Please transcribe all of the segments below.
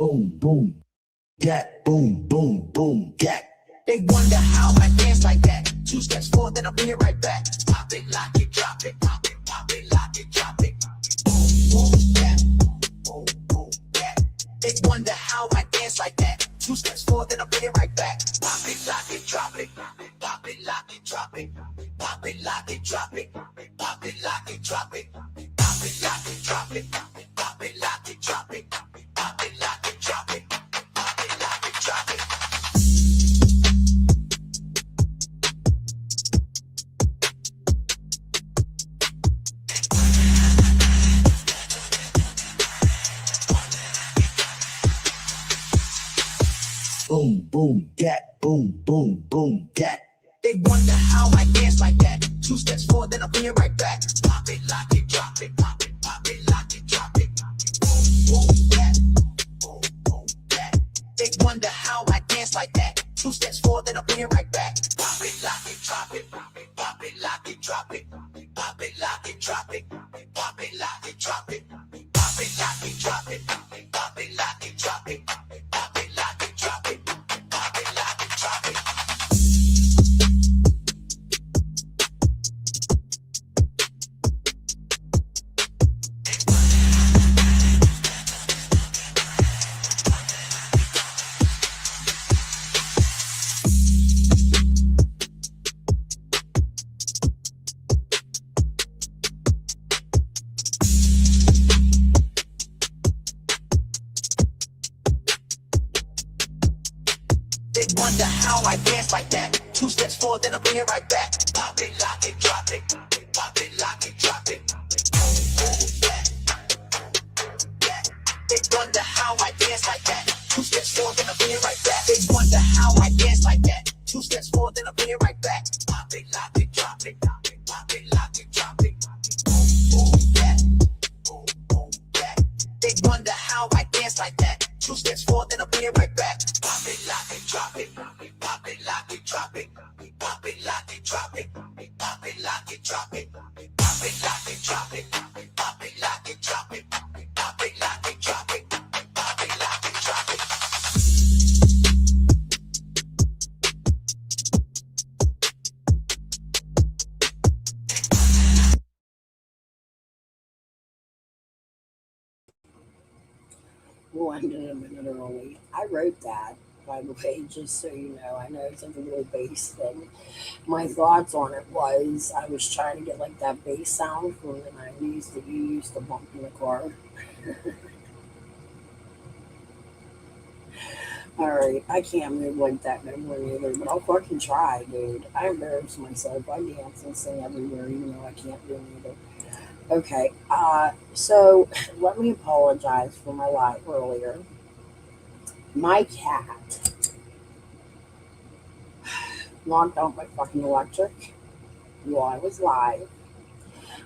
Boom, boom, gat, boom, boom, boom, gat. They wonder how I dance like that. Two steps forward, then I'll be right back. Pop it, lock it, drop it, pop it, lock it, drop it. Boom, boom, gat, boom, boom, gat. They wonder how I dance like that. Two steps forward, then I'll be right back. Pop it, lock it, drop it, pop it, lock it, drop it, pop it, lock it, drop it, pop it, lock it, drop it, pop it, lock it, drop it, pop it, lock it, drop it, pop it, lock it, drop it, pop it, lock it, drop it. Boom, boom, gat, boom, boom, boom, gat. They wonder how I dance like that. Two steps forward, then I'll be right back. Pop it, lock it, drop it, pop it, lock it, drop it. Boom, boom, gat, boom, boom, gat. They wonder how I dance like that. Two steps forward, then I'll be right back. Pop it, lock it, drop it, pop it, lock it, drop it, pop it, lock it, drop it, pop it, lock it, drop it, pop it, lock it, drop it, pop it, lock it, drop it, pop it, lock it, drop it, pop it, lock it, drop it. They wonder how I dance like that. Two steps forward, then I'll bring it right back. Pop it, lock it, drop it. Pop it, lock it, drop it. Boom, boom, yeah. Yeah. They wonder how I dance like that. Two steps forward, then I'll bring it right back. They wonder how I dance like that. Two steps forward, then I'll bring it right back. Pop it, lock it, drop it. Pop it, lock it, drop it. Boom, boom, yeah. Boom, boom, yeah. They wonder how I dance like that. Two steps forward, then I'll bring it right back. Pop it, lock it, drop it. Pop it, lock it, drop it. Pop it, lock it, drop it. Pop it, lock it, drop it. Pop it, lock it, drop it. Pop it, lock it, drop it. Pop it, lock it, drop it. Pop it, lock it, drop it. One minute early. I wrote that, by the way, just so you know. I know it's like a real bass thing. My thoughts on it was I was trying to get like that bass sound from the 90s that you used to bump in the car. Alright, I can't move like that no more either, but I'll fucking try, dude. I embarrass myself. I dance and sing everywhere, even though I can't do neither. Okay, so let me apologize for my lie earlier. My cat knocked out my fucking electric while I was live.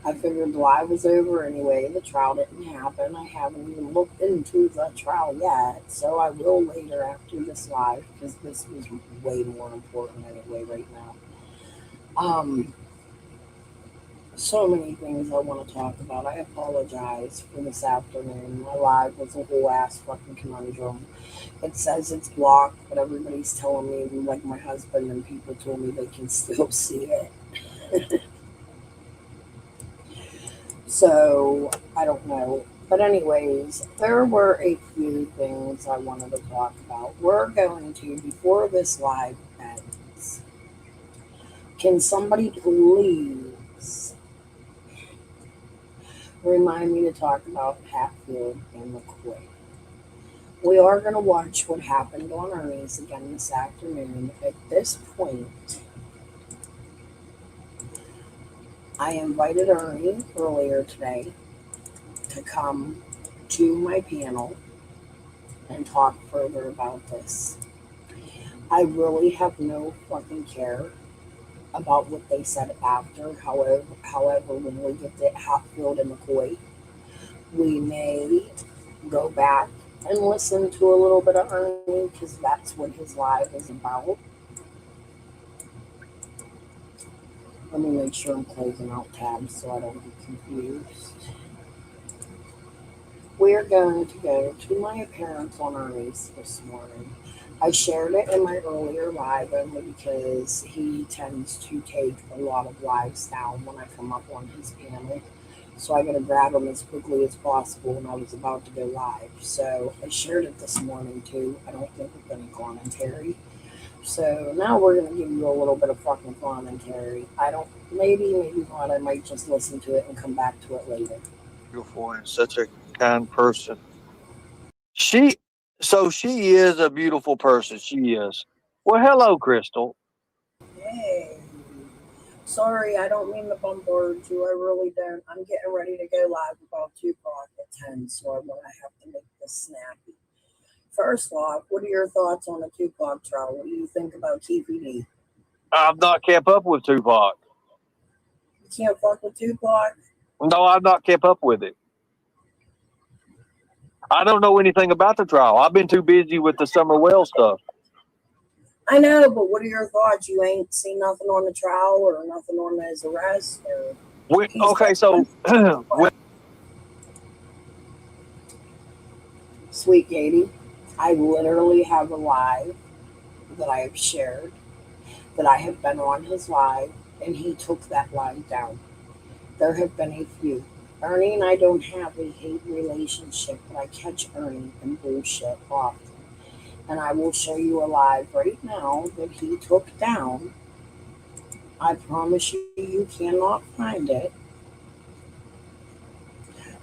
I figured the live was over anyway. The trial didn't happen. I haven't even looked into the trial yet, so I will later after this live because this was way more important anyway right now. So many things I want to talk about. I apologize for this afternoon. My live was a whole ass fucking conundrum. It says it's blocked, but everybody's telling me, like my husband and people told me they can still see it. So, I don't know. But anyways, there were a few things I wanted to talk about. We're going to, before this live ends, can somebody please remind me to talk about Hatfield and McQuaid? We are going to watch what happened on Ernie's again this afternoon. At this point, I invited Ernie earlier today to come to my panel and talk further about this. I really have no fucking care about what they said after. However, when we get to Hatfield and McCoy, we may go back and listen to a little bit of Ernie because that's what his live is about. Let me make sure I'm closing out tabs so I don't get confused. We're going to go to my appearance on Ernie's this morning. I shared it in my earlier live only because he tends to take a lot of lives down when I come up on his panel. So I gotta grab him as quickly as possible when I was about to go live. So I shared it this morning too. I don't think with any commentary. So now we're gonna give you a little bit of fucking commentary. I don't maybe not. I might just listen to it and come back to it later. Beautiful and such a kind person. She is a beautiful person. She is. Well, hello, Crystal. Hey. Sorry, I don't mean to bombard you. I really don't. I'm getting ready to go live about 2 o'clock at 10, so I'm going to have to make this snappy. First off, what are your thoughts on the Tupac trial? What do you think about TPD? I've not kept up with Tupac. You can't fuck with Tupac? No, I've not kept up with it. I don't know anything about the trial. I've been too busy with the Summer Well stuff. I know, but what are your thoughts? You ain't seen nothing on the trial or nothing on his arrest? Or Okay, so Sweet Katie, I literally have a live that I have shared, that I have been on his live, and he took that live down. There have been a few. Ernie and I don't have a hate relationship, but I catch Ernie in bullshit often. And I will show you a live right now that he took down. I promise you, you cannot find it.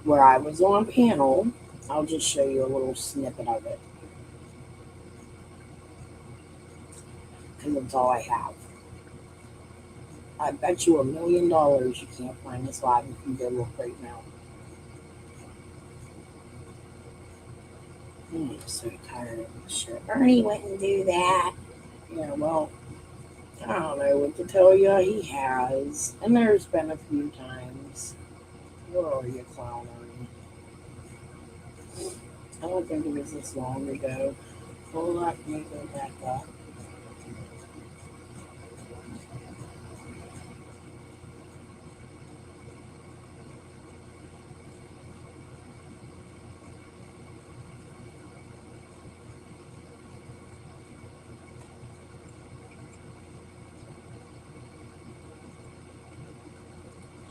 Where I was on panel, I'll just show you a little snippet of it. Because that's all I have. I bet you $1 million you can't find this live if you go look right now. I'm so tired of this shit. Ernie wouldn't do that. Yeah, well, I don't know what to tell you. He has. And there's been a few times. Where are you, clown Ernie? I don't think it was this long ago. Hold up, let me go back up.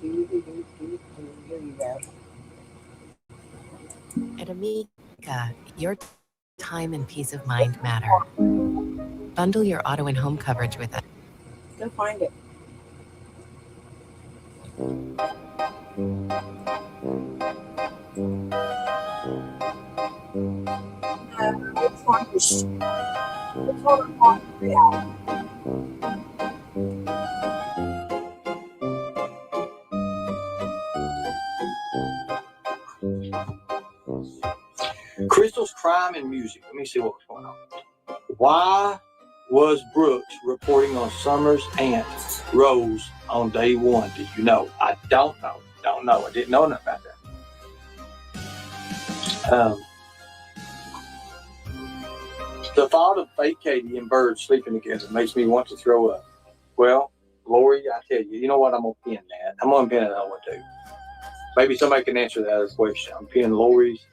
Here you go. At Amica, your time and peace of mind matter. Bundle your auto and home coverage with it. Go find it. It's on the it's on the reality. Crystal's Crime and Music. Let me see what's going on. Why was Brooks reporting on Summer's aunt Rose on day one? Did you know? I don't know. Don't know. I didn't know enough about that. The thought of fake Katie and Bird sleeping together makes me want to throw up. Well, Lori, I tell you, you know what? I'm going to pin that. I'm going to pin another one too. Maybe somebody can answer that other question. I'm pinning Lori's,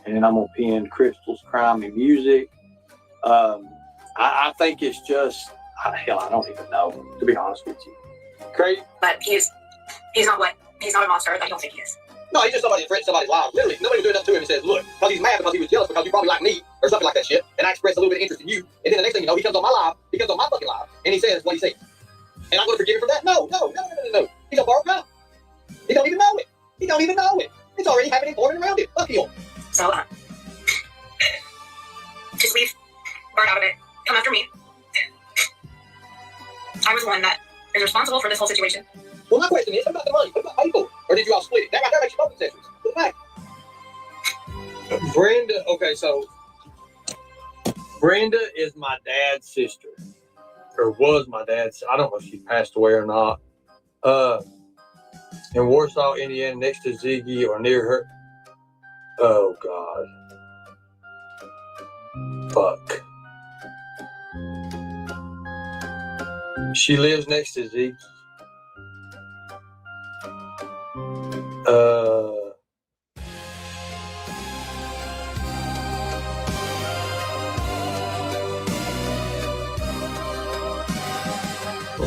and then I'm going to pin Crystal's Crime and Music. I think it's just, hell, I don't even know, to be honest with you. Crazy? But he's not a monster that you don't think he is. No, he's just somebody that threatens somebody's life. Literally, nobody was doing nothing to him and says, look, because he's mad because he was jealous because you probably like me or something like that shit, and I expressed a little bit of interest in you, and then the next thing you know, he comes on my live, he comes on my fucking live, and he says what he said. And I'm going to forgive him for that? No. He's a borrowed crime. He don't even know it. It's already happening for him around him. Fuck him. So, just leave Bird out of it. Come after me. I was the one that is responsible for this whole situation. Well, my question is, what about the money? What about people? Or did you all split it? That right there makes you both accessories. Put it back. Brenda, okay, so Brenda is my dad's sister, or was my dad's. I don't know if she passed away or not. In Warsaw, Indiana, next to Ziggy or near her. Oh, God. Fuck. She lives next to Ziggy.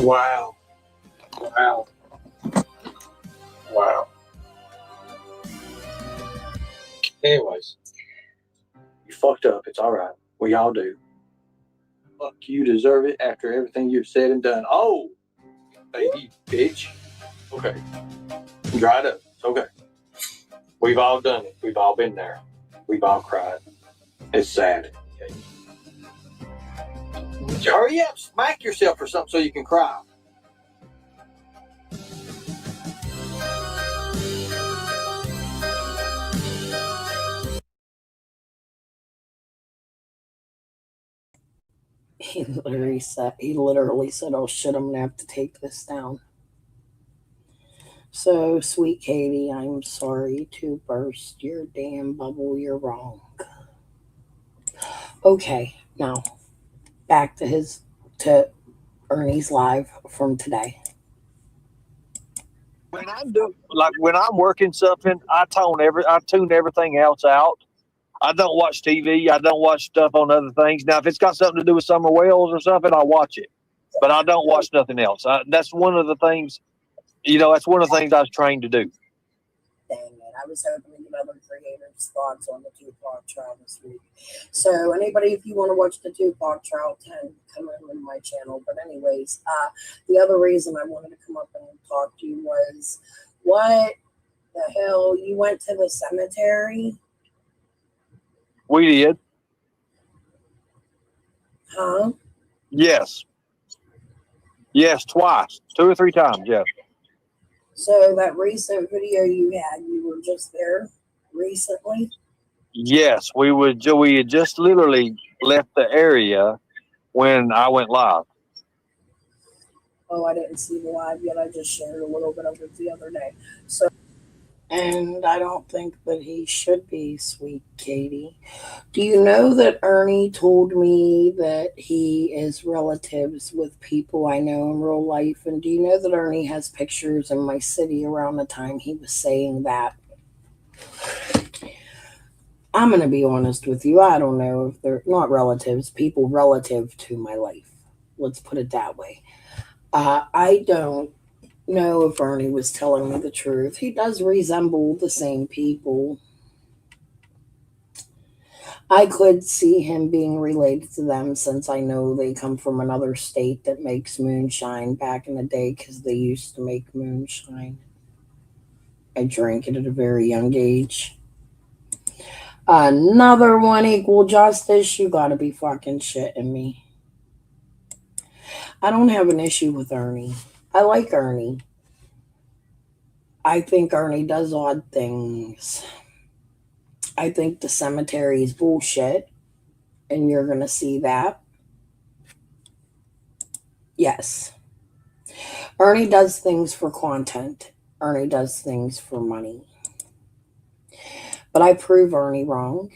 Wow. Wow. Wow. Anyways, you fucked up. It's all right. We all do. Fuck, you deserve it after everything you've said and done. Oh, baby bitch. Okay. Dry it up. It's okay. We've all done it. We've all been there. We've all cried. It's sad. Okay. Hurry up. Smack yourself or something so you can cry. He literally said, "Oh shit, I'm gonna have to take this down." So, sweet Katie, I'm sorry to burst your damn bubble. You're wrong. Okay, now back to Ernie's live from today. When I'm working something, I tune everything else out. I don't watch TV. I don't watch stuff on other things. Now, if it's got something to do with Summer Wells or something, I'll watch it. But I don't watch nothing else. That's one of the things. That's one of the things I was trained to do. Dang it. I was hoping to get other creators' thoughts on the Tupac trial this week. So, anybody, if you want to watch the Tupac trial, come over to my channel. But anyways, the other reason I wanted to come up and talk to you was, what the hell? You went to the cemetery? We did. Huh? Yes. Yes, twice. 2 or 3 times, yes. So that recent video you had, you were just there recently? Yes, we had just literally left the area when I went live. Oh, I didn't see the live yet. I just shared a little bit of it the other day. And I don't think that he should be, sweet Katie. Do you know that Ernie told me that he is relatives with people I know in real life? And do you know that Ernie has pictures in my city around the time he was saying that? I'm going to be honest with you. I don't know if they're not relatives, people relative to my life. Let's put it that way. I don't know if Ernie was telling me the truth. He does resemble the same people. I could see him being related to them since I know they come from another state that makes moonshine back in the day because they used to make moonshine. I drank it at a very young age. Another one, Equal Justice. You gotta be fucking shitting me. I don't have an issue with Ernie. I like Ernie. I think Ernie does odd things. I think the cemetery is bullshit, and you're going to see that. Yes. Ernie does things for content. Ernie does things for money. But I prove Ernie wrong,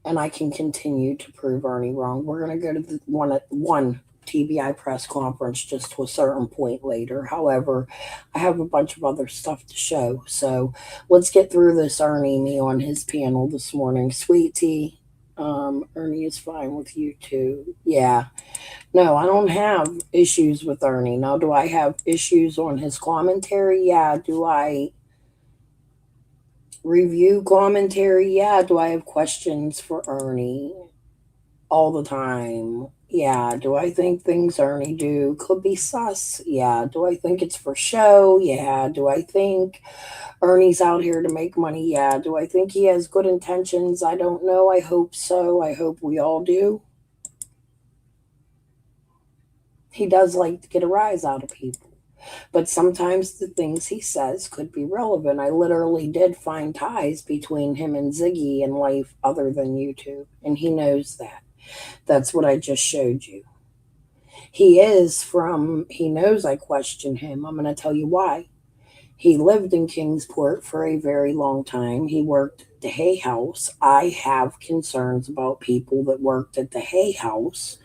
and I can continue to prove Ernie wrong. We're going to go to the one TBI press conference just to a certain point later. However, I have a bunch of other stuff to show. So let's get through this Ernie me on his panel this morning. Sweet tea. Ernie is fine with you too. Yeah. No, I don't have issues with Ernie. Now, do I have issues on his commentary? Yeah. Do I review commentary? Yeah. Do I have questions for Ernie all the time? Yeah. Do I think things Ernie do could be sus? Yeah. Do I think it's for show? Yeah. Do I think Ernie's out here to make money? Yeah. Do I think he has good intentions? I don't know. I hope so. I hope we all do. He does like to get a rise out of people. But sometimes the things he says could be relevant. I literally did find ties between him and Ziggy in life other than YouTube. And he knows that. That's what I just showed you. He knows I question him. I'm going to tell you why. He lived in Kingsport for a very long time. He worked at the Hay House. I have concerns about people that worked at the Hay House,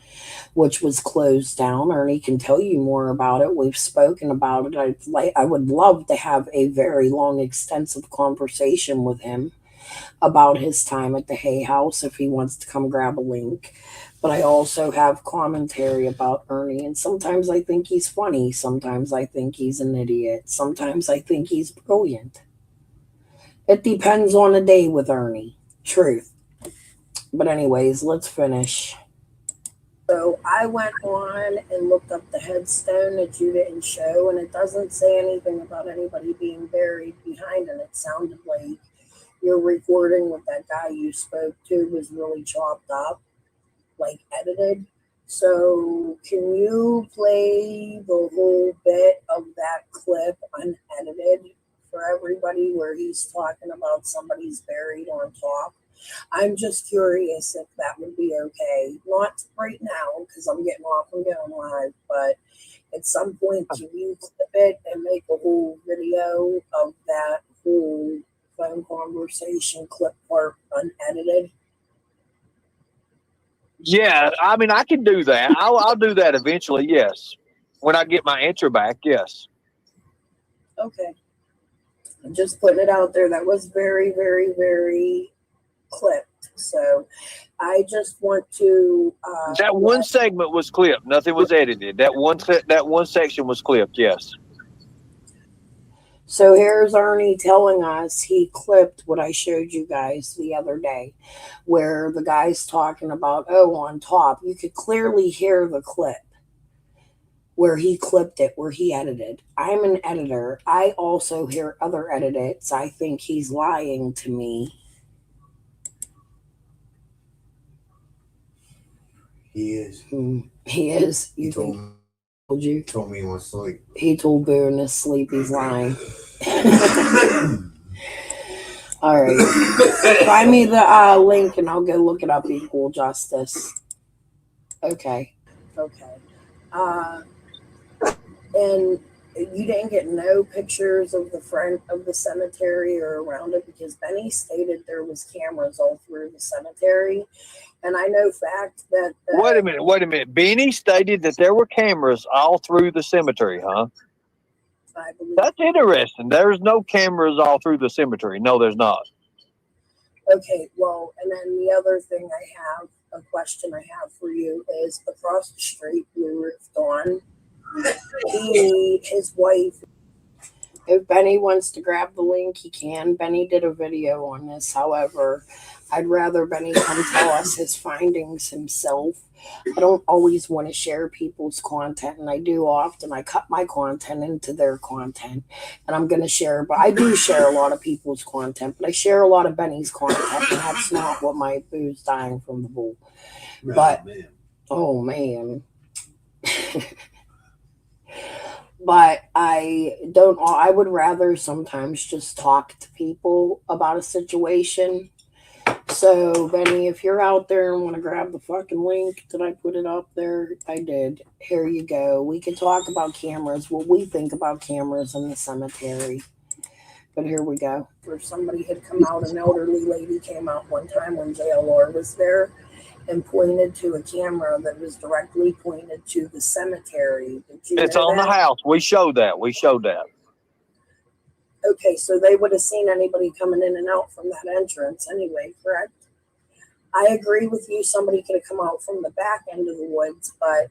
which was closed down. Ernie can tell you more about it. We've spoken about it. I would love to have a very long, extensive conversation with him. about his time at the Hay House if he wants to come grab a link. But I also have commentary about Ernie, and sometimes I think he's funny, sometimes I think he's an idiot, sometimes I think he's brilliant. It depends on the day with Ernie. Truth. But anyways, let's finish. So I went on and looked up the headstone that you didn't show, and it doesn't say anything about anybody being buried behind it. It sounded like your recording with that guy you spoke to was really chopped up, like edited. So can you play the whole bit of that clip unedited for everybody where he's talking about somebody's buried on top? I'm just curious if that would be okay. Not right now because I'm getting off and going live, but at some point, can you clip it and make a whole video of that whole phone conversation clip part unedited? Yeah, I mean, I can do that. I'll do that eventually. Yes, when I get my intro back. Yes. Okay. I'm just putting it out there. That was very, very, very clipped. So I just want to That one segment was clipped. Nothing was edited. That one section was clipped. Yes. So here's Ernie telling us he clipped what I showed you guys the other day, where the guy's talking about, oh, on top. You could clearly hear the clip where he clipped it, where he edited. I'm an editor. I also hear other edits. I think he's lying to me. He is. He is. He told You told me he wants to sleep. He told Boo in his sleep he's lying. All right. Find me the link and I'll go look it up. Equal Justice. Okay. And you didn't get no pictures of the front of the cemetery or around it because Benny stated there was cameras all through the cemetery. And I know fact that... Wait a minute. Benny stated that there were cameras all through the cemetery, huh? I believe. That's interesting. There's no cameras all through the cemetery. No, there's not. Okay, well, and then the other thing a question I have for you is across the street, Blue Roof Dawn, his wife, if Benny wants to grab the link, he can. Benny did a video on this. However, I'd rather Benny come tell us his findings himself. I don't always want to share people's content, and I do often. I cut my content into their content, and I'm going to share, but I do share a lot of people's content, but I share a lot of Benny's content, and that's not what my boo's dying from the bull. Right, But, man. oh man. But I would rather sometimes just talk to people about a situation. So, Benny, if you're out there and want to grab the fucking link, did I put it up there? I did. Here you go. We can talk about cameras, what we think about cameras in the cemetery. But here we go. Where somebody had come out, an elderly lady came out one time when JLR was there and pointed to a camera that was directly pointed to the cemetery. Did you It's know on that? the house. We showed that. Okay, so they would have seen anybody coming in and out from that entrance anyway, correct? I agree with you. Somebody could have come out from the back end of the woods, but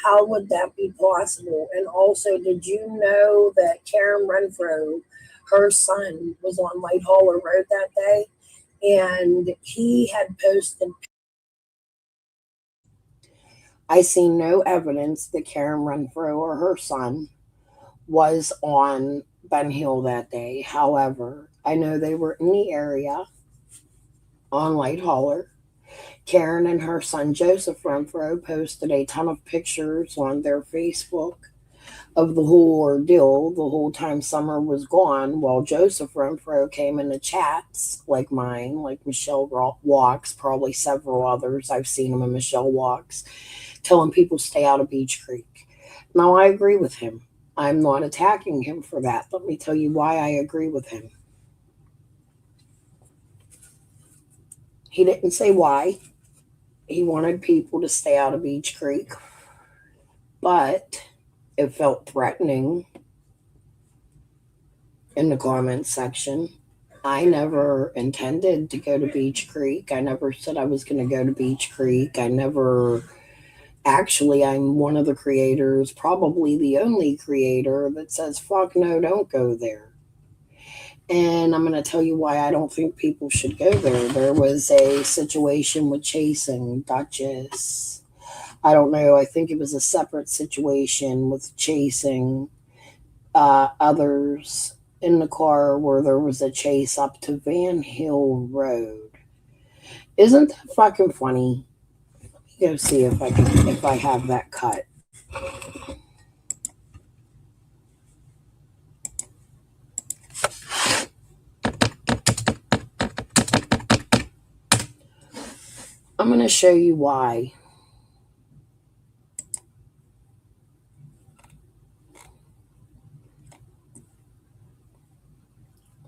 how would that be possible? And also, did you know that Karen Renfro, her son, was on Light Hauler Road that day? And he had posted... I see no evidence that Karen Renfro or her son was on Ben Hill that day. However, I know they were in the area on Light Hauler. Karen and her son Joseph Renfro posted a ton of pictures on their Facebook of the whole ordeal the whole time Summer was gone, while Joseph Renfro came in the chats like mine, like Michelle Walks, probably several others. I've seen him in Michelle Walks, telling people stay out of Beach Creek. Now, I agree with him. I'm not attacking him for that. Let me tell you why I agree with him. He didn't say why. He wanted people to stay out of Beach Creek, but it felt threatening in the comments section. I never intended to go to Beach Creek. I never said I was going to go to Beach Creek. I never. Actually, I'm one of the creators, probably the only creator that says, fuck no, don't go there. And I'm going to tell you why I don't think people should go there. There was a situation with chasing Duchess. I don't know. I think it was a separate situation with chasing others in the car where there was a chase up to Van Hill Road. Isn't that fucking funny? Let me go see if I have that cut. I'm going to show you why.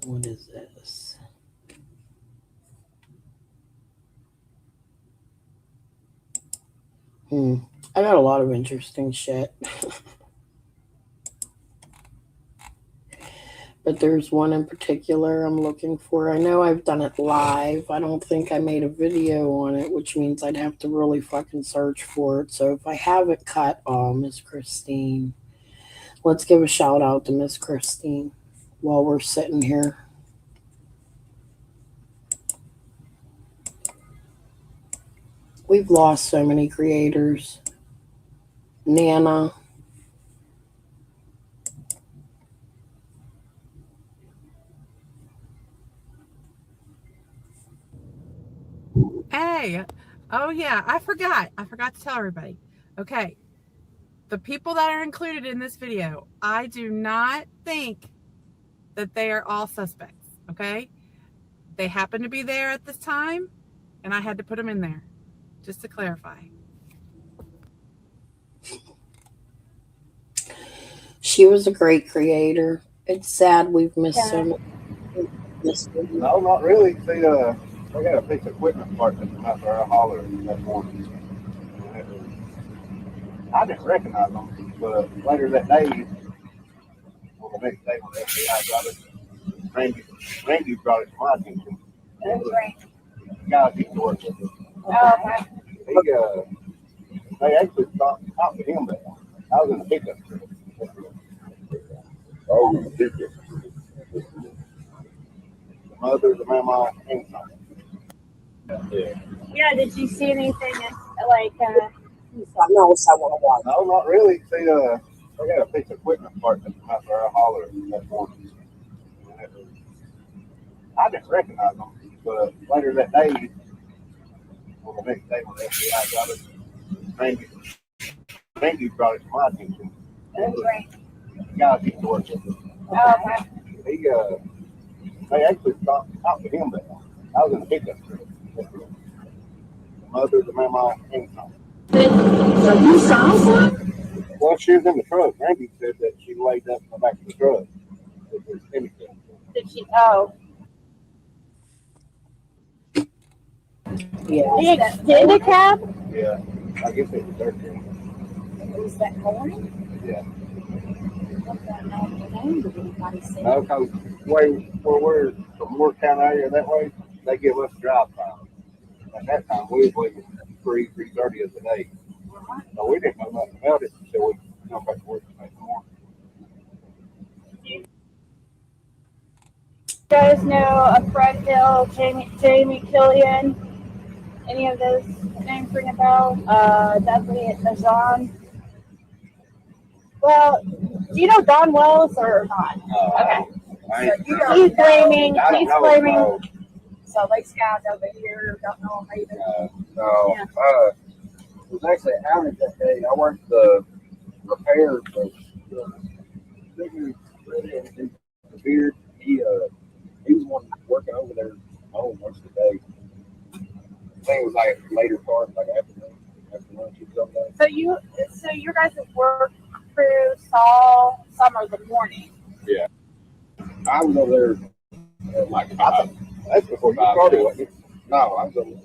What is this? I got a lot of interesting shit. But there's one in particular I'm looking for. I know I've done it live. I don't think I made a video on it, which means I'd have to really fucking search for it. So if I have it cut, Miss Christine. Let's give a shout out to Miss Christine while we're sitting here. We've lost so many creators. Nana. Hey, oh yeah, I forgot to tell everybody. Okay, the people that are included in this video, I do not think that they are all suspects, okay? They happen to be there at this time, and I had to put them in there, just to clarify. She was a great creator. It's sad we've missed so much. No, not really. See, I got a piece of equipment part that come out there. I hollered that morning. I didn't recognize them, but later that day, well, the next day when the FBI got it, Randy brought it to my attention. The guy I used to work with. They actually talked to him, but I was in the pickup truck. Oh, in the pickup. The mother, the mama, and son. Yeah, did you see anything like No, I want to watch. No, not really. See, I got a piece of equipment part that come out there. I hollered that morning. I didn't recognize them, but later that day, well, the next day when the FBI got it, Randy brought it to my attention. The guy I used to work with. They actually talked to him, but I was in the pickup truck. The mother, the mama, and son. so you saw some? Well, she was in the truck. Randy said that she laid up in the back of the truck. Did she? Oh. Yeah. The extended cab? Yeah, I guess it was their truck. Was that morning? Yeah. What that name? Did anybody say? No, because where we're from Moortown area that way, they give us drive time. At that time, we was leaving 3:30 of the day. So we didn't know nothing about it until we come back to work the next morning. You guys know a Fred Hill, Jamie Killian? Any of those names ring a bell? Dudley Majon. Well, do you know Don Wells or not? Okay. He's blaming. So these guys over here don't know him either. No, it was actually an outage that day. I worked the repairs of the beard. He was one working over there most of the day. I think it was like later part, like after lunch or something. So your guys' work crew saw some of the morning. Yeah. I was over there like 5. That's before you started, wasn't it? No,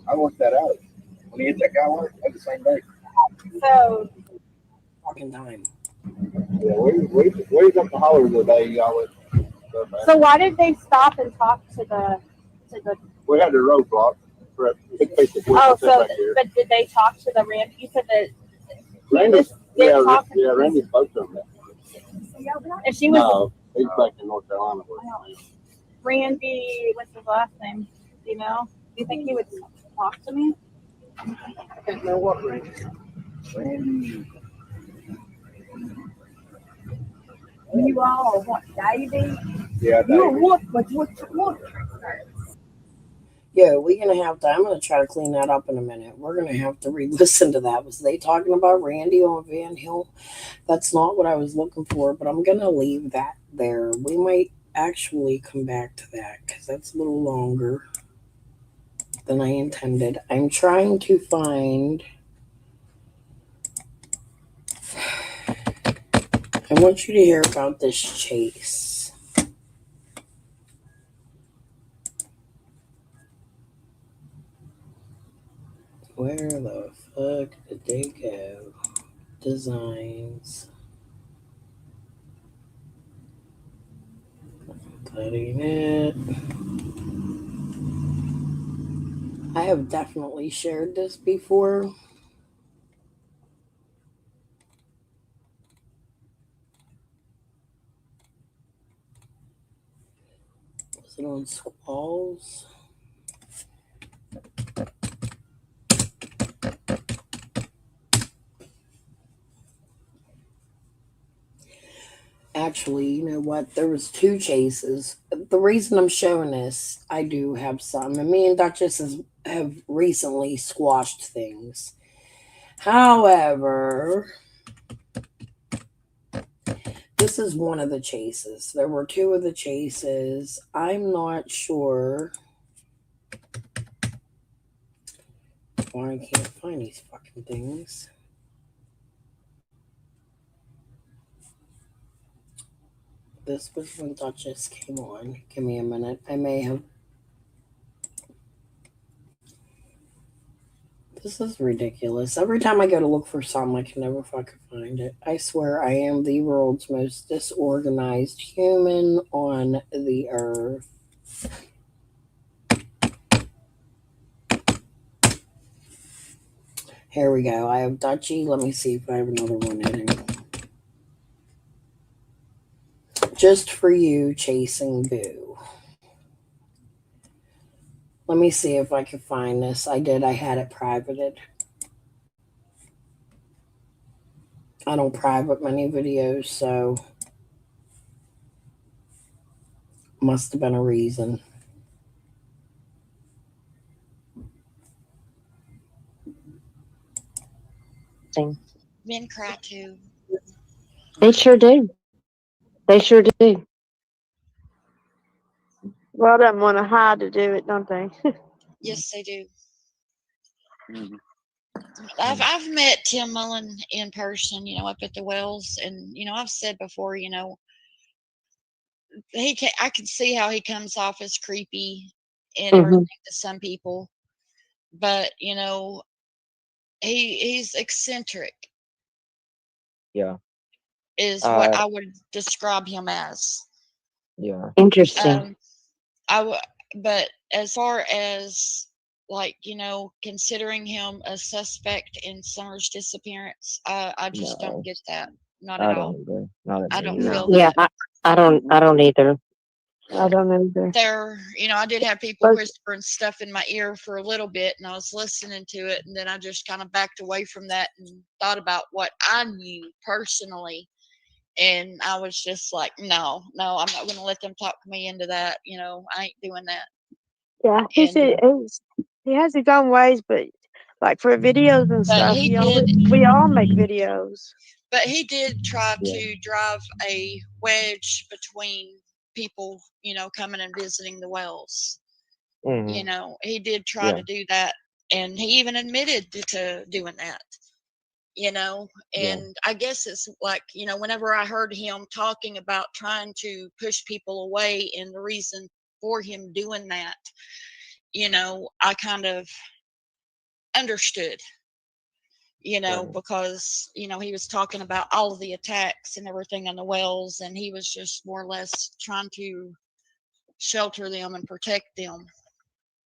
I worked that out. When he hit that guy work, that was the same day. So Fucking time. Yeah, we was up to holler the day y'all was So why did they stop and talk to the? We had the roadblock for a big piece of wood. Oh, so back here. but did they talk to the Randy? You said that Randy, they yeah, talked to Randy spoke to him. and she was No, he's back in North Carolina. Randy. What's his last name? Do you know? Do you think he would talk to me? I can't know what Randy. Randy. You all what, Davey? Yeah, You Davey. what? Yeah, we're gonna have to. I'm gonna try to clean that up in a minute. We're gonna have to re-listen to that. Was they talking about Randy on Van Hill? That's not what I was looking for, but I'm gonna leave that there. We might actually come back to that because that's a little longer than I intended. I'm trying to find. I want you to hear about this chase. Where the fuck did they go? Designs. Cutting it. I have definitely shared this before. Was it on Squalls? Actually, you know what? There was 2 chases. The reason I'm showing this, I do have some. And me and Duchess have recently squashed things. However, this is one of the chases. There were 2 of the chases. I'm not sure why I can't find these fucking things. This was when Duchess came on. Give me a minute. I may have. This is ridiculous. Every time I go to look for something, I can never fucking find it. I swear I am the world's most disorganized human on the earth. Here we go. I have Dutchy. Let me see if I have another one in here. Just for you, Chasing Boo. Let me see if I can find this. I did. I had it privated. I don't private many videos, so must have been a reason. Men cry too. They sure do. They sure do. A lot of them want to hide to do it, don't they? Yes, they do. I've met Tim Mullen in person, up at the Wells, and I've said before, I can see how he comes off as creepy and everything to some people, but he's eccentric. Yeah. Is what I would describe him as. Yeah. Interesting. But as far as considering him a suspect in Summer's disappearance, I just don't get that. Not at all. I don't feel Yeah, that. I don't either. I don't either. I did have people whispering stuff in my ear for a little bit, and I was listening to it, and then I just kind of backed away from that and thought about what I knew personally. And I was just like, no, I'm not going to let them talk me into that. I ain't doing that. Yeah, he has his own ways, but like for videos and stuff, we all make videos. But he did try to drive a wedge between people, coming and visiting the Wells. He did try to do that, and he even admitted to doing that. And I guess it's like, whenever I heard him talking about trying to push people away and the reason for him doing that, I kind of understood, you know, Right. because, you know, he was talking about all of the attacks and everything on the wells, and he was just more or less trying to shelter them and protect them.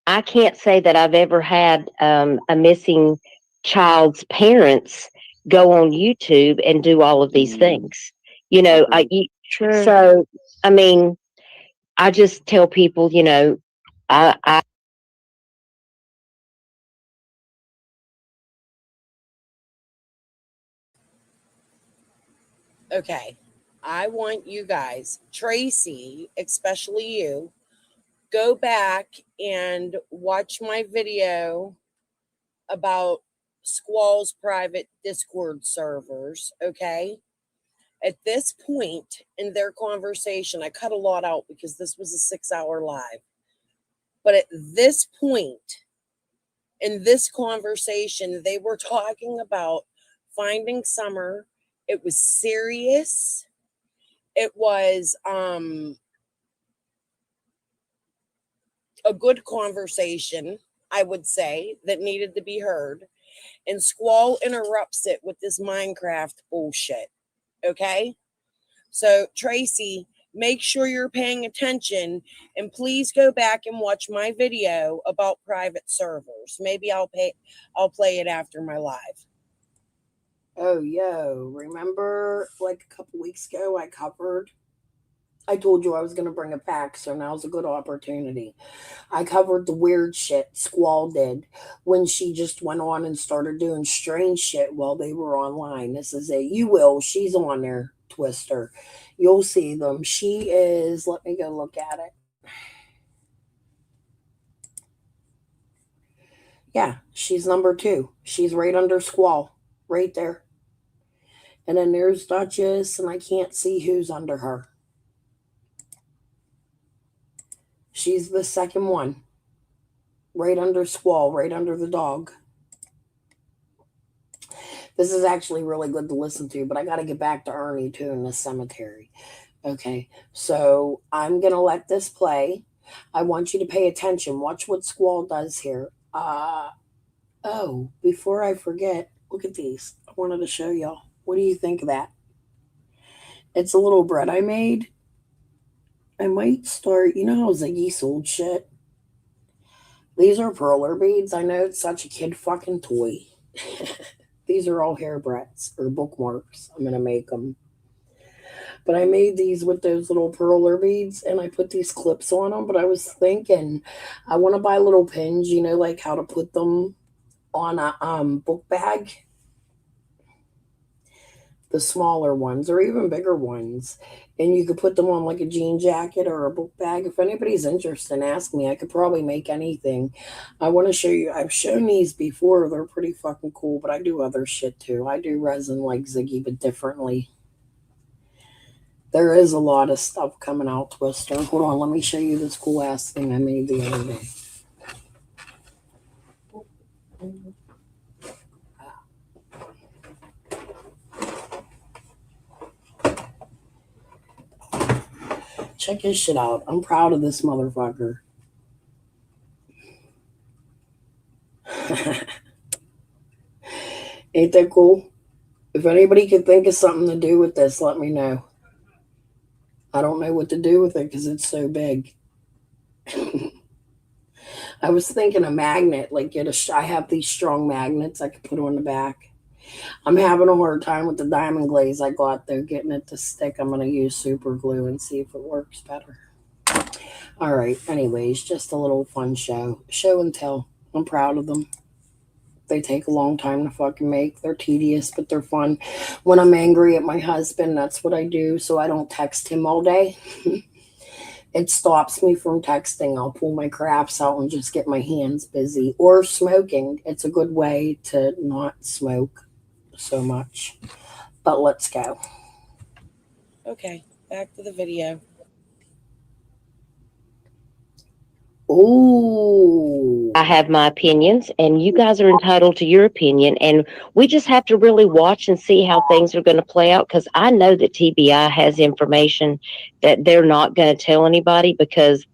I can't say that I've ever had a missing child's parents go on YouTube and do all of these things. You know, True. so I mean, I just tell people, you know, I Okay. I want you guys, Tracy, especially you, go back and watch my video about Squall's private Discord servers, okay? At this point in their conversation, I cut a lot out because this was a 6-hour live. But at this point in this conversation, they were talking about finding Summer. It was serious. It was a good conversation, I would say, that needed to be heard. And Squall interrupts it with this Minecraft bullshit. Okay? So, Tracy, make sure you're paying attention, and please go back and watch my video about private servers. Maybe I'll play it after my live. Oh, yo, remember like a couple weeks ago I told you I was going to bring it back, so now's a good opportunity. I covered the weird shit Squall did when she just went on and started doing strange shit while they were online. This is she's on there, Twister. You'll see them. She is, let me go look at it. Yeah, she's number 2. She's right under Squall, right there. And then there's Duchess, and I can't see who's under her. She's the second one. Right under Squall, right under the dog. This is actually really good to listen to, but I got to get back to Ernie, too, in the cemetery. Okay, so I'm going to let this play. I want you to pay attention. Watch what Squall does here. Before I forget, look at these. I wanted to show y'all. What do you think of that? It's a little bread I made. I might start, you know how Ziggy sold shit? These are perler beads. I know it's such a kid fucking toy. These are all hairbreadths or bookmarks. I'm going to make them. But I made these with those little perler beads, and I put these clips on them. But I was thinking, I want to buy little pins, you know, like how to put them on a book bag. The smaller ones or even bigger ones. And you could put them on like a jean jacket or a book bag. If anybody's interested, ask me. I could probably make anything. I want to show you. I've shown these before. They're pretty fucking cool, but I do other shit too. I do resin like Ziggy, but differently. There is a lot of stuff coming out, Twister. Hold on, let me show you this cool ass thing I made the other day. Check his shit out. I'm proud of this motherfucker. Ain't that cool? If anybody could think of something to do with this, let me know. I don't know what to do with it because it's so big. I was thinking a magnet, like I have these strong magnets I could put on the back. I'm having a hard time with the diamond glaze I got though, getting it to stick. I'm going to use super glue and see if it works better. All right. Anyways, just a little fun show. Show and tell. I'm proud of them. They take a long time to fucking make. They're tedious, but they're fun. When I'm angry at my husband, that's what I do, so I don't text him all day. It stops me from texting. I'll pull my crafts out and just get my hands busy. Or smoking. It's a good way to not smoke so much. But let's go. Okay, back to the video. Ooh. I have my opinions, and you guys are entitled to your opinion. And we just have to really watch and see how things are going to play out, because I know that TBI has information that they're not going to tell anybody, because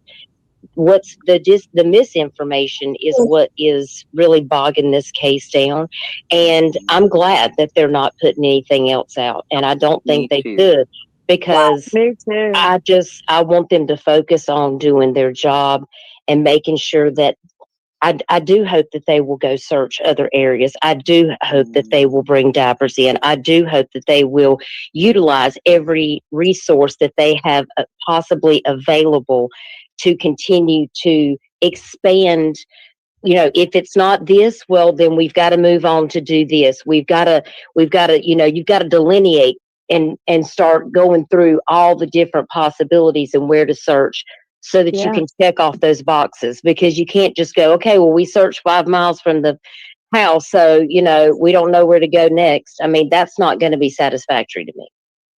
what's the misinformation is what is really bogging this case down. And I'm glad that they're not putting anything else out. And I don't think they should, because Me too. I want them to focus on doing their job and making sure that I do hope that they will go search other areas. I do hope that they will bring diapers in. I do hope that they will utilize every resource that they have possibly available to continue to expand. You know, if it's not this, well, then we've got to move on to do this. We've got to, you know, you've got to delineate and start going through all the different possibilities and where to search, so that you can check off those boxes, because you can't just go, okay, well, we searched 5 miles from the house, so, you know, we don't know where to go next. I mean, that's not going to be satisfactory to me.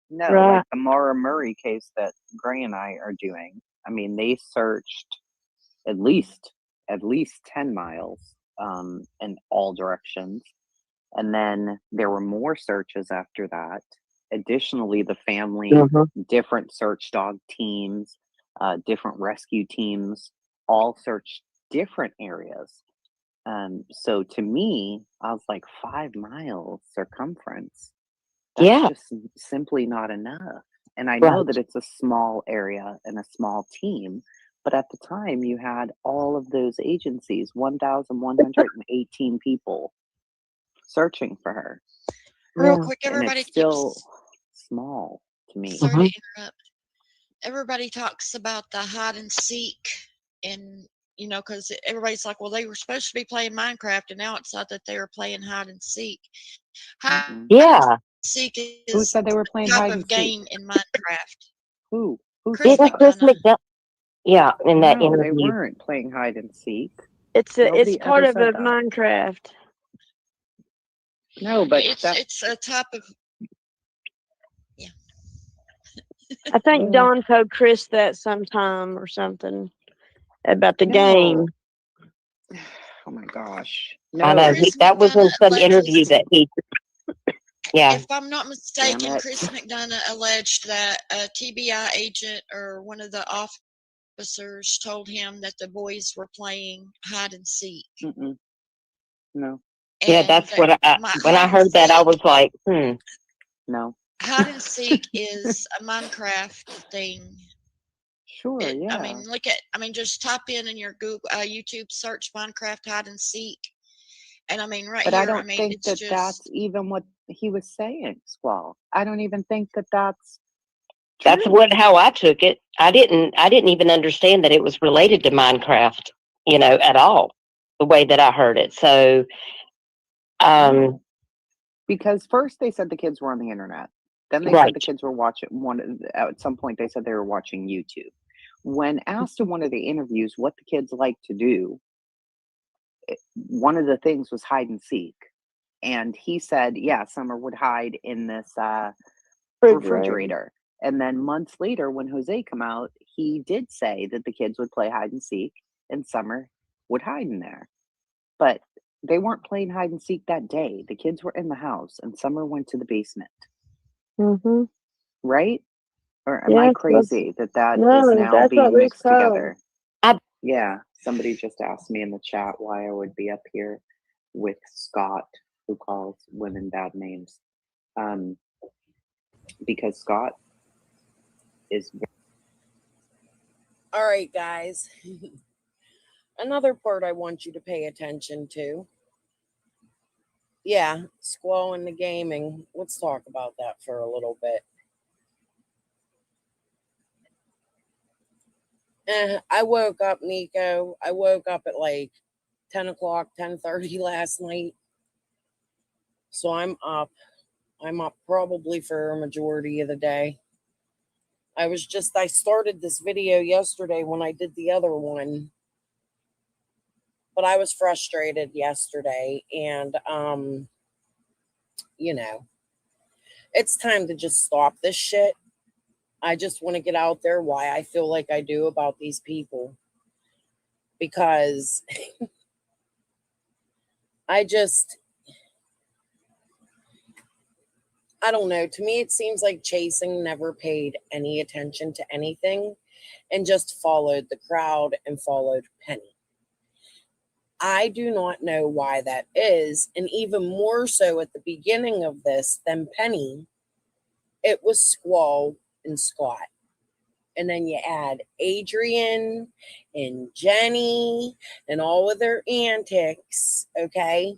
No, Right. like the Mara Murray case that Gray and I are doing. I mean, they searched at least 10 miles in all directions. And then there were more searches after that. Additionally, the family, different search dog teams, different rescue teams, all searched different areas. So to me, I was like, 5 miles circumference. That's just simply not enough. And I know that it's a small area and a small team, but at the time you had all of those agencies, 1,118 people searching for her. Real quick, And everybody it's still keeps, small to me. sorry to interrupt. Everybody talks about the hide and seek, and you know, because everybody's like, well, they were supposed to be playing Minecraft, and now it's not that they were playing hide and seek. Hide and seek Who is said they were a playing type hide of and game seek? in Minecraft. Who Chris said that? Chris McDonough. Yeah, in that No, they interview. weren't playing hide and seek. It's Nobody part ever of said a that. Minecraft. No, but It's a type of, I think Don told Chris that sometime or something about the game. Oh my gosh. I know that was in some interview that he. Yeah. If I'm not mistaken, Chris McDonough alleged that a TBI agent or one of the officers told him that the boys were playing hide and seek. No. Yeah, that's what when I heard that, I was like, No. Hide and seek is a Minecraft thing. Sure, yeah. I mean, just type in your Google, YouTube search Minecraft hide and seek. And I mean, right But here, I don't think it's that just, that's even what he was saying, Squall. I don't even think that that's that's how I took it. I didn't even understand that it was related to Minecraft, you know, at all, the way that I heard it. So, because first they said the kids were on the internet. Then they said the kids were watching at some point they said they were watching YouTube. When asked in one of the interviews what the kids like to do, one of the things was hide and seek. And he said, yeah, Summer would hide in this refrigerator. And then months later, when Jose came out, he did say that the kids would play hide and seek and Summer would hide in there. But they weren't playing hide and seek that day. The kids were in the house and Summer went to the basement. Right? Or am I crazy that is now being mixed together? Yeah. Somebody just asked me in the chat why I would be up here with Scott, who calls women bad names. Because Scott is. All right, guys. Another part I want you to pay attention to. Yeah, Squall in the gaming. Let's talk about that for a little bit. I woke up, Nico. I woke up at like 10 o'clock, 10:30 last night. So I'm up. I'm up probably for a majority of the day. I started this video yesterday when I did the other one. But I was frustrated yesterday. And, you know, it's time to just stop this shit. I just want to get out there why I feel like I do about these people. Because I don't know. To me, it seems like Chasing never paid any attention to anything. and just followed the crowd and followed Penny. I do not know why that is, and even more so at the beginning of this than Penny, it was Squall and Scott. And then you add Adrian and Jenny and all of their antics, okay?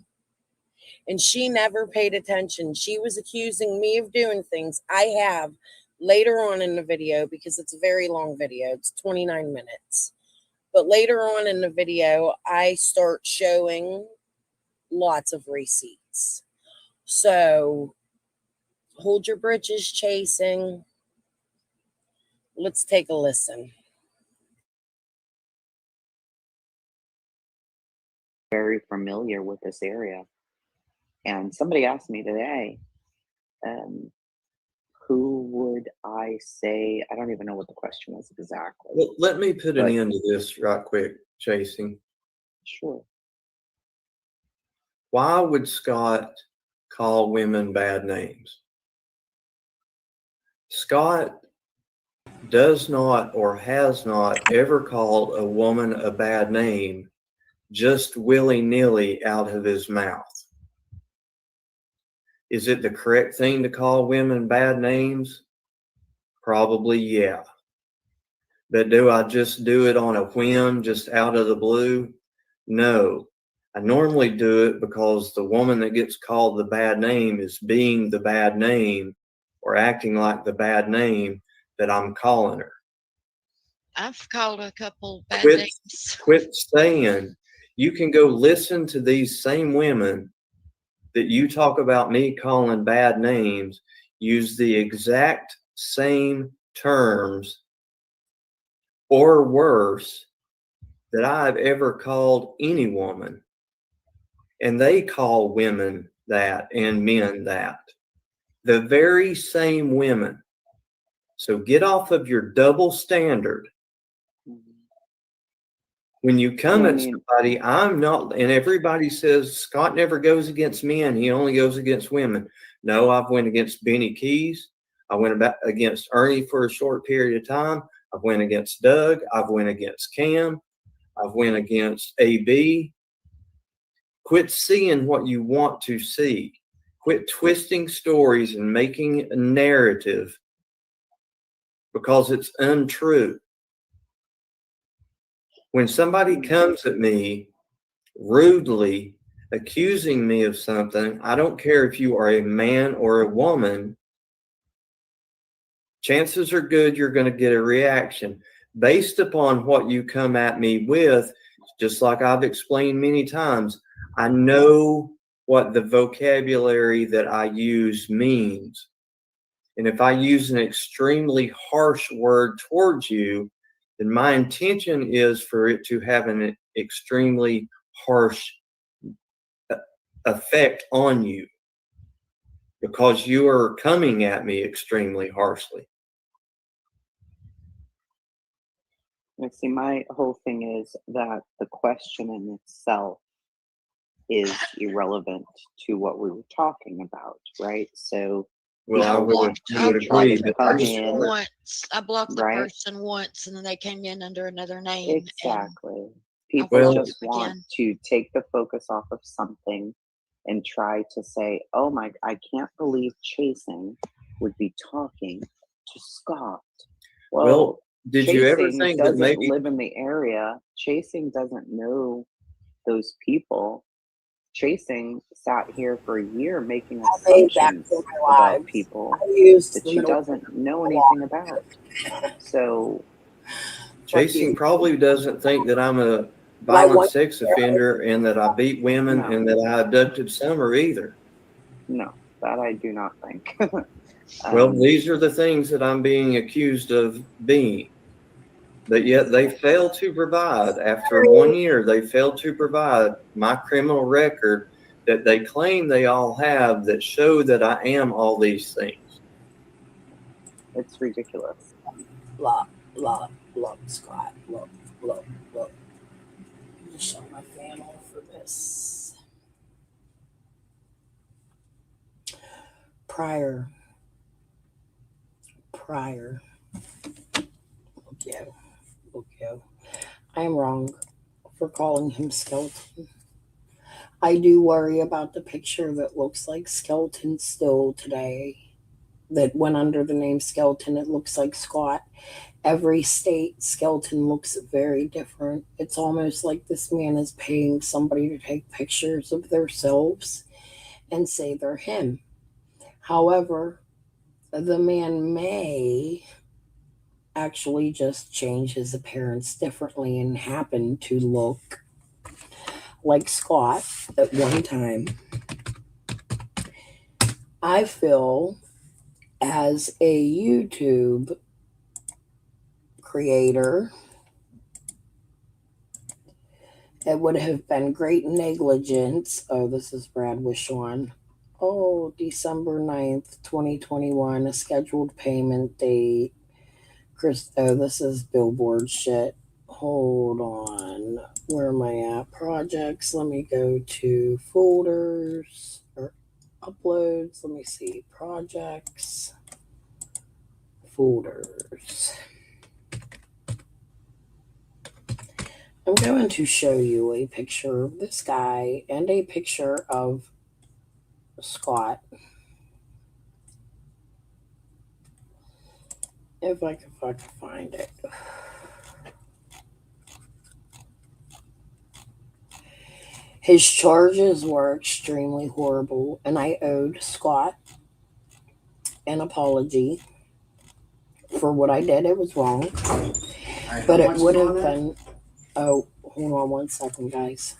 And she never paid attention. She was accusing me of doing things I have later on in the video, because it's a very long video. It's 29 minutes. But later on in the video, I start showing lots of receipts. So hold your britches, Chasing. Let's take a listen. Very familiar with this area. And somebody asked me today, who would I say? I don't even know what the question was exactly. Well, let me put an end to this right quick, Chasing. Sure. Why would Scott call women bad names? Scott does not or has not ever called a woman a bad name just willy-nilly out of his mouth. Is it the correct thing to call women bad names? Probably, yeah. But do I just do it on a whim, just out of the blue? No. I normally do it because the woman that gets called the bad name is being the bad name or acting like the bad name that I'm calling her. I've called a couple bad Quit names. Quit saying. You can go listen to these same women that you talk about me calling bad names, use the exact same terms or worse that I've ever called any woman. And they call women that and men that. The very same women. So get off of your double standard. When you come at somebody, I'm not, and everybody says Scott never goes against men, he only goes against women. No, I've went against Benny Keys. I went against Ernie for a short period of time. I've went against Doug. I've went against Cam. I've went against AB. Quit seeing what you want to see. Quit twisting stories and making a narrative because it's untrue. When somebody comes at me rudely accusing me of something, I don't care if you are a man or a woman, chances are good you're going to get a reaction based upon what you come at me with. Just like I've explained many times, I know what the vocabulary that I use means. And if I use an extremely harsh word towards you, then my intention is for it to have an extremely harsh effect on you because you are coming at me extremely harshly. See, my whole thing is that the question in itself is irrelevant to what we were talking about, right? So, well, I would agree. I blocked the person once, and then they came in under another name. Exactly. People just want to take the focus off of something and try to say, "Oh my, I can't believe Chasing would be talking to Scott." Well, did you ever think that maybe live in the area? Chasing doesn't know those people. Chasing sat here for a year making assumptions about people that she doesn't know anything about. So Chasing probably doesn't think that I'm a violent sex offender and that I beat women and that I abducted Summer either. No, that I do not think. Well, these are the things that I'm being accused of being. But yet they failed to provide, after 1 year, they failed to provide my criminal record that they claim they all have that show that I am all these things. It's ridiculous. Look, Scott. Look. Let me show my panel for this. Prior. We'll go. Facebook, yo. I am wrong for calling him Skeleton. I do worry about the picture that looks like Skeleton still today. That went under the name Skeleton. It looks like Scott. Every state, Skeleton looks very different. It's almost like this man is paying somebody to take pictures of themselves and say they're him. However, the man may actually just change his appearance differently and happen to look like Scott at one time. I feel as a YouTube creator, it would have been great negligence. Oh, this is Brad with Sean. Oh, December 9th, 2021, a scheduled payment date. Oh, this is billboard shit. Hold on. Where am I at? Projects. Let me go to folders or uploads. Let me see. Projects. Folders. I'm going to show you a picture of this guy and a picture of Scott. If I can fucking find it. His charges were extremely horrible, and I owed Scott an apology for what I did. It was wrong. But it would have been... Oh, hold on one second, guys.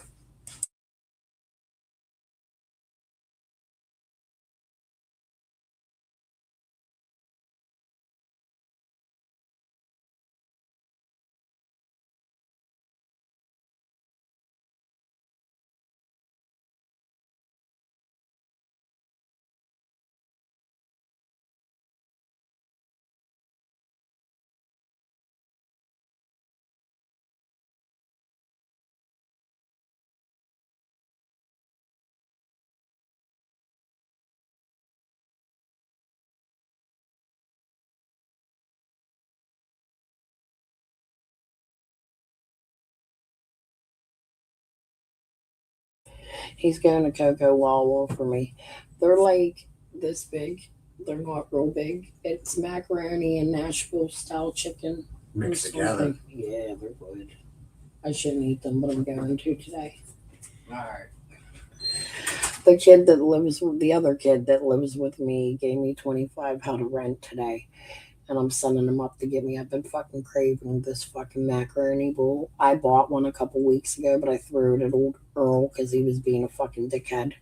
He's going to Coco Wawa for me. They're like this big. They're not real big. It's macaroni and Nashville style chicken. Mixed together. Yeah, they're good. I shouldn't eat them, but I'm going to today. Alright. The kid that lives with the other kid that lives with me gave me $25 how to rent today. And I'm sending him up to get me. I've been fucking craving this fucking macaroni bowl. I bought one a couple weeks ago, but I threw it at old Earl because he was being a fucking dickhead.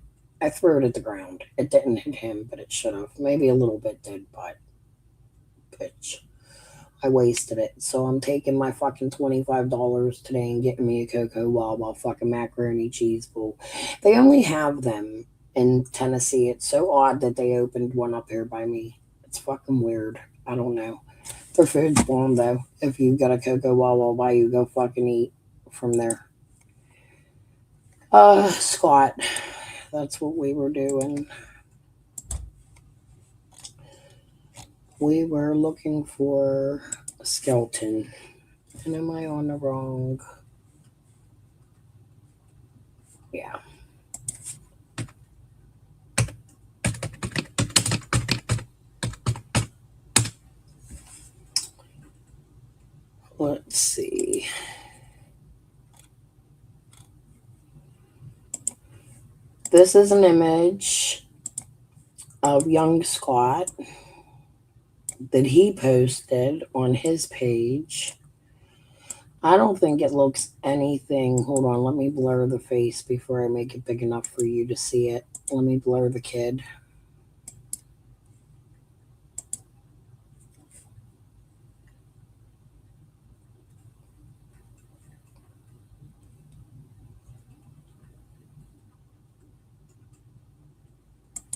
I threw it at the ground. It didn't hit him, but it should have. Maybe a little bit did, but bitch. I wasted it. So I'm taking my fucking $25 today and getting me a Coco Wawa fucking macaroni cheese bowl. They only have them in Tennessee. It's so odd that they opened one up here by me. It's fucking weird. I don't know. Their food's bomb though. If you've got a Coco Wawa by you, go fucking eat from there. Scott. That's what we were doing. We were looking for a skeleton. And am I on the wrong? Yeah. Let's see. This is an image of young Scott that he posted on his page. I don't think it looks anything. Hold on, let me blur the face before I make it big enough for you to see it. Let me blur the kid.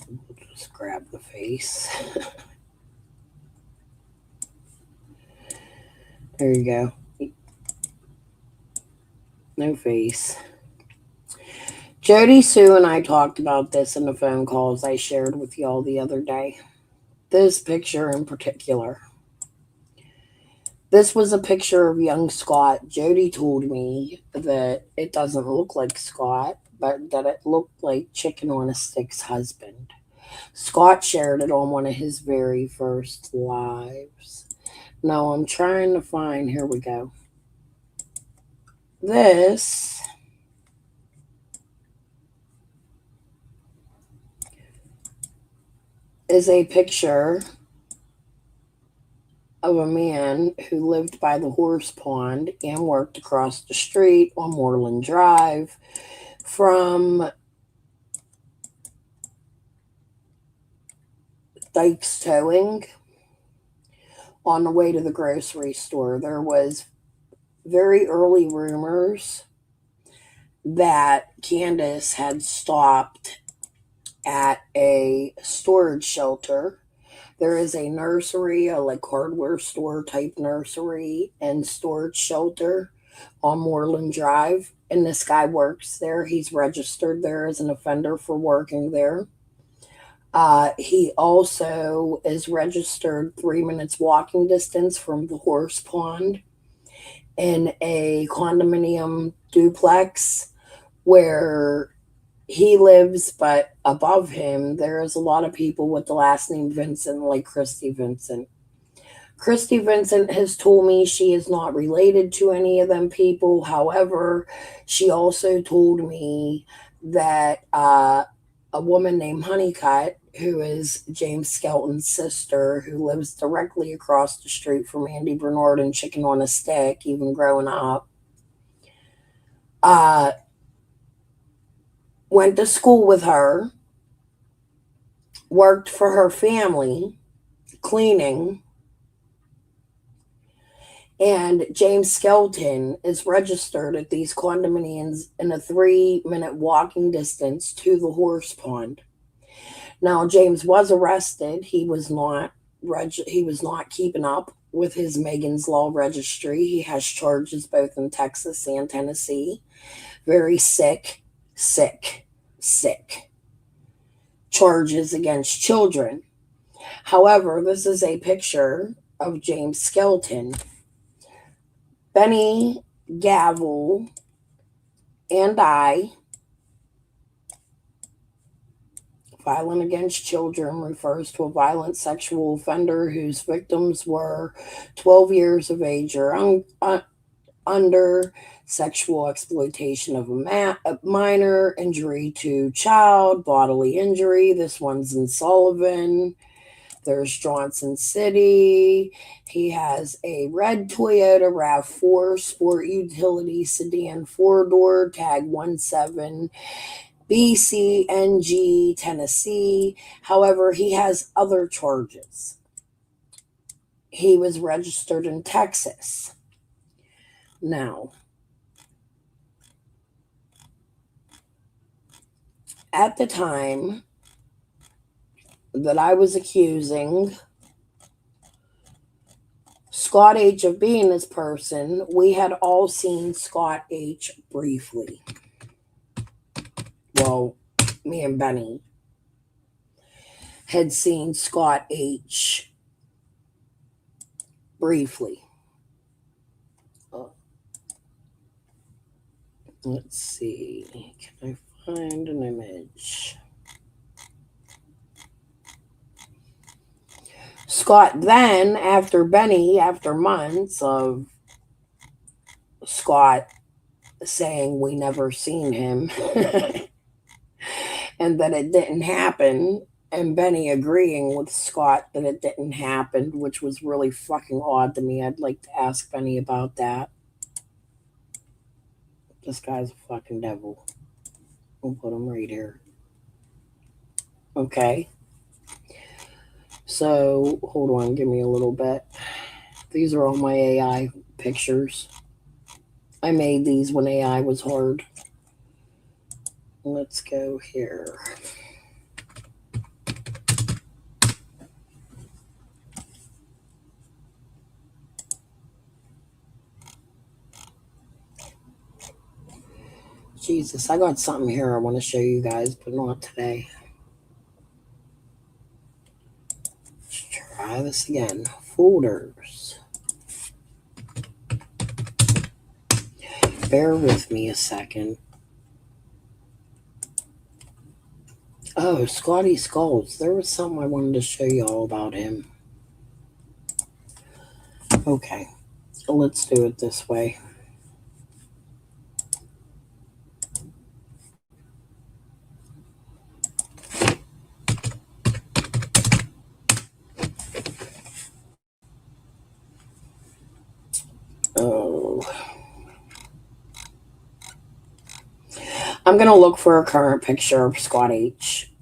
We'll just grab the face. There you go. No face. Jody Sue and I talked about this in the phone calls I shared with y'all the other day. This picture in particular. This was a picture of young Scott. Jody told me that it doesn't look like Scott, but that it looked like Chicken on a Stick's husband. Scott shared it on one of his very first lives. Now I'm trying to find, here we go. This is a picture of a man who lived by the horse pond and worked across the street on Moreland Drive from Dyke's Towing on the way to the grocery store. There was very early rumors that Candace had stopped at a storage shelter. There is a nursery, a like hardware store type nursery and storage shelter on Moreland Drive. And this guy works there. He's registered there as an offender for working there. He also is registered 3 minutes walking distance from the horse pond in a condominium duplex where he lives, but above him, there's a lot of people with the last name Vincent, like Christy Vincent. Christy Vincent has told me she is not related to any of them people. However, she also told me that a woman named Honeycutt, who is James Skelton's sister, who lives directly across the street from Andy Bernard and Chicken on a Stick, even growing up, went to school with her, worked for her family, cleaning, and James Skelton is registered at these condominiums in a 3-minute walking distance to the horse pond. Now, James was arrested. He was not keeping up with his Megan's Law registry. He has charges both in Texas and Tennessee. Very sick charges against children. However, this is a picture of James Skelton. Benny Gavel and I, violent against children refers to a violent sexual offender whose victims were 12 years of age or under, sexual exploitation of a minor, injury to child, bodily injury. This one's in Sullivan. There's Johnson City. He has a red Toyota RAV4 sport utility sedan 4-door, tag 17 BCNG, Tennessee. However, he has other charges. He was registered in Texas. Now, at the time that I was accusing Scott H. of being this person, we had all seen Scott H. briefly. Well, me and Benny had seen Scott H. briefly. Let's see. Can I find an image? Scott then, after Benny, after months of Scott saying we never seen him and that it didn't happen, and Benny agreeing with Scott that it didn't happen, which was really fucking odd to me. I'd like to ask Benny about that. This guy's a fucking devil. We'll put him right here. Okay. So, hold on, give me a little bit. These are all my AI pictures. I made these when AI was hard. Let's go here. Jesus, I got something here I want to show you guys, but not today. Let's try this again. Folders. Bear with me a second. Oh, Scotty Skulls. There was something I wanted to show y'all about him. Okay, let's do it this way. Oh. I'm going to look for a current picture of Scott H.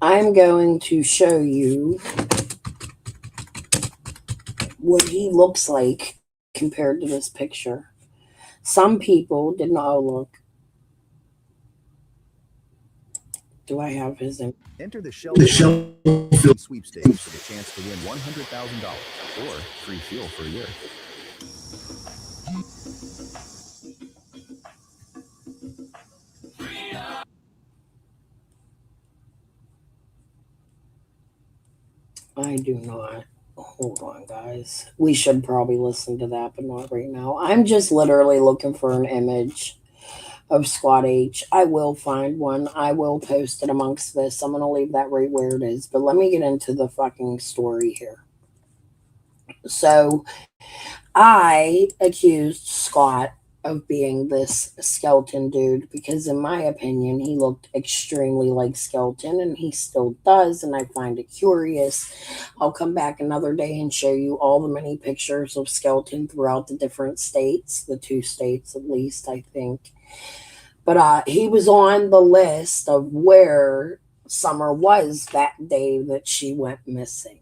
I'm going to show you what he looks like compared to this picture. Some people did not look. Do I have his name? Enter the Shell sweepstakes for the chance to win $100,000 or free fuel for a year. I do not. Hold on, guys. We should probably listen to that, but not right now. I'm just literally looking for an image of Scott H. I will find one. I will post it amongst this. I'm going to leave that right where it is. But let me get into the fucking story here. So, I accused Scott of being this skeleton dude because, in my opinion, he looked extremely like Skeleton, and he still does, and I find it curious. I'll come back another day and show you all the many pictures of Skeleton throughout the different states, the 2 states at least, I think. But he was on the list of where Summer was that day that she went missing,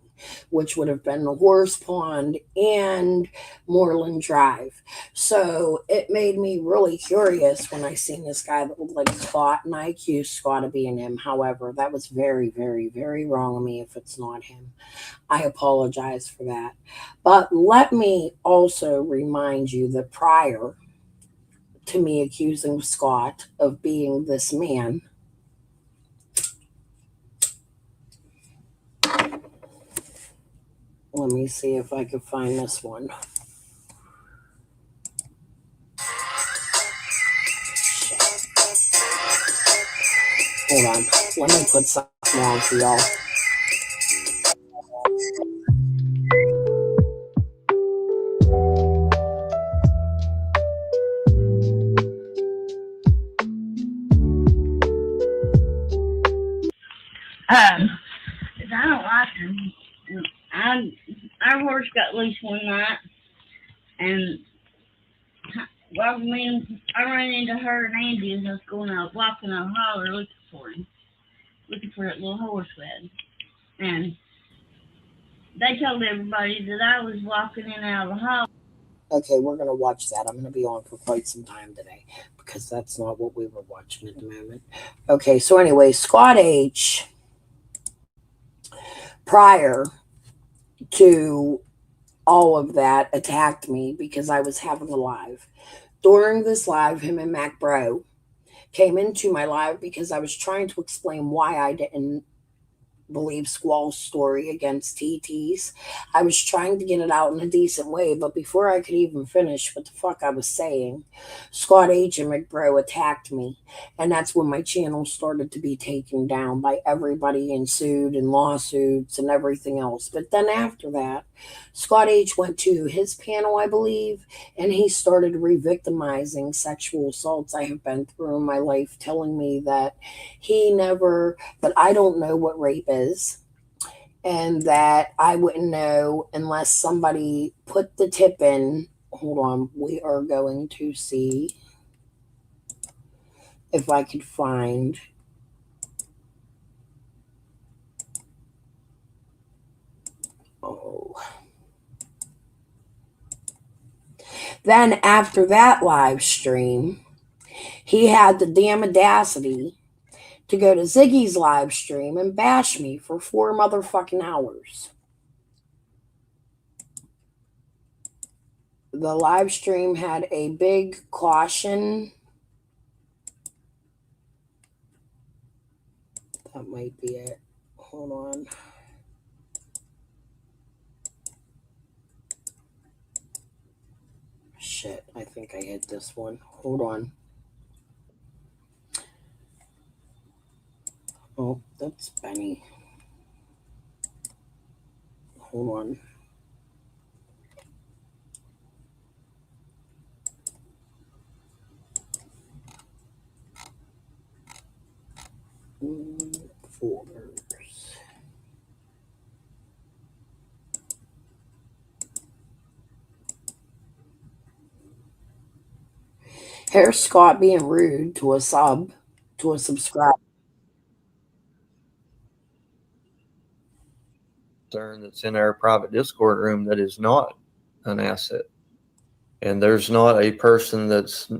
which would have been the Horse Pond and Moreland Drive. So it made me really curious when I seen this guy that looked like Scott, and I accused Scott of being him. However, that was very, very, very wrong of me if it's not him. I apologize for that. But let me also remind you that prior to me accusing Scott of being this man, let me see if I can find this one. Hold on. Let me put something on for y'all. Cause I don't like them. Our horse got loose one night, and well, I ran into her and Andy as I was going out walking on a holler looking for him, looking for that little horse lad. And they told everybody that I was walking in and out of the holler. Okay, we're going to watch that. I'm going to be on for quite some time today because that's not what we were watching at the moment. Okay, so anyway, Scott H., prior to all of that, attacked me because I was having a live. During this live, him and Mac Bro came into my live because I was trying to explain why I didn't believe Squall's story against TT's. I was trying to get it out in a decent way, but before I could even finish what the fuck I was saying, Scott H. and McBro attacked me, and that's when my channel started to be taken down by everybody and sued and lawsuits and everything else. But then after that, Scott H. went to his panel, I believe, and he started re-victimizing sexual assaults I have been through in my life, telling me that he never, that I don't know what rape is, and that I wouldn't know unless somebody put the tip in. Hold on, we are going to see if I could find. Oh. Then after that live stream, he had the damn audacity to go to Ziggy's live stream and bash me for 4 motherfucking hours. The live stream had a big caution. That might be it. Hold on. Shit. shit. I think I hit this one. Hold on. Oh, that's Benny. Hold on. Folders. Here's Scott being rude to a subscriber. That's in our private Discord room that is not an asset. And there's not a person that's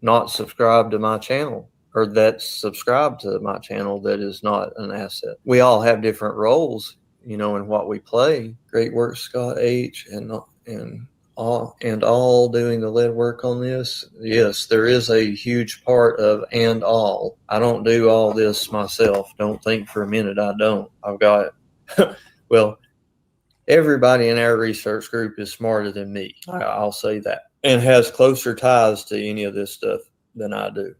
not subscribed to my channel or that's subscribed to my channel that is not an asset. We all have different roles, you know, in what we play. Great work, Scott H. and all doing the lead work on this. Yes, there is a huge part of and all. I don't do all this myself. Don't think for a minute I don't. I've got, well, everybody in our research group is smarter than me. I'll say that. And has closer ties to any of this stuff than I do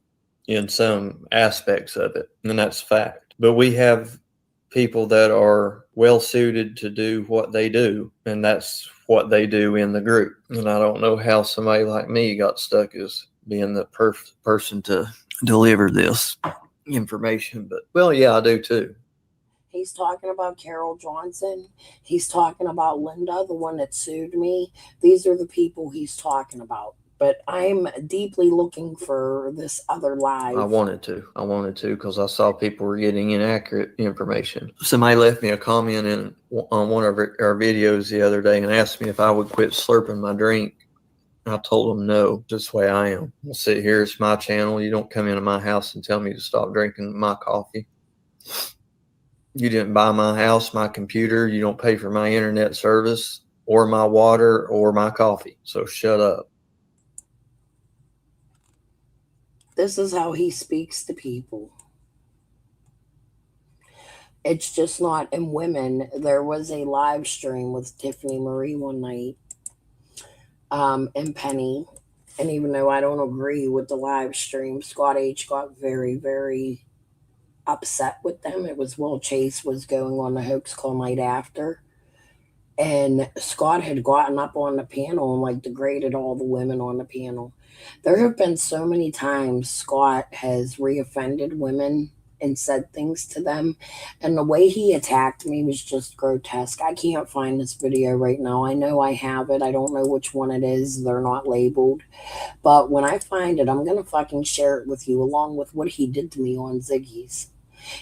in some aspects of it. And that's fact. But we have people that are well suited to do what they do. And that's what they do in the group. And I don't know how somebody like me got stuck as being the perfect person to deliver this information. But, well, yeah, I do too. He's talking about Carol Johnson. He's talking about Linda, the one that sued me. These are the people he's talking about. But I'm deeply looking for this other live. I wanted to because I saw people were getting inaccurate information. Somebody left me a comment on one of our videos the other day and asked me if I would quit slurping my drink. I told them no, just the way I am. I'll sit here, it's my channel. You don't come into my house and tell me to stop drinking my coffee. You didn't buy my house, my computer. You don't pay for my internet service or my water or my coffee. So shut up. This is how he speaks to people. It's just not in women. There was a live stream with Tiffany Marie one night and Penny. And even though I don't agree with the live stream, Scott H got very, very upset with them. It was while Chase was going on the hoax call night after. And Scott had gotten up on the panel and like degraded all the women on the panel. There have been so many times Scott has reoffended women and said things to them. And the way he attacked me was just grotesque. I can't find this video right now. I know I have it. I don't know which one it is. They're not labeled. But when I find it, I'm going to fucking share it with you along with what he did to me on Ziggy's.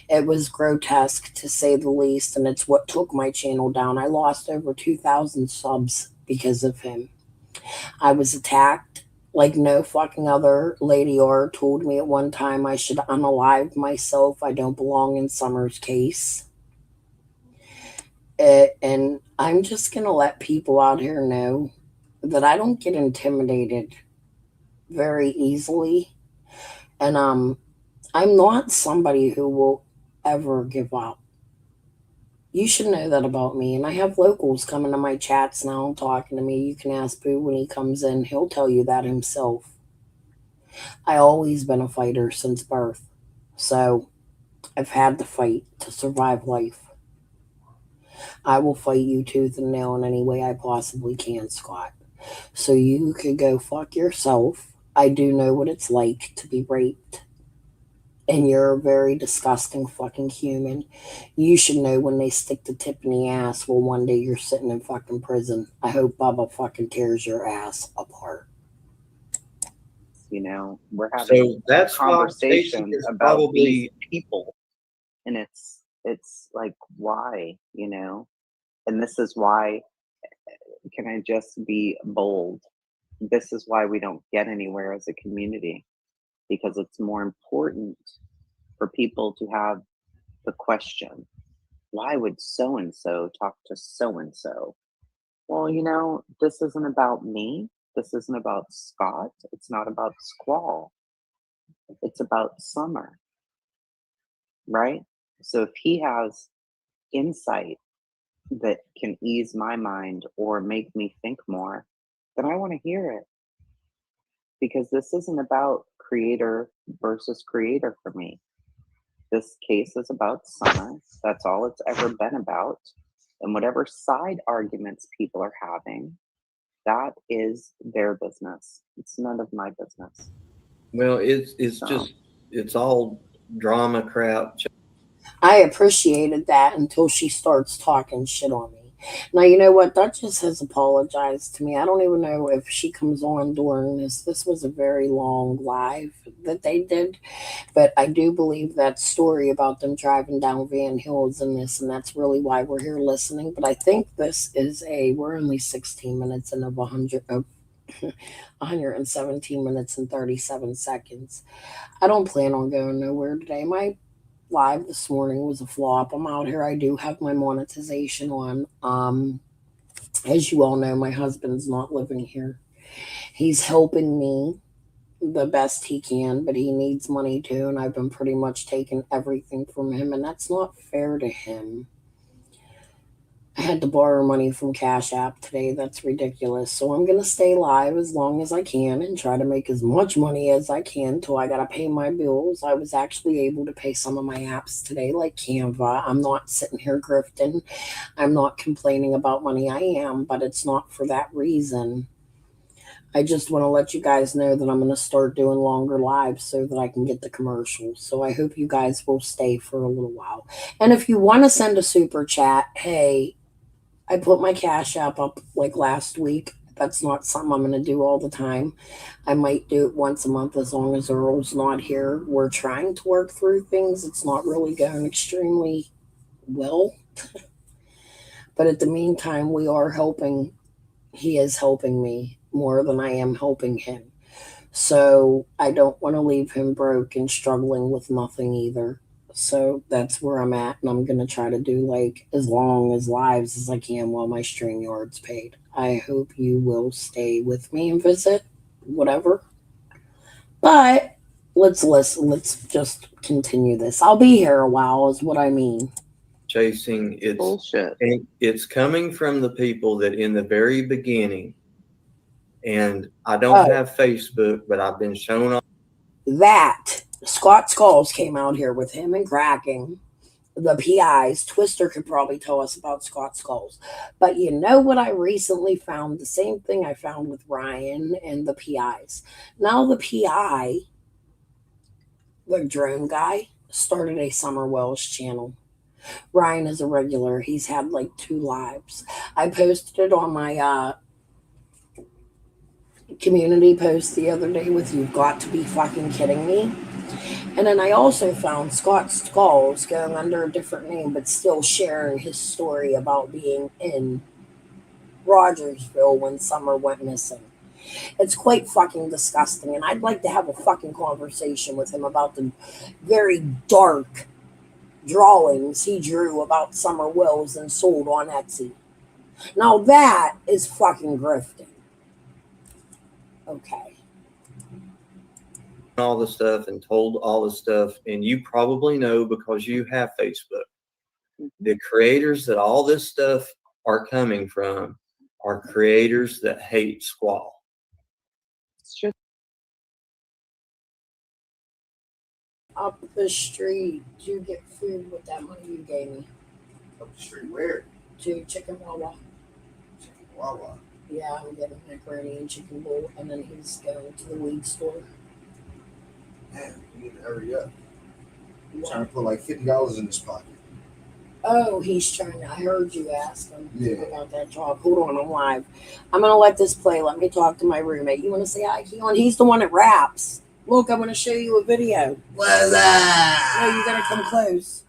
It was grotesque to say the least, and it's what took my channel down. I lost over 2,000 subs because of him. I was attacked like no fucking other lady or told me at one time I should unalive myself. I don't belong in Summer's case. And I'm just going to let people out here know that I don't get intimidated very easily. And I'm not somebody who will ever give up. You should know that about me. And I have locals coming to my chats now talking to me. You can ask Boo when he comes in. He'll tell you that himself. I always been a fighter since birth. So I've had to fight to survive life. I will fight you tooth and nail in any way I possibly can, Scott. So you could go fuck yourself. I do know what it's like to be raped. And you're a very disgusting fucking human. You should know when they stick the tip in the ass, well, one day you're sitting in fucking prison. I hope Bubba fucking tears your ass apart. You know, we're having So that's conversation is about probably these people. And it's like, why, you know? And this is why, can I just be bold? This is why we don't get anywhere as a community. Because it's more important for people to have the question, why would so-and-so talk to so-and-so? Well, you know, this isn't about me. This isn't about Scott. It's not about Squall. It's about Summer, right? So if he has insight that can ease my mind or make me think more, then I want to hear it. because this isn't about creator versus creator for me. This case is about Summer. That's all it's ever been about. And whatever side arguments people are having, that is their business. It's none of my business. Well, it's all drama crap. I appreciated that until she starts talking shit on me. Now, you know what? Duchess has apologized to me. I don't even know if she comes on during this. This was a very long live that they did. But I do believe that story about them driving down Van Hill is in this, and that's really why we're here listening. But I think this is we're only 16 minutes in of 117 minutes and 37 seconds. I don't plan on going nowhere today. My live this morning was a flop. I'm out here. I do have my monetization on. As you all know, my husband's not living here. He's helping me the best he can, but he needs money too, and I've been pretty much taking everything from him, and that's not fair to him. I had to borrow money from Cash App today. That's ridiculous. So I'm going to stay live as long as I can and try to make as much money as I can till I got to pay my bills. I was actually able to pay some of my apps today, like Canva. I'm not sitting here grifting. I'm not complaining about money. I am, but it's not for that reason. I just want to let you guys know that I'm going to start doing longer lives so that I can get the commercials. So I hope you guys will stay for a little while. And if you want to send a super chat, hey, I put my Cash App up like last week. That's not something I'm going to do all the time. I might do it once a month as long as Earl's not here. We're trying to work through things. It's not really going extremely well. But at the meantime, we are helping. He is helping me more than I am helping him. So I don't want to leave him broke and struggling with nothing either. So that's where I'm at, and I'm going to try to do like as long as lives as I can while my StreamYard's paid. I hope you will stay with me and visit, whatever. But let's listen. Let's just continue this. I'll be here a while is what I mean. Chasing, it's bullshit. It's coming from the people that in the very beginning, and I don't have Facebook, but I've been shown on that. Scott Skulls came out here with him and Cracking, the PIs. Twister could probably tell us about Scott Skulls. But you know what I recently found? The same thing I found with Ryan and the PIs. Now the PI, the drone guy, started a Summer Wells channel. Ryan is a regular. He's had like 2 lives. I posted it on my community post the other day with "You've got to be fucking kidding me." And then I also found Scott Skulls going under a different name, but still sharing his story about being in Rogersville when Summer went missing. It's quite fucking disgusting, and I'd like to have a fucking conversation with him about the very dark drawings he drew about Summer Wells and sold on Etsy. Now that is fucking grifting. Okay. all the stuff and told all the stuff, and you probably know because you have Facebook. The creators that all this stuff are coming from are creators that hate Squall. It's just up the street to get food with that money you gave me. Up the street where? To Chicken Wawa. Chicken Wawa. Yeah, I'm getting macaroni and chicken bowl, and then he's going to the weed store. Man, you need to hurry up. I'm trying to put like $50 in his pocket. Oh, he's trying to. I heard you ask him about that job. Hold on, I'm live. I'm going to let this play. Let me talk to my roommate. You want to say hi, Keon? He's the one that raps. Look, I'm going to show you a video. What's up? No, you got to come close.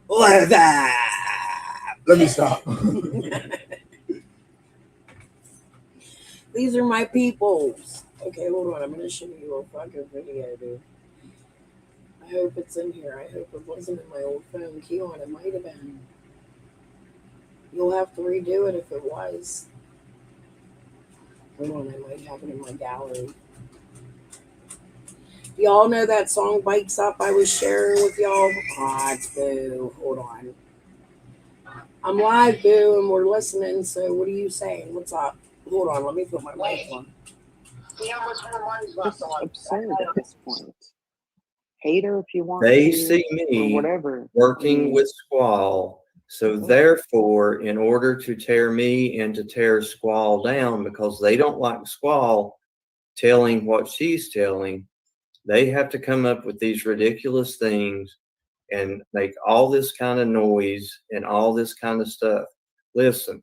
What's up? Let me stop. These are my peoples. Okay, hold on. I'm going to show you a fucking video, dude. I hope it's in here. I hope it wasn't in my old phone. Keon, it might have been. You'll have to redo it if it was. Hold on, I might have it in my gallery. Y'all know that song Bikes Up I was sharing with y'all? Ah, it's Boo. Hold on. I'm live, Boo, and we're listening, so what are you saying? What's up? Hold on, let me put my mic on. Just absurd at this point. Hate her if you want They to, see or me whatever. working with Squall. So therefore, in order to tear me and to tear Squall down, because they don't like Squall telling what she's telling, they have to come up with these ridiculous things and make all this kind of noise and all this kind of stuff. Listen,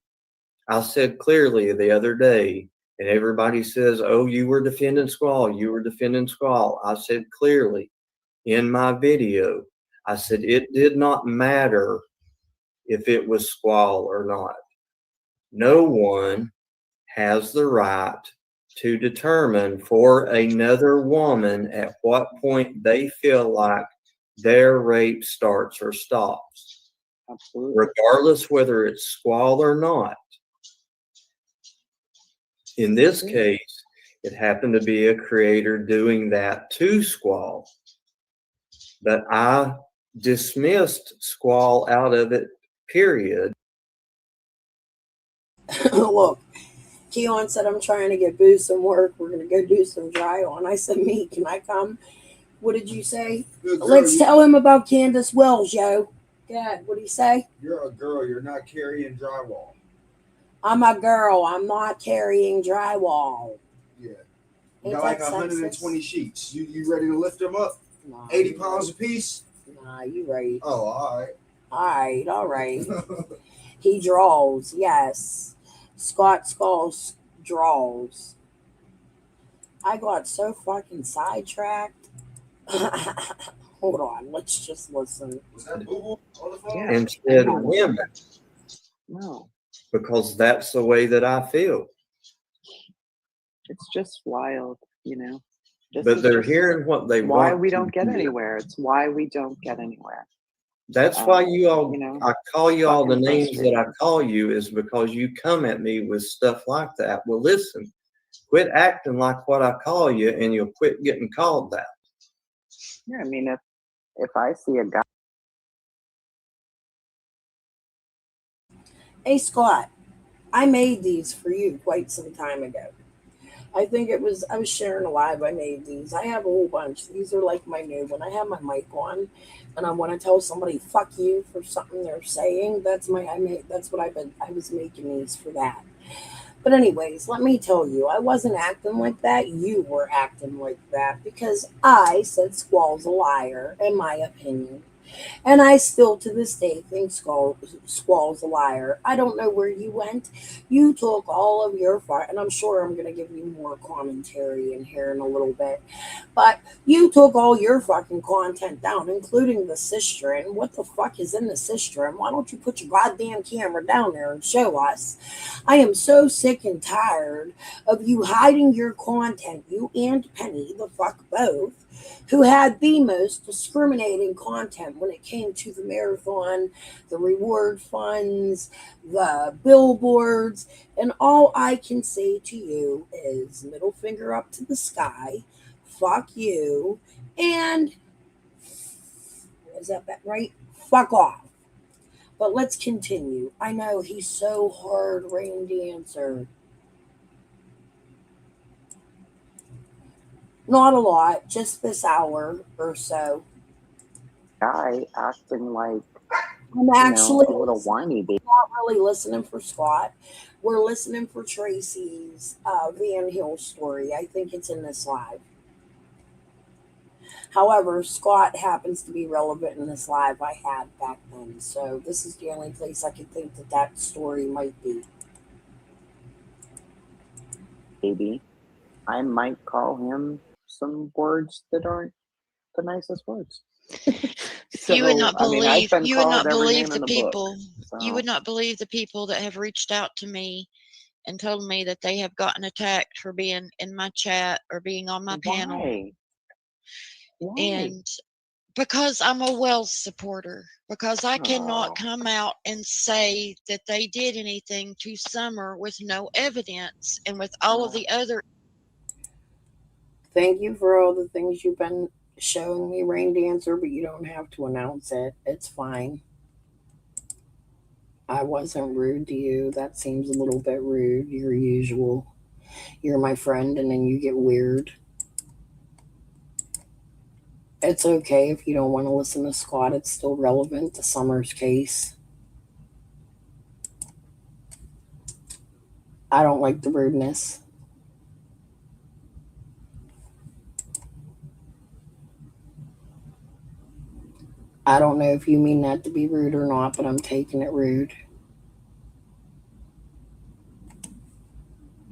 I said clearly the other day, and everybody says, oh, you were defending Squall, you were defending Squall. I said clearly in my video, I said it did not matter if it was Squall or not. No one has the right to determine for another woman at what point they feel like their rape starts or stops. Absolutely. Regardless whether it's Squall or not. In this case, it happened to be a creator doing that to Squall. But I dismissed Squall out of it, period. Look, Keon said, I'm trying to get Boo some work. We're going to go do some dry on. I said, me, can I come? What did you say? Good girl, Let's tell him about Candace Wells, yo. Dad, what did he say? You're a girl. You're not carrying drywall. I'm a girl. I'm not carrying drywall. Yeah. Ain't You got like that 120 sheets. You ready to lift them up? Nah, 80 pounds a piece? Nah, you right. Oh, all right. All right. He draws, yes. Scott Skulls draws. I got so fucking sidetracked. Hold on, let's just listen. Was that Boo on the phone? And said women. No. Because that's the way that I feel. It's just wild, you know. But they're hearing what they why want. we don't get to hear. anywhere. It's why we don't get anywhere. That's why you all, you know, I call you all the fucking names that I frustrating. call you is because you come at me with stuff like that. Well, listen, quit acting like what I call you and you'll quit getting called that. Yeah, I mean, if I see a guy. Hey, Scott, I made these for you quite some time ago. I think I was sharing a live. I made these. I have a whole bunch. These are like my new. When I have my mic on and I want to tell somebody fuck you for something they're saying, that's what I was making these for that. But anyways, let me tell you, I wasn't acting like that. You were acting like that because I said Squall's a liar, in my opinion. And I still, to this day, think Squall's a liar. I don't know where you went. You took all of your and I'm sure I'm going to give you more commentary in here in a little bit. But you took all your fucking content down, including the Sistren. What the fuck is in the Sistren? Why don't you put your goddamn camera down there and show us? I am so sick and tired of you hiding your content, you and Penny, the fuck both, who had the most discriminating content when it came to the marathon, the reward funds, the billboards, and all I can say to you is middle finger up to the sky, fuck you, and is that right? Fuck off. But let's continue. I know he's so hard, Rain Dancer. Not a lot, just this hour or so. Guy acting like I'm actually a little whiny baby. Not really listening for Scott. We're listening for Tracy's Van Hill story. I think it's in this live. However, Scott happens to be relevant in this live I had back then. So this is the only place I could think that story might be. Maybe I might call him some words that aren't the nicest words. So, you would not believe you would not believe the people you would not believe the people that have reached out to me and told me that they have gotten attacked for being in my chat or being on my panel. Why? And because I'm a Wells supporter, because I cannot come out and say that they did anything to Summer with no evidence and with all of the other. Thank you for all the things you've been showing me, Rain Dancer, but you don't have to announce it. It's fine. I wasn't rude to you. That seems a little bit rude, your usual. You're my friend, and then you get weird. It's okay if you don't want to listen to Scott. It's still relevant to Summer's case. I don't like the rudeness. I don't know if you mean that to be rude or not, but I'm taking it rude.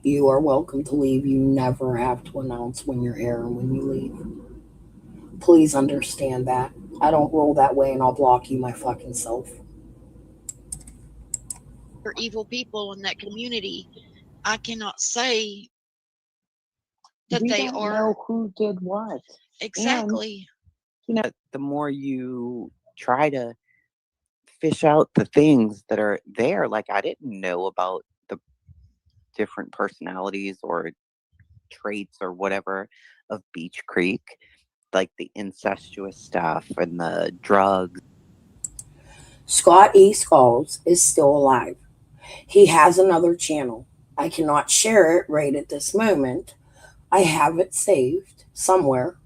You are welcome to leave. You never have to announce when you're here and when you leave. Please understand that. I don't roll that way, and I'll block you my fucking self. For evil people in that community, I cannot say that We they don't are know who did what. exactly. And, the more you try to fish out the things that are there, like I didn't know about the different personalities or traits or whatever of Beach Creek, like the incestuous stuff and the drugs. Scott E. Skulls is still alive. He has another channel. I cannot share it right at this moment. I have it saved somewhere,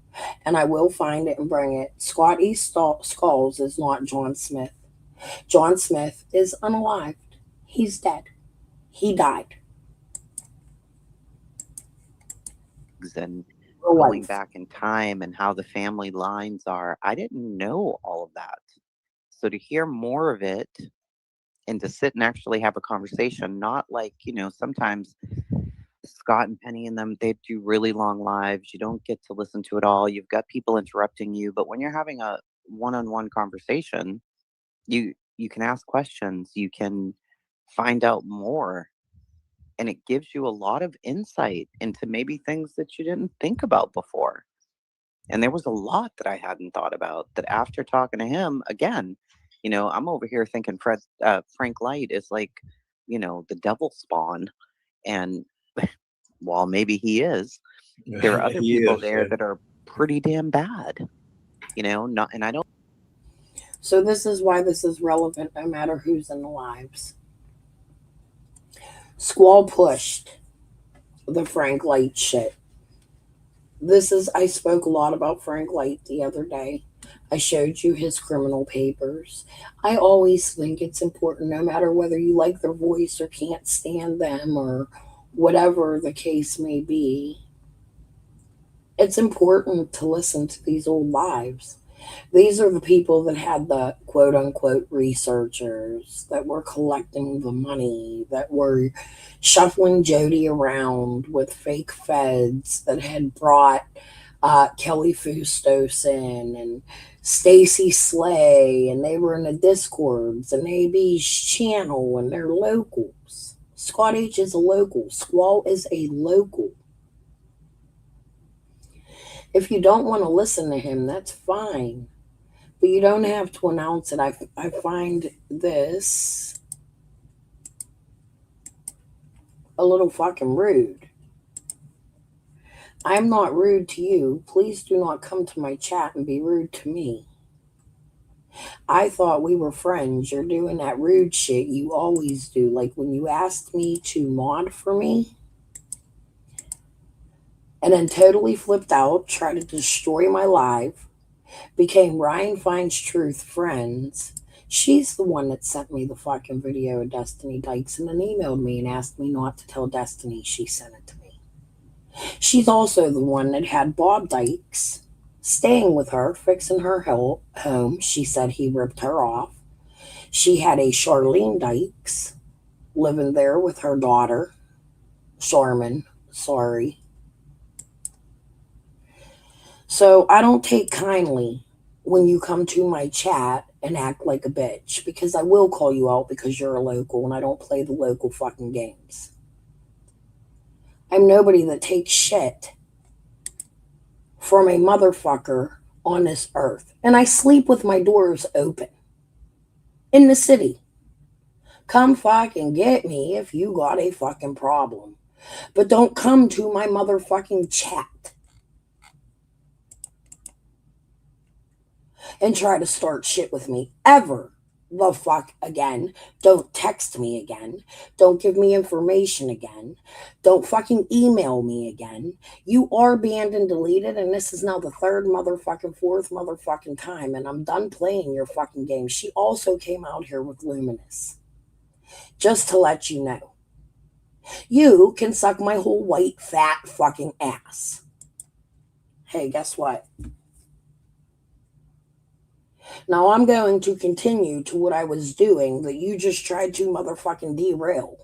and I will find it and bring it. Scott E. Skulls is not John Smith. John Smith is unalived. He's dead. He died. And Real going life. back in time and how the family lines are. I didn't know all of that. So to hear more of it and to sit and actually have a conversation, not like, sometimes Scott and Penny and them, they do really long lives. You don't get to listen to it all. You've got people interrupting you. But when you're having a one-on-one conversation, you can ask questions. You can find out more. And it gives you a lot of insight into maybe things that you didn't think about before. And there was a lot that I hadn't thought about that after talking to him again, I'm over here thinking Frank Light is like, the devil spawn. And while maybe he is, there are other people there that are pretty damn bad, not, and I don't. So this is why this is relevant no matter who's in the lives. Squall pushed the Frank Light shit. I spoke a lot about Frank Light the other day. I showed you his criminal papers. I always think it's important, no matter whether you like their voice or can't stand them or whatever the case may be, it's important to listen to these old lives. These are the people that had the quote unquote researchers that were collecting the money, that were shuffling Jody around with fake feds, that had brought Kelly Fustos in and Stacy Slay, and they were in the Discords and AB's channel, and they're locals. Scott H is a local. Squall is a local. If you don't want to listen to him, that's fine. But you don't have to announce it. I find this a little fucking rude. I'm not rude to you. Please do not come to my chat and be rude to me. I thought we were friends. You're doing that rude shit you always do. Like when you asked me to mod for me, and then totally flipped out, tried to destroy my live, became Ryan Finds Truth friends. She's the one that sent me the fucking video of Destiny Dykes and then emailed me and asked me not to tell Destiny she sent it to me. She's also the one that had Bob Dykes staying with her, fixing her home. She said he ripped her off. She had a Charlene Dykes living there with her daughter, Charmin, sorry. So I don't take kindly when you come to my chat and act like a bitch, because I will call you out because you're a local and I don't play the local fucking games. I'm nobody that takes shit from a motherfucker on this earth. And I sleep with my doors open in the city. Come fucking get me if you got a fucking problem. But don't come to my motherfucking chat and try to start shit with me ever the fuck again. Don't text me again. Don't give me information again. Don't fucking email me again. You are banned and deleted, and this is now the fourth motherfucking time, and I'm done playing your fucking game. She also came out here with Luminous. Just to let you know. You can suck my whole white, fat fucking ass. Hey, guess what? Now I'm going to continue to what I was doing that you just tried to motherfucking derail.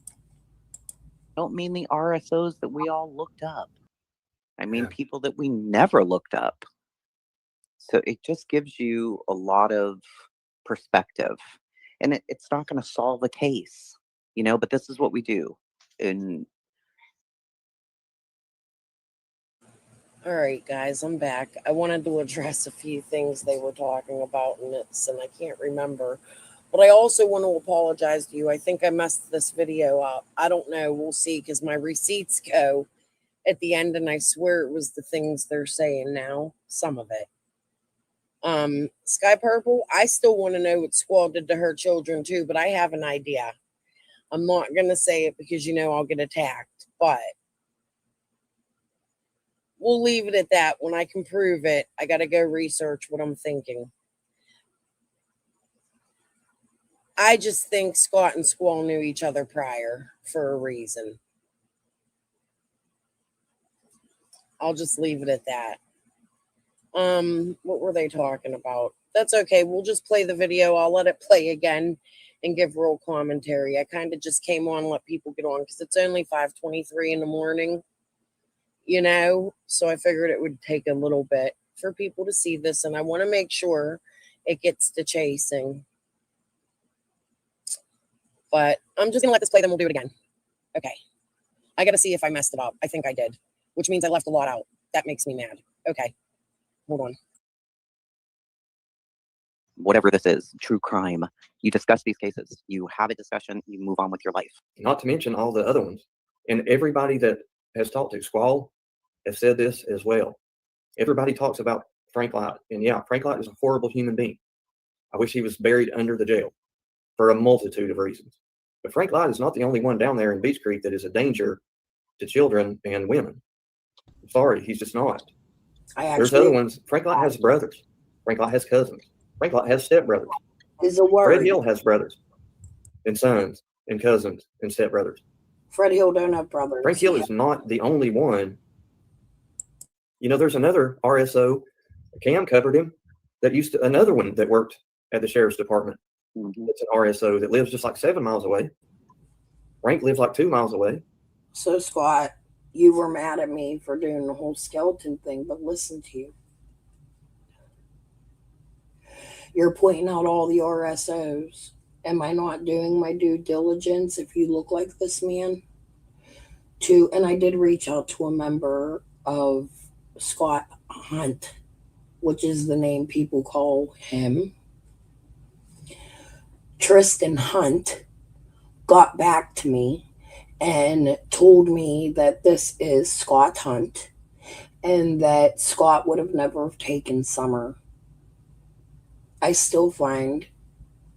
I don't mean the RSOs that we all looked up. I mean people that we never looked up. So it just gives you a lot of perspective. And it's not going to solve the case, you know, but this is what we do. And all right, guys, I'm back. I wanted to address a few things they were talking about in this, and I can't remember. But I also want to apologize to you. I think I messed this video up. I don't know. We'll see, because my receipts go at the end, and I swear it was the things they're saying now. Some of it. Sky Purple, I still want to know what Squall did to her children, too, but I have an idea. I'm not going to say it because, you know, I'll get attacked, but we'll leave it at that. When I can prove it, I got to go research what I'm thinking. I just think Scott and Squall knew each other prior for a reason. I'll just leave it at that. What were they talking about? That's okay. We'll just play the video. I'll let it play again and give real commentary. I kind of just came on, let people get on, because it's only 5:23 in the morning. You know, so I figured it would take a little bit for people to see this, and I want to make sure it gets to chasing. But I'm just going to let this play, then we'll do it again. Okay. I got to see if I messed it up. I think I did, which means I left a lot out. That makes me mad. Okay. Hold on. whatever this is, true crime, you discuss these cases, you have a discussion, you move on with your life. Not to mention all the other ones. And everybody that has talked to Squall has said this as well. Everybody talks about Frank Light. And yeah, Frank Light is a horrible human being. I wish he was buried under the jail for a multitude of reasons. But Frank Light is not the only one down there in Beach Creek that is a danger to children and women. I'm sorry, he's just not. There's other ones. Frank Light has brothers. Frank Light has cousins. Frank Light has stepbrothers. Is a word. Fred Hill has brothers and sons and cousins and stepbrothers. Fred Hill don't have brothers. Frank Hill is not the only one. You know, there's another RSO, Cam covered him, that used to, another one that worked at the sheriff's department. It's an RSO that lives just like 7 miles away. Frank lives like 2 miles away. So, Scott, you were mad at me for doing the whole skeleton thing, but listen to you. You're pointing out all the RSOs. Am I not doing my due diligence if you look like this man? And I did reach out to a member of Scott Hunt, which is the name people call him. Tristan Hunt got back to me and told me that this is Scott Hunt and that Scott would have never taken Summer. I still find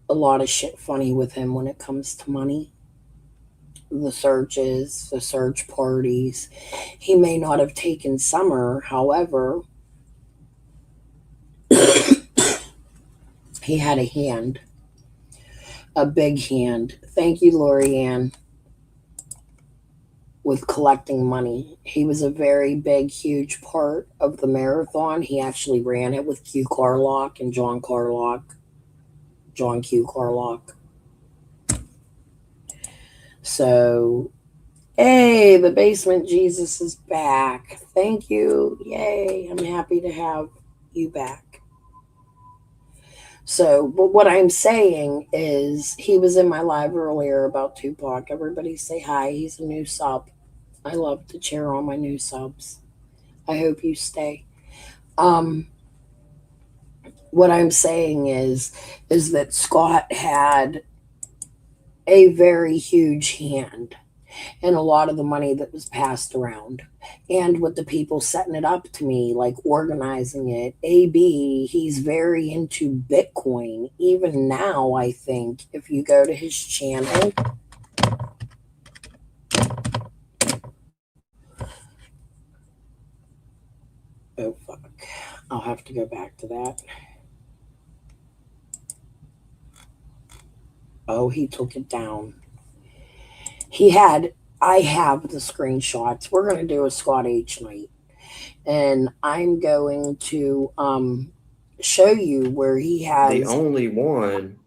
a lot of shit funny with him when it comes to money. The searches, the search parties. He may not have taken Summer, however, he had a hand. A big hand. Thank you, Lorianne, with collecting money. He was a very big, huge part of the marathon. He actually ran it with Q Carlock and John Q Carlock. So, hey, the Basement Jesus is back. Thank you. Yay. I'm happy to have you back. So, but what I'm saying is he was in my live earlier about Tupac. Everybody say hi. He's a new sub. I love to cheer on my new subs. I hope you stay. What I'm saying is that Scott had a very huge hand. and a lot of the money that was passed around. And with the people setting it up to me, like organizing it, AB, he's very into Bitcoin. Even now, I think, if you go to his channel, oh fuck, I'll have to go back to that. Oh, he took it down. I have the screenshots. We're going to do a Scott H night. And I'm going to show you where he has The only one.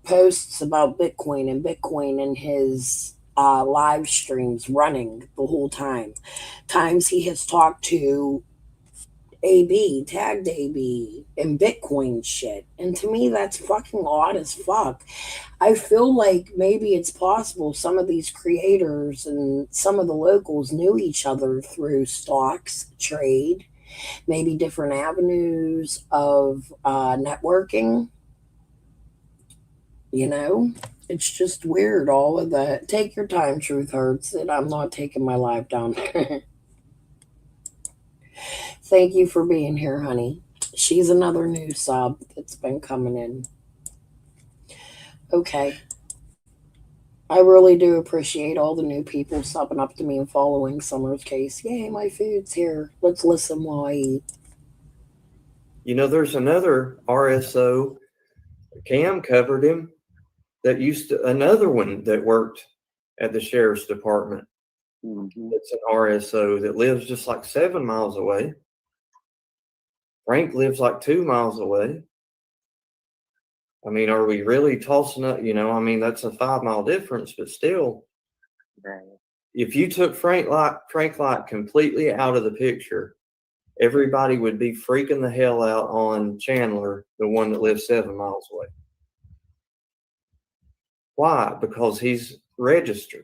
posts about Bitcoin and his live streams running the whole time. Times he has talked to AB, tagged AB, and Bitcoin shit. And to me, that's fucking odd as fuck. I feel like maybe it's possible some of these creators and some of the locals knew each other through stocks, trade, maybe different avenues of networking. You know, it's just weird, all of that. Take your time, Truth Hurts, and I'm not taking my life down. Thank you for being here, honey. She's another new sub that's been coming in. Okay. I really do appreciate all the new people subbing up to me and following Summer's case. Yay, my food's here. Let's listen while I eat. You know, there's another RSO. Cam covered him. Another one that worked at the sheriff's department. It's an RSO that lives just like 7 miles away. Frank lives like 2 miles away. I mean, are we really tossing up? You know, I mean, that's a 5 mile difference, but still, if you took Frank Light completely out of the picture, everybody would be freaking the hell out on Chandler, the one that lives 7 miles away. Why? Because he's registered.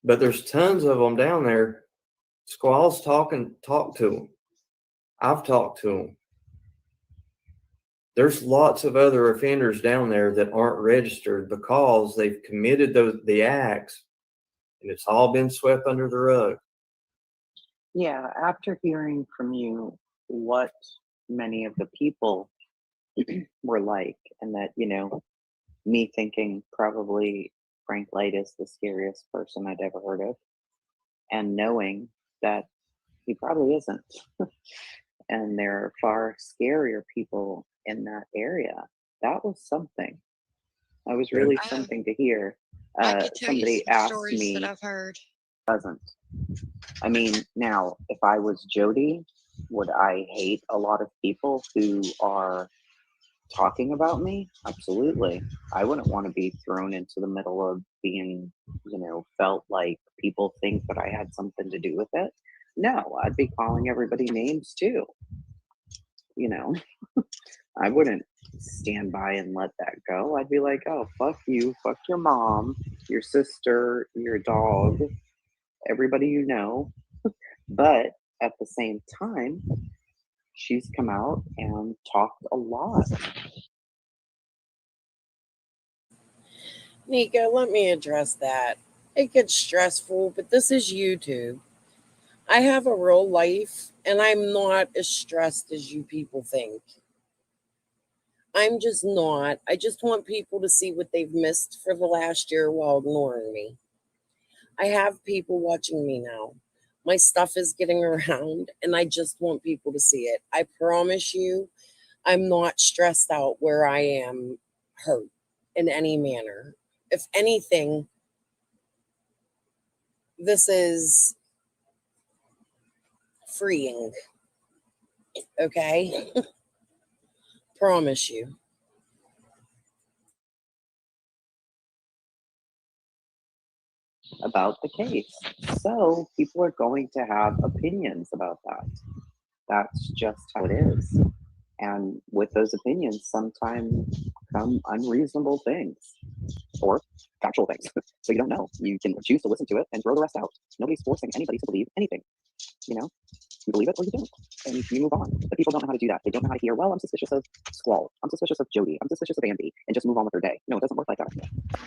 But there's tons of them down there. Squall's talk to them. I've talked to them. There's lots of other offenders down there that aren't registered because they've committed the acts, and it's all been swept under the rug. Yeah, after hearing from you what many of the people were like, and that, you know, me thinking probably Frank Light is the scariest person I'd ever heard of, and knowing that he probably isn't. And there are far scarier people in that area. That was something. That was really something to hear. Somebody asked me that I've heard. Doesn't. I mean, now, if I was Jody, would I hate a lot of people who are talking about me? Absolutely. I wouldn't want to be thrown into the middle of being, you know, felt like people think that I had something to do with it. No, I'd be calling everybody names too. You know, I wouldn't stand by and let that go. I'd be like, oh, fuck you, fuck your mom, your sister, your dog, everybody you know. But at the same time, she's come out and talked a lot. Nico, let me address that. It gets stressful, but this is YouTube. I have a real life, and I'm not as stressed as you people think. I'm just not. I just want people to see what they've missed for the last year while ignoring me. I have people watching me now. My stuff is getting around, and I just want people to see it. I promise you, I'm not stressed out where I am hurt in any manner. If anything, this is freeing. Okay? Promise you. About the case. So people are going to have opinions about that. That's just how it is. And with those opinions, sometimes come unreasonable things or factual things. So you don't know. You can choose to listen to it and throw the rest out. Nobody's forcing anybody to believe anything, you know? You believe it or you don't, and you move on. But people don't know how to do that. They don't know how to hear, well, I'm suspicious of Squall. I'm suspicious of Jody. I'm suspicious of Andy, and just move on with their day. No, it doesn't work like that.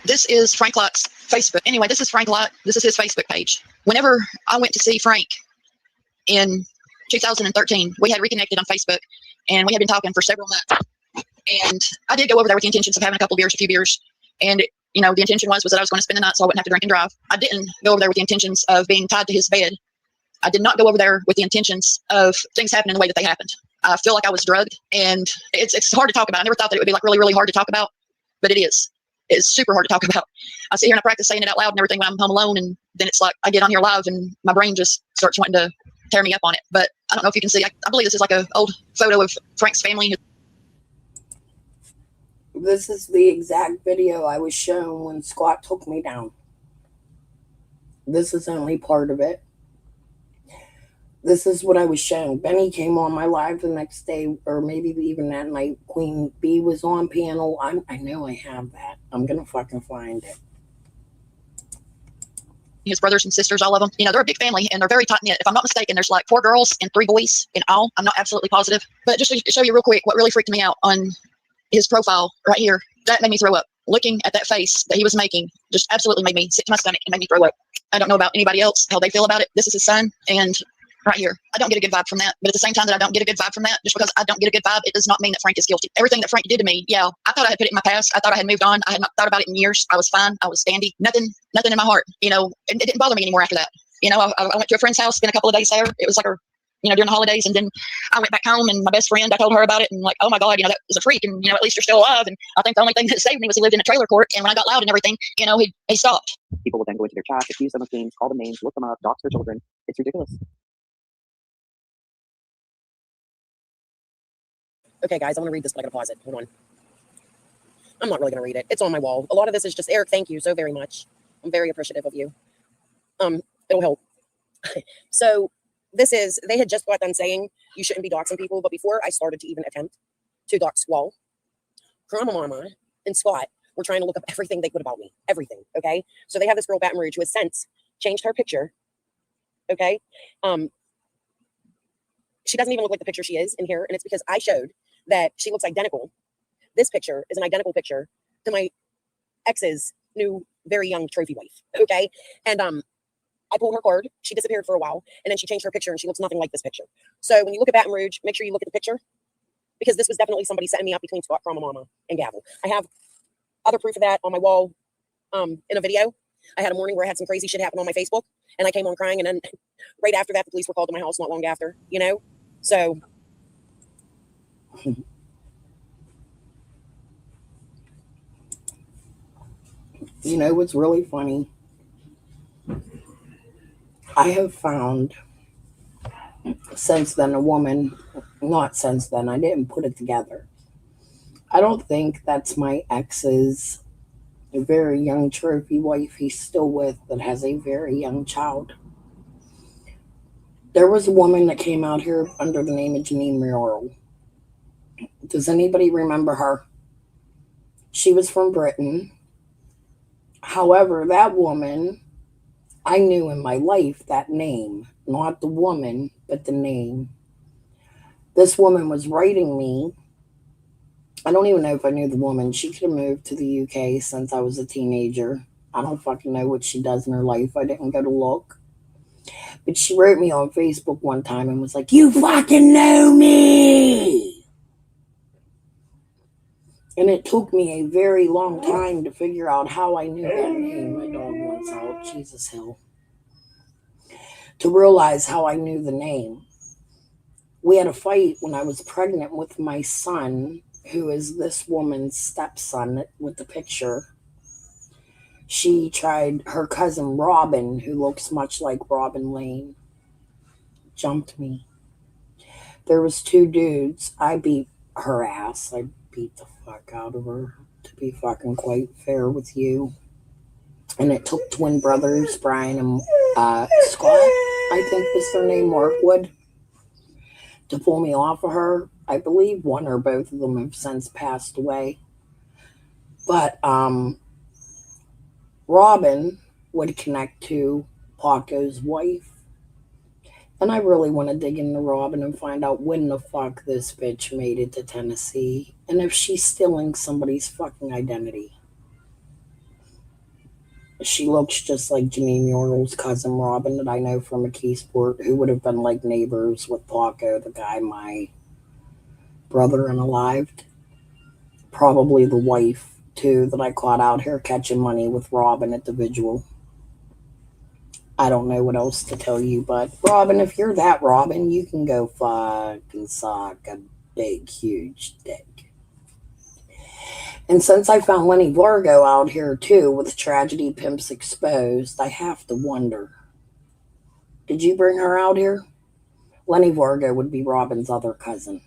This is Frank Luck's Facebook. Anyway, this is Frank Luck. This is his Facebook page. Whenever I went to see Frank in 2013, we had reconnected on Facebook, and we had been talking for several months. And I did go over there with the intentions of having a few beers. And, you know, the intention was that I was going to spend the night so I wouldn't have to drink and drive. I didn't go over there with the intentions of being tied to his bed. I did not go over there with the intentions of things happening the way that they happened. I feel like I was drugged, and it's hard to talk about. I never thought that it would be like really, really hard to talk about, but it is. It's super hard to talk about. I sit here and I practice saying it out loud and everything when I'm home alone, and then it's like I get on here live and my brain just starts wanting to tear me up on it. But I don't know if you can see. I believe this is like an old photo of Frank's family. This is the exact video I was shown when Scott took me down. This is only part of it. This is what I was shown. Benny came on my live the next day, or maybe even that night. Queen B was on panel. I know I have that. I'm going to fucking find it. His brothers and sisters, all of them, you know, they're a big family and they're very tight knit. If I'm not mistaken, there's like 4 girls and 3 boys in all. I'm not absolutely positive. But just to show you real quick what really freaked me out on his profile right here, that made me throw up. Looking at that face that he was making just absolutely made me sick to my stomach and made me throw up. I don't know about anybody else, how they feel about it. This is his son, and right here, I don't get a good vibe from that. But at the same time that I don't get a good vibe from that, just because I don't get a good vibe, it does not mean that Frank is guilty. Everything that Frank did to me, yeah, I thought I had put it in my past. I thought I had moved on. I had not thought about it in years. I was fine. I was dandy. Nothing in my heart. You know, it didn't bother me anymore after that. You know, I went to a friend's house, spent a couple of days there. It was like during the holidays, and then I went back home, and my best friend, I told her about it, and like, oh my God, you know, that was a freak, and you know, at least you're still alive. And I think the only thing that saved me was he lived in a trailer court, and when I got loud and everything, you know, he stopped. People will then go into their chat, accuse them of things, call them names, look them up, dox their children. It's ridiculous. Okay, guys, I want to read this, but I gotta pause it. Hold on. I'm not really gonna read it. It's on my wall. A lot of this is just, Eric, thank you so very much. I'm very appreciative of you. It'll help. So they had just got done saying you shouldn't be doxing people, but before I started to even attempt to dox Squall, Grandma Mama and Scott were trying to look up everything they could about me. Everything, okay? So they have this girl, Baton Rouge, who has since changed her picture, okay? She doesn't even look like the picture she is in here, and it's because I showed that she looks identical. This picture is an identical picture to my ex's new, very young trophy wife, okay? And I pulled her card. She disappeared for a while, and then she changed her picture, and she looks nothing like this picture. So when you look at Baton Rouge, make sure you look at the picture, because this was definitely somebody setting me up between Scott, Grandma Mama, and Gavel. I have other proof of that on my wall in a video. I had a morning where I had some crazy shit happen on my Facebook, and I came on crying, and then right after that, the police were called to my house not long after, you know? So... You know what's really funny? I have found since then not since then, I didn't put it together. I don't think that's my ex's very young trophy wife he's still with that has a very young child. There was a woman that came out here under the name of Janine Murrell. Does anybody remember her? She was from Britain. However, that woman, I knew in my life that name, not the woman, but the name. This woman was writing me. I don't even know if I knew the woman. She could have moved to the UK since I was a teenager. I don't fucking know what she does in her life. I didn't go to look. But she wrote me on Facebook one time and was like, "You fucking know me!" And it took me a very long time to figure out how I knew that name. My dog wants out. Jesus hell. To realize how I knew the name. We had a fight when I was pregnant with my son, who is this woman's stepson with the picture. She tried, her cousin Robin, who looks much like Robin Lane, jumped me. There was 2 dudes. I beat her ass. I beat the fuck out of her, to be fucking quite fair with you. And it took twin brothers, Brian and Scott, I think was their name, Markwood, to pull me off of her. I believe one or both of them have since passed away. But Robin would connect to Paco's wife. And I really want to dig into Robin and find out when the fuck this bitch made it to Tennessee and if she's stealing somebody's fucking identity. She looks just like Janine Murrell's cousin Robin that I know from McKeesport, who would have been like neighbors with Paco, the guy my brother unalived. Probably the wife, too, that I caught out here catching money with Robin at the vigil. I don't know what else to tell you, but Robin, if you're that Robin, you can go fucking suck a big, huge dick. And since I found Lenny Vargo out here too with Tragedy Pimps Exposed, I have to wonder, did you bring her out here? Lenny Vargo would be Robin's other cousin.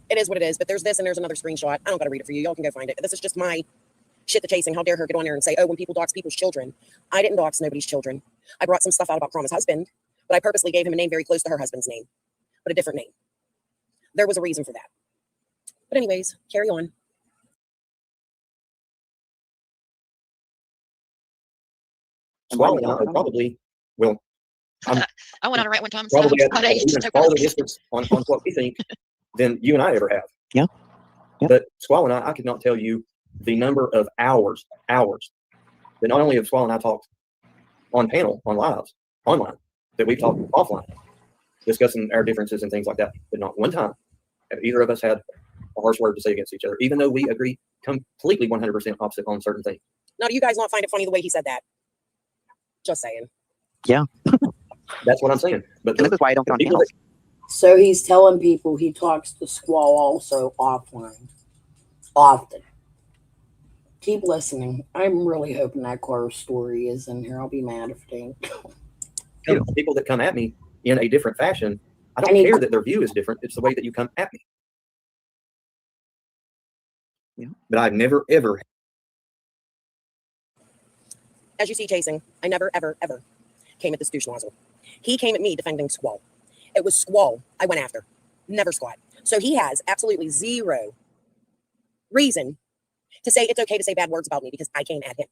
It is what it is, but there's this and there's another screenshot. I don't got to read it for you. Y'all can go find it. This is just my shit to chasing. How dare her get on there and say, oh, when people dox people's children. I didn't dox nobody's children. I brought some stuff out about Krama's husband, but I purposely gave him a name very close to her husband's name, but a different name. There was a reason for that. But anyways, carry on. Squally and I probably will. I went on a rant one time. Probably So at even farther distance on what we think than you and I ever have. Yeah. But Squall and I could not tell you the number of hours that not only have Squall and I talked on panel, on lives, online, that we've talked offline, discussing our differences and things like that. But not one time have either of us had a harsh word to say against each other, even though we agree completely 100% opposite on certain things. Now, do you guys not find it funny the way he said that? Just saying. Yeah. That's what I'm saying. But this is why I don't get on panels. So he's telling people he talks to Squall also offline. Often. Keep listening. I'm really hoping that car story is in here. I'll be mad if it ain't. People that come at me in a different fashion, I don't care that their view is different. It's the way that you come at me. Yeah. But I've never, ever. As you see, chasing, I never, ever, ever came at this douche nozzle. He came at me defending Squall. It was Squall I went after, never Squat. So he has absolutely zero reason to say it's okay to say bad words about me because I came at him.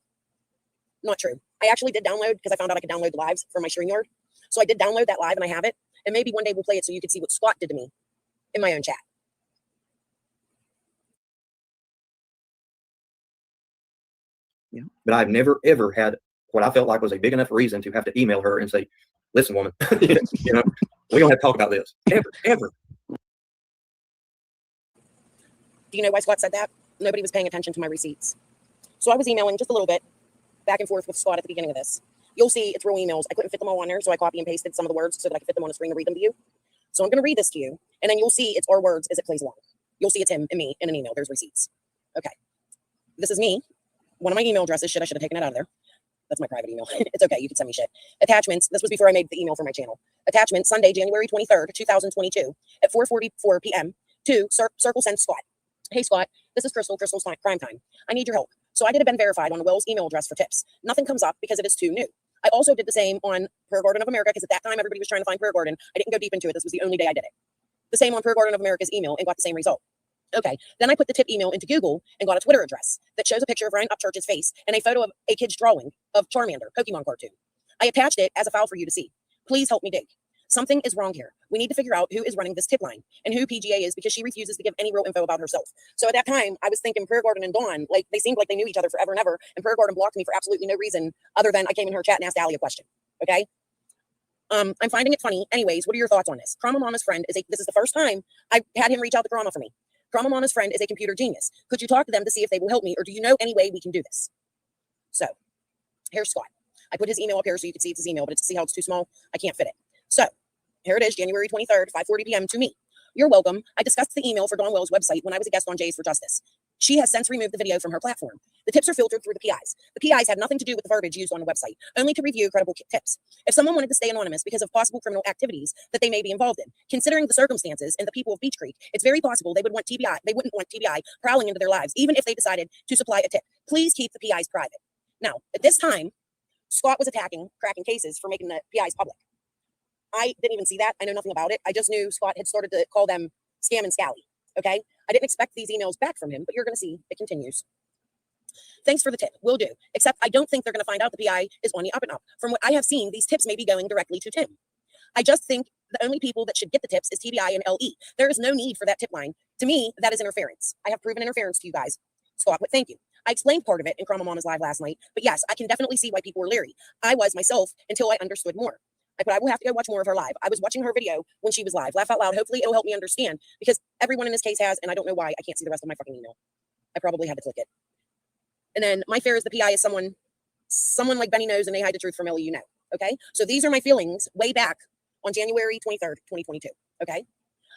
Not true. I actually did download because I found out I could download the lives from my StreamYard. So I did download that live and I have it. And maybe one day we'll play it so you can see what Squat did to me in my own chat. Yeah. But I've never, ever had what I felt like was a big enough reason to have to email her and say, listen, woman, we don't have to talk about this. Ever. Do you know why Scott said that? Nobody was paying attention to my receipts. So I was emailing just a little bit back and forth with Scott at the beginning of this. You'll see it's real emails. I couldn't fit them all on there, so I copy and pasted some of the words so that I could fit them on the screen to read them to you. So I'm going to read this to you, and then you'll see it's our words as it plays along. You'll see it's him and me in an email. There's receipts. Okay. This is me. One of my email addresses. Shit, I should have taken it out of there. That's my private email. It's okay. You can send me shit. Attachments. This was before I made the email for my channel. Attachment, Sunday, January 23rd, 2022 at 4:44 p.m. to Circle Send Scott. Hey, Scott, this is Crystal. Crystal's Crime Time. I need your help. So I did a Ben Verified on Will's email address for tips. Nothing comes up because it is too new. I also did the same on Prayer Garden of America because at that time everybody was trying to find Prayer Garden. I didn't go deep into it. This was the only day I did it. The same on Prayer Garden of America's email and got the same result. Okay, then I put the tip email into Google and got a Twitter address that shows a picture of Ryan Upchurch's face and a photo of a kid's drawing of Charmander, Pokemon cartoon. I attached it as a file for you to see. Please help me dig. Something is wrong here. We need to figure out who is running this tip line and who PGA is because she refuses to give any real info about herself. So at that time, I was thinking Prayer Garden and Dawn, like they seemed like they knew each other forever and ever, and Prayer Garden blocked me for absolutely no reason other than I came in her chat and asked Allie a question. Okay? I'm finding it funny. Anyways, what are your thoughts on this? Krama Mama's friend this is the first time I had him reach out to Krama for me. Krama Mama's friend is a computer genius. Could you talk to them to see if they will help me, or do you know any way we can do this? So, here's Scott. I put his email up here so you can see it's his email, but see how it's too small? I can't fit it. So, here it is, January 23rd, 5:40 p.m. to me. You're welcome. I discussed the email for Dawn Wells' website when I was a guest on Jays for Justice. She has since removed the video from her platform. The tips are filtered through the PIs. The PIs had nothing to do with the verbiage used on the website, only to review credible tips. If someone wanted to stay anonymous because of possible criminal activities that they may be involved in, considering the circumstances and the people of Beach Creek, it's very possible they wouldn't want TBI prowling into their lives, even if they decided to supply a tip. Please keep the PIs private. Now, at this time, Scott was cracking cases for making the PIs public. I didn't even see that. I know nothing about it. I just knew Scott had started to call them Scam and Scally. Okay? I didn't expect these emails back from him, but you're going to see it continues. Thanks for the tip. Will do. Except I don't think they're going to find out the PI is on the up and up. From what I have seen, these tips may be going directly to Tim. I just think the only people that should get the tips is TBI and LE. There is no need for that tip line. To me, that is interference. I have proven interference to you guys. Scott, but thank you. I explained part of it in Krama Mama's live last night, but yes, I can definitely see why people were leery. I was myself until I understood more. I will have to go watch more of her live. I was watching her video when she was live. Laugh out loud. Hopefully it'll help me understand, because everyone in this case has, and I don't know why I can't see the rest of my fucking email. I probably had to click it. And then my fear is the PI is someone like Benny knows and they hide the truth from Ellie, you know. Okay. So these are my feelings way back on January 23rd, 2022. Okay.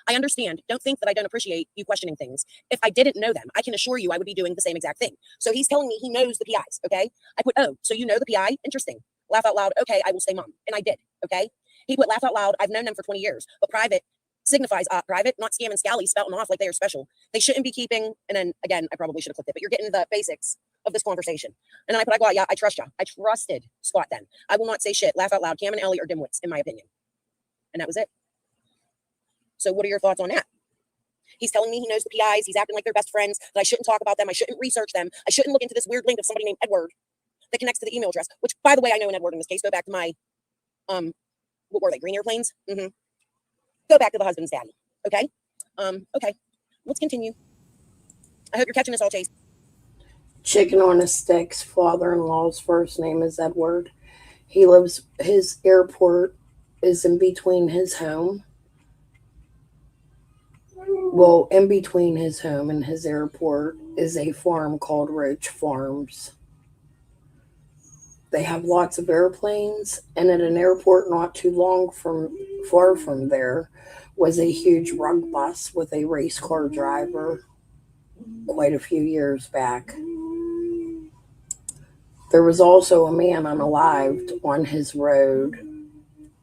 I understand. Don't think that I don't appreciate you questioning things. If I didn't know them, I can assure you I would be doing the same exact thing. So he's telling me he knows the PIs. Okay. I put, oh, so you know the PI? Interesting. Laugh out loud. Okay. I will stay mum. And I did. Okay. He put, laugh out loud. I've known them for 20 years, but private signifies private, not scam and scally spouting off like they are special. They shouldn't be keeping. And then again, I probably should have clicked it, but you're getting the basics of this conversation. And then I put, I trust you. I trusted Scott then. I will not say shit. Laugh out loud. Cam and Ellie are dimwits, in my opinion. And that was it. So what are your thoughts on that? He's telling me he knows the PIs. He's acting like they're best friends, that I shouldn't talk about them. I shouldn't research them. I shouldn't look into this weird link of somebody named Edward that connects to the email address, which, by the way, I know an Edward in this case. Go back to my, what were they, green airplanes? Mm-hmm. Go back to the husband's daddy. Okay? Okay. Let's continue. I hope you're catching this all, Chase. Chicken on a Stick's father-in-law's first name is Edward. He lives, his airport is in between his home. Well, in between his home and his airport is a farm called Roach Farms. They have lots of airplanes, and at an airport not too far from there was a huge rug bus with a race car driver quite a few years back. There was also a man unalived on his road.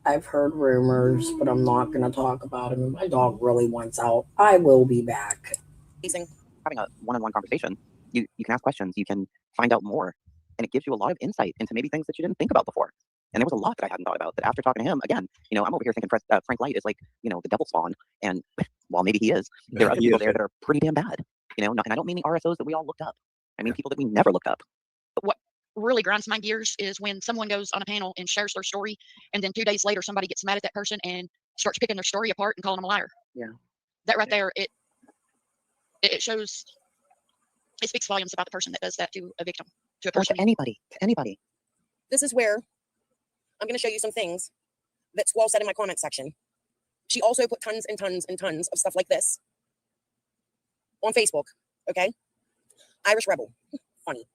I've heard rumors, but I'm not going to talk about him. My dog really wants out. I will be back. Having a one-on-one conversation, you can ask questions, you can find out more, and it gives you a lot of insight into maybe things that you didn't think about before. And there was a lot that I hadn't thought about that after talking to him. Again, I'm over here thinking Frank Light is like, the devil spawn. And while maybe he is, there are other people there that are pretty damn bad. And I don't mean the RSOs that we all looked up. I mean people that we never looked up. But what really grinds my gears is when someone goes on a panel and shares their story, and then 2 days later somebody gets mad at that person and starts picking their story apart and calling them a liar. Yeah. That right there, it shows, it speaks volumes about the person that does that to a victim, to a person. To anybody. This is where I'm going to show you some things that Squall said in my comment section. She also put tons and tons and tons of stuff like this on Facebook. Okay. Irish Rebel. Funny.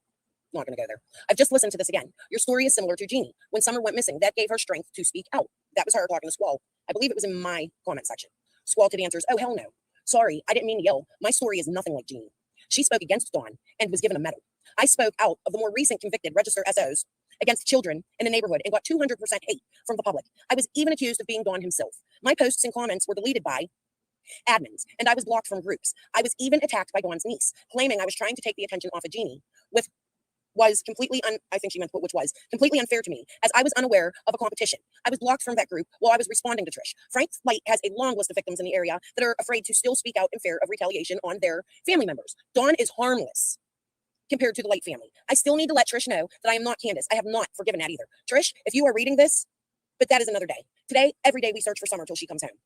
Not going to go there. I've just listened to this again. Your story is similar to Jeannie. When Summer went missing, that gave her strength to speak out. That was her talking to Squall. I believe it was in my comment section. Squall to the answers, oh, hell no. Sorry, I didn't mean to yell. My story is nothing like Jeannie. She spoke against Dawn and was given a medal. I spoke out of the more recent convicted registered SOs against children in the neighborhood and got 200% hate from the public. I was even accused of being Dawn himself. My posts and comments were deleted by admins, and I was blocked from groups. I was even attacked by Dawn's niece, claiming I was trying to take the attention off of Jeannie, was completely completely unfair to me, as I was unaware of a competition. I was blocked from that group while I was responding to Trish. Frank Light has a long list of victims in the area that are afraid to still speak out in fear of retaliation on their family members. Dawn is harmless compared to the Light family. I still need to let Trish know that I am not Candace. I have not forgiven that either. Trish, if you are reading this, but that is another day. Today, every day we search for Summer till she comes home.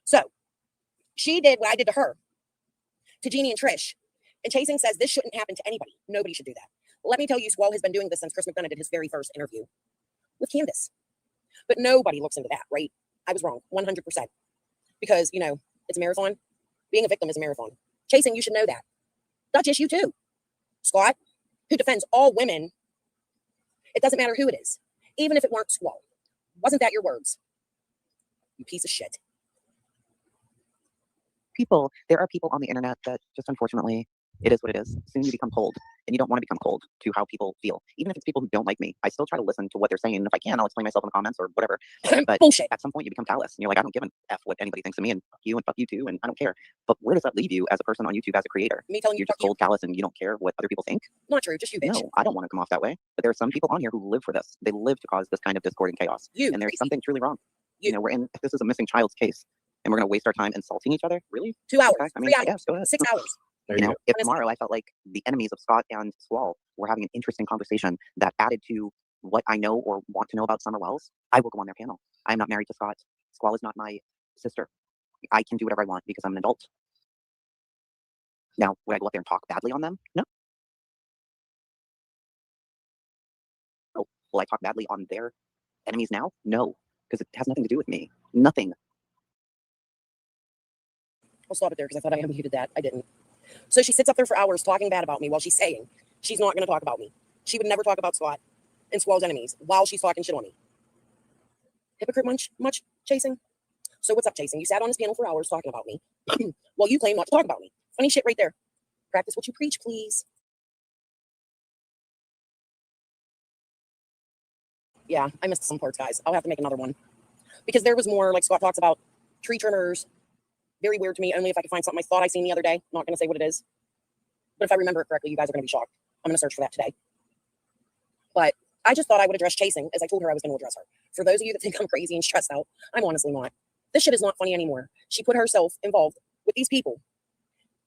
So she did what I did to her, to Jeannie and Trish. And Chasing says this shouldn't happen to anybody. Nobody should do that. Let me tell you, Squall has been doing this since Chris McDonough did his very first interview with Candace. But nobody looks into that, right? I was wrong, 100%. Because, it's a marathon. Being a victim is a marathon. Chasing, you should know that. Duchess, you too. Scott, who defends all women. It doesn't matter who it is. Even if it weren't Squall. Wasn't that your words? You piece of shit. There are people on the internet that just unfortunately, it is what it is. Soon you become cold, and you don't want to become cold to how people feel. Even if it's people who don't like me, I still try to listen to what they're saying. And if I can, I'll explain myself in the comments or whatever. But bullshit. At some point you become callous and you're like, I don't give an F what anybody thinks of me, and fuck you too, and I don't care. But where does that leave you as a person on YouTube, as a creator? Me telling you're just cold, callous, and you don't care what other people think? Not true, just you, bitch. No, I don't want to come off that way. But there are some people on here who live for this. They live to cause this kind of discord and chaos. And there's something truly wrong. This is a missing child's case. And we're going to waste our time insulting each other? Really? 2 hours, okay. 3 hours, I guess, go ahead. 6 hours. There You you know, go. if tomorrow I felt like the enemies of Scott and Squall were having an interesting conversation that added to what I know or want to know about Summer Wells, I will go on their panel. I'm not married to Scott. Squall is not my sister. I can do whatever I want because I'm an adult. Now, would I go up there and talk badly on them? No. Oh, will I talk badly on their enemies now? No, because it has nothing to do with me. Nothing. I'll stop it there because I thought I unmuted that. I didn't. So she sits up there for hours talking bad about me while she's saying she's not going to talk about me. She would never talk about Scott and Squall's enemies while she's talking shit on me. Hypocrite much, Chasing? So what's up, Chasing? You sat on his panel for hours talking about me while you claim not to talk about me. Funny shit right there. Practice what you preach, please. Yeah, I missed some parts, guys. I'll have to make another one. Because there was more, like Scott talks about tree trimmers. Very weird to me, only if I could find something I thought I seen the other day. Not going to say what it is. But if I remember it correctly, you guys are going to be shocked. I'm going to search for that today. But I just thought I would address Chasing as I told her I was going to address her. For those of you that think I'm crazy and stressed out, I'm honestly not. This shit is not funny anymore. She put herself involved with these people.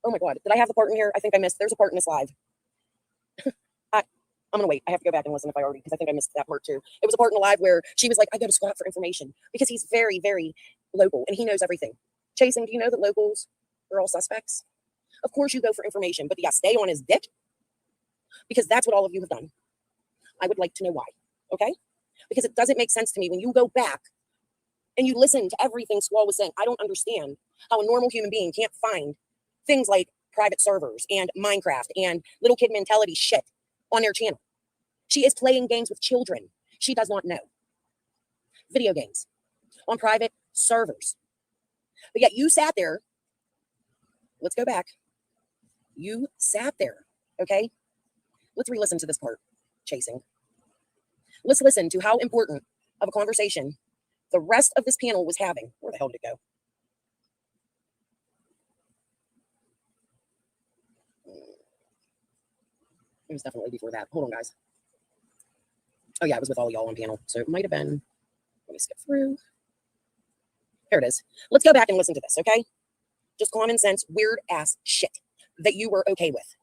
Oh my God. Did I have the part in here? I think I missed. There's a part in this live. I'm going to wait. I have to go back and listen if I already, because I think I missed that part too. It was a part in the live where she was like, I go to Scott for information because he's very, very local and he knows everything. Chasing, do you know that locals are all suspects? Of course you go for information, but yeah, stay on his dick because that's what all of you have done. I would like to know why, okay? Because it doesn't make sense to me when you go back and you listen to everything Squall was saying. I don't understand how a normal human being can't find things like private servers and Minecraft and little kid mentality shit on their channel. She is playing games with children. She does not know. Video games on private servers. But yet you sat there. Let's go back. You sat there, okay? Let's re-listen to this part, Chasing. Let's listen to how important of a conversation the rest of this panel was having. Where the hell did it go? It was definitely before that. Hold on, guys. Oh, yeah, it was with all y'all on panel. So it might have been. Let me skip through. Here it is. Let's go back and listen to this, okay? Just common sense, weird ass shit that you were okay with.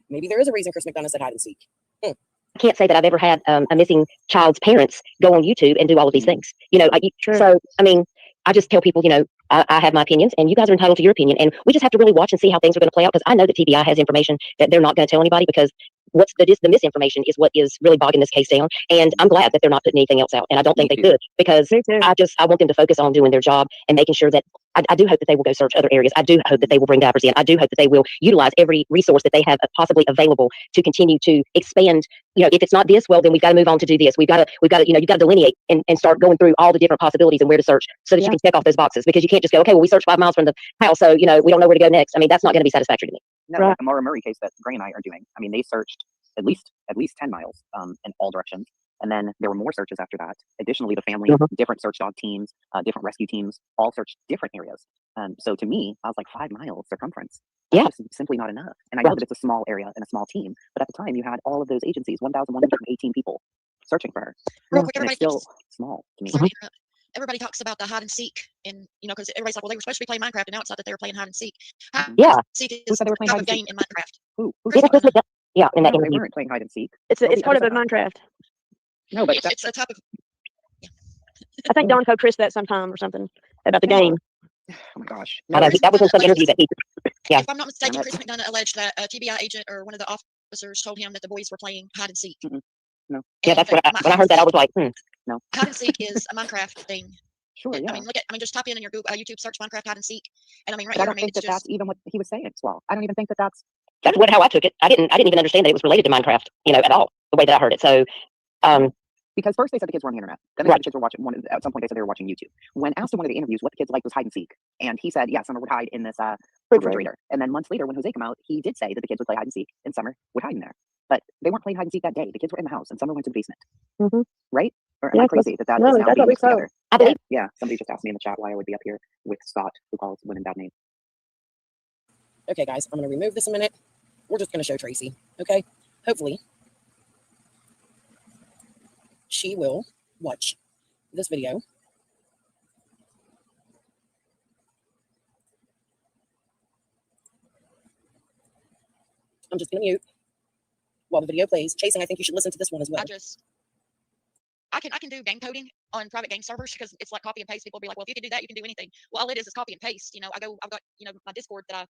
Maybe there is a reason Chris McDonough said hide and seek. I can't say that I've ever had a missing child's parents go on YouTube and do all of these things. You know, so, I mean, I just tell people, you know, I have my opinions and you guys are entitled to your opinion. And we just have to really watch and see how things are going to play out because I know that TBI has information that they're not going to tell anybody because what's the misinformation is what is really bogging this case down. And I'm glad that they're not putting anything else out. And I don't think they could because I want them to focus on doing their job and making sure that I do hope that they will go search other areas. I do hope that they will bring diapers in. I do hope that they will utilize every resource that they have possibly available to continue to expand. You know, if it's not this, well, then we've got to move on to do this. We've got to, you know, you got to delineate and start going through all the different possibilities and where to search so that you can check off those boxes because you can't just go, okay, well, we searched 5 miles from the house, so, you know, we don't know where to go next. I mean, that's not going to be satisfactory to me. No, like the Maura Murray case that Gray and I are doing. I mean, they searched at least 10 miles in all directions. And then there were more searches after that. Additionally, the family, different search dog teams, different rescue teams, all searched different areas. So to me, I was like 5 miles circumference. That's just simply not enough. And I know that it's a small area and a small team, but at the time you had all of those agencies, 1,118 people searching for her. Real quick, and it's everybody still small to me. Sorry to interrupt. Everybody talks about the hide and seek, and you know, because everybody's like, well, they were supposed to be playing Minecraft, and now it's not that they were playing hide and seek. Hide Yeah. and seek is said they were playing a hide type and of game seek? in Minecraft. Who Yeah, Chris McDonough. Yeah, in that No, they interview. weren't playing hide and seek. It's Nobody part ever of a said that. Minecraft. No, but It's a type of. I think Don told Chris that sometime or something about the game. Oh my gosh. I know that was in some interview that he. Yeah. If I'm not mistaken, Chris McDonough alleged that a TBI agent or one of the officers told him that the boys were playing hide and seek. No. Yeah, that's what when I heard that I was like, no. Hide and seek is a Minecraft thing. Sure, yeah. I mean, just type in your Google, YouTube search Minecraft hide and seek, and I mean, right But I here, don't think that that's even what he was saying as well. I don't even think that that's how I took it. I didn't even understand that it was related to Minecraft, you know, at all, the way that I heard it. So, because first they said the kids were on the internet. Then they said the kids were watching at some point they said they were watching YouTube. When asked in one of the interviews what the kids liked was hide and seek. And he said, yeah, Summer would hide in this refrigerator. And then months later when Jose came out, he did say that the kids would play hide and seek and Summer would hide in there. But they weren't playing hide and seek that day. The kids were in the house and Summer went to the basement. Right? Or am I crazy that is now being mixed together? I believe. Yeah, somebody just asked me in the chat why I would be up here with Scott, who calls women bad names. Okay, guys, I'm going to remove this a minute. We're just going to show Tracy, okay? Hopefully, she will watch this video. I'm just gonna mute while the video plays. Chasing, I think you should listen to this one as well. I can do game coding on private game servers because it's like copy and paste. People will be like, well, if you can do that, you can do anything. Well, all it is copy and paste. You know, I've got, you know, my Discord that I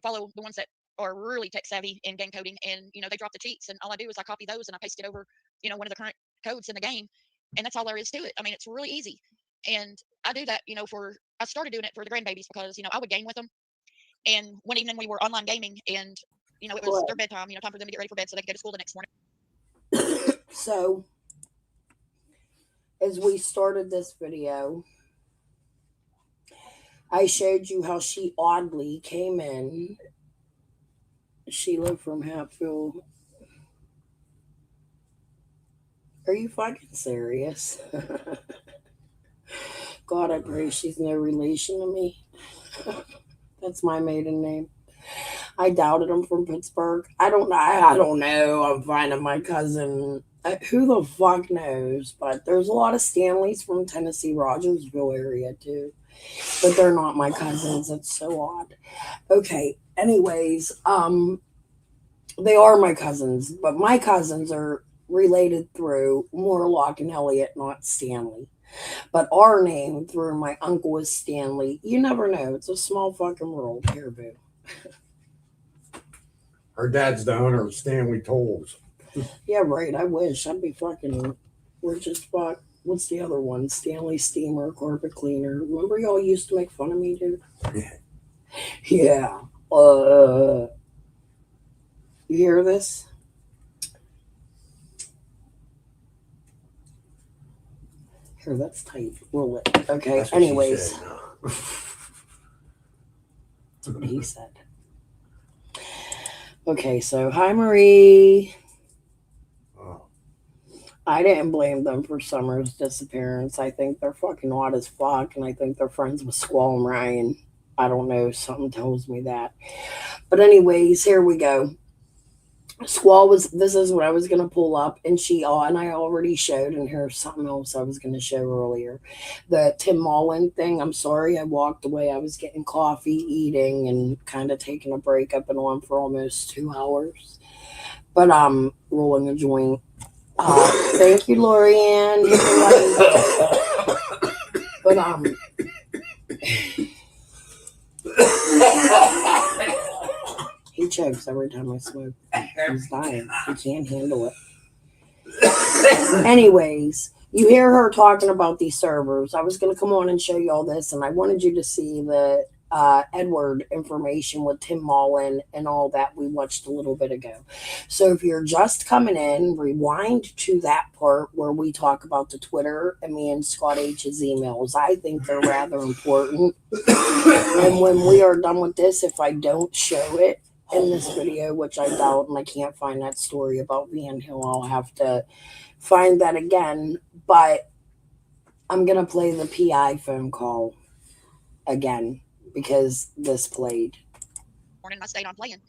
follow, the ones that are really tech savvy in game coding, and, you know, they drop the cheats, and all I do is I copy those and I paste it over, you know, one of the current codes in the game. And that's all there is to it. I mean, it's really easy. And I do that, you know, I started doing it for the grandbabies because, you know, I would game with them. And one evening we were online gaming, and, you know, it was their bedtime, you know, time for them to get ready for bed so they could go to school the next morning. So, as we started this video, I showed you how she oddly came in. Sheila from Hatfield. Are you fucking serious? God, I pray she's no relation to me. That's my maiden name. I doubted him from Pittsburgh. I don't know. I'm finding my cousin. Who the fuck knows? But there's a lot of Stanleys from Tennessee, Rogersville area too. But they're not my cousins. It's so odd. Okay. Anyways, they are my cousins, but my cousins are related through Morlock and Elliot, not Stanley. But our name through my uncle is Stanley. You never know. It's a small fucking world here, boo. Her dad's the owner of Stanley Tolls. Yeah, right. I wish. I'd be fucking rich as fuck. What's the other one? Stanley Steamer, Carpet Cleaner. Remember y'all used to make fun of me, dude? Yeah. You hear this? Here, that's tight. Roll it. Okay, That's what anyways. she said. That's what he said. Okay, so hi, Marie. I didn't blame them for Summer's disappearance. I think they're fucking odd as fuck, and I think they're friends with Squall and Ryan. I don't know. Something tells me that. But anyways, here we go. Squall this is what I was going to pull up, and I already showed, and here's something else I was going to show earlier. The Tim Mullen thing. I'm sorry I walked away. I was getting coffee, eating, and kind of taking a break. I've been on for almost 2 hours. But I'm rolling a joint. Thank you, Lorianne. But he chokes every time I smoke. He's dying. He can't handle it. Anyways, you hear her talking about these servers. I was going to come on and show you all this, and I wanted you to see the Edward information with Tim Mullen and all that we watched a little bit ago. So if you're just coming in, rewind to that part where we talk about the Twitter and me and Scott H's emails. I think they're rather important. And when we are done with this, if I don't show it in this video, which I doubt, and I can't find that story about Van Hill, I'll have to find that again. But I'm going to play the PI phone call again, because this played. Morning, I stayed on playing,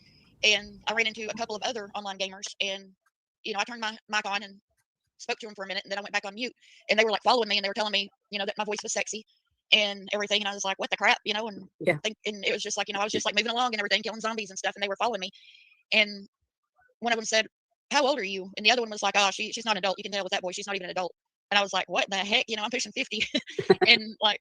and I ran into a couple of other online gamers, and, you know, I turned my mic on and spoke to them for a minute, and then I went back on mute, and they were like following me, and they were telling me, you know, that my voice was sexy and everything, and I was like, what the crap, you know, and and it was just like, you know, I was just like moving along and everything, killing zombies and stuff, and they were following me, and one of them said, how old are you? And the other one was like, oh, she's not an adult. You can tell with that voice, she's not even an adult. And I was like, what the heck? You know, I'm pushing 50, and like,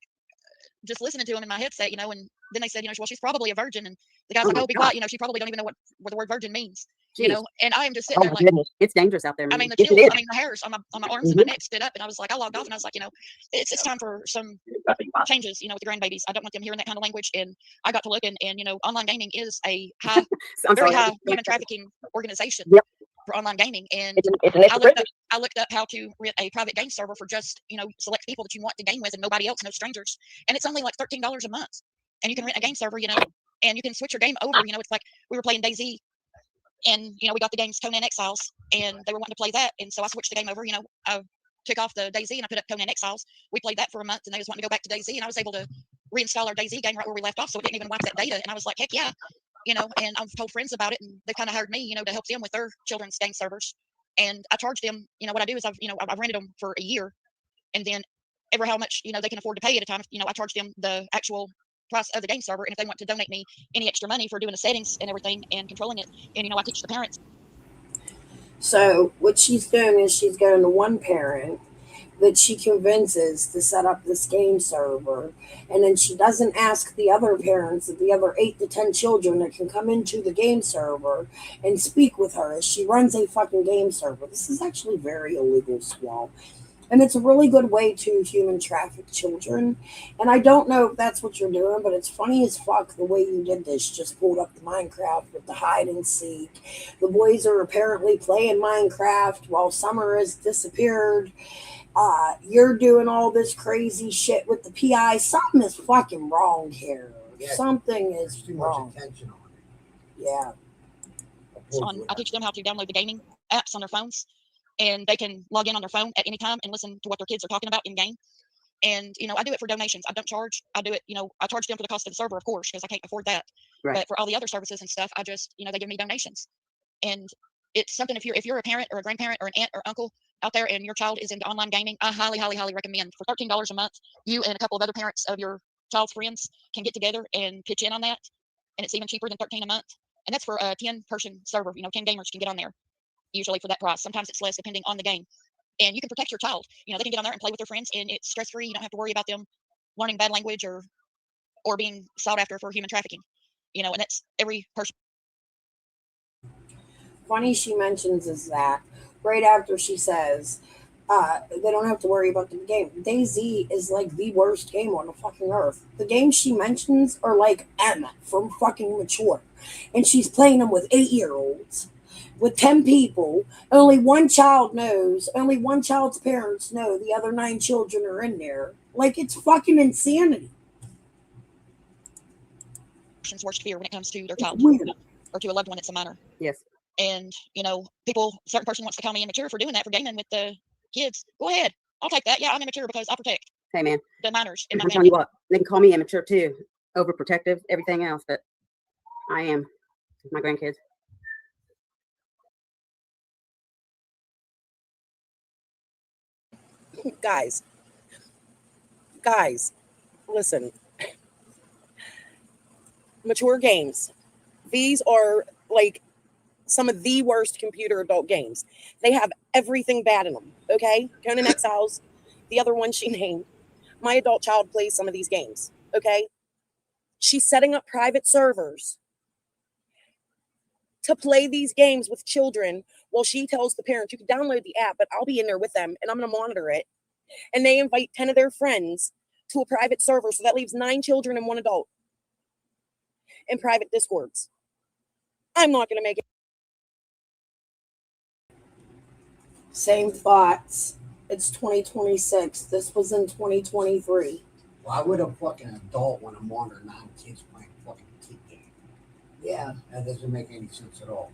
just listening to him in my headset, you know, and then they said, you know, well, she's probably a virgin, and the guy's like, oh, be quiet, you know, she probably don't even know what the word virgin means, you know, and I am just sitting there like, goodness. It's dangerous out there. I mean, the Yes, chills, it is. I mean, the hairs on my arms and my neck stood up, and I was like, I logged off, and I was like, you know, it's time for some changes, you know, with the grandbabies. I don't want them hearing that kind of language, and I got to looking, and, you know, online gaming is a high, very high human trafficking organization. For online gaming, and I looked up how to rent a private game server for just, you know, select people that you want to game with and nobody else, no strangers, and it's only like $13 a month, and you can rent a game server, you know, and you can switch your game over. You know, it's like we were playing DayZ, and, you know, we got the games Conan Exiles, and they were wanting to play that, and so I switched the game over. You know, I took off the DayZ and I put up Conan Exiles. We played that for a month, and they was wanting to go back to DayZ, and I was able to reinstall our DayZ game right where we left off, so it didn't even wipe that data, and I was like, heck yeah. You know, and I've told friends about it, and they kind of hired me, you know, to help them with their children's game servers. And I charge them, you know, what I do is I've rented them for a year, and then ever how much, you know, they can afford to pay at a time, you know, I charge them the actual price of the game server, and if they want to donate me any extra money for doing the settings and everything and controlling it, and I teach the parents. So what she's doing is she's going to one parent that she convinces to set up this game server, and then she doesn't ask the other parents of the other 8 to 10 children that can come into the game server and speak with her as she runs a fucking game server. This is actually very illegal, Squall. And it's a really good way to human traffic children. And I don't know if that's what you're doing, but it's funny as fuck the way you did this. Just pulled up the Minecraft with the hide and seek. The boys are apparently playing Minecraft while Summer has disappeared. You're doing all this crazy shit with the PI. Something is fucking wrong here. Yeah, Something is too wrong. much attention on it. Yeah. I teach them how to download the gaming apps on their phones, and they can log in on their phone at any time and listen to what their kids are talking about in game. And I do it for donations. I don't charge. I do it. I charge them for the cost of the server, of course, because I can't afford that. Right. But for all the other services and stuff, I just they give me donations. And it's something, if you're a parent or a grandparent or an aunt or uncle out there and your child is into online gaming, I highly, highly, highly recommend. For $13 a month, you and a couple of other parents of your child's friends can get together and pitch in on that, and it's even cheaper than $13 a month. And that's for a 10-person server. 10 gamers can get on there, usually for that price. Sometimes it's less depending on the game. And you can protect your child. They can get on there and play with their friends, and it's stress-free. You don't have to worry about them learning bad language or being sought after for human trafficking. And that's every person. Funny she mentions is that right after she says they don't have to worry about the game. DayZ is like the worst game on the fucking earth. The games she mentions are like M from fucking Mature. And she's playing them with 8-year-olds. With 10 people, only one child knows, only one child's parents know the other 9 children are in there. Like, it's fucking insanity. Person's worst fear when it comes to their child or to a loved one that's a minor. Yes. And certain person wants to call me immature for doing that, for gaming with the kids. Go ahead, I'll take that. Yeah, I'm immature because I protect Hey, man. the minors in my I'm family. telling you what, they can call me immature too, overprotective, everything else, but I am with my grandkids. Guys, listen. Mature games. These are like some of the worst computer adult games. They have everything bad in them. Okay, Conan Exiles, the other one she named. My adult child plays some of these games. Okay, she's setting up private servers to play these games with children while she tells the parents, you can download the app, but I'll be in there with them and I'm going to monitor it. And they invite 10 of their friends to a private server. So that leaves 9 children and 1 adult in private discords. I'm not going to make it. Same thoughts. It's 2026. This was in 2023. Why would a fucking adult want to monitor 9 kids playing a fucking kid game? Yeah. That doesn't make any sense at all.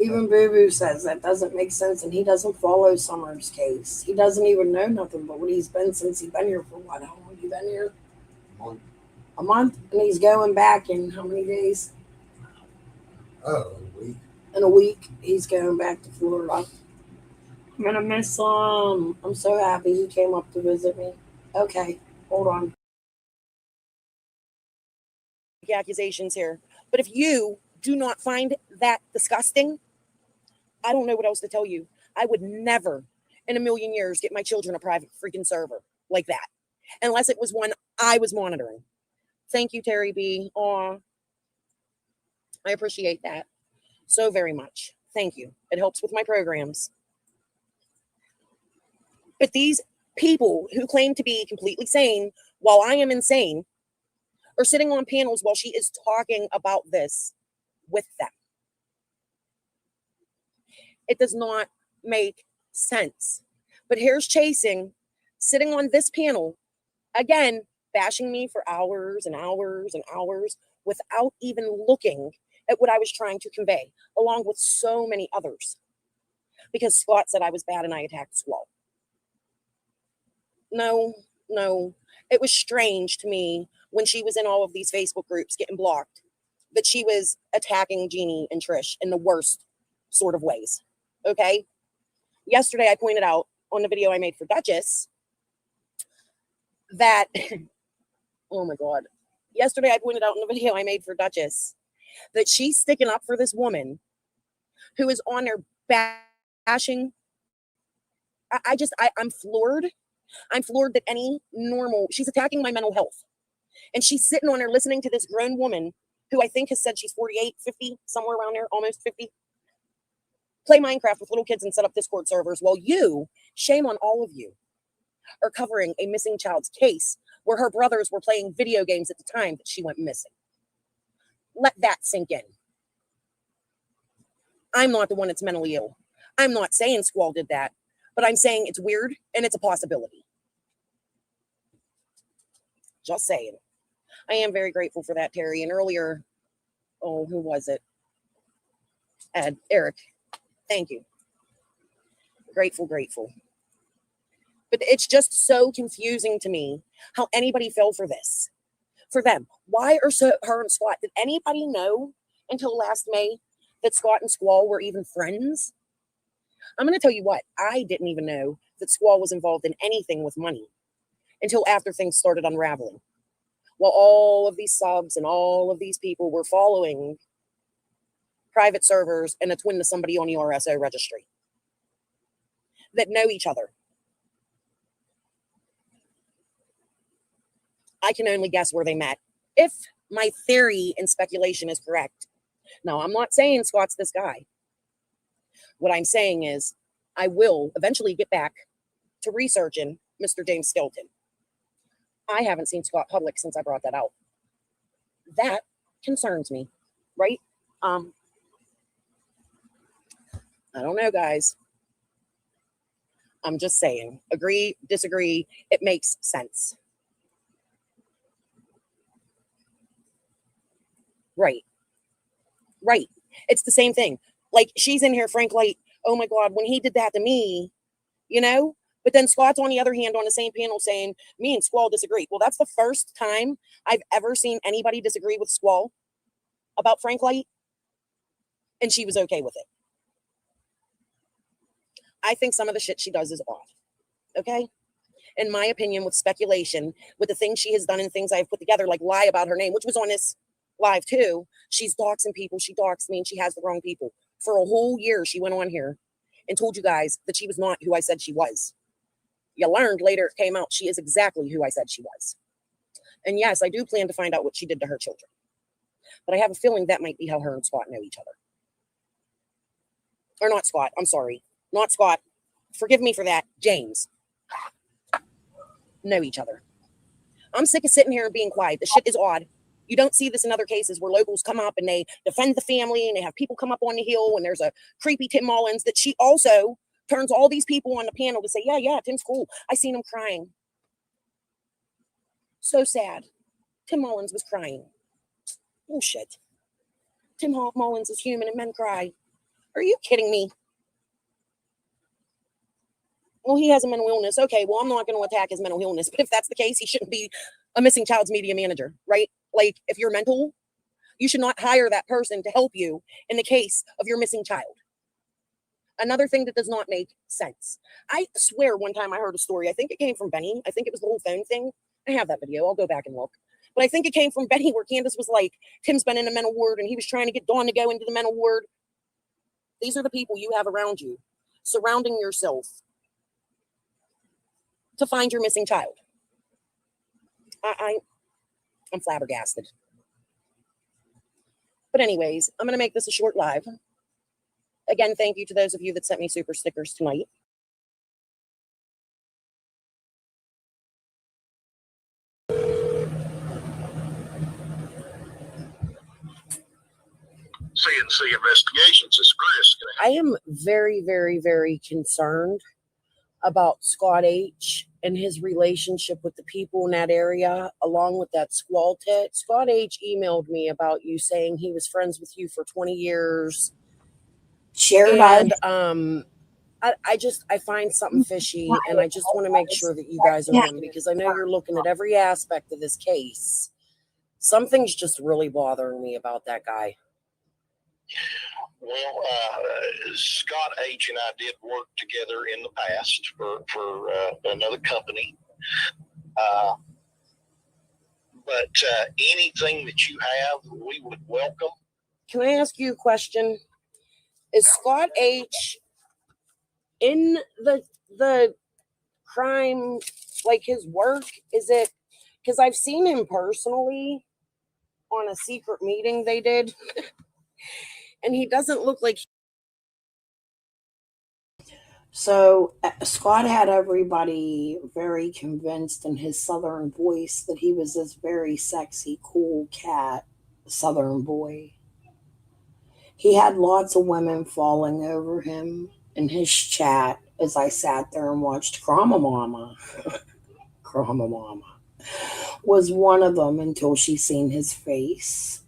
Even Boo Boo says that doesn't make sense, and he doesn't follow Summer's case. He doesn't even know nothing but what he's been since he's been here for what? How long you been here? A month, and he's going back in how many days? Oh, a week. In a week, he's going back to Florida. I'm gonna miss him. I'm so happy he came up to visit me. Okay, hold on. Accusations here. But if you do not find that disgusting, I don't know what else to tell you. I would never in a million years get my children a private freaking server like that, unless it was one I was monitoring. Thank you, Terry B. Aw, I appreciate that so very much. Thank you. It helps with my programs. But these people who claim to be completely sane while I am insane are sitting on panels while she is talking about this with them. It does not make sense. But here's Chasing sitting on this panel, again, bashing me for hours and hours and hours without even looking at what I was trying to convey, along with so many others. Because Scott said I was bad and I attacked Squall. No. It was strange to me when she was in all of these Facebook groups getting blocked that she was attacking Jeannie and Trish in the worst sort of ways. Okay? Yesterday, I pointed out on the video I made for Duchess that, oh my God. Yesterday, I pointed out in the video I made for Duchess that she's sticking up for this woman who is on there bashing. I'm floored. I'm floored that any normal, she's attacking my mental health. And she's sitting on there listening to this grown woman who I think has said she's 48, 50, somewhere around there, almost 50, play Minecraft with little kids and set up Discord servers while you, shame on all of you, are covering a missing child's case where her brothers were playing video games at the time that she went missing. Let that sink in. I'm not the one that's mentally ill. I'm not saying Squall did that, but I'm saying it's weird and it's a possibility. Just saying. I am very grateful for that, Terry. And earlier, oh, who was it? Eric. Thank you. Grateful. But it's just so confusing to me how anybody fell for this. For them. Why are her and Scott? Did anybody know until last May that Scott and Squall were even friends? I'm going to tell you what. I didn't even know that Squall was involved in anything with money until after things started unraveling. While all of these subs and all of these people were following private servers and a twin to somebody on the RSO registry that know each other. I can only guess where they met. If my theory and speculation is correct. Now, I'm not saying Scott's this guy. What I'm saying is I will eventually get back to researching Mr. James Skelton. I haven't seen Scott public since I brought that out. That concerns me, right? I don't know, guys. I'm just saying. Agree, disagree. It makes sense. Right. It's the same thing. Like, she's in here, Frank Light. Oh my God, when he did that to me, you know? But then Scott's on the other hand on the same panel saying, me and Squall disagree. Well, that's the first time I've ever seen anybody disagree with Squall about Frank Light. And she was okay with it. I think some of the shit she does is off. Okay? In my opinion, with speculation, with the things she has done and things I've put together, like lie about her name, which was on this live too. She's doxing people. She doxed me and she has the wrong people. For a whole year, she went on here and told you guys that she was not who I said she was. You learned later it came out she is exactly who I said she was. And yes, I do plan to find out what she did to her children. But I have a feeling that might be how her and Scott know each other. Or not Scott. I'm sorry. Not Scott. Forgive me for that. James. Know each other. I'm sick of sitting here and being quiet. This shit is odd. You don't see this in other cases where locals come up and they defend the family and they have people come up on the hill and there's a creepy Tim Mullins that she also turns all these people on the panel to say, yeah, Tim's cool. I seen him crying. So sad. Tim Mullins was crying. Bullshit. Tim Mullins is human and men cry. Are you kidding me? Well, he has a mental illness. Okay, well, I'm not going to attack his mental illness. But if that's the case, he shouldn't be a missing child's media manager, right? Like, if you're mental, you should not hire that person to help you in the case of your missing child. Another thing that does not make sense. I swear one time I heard a story. I think it came from Benny. I think it was the whole phone thing. I have that video. I'll go back and look. But I think it came from Benny where Candace was like, Tim's been in a mental ward and he was trying to get Dawn to go into the mental ward. These are the people you have around you, surrounding yourself to find your missing child. I'm flabbergasted. But anyways, I'm going to make this a short live. Again, thank you to those of you that sent me super stickers tonight. CNC Investigations, this is Chris. I am very, very, very concerned about Scott H. and his relationship with the people in that area, along with that Squall tit. Scott H. emailed me about you saying he was friends with you for 20 years. And I find something fishy, and I just want to make sure that you guys are in, because I know you're looking at every aspect of this case. Something's just really bothering me about that guy. Well, Scott H. and I did work together in the past for another company. But But anything that you have, we would welcome. Can I ask you a question? Is Scott H in the crime, like his work? Is it, because I've seen him personally on a secret meeting they did, and he doesn't look like. So Scott had everybody very convinced in his Southern voice that he was this very sexy, cool cat, Southern boy. He had lots of women falling over him in his chat as I sat there and watched Krama Mama. Krama Mama was one of them until she seen his face.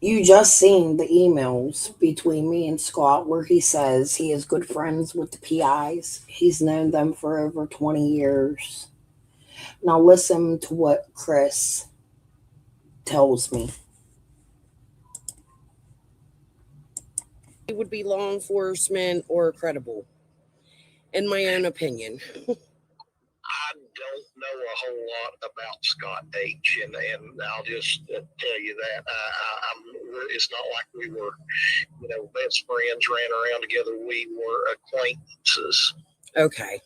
You just seen the emails between me and Scott where he says he is good friends with the PIs. He's known them for over 20 years. Now listen to what Chris tells me. He would be law enforcement or credible, in my own opinion. I don't know a whole lot about Scott H, and I'll just tell you that it's not like we were, best friends, ran around together. We were acquaintances. Okay.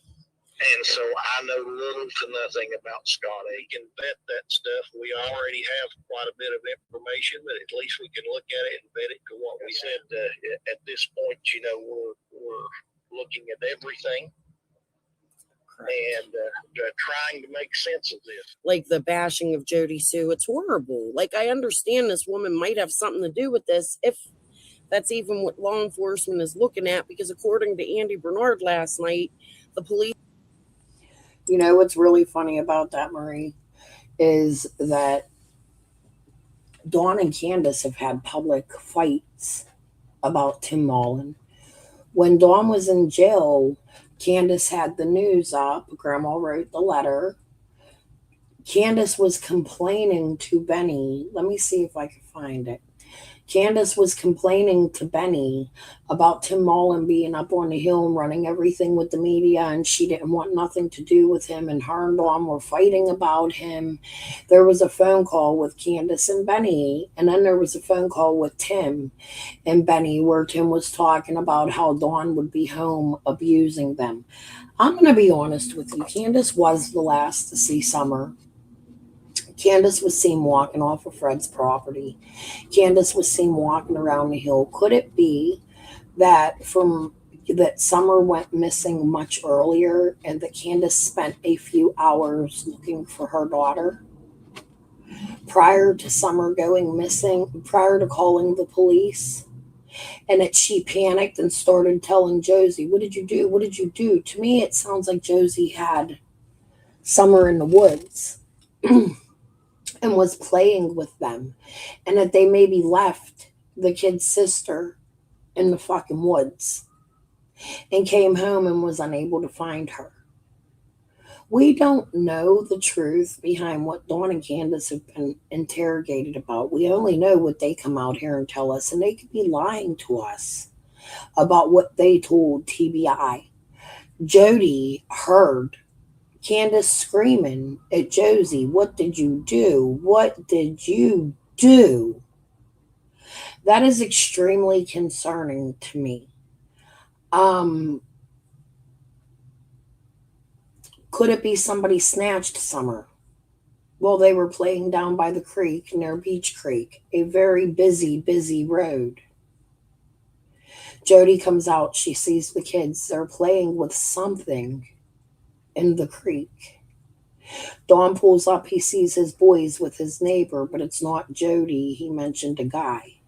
And so I know little to nothing about Scott H, and that stuff we already have quite a bit of information, but at least we can look at it and vet it to what we said. At this point, we're looking at everything. And trying to make sense of this. Like the bashing of Jody Sue, it's horrible. Like, I understand this woman might have something to do with this, if that's even what law enforcement is looking at, because according to Andy Bernard last night, the police. You know what's really funny about that, Marie, is that Dawn and Candace have had public fights about Tim Mullen. When Dawn was in jail, Candace had the news up. Grandma wrote the letter. Candace was complaining to Benny. Let me see if I can find it. Candace was complaining to Benny about Tim Mullen being up on the hill and running everything with the media, and she didn't want nothing to do with him, and her and Dawn were fighting about him. There was a phone call with Candace and Benny, and then there was a phone call with Tim and Benny where Tim was talking about how Dawn would be home abusing them. I'm going to be honest with you. Candace was the last to see Summer. Candace was seen walking off of Fred's property. Candace was seen walking around the hill. Could it be that Summer went missing much earlier and that Candace spent a few hours looking for her daughter prior to Summer going missing, prior to calling the police? And that she panicked and started telling Josie, "What did you do? What did you do?" To me, it sounds like Josie had Summer in the woods and was playing with them, and that they maybe left the kid's sister in the fucking woods and came home and was unable to find her. We don't know the truth behind what Dawn and Candace have been interrogated about. We only know what they come out here and tell us, and they could be lying to us about what they told TBI. Jody heard Candace screaming at Josie, "What did you do? What did you do?" That is extremely concerning to me. Could it be somebody snatched Summer while they were playing down by the creek near Beach Creek, a very busy road? Jody comes out. She sees the kids. They're playing with something in the creek. Dawn pulls up. He sees his boys with his neighbor, but it's not Jody. He mentioned a guy.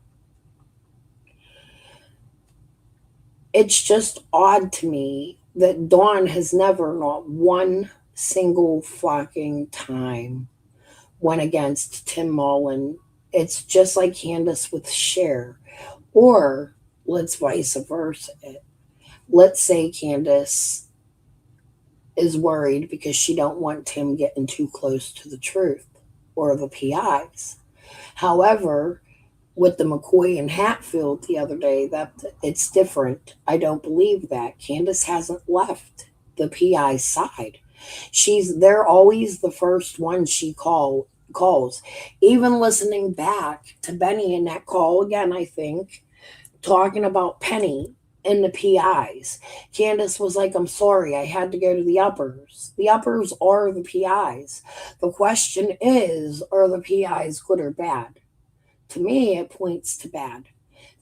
It's just odd to me that Dawn has never, not one single fucking time, went against Tim Mullen. It's just like Candace with Cher. Or let's vice versa it. Let's say Candace is worried because she don't want Tim getting too close to the truth or the PIs. However, with the McCoy and Hatfield the other day that it's different. I don't believe that. Candace hasn't left the PI side. They're always the first one she calls. Even listening back to Benny in that call again, I think, talking about Penny and the PIs. Candace was like, I'm sorry, I had to go to the uppers. The uppers are the PIs. The question is, are the PIs good or bad? To me, it points to bad.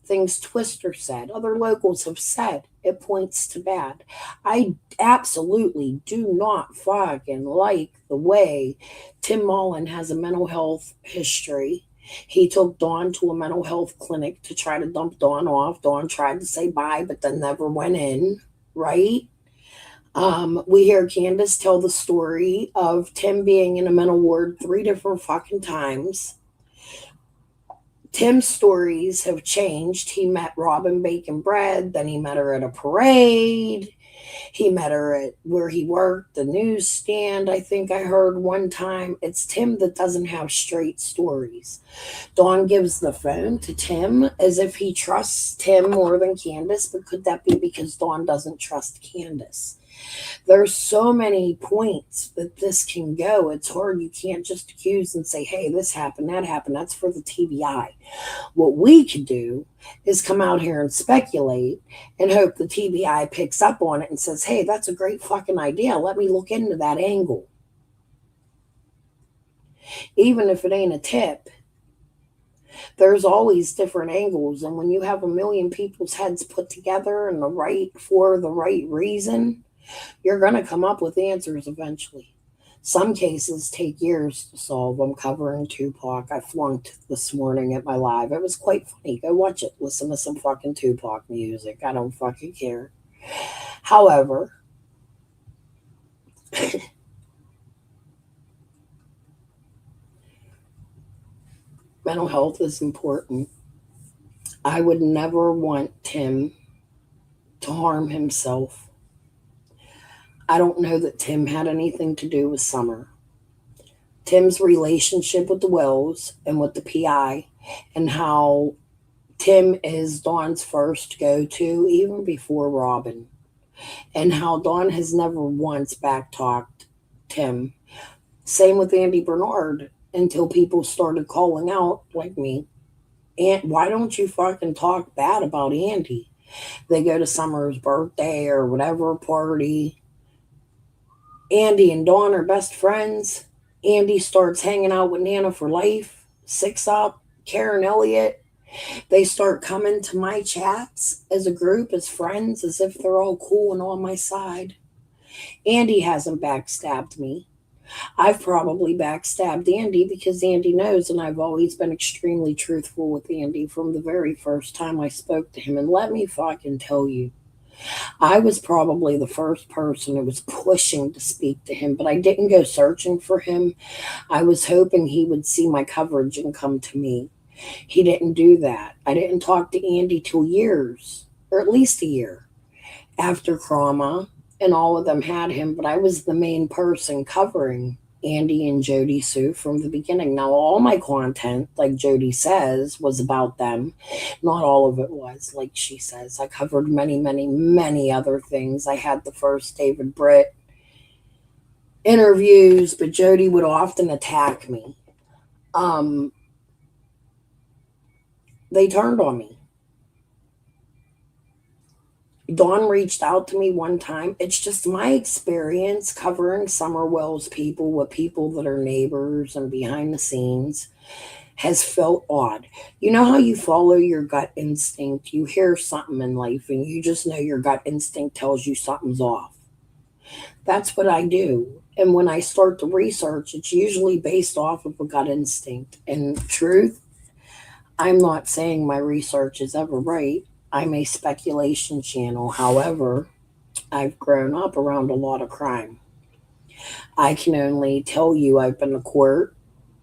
Things Twister said, other locals have said, it points to bad. I absolutely do not fucking like the way Tim Mullen has a mental health history. He took Dawn to a mental health clinic to try to dump Dawn off. Dawn tried to say bye, but then never went in, right? We hear Candace tell the story of Tim being in a mental ward 3 different fucking times. Tim's stories have changed. He met Robin Bacon Bread, then he met her at a parade. He met her at where he worked, the newsstand, I think I heard one time. It's Tim that doesn't have straight stories. Dawn gives the phone to Tim as if he trusts Tim more than Candace, but could that be because Dawn doesn't trust Candace? There's so many points that this can go. It's hard. You can't just accuse and say, hey, this happened, that happened. That's for the TBI. What we can do is come out here and speculate and hope the TBI picks up on it and says, hey, that's a great fucking idea. Let me look into that angle. Even if it ain't a tip, there's always different angles. And when you have 1 million people's heads put together and for the right reason, you're going to come up with answers eventually. Some cases take years to solve. I'm covering Tupac. I flunked this morning at my live. It was quite funny. Go watch it. Listen to some fucking Tupac music. I don't fucking care. However, mental health is important. I would never want Tim to harm himself. I don't know that Tim had anything to do with Summer. Tim's relationship with the Wells and with the PI, and how Tim is Dawn's first go-to even before Robin, and how Dawn has never once back-talked Tim. Same with Andy Bernard until people started calling out like me. And why don't you fucking talk bad about Andy? They go to Summer's birthday or whatever party. Andy and Dawn are best friends. Andy starts hanging out with Nana for life. 6 Up, Karen Elliott. They start coming to my chats as a group, as friends, as if they're all cool and on my side. Andy hasn't backstabbed me. I've probably backstabbed Andy because Andy knows, and I've always been extremely truthful with Andy from the very first time I spoke to him. And let me fucking tell you, I was probably the first person who was pushing to speak to him, but I didn't go searching for him. I was hoping he would see my coverage and come to me. He didn't do that. I didn't talk to Andy till years, or at least a year, after Trauma, and all of them had him, but I was the main person covering Andy and Jody Sue from the beginning. Now, all my content, like Jody says, was about them. Not all of it was, like she says. I covered many, many, many other things. I had the first David Britt interviews, but Jody would often attack me. They turned on me. Dawn reached out to me one time. It's just my experience covering Summer Wells people with people that are neighbors and behind the scenes has felt odd. You know how you follow your gut instinct? You hear something in life and you just know your gut instinct tells you something's off. That's what I do. And when I start to research, it's usually based off of a gut instinct. And truth, I'm not saying my research is ever right. I'm a speculation channel. However, I've grown up around a lot of crime. I can only tell you I've been to court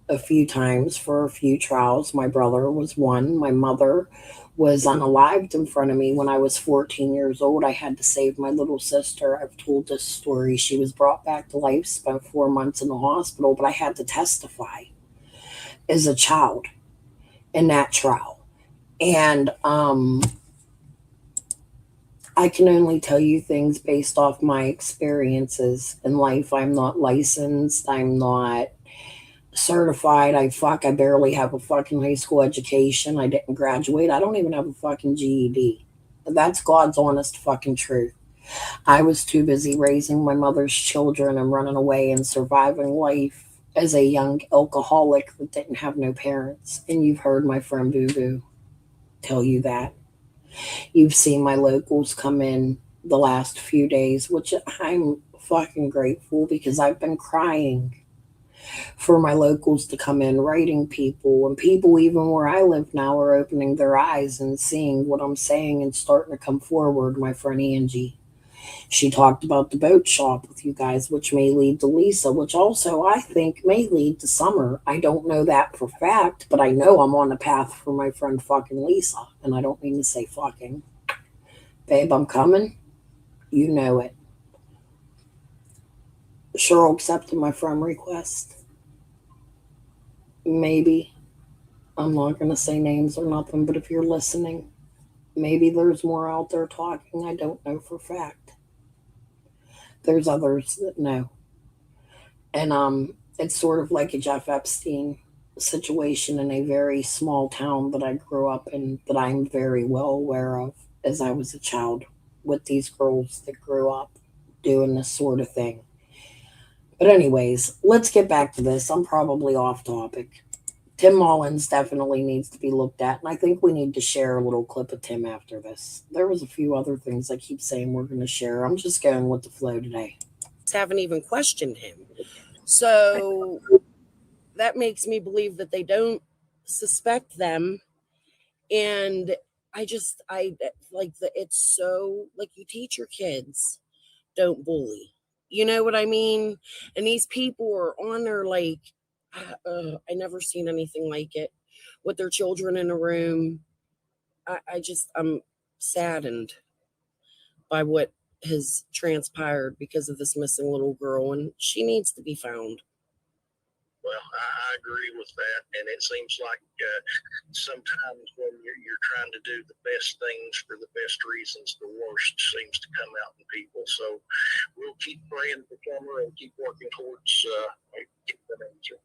a few times for a few trials. My brother was one. My mother was unalived in front of me when I was 14 years old. I had to save my little sister. I've told this story. She was brought back to life, spent 4 months in the hospital, but I had to testify as a child in that trial. And I can only tell you things based off my experiences in life. I'm not licensed. I'm not certified. I barely have a fucking high school education. I didn't graduate. I don't even have a fucking GED. That's God's honest fucking truth. I was too busy raising my mother's children and running away and surviving life as a young alcoholic that didn't have no parents. And you've heard my friend Boo Boo tell you that. You've seen my locals come in the last few days, which I'm fucking grateful because I've been crying for my locals to come in, writing people, and people even where I live now are opening their eyes and seeing what I'm saying and starting to come forward. My friend Angie, she talked about the boat shop with you guys, which may lead to Lisa, which also I think may lead to Summer. I don't know that for fact, but I know I'm on the path for my friend fucking Lisa, and I don't mean to say fucking. Babe, I'm coming. You know it. Cheryl accepted my friend request. Maybe. I'm not going to say names or nothing, but if you're listening, maybe there's more out there talking. I don't know for fact. There's others that know. And it's sort of like a Jeff Epstein situation in a very small town that I grew up in, that I'm very well aware of as I was a child, with these girls that grew up doing this sort of thing. But anyways, let's get back to this. I'm probably off topic. Tim Mullins definitely needs to be looked at, and I think we need to share a little clip of Tim after this. There was a few other things I keep saying we're going to share. I'm just going with the flow today. Haven't even questioned him. So that makes me believe that they don't suspect them. And it's so, like, you teach your kids, don't bully. You know what I mean? And these people are on there like, I never seen anything like it, with their children in a room. I'm saddened by what has transpired because of this missing little girl, and she needs to be found. Well, I agree with that, and it seems like sometimes when you're trying to do the best things for the best reasons, the worst seems to come out in people. So we'll keep praying for Summer and keep working towards getting an answer.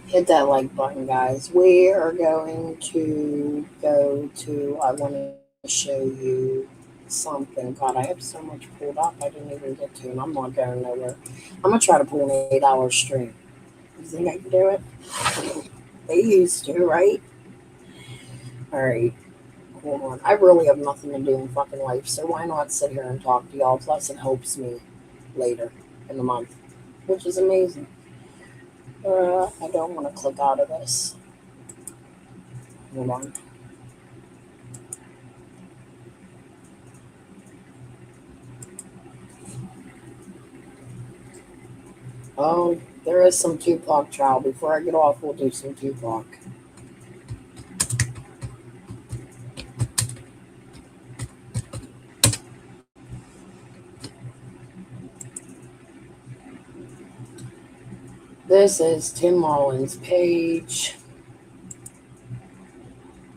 Hit that like button, guys. We are going to go to, I want to show you something. God, I have so much pulled up I didn't even get to, and I'm not going nowhere. I'm going to try to pull an 8-hour stream. You think I can do it? They used to, right? All right. Hold on. I really have nothing to do in fucking life, so why not sit here and talk to y'all? Plus, it helps me later in the month, which is amazing. I don't want to click out of this. Hold on. Oh, there is some Tupac trial. Before I get off, we'll do some Tupac. This is Tim Mullins' page.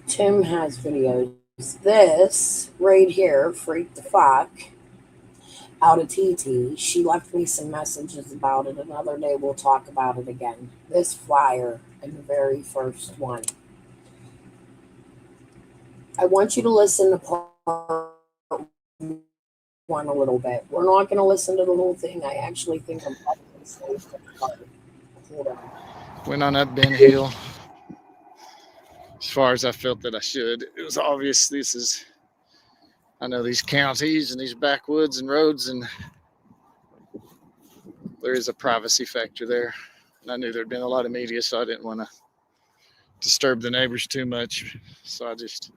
Tim has videos. This right here, Freak the Fuck, out of TT. She left me some messages about it. Another day we'll talk about it again. This flyer and the very first one. I want you to listen to part one a little bit. We're not going to listen to the whole thing. I actually think I'm probably safe. Hold on. Went on up Ben Hill as far as I felt that I should. It was obvious I know these counties and these backwoods and roads, and there is a privacy factor there. And I knew there'd been a lot of media, so I didn't want to disturb the neighbors too much. So I just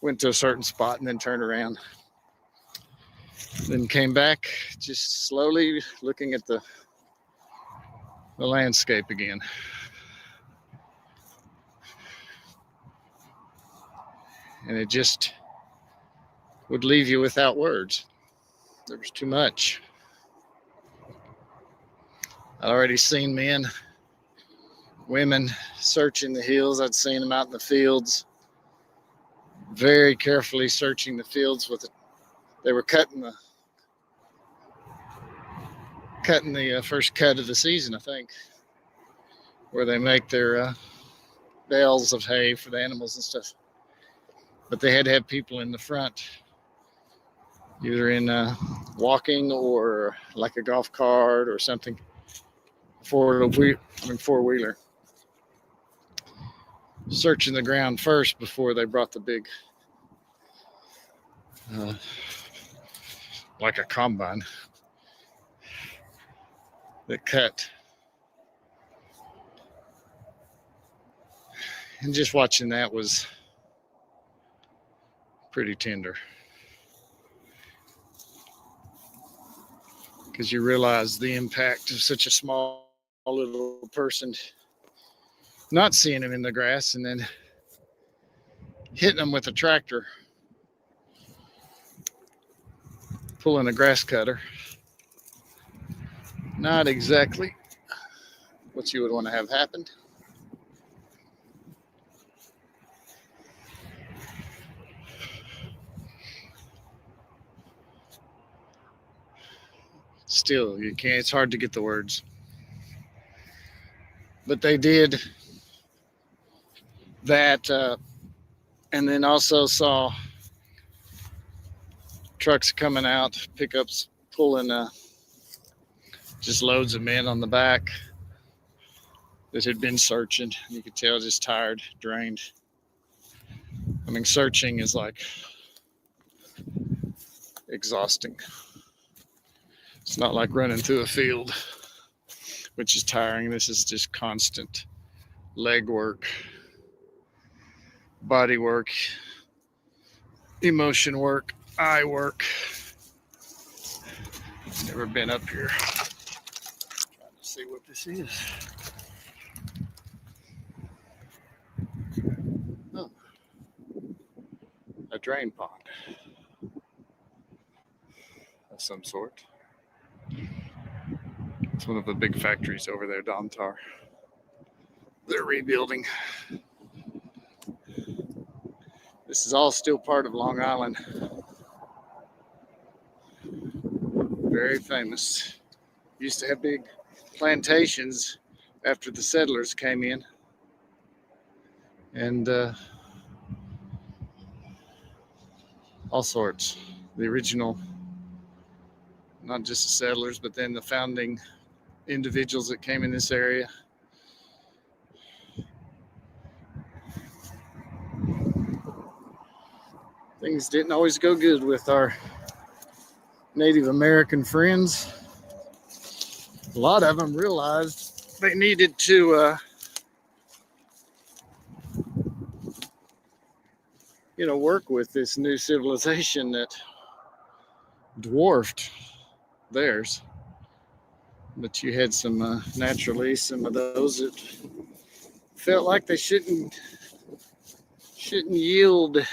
went to a certain spot and then turned around. Then came back, just slowly looking at the landscape again. And it just would leave you without words. There was too much. I'd already seen men, women searching the hills. I'd seen them out in the fields, very carefully searching the fields with it. They were cutting the first cut of the season, I think, where they make their bales of hay for the animals and stuff. But they had to have people in the front, either in walking or like a golf cart or something, four-wheeler, searching the ground first before they brought the big, like a combine that cut. And just watching that was pretty tender, because you realize the impact of such a small little person not seeing him in the grass and then hitting him with a tractor, pulling a grass cutter. Not exactly what you would want to have happened. Still, you can't, it's hard to get the words. But they did that, and then also saw trucks coming out, pickups pulling just loads of men on the back that had been searching. You could tell just tired, drained. I mean, searching is like exhausting. It's not like running through a field, which is tiring. This is just constant leg work, body work, emotion work, eye work. Never been up here. Trying to see what this is. Oh, a drain pond of some sort. It's one of the big factories over there, Domtar. They're rebuilding. This is all still part of Long Island. Very famous. Used to have big plantations after the settlers came in. And all sorts. The original, not just the settlers, but then the founding individuals that came in this area. Things didn't always go good with our Native American friends. A lot of them realized they needed to, work with this new civilization that dwarfed theirs. But you had some naturally, some of those that felt like they shouldn't yield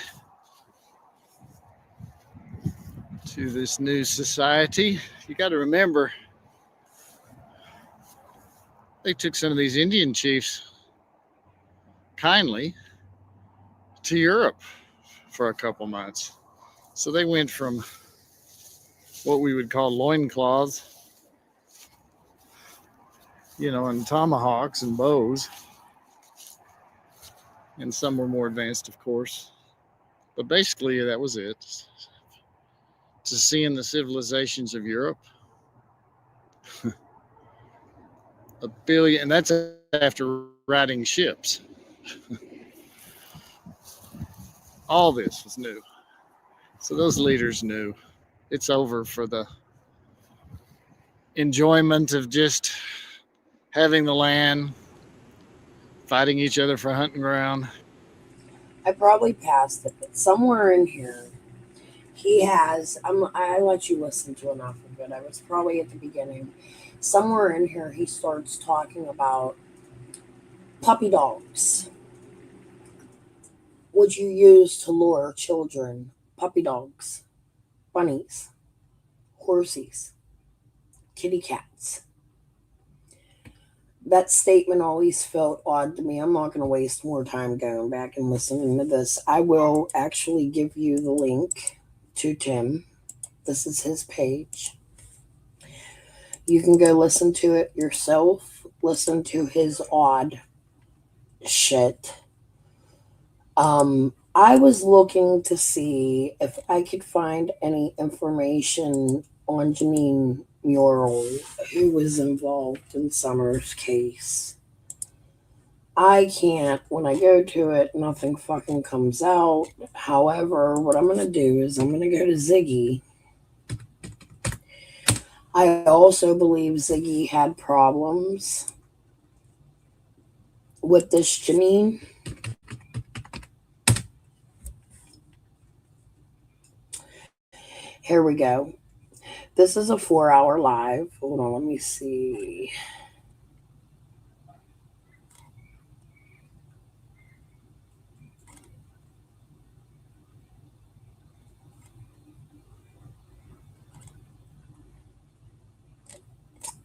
to this new society. You got to remember, they took some of these Indian chiefs kindly to Europe for a couple months. So they went from what we would call loincloths, and tomahawks and bows. And some were more advanced, of course. But basically, that was it. to seeing the civilizations of Europe. 1 billion, and that's after riding ships. All this was new. So those leaders knew it's over for the enjoyment of just having the land, fighting each other for hunting ground. I probably passed it, but somewhere in here, he has. I let you listen to enough of it. I was probably at the beginning. Somewhere in here, he starts talking about puppy dogs. Would you use to lure children? Puppy dogs, bunnies, horsies, kitty cats. That statement always felt odd to me. I'm not going to waste more time going back and listening to this. I will actually give you the link to Tim. This is his page. You can go listen to it yourself. Listen to his odd shit. I was looking to see if I could find any information on Janine Mural, who was involved in Summer's case. I can't. When I go to it, nothing fucking comes out. However, what I'm going to do is I'm going to go to Ziggy. I also believe Ziggy had problems with this Janine. Here we go. This is a 4-hour live. Hold on, let me see.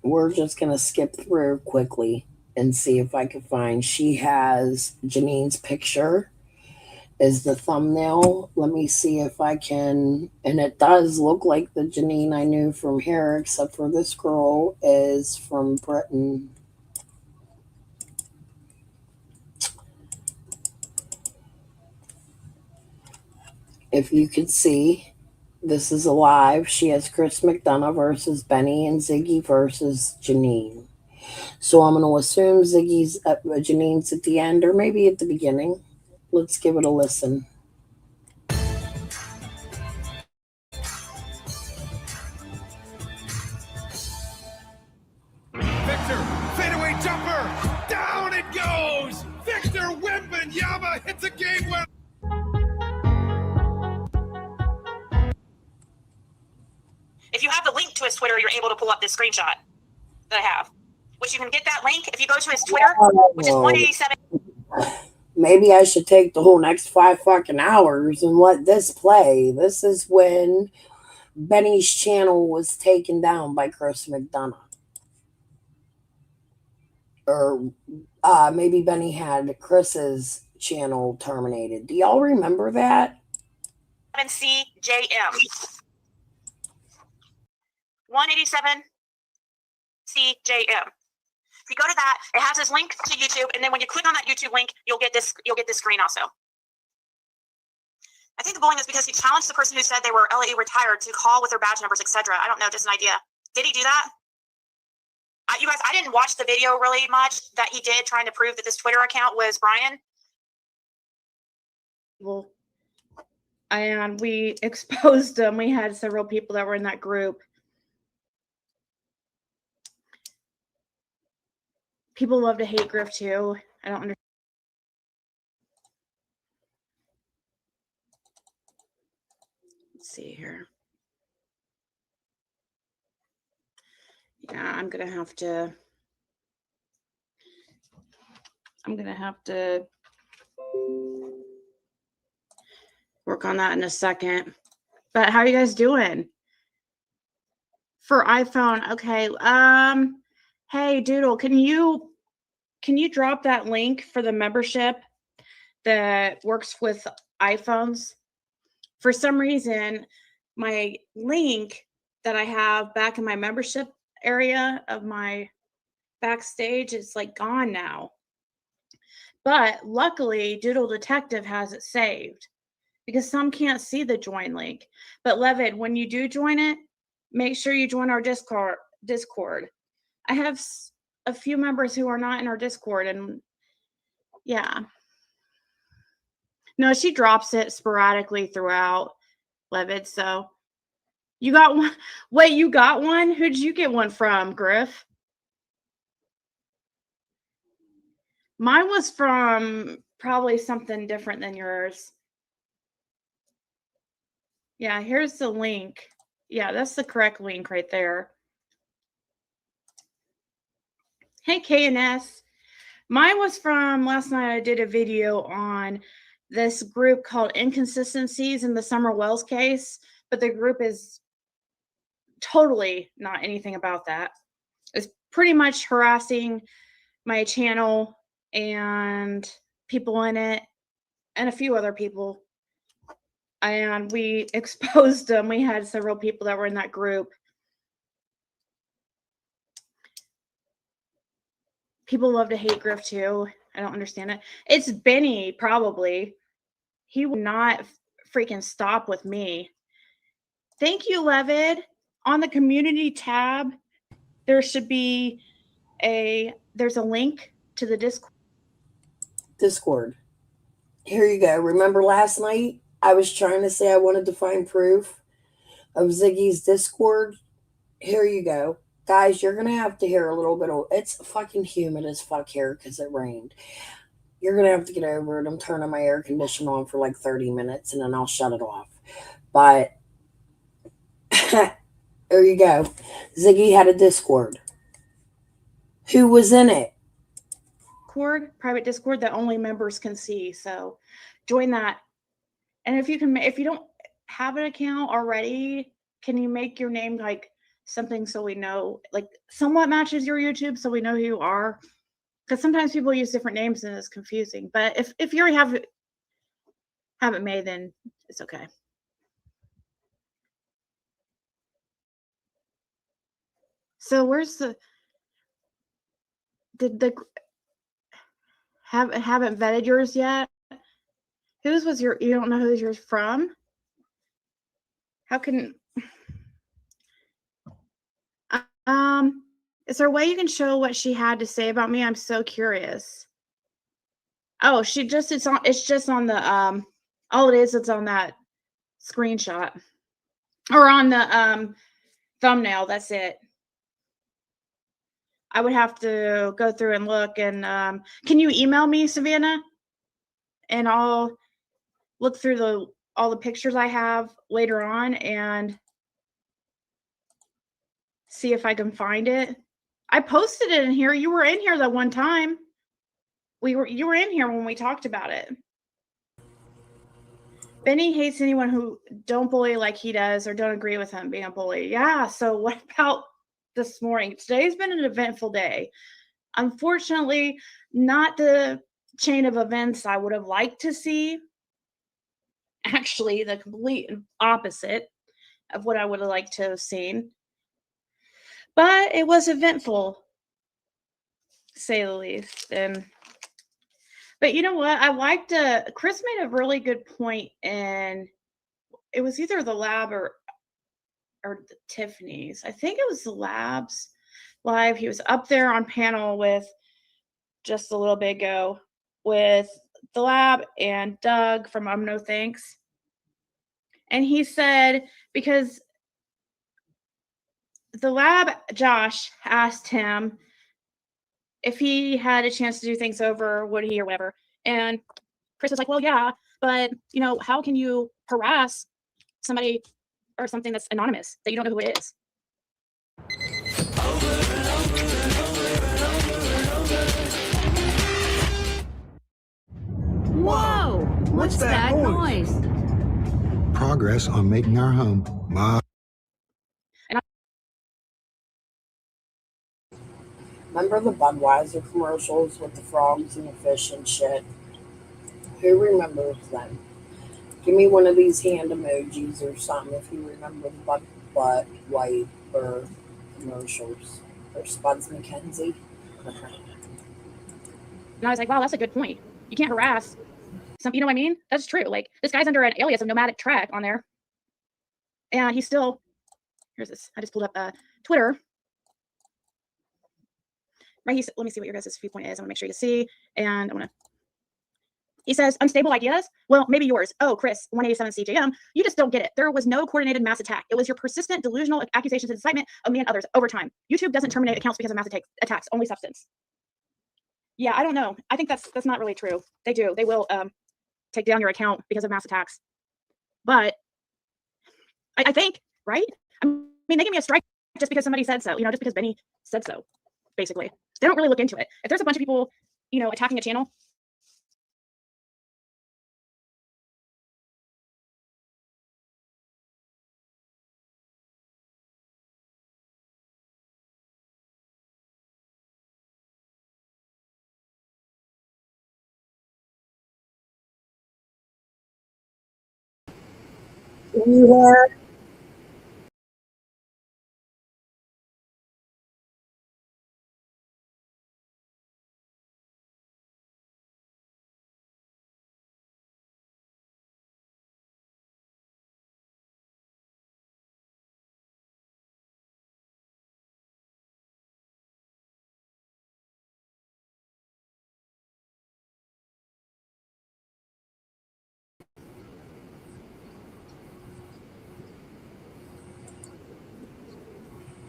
We're just going to skip through quickly and see if I can find. She has Janine's picture is the thumbnail. Let me see if I can. And it does look like the Janine I knew from here, except for this girl is from Britain. If you could see, this is a live. She has Chris McDonough versus Benny and Ziggy versus Janine. So I'm going to assume Janine's at the end or maybe at the beginning. Let's give it a listen. Victor, fadeaway jumper, down it goes. Victor Wembanyama hits a game winner. If you have the link to his Twitter, you're able to pull up this screenshot that I have, which you can get that link if you go to his Twitter, which is 187. Maybe I should take the whole next 5 fucking hours and let this play. This is when Benny's channel was taken down by Chris McDonough. Or maybe Benny had Chris's channel terminated. Do y'all remember that? CJM. 187 CJM. If you go to that, it has this link to YouTube, and then when you click on that YouTube link, you'll get this screen also. I think the bullying is because he challenged the person who said they were LAE retired to call with their badge numbers, etc. I don't know, just an idea. Did he do that? You guys, I didn't watch the video really much that he did trying to prove that this Twitter account was Brian. Well, and we exposed them. We had several people that were in that group. People love to hate Griff too. I don't understand. Let's see here. Yeah, I'm gonna have to work on that in a second. But how are you guys doing? For iPhone, okay. Hey Doodle, can you drop that link for the membership that works with iPhones? For some reason, my link that I have back in my membership area of my backstage is like gone now. But luckily, Doodle Detective has it saved. because some can't see the join link. But Levid, when you do join it, make sure you join our Discord. I have a few members who are not in our Discord, and yeah. No, she drops it sporadically throughout, Levid. So you got one. Wait, you got one? Who did you get one from, Griff? Mine was from probably something different than yours. Yeah, here's the link. Yeah, that's the correct link right there. Hey, KNS. Mine was from last night. I did a video on this group called Inconsistencies in the Summer Wells case, but the group is totally not anything about that. It's pretty much harassing my channel and people in it and a few other people. And we exposed them. We had several people that were in that group. People love to hate Griff too. I don't understand it. It's Benny, probably. He will not freaking stop with me. Thank you, Levid. On the community tab, there should be there's a link to the Discord. Here you go. Remember last night I was trying to say I wanted to find proof of Ziggy's Discord? Here you go. Guys, you're going to have to hear a little bit of... It's fucking humid as fuck here because it rained. You're going to have to get over it. I'm turning my air conditioner on for like 30 minutes and then I'll shut it off. But there you go. Ziggy had a Discord. Who was in it? private Discord that only members can see. So join that. And if you don't have an account already, can you make your name like something so we know, like somewhat matches your YouTube so we know who you are? Because sometimes people use different names and it's confusing. But if you already have it made, then it's okay. So where's haven't vetted yours yet? Whose was you don't know who's yours from? How can is there a way you can show what she had to say about me? I'm so curious. Oh, it's just on the all it is, it's on that screenshot. Or on the thumbnail, that's it. I would have to go through and look, and can you email me, Savannah? And I'll look through all the pictures I have later on and see if I can find it. I posted it in here. You were in here that one time. You were in here when we talked about it. Benny hates anyone who don't bully like he does or don't agree with him being a bully. Yeah, so what about this morning? Today's been an eventful day. Unfortunately, not the chain of events I would have liked to see. Actually, the complete opposite of what I would have liked to have seen. But it was eventful, to say the least. But you know what? I liked Chris made a really good point, and it was either the lab or the Tiffany's. I think it was the labs live. He was up there on panel with just a little bit ago with the lab and Doug from No Thanks. And he said, because the lab, Josh asked him if he had a chance to do things over, would he or whatever. And Chris was like, well, yeah, but you know, how can you harass somebody or something that's anonymous that you don't know who it is? Whoa! What's that noise? Progress on making our home my. Remember the Budweiser commercials with the frogs and the fish and shit? Who remembers them? Give me one of these hand emojis or something if you remember the Budweiser commercials. Or Spuds McKenzie. And I was like, wow, that's a good point. You can't harass you know what I mean? That's true. Like this guy's under an alias of Nomadic Trek on there. And he's still, here's this. I just pulled up Twitter. Right, let me see what your guys' viewpoint is. I want to make sure you see. And he says, unstable ideas? Well, maybe yours. Oh, Chris, 187 CJM, you just don't get it. There was no coordinated mass attack. It was your persistent delusional accusations and incitement of me and others over time. YouTube doesn't terminate accounts because of mass attacks, only substance. Yeah, I don't know. I think that's not really true. They do. They will take down your account because of mass attacks. But I think, right? I mean, they give me a strike just because somebody said so, just because Benny said so, basically. They don't really look into it. If there's a bunch of people, attacking a channel, Can you hear?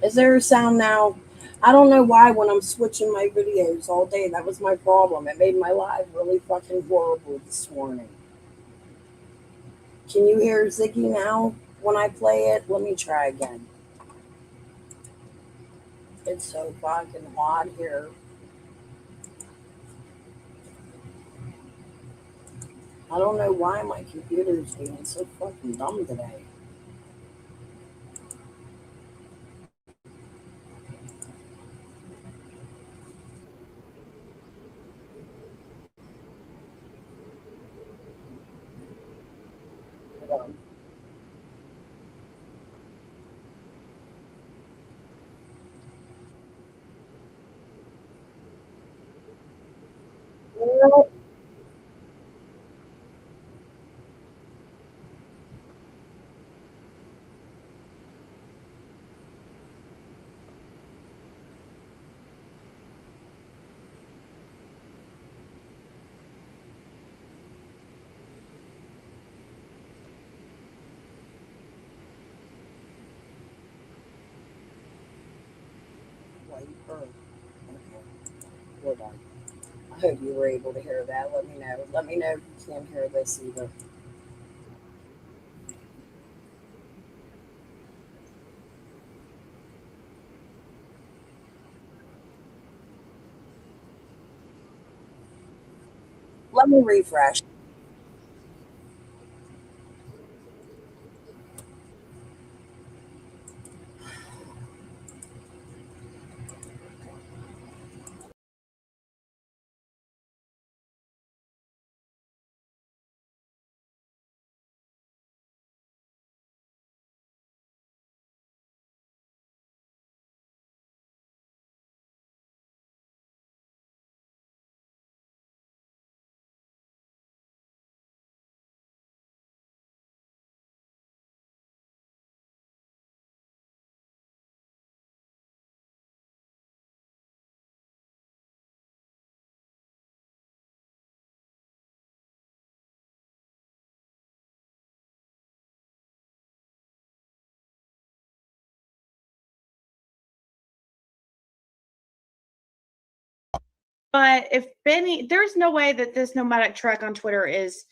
Is there a sound now? I don't know why when I'm switching my videos all day, that was my problem. It made my live really fucking horrible this morning. Can you hear Ziggy now when I play it? Let me try again. It's so fucking hot here. I don't know why my computer's being so fucking dumb today. Hold on. Well, okay. Hold on. I hope you were able to hear that. Let me know. Let me know if you can't hear this either. Let me refresh. but if Benny, there's no way that this Nomadic Trek on Twitter is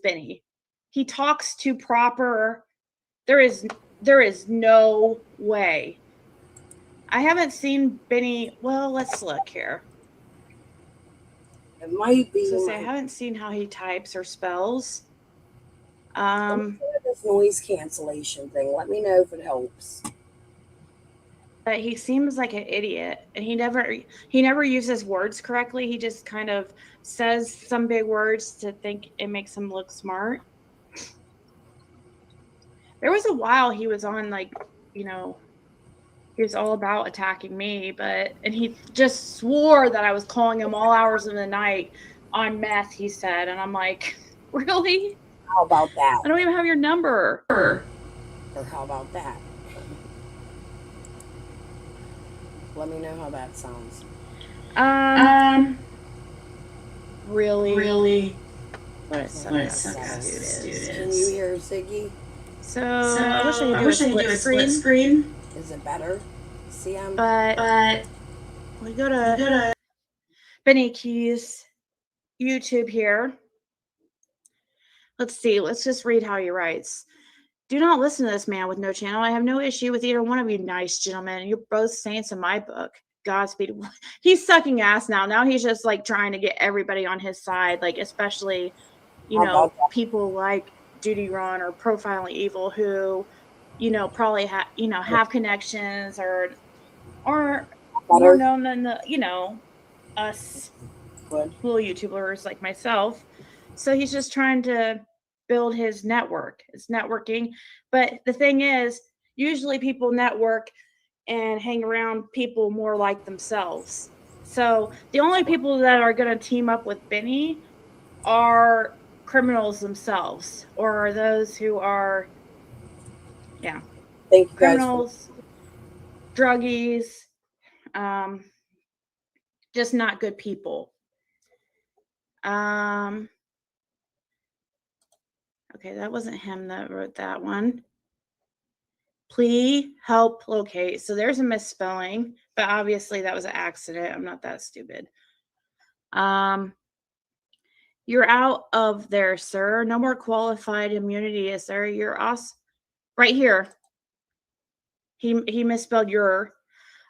Benny. He talks to proper. There is no way. I haven't seen Benny. Well, let's look here. It might be. So I haven't seen how he types or spells. This noise cancellation thing. Let me know if it helps. But he seems like an idiot, and he never uses words correctly. He just kind of says some big words to think it makes him look smart. There was a while he was on, like, he was all about attacking me, and he just swore that I was calling him all hours of the night on meth, he said. And I'm like, Really? How about that? I don't even have your number. Or how about that? Let me know how that sounds. Really? What a suck-ass student. Can you hear Ziggy? So I wish I could do a split screen. Is it better? See, But we go to Benny Keys YouTube here. Let's see. Let's just read how he writes. Do not listen to this man with no channel. I have no issue with either one of you nice gentlemen. You're both saints in my book. Godspeed. He's sucking ass now. Now he's just like trying to get everybody on his side, like especially, you know, people like Duty Ron or Profiling Evil who, you know, probably have connections or more known than the, you know, us little YouTubers like myself. So he's just trying to build his network. It's networking. But the thing is, usually people network and hang around people more like themselves. So the only people that are going to team up with Benny are criminals themselves, or are those who are, criminals, druggies, just not good people. Okay, that wasn't him that wrote that one. Please help locate. So there's a misspelling, but obviously that was an accident. I'm not that stupid. You're out of there, sir. No more qualified immunity, is there? You're us right here. He misspelled your.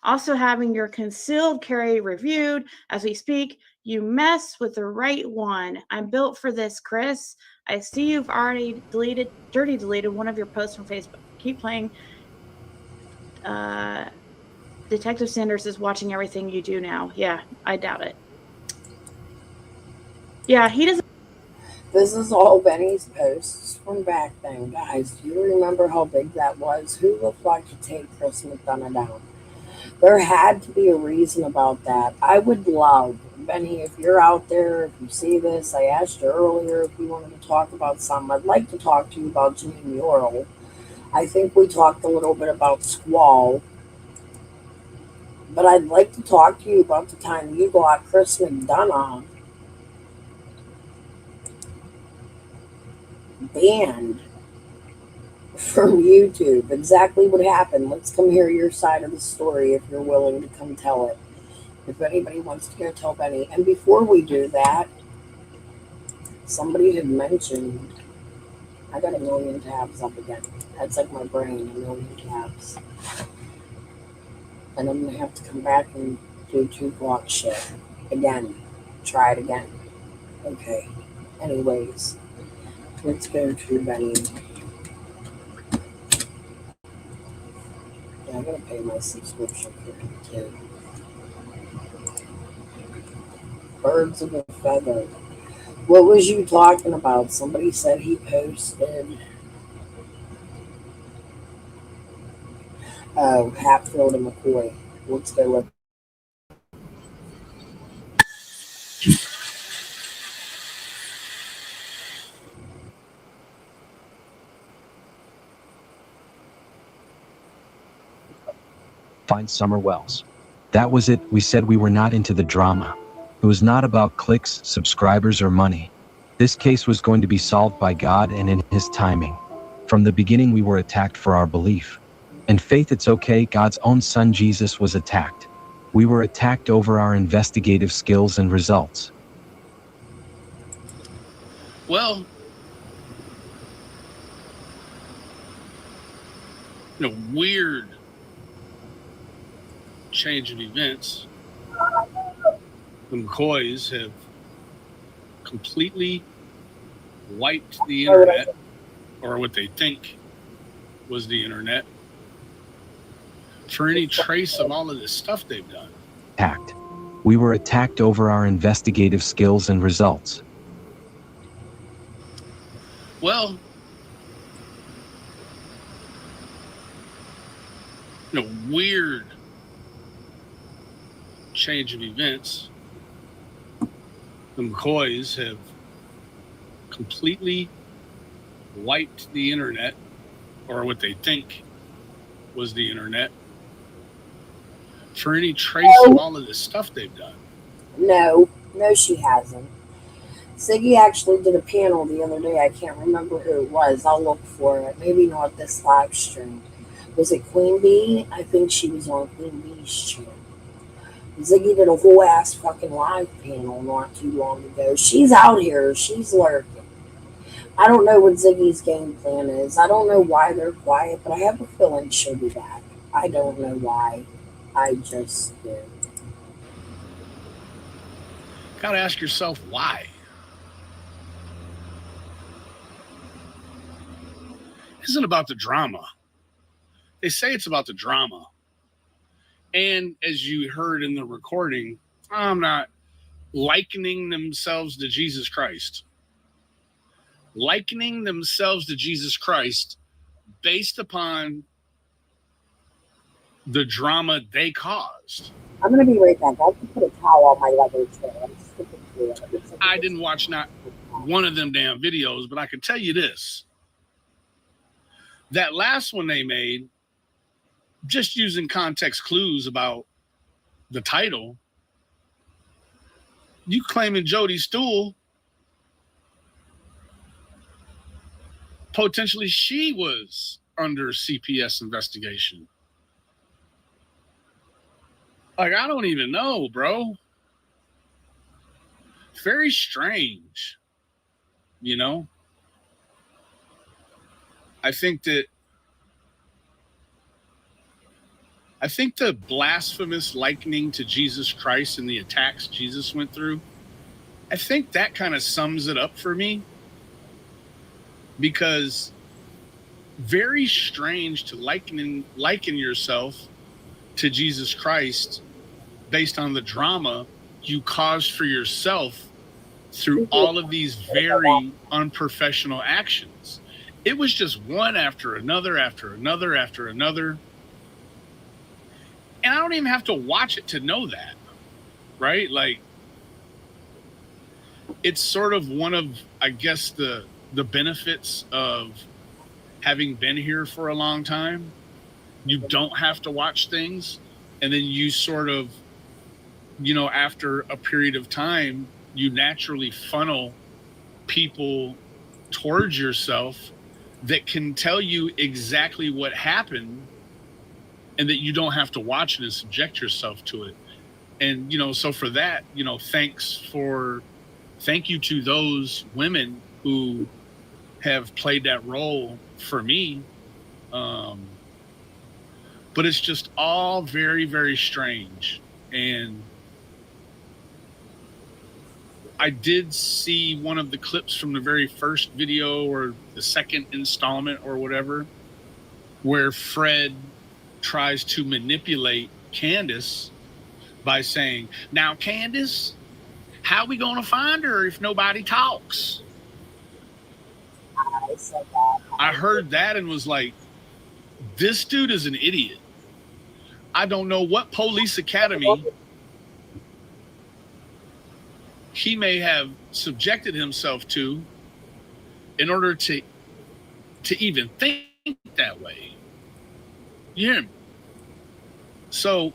Also having your concealed carry reviewed as we speak. You mess with the right one. I'm built for this, Chris. I see you've already deleted one of your posts from Facebook. Keep playing. Detective Sanders is watching everything you do now. Yeah, I doubt it. Yeah, he doesn't. This is all Benny's posts from back then, guys. Do you remember how big that was? Who looked like to take Chris McDonough down? There had to be a reason about that. I would love, Benny, if you're out there, if you see this, I asked you earlier if you wanted to talk about something. I'd like to talk to you about Jimmy Murrell. I think we talked a little bit about Squall. But I'd like to talk to you about the time you got Chris McDonough banned from YouTube. Exactly what happened. Let's come hear your side of the story if you're willing to come tell it. If anybody wants to go tell Benny. And before we do that, somebody had mentioned, I got 1 million tabs up again. That's like my brain, 1 million tabs. And I'm going to have to come back and do 2 block shit. Again. Try it again. Okay. Anyways. Let's go to Benny. Yeah, I'm going to pay my subscription for him too. Birds of a feather. What was you talking about? Somebody said he posted. Oh, Hatfield and McCoy. Let's go with. Find Summer Wells. That was it. We said we were not into the drama. It was not about clicks, subscribers, or money. This case was going to be solved by God and in His timing. From the beginning, we were attacked for our belief. In faith, it's okay. God's own Son Jesus was attacked. We were attacked over our investigative skills and results. Well, weird change of events. The McCoys have completely wiped the internet, or what they think was the internet, for any trace of all of this stuff they've done. Attacked. We were attacked over our investigative skills and results. Well, weird change of events. The McCoys have completely wiped the internet, or what they think was the internet, for any trace of all of this stuff they've done. No, she hasn't. Ziggy actually did a panel the other day. I can't remember who it was. I'll look for it. Maybe not this live stream. Was it Queen Bee? I think she was on Queen Bee's channel. Ziggy did a whole ass fucking live panel not too long ago. She's out here. She's lurking. I don't know what Ziggy's game plan is. I don't know why they're quiet, but I have a feeling she'll be back. I don't know why. I just do. Gotta ask yourself why. It isn't about the drama. They say it's about the drama. And as you heard in the recording, I'm not likening themselves to Jesus Christ. Likening themselves to Jesus Christ based upon the drama they caused. I'm going to be right back. I have to put a towel on my leather chair. I'm sticking to it. I didn't watch not one of them damn videos, but I can tell you this. That last one they made, just using context clues about the title, you claiming Jody Stool, potentially she was under CPS investigation. Like, I don't even know, bro. Very strange, you know? I think the blasphemous likening to Jesus Christ and the attacks Jesus went through, I think that kind of sums it up for me. Because very strange to liken yourself to Jesus Christ based on the drama you caused for yourself through all of these very unprofessional actions. It was just one after another, after another, after another. And I don't even have to watch it to know that, right? Like, it's sort of one of, I guess, the benefits of having been here for a long time. You don't have to watch things. And then you sort of, you know, after a period of time, you naturally funnel people towards yourself that can tell you exactly what happened, and that you don't have to watch it and subject yourself to it. And, you know, so for that, you know, thank you to those women who have played that role for me. But it's just all very, very strange. And I did see one of the clips from the very first video, or the second installment or whatever, where Fred tries to manipulate Candace by saying, "Now, Candace, how we going to find her if nobody talks?" I said that. I heard that and was like, this dude is an idiot. I don't know what police academy he may have subjected himself to in order to even think that way. You hear me? So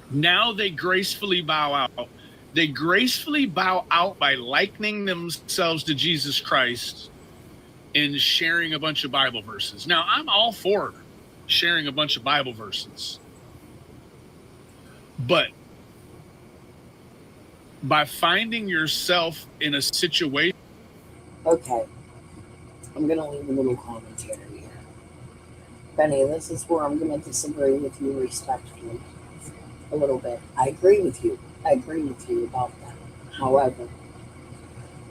now they gracefully bow out. They gracefully bow out by likening themselves to Jesus Christ and sharing a bunch of Bible verses. Now, I'm all for sharing a bunch of Bible verses. But by finding yourself in a situation... Okay. I'm going to leave a little commentary here. Benny, this is where I'm going to disagree with you respectfully a little bit. I agree with you. I agree with you about that. However,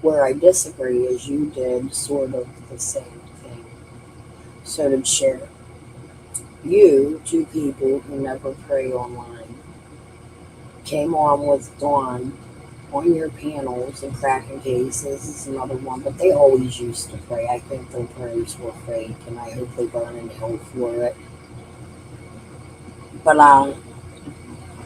where I disagree is you did sort of the same thing. So did Cher. You, two people who never pray online, came on with Dawn on your panels and cracking cases is another one, but they always used to pray. I think their prayers were fake, and I hope they burn in hell for it. But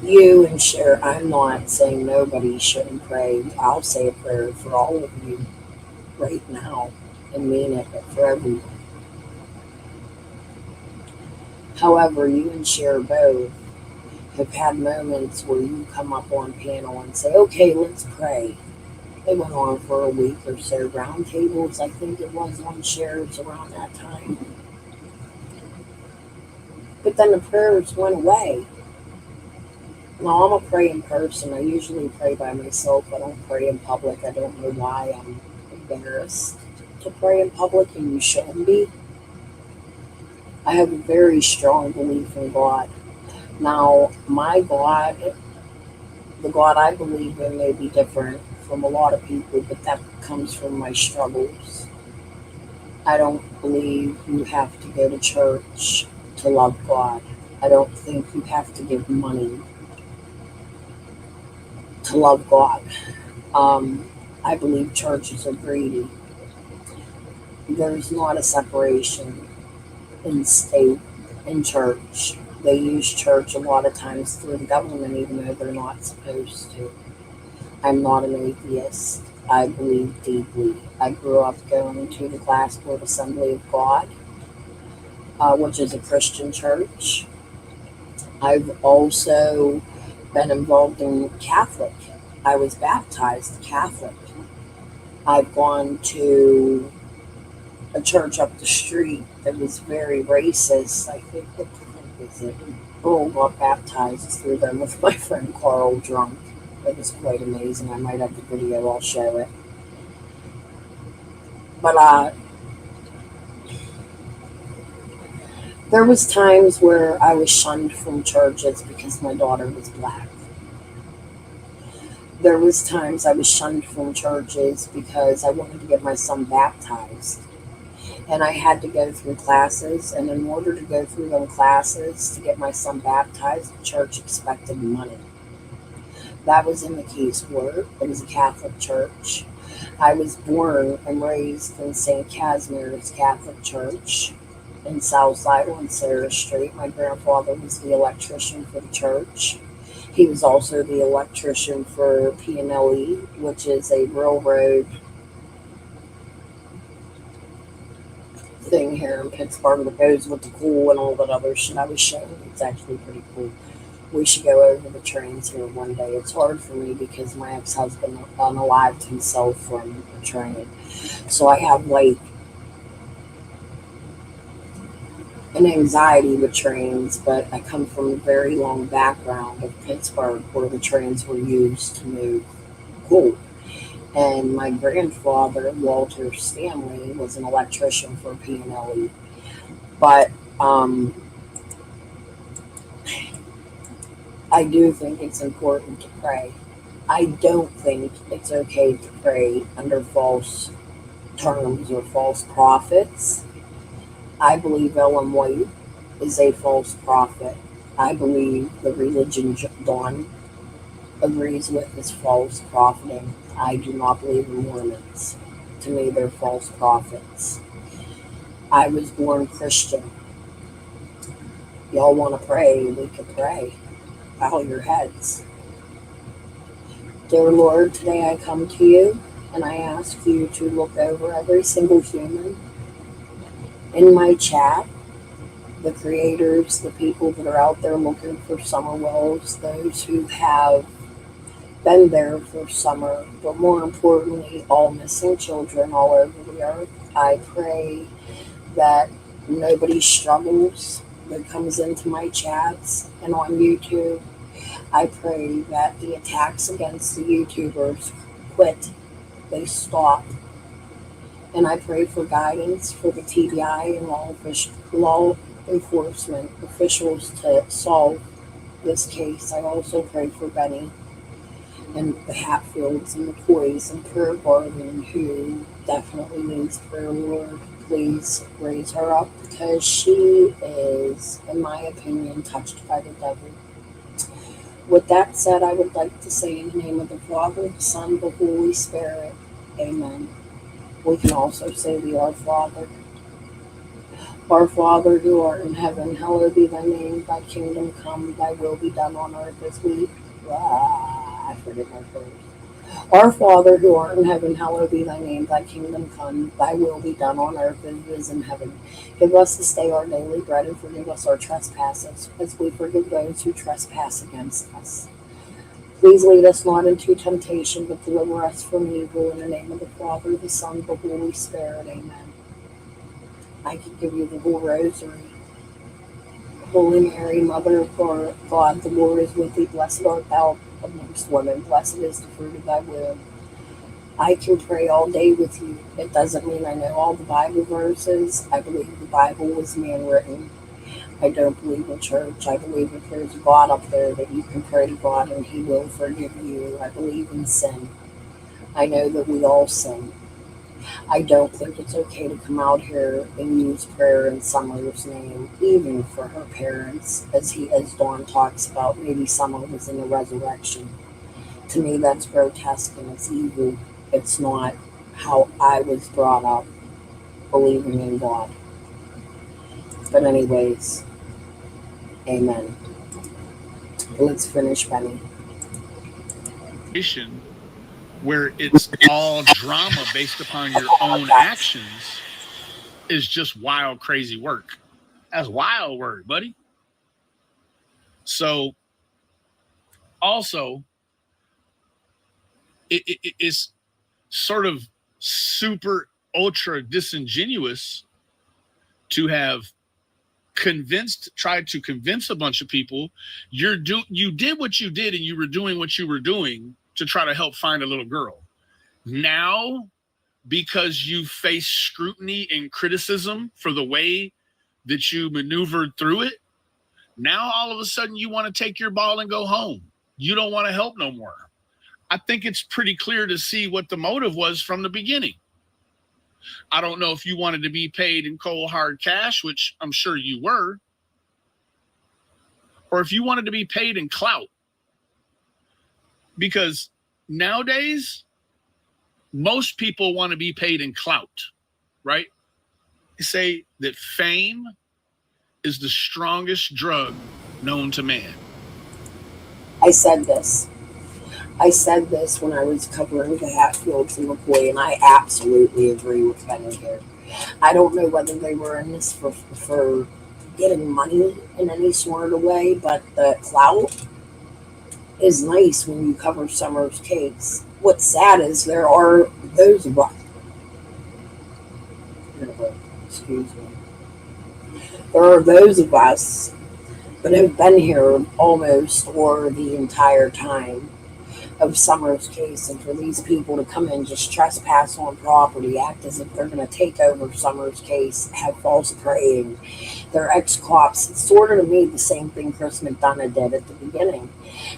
you and Cher, I'm not saying nobody shouldn't pray. I'll say a prayer for all of you. right now and mean it for everyone. However, you and Cher both have had moments where you come up on panel and say, okay, let's pray. They went on for a week or so, round tables, I think it was on Cher's around that time. But then the prayers went away. Now, I'm a praying person. I usually pray by myself. I don't pray in public. I don't know why. I'm embarrassed to pray in public, and you shouldn't be. I have a very strong belief in God. Now, my God, the God I believe in may be different from a lot of people, but that comes from my struggles. I don't believe you have to go to church to love God. I don't think you have to give money to love God. I believe churches are greedy. There's not a separation in state and church. They use church a lot of times through the government, even though they're not supposed to. I'm not an atheist. I believe deeply. I grew up going to the Glassport Assembly of God, which is a Christian church. I've also been involved in Catholic. I was baptized Catholic. I've gone to a church up the street that was very racist. I think, what the fuck is it? Oh, got baptized through them with my friend Carl drunk. It was quite amazing. I might have the video, I'll show it. But there was times where I was shunned from churches because my daughter was black. There was times I was shunned from churches because I wanted to get my son baptized. And I had to go through classes, and in order to go through them classes to get my son baptized, the church expected money. That was in the Keys Word. It was a Catholic church. I was born and raised in St. Casimir's Catholic Church in Southside on Sarah Street. My grandfather was the electrician for the church. He was also the electrician for P&LE, which is a railroad thing here in Pittsburgh that goes with the coal and all that other shit I was showing. It's actually pretty cool. We should go over the trains here one day. It's hard for me because my ex-husband unalived himself from a train. So I have like an anxiety with trains, but I come from a very long background of Pittsburgh where the trains were used to move coal. And my grandfather, Walter Stanley, was an electrician for P&LE. But I do think it's important to pray. I don't think it's okay to pray under false terms or false prophets. I believe Ellen White is a false prophet. I believe the religion Dawn agrees with is false propheting. I do not believe in Mormons. To me, they're false prophets. I was born Christian. Y'all want to pray, we can pray. Bow your heads. Dear Lord, today I come to you and I ask you to look over every single human in my chat, the creators, the people that are out there looking for summer wells, those who have been there for summer, but more importantly, all missing children all over the earth. I pray that nobody struggles that comes into my chats and on YouTube. I pray that the attacks against the YouTubers quit, they stop. And I pray for guidance for the TBI and law enforcement officials to solve this case. I also pray for Benny and the Hatfields and the Coys and Prayer Garden, who definitely needs prayer. Lord, please raise her up because she is, in my opinion, touched by the devil. With that said, I would like to say in the name of the Father, the Son, the Holy Spirit, amen. We can also say the Our Father. Our Father, who art in heaven, hallowed be thy name. Thy kingdom come, thy will be done on earth as we... I forget my first. Our Father who art in heaven, hallowed be thy name. Thy kingdom come, thy will be done on earth as it is in heaven. Give us this day our daily bread, and forgive us our trespasses, as we forgive those who trespass against us. Please lead us not into temptation, but deliver us from evil. In the name of the Father, the Son, the Holy Spirit. Amen. I can give you the whole rosary. Holy Mary, Mother of God, the Lord is with thee. Blessed art thou amongst women. Blessed is the fruit of thy womb. I can pray all day with you. It doesn't mean I know all the Bible verses. I believe the Bible was man-written. I don't believe in church. I believe if there's a God up there that you can pray to God and he will forgive you. I believe in sin. I know that we all sin. I don't think it's okay to come out here and use prayer in Summer's name, even for her parents, as Dawn talks about. Maybe Summer was in the resurrection. To me, that's grotesque and it's evil. It's not how I was brought up, believing in God. But anyways, amen. Let's finish, Benny. Where it's all drama based upon your own actions is just wild, crazy work. That's wild work, buddy. So also, it is sort of super ultra disingenuous to have tried to convince a bunch of people you did what you did and you were doing what you were doing to try to help find a little girl. Now, because you face scrutiny and criticism for the way that you maneuvered through it, now all of a sudden you want to take your ball and go home. You don't want to help no more. I think it's pretty clear to see what the motive was from the beginning. I don't know if you wanted to be paid in cold hard cash, which I'm sure you were, or if you wanted to be paid in clout. Because nowadays, most people want to be paid in clout, right? They say that fame is the strongest drug known to man. I said this when I was covering the Hatfields and McCoy, and I absolutely agree with Benny here. I don't know whether they were in this for getting money in any sort of way, but the clout is nice when you cover Summer's case. What's sad is there are those of us, there are those of us that have been here almost or the entire time of Summer's case, and for these people to come in, just trespass on property, act as if they're going to take over Summer's case, have false praying, they're ex-cops. It's sort of to me the same thing Chris McDonough did at the beginning.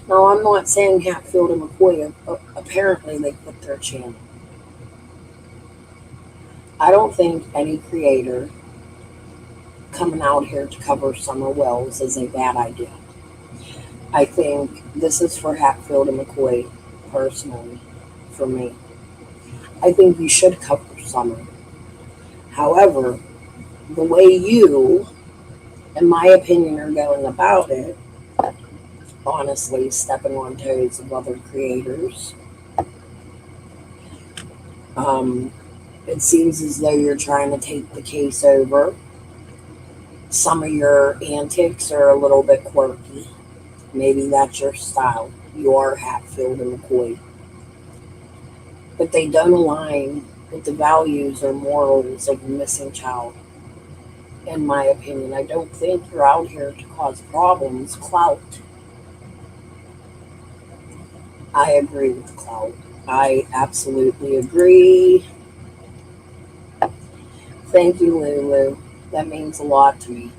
Now, I'm not saying Hatfield and McCoy, apparently they quit their channel. I don't think any creator coming out here to cover Summer Wells is a bad idea. I think this is for Hatfield and McCoy, personally, for me. I think you should cover Summer. However, the way you, in my opinion, are going about it, honestly, stepping on toes of other creators, it seems as though you're trying to take the case over. Some of your antics are a little bit quirky. Maybe that's your style. You are Hatfield and McCoy. But they don't align with the values or morals of the missing child. In my opinion, I don't think you're out here to cause problems. Clout. I agree with clout. I absolutely agree. Thank you, Lulu. That means a lot to me.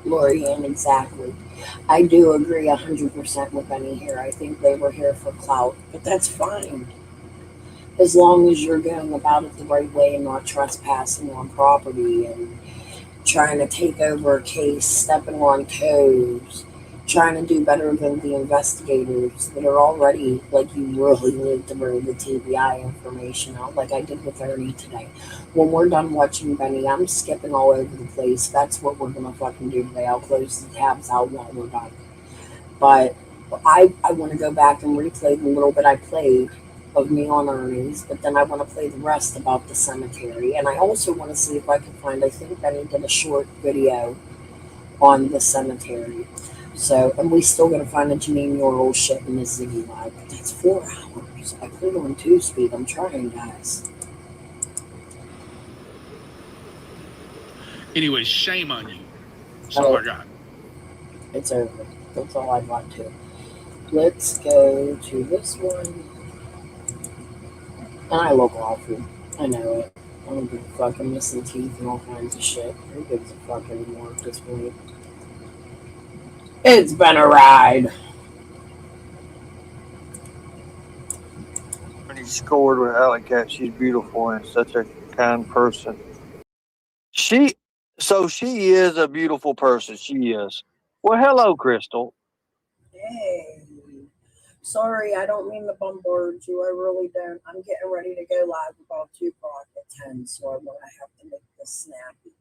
Lorianne, exactly. I do agree 100% with Benny here. I think they were here for clout, but that's fine. As long as you're going about it the right way and not trespassing on property and trying to take over a case, stepping on toes, trying to do better than the investigators that are already, like, you really need to bring the TBI information out, like I did with Ernie today. When we're done watching Benny, I'm skipping all over the place. That's what we're going to fucking do today. I'll close the tabs out while we're done. But I want to go back and replay the little bit I played of me on Ernie's, but then I want to play the rest about the cemetery. And I also want to see if I can find, I think Benny did a short video on the cemetery. So, and we still got to find a Janine Yorl shit in the Ziggy Live. But that's 4 hours. I put it on 2-speed. I'm trying, guys. Anyways, shame on you. That's all I got. It's over. That's all I got to. Let's go to this one. And I look awful. I know it. I don't give a fuck. I'm missing teeth and all kinds of shit. Who gives a fuck anymore at this point? It's been a ride. When he scored with Alley Cat, she's beautiful and such a kind person. She is a beautiful person. She is. Well, hello, Crystal. Hey. Sorry, I don't mean to bombard you. I really don't. I'm getting ready to go live about 2 o'clock at 10, so I'm going to have to make this snappy.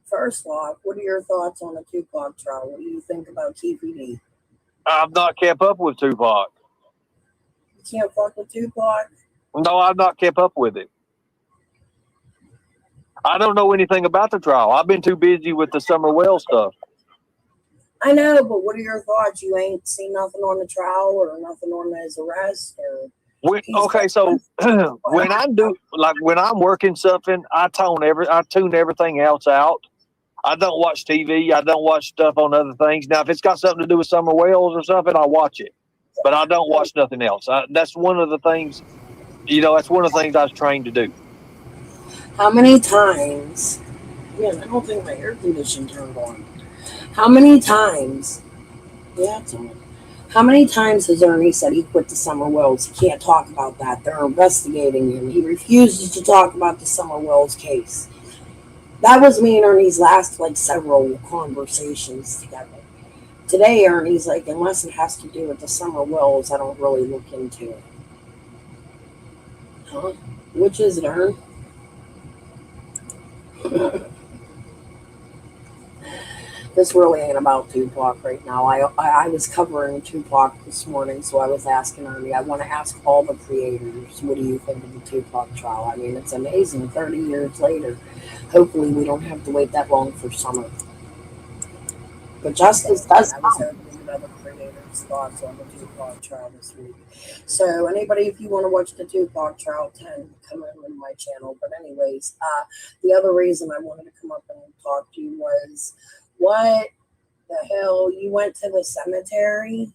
First off, what are your thoughts on the Tupac trial? What do you think about TPD? I've not kept up with Tupac. You can't fuck with Tupac? No, I've not kept up with it. I don't know anything about the trial. I've been too busy with the Summer Wells stuff. I know, but what are your thoughts? You ain't seen nothing on the trial or nothing on his arrest? Or Okay, so when I'm working something, I tune everything else out. I don't watch TV. I don't watch stuff on other things. Now, if it's got something to do with Summer Wells or something, I watch it. But I don't watch nothing else. That's one of the things, that's one of the things I was trained to do. How many times? Man, I don't think my air conditioner turned on. How many times? Yeah, it's on. How many times has Ernie said he quit the Summer Wells? He can't talk about that. They're investigating him. He refuses to talk about the Summer Wells case. That was me and Ernie's last, several conversations together. Today, Ernie's like, unless it has to do with the Summer Wells, I don't really look into it. Huh? Which is it, Ern? This really ain't about Tupac right now. I was covering Tupac this morning, so I was asking Ernie. I want to ask all the creators, what do you think of the Tupac trial? I mean, it's amazing. 30 years later, hopefully we don't have to wait that long for summer. But justice does come. I was hoping that other creators' thoughts on the Tupac trial this week. So anybody, if you want to watch the Tupac trial 10, come on my channel. But anyways, the other reason I wanted to come up and talk to you was, what the hell? You went to the cemetery?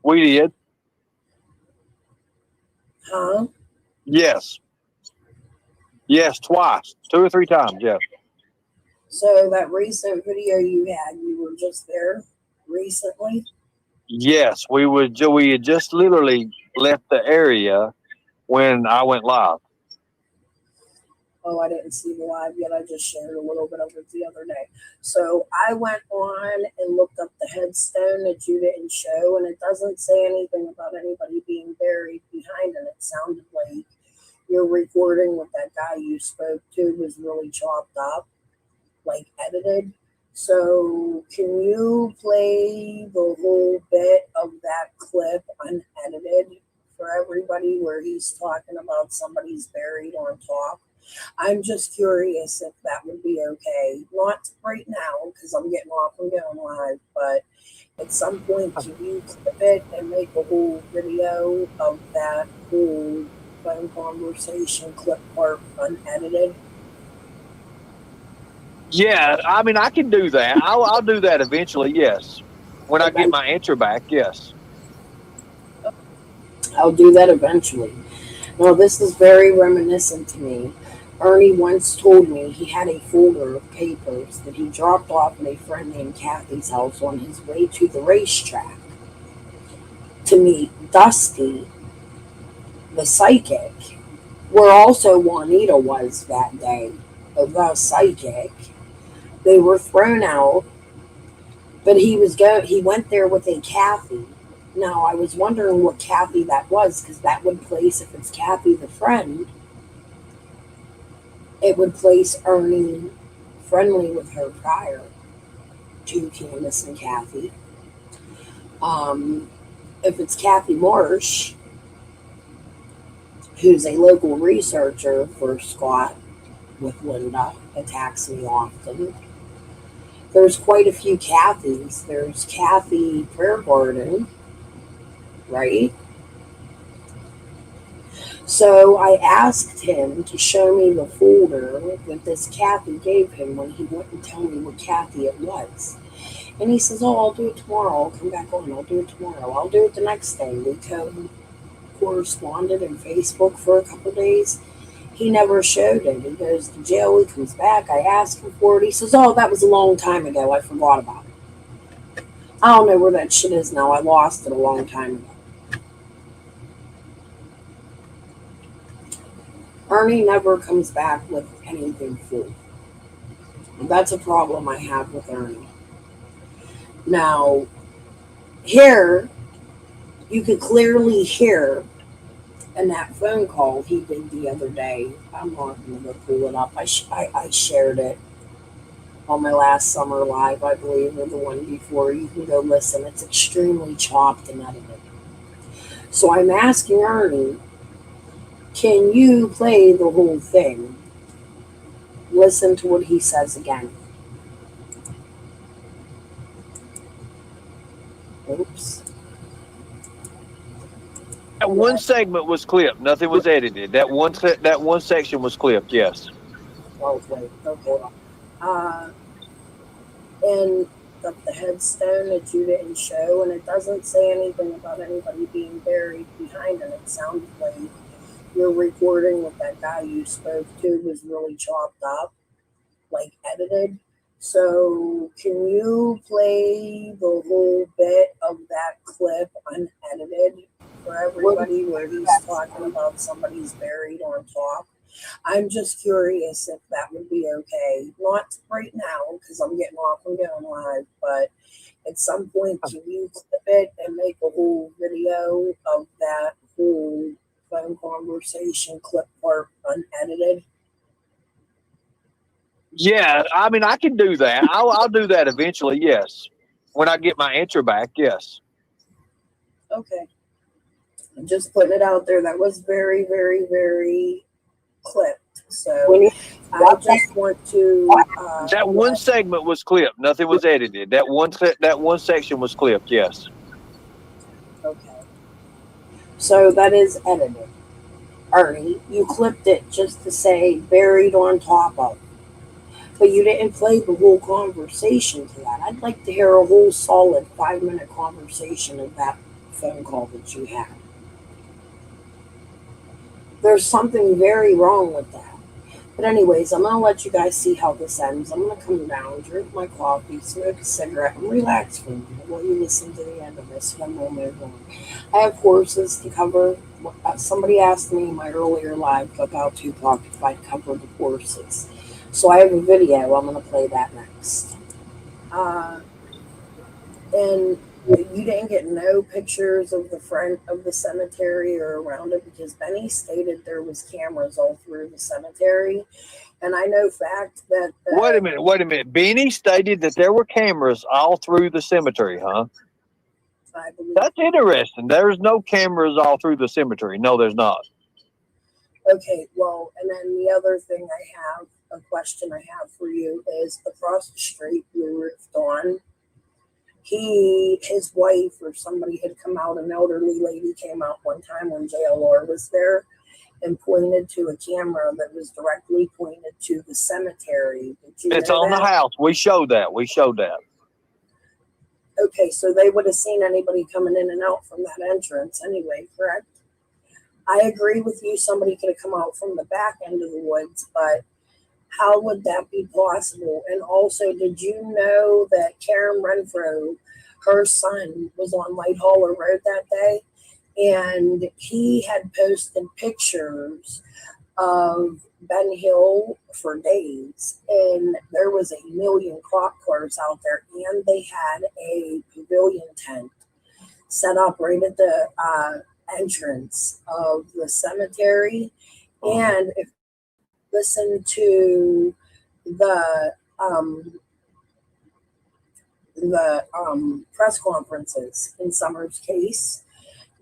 We did. Huh? Yes. Yes, twice. 2 or 3 times, yeah. So that recent video you had, you were just there recently? Yes, we had just literally left the area when I went live. Oh, I didn't see the live yet. I just shared a little bit of it the other day. So I went on and looked up the headstone that you didn't show, and it doesn't say anything about anybody being buried behind it. It sounded like your recording with that guy you spoke to was really chopped up, edited. So can you play the whole bit of that clip unedited for everybody where he's talking about somebody's buried on top? I'm just curious if that would be okay. Not right now, because I'm getting off and going live, but at some point, can you clip it and make a whole video of that whole phone conversation clip part unedited? Yeah, I mean, I can do that. I'll do that eventually, yes. When I get my answer back, yes. I'll do that eventually. Now, this is very reminiscent to me. Ernie once told me he had a folder of papers that he dropped off at a friend named Kathy's house on his way to the racetrack to meet Dusty, the psychic, where also Juanita was that day, the psychic. They were thrown out, but he went there with a Kathy. Now, I was wondering what Kathy that was, because that would place, if it's Kathy the friend, it would place Ernie friendly with her prior to Candace and Kathy. If it's Kathy Marsh, who's a local researcher for Scott with Linda, attacks me often. There's quite a few Kathys. There's Kathy Prayer Garden, right? So I asked him to show me the folder that this Kathy gave him when he wouldn't tell me what Kathy it was. And he says, oh, I'll do it tomorrow. I'll come back on. I'll do it tomorrow. I'll do it the next day. We corresponded in Facebook for a couple days. He never showed it. He goes to jail. He comes back. I asked him for it. He says, oh, that was a long time ago. I forgot about it. I don't know where that shit is now. I lost it a long time ago. Ernie never comes back with anything full. And that's a problem I have with Ernie. Now, here, you could clearly hear in that phone call he did the other day. I'm not going to go pull it up. I shared it on my last summer live, I believe, or the one before. You can go listen. It's extremely chopped and edited. So I'm asking Ernie, can you play the whole thing? Listen to what he says again. Oops. That one segment was clipped. Nothing was edited. That one section was clipped. Yes. Okay. And the headstone that you didn't show, and it doesn't say anything about anybody being buried behind it. It sounded like your recording with that guy you spoke to was really chopped up, like edited. So can you play the whole bit of that clip unedited for everybody where he's talking about somebody's buried on top? I'm just curious if that would be okay. Not right now, because I'm getting off and going live, but at some point, can you clip it and make a whole video of that whole phone conversation clip part unedited? Yeah, I mean, I can do that. I'll do that eventually. Yes, when I get my answer back. Yes. Okay. I'm just putting it out there. That was very, very, very clipped. So I just want to. That one segment was clipped. Nothing was edited. That one section was clipped. Yes. Okay. So that is edited. Ernie, you clipped it just to say buried on top of. But you didn't play the whole conversation to that. I'd like to hear a whole solid 5-minute conversation of that phone call that you had. There's something very wrong with that. But anyways, I'm going to let you guys see how this ends. I'm going to come down, drink my coffee, smoke a cigarette, and relax for a minute while you listen to the end of this, and then we'll move on. I have horses to cover. Somebody asked me in my earlier live about Tupac if I'd cover the horses. So I have a video. I'm going to play that next. And you didn't get no pictures of the front of the cemetery or around it because Benny stated there was cameras all through the cemetery. And I know fact that... Wait a minute. Benny stated that there were cameras all through the cemetery, huh? I believe. That's interesting. There's no cameras all through the cemetery. No, there's not. Okay, well, and then the other thing a question I have for you is across the street, Blue Roof Dawn. His wife or somebody had come out, an elderly lady came out one time when JLR was there and pointed to a camera that was directly pointed to the cemetery. It's on the house. We showed that. Okay, so they would have seen anybody coming in and out from that entrance anyway, correct? I agree with you. Somebody could have come out from the back end of the woods, but how would that be possible? And also, did you know that Karen Renfro, her son, was on Lighthauler Road that day? And he had posted pictures of Ben Hill for days. And there was 1 million cop cars out there. And they had a pavilion tent set up right at the entrance of the cemetery. And if listen to the press conferences in Summer's case,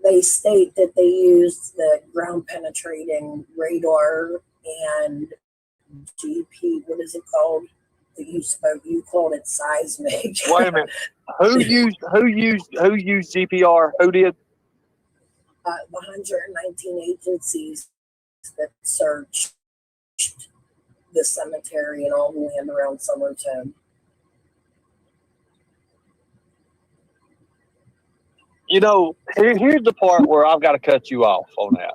They state that they used the ground penetrating radar and GP. What is it called? That you spoke. You called it seismic. Wait a minute. Who used GPR? Who did? 119 agencies that searched the cemetery and all the land around Somerton. You know, here's the part where I've got to cut you off on that.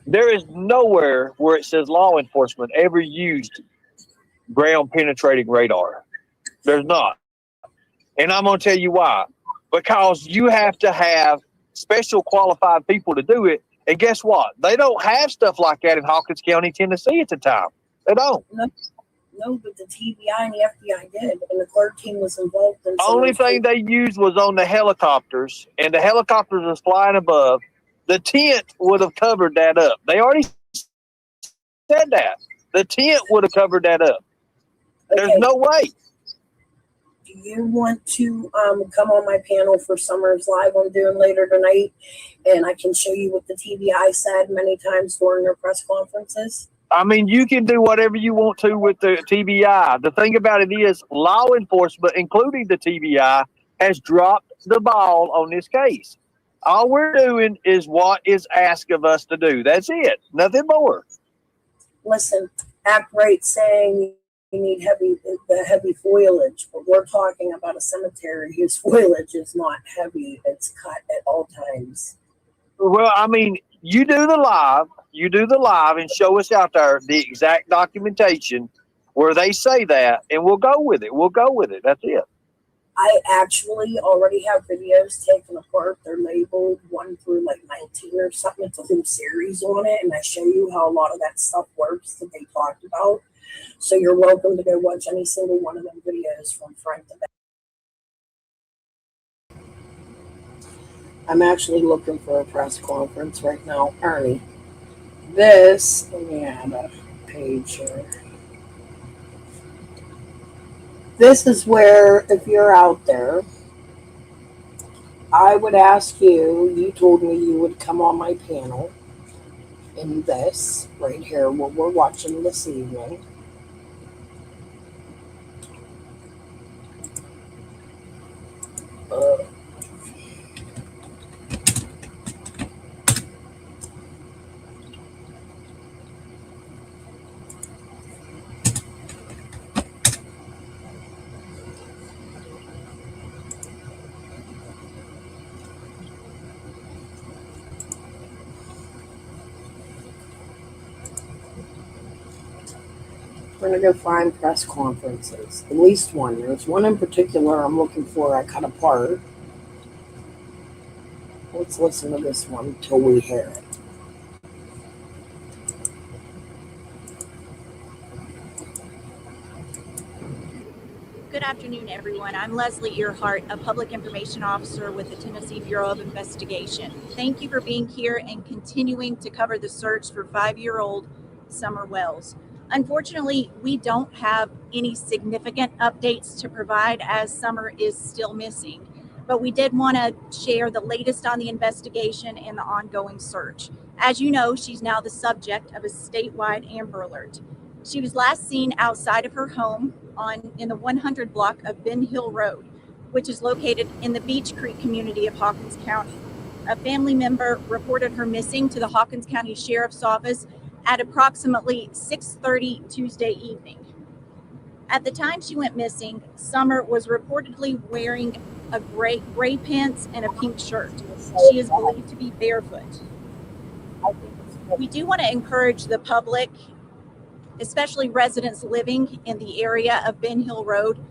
There is nowhere where it says law enforcement ever used ground penetrating radar. There's not. And I'm going to tell you why. Because you have to have special qualified people to do it. And guess what? They don't have stuff like that in Hawkins County, Tennessee at the time. They don't. No, but the TBI and the FBI did, and the CLERT team was involved in. The only thing they used was on the helicopters, and the helicopters was flying above. The tent would have covered that up. They already said that. The tent would have covered that up. Okay. There's no way. Do you want to come on my panel for Summer's Live I'm doing later tonight, and I can show you what the TBI said many times during their press conferences? I mean, you can do whatever you want to with the TBI. The thing about it is law enforcement, including the TBI, has dropped the ball on this case. All we're doing is what is asked of us to do. That's it. Nothing more. Listen, Act Right saying you need heavy foliage, but we're talking about a cemetery whose foliage is not heavy. It's cut at all times. Well, I mean, you do the live and show us out there the exact documentation where they say that, and we'll go with it. That's it. I actually already have videos taken apart. They're labeled 1 through like 19 or something. It's a whole series on it, and I show you how a lot of that stuff works that they talked about. So you're welcome to go watch any single one of them videos from front to back. I'm actually looking for a press conference right now. Ernie, let me add a page here. This is where, if you're out there, I would ask you told me you would come on my panel in this right here, what we're watching this evening. We're going to go find press conferences. At least one. There's one in particular I'm looking for. I cut apart. Let's listen to this one till we hear it. Good afternoon, everyone. I'm Leslie Earhart, a public information officer with the Tennessee Bureau of Investigation. Thank you for being here and continuing to cover the search for 5-year-old Summer Wells. Unfortunately, we don't have any significant updates to provide as Summer is still missing, but we did want to share the latest on the investigation and the ongoing search. As you know, she's now the subject of a statewide Amber Alert. She was last seen outside of her home in the 100 block of Ben Hill Road, which is located in the Beech Creek community of Hawkins County. A family member reported her missing to the Hawkins County Sheriff's Office at approximately 6:30 Tuesday evening. At the time she went missing, Summer was reportedly wearing a gray pants and a pink shirt. She is believed to be barefoot. We do want to encourage the public, especially residents living in the area of Ben Hill Road,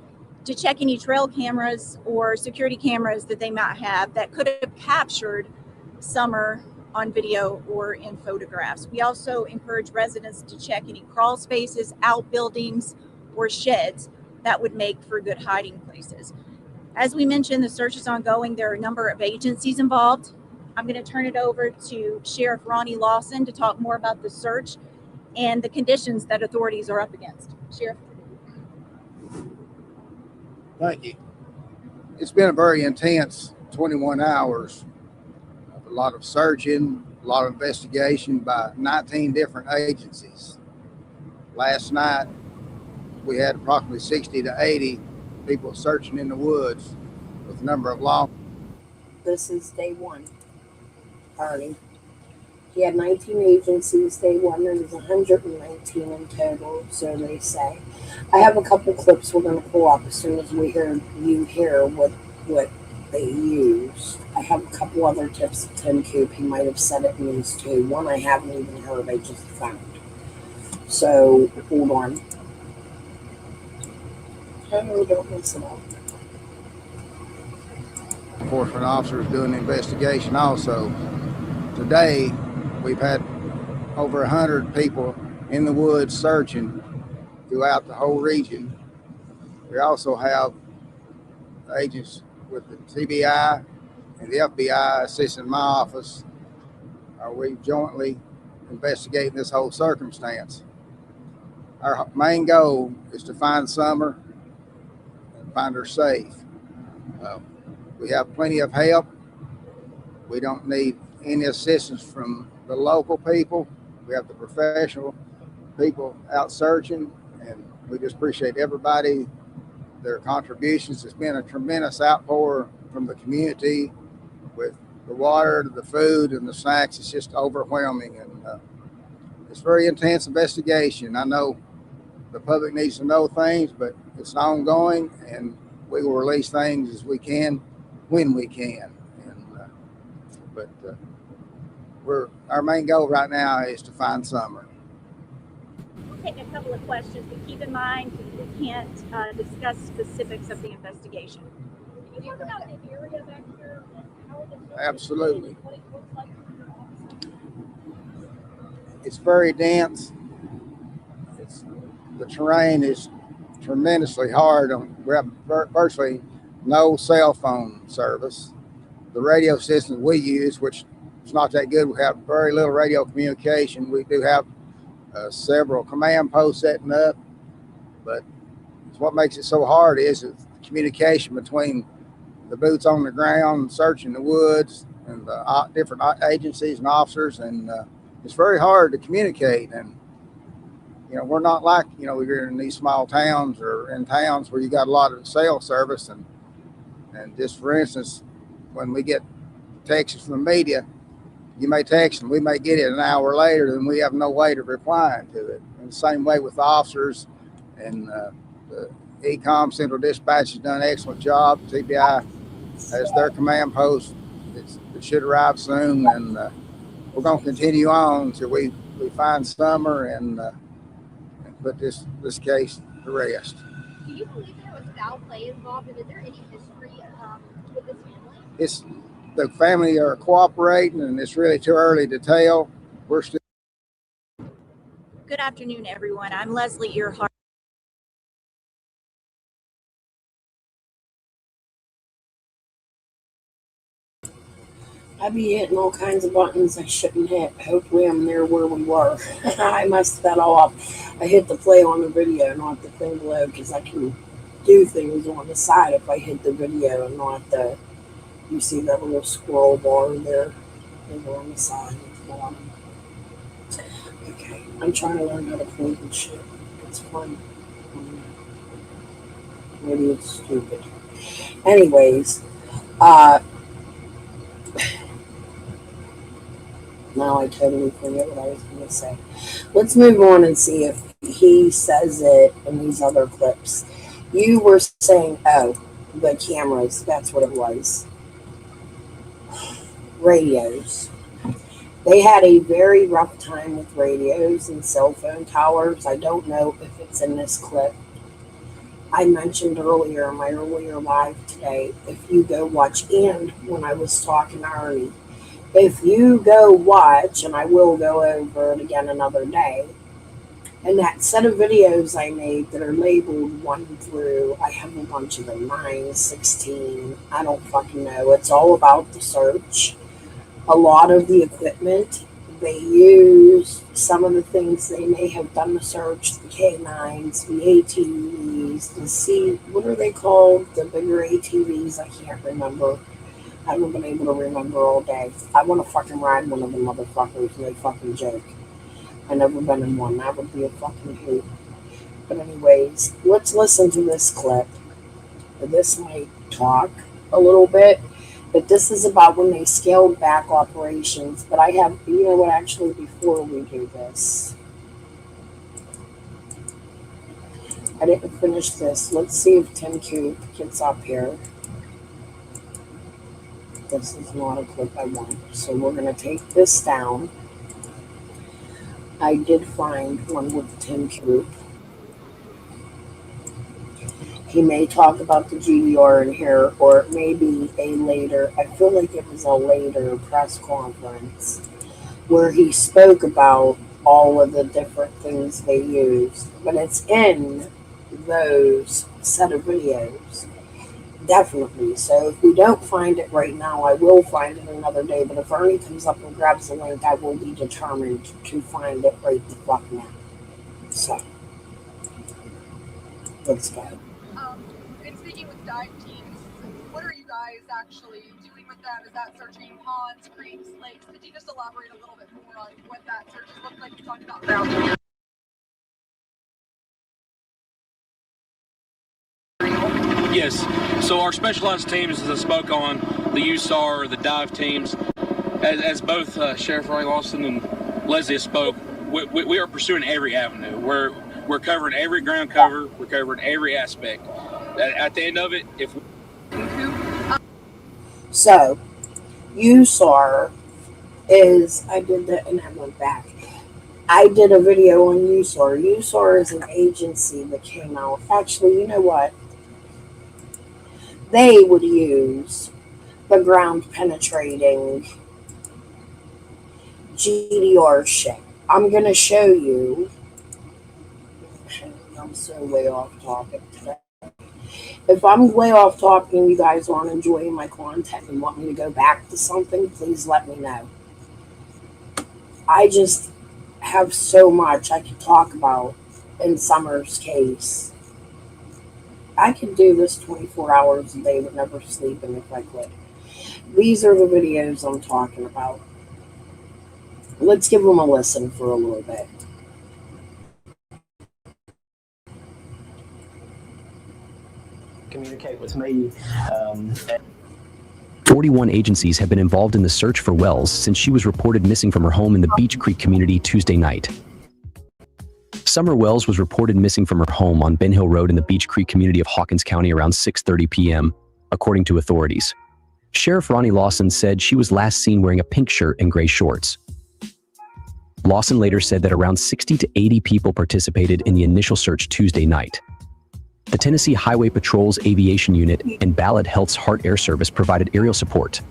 to check any trail cameras or security cameras that they might have that could have captured Summer on video or in photographs. We also encourage residents to check any crawl spaces, outbuildings, or sheds that would make for good hiding places. As we mentioned, the search is ongoing. There are a number of agencies involved. I'm going to turn it over to Sheriff Ronnie Lawson to talk more about the search and the conditions that authorities are up against. Sheriff. Thank you. it's been a very intense 21 hours. A lot of searching, a lot of investigation by 19 different agencies. Last night, we had approximately 60 to 80 people searching in the woods with a number of law. This is day one, Ernie. He had 19 agencies day one. There was 119 in total, so they say. I have a couple clips we're going to pull up as soon as we hear what they used. I have a couple other tips of Tim Coop. He might have said it in these two. One I haven't even heard, I just found. So, hold on. Oh, don't mess it up. Enforcement officers doing the investigation also. Today, we've had over 100 people in the woods searching throughout the whole region. We also have agents with the TBI and the FBI assisting my office. We jointly investigating this whole circumstance. Our main goal is to find Summer and find her safe. We have plenty of help. We don't need any assistance from the local people. We have the professional people out searching, and we just appreciate everybody, their contributions. It's been a tremendous outpour from the community with the water, the food, and the snacks. It's just overwhelming, and it's a very intense investigation. I know the public needs to know things, but it's ongoing, and we will release things as we can when we can. But our main goal right now is to find Summer. We'll take a couple of questions, but keep in mind we can't discuss specifics of the investigation. Can you talk about the area back here? Absolutely. It's very dense. The terrain is tremendously hard. We have virtually no cell phone service. The radio systems we use, which is not that good, we have very little radio communication. We do have several command posts setting up, but what makes it so hard is the communication between the boots on the ground, searching the woods, and the different agencies and officers, and it's very hard to communicate. And we're not like we're in these small towns or in towns where you got a lot of cell service, and just for instance, when we get texts from the media, you may text and we may get it an hour later, and we have no way to reply to it. And the same way with the officers, and the ECOM Central Dispatch has done an excellent job. TBI has their command post. It should arrive soon, and we're going to continue on until we find Summer and put this case to rest. Do you believe there was foul play involved, and is there any history with this family? The family are cooperating, and it's really too early to tell. We're still. Good afternoon, everyone. I'm Leslie Earhart. I be hitting all kinds of buttons I shouldn't hit. Hopefully I'm there where we were. I messed that all up. I hit the play on the video, not the thing below, because I can do things on the side if I hit the video and not the, you see that little scroll bar there over on the side at the bottom. Okay, I'm trying to learn how to play this shit. It's fun. Maybe it's stupid. Anyways, now I totally forget what I was going to say. Let's move on and see if he says it in these other clips. You were saying, the cameras, that's what it was. Radios. They had a very rough time with radios and cell phone towers. I don't know if it's in this clip. I mentioned earlier in my earlier live today, if you go watch, and when I was talking to Ernie, if you go watch, and I will go over it again another day, and that set of videos I made that are labeled 1 through, I have a bunch of them, 9, 16, I don't fucking know. It's all about the search. A lot of the equipment they use some of the things they may have done the search, the K9s, the ATVs, the what are they called? The bigger ATVs, I can't remember. I haven't been able to remember all day. I want to fucking ride one of the motherfuckers, no fucking joke. I've never been in one. That would be a fucking hoot. But anyways, let's listen to this clip. This might talk a little bit, but this is about when they scaled back operations. But I have, you know what, actually, before we do this, I didn't finish this. Let's see if Tim Coop gets up here. This is not a clip I want. So we're going to take this down. I did find one with Tim Coop. He may talk about the GDR in here, or it may be a later, I feel like it was a later press conference where he spoke about all of the different things they used. But it's in those set of videos. Definitely. So if we don't find it right now, I will find it another day. But if Ernie comes up and grabs the link, I will be determined to find it right the fuck now. So, let's go. In speaking with dive teams, what are you guys actually doing with them? Is that searching ponds, creeks, lakes? Could you just elaborate a little bit more on what that search looks like? You talked about ground. Yes. So our specialized teams, as I spoke on, the USAR, the dive teams, as both Sheriff Ronnie Lawson and Leslie spoke, we are pursuing every avenue. We're covering every ground cover. We're covering every aspect. At the end of it, if so, USAR is, I did that and I went back. I did a video on USAR. USAR is an agency that came out. Actually, you know what? They would use the ground penetrating GDR shit. I'm going to show you. I'm so way off topic today. If I'm way off topic and you guys aren't enjoying my content and want me to go back to something, please let me know. I just have so much I could talk about in Summer's case. I could do this 24 hours a day with never sleeping if I could. These are the videos I'm talking about. Let's give them a listen for a little bit. Communicate with me. 41 agencies have been involved in the search for Wells since she was reported missing from her home in the Beach Creek community Tuesday night. Summer Wells was reported missing from her home on Ben Hill Road in the Beach Creek community of Hawkins County around 6:30 p.m., according to authorities. Sheriff Ronnie Lawson said she was last seen wearing a pink shirt and gray shorts. Lawson later said that around 60 to 80 people participated in the initial search Tuesday night. The Tennessee Highway Patrol's Aviation Unit and Ballad Health's Heart Air Service provided aerial support.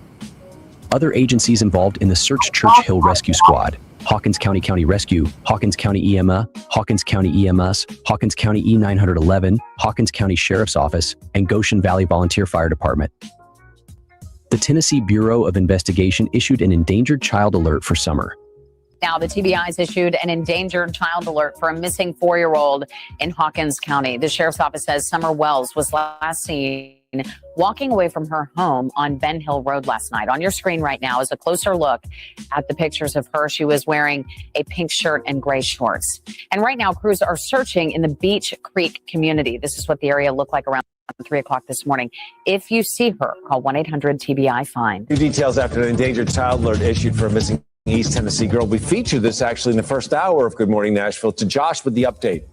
Other agencies involved in the search: Church Hill Rescue Squad, Hawkins County County Rescue, Hawkins County EMA, Hawkins County EMS, Hawkins County E911, Hawkins County Sheriff's Office, and Goshen Valley Volunteer Fire Department. The Tennessee Bureau of Investigation issued an endangered child alert for Summer. Now, the TBI has issued an endangered child alert for a missing 4-year-old in Hawkins County. The sheriff's office says Summer Wells was last seen walking away from her home on Ben Hill Road last night. On your screen right now is a closer look at the pictures of her. She was wearing a pink shirt and gray shorts. And right now, crews are searching in the Beach Creek community. This is what the area looked like around 3 o'clock this morning. If you see her, call 1-800-TBI-FIND. New details after an endangered child alert issued for a missing East Tennessee girl. We featured this actually in the first hour of Good Morning Nashville. To Josh with the update.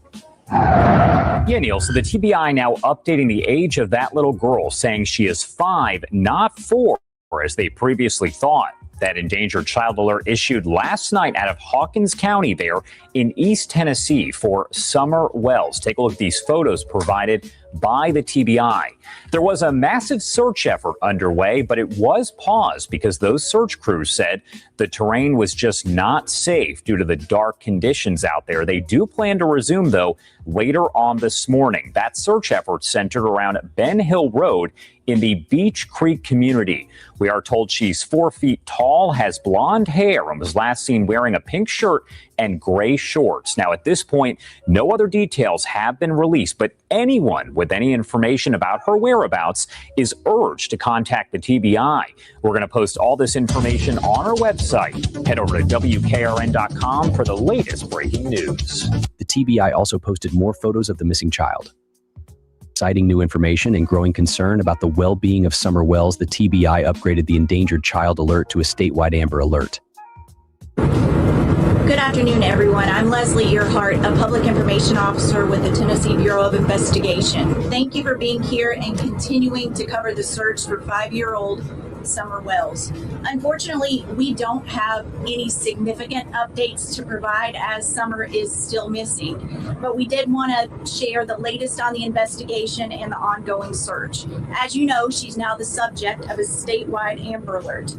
Yeah, Neil. So the TBI now updating the age of that little girl, saying she is 5, not 4, as they previously thought. That endangered child alert issued last night out of Hawkins County there in East Tennessee for Summer Wells. Take a look at these photos provided by the TBI. There was a massive search effort underway, but it was paused because those search crews said the terrain was just not safe due to the dark conditions out there. They do plan to resume, though, later on this morning. That search effort centered around Ben Hill Road in the Beach Creek community. We are told she's 4 feet tall tall, has blonde hair, and was last seen wearing a pink shirt and gray shorts. Now, at this point, no other details have been released, but anyone with any information about her whereabouts is urged to contact the TBI. We're going to post all this information on our website. Head over to WKRN.com for the latest breaking news. The TBI also posted more photos of the missing child. Citing new information and growing concern about the well-being of Summer Wells, the TBI upgraded the endangered child alert to a statewide Amber Alert. Good afternoon, everyone. I'm Leslie Earhart, a public information officer with the Tennessee Bureau of Investigation. Thank you for being here and continuing to cover the search for 5-year-old Summer Wells. Unfortunately, we don't have any significant updates to provide as Summer is still missing, but we did want to share the latest on the investigation and the ongoing search. As you know, she's now the subject of a statewide Amber Alert.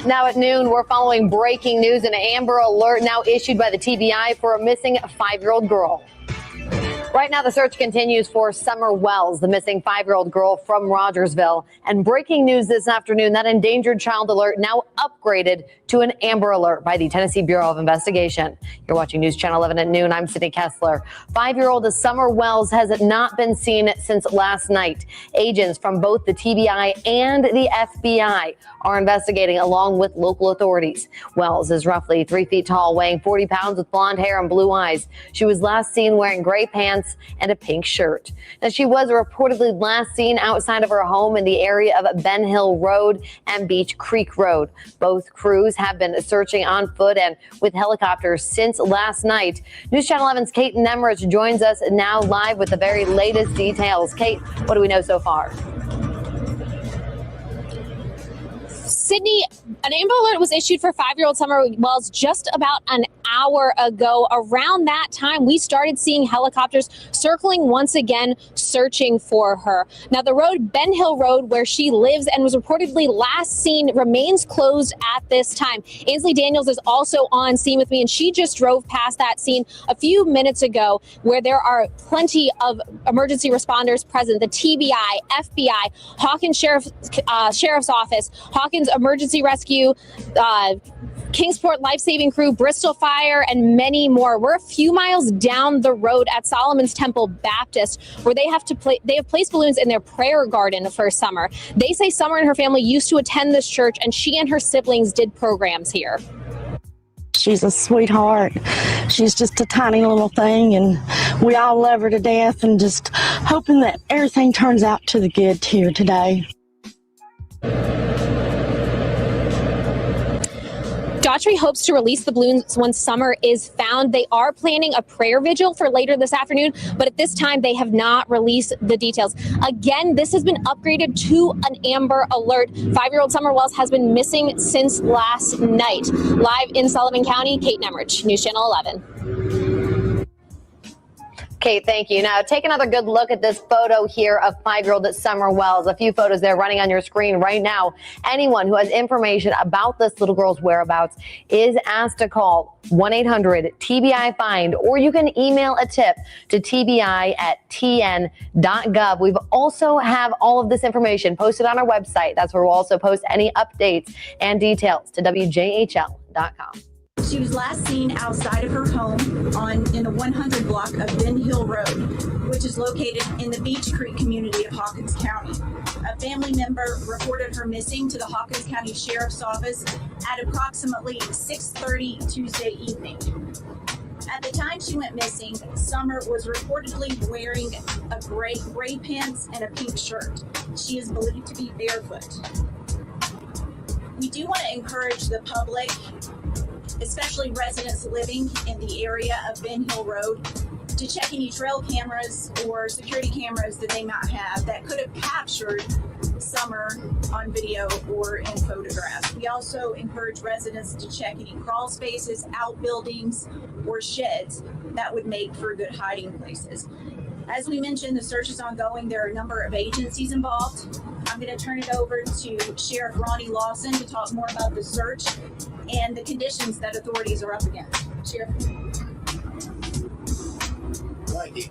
Now at noon, we're following breaking news. An Amber Alert now issued by the TBI for a missing 5-year-old girl. Right now, the search continues for Summer Wells, the missing 5-year-old girl from Rogersville. And breaking news this afternoon, that endangered child alert now upgraded to an Amber Alert by the Tennessee Bureau of Investigation. You're watching News Channel 11 at noon. I'm Sydney Kessler. 5-year-old Summer Wells has not been seen since last night. Agents from both the TBI and the FBI are investigating along with local authorities. Wells is roughly 3 feet tall, weighing 40 pounds with blonde hair and blue eyes. She was last seen wearing gray pants and a pink shirt. Now, she was reportedly last seen outside of her home in the area of Ben Hill Road and Beach Creek Road. Both crews have been searching on foot and with helicopters since last night. News Channel 11's Kate Nemrich joins us now live with the very latest details. Kate, what do we know so far? Sydney, an Amber Alert was issued for 5-year-old Summer Wells just about an hour ago. Around that time, we started seeing helicopters circling once again, searching for her. Now, the road, Ben Hill Road, where she lives and was reportedly last seen, remains closed at this time. Ainsley Daniels is also on scene with me, and she just drove past that scene a few minutes ago, where there are plenty of emergency responders present. The TBI, FBI, Hawkins Sheriff's Office, Hawkins Emergency Rescue, Kingsport Life Saving Crew, Bristol Fire, and many more. We're a few miles down the road at Solomon's Temple Baptist, where they have placed balloons in their prayer garden for Summer. They say Summer and her family used to attend this church, and she and her siblings did programs here. She's a sweetheart. She's just a tiny little thing, and we all love her to death, and just hoping that everything turns out to the good here today. Daughtry hopes to release the balloons when Summer is found. They are planning a prayer vigil for later this afternoon, but at this time they have not released the details. Again, this has been upgraded to an Amber Alert. 5-year-old Summer Wells has been missing since last night. Live in Sullivan County, Kate Nemrich, News Channel 11. Kate, thank you. Now, take another good look at this photo here of 5-year-old Summer Wells. A few photos there running on your screen right now. Anyone who has information about this little girl's whereabouts is asked to call 1-800-TBI-FIND, or you can email a tip to tbi@tn.gov. We've also have all of this information posted on our website. That's where we'll also post any updates and details to WJHL.com. She was last seen outside of her home in the 100 block of Ben Hill Road, which is located in the Beach Creek community of Hawkins County. A family member reported her missing to the Hawkins County Sheriff's Office at approximately 6:30 Tuesday evening. At the time she went missing, Summer was reportedly wearing a gray pants and a pink shirt. She is believed to be barefoot. We do want to encourage the public, especially residents living in the area of Ben Hill Road, to check any trail cameras or security cameras that they might have that could have captured Summer on video or in photographs. We also encourage residents to check any crawl spaces, outbuildings, or sheds that would make for good hiding places. As we mentioned, the search is ongoing. There are a number of agencies involved. I'm going to turn it over to Sheriff Ronnie Lawson to talk more about the search and the conditions that authorities are up against. Sheriff. Thank you.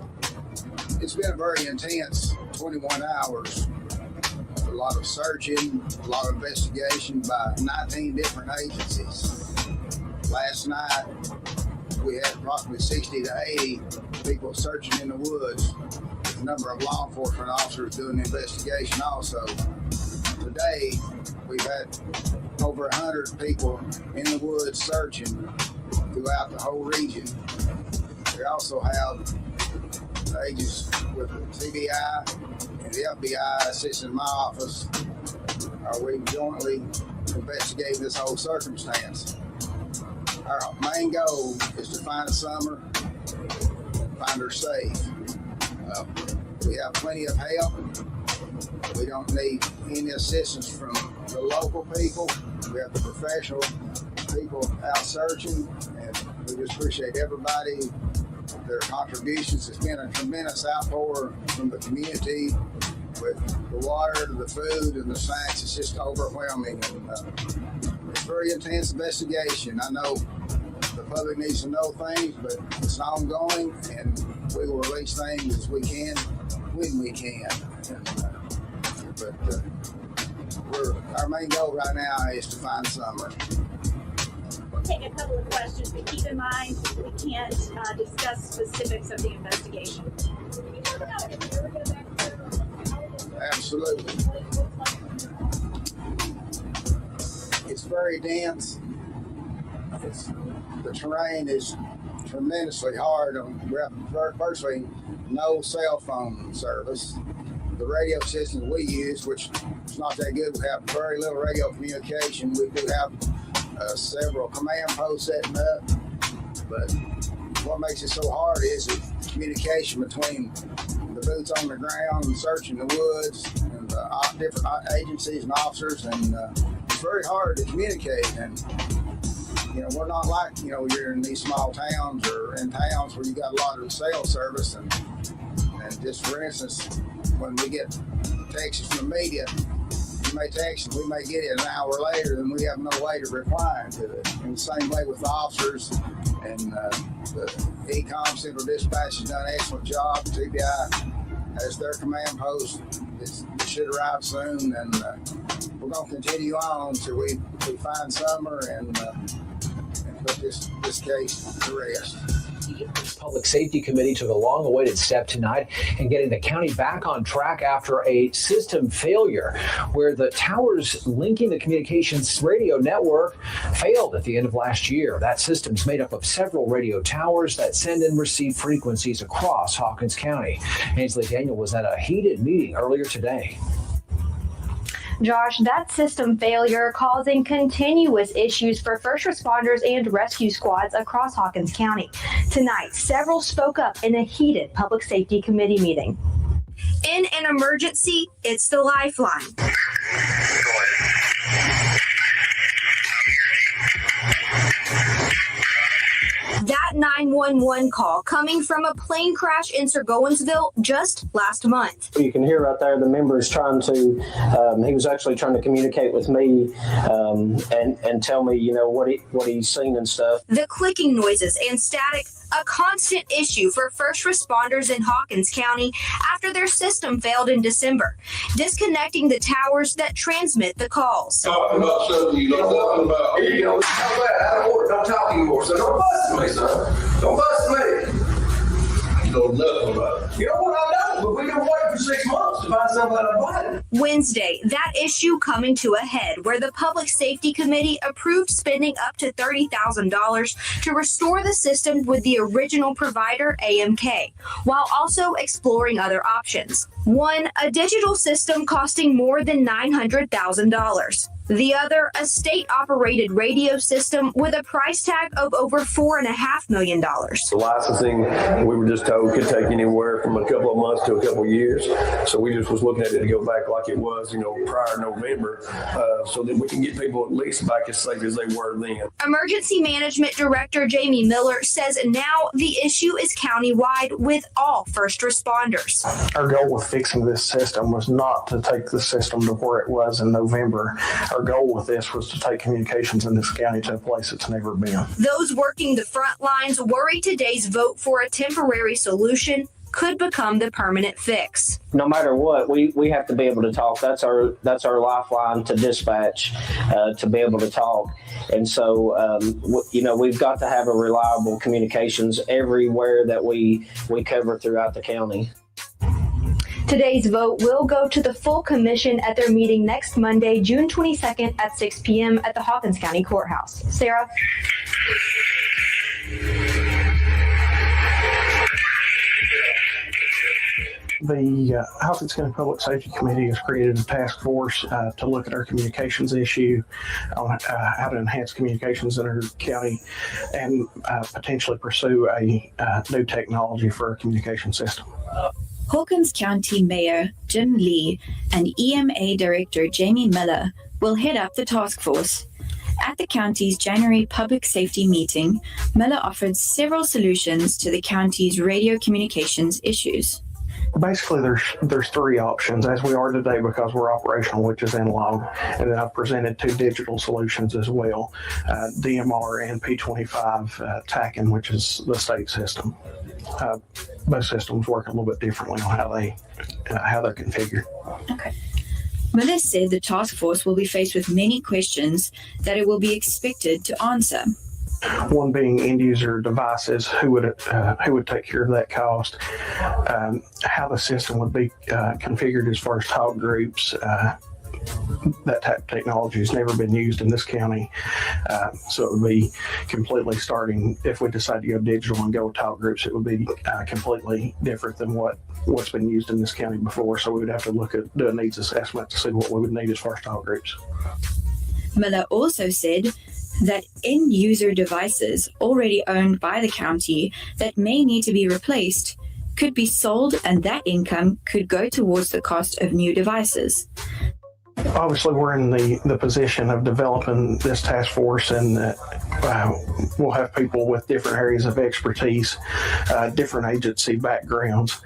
It's been a very intense 21 hours a lot of searching, a lot of investigation by 19 different agencies. Last night, we had approximately 60 to 80 people searching in the woods. A number of law enforcement officers doing the investigation also. Today, we've had over 100 people in the woods searching throughout the whole region. We also have agents with the TBI and the FBI assisting my office. We jointly investigating this whole circumstance. Our main goal is to find Summer, find her safe. We have plenty of help. We don't need any assistance from the local people. We have the professional people out searching, and we just appreciate everybody, their contributions. It's been a tremendous outpour from the community with the water, the food, and the snacks. It's just overwhelming. And, it's a very intense investigation. I know the public needs to know things, but it's ongoing, and we will release things as we can when we can. Our main goal right now is to find Summer. We'll take a couple of questions, but keep in mind we can't discuss specifics of the investigation. Can you talk about if you ever go back to Absolutely. It's very dense. The terrain is tremendously hard. We have virtually no cell phone service. The radio system we use, which is not that good, we have very little radio communication. We do have several command posts setting up, but what makes it so hard is the communication between the boots on the ground and searching the woods and the different agencies and officers, and it's very hard to communicate. And we're not like you're in these small towns or in towns where you got a lot of cell service, and just for instance, when we get texts from the media, you may text and we may get it an hour later, and we have no way to reply to it. And the same way with the officers, and the ECOM Central Dispatch has done an excellent job. TBI has their command post. It should arrive soon, and we're going to continue on until we find Summer and put this case to rest. Public Safety Committee took a long-awaited step tonight in getting the county back on track after a system failure where the towers linking the communications radio network failed at the end of last year. That system's made up of several radio towers that send and receive frequencies across Hawkins County. Ainsley Daniel was at a heated meeting earlier today. Josh, that system failure causing continuous issues for first responders and rescue squads across Hawkins County. Tonight, several spoke up in a heated Public Safety Committee meeting. In an emergency, it's the lifeline. That 911 call coming from a plane crash in Sir Gowensville just last month. You can hear right there the member is trying to, he was actually trying to communicate with me and tell me, what he's seen and stuff. The clicking noises and static, a constant issue for first responders in Hawkins County after their system failed in December, disconnecting the towers that transmit the calls. Talking about something you don't know about. Here you go. How about out of order? Don't talk anymore. So don't bust me, son. Don't bust me. You know nothing about it. You know what I know, but we've been waiting for 6 months to find somebody about it. Wednesday, that issue coming to a head where the Public Safety Committee approved spending up to $30,000 to restore the system with the original provider, AMK, while also exploring other options. One, a digital system costing more than $900,000. The other, a state-operated radio system with a price tag of over $4.5 million. The licensing, we were just told, could take anywhere from a couple of months to a couple of years. So we just was looking at it to go back like it was, prior November, so that we can get people at least back as safe as they were then. Emergency Management Director Jamie Miller says now the issue is countywide with all first responders. Our goal with fixing this system was not to take the system to where it was in November. Our goal with this was to take communications in this county to a place it's never been. Those working the front lines worry today's vote for a temporary solution could become the permanent fix. No matter what, we have to be able to talk. That's our lifeline to dispatch, to be able to talk. And so, we've got to have a reliable communications everywhere that we cover throughout the county. Today's vote will go to the full commission at their meeting next Monday, June 22nd at 6 p.m. at the Hawkins County Courthouse. Sarah? The Hawkins County Public Safety Committee has created a task force to look at our communications issue, on how to enhance communications in our county, and potentially pursue a new technology for our communication system. Hawkins County Mayor Jim Lee and EMA Director Jamie Miller will head up the task force. At the county's January public safety meeting, Miller offered several solutions to the county's radio communications issues. Basically, there's three options as we are today because we're operational, which is analog, and then I've presented two digital solutions as well, DMR and P25 TACAN, which is the state system. Both systems work a little bit differently on how they're configured. Okay. Miller said the task force will be faced with many questions that it will be expected to answer. One being end user devices, who would take care of that cost, how the system would be configured as far as talk groups. That type of technology has never been used in this county, so it would be completely starting. If we decide to go digital and go talk groups, it would be completely different than what's been used in this county before. So we would have to do a needs assessment to see what we would need as far as talk groups. Miller also said that end user devices already owned by the county that may need to be replaced could be sold, and that income could go towards the cost of new devices. Obviously, we're in the position of developing this task force, and we'll have people with different areas of expertise, different agency backgrounds,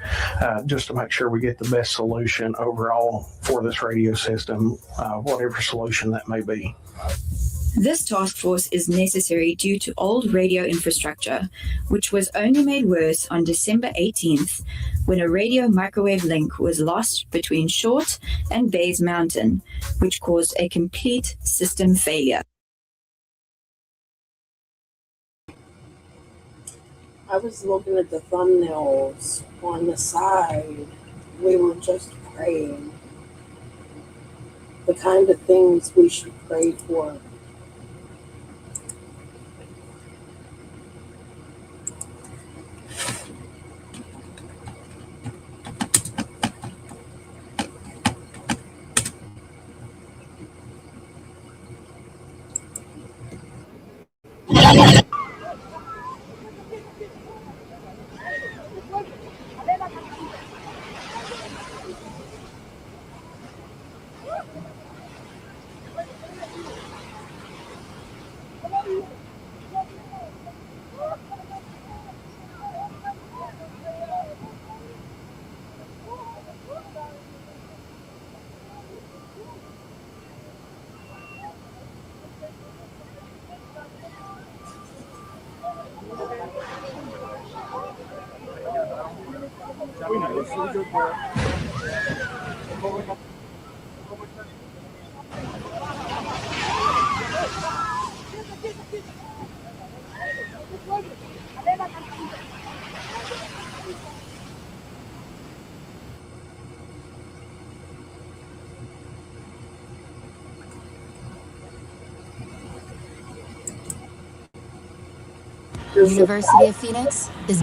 just to make sure we get the best solution overall for this radio system, whatever solution that may be. This task force is necessary due to old radio infrastructure, which was only made worse on December 18th when a radio microwave link was lost between Short and Bays Mountain, which caused a complete system failure. I was looking at the thumbnails on the side. We were just praying. The kind of things we should pray for. University of Phoenix is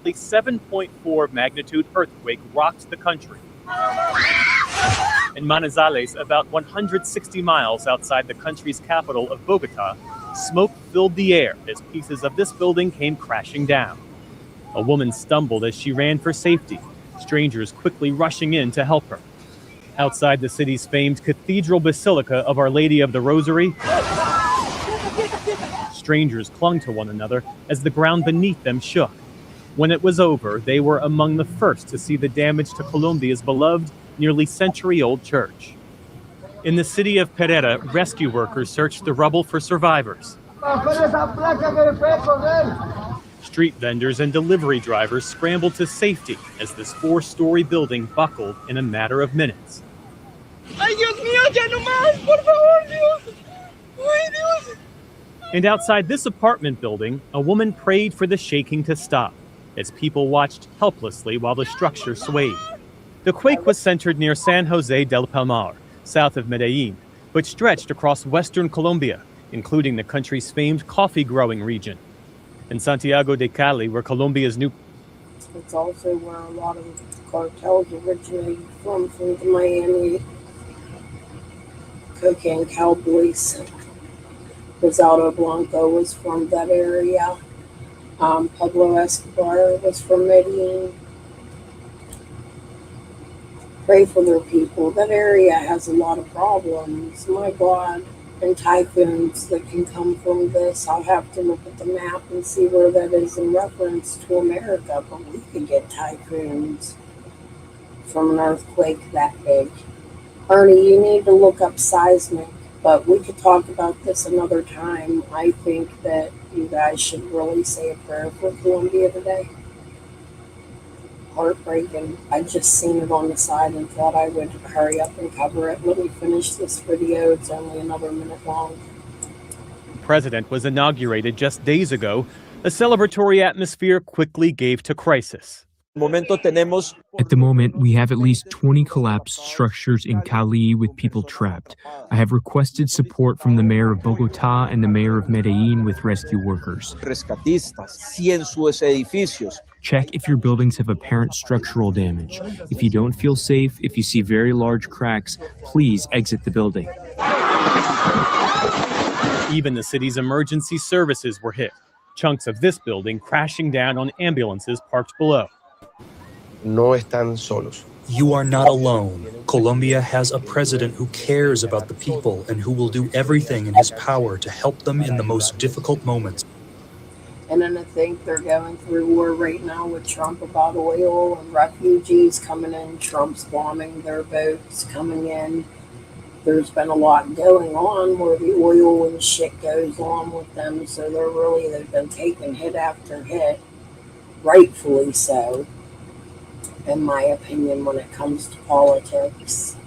A 7.4 magnitude earthquake rocked the country. In Manizales, about 160 miles outside the country's capital of Bogota, smoke filled the air as pieces of this building came crashing down. A woman stumbled as she ran for safety, strangers quickly rushing in to help her. Outside the city's famed Cathedral Basilica of Our Lady of the Rosary, strangers clung to one another as the ground beneath them shook. When it was over, they were among the first to see the damage to Colombia's beloved, nearly century-old church. In the city of Pereira, rescue workers searched the rubble for survivors. Street vendors and delivery drivers scrambled to safety as this 4-story building buckled in a matter of minutes. Ay, Dios mío, ya no más, por favor, Dios. Ay, Dios. And outside this apartment building, a woman prayed for the shaking to stop as people watched helplessly while the structure swayed. The quake was centered near San Jose del Palmar, south of Medellin, but stretched across western Colombia, including the country's famed coffee-growing region. In Santiago de Cali, where Colombia's new... It's also where a lot of cartels originate from the Miami cocaine cowboys. Rosaldo Blanco was from that area. Pablo Escobar was from Medellin. Pray for their people. That area has a lot of problems. My God. And typhoons that can come from this. I'll have to look at the map and see where that is in reference to America. But we could get typhoons from an earthquake that big. Ernie, you need to look up seismic. But we could talk about this another time. I think that you guys should really say a prayer for Colombia today. Heartbreaking. I just seen it on the side and thought I would hurry up and cover it. Let me finish this video. It's only another minute long. The president was inaugurated just days ago. A celebratory atmosphere quickly gave to crisis. At the moment, we have at least 20 collapsed structures in Cali with people trapped. I have requested support from the mayor of Bogotá and the mayor of Medellin with rescue workers. Check if your buildings have apparent structural damage. If you don't feel safe, if you see very large cracks, please exit the building. Even the city's emergency services were hit. Chunks of this building crashing down on ambulances parked below. No están solos. You are not alone. Colombia has a president who cares about the people and who will do everything in his power to help them in the most difficult moments. And then I think they're going through war right now with Trump about oil and refugees coming in. Trump's bombing their boats coming in. There's been a lot going on where the oil and shit goes on with them. So they've been taking hit after hit. Rightfully so, in my opinion, when it comes to politics.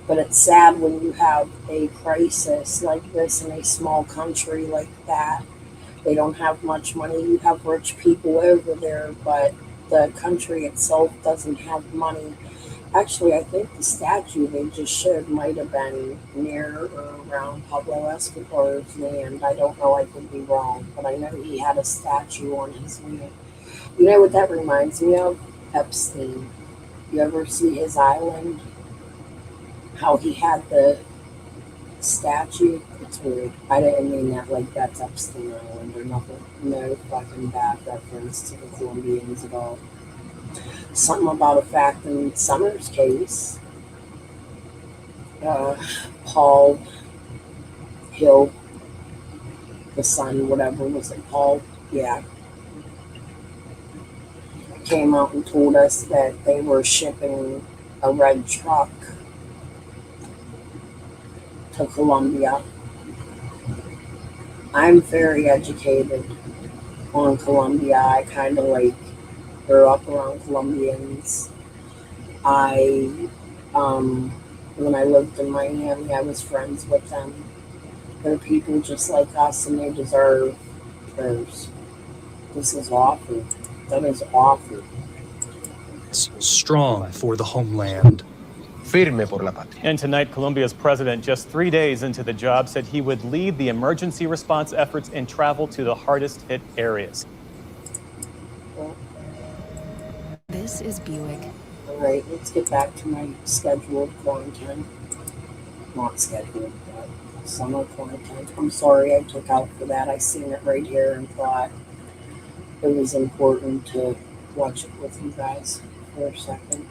But it's sad when you have a crisis like this in a small country like that. They don't have much money. You have rich people over there, but the country itself doesn't have money. Actually, I think the statue they just showed might have been near or around Pablo Escobar's land. I don't know, I could be wrong, but I know he had a statue on his land. You know what that reminds me of? Epstein. You ever see his island? How he had the statue? It's weird. I didn't mean that like that's Epstein Island or nothing. No fucking bad reference to the Colombians at all. Something about a fact in Summer's case. Paul Hill, the son, whatever was it, Paul? Yeah. Came out and told us that they were shipping a red truck to Colombia. I'm very educated on Colombia. I kind of grew up around Colombians. When I lived in Miami, I was friends with them. They're people just like us and they deserve prayers. This is awful. That is awful. Strong for the homeland. Firme por la patria. And tonight, Colombia's president, just 3 days into the job, said he would lead the emergency response efforts and travel to the hardest hit areas. This is Buick. All right, let's get back to my scheduled quarantine. Not scheduled, but summer quarantine. I'm sorry I took out for that. I seen it right here and thought it was important to watch it with you guys for a second.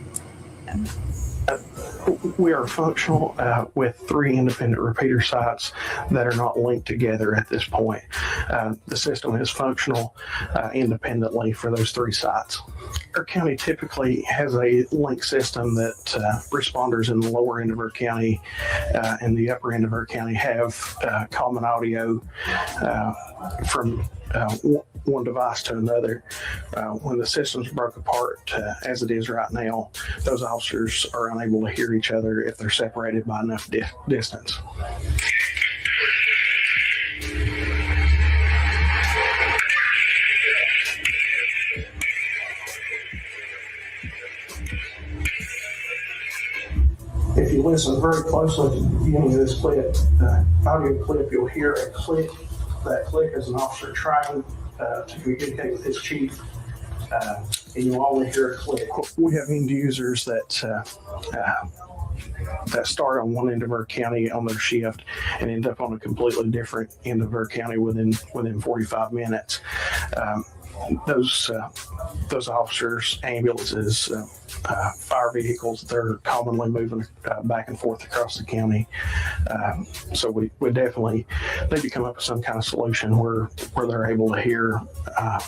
We are functional with 3 independent repeater sites that are not linked together at this point. The system is functional independently for those 3 sites. Our county typically has a link system that responders in the lower end of our county and the upper end of our county have common audio from one device to another. When the system's broke apart, as it is right now, those officers are unable to hear each other if they're separated by enough distance. If you listen very closely to the beginning of this clip, audio clip, you'll hear a click. That click is an officer trying to communicate with his chief, and you'll only hear a click. We have end users that start on one end of our county on their shift and end up on a completely different end of our county within 45 minutes. Those officers, ambulances, fire vehicles, they're commonly moving back and forth across the county. So we definitely need to come up with some kind of solution where they're able to hear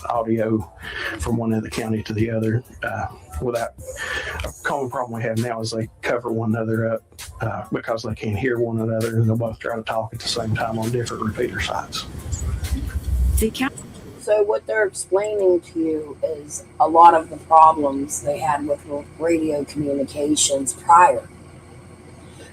audio from one end of the county to the other. Without a common problem we have now is they cover one another up because they can't hear one another, and they'll both try to talk at the same time on different repeater sites. So what they're explaining to you is a lot of the problems they had with radio communications prior.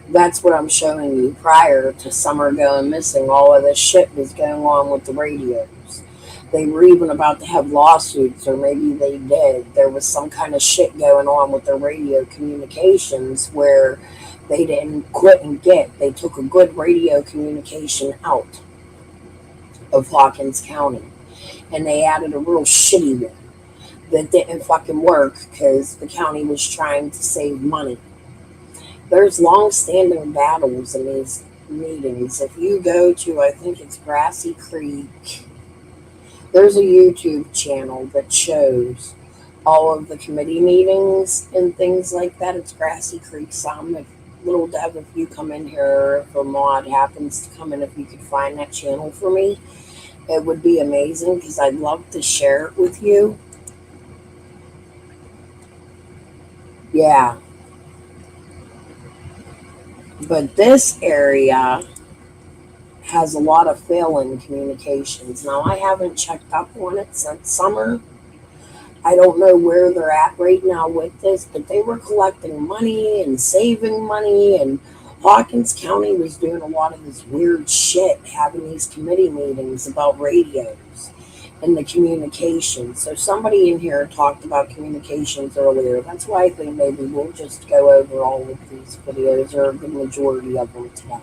That's what I'm showing you. Prior to Summer going missing, all of this shit was going on with the radios. They were even about to have lawsuits, or maybe they did. There was some kind of shit going on with their radio communications where they didn't quit and get. They took a good radio communication out of Hawkins County, and they added a real shitty one that didn't fucking work because the county was trying to save money. There's long-standing battles in these meetings. If you go to, I think it's Grassy Creek, there's a YouTube channel that shows all of the committee meetings and things like that. It's Grassy Creek some. If Little Dev, if you come in here, if a mod happens to come in, if you could find that channel for me, it would be amazing because I'd love to share it with you. Yeah. But this area has a lot of failing communications. Now, I haven't checked up on it since summer. I don't know where they're at right now with this, but they were collecting money and saving money, and Hawkins County was doing a lot of this weird shit, having these committee meetings about radios and the communications. So somebody in here talked about communications earlier. That's why I think maybe we'll just go over all of these videos, or the majority of them today.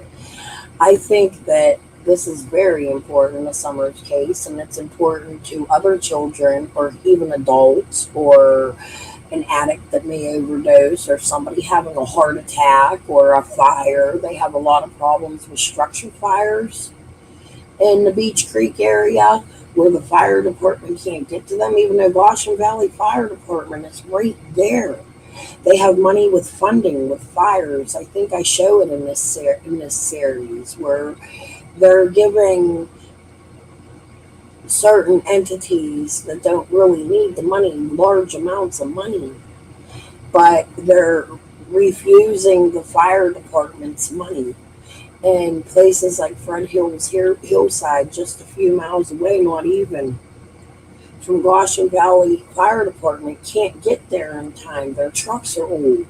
I think that this is very important in Summer's case, and it's important to other children or even adults, or an addict that may overdose, or somebody having a heart attack or a fire. They have a lot of problems with structure fires in the Beach Creek area where the fire department can't get to them, even though Goshen Valley Fire Department is right there. They have money with funding with fires. I think I show it in this series where they're giving certain entities that don't really need the money large amounts of money, but they're refusing the fire department's money. And places like Front Hills Hillside, just a few miles away, not even from Goshen Valley Fire Department, can't get there in time. Their trucks are old.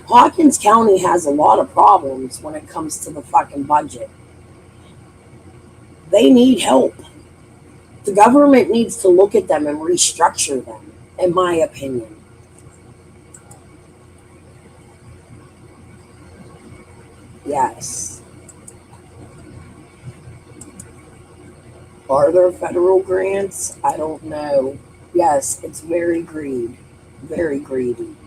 Hawkins County has a lot of problems when it comes to the fucking budget. They need help. The government needs to look at them and restructure them, in my opinion. Yes. Are there federal grants? I don't know. Yes, it's very greedy. Very greedy.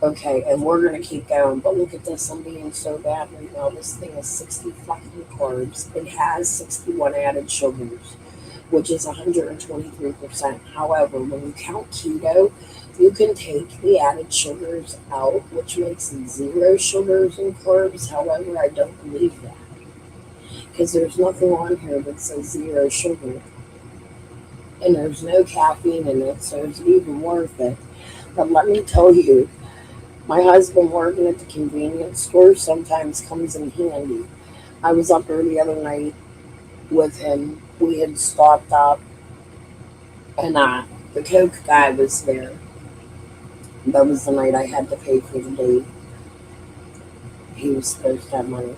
Okay, and we're going to keep going, but look at this. I'm being so bad right now. This thing is 60 fucking carbs. It has 61 added sugars, which is 123%. However, when you count keto, You can take the added sugars out, which makes it 0 sugars and carbs. However, I don't believe that, because there's nothing on here that says 0 sugar. And there's no caffeine in it, so it's even worth it. But let me tell you, my husband working at the convenience store sometimes comes in handy. I was up there the other night with him. We had stopped up, and the Coke guy was there. That was the night I had to pay for the date. He was supposed to have money.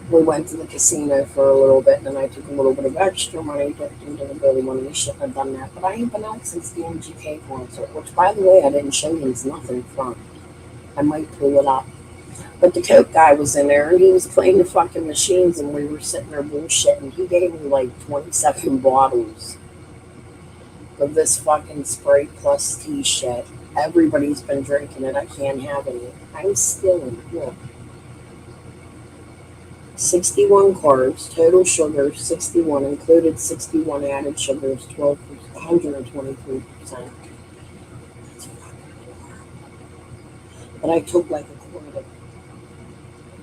We went to the casino for a little bit, and then I took a little bit of extra money, dipped into the Billy money. I shouldn't have done that, but I ain't been out since the MGK concert, which, by the way, I didn't show you. There's nothing from. I might pull it up. But the Coke guy was in there, and he was playing the fucking machines, and we were sitting there bullshitting. He gave me like 27 bottles of this fucking Sprite plus tea shit. Everybody's been drinking it. I can't have any. I'm stealing. Look. 61 carbs, total sugar 61, included 61 added sugars, 123%. But I took like a quarter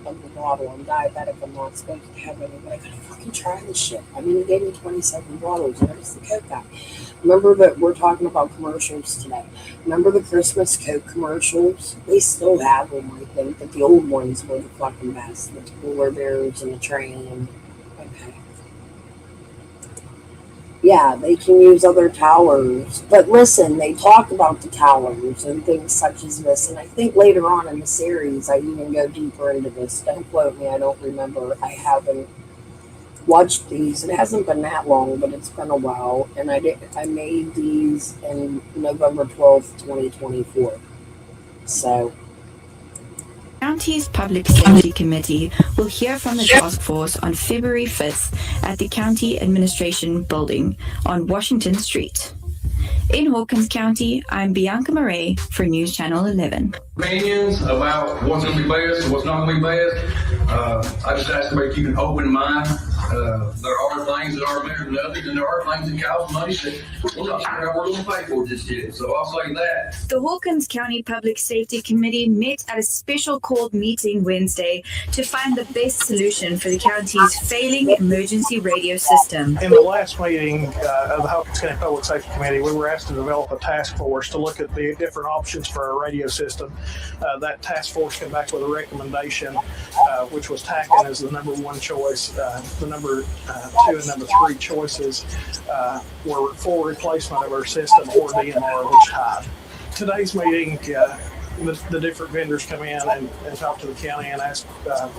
of the bottle. I'm diabetic. I'm not supposed to have any, but I gotta fucking try this shit. I mean, he gave me 27 bottles. There's the Coke guy. Remember that we're talking about commercials today. Remember the Christmas Coke commercials? They still have them, I think, but the old ones were the fucking best. The polar bears and the train. And, okay. Yeah, they can use other towers. But listen, they talk about the towers and things such as this. And I think later on in the series, I even go deeper into this. Don't quote me. I don't remember. I haven't watched these. It hasn't been that long, but it's been a while. And I made these in November 12th, 2024. So County's Public Safety Committee will hear from the task force on February 5th at the County Administration Building on Washington Street. In Hawkins County, I'm Bianca Murray for News Channel 11. Opinions about what's going to be best and what's not going to be best. I just ask everybody to keep an open mind. There are things that are better than others, and there are things that cost money that we're not sure how we're going to pay for just yet. So I'll say that. The Hawkins County Public Safety Committee met at a special called meeting Wednesday to find the best solution for the county's failing emergency radio system. In the last meeting of the Hawkins County Public Safety Committee, we were asked to develop a task force to look at the different options for our radio system. That task force came back with a recommendation, which was TACAN as the number one choice. The number 2 and number 3 choices were full replacement of our system or DMR, which tied. Today's meeting, the different vendors come in and talk to the county and ask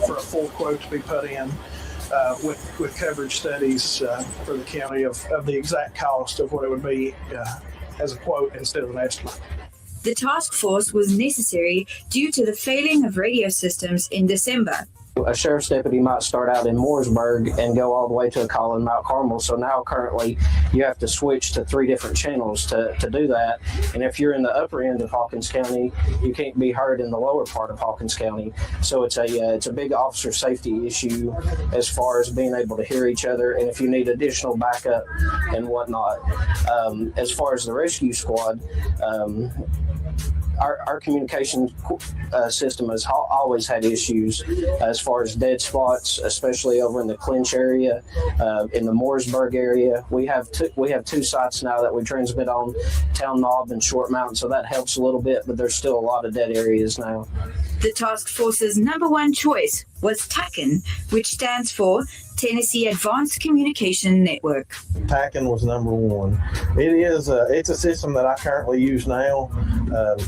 for a full quote to be put in with coverage studies for the county of the exact cost of what it would be as a quote instead of an estimate. The task force was necessary due to the failing of radio systems in December. A sheriff's deputy might start out in Mooresburg and go all the way to a call in Mount Carmel. So now currently you have to switch to 3 different channels to do that. And if you're in the upper end of Hawkins County, you can't be heard in the lower part of Hawkins County. So it's a big officer safety issue as far as being able to hear each other. And if you need additional backup and whatnot, as far as the rescue squad, our communication system has always had issues as far as dead spots, especially over in the Clinch area, in the Mooresburg area. We have 2 sites now that we transmit on, Town Knob and Short Mountain, so that helps a little bit, but there's still a lot of dead areas now. The task force's number one choice was TACAN, which stands for Tennessee Advanced Communication Network. TACAN was number 1. It's a system that I currently use now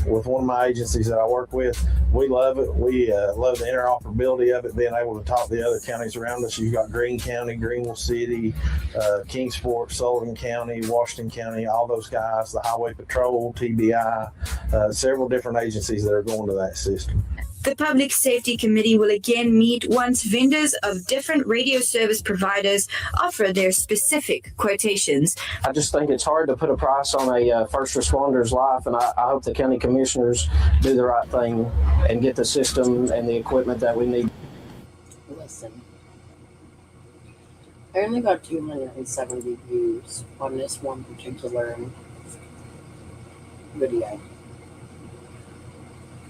with one of my agencies that I work with. We love it. We love the interoperability of it, being able to talk to the other counties around us. You've got Greene County, Greenville City, Kingsport, Sullivan County, Washington County, all those guys, the Highway Patrol, TBI, several different agencies that are going to that system. The Public Safety Committee will again meet once vendors of different radio service providers offer their specific quotations. I just think it's hard to put a price on a first responder's life, and I hope the county commissioners do the right thing and get the system and the equipment that we need. Listen, I only got 270 views on this one particular video.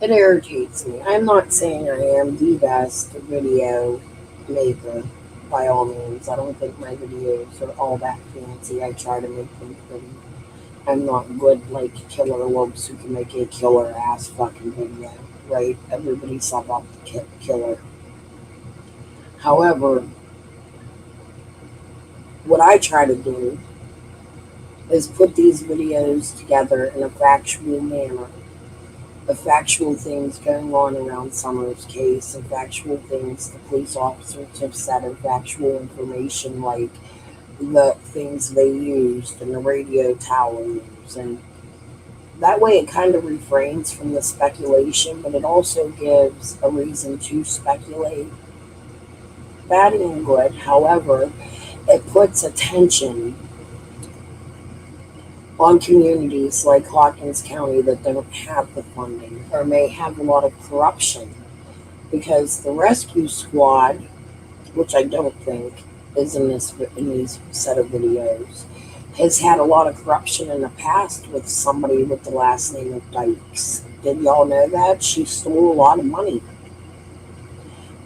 It irritates me. I'm not saying I am the best video maker by all means. I don't think my videos are all that fancy. I try to make them pretty. I'm not good like Killer Lopes who can make a killer ass fucking video, right? Everybody's about the killer. However, what I try to do is put these videos together in a factual manner, of factual things going on around Summer's case, and factual things the police officers have said, and factual information like the things they used and the radio tower news. And that way it kind of refrains from the speculation, but it also gives a reason to speculate. Bad and good. However, it puts attention on communities like Hawkins County that don't have the funding or may have a lot of corruption, because the rescue squad, which I don't think is in these set of videos, has had a lot of corruption in the past with somebody with the last name of Dykes. Did y'all know that? She stole a lot of money.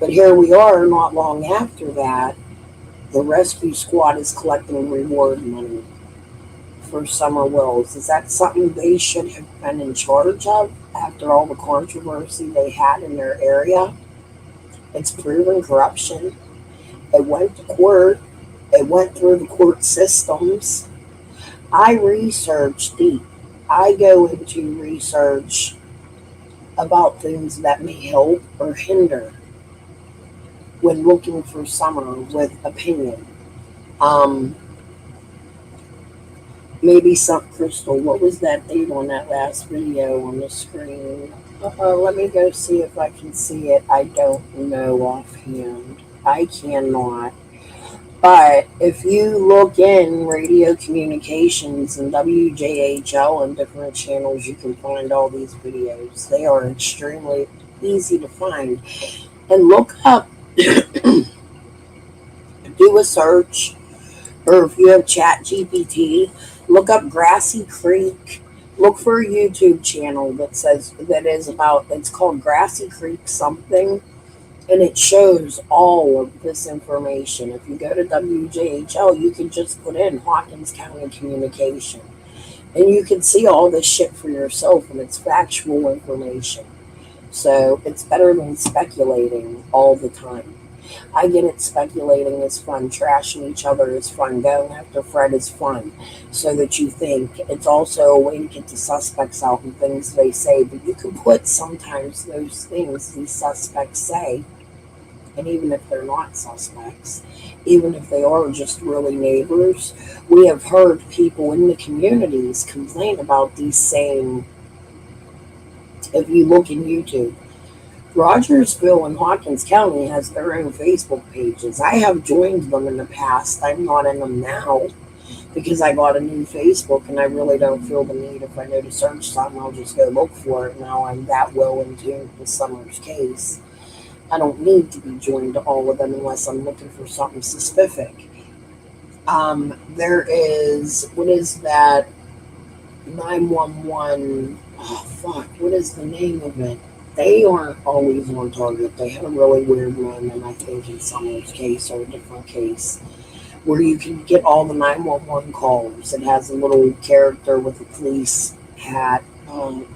But here we are, not long after that, the rescue squad is collecting reward money for Summer Wells. Is that something they should have been in charge of after all the controversy they had in their area? It's proven corruption. It went to court. It went through the court systems. I research deep. I go into research about things that may help or hinder when looking for Summer with opinion. Maybe some Crystal. What was that date on that last video on the screen? Let me go see if I can see it. I don't know offhand. I cannot. But if you look in radio communications and WJHL and different channels, you can find all these videos. They are extremely easy to find. And look up, do a search, or if you have ChatGPT, look up Grassy Creek. Look for a YouTube channel it's called Grassy Creek something, and it shows all of this information. If you go to WJHL, you can just put in Hawkins County Communication, and you can see all this shit for yourself, and it's factual information. So it's better than speculating all the time. I get it, speculating is fun, trashing each other is fun, going after Fred is fun, so that you think. It's also a way to get the suspects out and things they say, but you can put sometimes those things these suspects say, and even if they're not suspects, even if they are just really neighbors, we have heard people in the communities complain about these same, if you look in YouTube, Rogersville and Hawkins County has their own Facebook pages. I have joined them in the past. I'm not in them now because I got a new Facebook, and I really don't feel the need. If I know to search something, I'll just go look for it. Now I'm that well in tune with Summer's case. I don't need to be joined to all of them unless I'm looking for something specific. There is, what is that? 911. Oh, fuck. What is the name of it? They aren't always on target. They had a really weird moment, I think, in Summer's case or a different case, where you can get all the 911 calls. It has a little character with a police hat,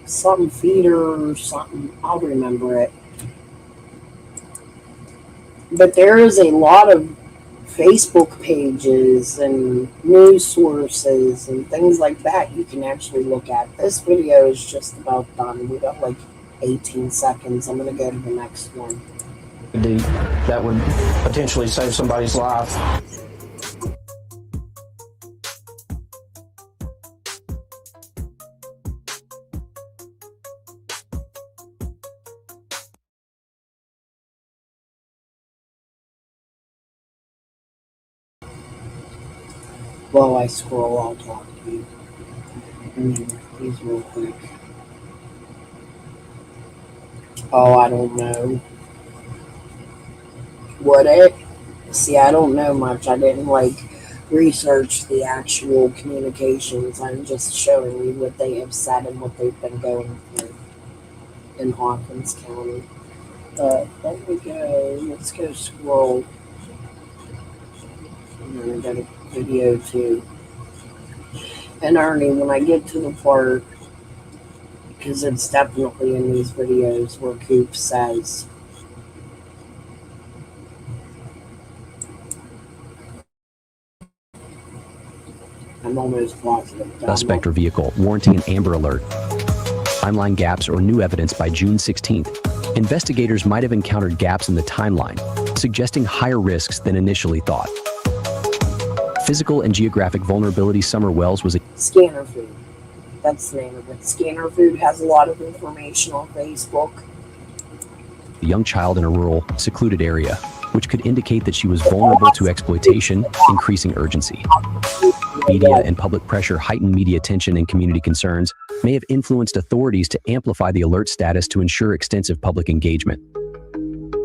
something feeder or something. I'll remember it. But there is a lot of Facebook pages and news sources and things like that you can actually look at. This video is just about done. We got like 18 seconds. I'm going to go to the next one. That would potentially save somebody's life. While I scroll, I'll talk to you. These real quick. Oh, I don't know. Would it? See, I don't know much. I didn't research the actual communications. I'm just showing you what they have said and what they've been going through. in Hawkins County. But let me go, let's go scroll. And then I got a video too. And Ernie, when I get to the part, because it's definitely in these videos where Coop says, I'm almost positive. Suspect or vehicle warranting an Amber Alert. Timeline gaps or new evidence by June 16th. Investigators might have encountered gaps in the timeline, suggesting higher risks than initially thought. Physical and geographic vulnerability. Summer Wells was a Scanner Food. That's the name of it. Scanner Food has a lot of information on Facebook. young child in a rural, secluded area, which could indicate that she was vulnerable to exploitation, increasing urgency. Media and public pressure, heightened media attention, and community concerns may have influenced authorities to amplify the alert status to ensure extensive public engagement.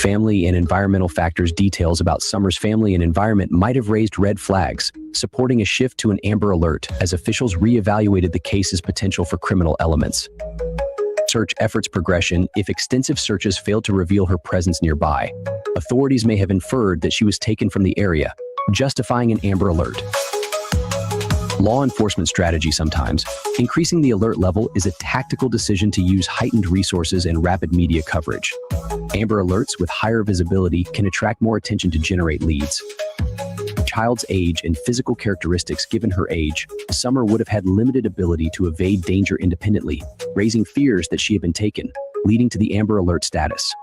Family and environmental factors. Details about Summer's family and environment might have raised red flags, supporting a shift to an Amber Alert as officials reevaluated the case's potential for criminal elements. Search efforts progression. If extensive searches failed to reveal her presence nearby, authorities may have inferred that she was taken from the area, justifying an Amber Alert. Law enforcement strategy. Sometimes, increasing the alert level is a tactical decision to use heightened resources and rapid media coverage. Amber Alerts with higher visibility can attract more attention to generate leads. Child's age and physical characteristics. Given her age, Summer would have had limited ability to evade danger independently, raising fears that she had been taken, leading to the Amber Alert status.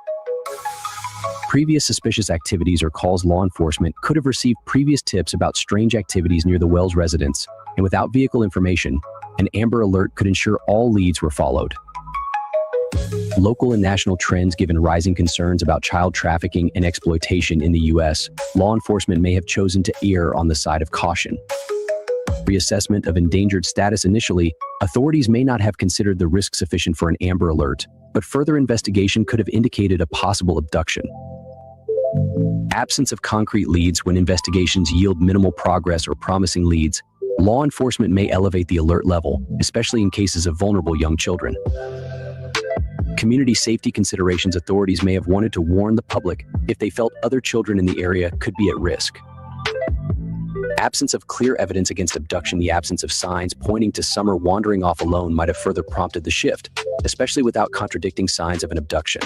Previous suspicious activities or calls. Law enforcement could have received previous tips about strange activities near the Wells residence, and without vehicle information, an Amber Alert could ensure all leads were followed. Local and national trends. Given rising concerns about child trafficking and exploitation in the U.S., law enforcement may have chosen to err on the side of caution. Reassessment of endangered status. Initially, authorities may not have considered the risk sufficient for an Amber Alert, but further investigation could have indicated a possible abduction. Absence of concrete leads. When investigations yield minimal progress or promising leads, law enforcement may elevate the alert level, especially in cases of vulnerable young children. Community safety considerations. Authorities may have wanted to warn the public if they felt other children in the area could be at risk. Absence of clear evidence against abduction. The absence of signs pointing to Summer wandering off alone might have further prompted the shift, especially without contradicting signs of an abduction.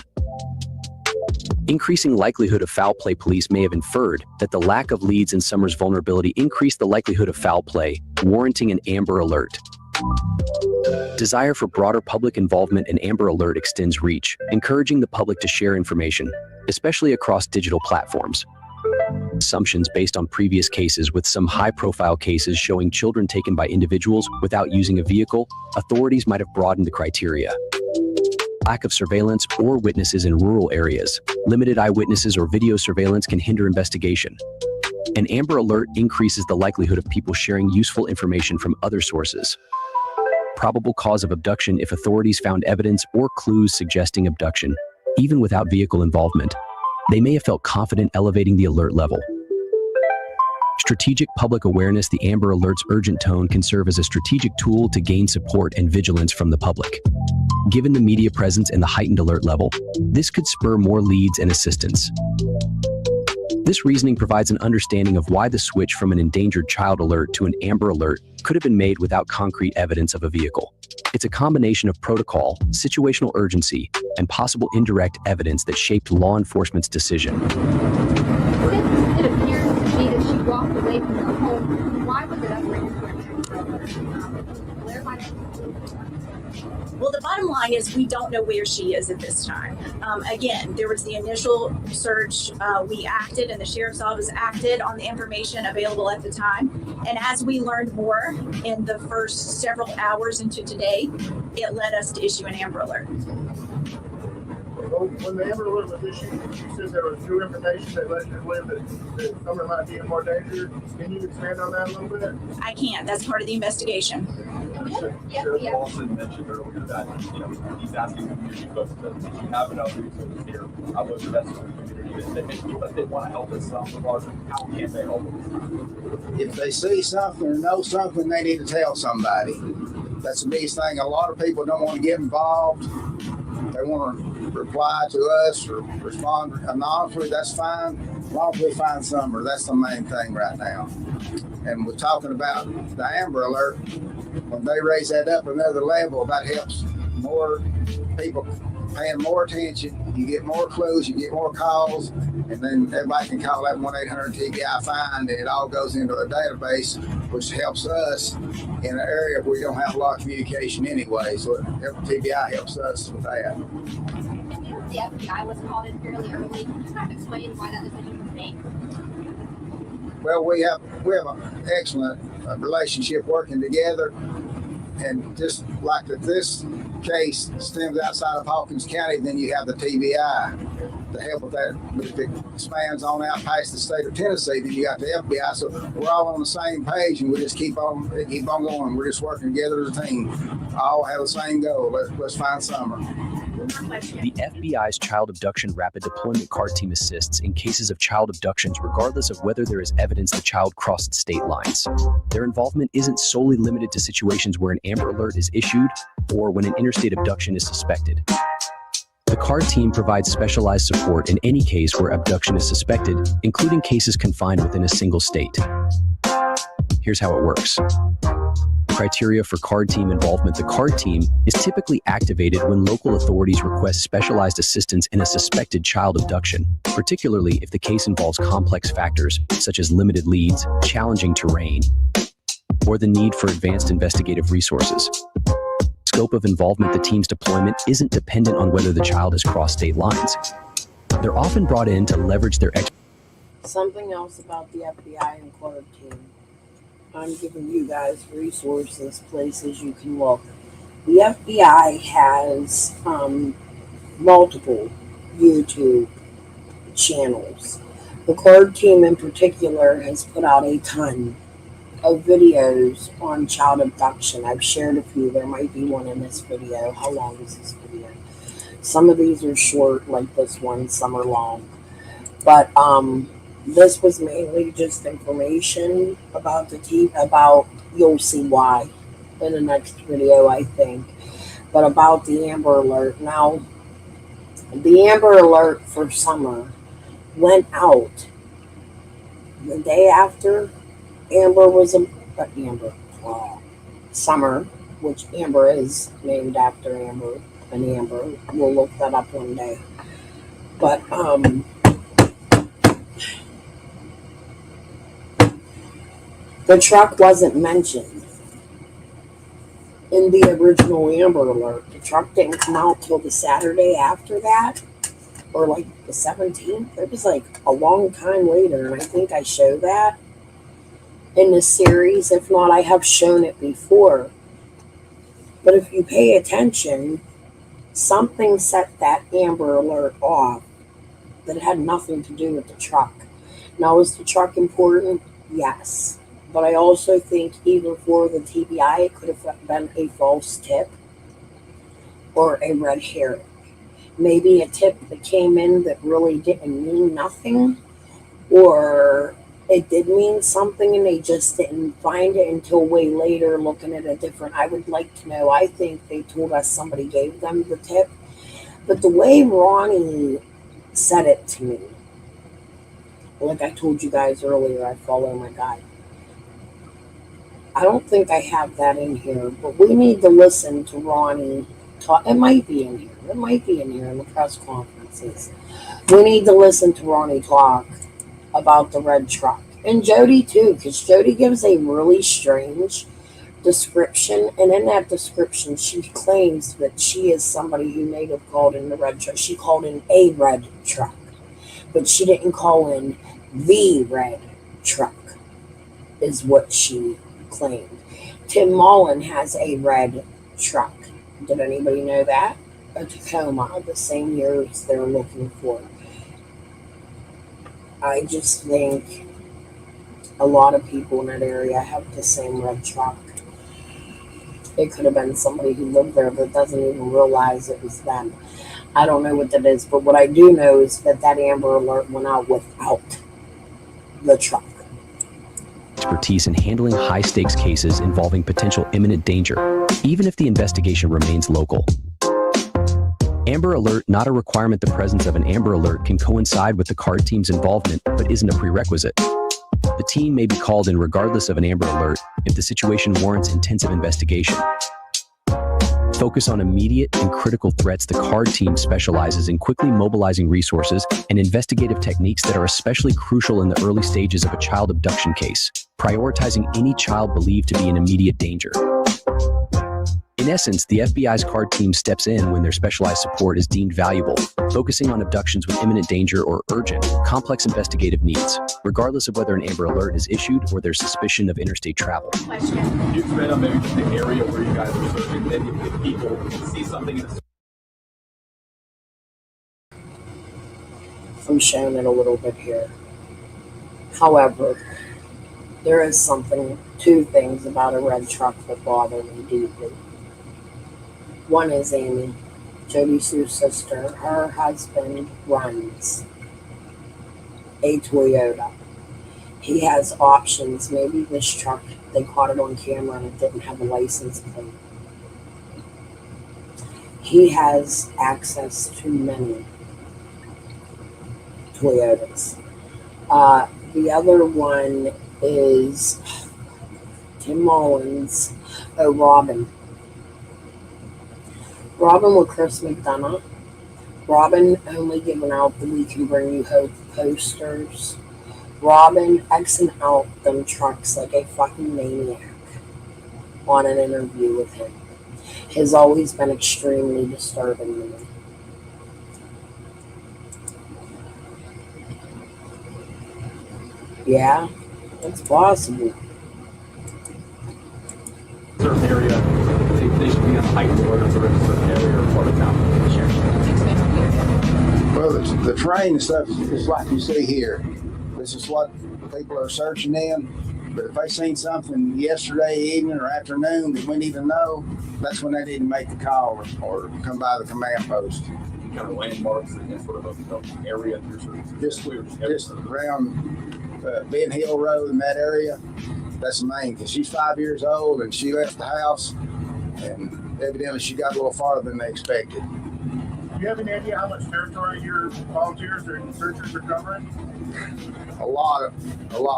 Increasing likelihood of foul play. Police may have inferred that the lack of leads in Summer's vulnerability increased the likelihood of foul play, warranting an Amber Alert. Desire for broader public involvement. An Amber Alert extends reach, encouraging the public to share information, especially across digital platforms. Assumptions based on previous cases. With some high-profile cases showing children taken by individuals without using a vehicle, authorities might have broadened the criteria. Lack of surveillance or witnesses in rural areas. Limited eyewitnesses or video surveillance can hinder investigation. An Amber Alert increases the likelihood of people sharing useful information from other sources. Probable cause of abduction. If authorities found evidence or clues suggesting abduction, even without vehicle involvement, they may have felt confident elevating the alert level. Strategic public awareness. The Amber Alert's urgent tone can serve as a strategic tool to gain support and vigilance from the public. Given the media presence and the heightened alert level, this could spur more leads and assistance. This reasoning provides an understanding of why the switch from an endangered child alert to an Amber Alert could have been made without concrete evidence of a vehicle. It's a combination of protocol, situational urgency, and possible indirect evidence that shaped law enforcement's decision. Since it appears to me that she walked away from her home, why was it upgraded to Well, the bottom line is we don't know where she is at this time. Again, there was the initial search. We acted and the sheriff's office acted on the information available at the time. And as we learned more in the first several hours into today, it led us to issue an Amber Alert. When the Amber Alert was issued, you said there was new information that led you to believe that Summer might be in more danger. Can you expand on that a little bit? I can't. That's part of the investigation. Sheriff Lawson mentioned earlier that he's asking the community folks to have enough resources here. I was investing in the community that they want to help us regardless of how can they help us. If they see something or know something, they need to tell somebody. That's the biggest thing. A lot of people don't want to get involved. they want to reply to us or respond anonymously, that's fine. As long as we find Summer, that's the main thing right now. And we're talking about the Amber Alert. When they raise that up another level, that helps more people paying more attention. You get more clues, you get more calls, and then everybody can call that 1-800-TBI find, and it all goes into a database, which helps us in an area where we don't have a lot of communication anyway. So TBI helps us with that. The FBI was called in fairly early. Can you kind of explain why that decision was made? Well, we have an excellent relationship working together, and just like that this case stems outside of Hawkins County, then you have the TBI to help with that. But if it expands on out past the state of Tennessee, then you got the FBI. So we're all on the same page, and we just keep on going. We're just working together as a team. All have the same goal. Let's find Summer. The FBI's Child Abduction Rapid Deployment Card Team assists in cases of child abductions regardless of whether there is evidence the child crossed state lines. Their involvement isn't solely limited to situations where an Amber Alert is issued or when an interstate abduction is suspected. The CARD team provides specialized support in any case where abduction is suspected, including cases confined within a single state. Here's how it works. Criteria for CARD team involvement. The CARD team is typically activated when local authorities request specialized assistance in a suspected child abduction, particularly if the case involves complex factors such as limited leads, challenging terrain, or the need for advanced investigative resources. Scope of involvement. The team's deployment isn't dependent on whether the child has crossed state lines. They're often brought in to leverage their Something else about the FBI and CARD team. I'm giving you guys resources, places you can look. The FBI has multiple YouTube channels. The CARD team in particular has put out a ton of videos on child abduction. I've shared a few. There might be one in this video. How long is this video? Some of these are short, like this one. Some are long. But this was mainly just information about the team, you'll see why in the next video, I think, but about the Amber Alert. Now, the Amber Alert for Summer went out the day after Summer, which Amber is named after Amber, and Amber, we'll look that up one day. But, the truck wasn't mentioned in the original Amber Alert. The truck didn't come out till the Saturday after that, or like the 17th. It was like a long time later, and I think I show that in the series. If not, I have shown it before. But if you pay attention, something set that Amber Alert off that had nothing to do with the truck. Now, is the truck important? Yes. But I also think even for the TBI, it could have been a false tip or a red herring. Maybe a tip that came in that really didn't mean nothing, or it did mean something and they just didn't find it until way later looking at a different. I would like to know. I think they told us somebody gave them the tip. But the way Ronnie said it to me, like I told you guys earlier, I follow my guide. I don't think I have that in here, but we need to listen to Ronnie talk. It might be in here. It might be in here in the press conferences. We need to listen to Ronnie talk about the red truck. And Jody too, because Jody gives a really strange description. And in that description, she claims that she is somebody who may have called in the red truck. She called in a red truck, but she didn't call in the red truck, is what she claimed. Tim Mullen has a red truck. Did anybody know that? A Tacoma, the same years they're looking for. I just think a lot of people in that area have the same red truck. It could have been somebody who lived there that doesn't even realize it was them. I don't know what that is, but what I do know is that that Amber Alert went out without the truck. Expertise in handling high-stakes cases involving potential imminent danger, even if the investigation remains local. Amber Alert, not a requirement. The presence of an Amber Alert can coincide with the CARD team's involvement, but isn't a prerequisite. The team may be called in regardless of an Amber Alert if the situation warrants intensive investigation. Focus on immediate and critical threats. The CARD team specializes in quickly mobilizing resources and investigative techniques that are especially crucial in the early stages of a child abduction case, prioritizing any child believed to be in immediate danger. In essence, the FBI's CARD team steps in when their specialized support is deemed valuable, focusing on abductions with imminent danger or urgent, complex investigative needs, regardless of whether an Amber Alert is issued or there's suspicion of interstate travel. Can you expand on maybe just the area where you guys are searching, maybe if people see something in the I'm showing it a little bit here. However, there is two things about a red truck that bother me deeply. One is Amy, Jody Sue's sister. Her husband runs a Toyota. He has options. Maybe this truck, they caught it on camera and it didn't have a license plate. He has access to many Toyotas. The other one is Tim Mullins. Robin. Robin with Chris McDonough. Robin only giving out the We Can Bring You Hope posters. Robin Xing out them trucks like a fucking maniac on an interview with him has always been extremely disturbing to me. Yeah, it's possible. certain area, they should be on heightened alert if they're in a certain area or part of town. Well, the terrain and stuff is like you see here. This is what people are searching in. But if they seen something yesterday evening or afternoon that we need to know, that's when they need to make the call or come by the command post. Kind of landmarks and sort of an area you're sort of Just around Ben Hill Road in that area. That's the main, because she's 5 years old and she left the house, and evidently she got a little farther than they expected. Do you have any idea how much territory your volunteers or searchers are covering? A lot.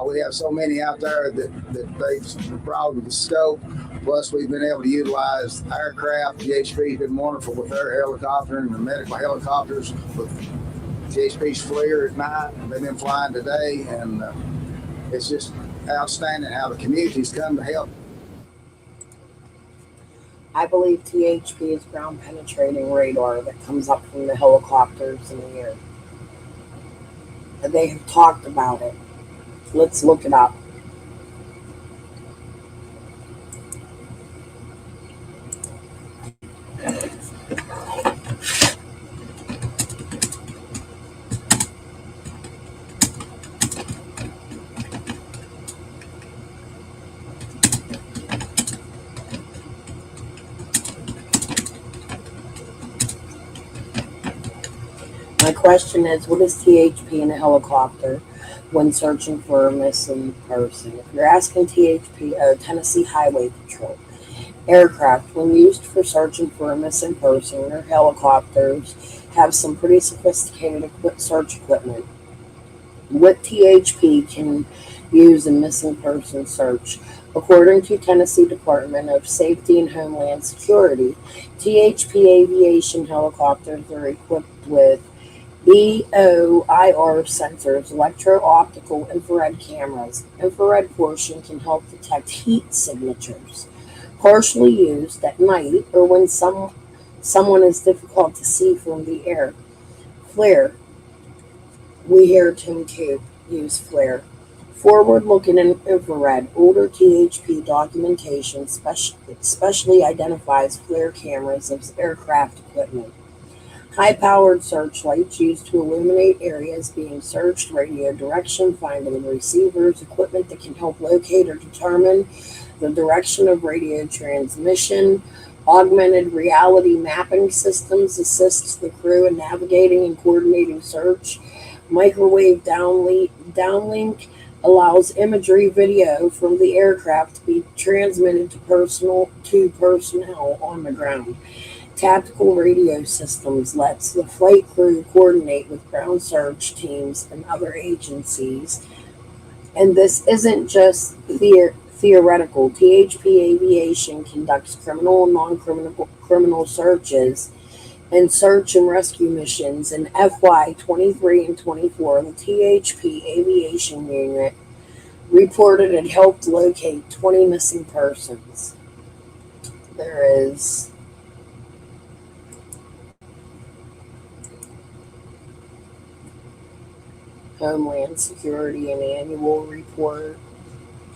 We have so many out there that they've broadened the scope. Plus, we've been able to utilize aircraft. GHP's been wonderful with their helicopter and the medical helicopters. With GHP's FLIR at night, they've been flying today, and it's just outstanding how the community's come to help. I believe THP is ground penetrating radar that comes up from the helicopters in the air. They have talked about it. Let's look it up. My question is, what is THP in a helicopter when searching for a missing person? If you're asking THP, Tennessee Highway Patrol, aircraft, when used for searching for a missing person, their helicopters have some pretty sophisticated search equipment. What THP can use in missing person search? According to Tennessee Department of Safety and Homeland Security, THP aviation helicopters are equipped with EOIR sensors, electro-optical infrared cameras. Infrared portion can help detect heat signatures, partially used at night or when someone is difficult to see from the air. FLIR. We here at Tune use FLIR. Forward-looking infrared. Older THP documentation specially identifies FLIR cameras as aircraft equipment. High-powered searchlights used to illuminate areas being searched, radio direction, finding receivers, equipment that can help locate or determine the direction of radio transmission. Augmented reality mapping systems assists the crew in navigating and coordinating search. Microwave downlink allows imagery video from the aircraft to be transmitted to personnel on the ground. Tactical radio systems lets the flight crew coordinate with ground search teams and other agencies. And this isn't just theoretical. THP Aviation conducts criminal and non-criminal searches and search and rescue missions. In FY 23 and 24, the THP Aviation Unit reported it helped locate 20 missing persons. There is Homeland Security and annual report.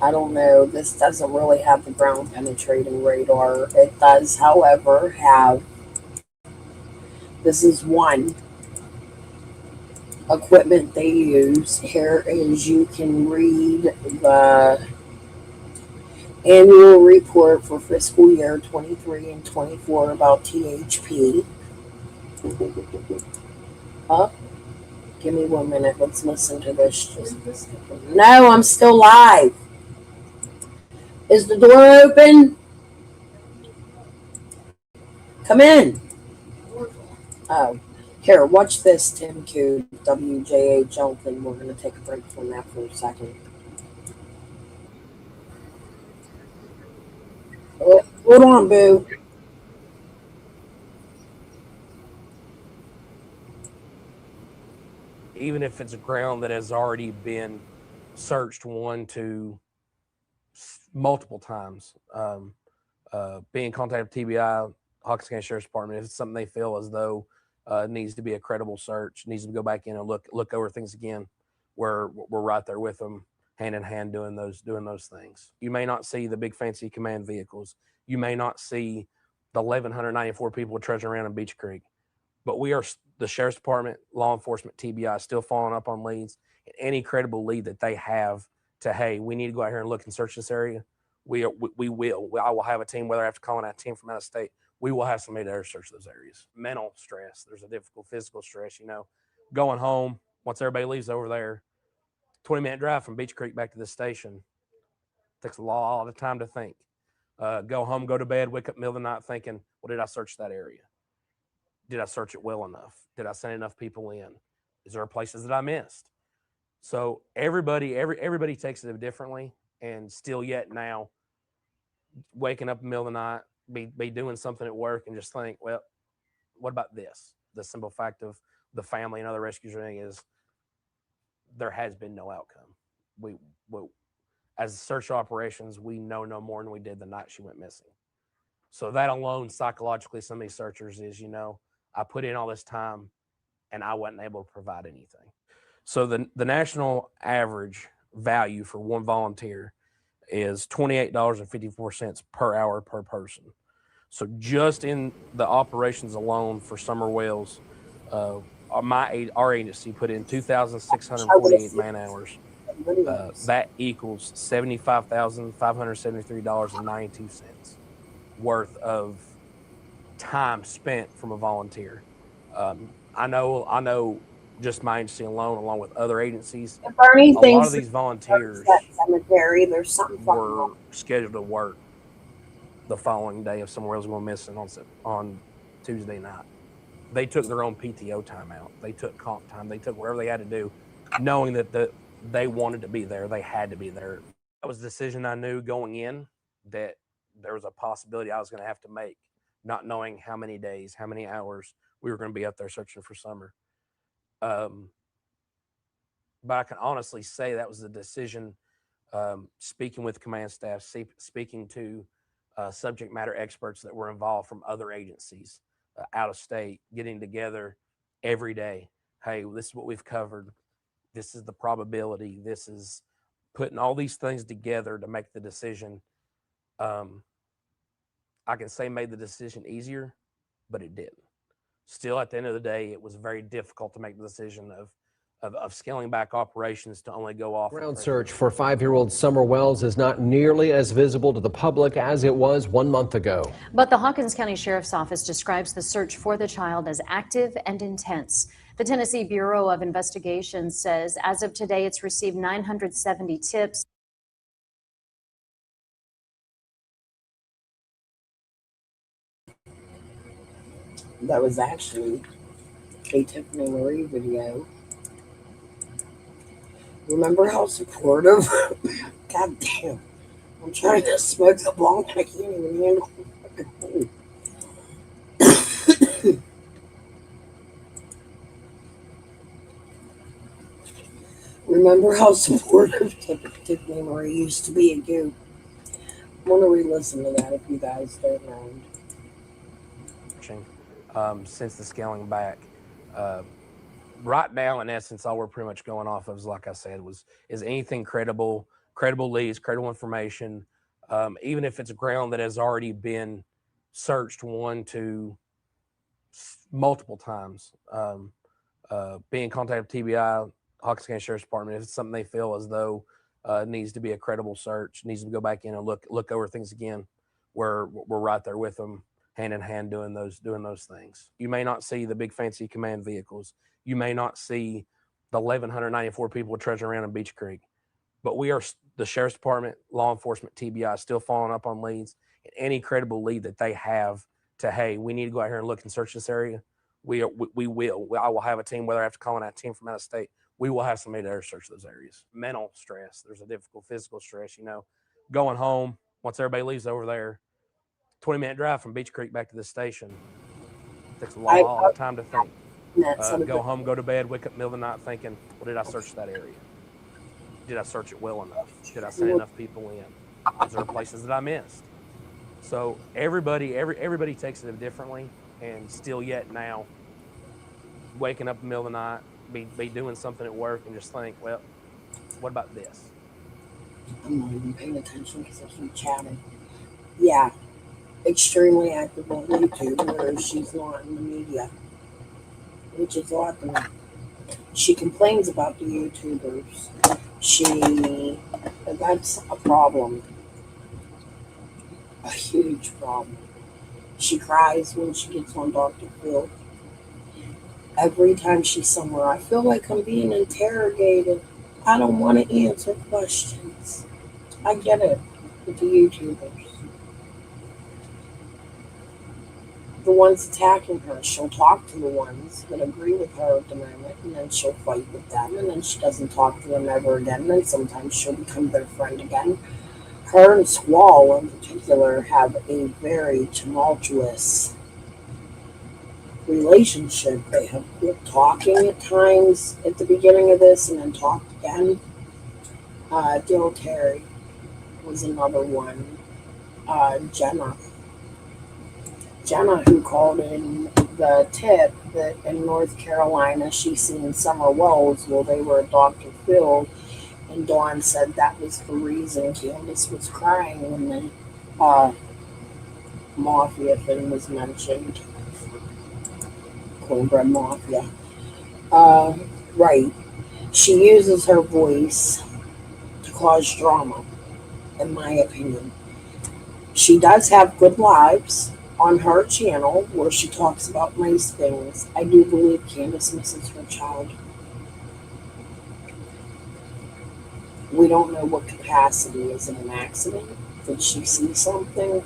I don't know. This doesn't really have the ground penetrating radar. It does, however, have. This is one equipment they use. Here is, you can read the annual report for fiscal year 23 and 24 about THP. Give me 1 minute. Let's listen to this. No, I'm still live. Is the door open? Come in. Oh, here, watch this, Tim Q, WJA Jonathan. We're going to take a break from that for a second. Oh, hold on, Boo. Even if it's ground that has already been searched multiple times, being in contact with TBI, Hawkins County Sheriff's Department, if it's something they feel as though needs to be a credible search, needs to go back in and look over things again, we're right there with them, hand in hand, doing those things. You may not see the big fancy command vehicles. You may not see the 1,194 people trudging around in Beach Creek, but we are the Sheriff's Department, law enforcement, TBI, still following up on leads. And any credible lead that they have to, hey, we need to go out here and look and search this area, we will. I will have a team, whether I have to call in a team from out of state, we will have somebody there to search those areas. Mental stress, there's a difficult physical stress, going home, once everybody leaves over there, 20-minute drive from Beach Creek back to this station, takes a lot of time to think. Go home, go to bed, wake up in the middle of the night thinking, well, did I search that area? Did I search it well enough? Did I send enough people in? Is there places that I missed? So everybody takes it differently, and still yet now, waking up in the middle of the night, be doing something at work and just think, well, what about this? The simple fact of the family and other rescues is there has been no outcome. We as search operations, we know no more than we did the night she went missing. So that alone, psychologically, some of these searchers is, I put in all this time and I wasn't able to provide anything. So the national average value for one volunteer is $28.54 per hour per person. So just in the operations alone for Summer Wells, our agency put in 2,648 man hours. That equals $75,573.92 worth of time spent from a volunteer. I know just my agency along with other agencies, a lot of these volunteers cemetery, there's something were scheduled to work the following day if somewhere else was going missing on Tuesday night. They took their own PTO time out. They took comp time. They took whatever they had to do, knowing that they wanted to be there. They had to be there. That was a decision I knew going in that there was a possibility I was going to have to make, not knowing how many days, how many hours we were going to be out there searching for Summer. But I can honestly say that was the decision, speaking with command staff, speaking to subject matter experts that were involved from other agencies out of state, getting together every day. Hey, this is what we've covered. This is the probability. This is putting all these things together to make the decision. I can say made the decision easier, but it didn't. Still, at the end of the day, it was very difficult to make the decision of scaling back operations to only go off. Ground search for 5-year-old Summer Wells is not nearly as visible to the public as it was 1 month ago. But the Hawkins County Sheriff's Office describes the search for the child as active and intense. The Tennessee Bureau of Investigation says as of today, it's received 970 tips. that was actually a Tiffany Marie video. Remember how supportive? God damn. I'm trying to smoke the bong and I can't even handle the fucking hole. Remember how supportive Tiffany Marie used to be a goop? I want to re-listen to that if you guys don't mind. Since the scaling back, right now, in essence, all we're pretty much going off of, like I said, is anything credible leads, credible information, even if it's ground that has already been searched multiple times. Be in contact with TBI, Hawkins County Sheriff's Department, if it's something they feel as though needs to be a credible search, needs to go back in and look over things again. We're right there with them, hand in hand, doing those things. You may not see the big fancy command vehicles. You may not see the 1,194 people trudging around in Beach Creek, but we are the Sheriff's Department, law enforcement, TBI, still following up on leads, and any credible lead that they have to, hey, we need to go out here and look and search this area. We will. I will have a team, whether I have to call in a team from out of state. We will have somebody there to search those areas. Mental stress. There's a difficult physical stress. Going home once everybody leaves over there. 20-minute drive from Beach Creek back to this station. It takes a long time to think. Go home, go to bed, wake up in the middle of the night thinking, well, did I search that area? Did I search it well enough? Did I send enough people in? Was there places that I missed? So everybody takes it differently, and still yet now, waking up in the middle of the night, be doing something at work and just think, well, what about this? I'm not even paying attention because I keep chatting. Yeah. Extremely active on YouTube, where she's not in the media, which is odd to me. She complains about the YouTubers. That's a problem, a huge problem. She cries when she gets on Dr. Phil. Every time she's somewhere, I feel like I'm being interrogated. I don't want to answer questions. I get it with the YouTubers. The ones attacking her, she'll talk to the ones that agree with her at the moment, and then she'll fight with them, and then she doesn't talk to them ever again, and then sometimes she'll become their friend again. Her and Squall in particular have a very tumultuous relationship. They have quit talking at times at the beginning of this and then talked again. Dill Terry was another one. Jenna, who called in the tip that in North Carolina she's seen Summer Wells while they were at Dr. Phil, and Dawn said that was the reason Candace was crying when the Mafia thing was mentioned. Cornbread Mafia. Right. She uses her voice to cause drama, in my opinion. She does have good lives on her channel where she talks about nice things. I do believe Candace misses her child. We don't know what capacity. Is it an accident? Did she see something?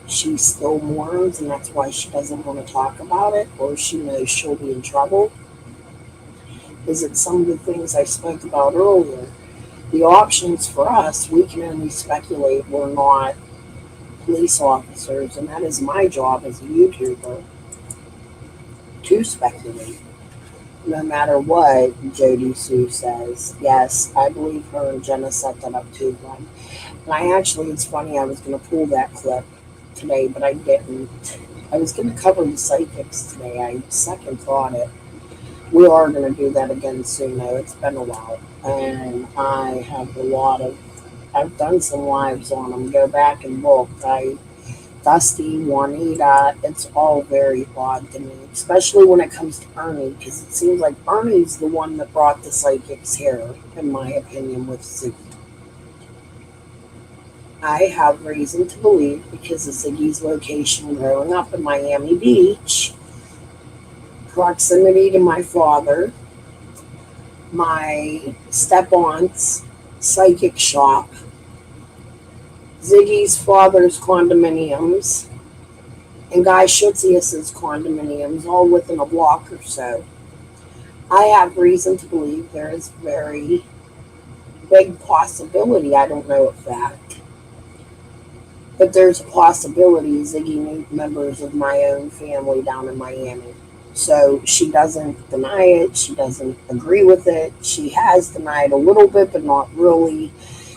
She still mourns and that's why she doesn't want to talk about it, or she knows she'll be in trouble. Is it some of the things I spoke about earlier? The options for us, we can only speculate. We're not police officers, and that is my job as a YouTuber, to speculate. No matter what Jody Sue says, yes, I believe her and Jenna set that up too, Glenn. And it's funny, I was going to pull that clip today, but I didn't. I was going to cover the psychics today. I second thought it. We are going to do that again soon, though. It's been a while, and I have I've done some lives on them. Go back and look. Dusty, Juanita, it's all very odd to me, especially when it comes to Ernie, because it seems like Ernie's the one that brought the psychics here, in my opinion, with Ziggy. I have reason to believe, because of Ziggy's location growing up in Miami Beach, proximity to my father, my step-aunt's psychic shop, Ziggy's father's condominiums, and Guy Schutzius's condominiums, all within a block or so. I have reason to believe there is very big possibility, I don't know if fact, but there's a possibility Ziggy knew members of my own family down in Miami. So she doesn't deny it. She doesn't agree with it. She has denied a little bit, but not really.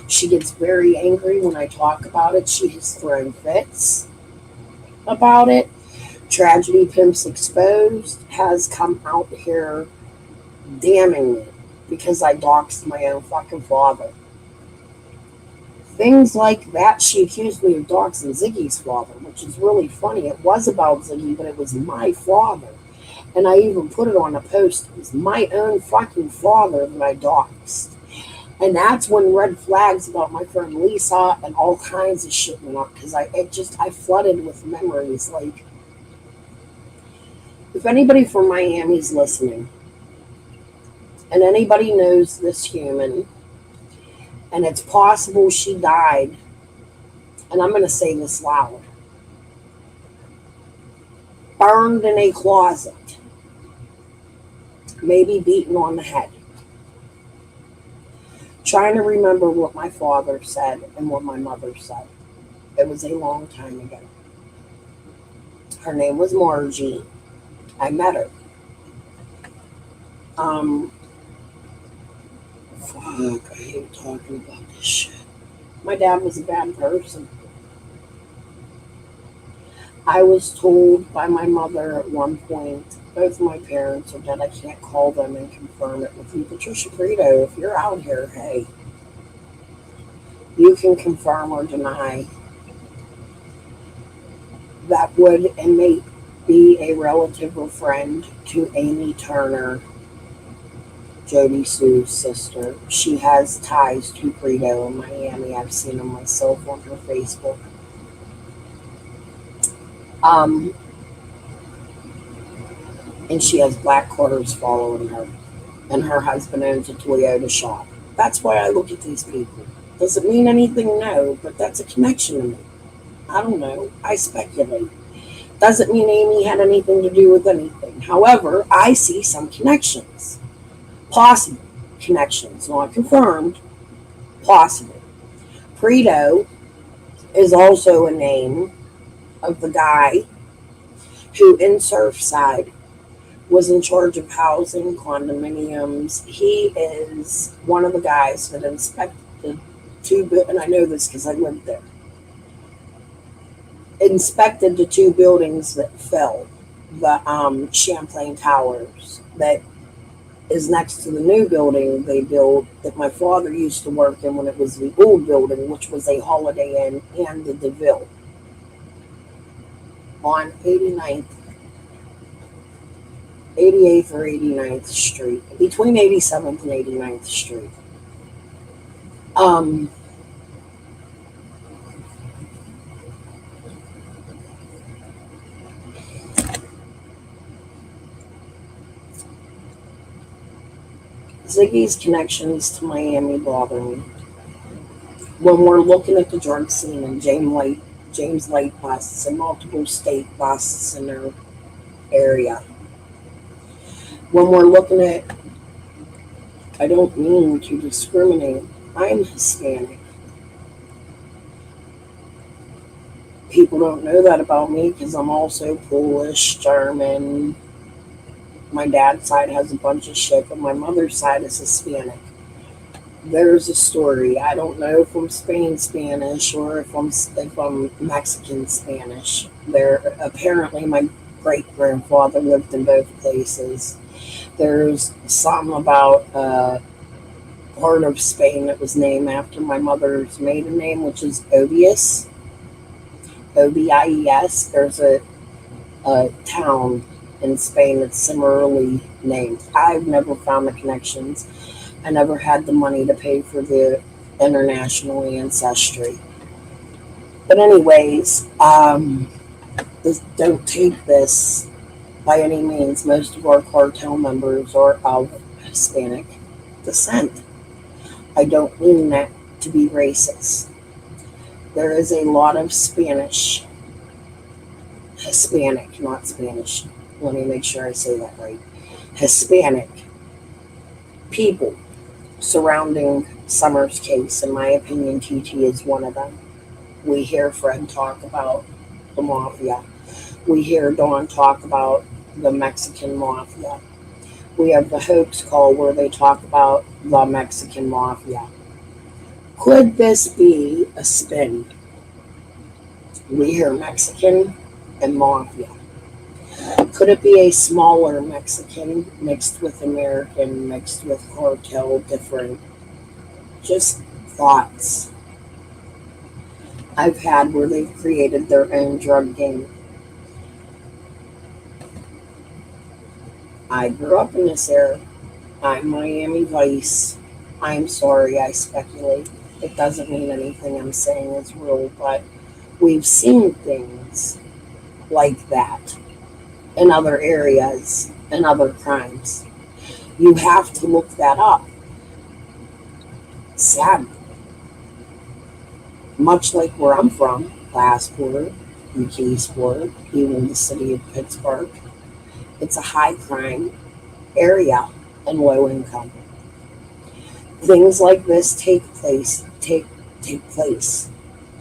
She gets very angry when I talk about it. She has thrown fits about it. Tragedy Pimps Exposed has come out here damning me because I doxed my own fucking father. Things like that. She accused me of doxing Ziggy's father, which is really funny. It was about Ziggy, but it was my father. And I even put it on a post. It was my own fucking father that I doxed. And that's when red flags about my friend Lisa and all kinds of shit went up, because I flooded with memories. Like, if anybody from Miami's listening, and anybody knows this human, and it's possible she died, and I'm going to say this loud, burned in a closet, maybe beaten on the head. Trying to remember what my father said and what my mother said. It was a long time ago. Her name was Margie. I met her. Fuck, I hate talking about this shit. My dad was a bad person. I was told by my mother at one point, both my parents are dead, I can't call them and confirm it with you. Patricia Brito, if you're out here, hey, you can confirm or deny that Wood and may be a relative or friend to Amy Turner, Jody Sue's sister. She has ties to Brito in Miami. I've seen them myself on her Facebook. And she has black quarters following her. And her husband owns a Toyota shop. That's why I look at these people. Does it mean anything? No, but that's a connection to me. I don't know. I speculate. Doesn't mean Amy had anything to do with anything. However, I see some connections. Possible connections. Not confirmed. Possible. Preto is also a name of the guy who in Surfside was in charge of housing, condominiums. He is one of the guys that inspected and I know this because I lived there, inspected the two buildings that fell, the Champlain Towers, that is next to the new building they built that my father used to work in when it was the old building, which was a Holiday Inn and the DeVille on 88th or 89th Street, between 87th and 89th Street. Ziggy's connections to Miami bother me. When we're looking at the drug scene and James Light busts and multiple state busts in their area. When we're looking at, I don't mean to discriminate, I'm Hispanic. People don't know that about me because I'm also Polish, German. My dad's side has a bunch of shit, but my mother's side is Hispanic. There's a story. I don't know if I'm Spain Spanish or if I'm Mexican Spanish. Apparently my great-grandfather lived in both places. There's some about part of Spain that was named after my mother's maiden name, which is Obies. Obies. There's a town in Spain that's similarly named. I've never found the connections. I never had the money to pay for the international ancestry. But anyways, don't take this by any means. Most of our cartel members are of Hispanic descent. I don't mean that to be racist. There is a lot of Spanish Hispanic, not Spanish. Let me make sure I say that right. Hispanic people surrounding Summer's case. In my opinion, TT is one of them. We hear Fred talk about the mafia. We hear Dawn talk about the Mexican mafia. We have the hoax call where they talk about the Mexican mafia. Could this be a spin? We hear Mexican and mafia. Could it be a smaller Mexican mixed with American, mixed with cartel, different? Just thoughts I've had where they've created their own drug game. I grew up in this era. I'm Miami Vice. I'm sorry I speculate. It doesn't mean anything I'm saying is real, but we've seen things like that in other areas and other crimes. You have to look that up. Sad. Much like where I'm from, Glassport, McKeesport, even the city of Pittsburgh, it's a high crime area and low income. Things like this take place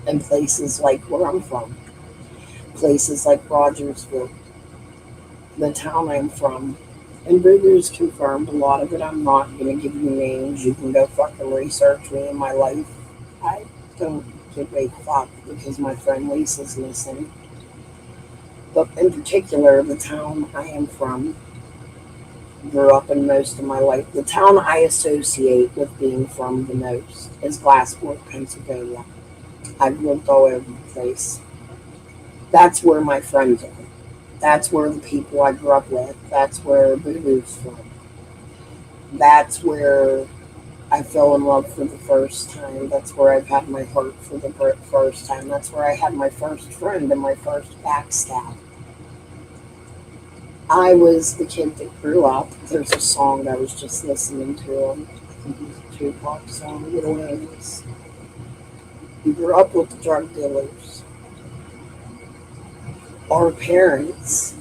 in places like where I'm from, places like Rogersville, the town I'm from. And Booger's confirmed a lot of it. I'm not going to give you names. You can go fucking research me in my life. I don't give a fuck because my friend Lisa's listening. But in particular, the town I am from, grew up in most of my life. The town I associate with being from the most is Glassport, Pennsylvania. I've lived all over the place. That's where my friends are. That's where the people I grew up with. That's where Boo's from. That's where I fell in love for the first time. That's where I've had my heart for the first time. That's where I had my first friend and my first backstab. I was the kid that grew up. There's a song I was just listening to. I think it was a Tupac song, Little Wings. We grew up with the drug dealers. Our parents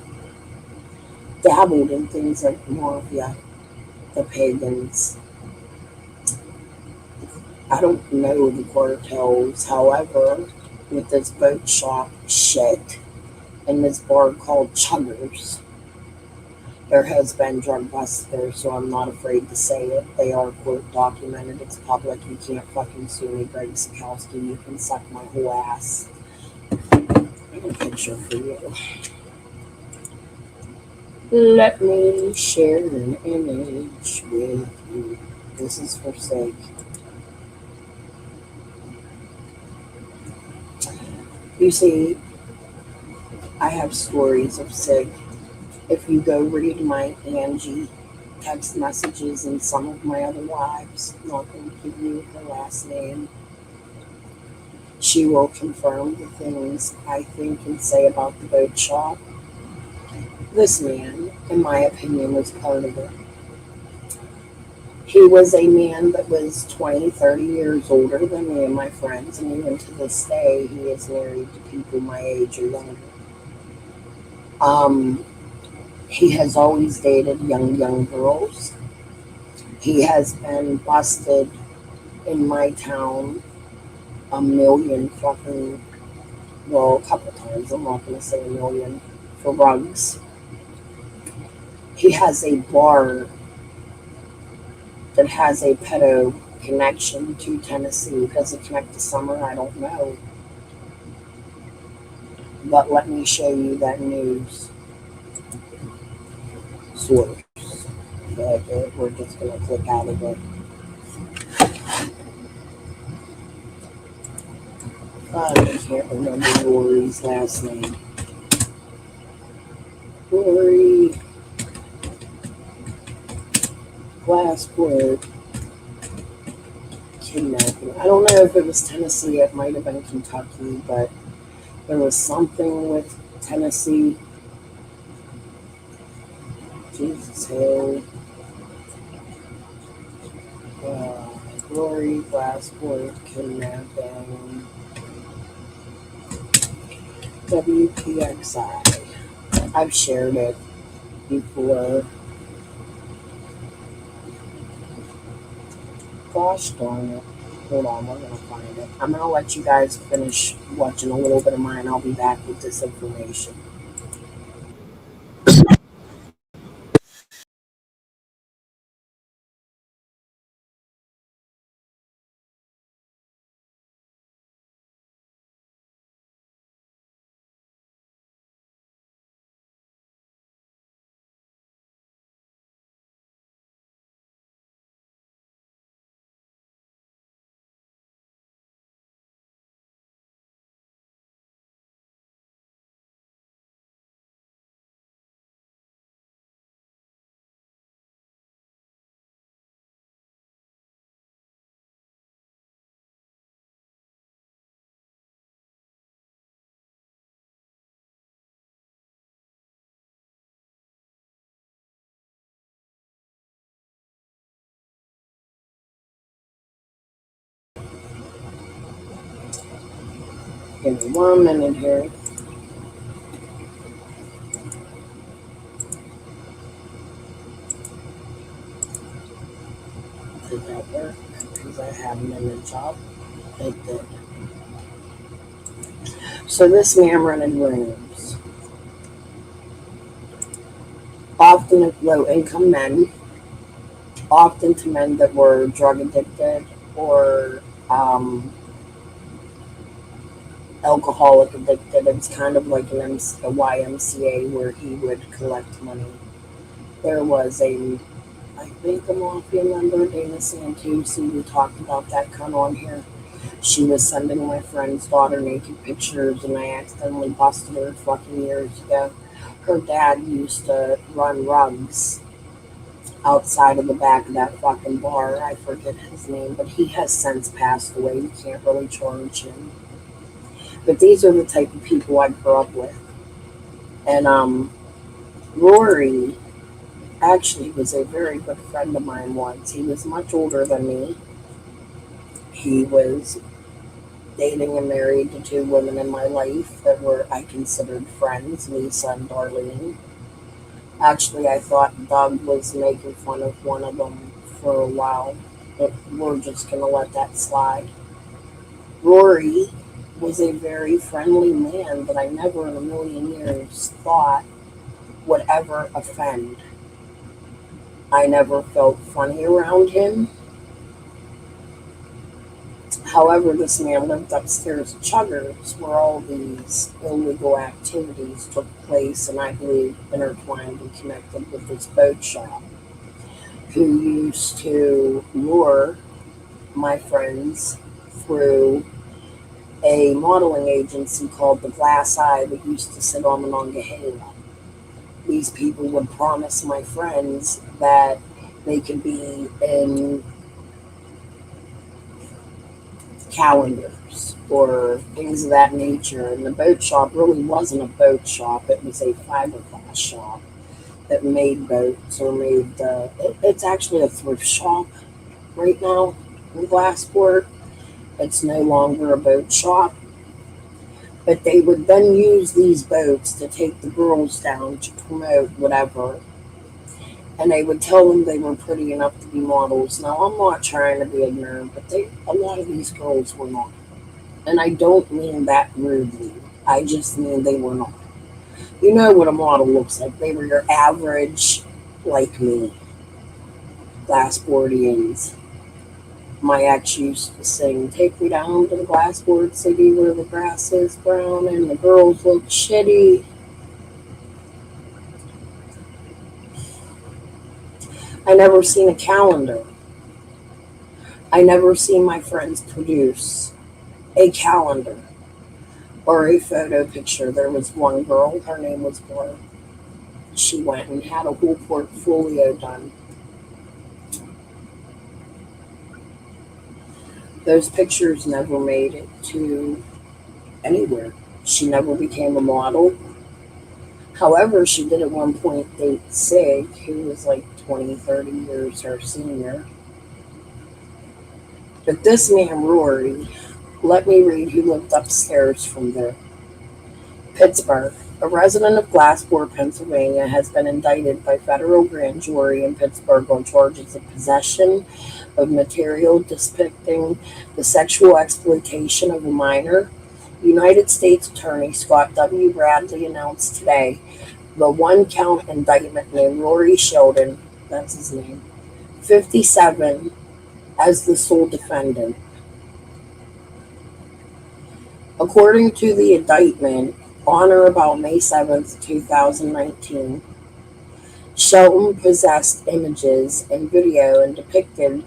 dabbled in things like mafia, the pagans. I don't know the cartels. However, with this boat shop shit and this bar called Chuggers, there has been drug busts there, so I'm not afraid to say it. They are court documented. It's public. You can't fucking sue me, Greg Sikowski. You can suck my whole ass. I have a picture for you. Let me share an image with you. This is for Sig. You see, I have stories of Sig. If you go read my Angie text messages and some of my other wives, I'm not going to give you her last name, she will confirm the things I think and say about the boat shop. This man, in my opinion, was part of it. He was a man that was 20, 30 years older than me and my friends, and even to this day, he is married to people my age or younger. He has always dated young girls. He has been busted in my town a couple times. I'm not going to say a million, for rugs. He has a bar that has a pedo connection to Tennessee. Does it connect to Summer? I don't know. But let me show you that news source. But we're just going to click out of it. I can't remember Lori's last name. Lori Glassport kidnapping. I don't know if it was Tennessee. It might have been Kentucky, but there was something with Tennessee. Jesus, hell. Lori Glassport kidnapping. WPXI. I've shared it before. Gosh darn it. Hold on, we're going to find it. I'm going to let you guys finish watching a little bit of mine. I'll be back with this information. Give me 1 minute here. Did that work? Because I had an image up. It did. So this man rented rooms. Often at low-income men. Often to men that were drug addicted or alcoholic addicted. It's kind of like a YMCA where he would collect money. There was I think a mafia member, Dana Santucci, we talked about that kind of on here. She was sending my friend's daughter naked pictures, and I accidentally busted her fucking years ago. Her dad used to run rugs outside of the back of that fucking bar. I forget his name, but he has since passed away. You can't really charge him. But these are the type of people I grew up with. And Rory actually was a very good friend of mine once. He was much older than me. He was dating and married to 2 women in my life that were, I considered friends, Lisa and Darlene. Actually, I thought Doug was making fun of one of them for a while, but we're just going to let that slide. Rory was a very friendly man that I never in a million years thought would ever offend. I never felt funny around him. However, this man lived upstairs at Chuggers, where all these illegal activities took place, and I believe intertwined and connected with this boat shop, who used to lure my friends through a modeling agency called the Glass Eye that used to sit on Monongahela. These people would promise my friends that they could be in calendars or things of that nature. And the boat shop really wasn't a boat shop. It was a fiberglass shop that made boats or made, it's actually a thrift shop right now in Glassport. It's no longer a boat shop. But they would then use these boats to take the girls down to promote whatever. And they would tell them they were pretty enough to be models. Now, I'm not trying to be ignorant, but a lot of these girls were not. And I don't mean that rudely. I just mean they were not. You know what a model looks like. They were your average, like me, Glassportians. My ex used to sing, "Take me down to the Glassport city where the grass is brown and the girls look shitty." I never seen a calendar. I never seen my friends produce a calendar or a photo picture. There was one girl, her name was Blair. She went and had a whole portfolio done. Those pictures never made it to anywhere. She never became a model. However, she did at one point date Sig, who was like 20, 30 years her senior. But this man, Rory, let me read who lived upstairs from there. Pittsburgh. A resident of Glassport, Pennsylvania, has been indicted by federal grand jury in Pittsburgh on charges of possession of material depicting the sexual exploitation of a minor. United States Attorney Scott W. Bradley announced today the one-count indictment named Rory Sheldon, that's his name, 57, as the sole defendant. According to the indictment, on or about May 7th, 2019, Shelton possessed images and video and depicted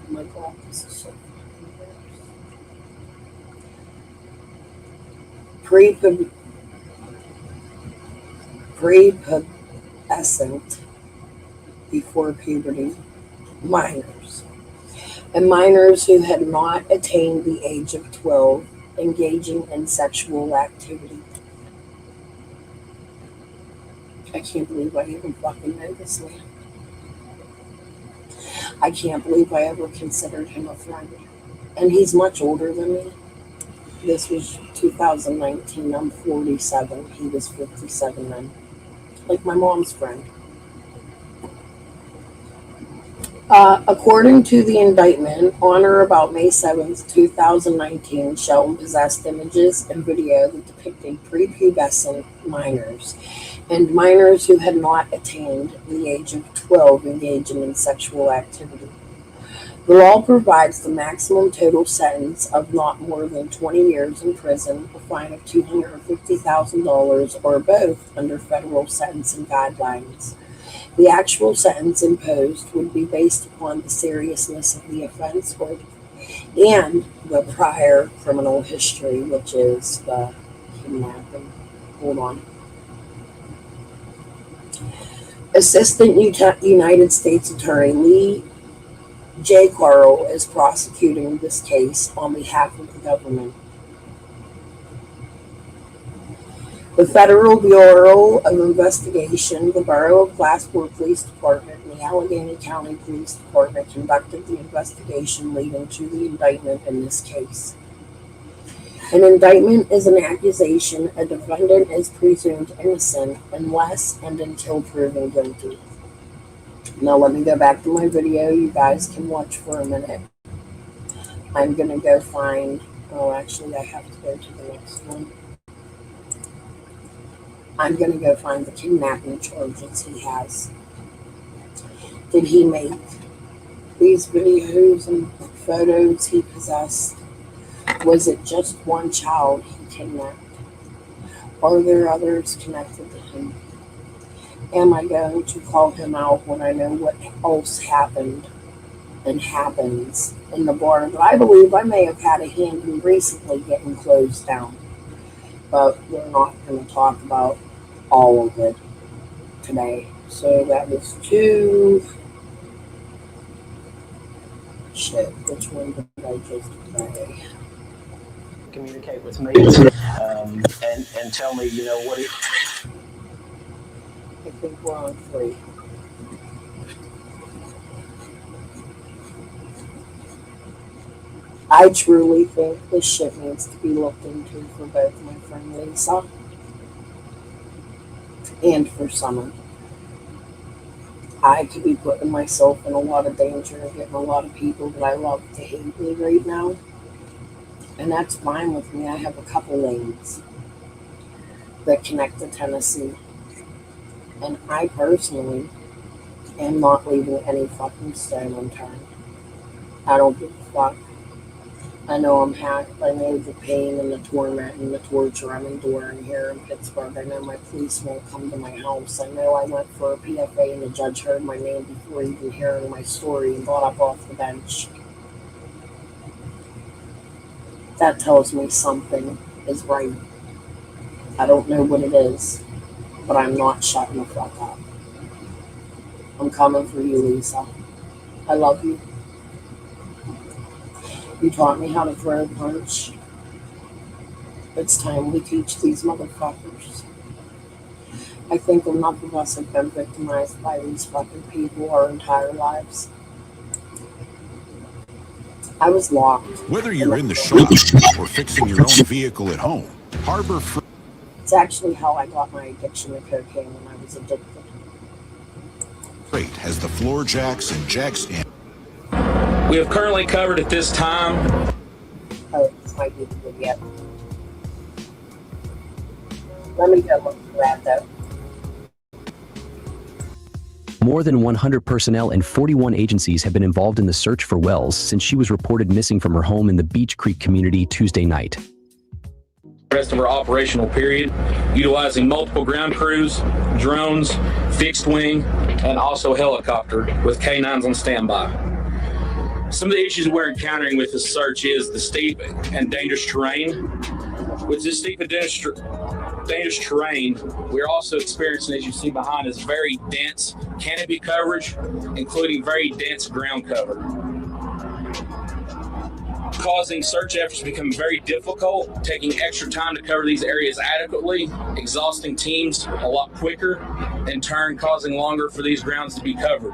oh my God, this is so prepubescent before puberty minors. And minors who had not attained the age of 12 engaging in sexual activity. I can't believe I even fucking know this man. I can't believe I ever considered him a friend. And he's much older than me. This was 2019. I'm 47. He was 57 then. Like my mom's friend. According to the indictment, on or about May 7th, 2019, Shelton possessed images and video that depicted prepubescent minors and minors who had not attained the age of 12 engaging in sexual activity. The law provides the maximum total sentence of not more than 20 years in prison, a fine of $250,000, or both under federal sentencing guidelines. The actual sentence imposed would be based upon the seriousness of the offense and the prior criminal history, which is the kidnapping. Hold on. Assistant United States Attorney Lee J. Carl is prosecuting this case on behalf of the government. The Federal Bureau of Investigation, the Borough of Glassport Police Department, and the Allegheny County Police Department conducted the investigation leading to the indictment in this case. An indictment is an accusation a defendant is presumed innocent unless and until proven guilty. Now let me go back to my video. You guys can watch for a minute. I'm going to go find, oh, actually I have to go to the next one. I'm going to go find the kidnapping charges he has. Did he make these videos and photos he possessed? Was it just one child he kidnapped? Are there others connected to him? Am I going to call him out when I know what else happened and happens in the bar that I believe I may have had a hand in recently getting closed down? But we're not going to talk about all of it today. So that was two. Shit, which one did I just play? Communicate with me and tell me, you know, what it. I think we're on 3. I truly think this shit needs to be looked into for both my friend Lisa and for Summer. I could be putting myself in a lot of danger and getting a lot of people that I love to hate me right now. And that's fine with me. I have a couple lanes that connect to Tennessee. And I personally am not leaving any fucking stone unturned. I don't give a fuck. I know I'm hacked. I know the pain and the torment and the torture I'm enduring here in Pittsburgh. I know my police won't come to my house. I know I went for a PFA and the judge heard my name before even hearing my story and got up off the bench. That tells me something is right. I don't know what it is, but I'm not shutting the fuck up. I'm coming for you, Lisa. I love you. You taught me how to throw a punch. It's time we teach these motherfuckers. I think enough of us have been victimized by these fucking people our entire lives. I was locked. Whether you're in the shop or fixing your own vehicle at home, Harbor It's actually how I got my addiction to cocaine when I was addicted. Freight has the floor jacks and jacks in. We have currently covered at this time. Oh, this might be the video. Let me go look for that though. More than 100 personnel and 41 agencies have been involved in the search for Wells since she was reported missing from her home in the Beach Creek community Tuesday night. The rest of our operational period, utilizing multiple ground crews, drones, fixed wing, and also helicopter with K9s on standby. Some of the issues we're encountering with this search is the steep and dangerous terrain. With this steep and dangerous terrain, we're also experiencing, as you see behind us, very dense canopy coverage, including very dense ground cover, causing search efforts to become very difficult, taking extra time to cover these areas adequately, exhausting teams a lot quicker, in turn causing longer for these grounds to be covered,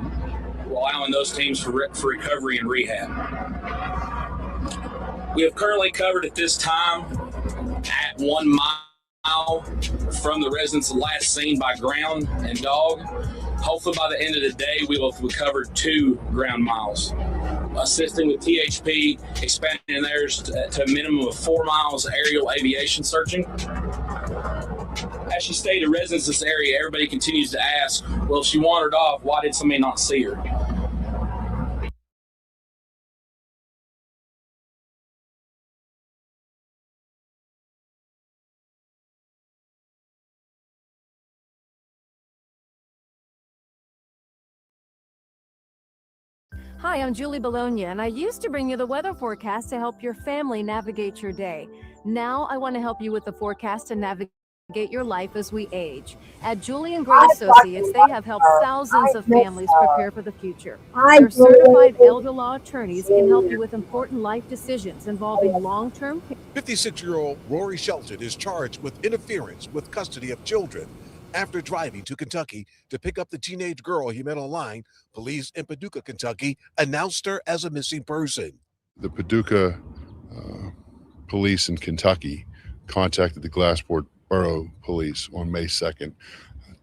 allowing those teams for recovery and rehab. We have currently covered at this time at 1 mile from the residents last seen by ground and dog. Hopefully by the end of the day, we will have recovered 2 ground miles. Assisting with THP, expanding theirs to a minimum of 4 miles aerial aviation searching. As she stated, residents of this area, everybody continues to ask, well, if she wandered off, why did somebody not see her? Hi, I'm Julie Bologna, and I used to bring you the weather forecast to help your family navigate your day. Now I want to help you with the forecast to navigate your life as we age. At Julie & Gray Associates, they have helped thousands of families prepare for the future. Their certified elder law attorneys can help you with important life decisions involving long-term care. 56-year-old Rory Shelton is charged with interference with custody of children. After driving to Kentucky to pick up the teenage girl he met online, police in Paducah, Kentucky, announced her as a missing person. The Paducah police in Kentucky contacted the Glassport Borough Police on May 2nd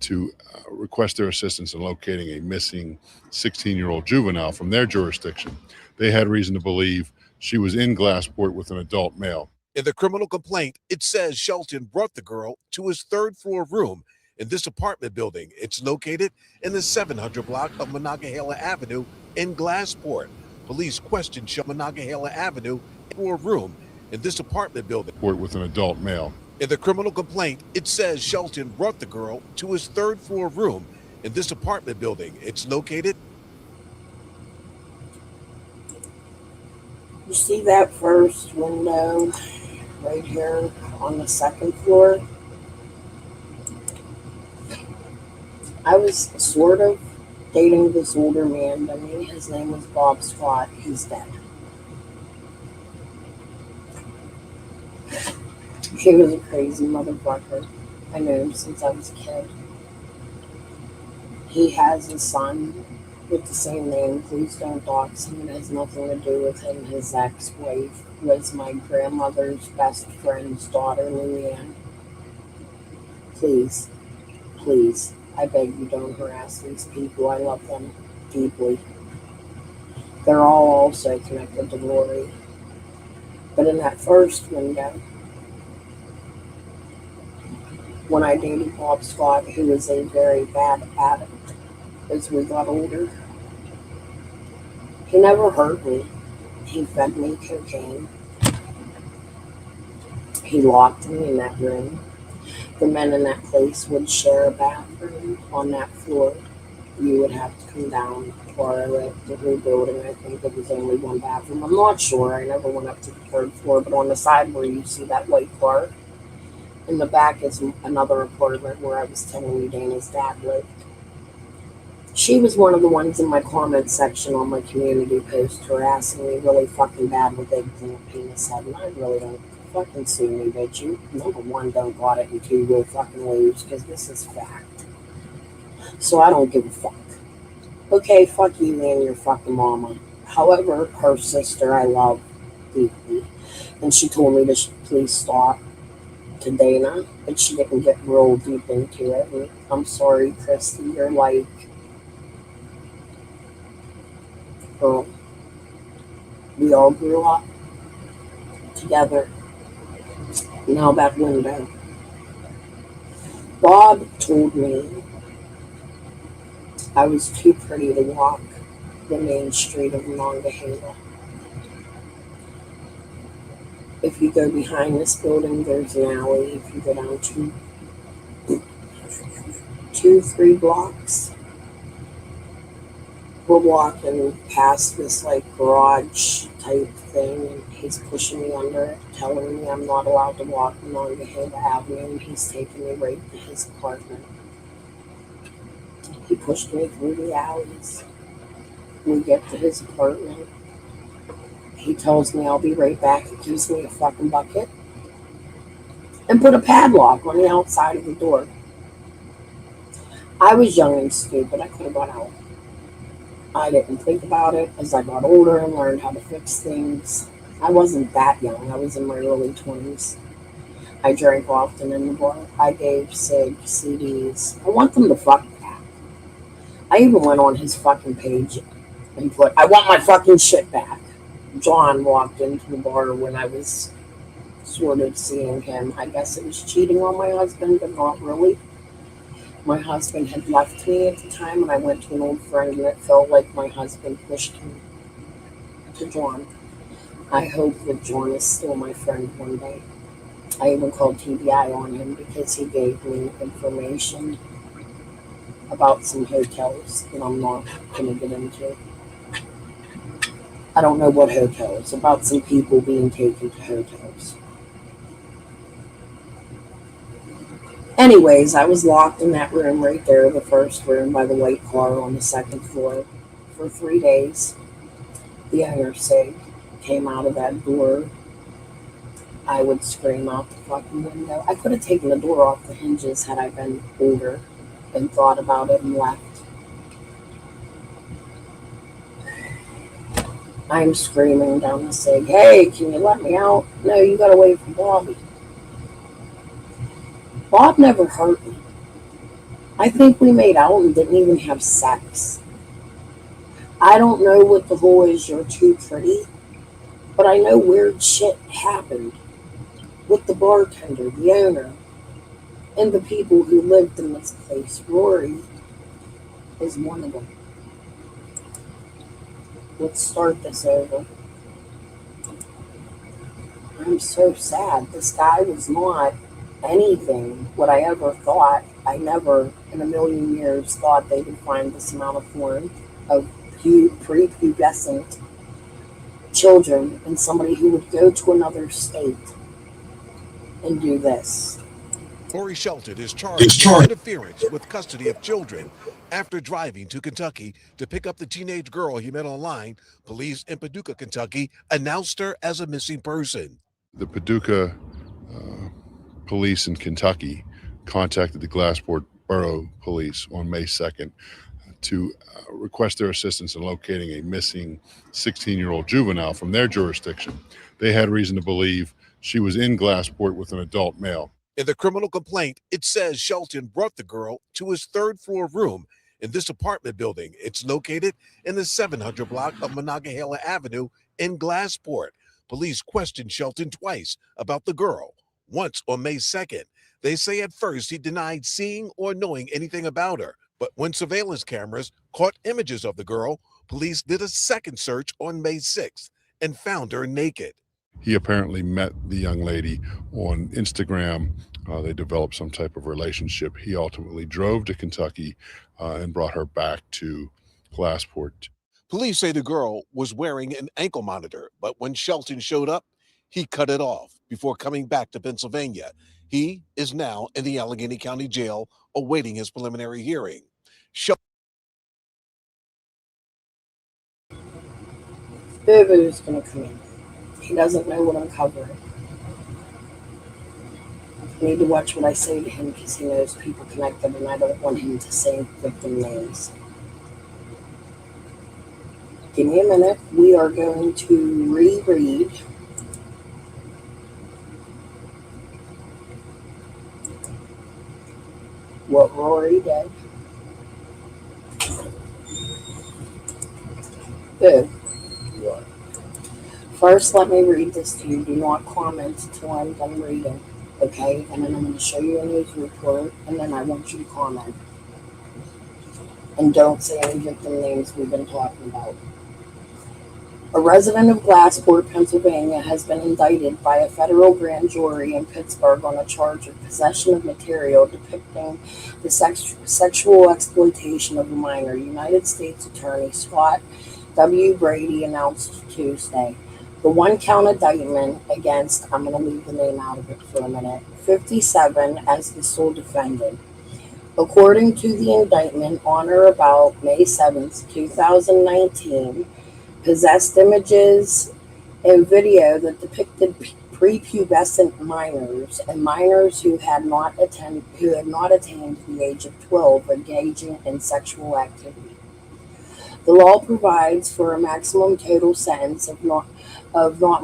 to request their assistance in locating a missing 16-year-old juvenile from their jurisdiction. They had reason to believe she was in Glassport with an adult male. In the criminal complaint, it says Shelton brought the girl to his 3rd floor room in this apartment building. It's located in the 700 block of Monongahela Avenue in Glassport. Police questioned Monongahela Avenue for a room in this apartment building with an adult male. In the criminal complaint, it says Shelton brought the girl to his 3rd floor room in this apartment building. It's located. You see that first window right here on the 2nd floor? I was sort of dating this older man to me. His name was Bob Scott. He's dead. He was a crazy motherfucker. I knew him since I was a kid. He has a son with the same name. Please don't dox him. It has nothing to do with him. His ex-wife was my grandmother's best friend's daughter, Leanne. Please, please, I beg you, don't harass these people. I love them deeply. They're all also connected to Lori. But in that first window, when I dated Bob Scott, who was a very bad addict as we got older, he never hurt me. He fed me cocaine. He locked me in that room. The men in that place would share a bathroom on that floor. You would have to come down to where I lived, the new building. I think there was only 1 bathroom. I'm not sure. I never went up to the 3rd floor, but on the side where you see that white car, in the back is another apartment where I was telling you Dana's dad lived. She was one of the ones in my comment section on my community post harassing me really fucking bad with eggplant penis head, and I really don't fucking sue me, bitch. You, number 1, don't got it, and 2, will fucking lose, because this is fact. So I don't give a fuck. Okay, fuck you and your fucking mama. However, her sister I love deeply, and she told me to please stop to Dana, but she didn't get real deep into it. And I'm sorry, Christy, you're like, girl, we all grew up together. Now that window. Bob told me I was too pretty to walk the main street of Monongahela. If you go behind this building, there's an alley. If you go down 3 blocks, we're walking past this like garage type thing, and he's pushing me under it, telling me I'm not allowed to walk Monongahela Avenue, and he's taking me right to his apartment. He pushed me through the alleys. We get to his apartment. He tells me I'll be right back. He gives me a fucking bucket and put a padlock on the outside of the door. I was young and stupid. I could have got out. I didn't think about it. As I got older and learned how to fix things, I wasn't that young. I was in my early 20s. I drank often in the bar. I gave Sig CDs. I want them to fuck back. I even went on his fucking page and put, I want my fucking shit back. John walked into the bar when I was sort of seeing him. I guess it was cheating on my husband, but not really. My husband had left me at the time, and I went to an old friend, and it felt like my husband pushed him to John. I hope that John is still my friend one day. I even called TBI on him because he gave me information about some hotels that I'm not going to get into. I don't know what hotels, about some people being taken to hotels. Anyways, I was locked in that room right there, the first room by the white car on the second floor, for 3 days. The owner, Sig, came out of that door. I would scream out the fucking window. I could have taken the door off the hinges had I been older and thought about it and left. I'm screaming down the Sig, hey, can you let me out? No, you gotta wait for Bobby. Bob never hurt me. I think we made out and didn't even have sex. I don't know what the whole is you're too pretty, but I know weird shit happened with the bartender, the owner, and the people who lived in this place. Rory is one of them. Let's start this over. I'm so sad. This guy was not anything what I ever thought. I never in a million years thought they would find this amount of porn of prepubescent children and somebody who would go to another state and do this. Corey Shelton is charged with interference with custody of children after driving to Kentucky to pick up the teenage girl he met online. Police in Paducah, Kentucky announced her as a missing person. The Paducah police in Kentucky contacted the Glassport Borough Police on May 2nd to request their assistance in locating a missing 16-year-old juvenile from their jurisdiction. They had reason to believe she was in Glassport with an adult male. In the criminal complaint, it says Shelton brought the girl to his third-floor room in this apartment building. It's located in the 700 block of Monongahela Avenue in Glassport. Police questioned Shelton twice about the girl, once on May 2nd. They say at first he denied seeing or knowing anything about her, but when surveillance cameras caught images of the girl, police did a second search on May 6th and found her naked. He apparently met the young lady on Instagram. They developed some type of relationship. He ultimately drove to Kentucky and brought her back to Glassport. Police say the girl was wearing an ankle monitor, but when Shelton showed up, he cut it off before coming back to Pennsylvania. He is now in the Allegheny County Jail awaiting his preliminary hearing. Boo-Boo's gonna come in. He doesn't know what I'm covering. I need to watch what I say to him because he knows people connected and I don't want him to say victim names. Give me a minute. We are going to reread what Rory did. Good. First, let me read this to you. Do not comment until I'm done reading. Okay? And then I'm going to show you a news report, and then I want you to comment. And don't say any victim names we've been talking about. A resident of Glassport, Pennsylvania, has been indicted by a federal grand jury in Pittsburgh on a charge of possession of material depicting the sexual exploitation of a minor. United States Attorney Scott W. Brady announced Tuesday. The one-count indictment against, I'm going to leave the name out of it for a minute, 57 as the sole defendant. According to the indictment, on or about May 7th, 2019, possessed images and video that depicted prepubescent minors and minors who had not attained the age of 12 engaging in sexual activity. The law provides for a maximum total sentence of not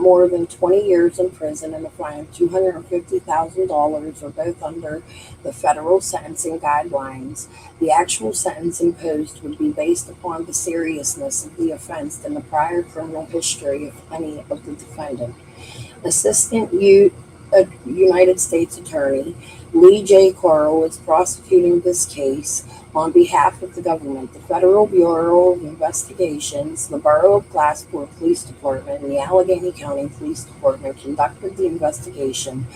more than 20 years in prison and a fine of $250,000 or both under the federal sentencing guidelines. The actual sentence imposed would be based upon the seriousness of the offense and the prior criminal history of any of the defendant. Assistant United States Attorney Lee J. Carl is prosecuting this case on behalf of the government. The Federal Bureau of Investigations, the Borough of Glassport Police Department, and the Allegheny County Police Department conducted the investigation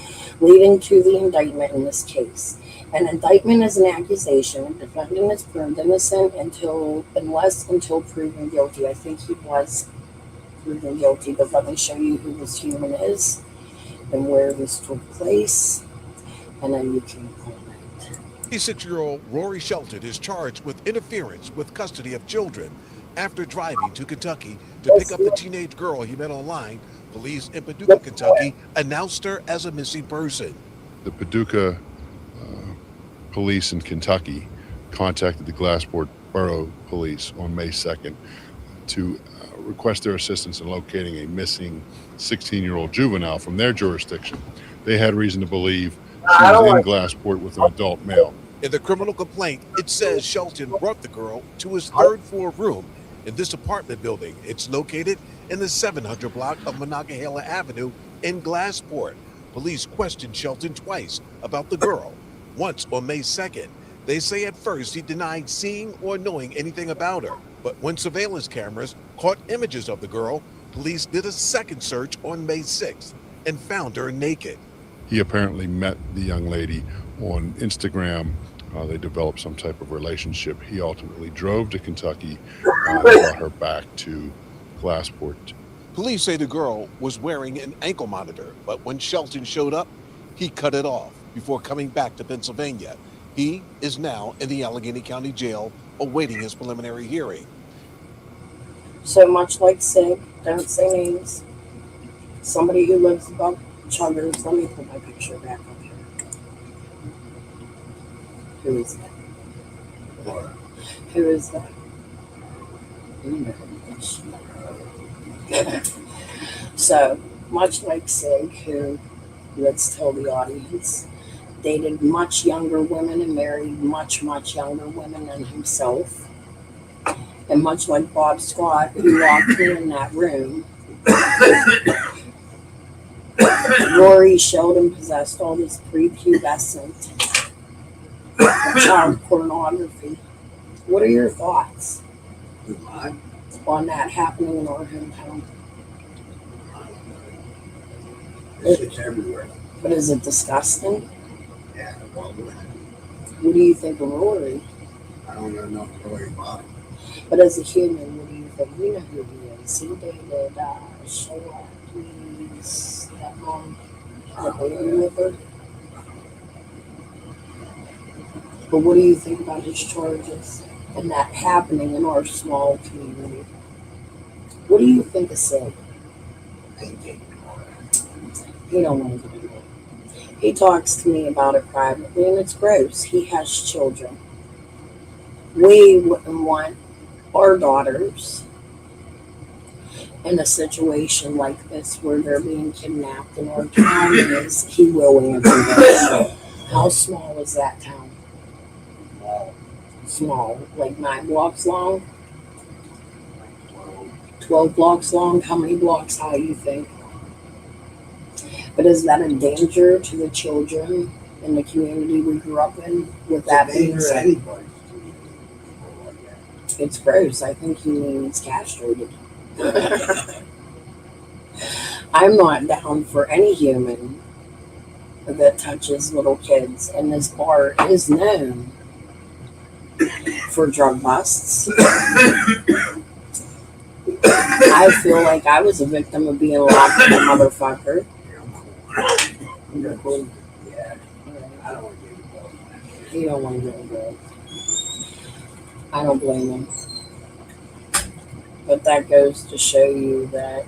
leading to the indictment in this case. An indictment is an accusation. A defendant is proven innocent until proven guilty. I think he was proven guilty, but let me show you who this human is and where this took place, and then you can comment. 26-year-old Rory Shelton is charged with interference with custody of children after driving to Kentucky to pick up the teenage girl he met online. Police in Paducah, Kentucky announced her as a missing person. The Paducah police in Kentucky contacted the Glassport Borough Police on May 2nd to request their assistance in locating a missing 16-year-old juvenile from their jurisdiction. They had reason to believe she was in Glassport with an adult male. In the criminal complaint, it says Shelton brought the girl to his third-floor room in this apartment building. It's located in the 700 block of Monongahela Avenue in Glassport. Police questioned Shelton twice about the girl. Once on May 2nd, they say at first he denied seeing or knowing anything about her. But when surveillance cameras caught images of the girl, police did a second search on May 6th and found her naked. He apparently met the young lady on Instagram. They developed some type of relationship. He ultimately drove to Kentucky and brought her back to Glassport. Police say the girl was wearing an ankle monitor, but when Shelton showed up, he cut it off before coming back to Pennsylvania. He is now in the Allegheny County Jail awaiting his preliminary hearing. So much like Sig, don't say names. Somebody who lives above Chuggers. Let me put my picture back up here. Who is that? Who is that? So, much like Sig, who, let's tell the audience, dated much younger women and married much, much younger women than himself. And much like Bob Scott, who walked in that room, Rory Shelton possessed all this prepubescent child pornography. What are your thoughts on that happening in our hometown? It's everywhere. But is it disgusting? Yeah, well, What do you think of Rory? I don't know enough to worry about it. But as a human, what do you think? You know who he is. He dated Sheila Please, that mom had a baby with her. But what do you think about his charges and that happening in our small community? What do you think of Sid? He don't want to do it. He talks to me about it privately, and it's gross. He has children. We wouldn't want our daughters in a situation like this where they're being kidnapped in our town is he will answer this. How small is that town? Small, like 9 blocks long? 12 blocks long? How many blocks high you think? But is that a danger to the children in the community we grew up in? With that being said, it's gross. I think he means castrated. I'm not down for any human that touches little kids, and this bar is known for drug busts. I feel like I was a victim of being locked in a motherfucker. He don't want to get involved. I don't blame him. But that goes to show you that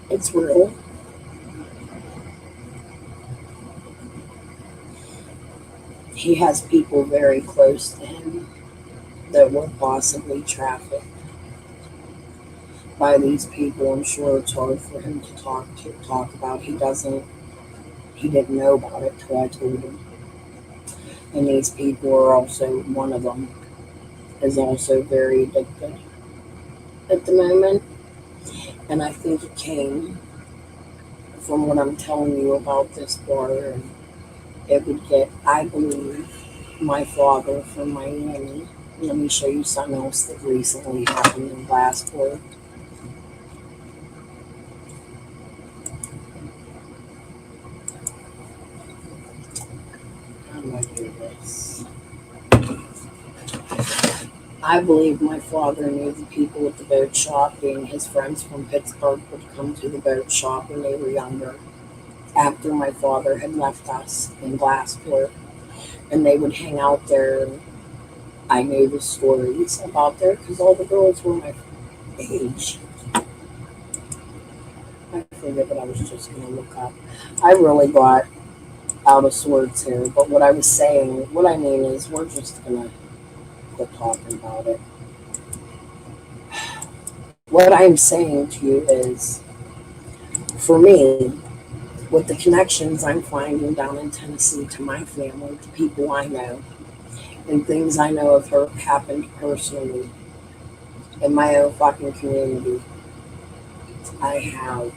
it's real. He has people very close to him that were possibly trafficked by these people. I'm sure it's hard for him to talk about. He didn't know about it till I told him. And these people are also, one of them is also very addicted at the moment. And I think it came from what I'm telling you about this bar. And it would get, I believe, my father from Miami. Let me show you something else that recently happened in Glassport. How do I do this? I believe my father knew the people at the boat shop, being his friends from Pittsburgh, would come to the boat shop when they were younger, after my father had left us in Glassport, and they would hang out there. And I knew the stories about there because all the girls were my age. I forget what I was just going to look up. I really got out of sorts here, but what I was saying, what I mean is we're just going to quit talking about it. What I'm saying to you is, for me, with the connections I'm finding down in Tennessee to my family, to people I know, and things I know of her happened personally in my own fucking community, I have.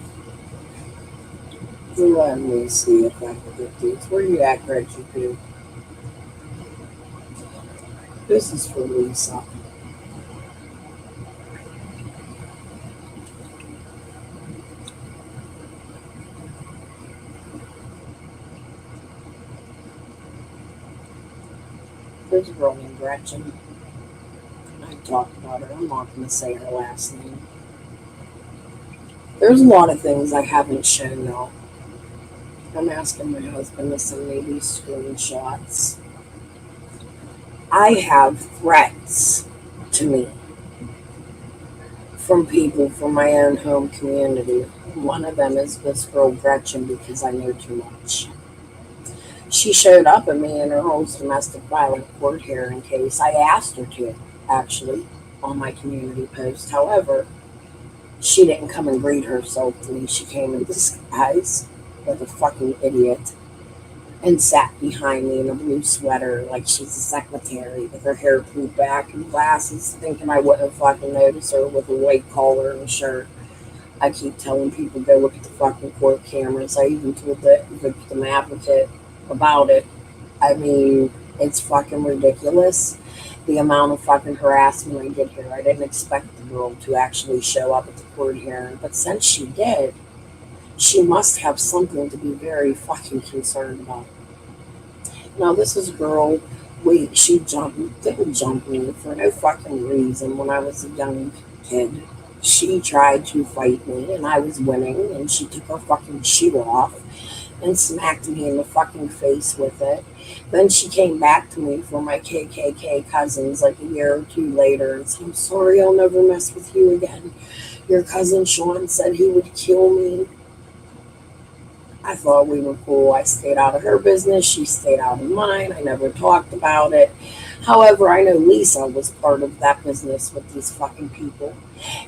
Let me see if I can get these. Where you at, Reggie Poo? This is for Lisa. There's a girl named Gretchen. I talked about her. I'm not going to say her last name. There's a lot of things I haven't shown y'all. I'm asking my husband to send me these screenshots. I have threats to me from people from my own home community. One of them is this girl Gretchen, because I know too much. She showed up at me in her old domestic violence court hearing case. I asked her to, actually, on my community post. However, she didn't come and greet herself to me. She came in disguise like a fucking idiot and sat behind me in a blue sweater like she's a secretary with her hair pulled back and glasses, thinking I wouldn't fucking notice her with a white collar and a shirt. I keep telling people, go look at the fucking court cameras. I even told the victim advocate about it. I mean, it's fucking ridiculous, the amount of fucking harassment I did here. I didn't expect the girl to actually show up at the court hearing, but since she did, she must have something to be very fucking concerned about. Now, this is a girl, she didn't jump me for no fucking reason when I was a young kid. She tried to fight me, and I was winning, and she took her fucking shoe off and smacked me in the fucking face with it. Then she came back to me for my KKK cousins like a year or two later and said, I'm sorry, I'll never mess with you again. Your cousin Sean said he would kill me. I thought we were cool. I stayed out of her business. She stayed out of mine. I never talked about it. However, I know Lisa was part of that business with these fucking people.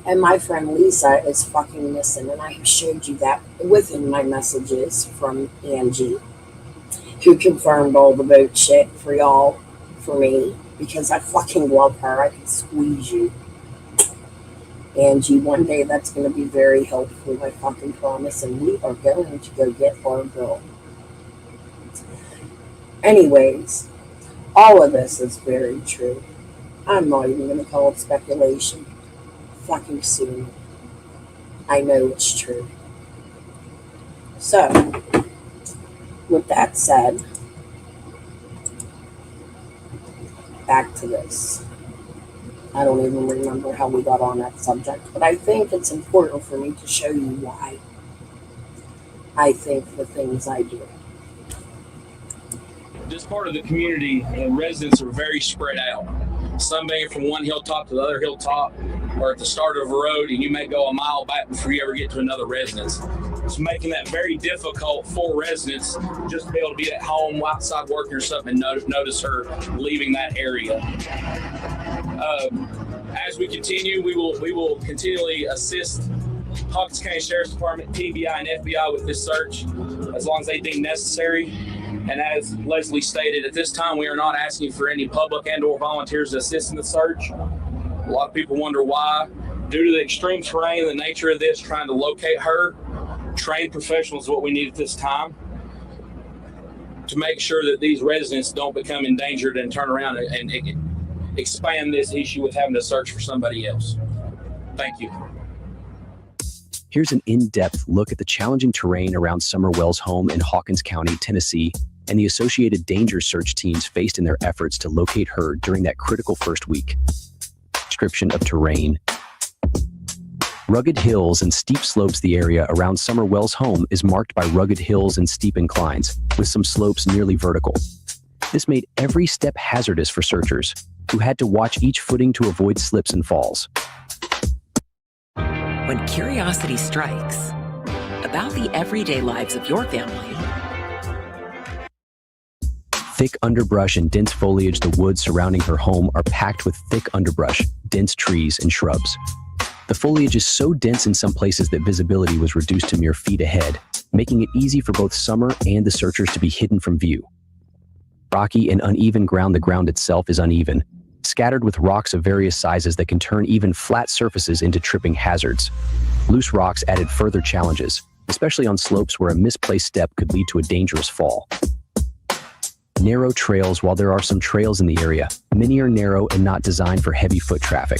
And my friend Lisa is fucking missing. And I showed you that within my messages from Angie, who confirmed all the boat shit for y'all, for me, because I fucking love her. I can squeeze you. Angie, one day that's going to be very helpful, I fucking promise, and we are going to go get our girl. Anyways, all of this is very true. I'm not even going to call it speculation. Fucking soon. I know it's true. So, with that said, back to this. I don't even remember how we got on that subject, but I think it's important for me to show you why I think the things I do. This part of the community and residents are very spread out. Some being from one hilltop to the other hilltop, or at the start of a road, and you may go a mile back before you ever get to another residence. It's making that very difficult for residents just to be able to be at home, outside working or something, and notice her leaving that area. As we continue, we will continually assist Hawkins County Sheriff's Department, TBI, and FBI with this search as long as they deem necessary. And as Leslie stated, at this time we are not asking for any public and or volunteers to assist in the search. A lot of people wonder why. Due to the extreme terrain and the nature of this, trying to locate her, trained professionals is what we need at this time to make sure that these residents don't become endangered and turn around and expand this issue with having to search for somebody else. Thank you. Here's an in-depth look at the challenging terrain around Summer Wells' home in Hawkins County, Tennessee, and the associated danger search teams faced in their efforts to locate her during that critical first week. Description of terrain. Rugged hills and steep slopes. The area around Summer Wells' home is marked by rugged hills and steep inclines, with some slopes nearly vertical. This made every step hazardous for searchers, who had to watch each footing to avoid slips and falls. When curiosity strikes about the everyday lives of your family. Thick underbrush and dense foliage. The woods surrounding her home are packed with thick underbrush, dense trees, and shrubs. The foliage is so dense in some places that visibility was reduced to mere feet ahead, making it easy for both Summer and the searchers to be hidden from view. Rocky and uneven ground. The ground itself is uneven, scattered with rocks of various sizes that can turn even flat surfaces into tripping hazards. Loose rocks added further challenges, especially on slopes where a misplaced step could lead to a dangerous fall. Narrow trails. While there are some trails in the area, many are narrow and not designed for heavy foot traffic.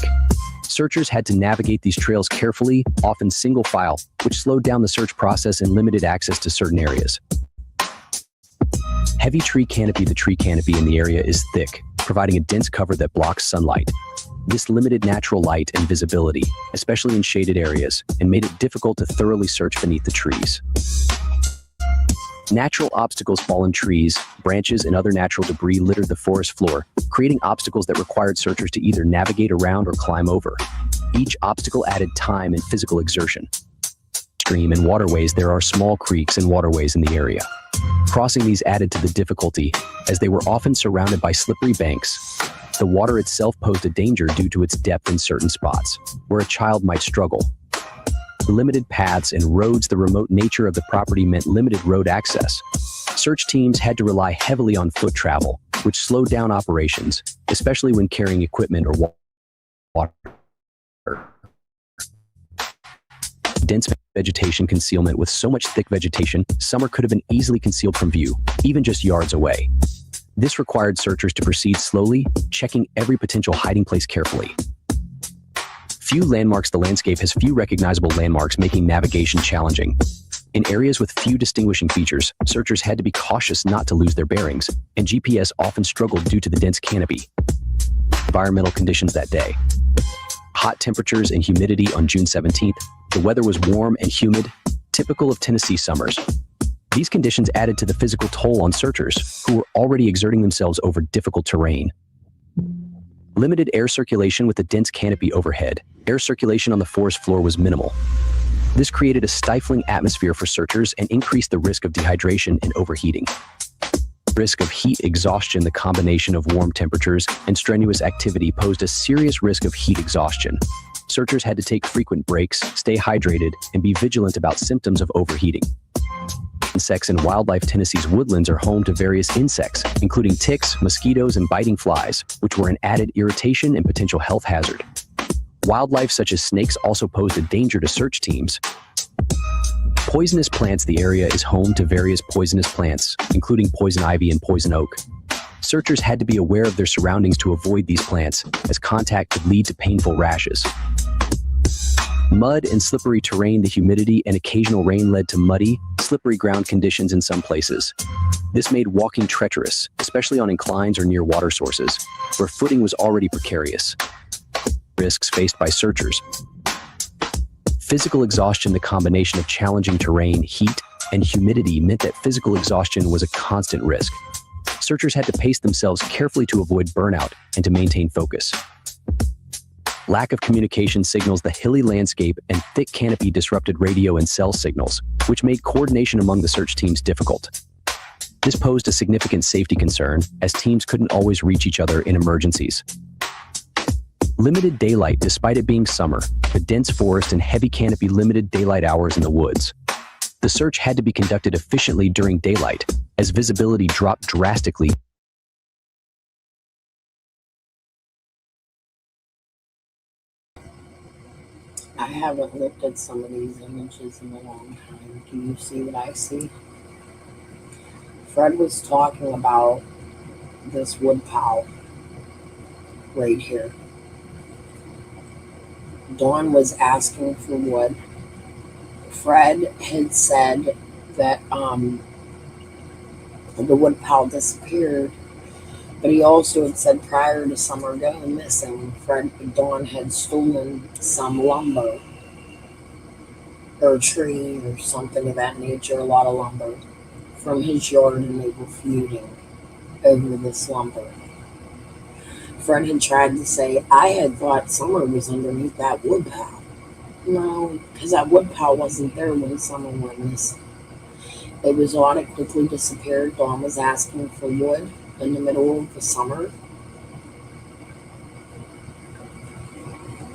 Searchers had to navigate these trails carefully, often single file, which slowed down the search process and limited access to certain areas. Heavy tree canopy. The tree canopy in the area is thick, providing a dense cover that blocks sunlight. This limited natural light and visibility, especially in shaded areas, and made it difficult to thoroughly search beneath the trees. Natural obstacles. Fallen trees, branches, and other natural debris littered the forest floor, creating obstacles that required searchers to either navigate around or climb over. Each obstacle added time and physical exertion. Stream and waterways. There are small creeks and waterways in the area. Crossing these added to the difficulty, as they were often surrounded by slippery banks. The water itself posed a danger due to its depth in certain spots, where a child might struggle. Limited paths and roads. The remote nature of the property meant limited road access. Search teams had to rely heavily on foot travel, which slowed down operations, especially when carrying equipment or water. Dense vegetation concealment. With so much thick vegetation, Summer could have been easily concealed from view, even just yards away. This required searchers to proceed slowly, checking every potential hiding place carefully. Few landmarks. The landscape has few recognizable landmarks, making navigation challenging. In areas with few distinguishing features, searchers had to be cautious not to lose their bearings, and GPS often struggled due to the dense canopy. Environmental conditions that day. Hot temperatures and humidity. On June 17th, the weather was warm and humid, typical of Tennessee summers. These conditions added to the physical toll on searchers, who were already exerting themselves over difficult terrain. Limited air circulation. With the dense canopy overhead, air circulation on the forest floor was minimal. This created a stifling atmosphere for searchers and increased the risk of dehydration and overheating. Risk of heat exhaustion. The combination of warm temperatures and strenuous activity posed a serious risk of heat exhaustion. Searchers had to take frequent breaks, stay hydrated, and be vigilant about symptoms of overheating. Insects and wildlife. Tennessee's woodlands are home to various insects, including ticks, mosquitoes, and biting flies, which were an added irritation and potential health hazard. Wildlife such as snakes also posed a danger to search teams. Poisonous plants. The area is home to various poisonous plants, including poison ivy and poison oak. Searchers had to be aware of their surroundings to avoid these plants, as contact could lead to painful rashes. Mud and slippery terrain. The humidity and occasional rain led to muddy, slippery ground conditions in some places. This made walking treacherous, especially on inclines or near water sources, where footing was already precarious. Risks faced by searchers. Physical exhaustion. The combination of challenging terrain, heat, and humidity meant that physical exhaustion was a constant risk. Searchers had to pace themselves carefully to avoid burnout and to maintain focus. Lack of communication signals. The hilly landscape and thick canopy disrupted radio and cell signals, which made coordination among the search teams difficult. This posed a significant safety concern, as teams couldn't always reach each other in emergencies. Limited daylight. Despite it being summer, the dense forest and heavy canopy limited daylight hours in the woods. The search had to be conducted efficiently during daylight, as visibility dropped drastically. I haven't looked at some of these images in a long time. Do you see what I see? Fred was talking about this woodpile right here. Dawn was asking for wood. Fred had said that the woodpile disappeared, but he also had said prior to summer going missing, Dawn had stolen some lumber or a tree or something of that nature, a lot of lumber from his yard, and they were feuding over this lumber. Fred had tried to say, I had thought Summer was underneath that woodpile. No, because that woodpile wasn't there when Summer went missing. It was odd, it quickly disappeared. Dawn was asking for wood in the middle of the summer.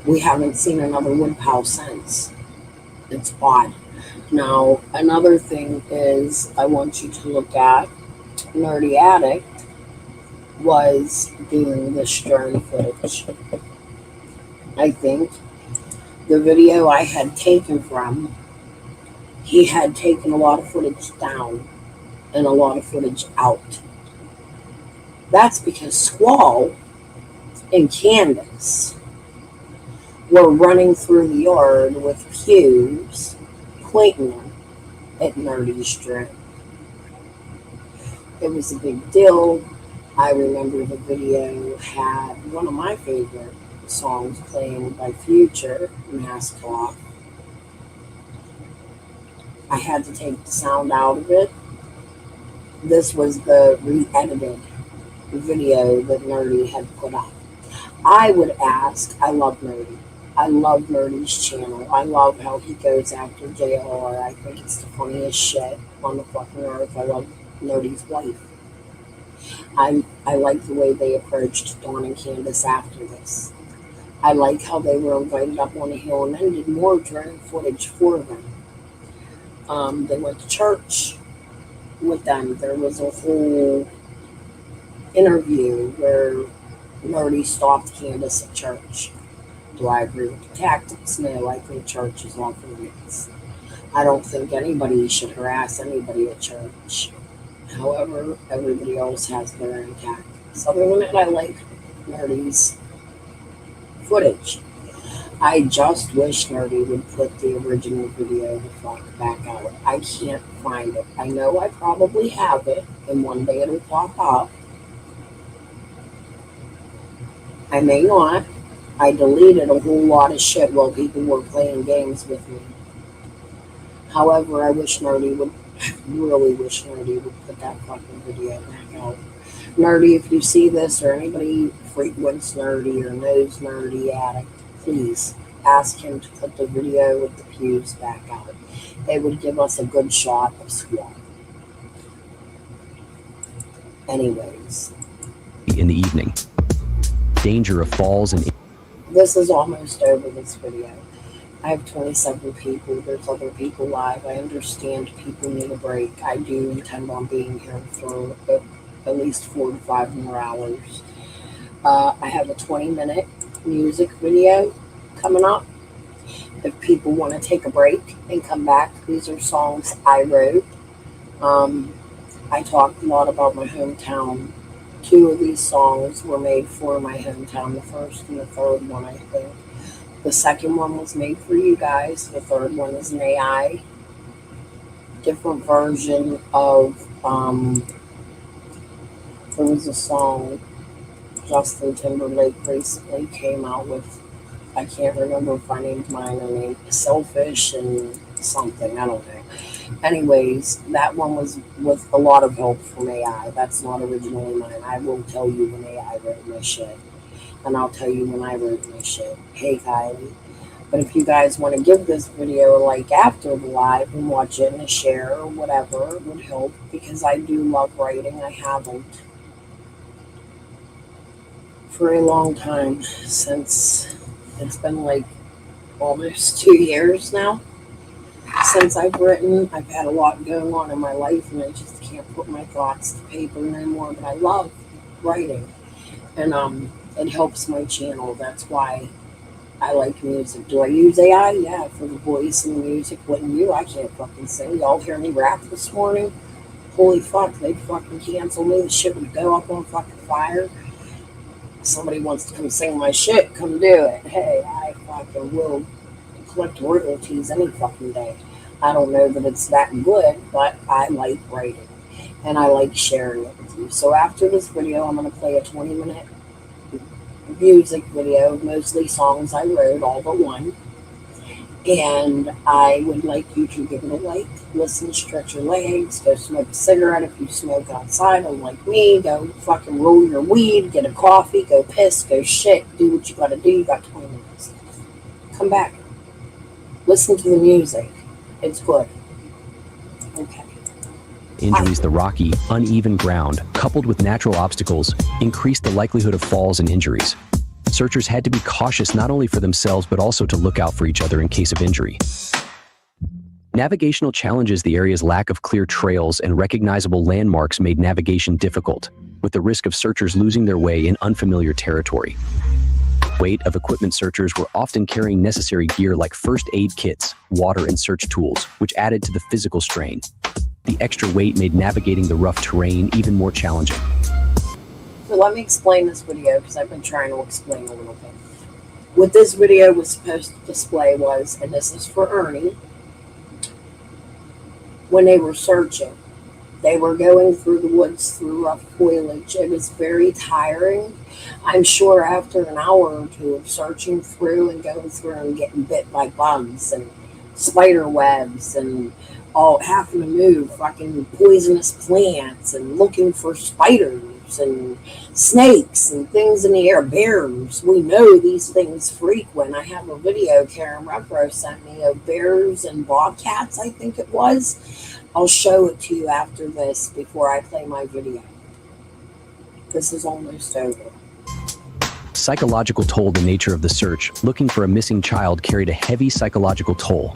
We haven't seen another woodpile since. It's odd. Now, another thing is I want you to look at Nerdy Addict was doing this drone footage. I think the video I had taken from, he had taken a lot of footage down and a lot of footage out. That's because Squall and Candace were running through the yard with cubes, pointing them at Nerdy's drone. It was a big deal. I remember the video had one of my favorite songs playing by Future, Mask Off. I had to take the sound out of it. This was the re-edited video that Nerdy had put up. I would ask, I love Nerdy. I love Nerdy's channel. I love how he goes after JLR. I think it's the funniest shit on the fucking earth. I love Nerdy's wife. I like the way they approached Dawn and Candace after this. I like how they were invited up on a hill and then did more drone footage for them. They went to church with them. There was a whole interview where Nerdy stopped Candace at church. Do I agree with the tactics? No, I think church is off limits. I don't think anybody should harass anybody at church. However, everybody else has their own tactics. Other than that, I like Nerdy's footage. I just wish Nerdy would put the original video the fuck back out. I can't find it. I know I probably have it, and one day it'll pop up. I may not. I deleted a whole lot of shit while people were playing games with me. However, I really wish Nerdy would put that fucking video back out. Nerdy, if you see this or anybody frequents Nerdy or knows Nerdy Addict, please ask him to put the video with the pews back out. It would give us a good shot of SWAT. Anyways. In the evening. Danger of falls and... This is almost over, this video. I have 27 people. There's other people live. I understand people need a break. I do intend on being here for at least 4 to 5 more hours. I have a 20-minute music video coming up. If people want to take a break and come back, these are songs I wrote. I talked a lot about my hometown. 2 of these songs were made for my hometown, the first and the third one, I think. The second one was made for you guys. The third one is an AI, different version of, there was a song Justin Timberlake recently came out with. I can't remember if I named mine or named Selfish and something, I don't know. Anyways, that one was with a lot of help from AI. That's not originally mine. I will tell you when AI wrote my shit. And I'll tell you when I wrote my shit. Hey, Kylie. But if you guys want to give this video a like after the live and watch it and a share or whatever, it would help, because I do love writing. I haven't for a long time, since it's been like almost 2 years now since I've written. I've had a lot going on in my life and I just can't put my thoughts to paper anymore, but I love writing, and it helps my channel. That's why I like music. Do I use AI? Yeah, for the voice and the music. Wouldn't you? I can't fucking sing. Y'all hear me rap this morning? Holy fuck, they'd fucking cancel me. The shit would go up on fucking fire. Somebody wants to come sing my shit, come do it. Hey, I fucking will collect royalties any fucking day. I don't know that it's that good, but I like writing and I like sharing it with you. So after this video, I'm going to play a 20-minute music video, mostly songs I wrote, all but one. And I would like you to give it a like, listen, stretch your legs, go smoke a cigarette if you smoke outside, unlike me, go fucking roll your weed, get a coffee, go piss, go shit, do what you gotta do. You got 20 minutes. Come back. Listen to the music. It's good. Okay. Injuries, the rocky, uneven ground, coupled with natural obstacles, increased the likelihood of falls and injuries. Searchers had to be cautious not only for themselves but also to look out for each other in case of injury. Navigational challenges, the area's lack of clear trails and recognizable landmarks made navigation difficult, with the risk of searchers losing their way in unfamiliar territory. Weight of equipment, searchers were often carrying necessary gear like first aid kits, water, and search tools, which added to the physical strain. The extra weight made navigating the rough terrain even more challenging. So let me explain this video, because I've been trying to explain a little bit. What this video was supposed to display was, and this is for Ernie, when they were searching, they were going through the woods through rough foliage. It was very tiring. I'm sure after an hour or two of searching through and going through and getting bit by bugs and spider webs and all having to move fucking poisonous plants and looking for spiders and snakes and things in the air, bears. We know these things frequent. I have a video Karen Repro sent me of bears and bobcats, I think it was. I'll show it to you after this before I play my video. This is almost over. Psychological toll. The nature of the search, looking for a missing child, carried a heavy psychological toll.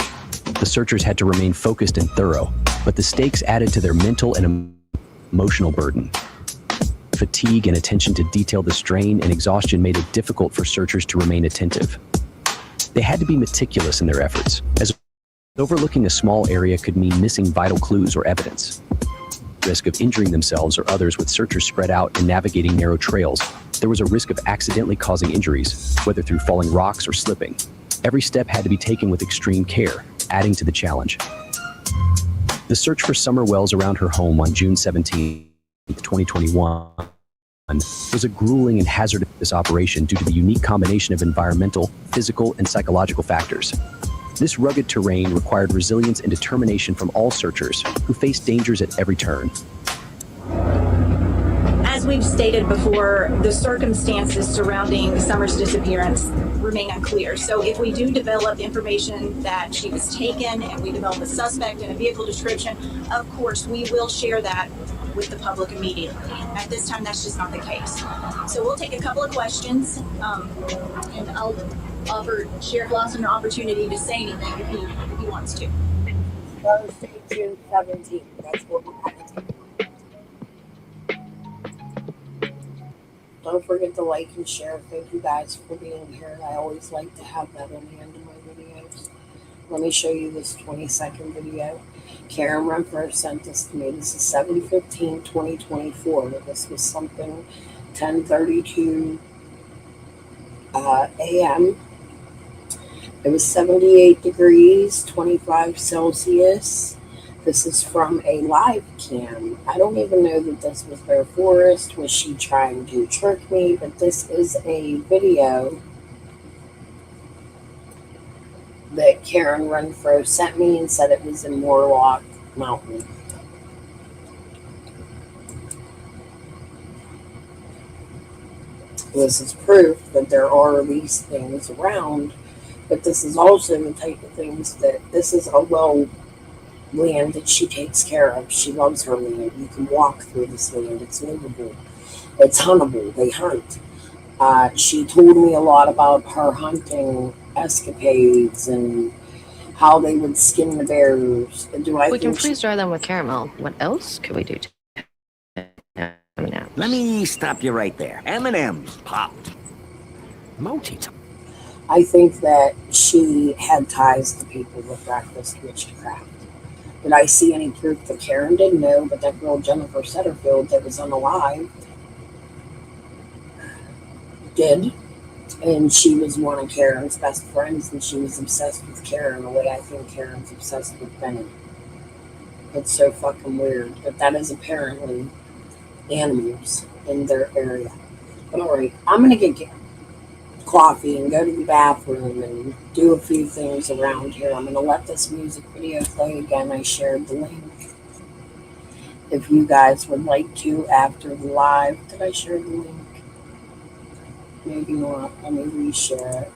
The searchers had to remain focused and thorough, but the stakes added to their mental and emotional burden. Fatigue and attention to detail, the strain and exhaustion made it difficult for searchers to remain attentive. They had to be meticulous in their efforts, as overlooking a small area could mean missing vital clues or evidence. Risk of injuring themselves or others. With searchers spread out and navigating narrow trails, there was a risk of accidentally causing injuries, whether through falling rocks or slipping. Every step had to be taken with extreme care, adding to the challenge. The search for Summer Wells around her home on June 17, 2021 was a grueling and hazardous operation due to the unique combination of environmental, physical, and psychological factors. This rugged terrain required resilience and determination from all searchers who faced dangers at every turn. As we we've stated before, the circumstances surrounding Summer's disappearance remain unclear. So if we do develop information that she was taken and we develop a suspect and a vehicle description, of course, we will share that with the public immediately. At this time, that's just not the case. So we'll take a couple of questions, and I'll offer Sheriff Lawson an opportunity to say anything if he wants to. Thursday, June 17th. That's what we're going to do. Don't forget to like and share. Thank you guys for being here. I always like to have that on the end of my videos. Let me show you this 20-second video. Karen Renfro sent this to me. This is 7/15/2024. This was something 10:32 a.m. It was 78 degrees, 25 Celsius. This is from a live cam. I don't even know that this was their forest. Was she trying to trick me? But this is a video that Karen Renfro sent me and said it was in Moorlock Mountain. This is proof that there are these things around, but this is also the type of things that this is a land that she takes care of. She loves her land. You can walk through this land. It's livable. It's huntable. They hunt. She told me a lot about her hunting escapades and how they would skin the bears. We can freeze dry them with caramel. What else could we do? Let me stop you right there. M&M's popped. I think that she had ties to people with breakfast witchcraft. Did I see any proof that Karen didn't know? But that girl Jennifer Setterfield that was unalived did. And she was one of Karen's best friends, and she was obsessed with Karen the way I think Karen's obsessed with Benny. It's so fucking weird. But that is apparently animals in their area. But alright, I'm going to get coffee and go to the bathroom and do a few things around here. I'm going to let this music video play again. I shared the link. If you guys would like to after the live, did I share the link? Maybe not. Let me reshare it.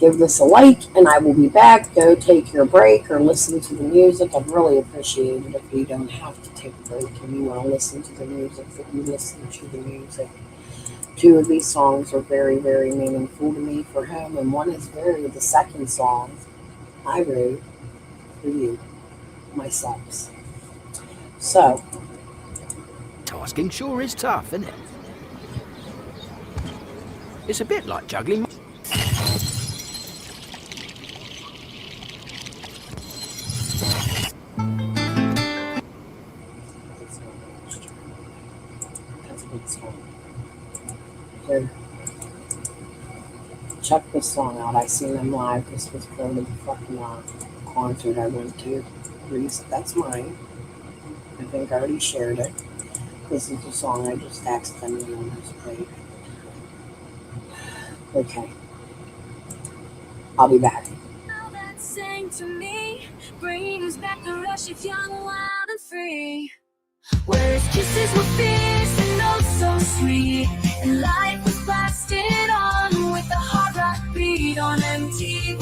Give this a like, and I will be back. Go take your break or listen to the music. I'd really appreciate it if you don't have to take a break and you want to listen to the music, that you listen to the music. 2 of these songs are very, very meaningful to me for him, and one is the second song I wrote for you, my subs. So. Tasking sure is tough, isn't it? It's a bit like juggling. That's a good song. Here. Check this song out. I seen them live. This was part of the fucking concert I went to. That's mine. I think I already shared it. This is the song I just accidentally almost played. Okay. I'll be back. That sang to me brings back the rush of young, wild and free. Where his kisses were fierce and oh so sweet, and life was blasted on with a hard rock beat on MTV.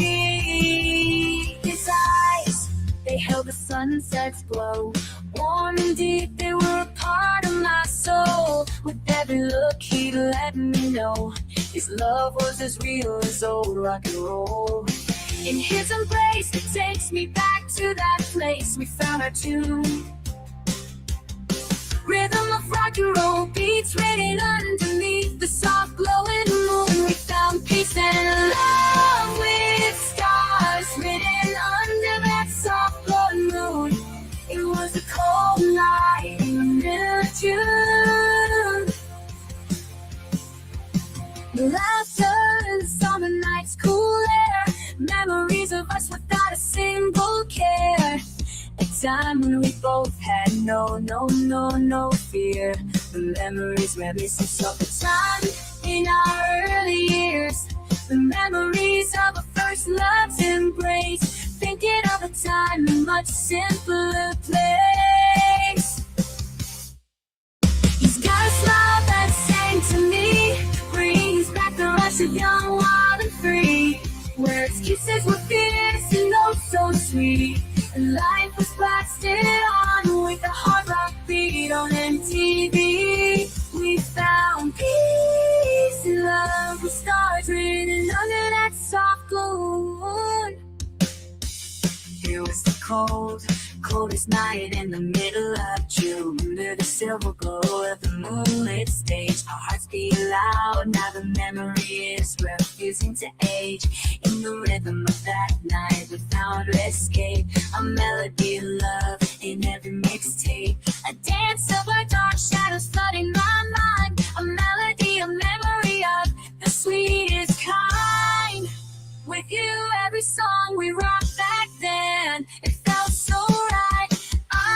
His eyes, they held the sunset's glow, warm and deep, they were a part of my soul. With every look he'd let me know his love was as real as old rock and roll. In his embrace, it takes me back to that place we found our tune. Rhythm of rock and roll, beats raining underneath the soft glowing moon. We found peace and love with stars written under that soft glowing moon. It was a cold night in the middle of June. The laughter in the summer night's cool air, memories of us without a single care. A time when we both had no fear. The memories reminiscence of the time in our early years. The memories of a first love's embrace. Thinking of a time in a much simpler place. sweet. And life was blasted on with a hard rock beat on MTV. We found peace and love with stars written under that soft moon. It was the coldest night in the middle of June. Under the silver glow of the moonlit stage, our hearts beat loud. Now the memory is refusing to age. In the rhythm of that night, we found escape. A melody of love in every mixtape. A dance of our dark shadows flooding my mind. A melody, a memory of the sweetest kind. With you, every song we rocked back then, it felt so right.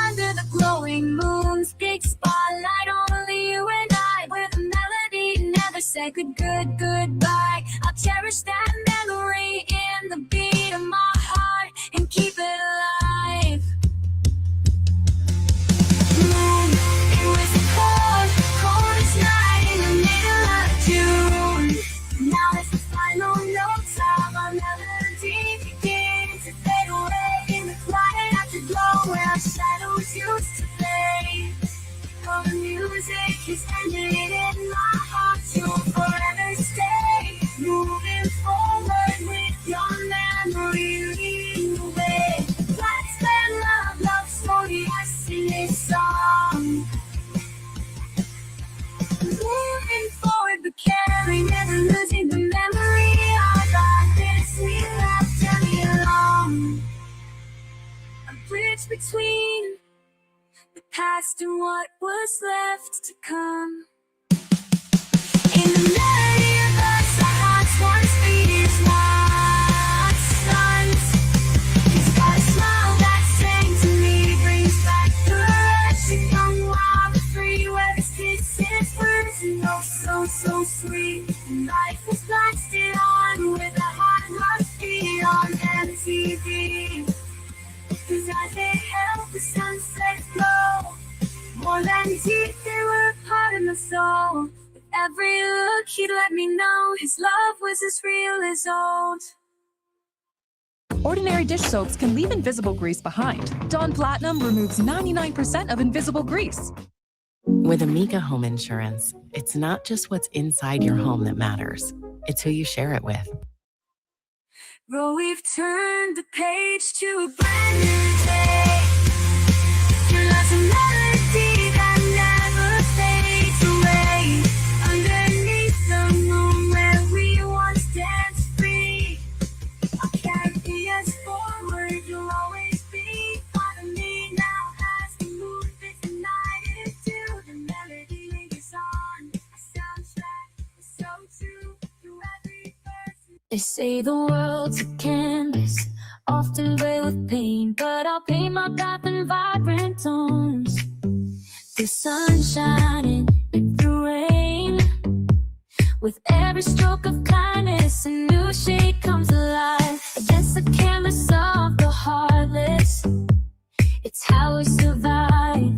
Under the glowing moon's big spotlight, only you and I, with a melody, never said goodbye. I'll cherish that memory in the beat of my heart and keep it alive. Moon, it was the coldest night in the middle of June. Now it's the final notes of our melody begins to fade away in the quiet afterglow where our shadows used to play. All the music is ended in my heart, you'll forever stay. Moving forward with your memory leading the way. Let's spend love story, I sing this song. Moving forward but caring, never losing the memory of our bittersweet love journey along. A bridge between the past and what was left to come. In the melody of us, our hearts once beat is not stunned. He's got a smile that sings to me, brings back the rush of young wild and free, where his kisses words and oh so sweet. And life was blasted on with a hot love beat on MTV. Cause as they held the sunset glow, more than teeth, they were a part of my soul. With every look, he'd let me know his love was as real as old. Ordinary dish soaps can leave invisible grease behind. Dawn Platinum removes 99% of invisible grease. With Amiga Home Insurance, it's not just what's inside your home that matters, it's who you share it with. But we've turned the page to a brand new day. Your love's a melody that never fades away. Underneath the moon where we once danced free, I'll carry us forward, you'll always be part of me now. As we move this night into the melody lingers on. A soundtrack is so true through every verse. They say the world's a canvas, often veiled with pain, but I'll paint my path in vibrant tones. The sun shining and through rain, with every stroke of kindness a new shade comes alive. Against the canvas of the heartless, it's how we survive.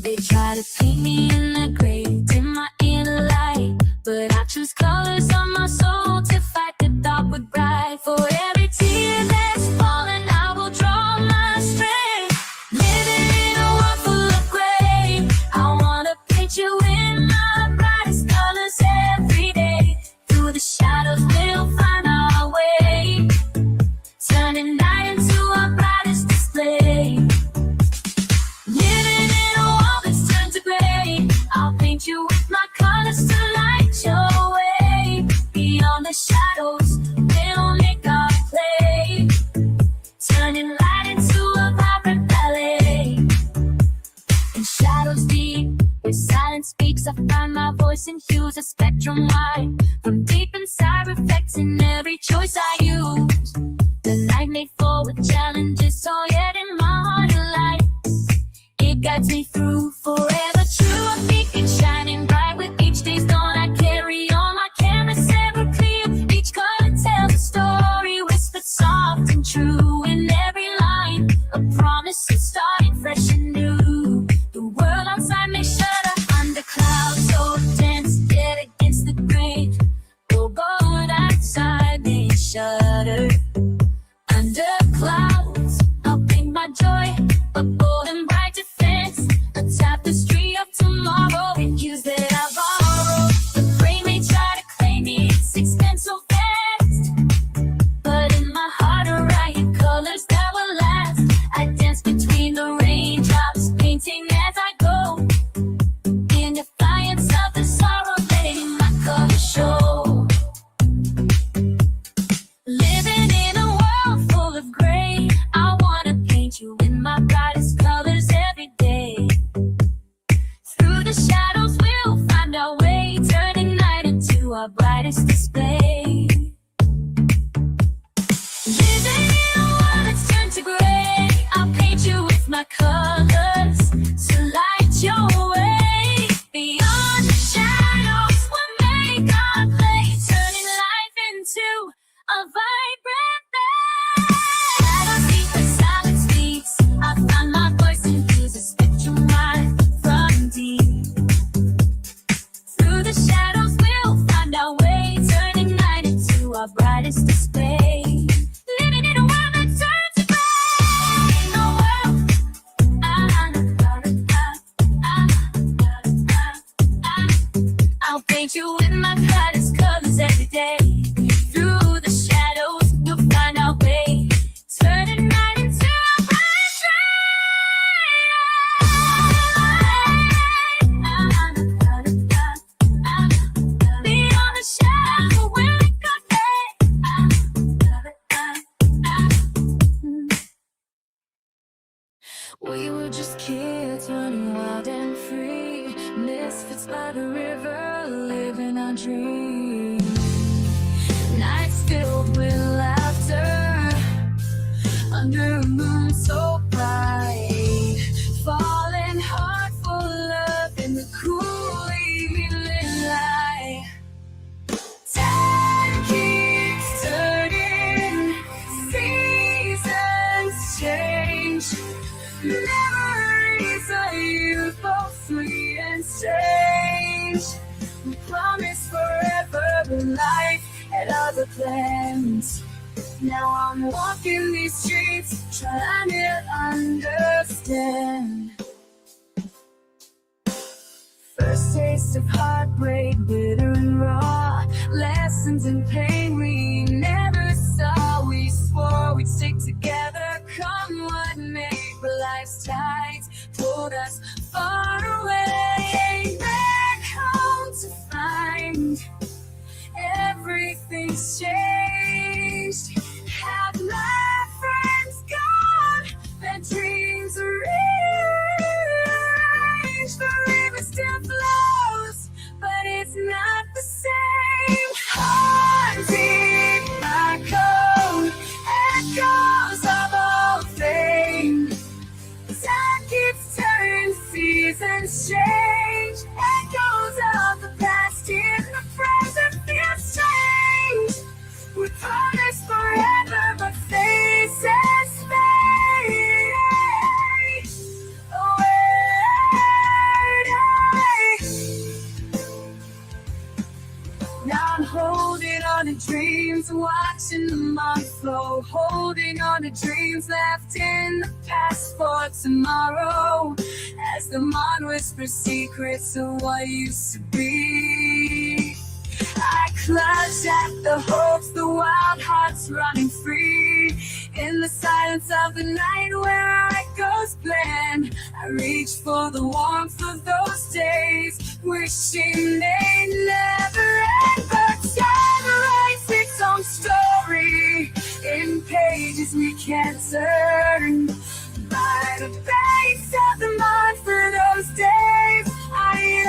They try to paint me in the gray, dim my inner light, but I choose colors on my soul to fight the dark with bright. For every tear that's fallen, I will draw my strength. Living in a world full of gray, I wanna paint you in my brightest colors every day. Through the shadows, we'll find our way, turning night into our brightest display. Living in a world that's turned to gray, I'll paint you with my colors to light your way. Beyond the shadows, we'll make our play, turning light into a vibrant ballet. In shadows deep, where silence speaks, I find my voice in hues, a spectrum wide. From deep inside, reflecting every choice I use. The night made forward challenges, so yet in my heart a light. It guides me through forever true. A beacon shining bright with each day's dawn. I carry on my canvas ever clear. Each color tells a story, whispered soft and true. In every line, a promise of starting fresh and new. The world outside may shudder under clouds so dense, dead against the grain. The world outside may shudder under you with my brightest colors every day. Through the shadows, you'll find our way. Turning right into a bright shine. Beyond the shadow, where we got we were just kids running wild and free, misfits by the river, living our dream. Nights filled with laughter, under a moon so bright, falling hard for love in the cool evening light. Time keeps turning, seasons change. Memories of you, both sweet and strange. We promised forever, but life had other plans. Now I'm walking these streets, trying to understand. First taste of heartbreak, bitter and raw. Lessons in pain we never saw. We swore we'd stick together, come what may. But life's tides pulled us far away. Back home to find everything's changed. Have my friends gone, their dreams are rearranged. The river still flows, but it's not the same. Haunting my code, echoes of old fame. Time keeps turning, seasons change. Echoes of the past in the present feel strange. We promised forever, but faces fade away. Now I'm holding on to dreams, watching them unfold. Holding on to dreams left in the past for tomorrow. As the mind whispers secrets of what used to be. I clutch at the hopes, the wild hearts running free. In the silence of the night where our echoes blend, I reach for the warmth of those days, wishing they never end. But time writes its own story in pages we can't turn. By the banks of the mind for those days I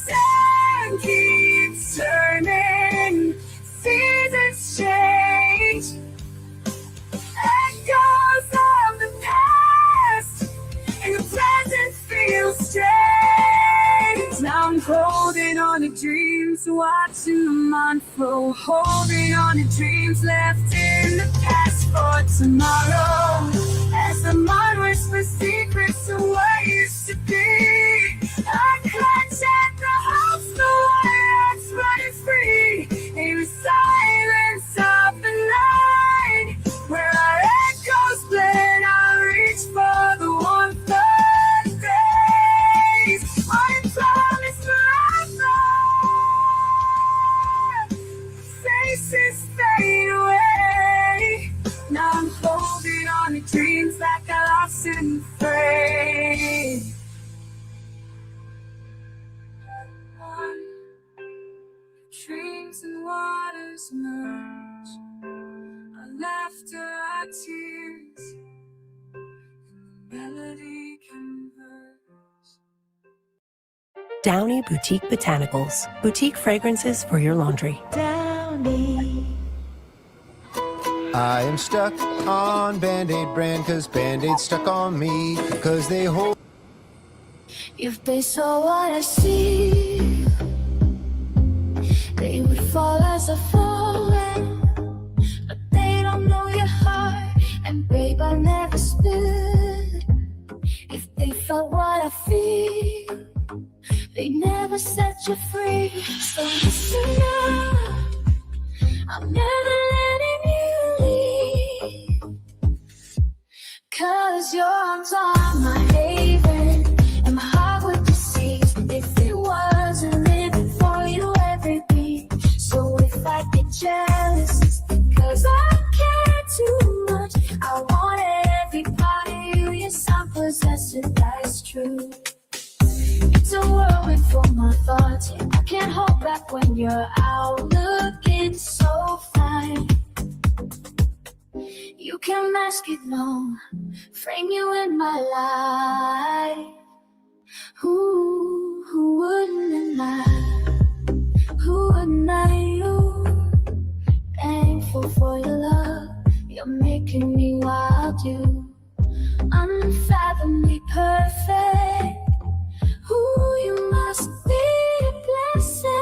time keeps turning, seasons change. Echoes of the past, and the present feels strange. Now I'm holding on to dreams, watching them unfold. Holding on to dreams left in the past for tomorrow. As the mind whispers secrets of what used to be. I clutch at the hopes, the words running free. In the silence of the night, where our echoes blend, I reach for the warmth of days. I promise forever, faces fade away. Now I'm holding on to dreams like I lost in the fray. Dreams and waters merge, our laughter, our tears, and the melody converge. Downy Boutique Botanicals. Boutique fragrances for your laundry. Downy. I am stuck on Band-Aid brand cause Band-Aid's stuck on me cause they hold. If they saw what I see, they would fall as a falling. But they don't know your heart, and babe, I never stood. If they felt what I feel, they never set you free. So listen up, I'm never letting you leave. Cause your arms are my haven, and my heart would deceive. jealous because I care too much. I want every part of you, yes, I'm possessive, that's true. It's a whirlwind for my thoughts, I can't hold back when you're out looking so fine. You can mask it, no, frame you in my life. Who wouldn't I? Who wouldn't I? You, thankful for your love, you're making me wild, you, unfathomably perfect. Ooh, you must be a blessing.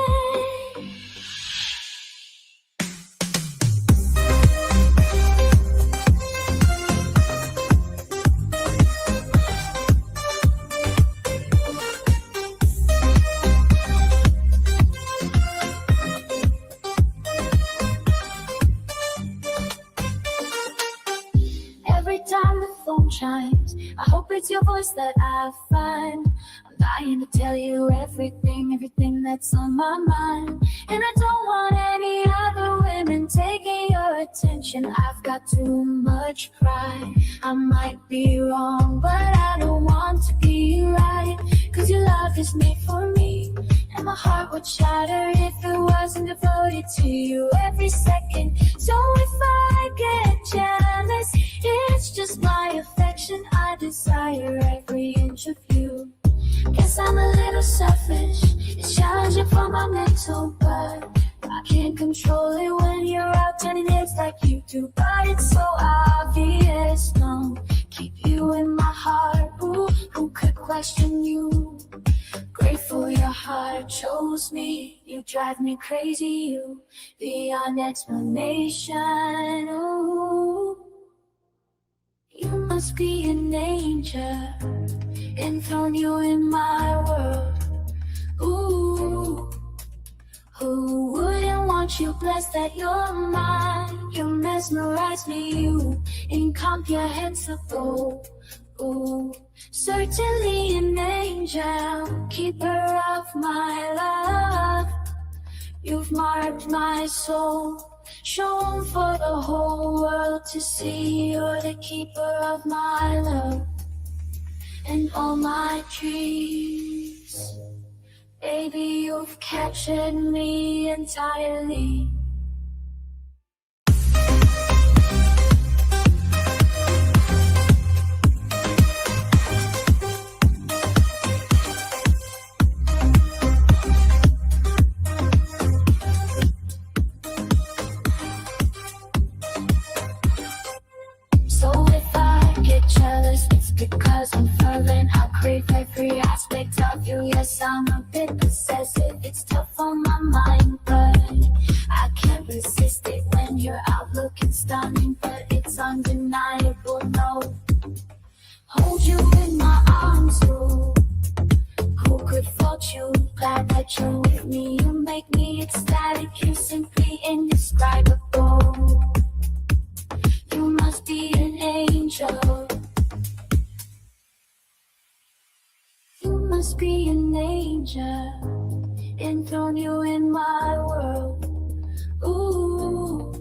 Every time the phone chimes, I hope it's your voice that I find. I'm dying to tell you everything that's on my mind. And I don't want any other women taking your attention. I've got too much pride. I might be wrong, but I don't want to be right. 'Cause your love is made for me, and my heart would shatter if it wasn't devoted to you every second. So if I get jealous, it's just my affection. I desire every inch of you. Guess I'm a little selfish, it's challenging for my mental, but I can't control it when you're out turning heads like you do. But it's so obvious, no, keep you in my heart. Ooh, who could question you? Grateful your heart chose me. You drive me crazy, you, beyond explanation. Ooh, you must be an angel, enthroned you in my world. Ooh, who wouldn't want you blessed that you're mine? You mesmerize me, you incomprehensible. Ooh, certainly an angel, keeper of my love. You've marked my soul, shown for the whole world to see. You're the keeper of my love and all my dreams. Baby, you've captured me entirely. So if I get jealous, it's because I'm fervent. I crave every aspect of you. Yes, I'm a bit possessive. It's tough on my mind, but I can't resist it when you're out looking stunning. But it's undeniable, no. Hold you in my arms, ooh. Who could fault you? Glad that you're with me. You make me ecstatic. You're simply indescribable. You must be an angel. You must be an angel, enthroned you in my world. Ooh,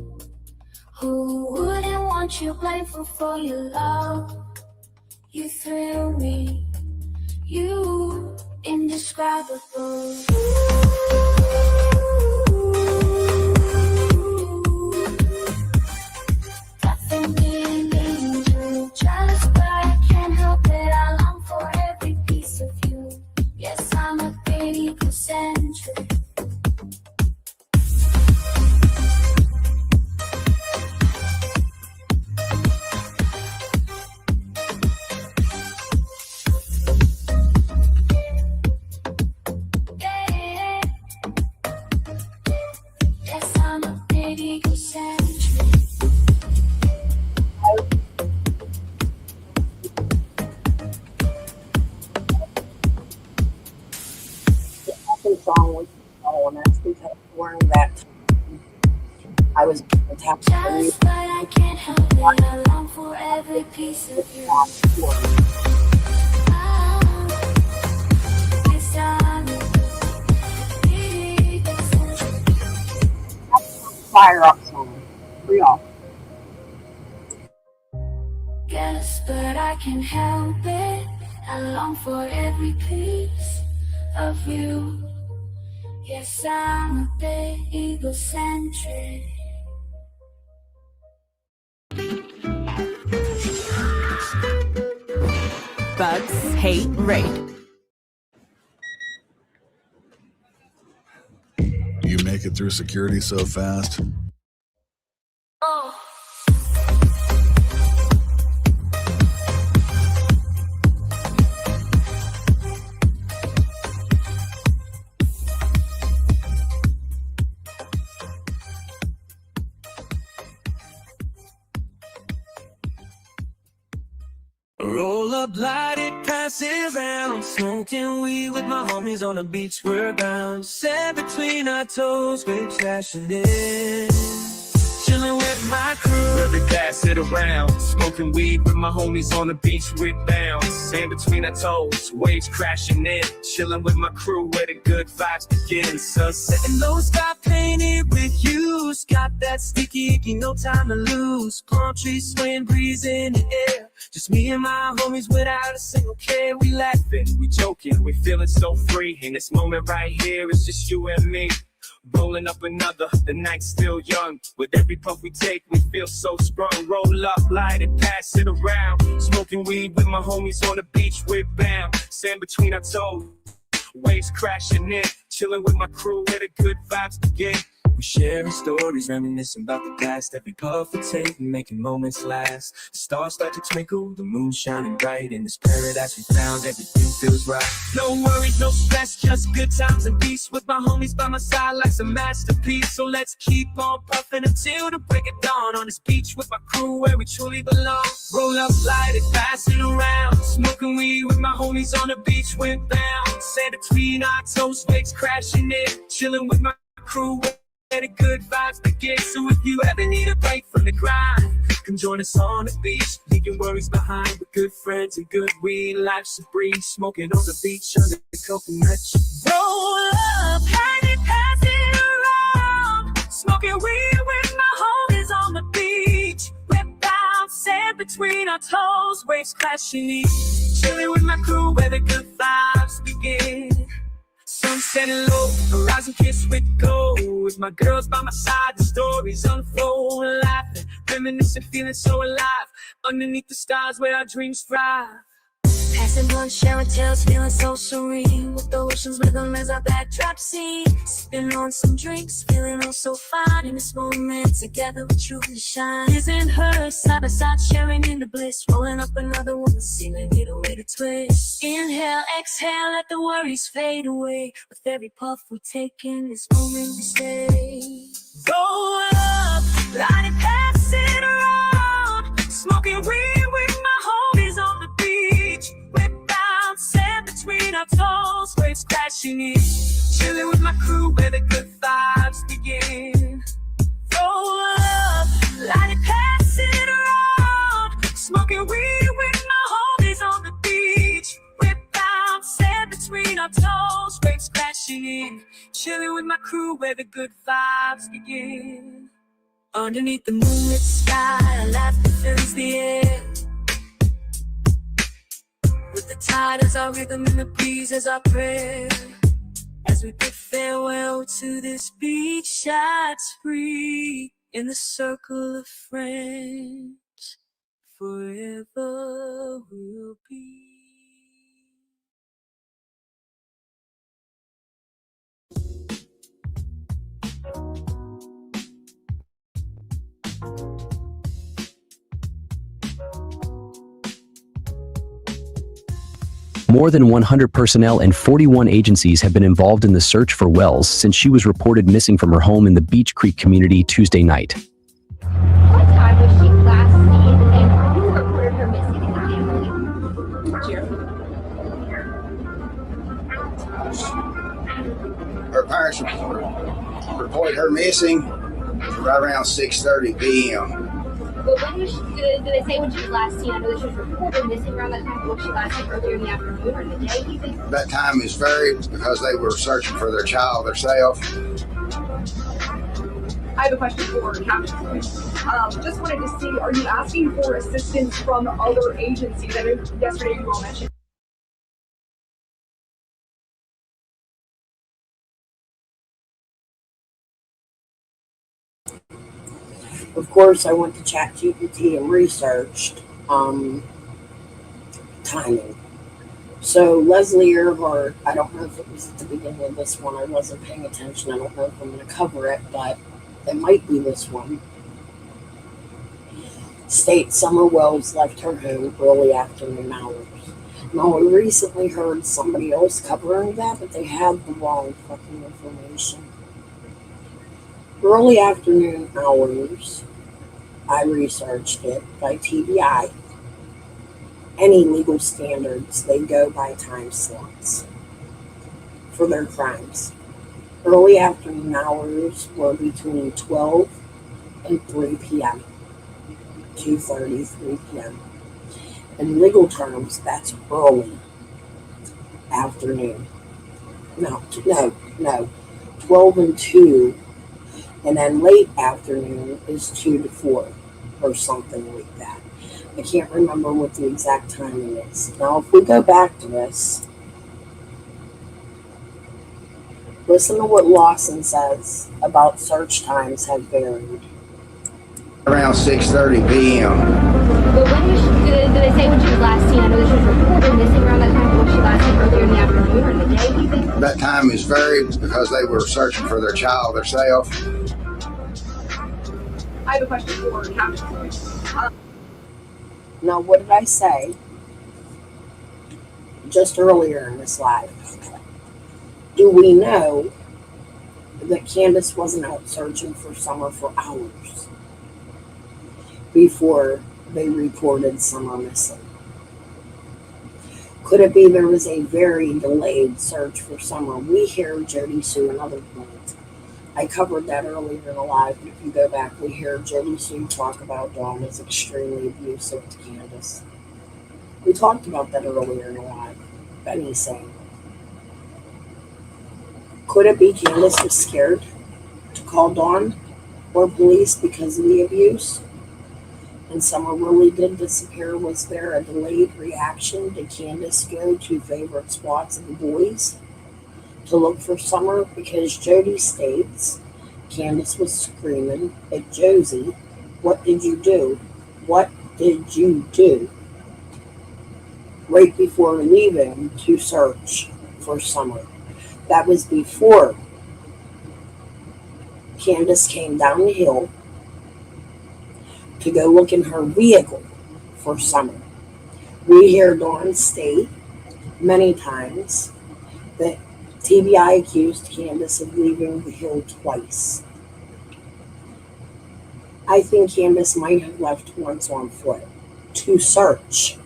who wouldn't want you grateful for your love? You thrill me, you indescribable. Definitely an angel, just but I can't help it. I long for every piece of you. Yes, I'm a bit egocentric. Yeah. Yes, I'm a bit egocentric. Nothing's wrong with you, and that's because during that time, I was attacked. Just but I can't help it. I long for every piece of you. Yes, I'm a bit egocentric. fire up some for y'all. Guess, but I can't help it. I long for every piece of you. Yes, I'm a bit egocentric. Bugs Hate Raid. You make it through security so fast. Oh. Roll up, light it, pass it around. Smoking weed with my homies on the beach, we're bound. Sand between our toes, we're crashing in. Chilling with my crew, every pass it around. Smoking weed with my homies on the beach, we're bound. Sand between our toes, waves crashing in. Chilling with my crew, where the good vibes begin. Sunset and low sky painted with hues. Got that sticky icky, no time to lose. Palm trees swaying, breeze in the air. Just me and my homies without a single care. We laughing, we joking, we feeling so free. In this moment right here, it's just you and me. Rolling up another, the night's still young. With every puff we take, we feel so sprung. Roll up, light it, pass it around. Smoking weed with my homies on the beach, we're bound. Sand between our toes, waves crashing in. Chilling with my crew, where the good vibes begin. We sharing stories, reminiscing about the past. Every puff we take, making moments last. The stars start to twinkle, the moon shining bright. In this paradise we found, everything feels right. No worries, no stress, just good times and peace. With my homies by my side like some masterpiece. So let's keep on puffing until the break of dawn. On this beach with my crew where we truly belong. Roll up, light it, pass it around. Smoking weed with my homies on the beach, we're bound. Sand between our toes, waves crashing in. Chilling with my crew where the good vibes begin. So if you ever need a break from the grind, come join us on the beach, leave your worries behind. With good friends and good weed, life's a breeze. Smoking on the beach under the coconut. Roll up, light it, pass it around. Smoking weed with my homies on the beach. We're bound, sand between our toes, waves crashing in. Chilling with my crew where the good vibes begin. Sunset low, horizon kiss with gold. With my girls by my side, the stories unfold. Laughing, reminiscing, feeling so alive. Underneath the stars where our dreams thrive. Passing blunt, sharing tales, feeling so serene. With the ocean's rhythm as our backdrop scene. Sipping on some drinks, feeling oh so fine. In this moment, together we truly shine. His and her, side by side, sharing in the bliss. Rolling up another one, the ceiling, get away to twist. Inhale, exhale, let the worries fade away. With every puff we take in this moment we stay. Go up, light it, pass it around. Smoking weed with my homies on the beach. We're bound, sand between our toes, waves crashing in. Chilling with my crew where the good vibes begin. Roll up, light it, pass it around. Smoking weed with my homies on the beach. We're bound, sand between our toes, waves crashing in. Chilling with my crew where the good vibes begin. Underneath the moonlit sky, laughter fills the air. With the tide as our rhythm and the breeze as our prayer. As we bid farewell to this beachside spree. In the circle of friends, forever we'll be. More than 100 personnel and 41 agencies have been involved in the search for Wells since she was reported missing from her home in the Beach Creek community Tuesday night. What time was she last seen and who reported her missing in the family? Her parents reported her missing right around 6:30 p.m. But when was she, did they say when she was last seen? I know that she was reported missing around that time. Was she last seen earlier in the afternoon or in the day even? That time is varied because they were searching for their child herself. I have a question for Captain. Just wanted to see, are you asking for assistance from other agencies? I know yesterday you all mentioned. Of course, I went to ChatGPT and researched timing. So Leslie Earhart, I don't know if it was at the beginning of this one. I wasn't paying attention. I don't know if I'm going to cover it, but it might be this one. States Summer Wells left her home early afternoon hours. Now, I recently heard somebody else covering that, but they had the wrong fucking information. Early afternoon hours, I researched it by TBI. Any legal standards, they go by time slots for their crimes. Early afternoon hours were between 12 and 3 p.m. 2:30, 3 p.m. In legal terms, that's early afternoon. No, 12 and 2. And then late afternoon is 2 to 4 or something like that. I can't remember what the exact timing is. Now, if we go back to this, listen to what Lawson says about search times have varied. Around 6:30 p.m. But when was she, did they say when she was last seen? I know that she was reported missing around that time. Was she last seen earlier in the afternoon or in the day even? That time is varied because they were searching for their child themselves. I have a question for Captain. Now, what did I say just earlier in this live? Do we know that Candace wasn't out searching for Summer for hours before they reported Summer missing? Could it be there was a very delayed search for Summer? We hear Jody Sue and other points. I covered that earlier in the live, but if you go back, we hear Jody Sue talk about Dawn as extremely abusive to Candace. We talked about that earlier in the live. Benny saying, could it be Candace was scared to call Dawn or police because of the abuse? And Summer really did disappear. Was there a delayed reaction? Did Candace go to favorite spots of the boys to look for Summer? Because Jody states Candace was screaming at Josie, "What did you do? What did you do?" right before leaving to search for Summer. That was before Candace came down the hill to go look in her vehicle for Summer. We hear Dawn state many times that TBI accused Candace of leaving the hill twice. I think Candace might have left once on foot to search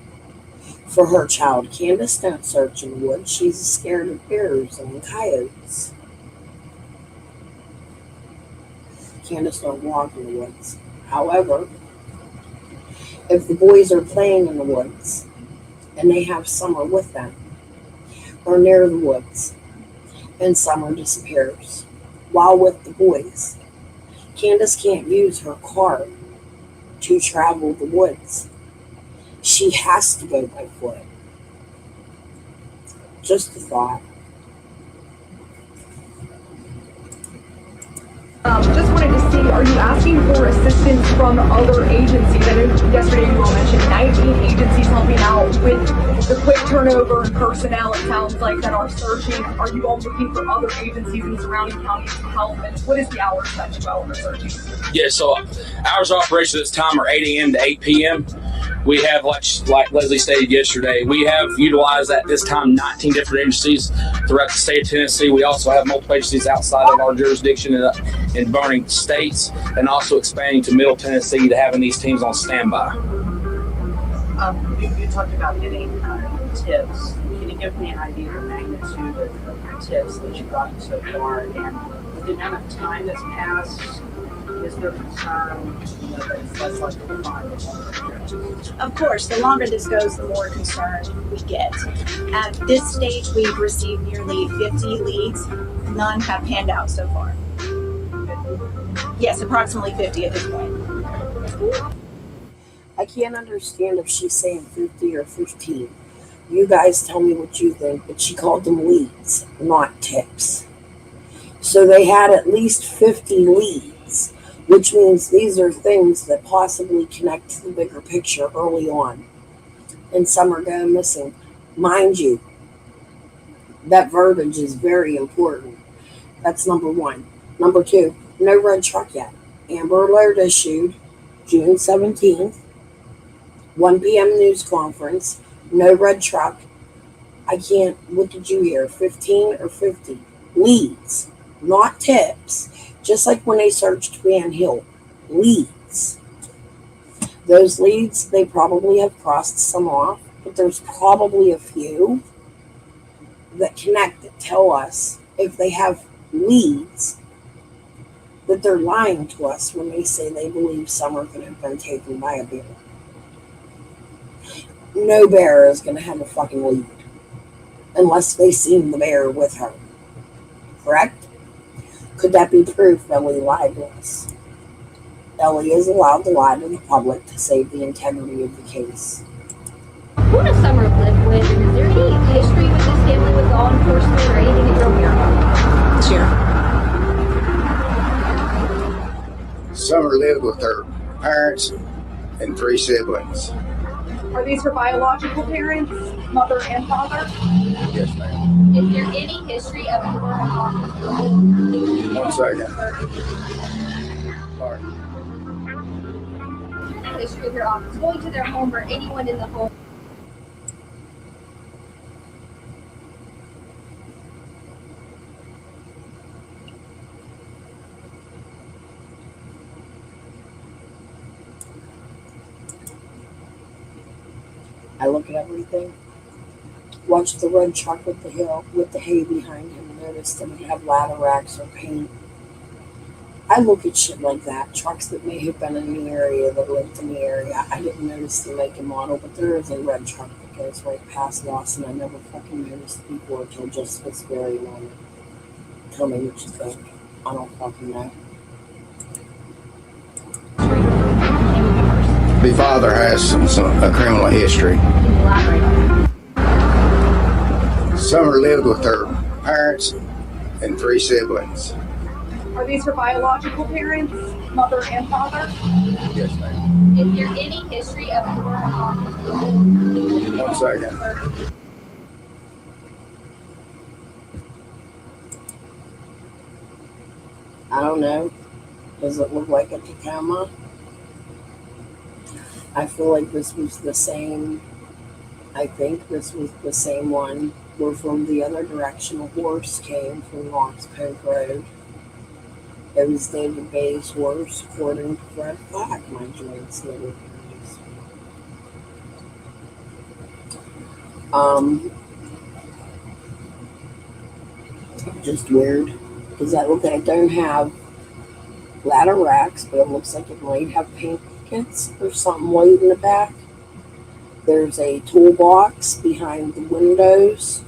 for her child. Candace don't search in the woods. She's scared of bears and coyotes. Candace don't walk in the woods. However, if the boys are playing in the woods and they have Summer with them or near the woods and Summer disappears while with the boys, Candace can't use her car to travel the woods. She has to go by foot. Just a thought. Just wanted to see, are you asking for assistance from other agencies? I know yesterday you all mentioned 19 agencies helping out with the quick turnover in personnel. It sounds like that are searching. Are you all looking for other agencies in surrounding counties to help? And what is the hours that you all are searching? Yeah, so hours of operation at this time are 8 a.m. to 8 p.m. We have, like Leslie stated yesterday, we have utilized at this time 19 different agencies throughout the state of Tennessee. We also have multiple agencies outside of our jurisdiction in burning states, and also expanding to Middle Tennessee to having these teams on standby. You talked about getting tips. Can you give me an idea of the magnitude of tips that you've gotten so far, and with the amount of time that's passed? Is there concern that it's less likely to find? Of course, the longer this goes, the more concerned we get. At this stage, we've received nearly 50 leads. None have panned out so far. Yes, approximately 50 at this point. I can't understand if she's saying 50 or 15. You guys tell me what you think, but she called them leads, not tips. So they had at least 50 leads, which means these are things that possibly connect to the bigger picture early on. And some are going missing. Mind you, that verbiage is very important. That's number one. Number two, no red truck yet. Amber Alert issued June 17th, 1 p.m. news conference, no red truck. What did you hear? 15 or 50 leads, not tips. Just like when they searched Van Hill, leads. Those leads, they probably have crossed some off, but there's probably a few that connect that tell us if they have leads that they're lying to us when they say they believe Summer could have been taken by a bear. No bear is going to have a fucking lead unless they seen the bear with her. Correct? Could that be proof Ellie lied to us? Ellie is allowed to lie to the public to save the integrity of the case. Who does Summer live with? And is there any history with this family with law enforcement or anything that you're aware of? Sure. Summer lived with her parents and 3 siblings. Are these her biological parents, mother and father? Yes, ma'am. Is there any history of 1 second. Sorry. history of your office, going to their home or anyone in the home? I look at everything. Watch the red truck with the hay behind him. Notice that we have ladder racks or paint. I look at shit like that. Trucks that may have been in the area, that lived in the area. I didn't notice the make and model, but there is a red truck that goes right past Lawson. I never fucking noticed it before until just this very moment. Tell me what you think. I don't fucking know. The father has a criminal history. Summer lived with her parents and 3 siblings. Are these her biological parents, mother and father? Yes, ma'am. Is there any history of 1 second. I don't know. Does it look like a Tacoma? I feel like this was the same. I think this was the same one where from the other direction a horse came from Knox Poke Road. It was David Bay's horse, according to Fred Black, my joints little just weird. Because that look I don't have ladder racks, but it looks like it might have paint buckets or something white in the back. There's a toolbox behind the windows.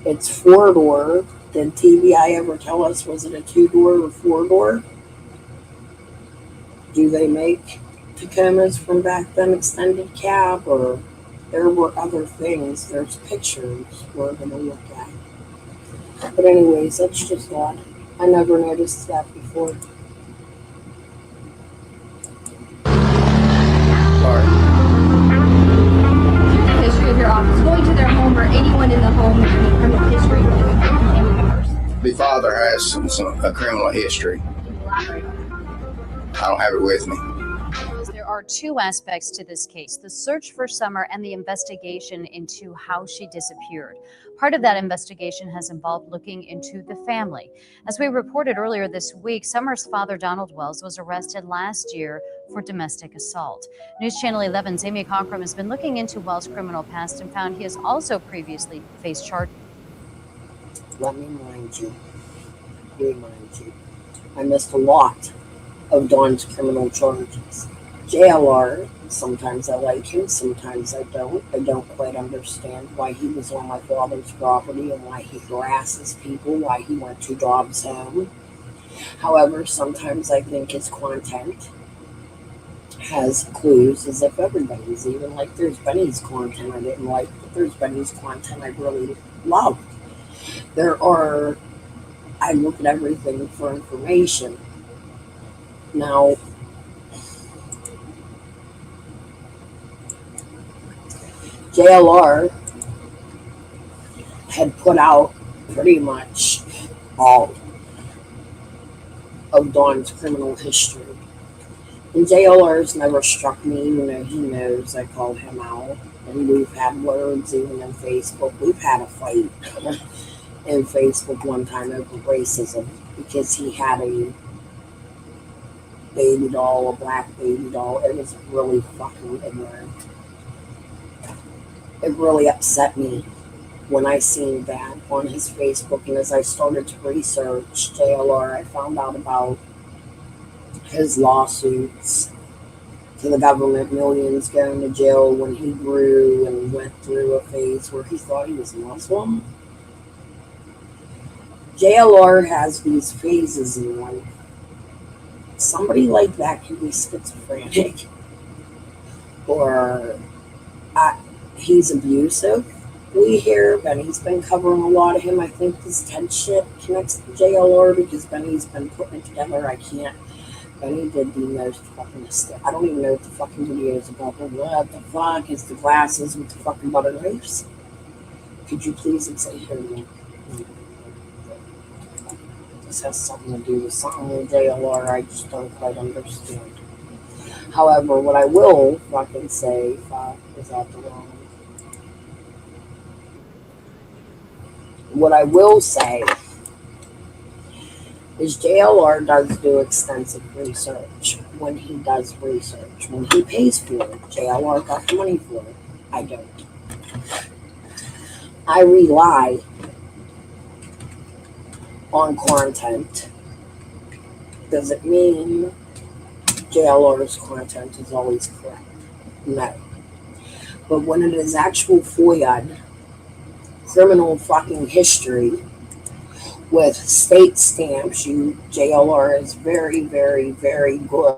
It's 4-door. Did TBI ever tell us, was it a 2-door or 4-door? Do they make Tacomas from back then extended cab, or there were other things? There's pictures we're going to look at. But anyways, that's just odd. I never noticed that before. Sorry. history of your office, going to their home or anyone in the home with any criminal history or family members? The father has a criminal history. I don't have it with me. There are 2 aspects to this case: the search for Summer and the investigation into how she disappeared. Part of that investigation has involved looking into the family. As we reported earlier this week, Summer's father, Donald Wells, was arrested last year for domestic assault. News Channel 11's Amy Cockrum has been looking into Wells' criminal past and found he has also previously faced charges. Let me remind you, I missed a lot of Don's criminal charges. JLR, sometimes I like him, sometimes I don't. I don't quite understand why he was on my father's property and why he harasses people, why he went to Dobbs home. However, sometimes I think his content has clues as if everybody's, even like there's Benny's content I didn't like, but there's Benny's content I really loved. I look at everything for information. Now, JLR had put out pretty much all of Dawn's criminal history. And JLR's never struck me, even though he knows I called him out. And we've had words even in Facebook. We've had a fight in Facebook one time over racism because he had a baby doll, a black baby doll. It was really fucking ignorant. It really upset me when I seen that on his Facebook. And as I started to research JLR, I found out about his lawsuits to the government, millions going to jail when he grew and went through a phase where he thought he was Muslim. JLR has these phases in life. Somebody like that can be schizophrenic, or he's abusive. We hear Benny's been covering a lot of him. I think this Ted shit connects to JLR because Benny's been putting it together. Benny did the most fucking stuff. I don't even know what the fucking video is about, but what the fuck is the glasses with the fucking butter knives? Could you please say here again? This has something to do with something with JLR I just don't quite understand. However, what I will fucking say, fuck, is that the wrong? What I will say is JLR does do extensive research when he does research. When he pays for it, JLR got the money for it. I don't. I rely on content. Does it mean JLR's content is always correct? No. But when it is actual FOIA, criminal fucking history, with state stamps, JLR is very, very, very good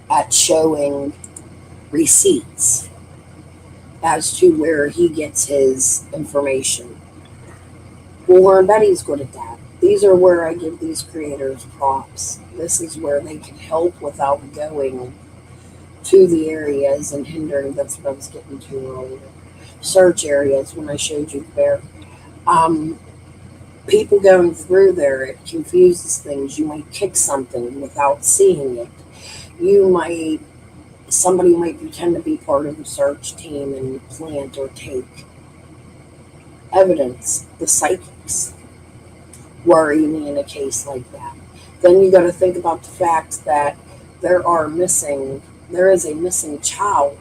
at showing receipts as to where he gets his information. Warren Betty's good at that. These are where I give these creators props. This is where they can help without going to the areas and hindering. That's what I was getting to earlier. Search areas when I showed you there. People going through there, it confuses things. You might kick something without seeing it. Somebody might pretend to be part of the search team and plant or take evidence. The psychics worry me in a case like that. Then you got to think about the fact that there is a missing child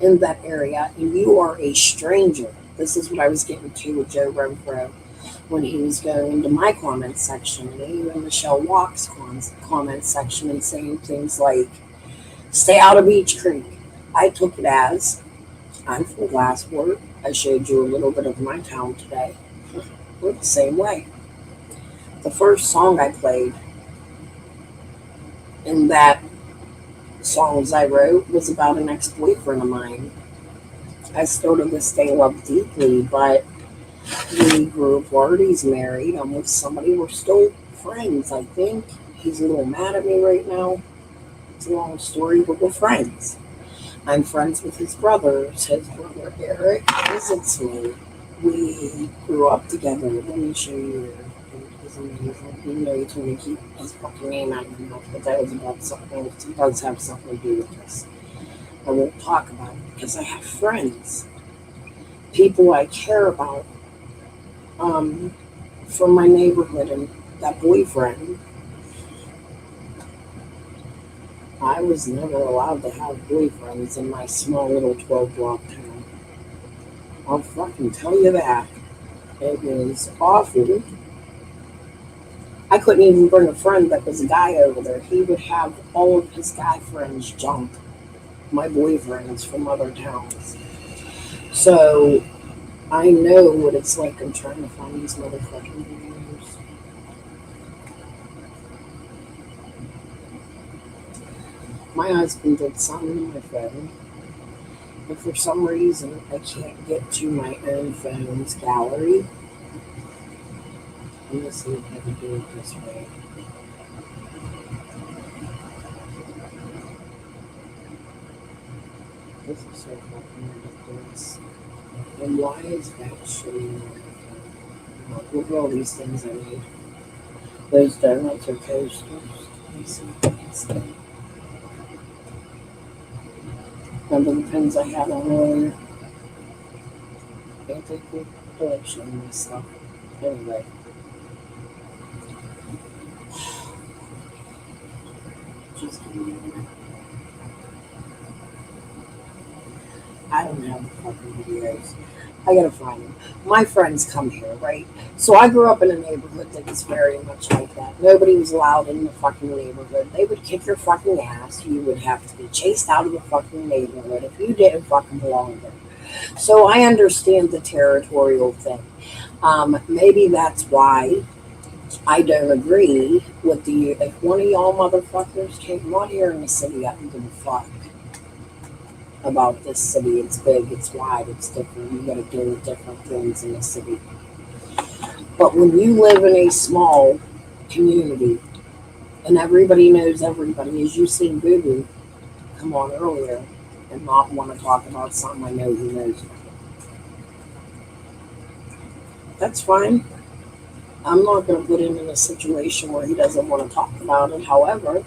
in that area, and you are a stranger. This is what I was getting to with Joe Renfro when he was going into my comment section, and even Michelle Walk's comment section, and saying things like, stay out of Beach Creek. I took it as, I'm from Glassport. I showed you a little bit of my town today. We're the same way. The first song I played in that songs I wrote was about an ex-boyfriend of mine. I still to this day love deeply, but we grew apart. He's married. I'm with somebody. We're still friends, I think. He's a little mad at me right now. It's a long story, but we're friends. I'm friends with his brothers. His brother Eric visits me. We grew up together. Let me show you. He's amazing. You know, you told me to keep his fucking name out of your mouth, but that was about something. It does have something to do with this. I won't talk about it because I have friends, people I care about, from my neighborhood, and that boyfriend. I was never allowed to have boyfriends in my small little 12-block town. I'll fucking tell you that. It was awful. I couldn't even bring a friend that was a guy over there. He would have all of his guy friends jump my boyfriends from other towns. So I know what it's like. I'm trying to find these motherfucking videos. My husband did something to my phone, but for some reason I can't get to my own phone's gallery. I'm gonna see if I can do it this way. This is so fucking ridiculous. And why is that shitty? Look at all these things I made. Those donuts are coasters. Let me see if I can see. Remember the pins I had on earlier? Can't take the collection of this stuff. Anyway. Just give me a minute. I don't have the fucking videos. I gotta find them. My friends come here, right? So I grew up in a neighborhood that was very much like that. Nobody was allowed in the fucking neighborhood. They would kick your fucking ass. You would have to be chased out of the fucking neighborhood if you didn't fucking belong there. So I understand the territorial thing. Maybe that's why I don't agree with the, if one of y'all motherfuckers came on here in the city, I don't give a fuck about this city. It's big, it's wide, it's different. You gotta deal with different things in the city. But when you live in a small community and everybody knows everybody, as you seen Boo Boo come on earlier and not want to talk about something I know he knows about. That's fine. I'm not going to put him in a situation where he doesn't want to talk about it. However,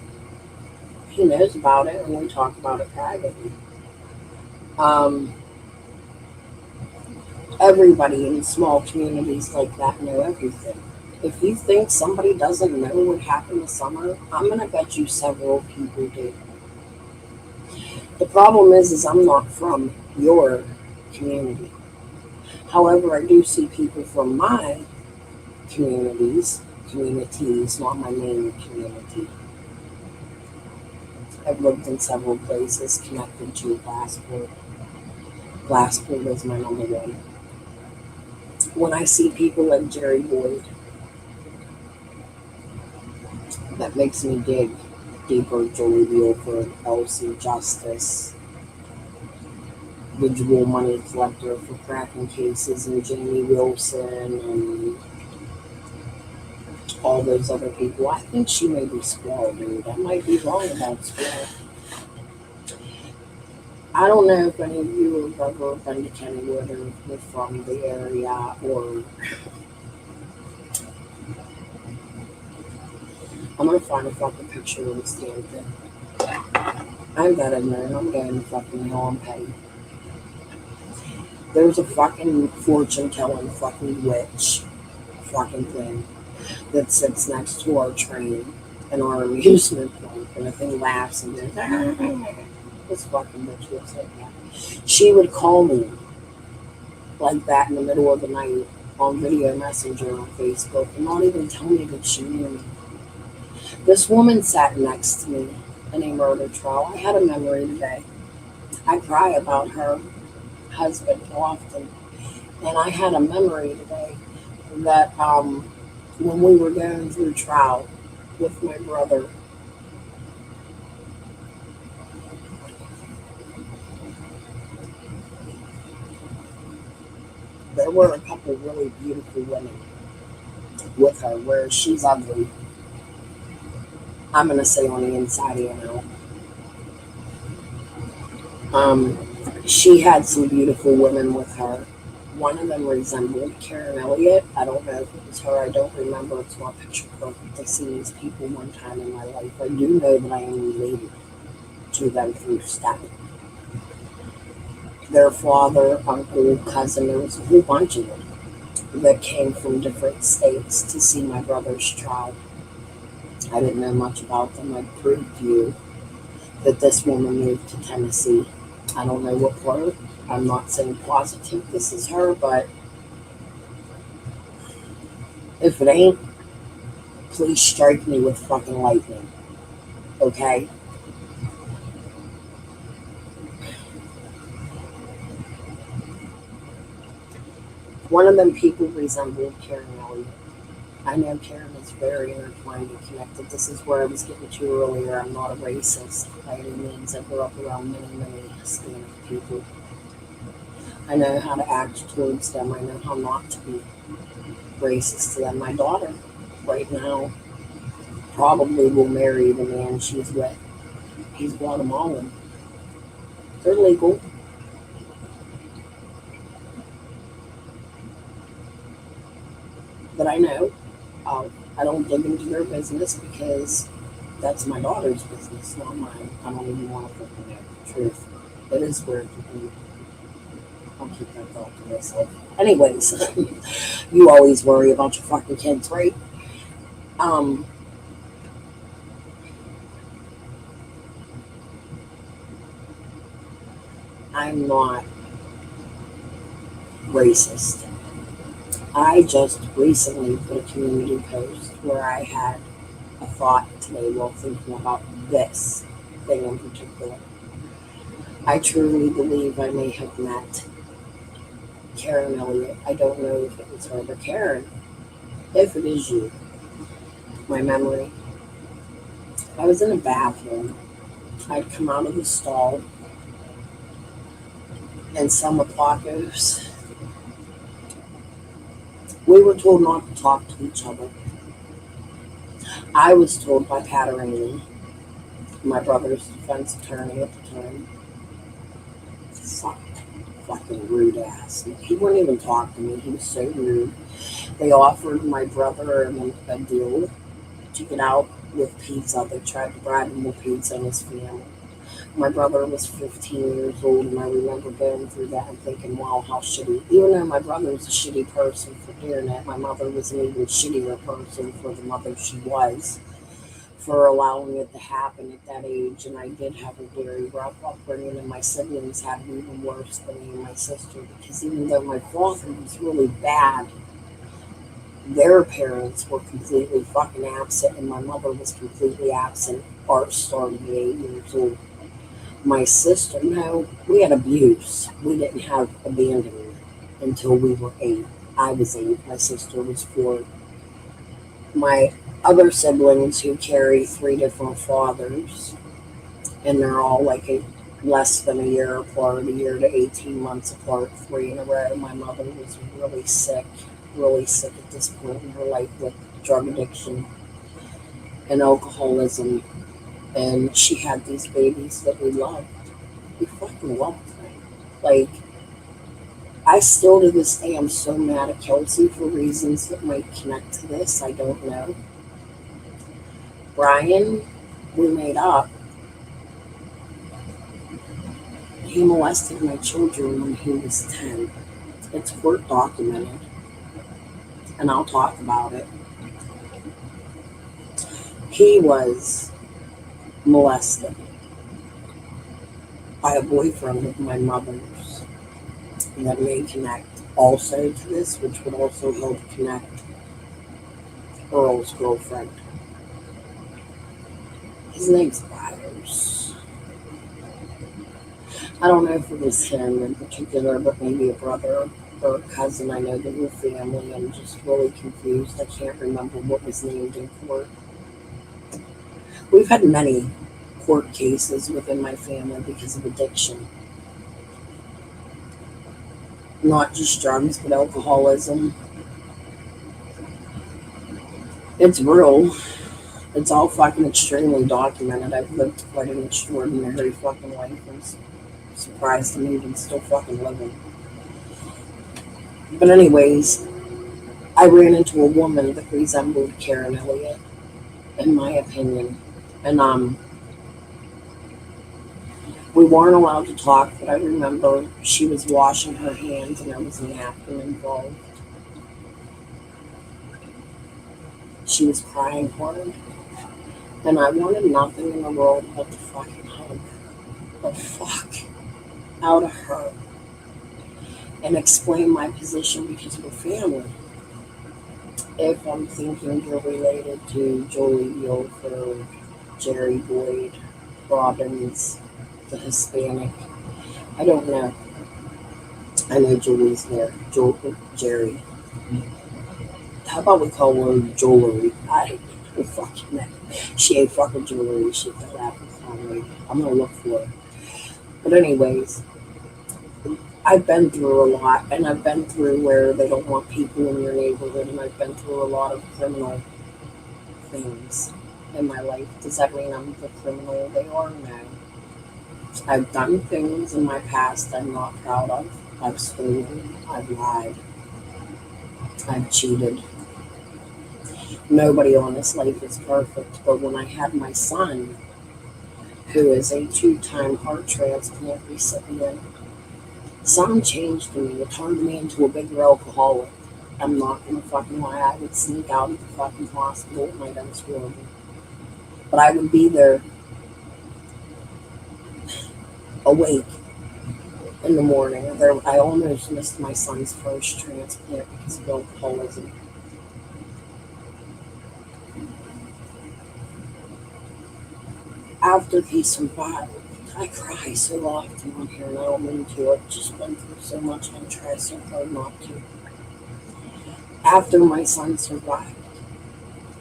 he knows about it and we talk about it privately. Everybody in small communities like that know everything. If you think somebody doesn't know what happened this summer, I'm going to bet you several people do. The problem is I'm not from your community. However, I do see people from my communities, not my main community. I've lived in several places connected to Glassport. Glassport is my number one. When I see people like Jerry Boyd, that makes me dig deeper. Jolie Buford, Elsie Justice, the Jewel Money Collector for cracking cases, and Jamie Wilson, and all those other people. I think she may be Squall, dude. I might be wrong about Squall. I don't know if any of you have ever been to Kennywood or if you're from the area, or I'm gonna find a fucking picture of this damn thing. I've got it there. I'm going to fucking hell. I'm petty. There's a fucking fortune-telling fucking witch fucking thing that sits next to our train and our amusement park, and the thing laughs and goes, this fucking bitch looks like that. She would call me like that in the middle of the night on video messenger on Facebook and not even tell me that she knew me. This woman sat next to me in a murder trial. I had a memory today. I cry about her husband often, and I had a memory today that when we were going through trial with my brother, there were a couple really beautiful women with her, where she's ugly. I'm going to say on the inside and out. She had some beautiful women with her. One of them resembled Karen Elliott. I don't know if it was her. I don't remember. It's not picture perfect. I've seen these people one time in my life. I do know that I am related to them through step. Their father, uncle, cousin, there was a whole bunch of them that came from different states to see my brother's trial. I didn't know much about them. I proved to you that this woman moved to Tennessee. I don't know what part. I'm not saying positive this is her, but if it ain't, please strike me with fucking lightning. Okay? One of them people resembled Karen Elliott. I know Karen is very intertwined and connected. This is where I was getting to earlier. I'm not a racist by any means. I grew up around many Hispanic people. I know how to act towards them. I know how not to be racist to them. My daughter, right now, probably will marry the man she's with. He's Guatemalan. They're legal. But I know I don't dig into their business because that's my daughter's business, not mine. I don't even want to fucking know the truth. It is weird to me. I'll keep that thought to myself. Anyways, you always worry about your fucking kids, right? I'm not racist. I just recently put a community post where I had a thought today while thinking about this thing in particular. I truly believe I may have met Karen Elliott. I don't know if it was her, but Karen, if it is you, my memory. I was in a bathroom. I'd come out of the stall, and Selma Placos. We were told not to talk to each other. I was told by Paterini, my brother's defense attorney at the time, fucking rude ass. He wouldn't even talk to me. He was so rude. They offered my brother a deal to get out with pizza. They tried to bribe him with pizza and his family. My brother was 15 years old, and I remember going through that and thinking, wow, how shitty. Even though my brother was a shitty person for doing it, my mother was an even shittier person for the mother she was, for allowing it to happen at that age. And I did have a very rough upbringing, and my siblings had it even worse than me and my sister, because even though my father was really bad, their parents were completely fucking absent, and my mother was completely absent. Art started at 8 years old. My sister, no, we had abuse. We didn't have abandonment until we were 8. I was 8. My sister was 4. My other siblings, who carry 3 different fathers, and they're all like less than a year apart, a year to 18 months apart, 3 in a row. My mother was really sick at this point in her life with drug addiction and alcoholism. And she had these babies that we loved. We fucking loved them. Like, I still to this day, I'm so mad at Kelsey for reasons that might connect to this. I don't know. Brian, we made up. He molested my children when he was 10. It's court documented. And I'll talk about it. He was molested by a boyfriend of my mother's, and that may connect also to this, which would also help connect Earl's girlfriend. His name's Byers. I don't know if it was him in particular, but maybe a brother or a cousin. I know they were family. I'm just really confused. I can't remember what was named in court. We've had many court cases within my family because of addiction. Not just drugs, but alcoholism. It's real. It's all fucking extremely documented. I've lived quite an extraordinary fucking life. I'm surprised I'm even still fucking living. But anyways, I ran into a woman that resembled Karen Elliott, in my opinion. And we weren't allowed to talk, but I remember she was washing her hands and there was a napkin involved. She was crying hard. And I wanted nothing in the world but to fucking hug the fuck out of her and explain my position because we're family. If I'm thinking you're related to Jolie Guilford, Jerry Boyd, Robbins, the Hispanic, I don't know. I know Julie's there. Jerry. How about we call her Jewelry? I don't fucking know. She ain't fucking jewelry. She got apples on me. I'm gonna look for her. But anyways, I've been through a lot, and I've been through where they don't want people in your neighborhood, and I've been through a lot of criminal things in my life. Does that mean I'm the criminal they are? No. I've done things in my past I'm not proud of. I've stolen. I've lied. I've cheated. Nobody on this life is perfect, but when I had my son, who is a 2-time heart transplant recipient, something changed in me. It turned me into a bigger alcoholic. I'm not gonna fucking lie. I would sneak out of the fucking hospital at night. I was horrible. But I would be there awake in the morning. I almost missed my son's first transplant because of alcoholism. After he survived, I cry so often on here, and I don't mean to. I've just been through so much, and I try so hard not to. After my son survived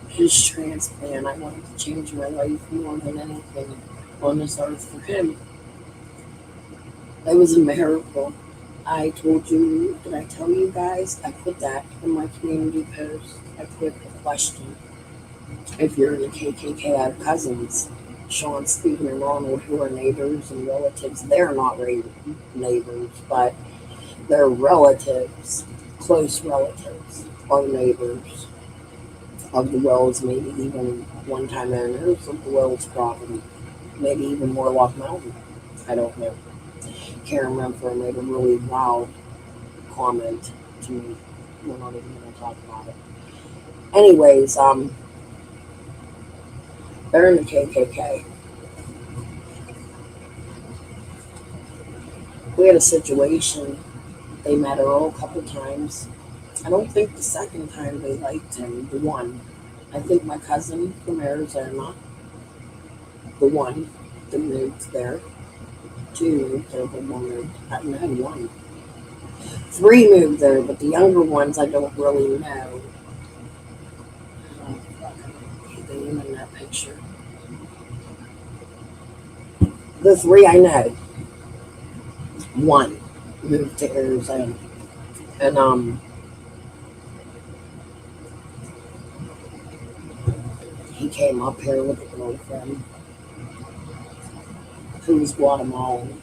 his transplant, I wanted to change my life more than anything on this earth for him. It was a miracle. I told you, did I tell you guys? I put that in my community post. I put a question. If you're in the KKK, I have cousins, Sean, Stephen, and Ronald, who are neighbors and relatives. They're not neighbors, but they're relatives, close relatives, or neighbors of the Wells, maybe even one-time owners of the Wells property, maybe even Morlock Mountain. I don't know. Karen Renfro made a really wild comment to me. We're not even going to talk about it. Anyways, they're in the KKK. We had a situation. They met Earl a couple times. I don't think the second time they liked him. The one. I think my cousin from Arizona, the one that moved there. 2 moved there, but 1 moved. No, 1. 3 moved there, but the younger ones I don't really know. The name in that picture. The 3 I know. 1 moved to Arizona. And he came up here with a girlfriend who was Guatemalan.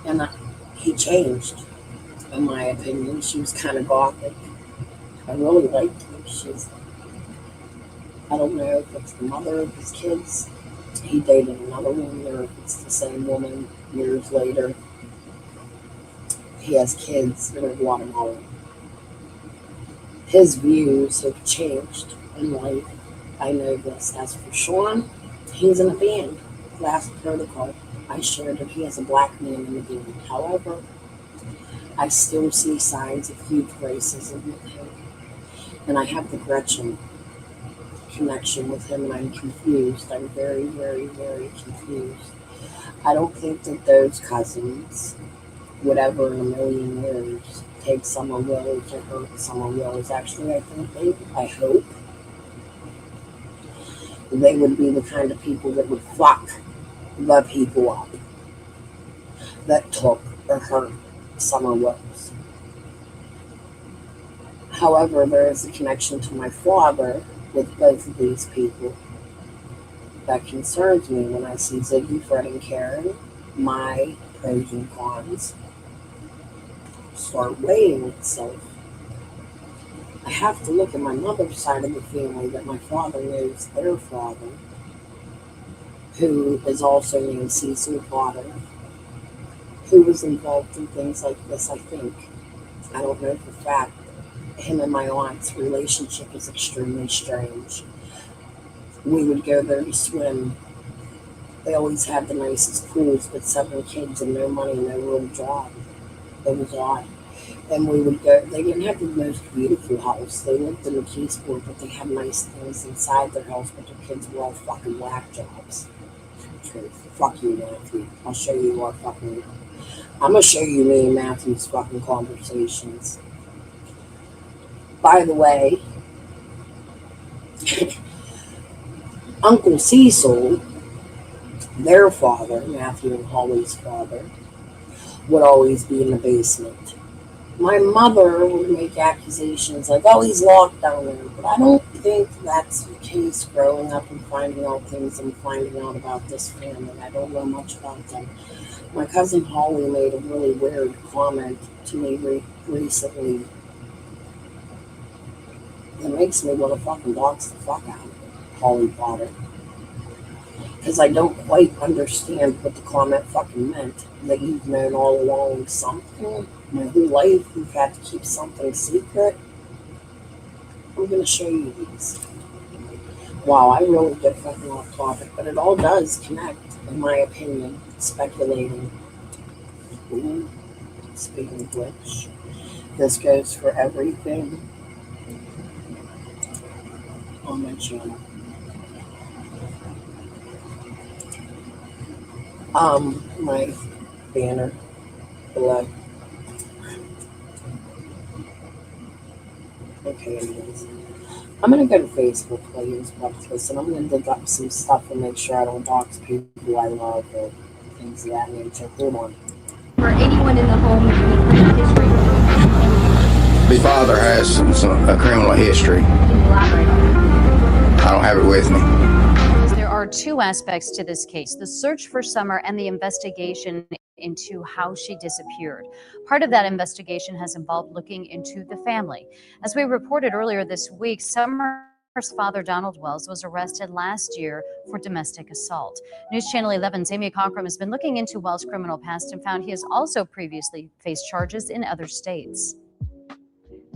And he changed, in my opinion. She was kind of gothic. I really liked her. I don't know if it's the mother of his kids. He dated another woman, or if it's the same woman years later. He has kids that are Guatemalan. His views have changed in life. I know this. As for Sean, he's in a band, Glass Protocol. I shared that he has a black man in the band. However, I still see signs of huge racism with him. And I have the Gretchen connection with him, and I'm confused. I'm very, very, very confused. I don't think that those cousins would ever in a million years take Summer Wills or hurt Summer Wills. Actually, I hope they would be the kind of people that would fuck the people up that took or hurt Summer Wills. However, there is a connection to my father with both of these people that concerns me when I see Ziggy, Fred, and Karen. My pros and cons start weighing itself. I have to look at my mother's side of the family that my father knows their father, who is also named Cecil Potter, who was involved in things like this, I think. I don't know for a fact. Him and my aunt's relationship is extremely strange. We would go there to swim. They always had the nicest pools, but 7 kids and no money, no real job. It was odd. And we would go, they didn't have the most beautiful house. They lived in the Keysport, but they had nice things inside their house, but their kids were all fucking whack jobs. truth. Fuck you, Matthew. I'll show you our fucking... I'm gonna show you me and Matthew's fucking conversations. By the way, Uncle Cecil, their father, Matthew and Holly's father, would always be in the basement. My mother would make accusations like, oh, he's locked down there. But I don't think that's the case growing up and finding out things and finding out about this family. I don't know much about them. My cousin Holly made a really weird comment to me recently that makes me want to fucking box the fuck out of Holly Potter. Because I don't quite understand what the comment fucking meant. That you've known all along something. My whole life you've had to keep something secret. I'm going to show you these. Wow, I really get fucking off topic, but it all does connect, in my opinion. Speculating. Ooh, speaking of which, this goes for everything on my channel. My banner below. Okay, anyways. I'm gonna go to Facebook while you watch this, and I'm gonna dig up some stuff and make sure I don't dox people I love or things of that nature. Hold on. For anyone in the home with any criminal history. My father has a criminal history. Can you elaborate on that? I don't have it with me. There are two aspects to this case: the search for Summer and the investigation into how she disappeared. Part of that investigation has involved looking into the family. As we reported earlier this week, Summer's father, Donald Wells, was arrested last year for domestic assault. News Channel 11's Amy Cockrum has been looking into Wells' criminal past and found he has also previously faced charges in other states.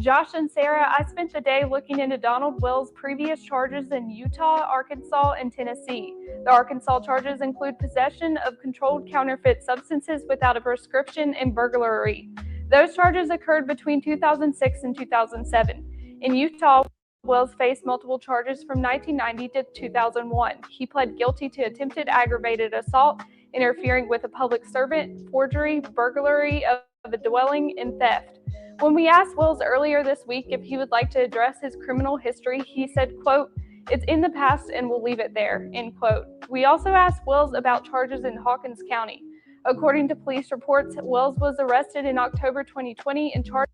Josh and Sarah, I spent the day looking into Donald Wells' previous charges in Utah, Arkansas, and Tennessee. The Arkansas charges include possession of controlled counterfeit substances without a prescription and burglary. Those charges occurred between 2006 and 2007. In Utah, Wells faced multiple charges from 1990 to 2001. He pled guilty to attempted aggravated assault, interfering with a public servant, forgery, burglary of a dwelling, and theft. When we asked Wells earlier this week if he would like to address his criminal history, he said, quote, "It's in the past and we'll leave it there," end quote. We also asked Wells about charges in Hawkins County. According to police reports, Wells was arrested in October 2020 and charged.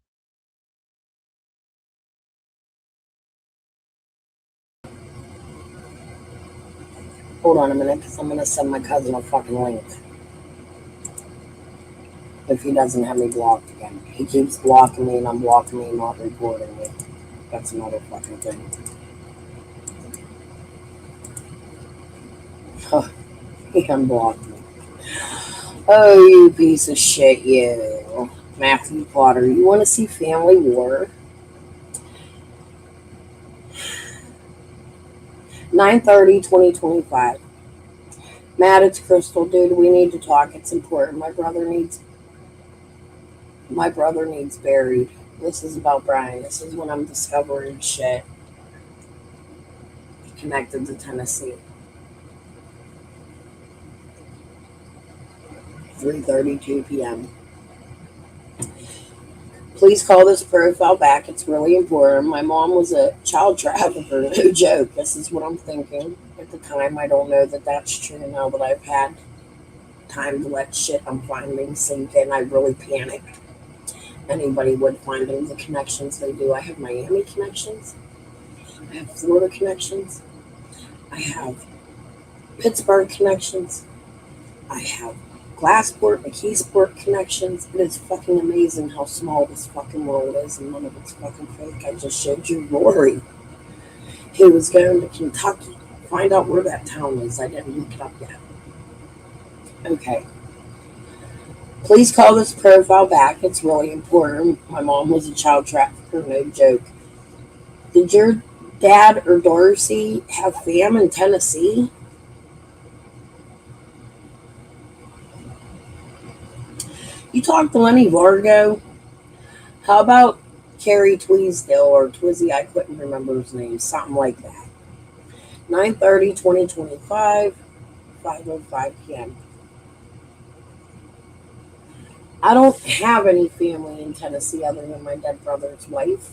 Hold on a minute, because I'm going to send my cousin a fucking link. If he doesn't have me blocked again. He keeps blocking me and unblocking me and not reporting me. That's another fucking thing. Huh. He unblocked me. Oh, you piece of shit, you. Matthew Potter, you want to see Family War? 9/30/2025. Matt, it's Crystal, dude. We need to talk. It's important. My brother needs buried. This is about Brian. This is when I'm discovering shit connected to Tennessee. 3:32 p.m. Please call this profile back. It's really important. My mom was a child trafficker. No joke. This is what I'm thinking. At the time, I don't know that that's true. Now that I've had time to let shit I'm finding sink in, I really panicked. Anybody would find them the connections they do. I have Miami connections. I have Florida connections. I have Pittsburgh connections. I have Glassport, McKeesport connections. It is fucking amazing how small this fucking world is, and none of it's fucking fake. I just showed you Rory. He was going to Kentucky. Find out where that town is. I didn't look it up yet. Okay. Please call this profile back. It's really important. My mom was a child trafficker. No joke. Did your dad or Darcy have fam in Tennessee? You talked to Lenny Vargo? How about Carrie Tweesdale or Twizzy? I couldn't remember his name. Something like that. 9/30/2025. 5:05 p.m. I don't have any family in Tennessee other than my dead brother's wife.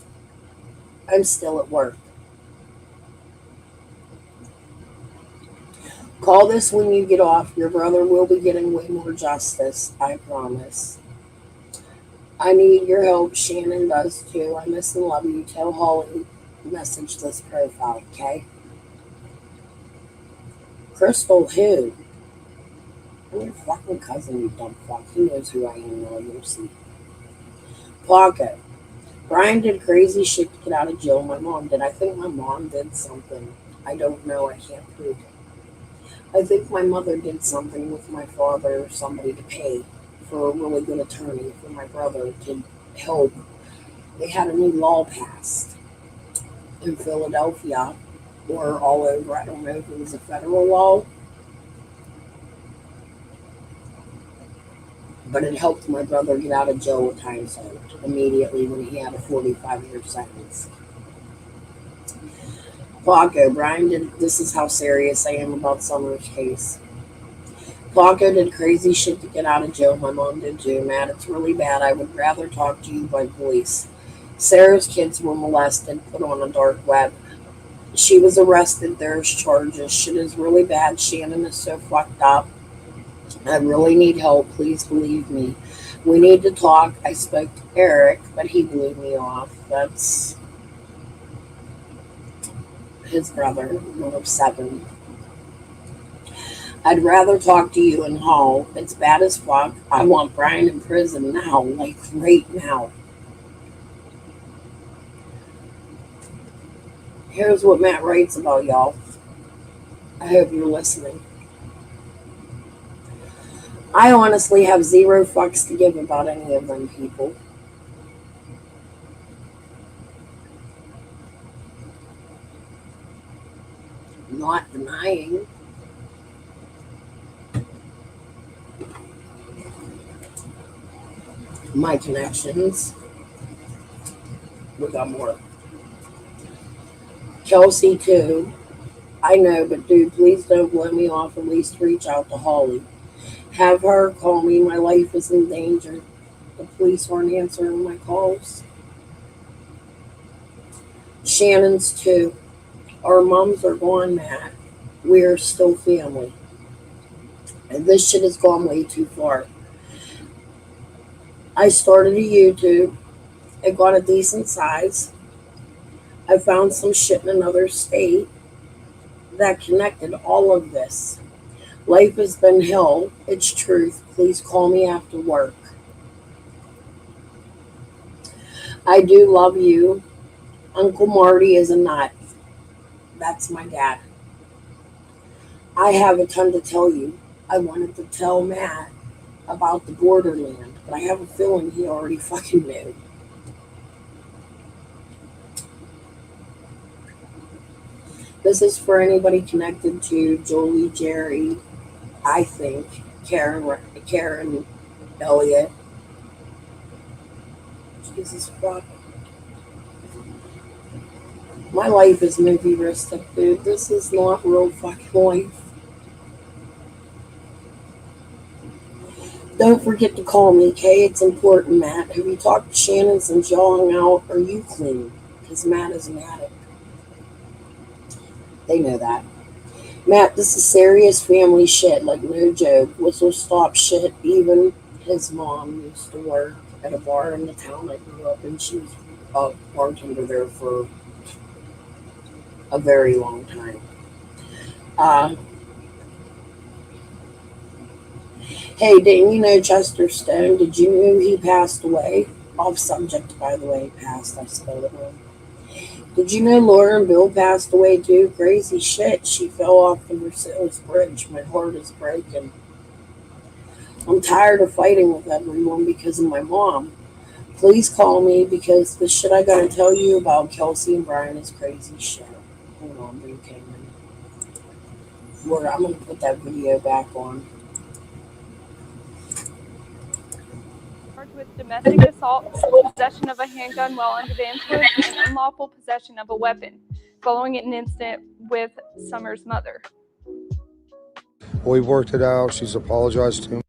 I'm still at work. Call this when you get off. Your brother will be getting way more justice, I promise. I need your help. Shannon does too. I miss and love you. Tell Holly message this profile, okay? Crystal who? I'm your fucking cousin, you dumb fuck. He knows who I am now, you'll see. Paco. Brian did crazy shit to get out of jail. My mom did. I think my mom did something. I don't know. I can't prove it. I think my mother did something with my father or somebody to pay for a really good attorney for my brother to help. They had a new law passed in Philadelphia or all over. I don't know if it was a federal law, but it helped my brother get out of jail with time served immediately when he had a 45-year sentence. Paco, Brian did, this is how serious I am about Summer's case. Paco did crazy shit to get out of jail. My mom did too. Matt, it's really bad. I would rather talk to you by voice. Sarah's kids were molested, put on a dark web. She was arrested. There's charges. Shit is really bad. Shannon is so fucked up. I really need help. Please believe me. We need to talk. I spoke to Eric, but he blew me off. That's his brother, one of 7. I'd rather talk to you in Hall. It's bad as fuck. I want Brian in prison now, like right now. Here's what Matt writes about y'all. I hope you're listening. I honestly have 0 fucks to give about any of them people. Not denying. My connections. We got more. Kelsey too. I know, but dude, please don't blow me off. At least reach out to Holly. Have her call me. My life is in danger. The police aren't answering my calls. Shannon's too. Our moms are gone, Matt. We are still family. And this shit has gone way too far. I started a YouTube. It got a decent size. I found some shit in another state that connected all of this. Life has been hell. It's truth. Please call me after work. I do love you. Uncle Marty is a nut. That's my dad. I have a ton to tell you. I wanted to tell Matt about the borderland, but I have a feeling he already fucking knew. This is for anybody connected to Jolie, Jerry, I think, Karen, Elliot. Jesus fuck. My life is movie realistic, dude. This is not real fucking life. Don't forget to call me, okay? It's important, Matt. Have you talked to Shannon since y'all hung out? Are you clean? Because Matt is an addict. They know that. Matt, this is serious family shit, like no joke. Whistle stop shit. Even his mom used to work at a bar in the town I grew up in. She was a bartender there for a very long time. Hey, didn't you know Chester Stone? Did you know he passed away? Off subject, by the way, passed. I spelled it wrong. Did you know Lauren Bill passed away too? Crazy shit. She fell off the Versailles Bridge. My heart is breaking. I'm tired of fighting with everyone because of my mom. Please call me because the shit I gotta tell you about Kelsey and Brian is crazy shit. Hold on, Blue Cameron. I'm gonna put that video back on. With domestic assault, possession of a handgun while under the influence, and unlawful possession of a weapon, following an incident with Summer's mother. We've worked it out. She's apologized to me.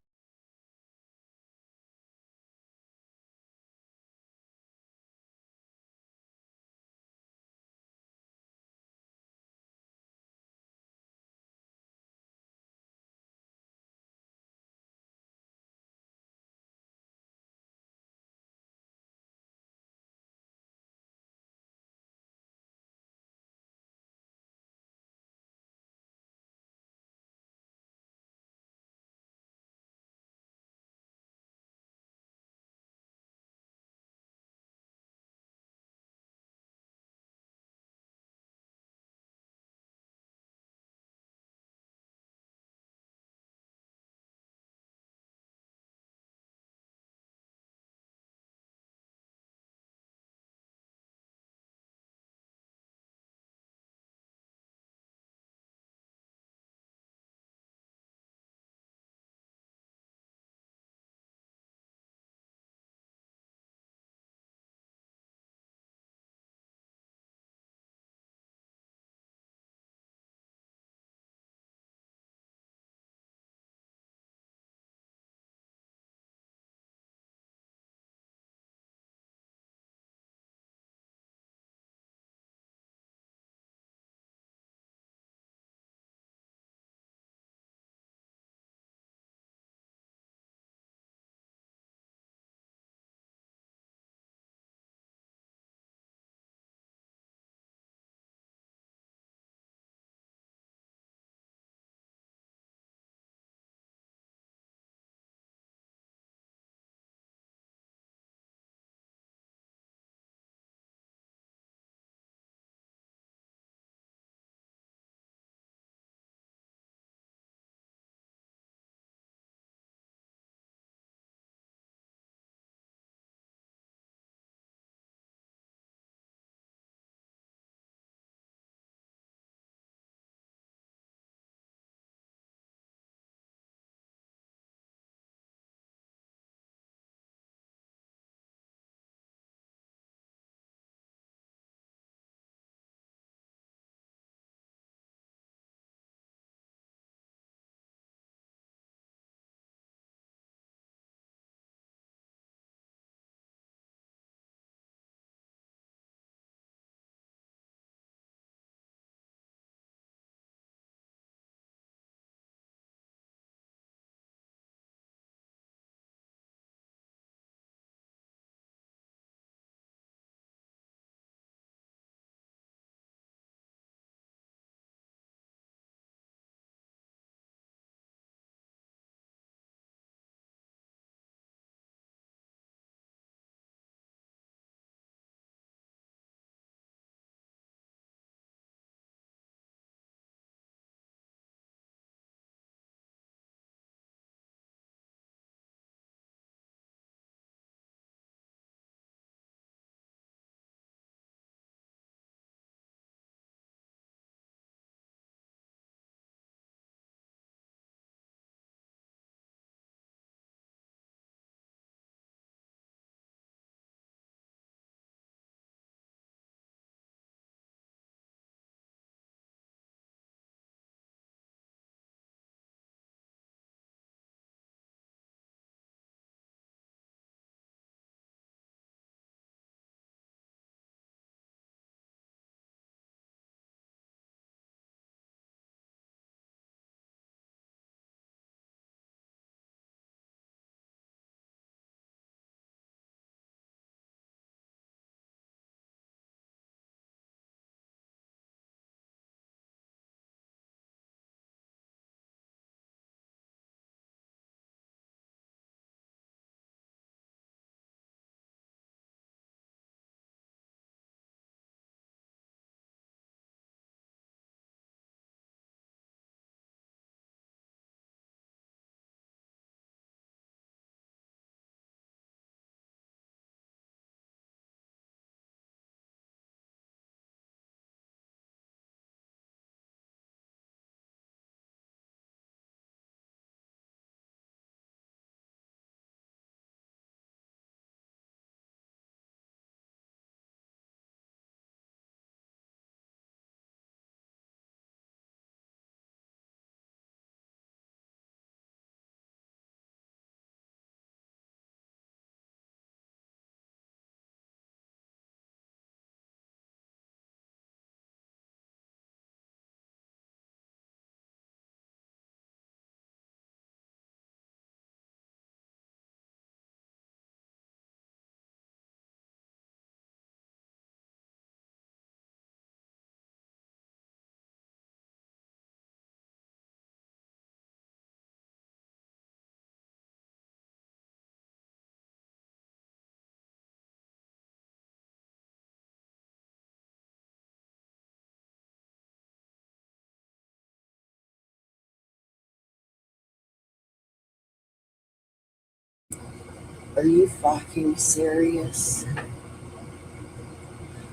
Are you fucking serious?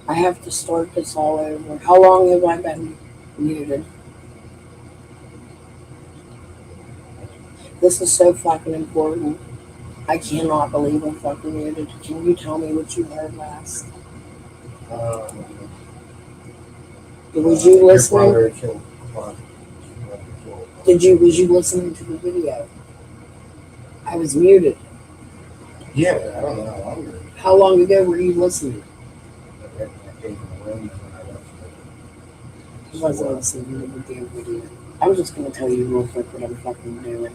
I have to start this all over. How long have I been muted? This is so fucking important. I cannot believe I'm fucking muted. Can you tell me what you heard last? Was you listening? Was you listening to the video? I was muted. Yeah, I don't know how long. How long ago were you listening? I came from the room and I left. I wasn't listening to the damn video. I'm just gonna tell you real quick what I'm fucking doing.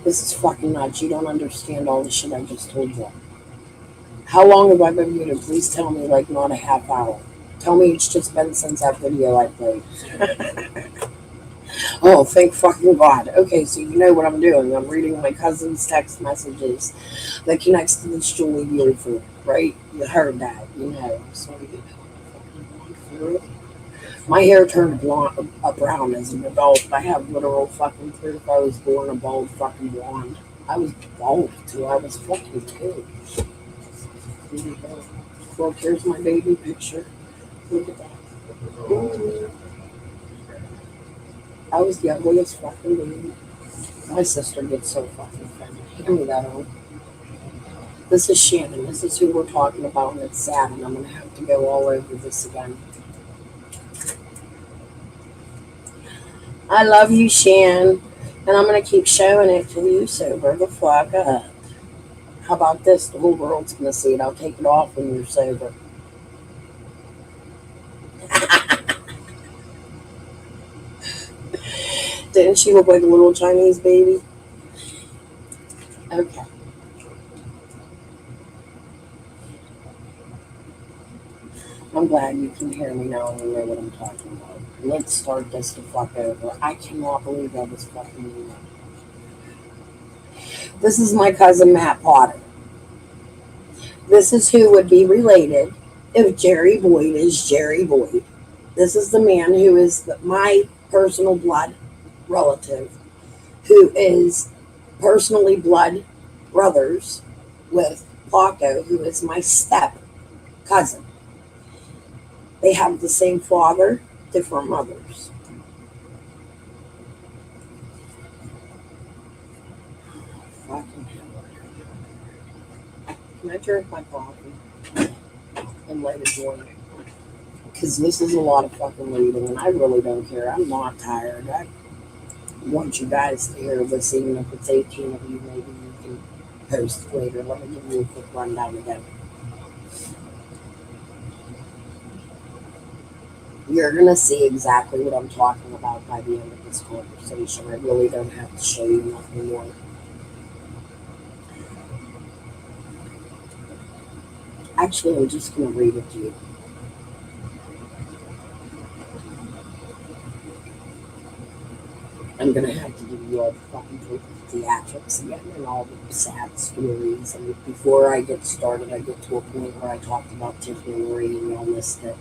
This is fucking nuts. You don't understand all the shit I just told you. How long have I been muted? Please tell me, like, not a half hour. Tell me it's just been since that video I played. Oh, thank fucking God. Okay, so you know what I'm doing. I'm reading my cousin's text messages that connects to this Julie Beautiful, right? You heard that, you know. So I get fucking through it. My hair turned brown as an adult. I have literal fucking proof I was born a bald fucking blonde. I was bald till I was fucking 2. Look, here's my baby picture. Look at that. Ooh. I was the ugliest fucking baby. My sister gets so fucking offended. Hand me that on. This is Shannon. This is who we're talking about, and it's sad, and I'm going to have to go all over this again. I love you, Shan, and I'm going to keep showing it to you, sober the fuck up. How about this? The whole world's going to see it. I'll take it off when you're sober. Didn't she look like a little Chinese baby? Okay. I'm glad you can hear me now and you know what I'm talking about. Let's start this the fuck over. I cannot believe that was fucking me. This is my cousin Matt Potter. This is who would be related if Jerry Boyd is Jerry Boyd. This is the man who is my personal blood relative, who is personally blood brothers with Paco, who is my step cousin. They have the same father, different mothers. Fucking hell. Can I drink my coffee and light a joint? Because this is a lot of fucking reading, and I really don't care. I'm not tired. I want you guys to hear this, even if it's 18 of you. Maybe you can post later. Let me give you a quick rundown again. You're going to see exactly what I'm talking about by the end of this conversation. I really don't have to show you nothing more. Actually, I'm just going to read it to you. I'm going to have to give you all the fucking theatrics again and all the sad stories. And before I get started, I get to a point where I talked about Tiffany Marie and y'all missed it.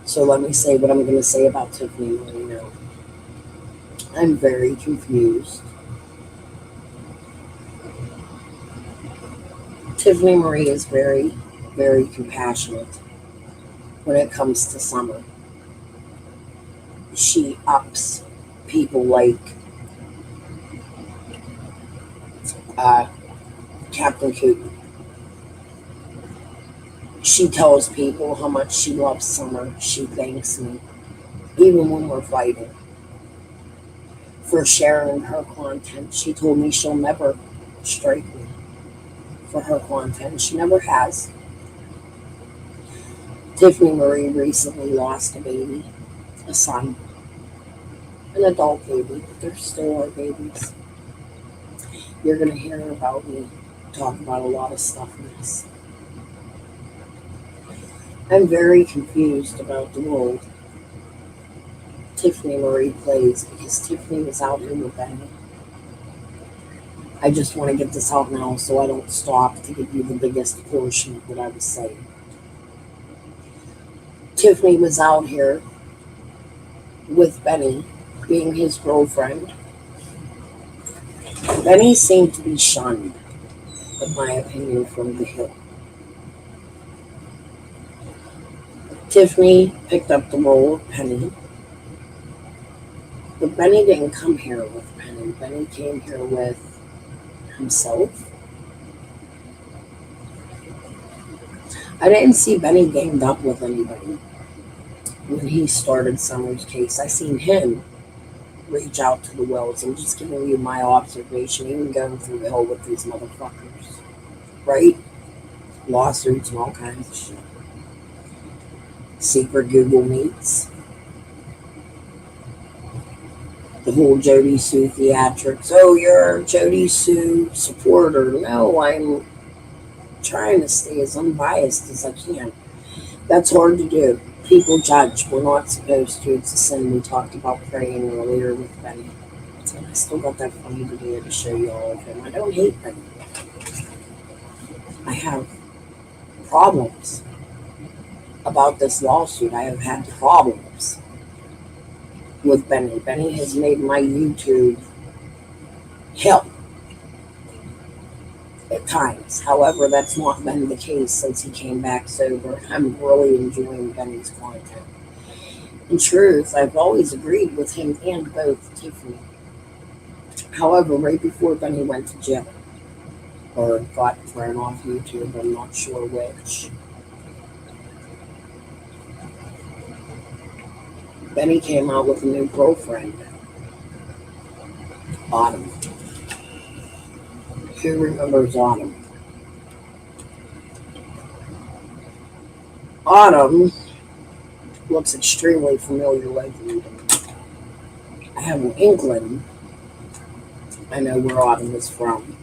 So let me say what I'm going to say about Tiffany Marie now. I'm very confused. Tiffany Marie is very, very compassionate when it comes to Summer. She ups people like Captain Cooten. She tells people how much she loves Summer. She thanks me, even when we're fighting, for sharing her content. She told me she'll never strike me for her content. She never has. Tiffany Marie recently lost a baby, a son, an adult baby, but they're still our babies. You're going to hear about me talk about a lot of stuff in this. I'm very confused about the role Tiffany Marie plays because Tiffany was out here with Benny. I just want to get this out now so I don't stop to give you the biggest portion of what I was saying. Tiffany was out here with Benny being his girlfriend. Benny seemed to be shunned, in my opinion, from the Hill. Tiffany picked up the role of Penny. But Benny didn't come here with Penny. Benny came here with himself. I didn't see Benny ganged up with anybody when he started Summer's case. I seen him reach out to the Wells. I'm just giving you my observation, even going through the hell with these motherfuckers. Right? Lawsuits and all kinds of shit. Secret Google Meets. The whole Jody Sue theatrics. Oh, you're a Jody Sue supporter. No, I'm trying to stay as unbiased as I can. That's hard to do. People judge. We're not supposed to. It's a sin. We talked about praying earlier with Benny. And I still got that funny video to show you all of him. I don't hate Benny. I have problems about this lawsuit. I have had problems with Benny. Benny has made my YouTube hell at times. However, that's not been the case since he came back sober. I'm really enjoying Benny's content. In truth, I've always agreed with him and both Tiffany. However, right before Benny went to jail, or got thrown off YouTube, I'm not sure which, Benny came out with a new girlfriend, Autumn. Who remembers Autumn? Autumn looks extremely familiar lately. I have an inkling. I know where Autumn is from.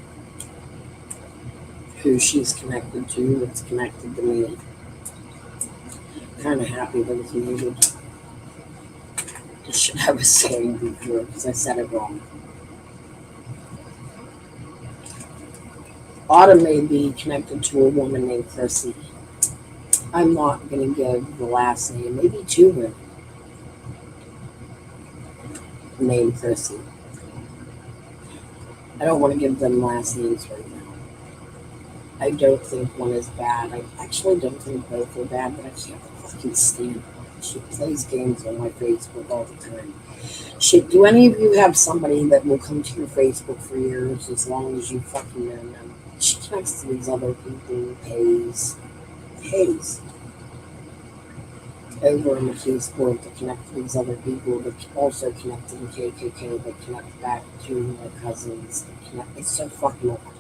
Who she's connected to, that's connected to me. Kind of happy that it's muted. The shit I was saying before, because I said it wrong. Autumn may be connected to a woman named Chrissy. I'm not going to give the last name. Maybe two women named Chrissy. I don't want to give them last names right now. I don't think one is bad. I actually don't think both are bad, but I can't fucking stand her. She plays games on my Facebook all the time. Shit, do any of you have somebody that will come to your Facebook for years as long as you fucking know them? She connects to these other people, pays over in the Facebook to connect to these other people, that also connect to the KKK, that connect back to their cousins. It's so fucking awkward.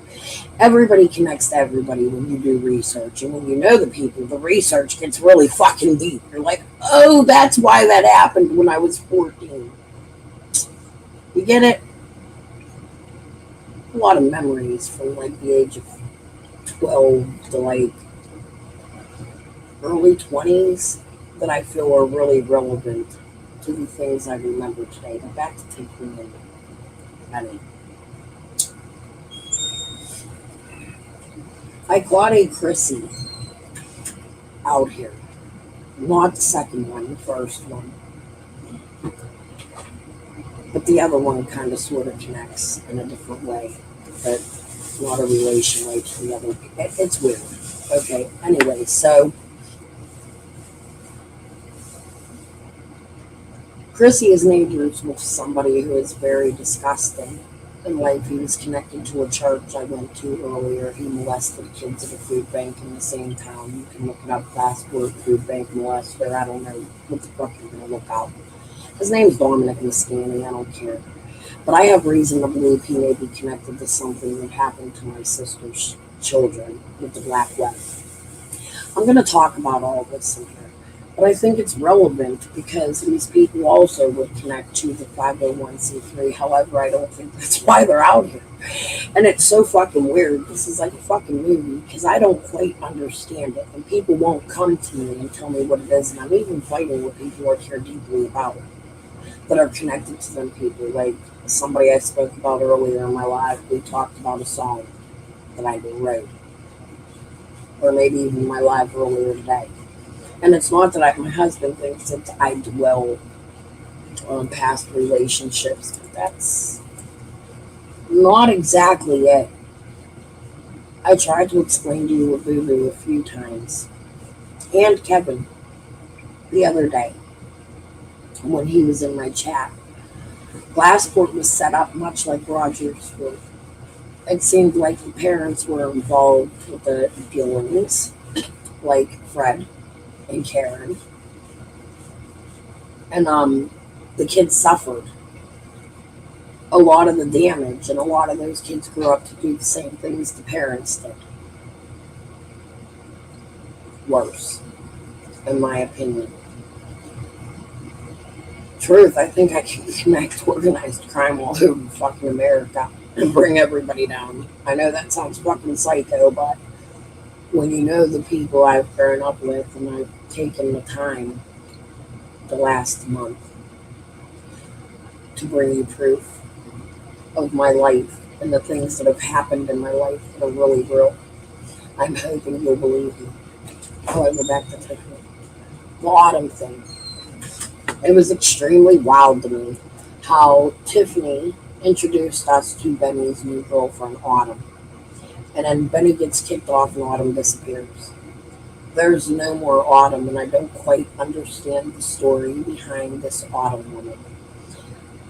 Everybody connects to everybody when you do research, and when you know the people, the research gets really fucking deep. You're like, oh, that's why that happened when I was 14. You get it? A lot of memories from like the age of 12 to like early 20s that I feel are really relevant to the things I remember today. But back to Tiffany and Benny. I got a Chrissy out here. Not the second one, the first one. But the other one kind of sort of connects in a different way. But not a relation way to the other. It's weird. Okay, anyway, so Chrissy is neighbors with somebody who is very disgusting. In life, he was connected to a church I went to earlier. He molested kids at a food bank in the same town. You can look it up, passport, food bank molester. I don't know what the fuck you're going to look out. His name's Dominic Mascani. I don't care. But I have reason to believe he may be connected to something that happened to my sister's children with the Black Web. I'm going to talk about all this in here. But I think it's relevant because these people also would connect to the 501c3. However, I don't think that's why they're out here. And it's so fucking weird. This is like a fucking movie because I don't quite understand it. And people won't come to me and tell me what it is. And I'm even fighting with people who I care deeply about it, that are connected to them people. Like somebody I spoke about earlier in my life, we talked about a song that I wrote. Or maybe even my live earlier today. And it's not that my husband thinks that I dwell past relationships. But that's not exactly it. I tried to explain to you Boo Boo a few times, and Kevin the other day when he was in my chat. Glassport was set up much like Rogers was. It seemed like the parents were involved with the dealings, like Fred and Karen. And the kids suffered a lot of the damage, and a lot of those kids grew up to do the same things the parents did. Worse, in my opinion. Truth, I think I can connect organized crime all over fucking America and bring everybody down. I know that sounds fucking psycho, but when you know the people I've grown up with and I've taken the time the last month to bring you proof of my life and the things that have happened in my life that are really real, I'm hoping you'll believe me. However, back to Tiffany. The Autumn thing. It was extremely wild to me how Tiffany introduced us to Benny's new girlfriend, Autumn. And then Benny gets kicked off and Autumn disappears. There's no more Autumn, and I don't quite understand the story behind this Autumn woman.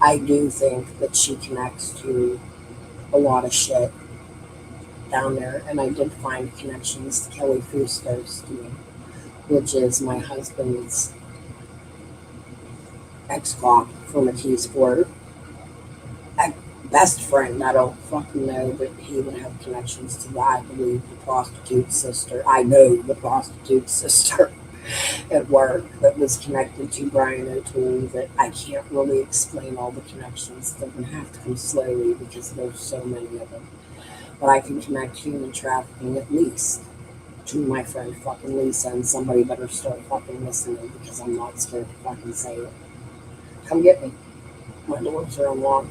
I do think that she connects to a lot of shit down there, and I did find connections to Kelly Fusco's team, which is my husband's ex-cop from a T-Sport. Best friend, I don't fucking know, but he would have connections to that. I believe the prostitute sister. I know the prostitute sister at work that was connected to Brian O'Toole, that I can't really explain all the connections. They're going to have to come slowly because there's so many of them. But I can connect human trafficking at least to my friend fucking Lisa, and somebody better start fucking listening because I'm not scared to fucking say it. Come get me. My doors are unlocked.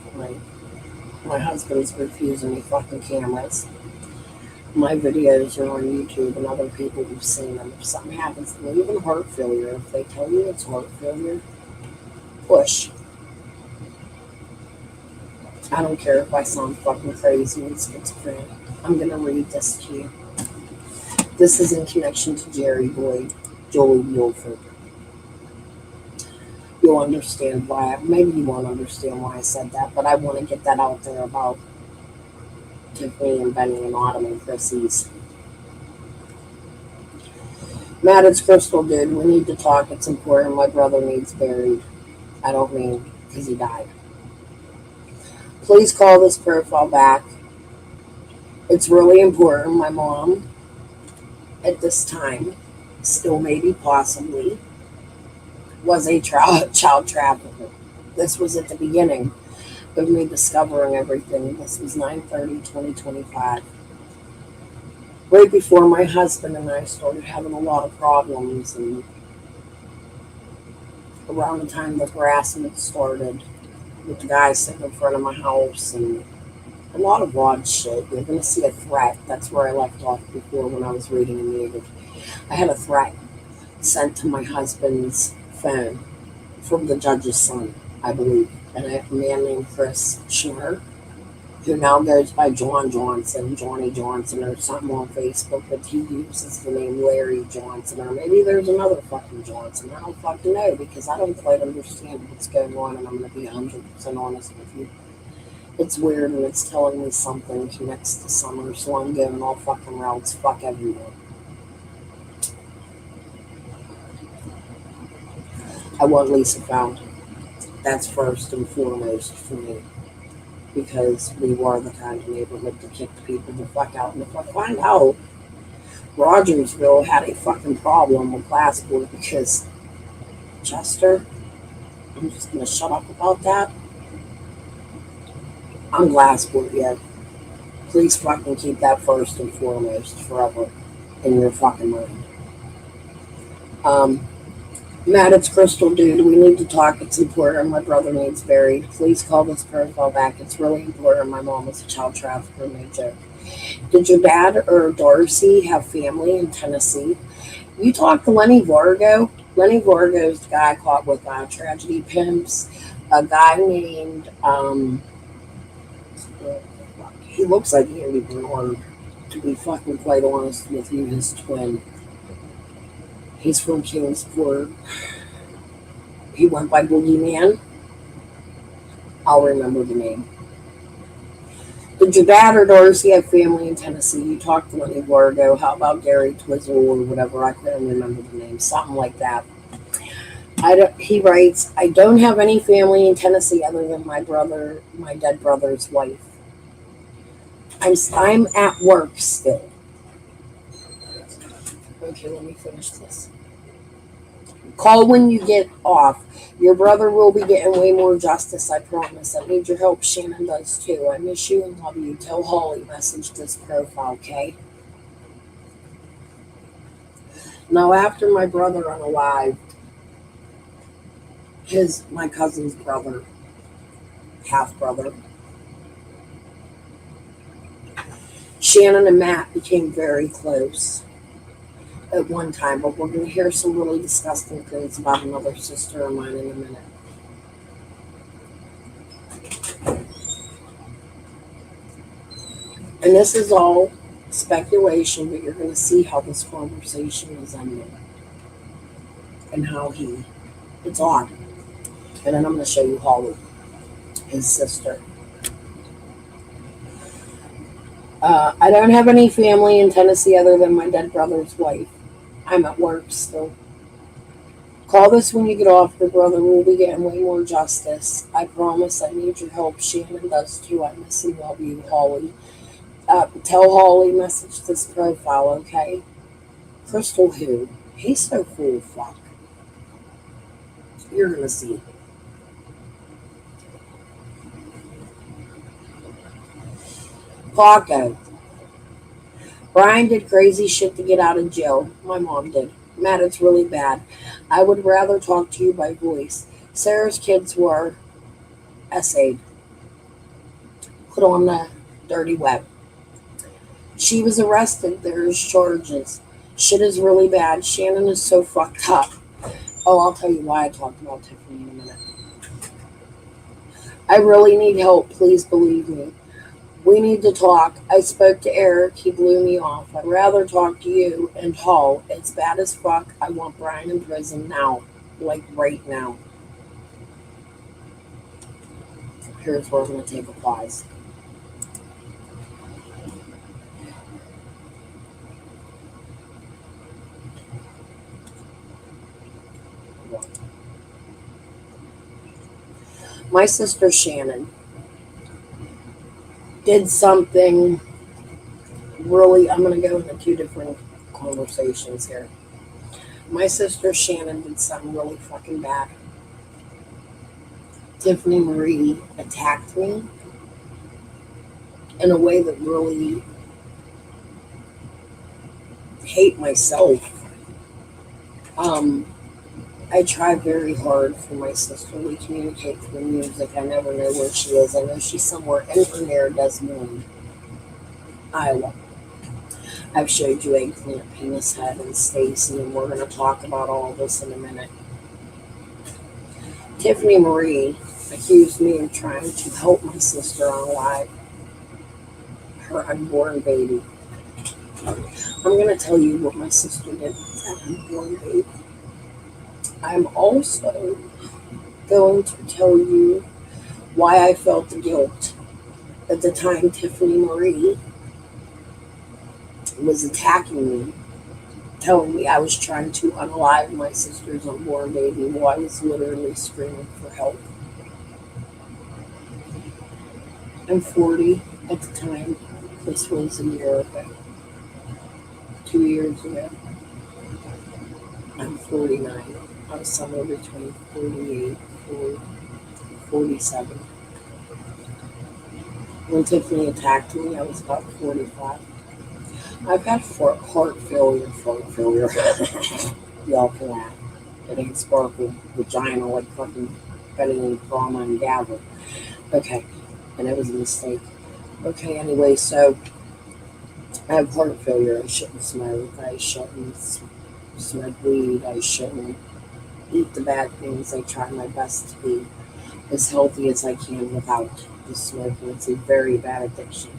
My husband's refusing me fucking cameras. My videos are on YouTube and other people who've seen them. If something happens to me, even heart failure, if they tell you it's heart failure, push. I don't care if I sound fucking crazy and schizophrenic. I'm gonna read this to you. This is in connection to Jerry Boyd, Jolie Bulford. You'll understand why. Maybe you won't understand why I said that, but I want to get that out there about Tiffany and Benny and Autumn and Chrissy's. Matt, it's Crystal, dude. We need to talk. It's important. My brother needs buried. I don't mean because he died. Please call this profile back. It's really important. My mom, at this time, still maybe possibly, was a child trafficker. This was at the beginning of me discovering everything. This was 9/30/2025. Right before my husband and I started having a lot of problems, and around the time the harassment started with the guy sitting in front of my house and a lot of odd shit. You're going to see a threat. That's where I left off before when I was reading a native. I had a threat sent to my husband's phone from the judge's son, I believe, and a man named Chris Schmer, who now goes by John Johnson, Johnny Johnson, or something on Facebook, but he uses the name Larry Johnson, or maybe there's another fucking Johnson. I don't fucking know, because I don't quite understand what's going on, and I'm going to be 100% honest with you. It's weird, and it's telling me something connects to Summer, so I'm going all fucking routes. Fuck everyone. I want Lisa found. That's first and foremost for me. Because we were the kind of neighborhood that kicked people the fuck out. And if I find out Rogersville had a fucking problem with Glassport because Chester, I'm just going to shut up about that. I'm Glassport yet. Please fucking keep that first and foremost forever in your fucking mind. Matt, it's Crystal, dude. We need to talk. It's important. My brother needs buried. Please call this profile back. It's really important. My mom was a child trafficker. No joke. Did your dad or Darcy have family in Tennessee? You talked to Lenny Vargo. Lenny Vargo is the guy caught with tragedy pimps. a guy named, he looks like Andy Bernard, to be fucking quite honest with you, his twin. He's from Kingsport. He went by Boogeyman. I'll remember the name. Did your dad or Darcy have family in Tennessee? You talked to Lenny Vargo. How about Gary Twizzle or whatever? I couldn't remember the name. Something like that. He writes, I don't have any family in Tennessee other than my dead brother's wife. I'm at work still. Okay, let me finish this. Call when you get off. Your brother will be getting way more justice, I promise. I need your help. Shannon does too. I miss you and love you. Tell Holly message this profile, okay? Now, after my brother unalived, my cousin's brother, half-brother, Shannon and Matt became very close at one time, but we're going to hear some really disgusting things about another sister of mine in a minute. And this is all speculation, but you're going to see how this conversation is ending and how it's odd. And then I'm going to show you Holly, his sister. I don't have any family in Tennessee other than my dead brother's wife. I'm at work still. Call this when you get off. Your brother will be getting way more justice. I promise. I need your help. Shannon does too. I miss and love you, Holly. Tell Holly message this profile, okay? Crystal who? He's so full of fuck. You're gonna see. Paco. Brian did crazy shit to get out of jail. My mom did. Matt, it's really bad. I would rather talk to you by voice. Sarah's kids were essayed. Put on the dirty web. She was arrested. There's charges. Shit is really bad. Shannon is so fucked up. Oh, I'll tell you why I talked about Tiffany in a minute. I really need help. Please believe me. We need to talk. I spoke to Eric. He blew me off. I'd rather talk to you and Hall. It's bad as fuck. I want Brian in prison now. Like right now. Here's where I'm going to take a pause. My sister Shannon did something really, I'm going to go into two different conversations here. My sister Shannon did something really fucking bad. Tiffany Marie attacked me in a way that really hate myself. I try very hard for my sister. We communicate through music. I never know where she is. I know she's somewhere in near Des Moines, Iowa. I've showed you Eggplant, Penis Head, and Stacy, and we're going to talk about all of this in a minute. Tiffany Marie accused me of trying to help my sister unalive her unborn baby. I'm going to tell you what my sister did with that unborn baby. I'm also going to tell you why I felt the guilt at the time Tiffany Marie was attacking me, telling me I was trying to unalive my sister's unborn baby while I was literally screaming for help. I'm 40 at the time. This was a year ago. 2 years ago. I'm 49. I was somewhere between 48 and 47. When Tiffany attacked me, I was about 45. I've had heart failure. Y'all can laugh. It ain't sparkle. Vagina like fucking Betty Brahma and Gavin. Okay. And it was a mistake. Okay, anyway, so I have heart failure. I shouldn't smoke. I shouldn't smoke weed. I shouldn't eat the bad things I try my best to eat. as healthy as I can without the smoking. It's a very bad addiction.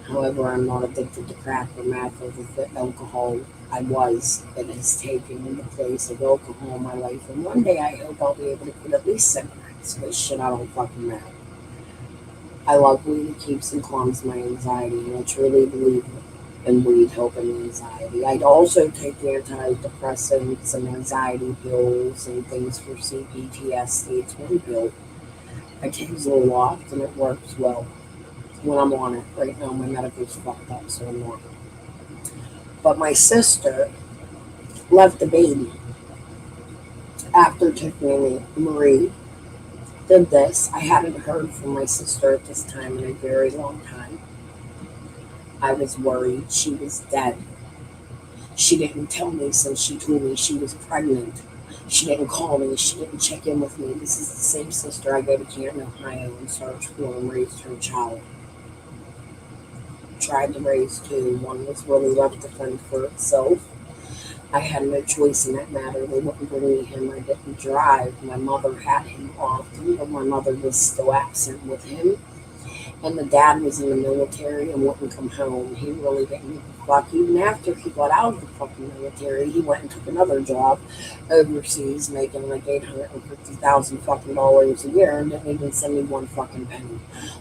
However, I'm not addicted to crack or meth or the alcohol I was. It has taken the place of alcohol in my life. And one day I hope I'll be able to quit at least cigarettes. But shit, I don't fucking know. I love weed. It keeps and calms my anxiety. And I truly believe in weed helping anxiety. I'd also take antidepressants and anxiety pills and things for CPTSD. It's one pill. I take Zoloft and it works well when I'm on it. Right now my medical's fucked up, so I'm not. But my sister left the baby after Tiffany Marie did this. I hadn't heard from my sister at this time in a very long time. I was worried she was dead. She didn't tell me since she told me she was pregnant. She didn't call me. She didn't check in with me. This is the same sister I go to Canton, Ohio and searched for and raised her child. Tried to raise two. One was really left to fend for itself. I had no choice in that matter. They wouldn't bring me him. I didn't drive. My mother had him often, but my mother was still absent with him. And the dad was in the military and wouldn't come home. He really didn't give a fuck. Even after he got out of the fucking military, he went and took another job overseas, making like $850,000 fucking dollars a year, and didn't even send me one fucking penny.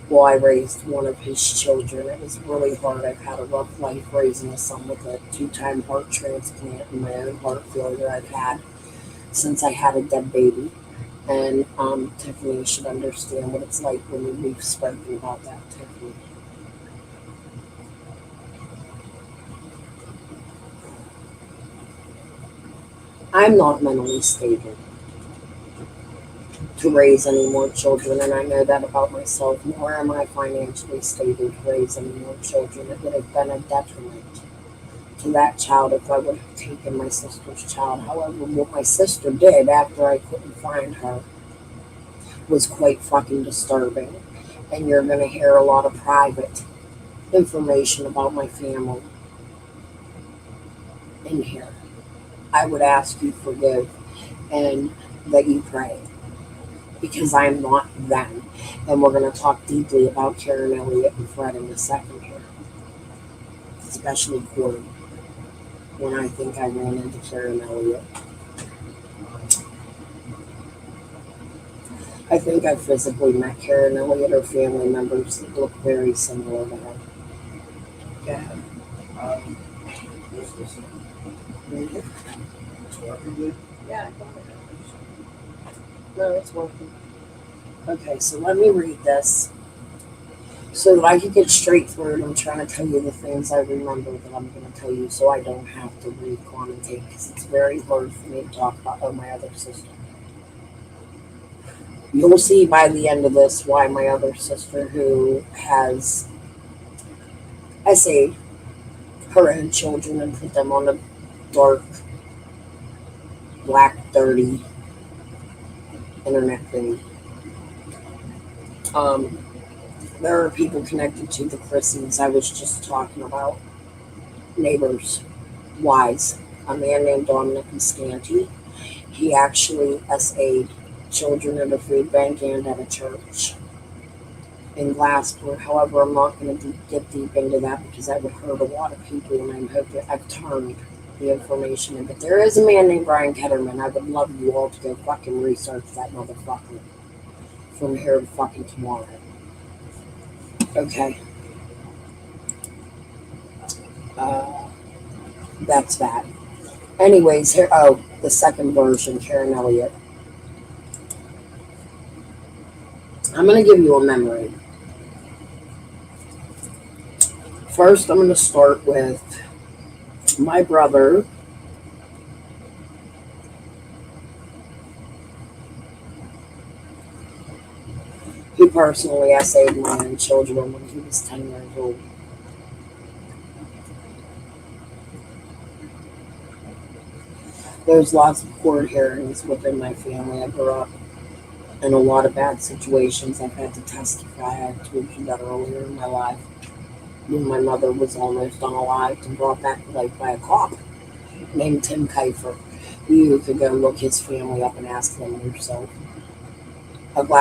Well, I raised one of his children. It was really hard. I've had a rough life raising a son with a 2-time heart transplant and my own heart failure I've had since I had a dead baby. And Tiffany should understand what it's like when we've spoken about that, Tiffany. I'm not mentally stable to raise any more children, and I know that about myself. Nor am I financially stable to raise any more children. It would have been a detriment to that child if I would have taken my sister's child. However, what my sister did after I couldn't find her was quite fucking disturbing. And you're going to hear a lot of private information about my family in here. I would ask you forgive and that you pray, because I'm not them. And we're going to talk deeply about Karen Elliott and Fred in a second here, especially Corey, when I think I ran into Karen Elliott. I think I physically met Karen Elliott or family members that look very similar to her. Yeah. It's working good? Yeah, I got it. No, it's working. Okay, so let me read this so that I can get straight through it. I'm trying to tell you the things I remember that I'm going to tell you so I don't have to re-commentate, because it's very hard for me to talk about my other sister. You'll see by the end of this why my other sister, who has, I say, her own children and put them on a dark, black, dirty internet thing. There are people connected to the Christens I was just talking about. Neighbors, wives. A man named Dominic Muscanti. He actually SA'd children at a food bank and at a church in Glasgow. However, I'm not going to get deep into that because that would hurt a lot of people, and I'm hoping I've turned the information in. But there is a man named Brian Ketterman. I would love you all to go fucking research that motherfucker from here to fucking tomorrow. Okay. That's that. Anyways, here, the second version, Karen Elliott. I'm going to give you a memory. First, I'm going to start with my brother. He personally SA'd my own children when he was 10 years old. There's lots of court hearings within my family. I grew up in a lot of bad situations. I've had to testify. I told you that earlier in my life. When my mother was almost unalived and brought back to life by a cop named Tim Kiefer. You could go look his family up and ask them yourself.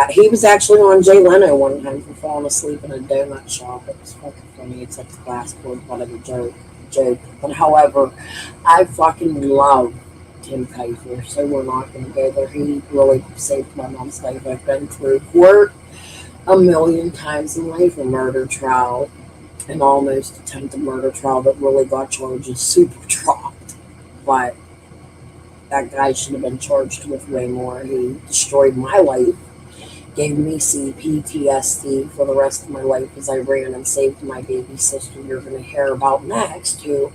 He was actually on Jay Leno one time for falling asleep in a donut shop. It was fucking funny. It's like the glass board, whatever joke. But however, I fucking love Tim Keifer, so we're not going to go there. He really saved my mom's life. I've been through court a million times in life, a murder trial, an almost attempted murder trial that really got charges super dropped. But that guy should have been charged with way more. He destroyed my life, gave me CPTSD for the rest of my life as I ran and saved my baby sister you're going to hear about next, who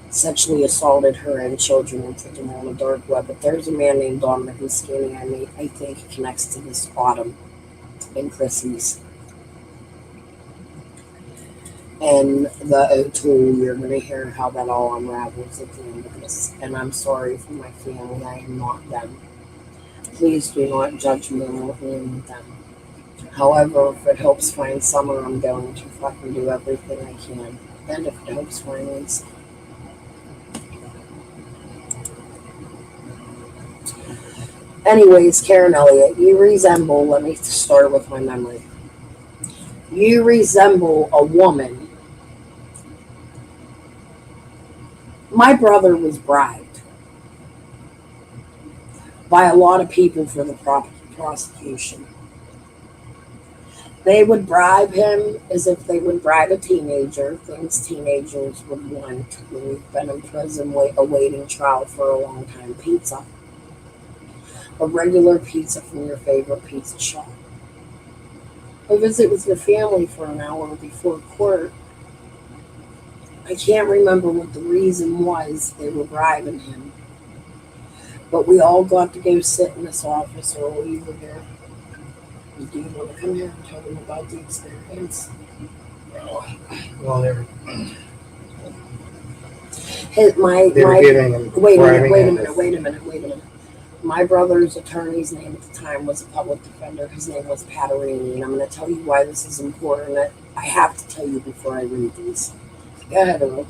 sexually assaulted her and children and put them on the dark web. But there's a man named Dominic Muscani, I think he connects to this Autumn and Chrissy's. And the O'Toole, you're going to hear how that all unravels at the end of this. And I'm sorry for my family, I am not them. Please do not judge me in them. However, if it helps find Summer, I'm going to fucking do everything I can. And if it helps find Lisa. Anyways, Karen Elliott, you resemble, let me start with my memory. You resemble a woman. My brother was bribed by a lot of people for the prosecution. They would bribe him as if they would bribe a teenager, things teenagers would want when you've been in prison awaiting trial for a long time. Pizza. A regular pizza from your favorite pizza shop. A visit with your family for an hour before court. I can't remember what the reason was they were bribing him. But we all got to go sit in this office while we were there. Do you want to come here and tell them about the experience? Well, they were Wait a minute. My brother's attorney's name at the time was a public defender. His name was Patarini, and I'm going to tell you why this is important. I have to tell you before I read these. Go ahead, Earl.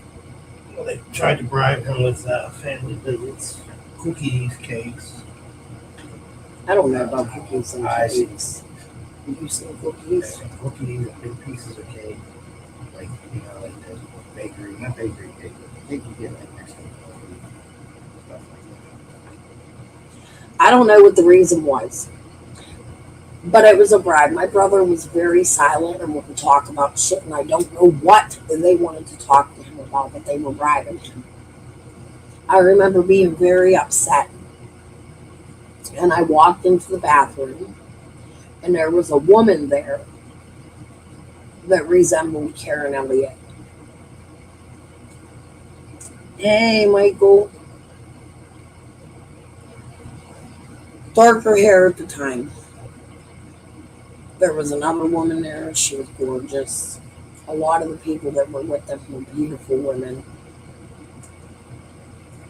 Well, they tried to bribe him with family visits, cookies, cakes. I don't know about cookies and cakes. You say cookies? Cookies, big pieces of cake. Like, like the bakery, not bakery cake, but cake you get like next to stuff like that. I don't know what the reason was, but it was a bribe. My brother was very silent and wouldn't talk about shit, and I don't know what they wanted to talk to him about, but they were bribing him. I remember being very upset, and I walked into the bathroom, and there was a woman there that resembled Karen Elliott. Hey, Michael. Darker hair at the time. There was another woman there. She was gorgeous. A lot of the people that were with them were beautiful women.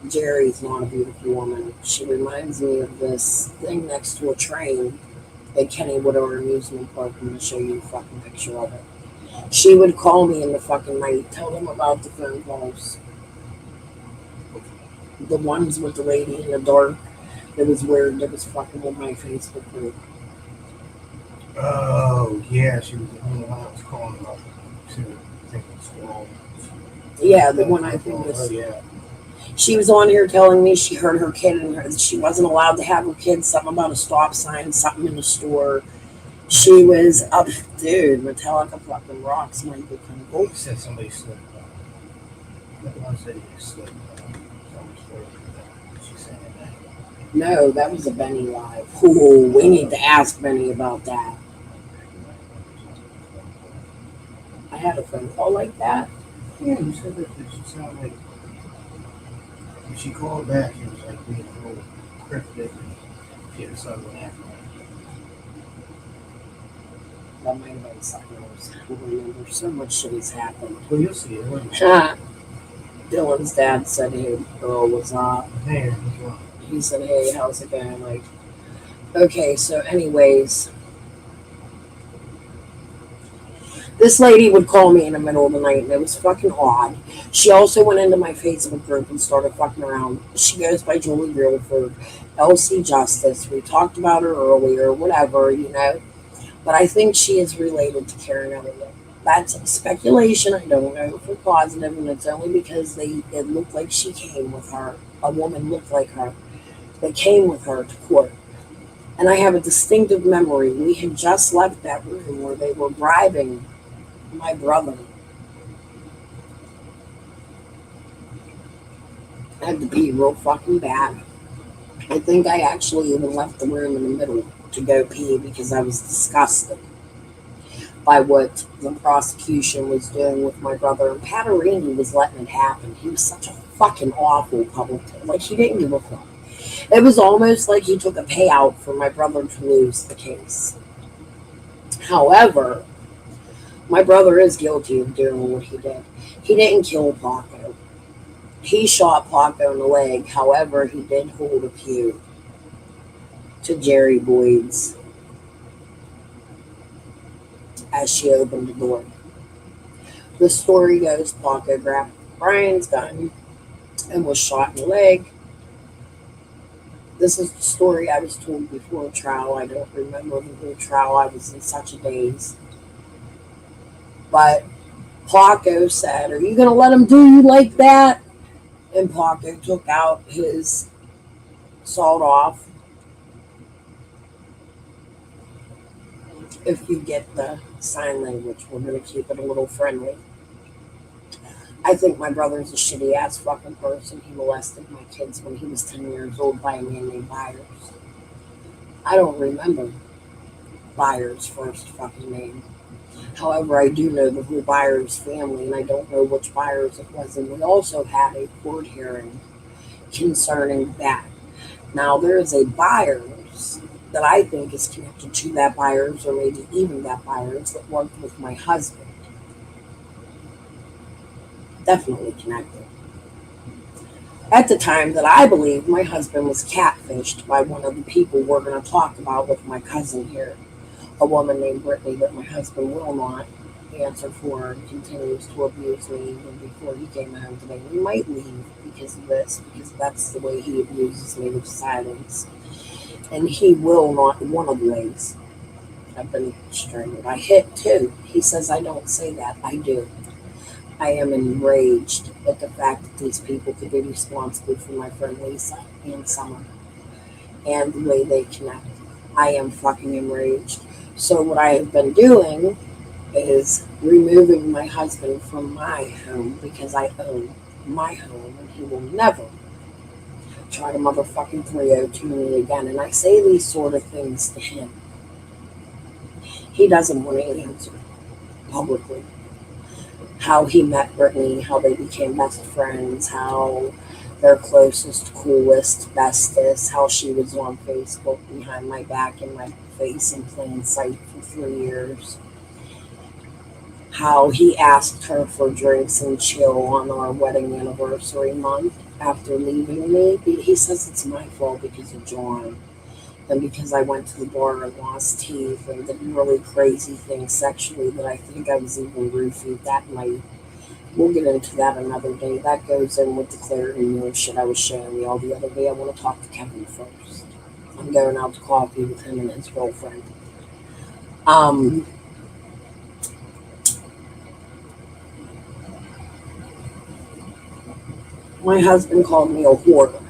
Jerry's not a beautiful woman. She reminds me of this thing next to a train at Kennywood Amusement Park. I'm going to show you a fucking picture of it. She would call me in the fucking night, tell them about the phone calls. The ones with the lady in the dark. It was weird. It was fucking with my Facebook group. Oh, yeah, she was the only one I was calling about. She was thinking squirrel. Yeah, the one I think was. Oh, yeah. She was on here telling me she heard her kid and she wasn't allowed to have her kid, something about a stop sign, something in the store. She was up, dude, Metallica fucking rocks might be kind of cool. He said somebody slipped. The one said he slipped. No, that was a Benny live. Ooh, we need to ask Benny about that. I had a phone call like that. Yeah, you said that it sounded like. When she called back, it was like being a little cryptic. She had something happen. That might have been something else. I don't remember. So much shit has happened. Well, you'll see it. Dylan's dad said, hey, Earl, what's up? Hey, he said, hey, how's it going? Like, okay, so anyways, This lady would call me in the middle of the night, and it was fucking odd. She also went into my Facebook group and started fucking around. She goes by Julie Guilford, LC Justice. We talked about her earlier, whatever, you know. But I think she is related to Karen Elliott. That's speculation. I don't know for positive, and it's only because it looked like she came with her. A woman looked like her. They came with her to court. And I have a distinctive memory. We had just left that room where they were bribing my brother. I had to pee real fucking bad. I think I actually even left the room in the middle to go pee because I was disgusted by what the prosecution was doing with my brother. And Patarini was letting it happen. He was such a fucking awful public. Like, he didn't give a fuck. It was almost like he took a payout for my brother to lose the case. However, my brother is guilty of doing what he did. He didn't kill Paco. He shot Paco in the leg. However, he did hold a cue to Jerry Boyd's as she opened the door. The story goes, Paco grabbed Brian's gun and was shot in the leg. This is the story I was told before trial. I don't remember the whole trial. I was in such a daze. But Paco said, "Are you going to let him do you like that?" And Paco took out his sawed off. If you get the sign language, we're going to keep it a little friendly. I think my brother's a shitty ass fucking person. He molested my kids when he was 10 years old by a man named Byers. I don't remember Byers' first fucking name. However, I do know the whole Byers family, and I don't know which Byers it was. And we also had a court hearing concerning that. Now, there is a Byers that I think is connected to that Byers, or maybe even that Byers, that worked with my husband. Definitely connected. At the time that I believe my husband was catfished by one of the people we're going to talk about with my cousin here, a woman named Brittany that my husband will not answer for and continues to abuse me even before he came home today. We might leave because of this, because that's the way he abuses me with silence. And he will not, one of the ways I've been strangled. I hit too. He says I don't say that. I do. I am enraged at the fact that these people could be responsible for my friend Lisa and Summer and the way they connect. I am fucking enraged. So what I have been doing is removing my husband from my home because I own my home and he will never try to motherfucking 302 me again. And I say these sort of things to him. He doesn't want to answer publicly. How he met Brittany, how they became best friends, how they're closest, coolest, bestest, how she was on Facebook behind my back in my face in plain sight for 3 years. How he asked her for drinks and chill on our wedding anniversary month after leaving me. He says it's my fault because of John. And because I went to the bar and lost teeth and did really crazy things sexually that I think I was even roofied that night. We'll get into that another day. That goes in with the Clarity Mirror shit I was showing you all the other day. I want to talk to Kevin first. I'm going out to coffee with him and his girlfriend. My husband called me a whore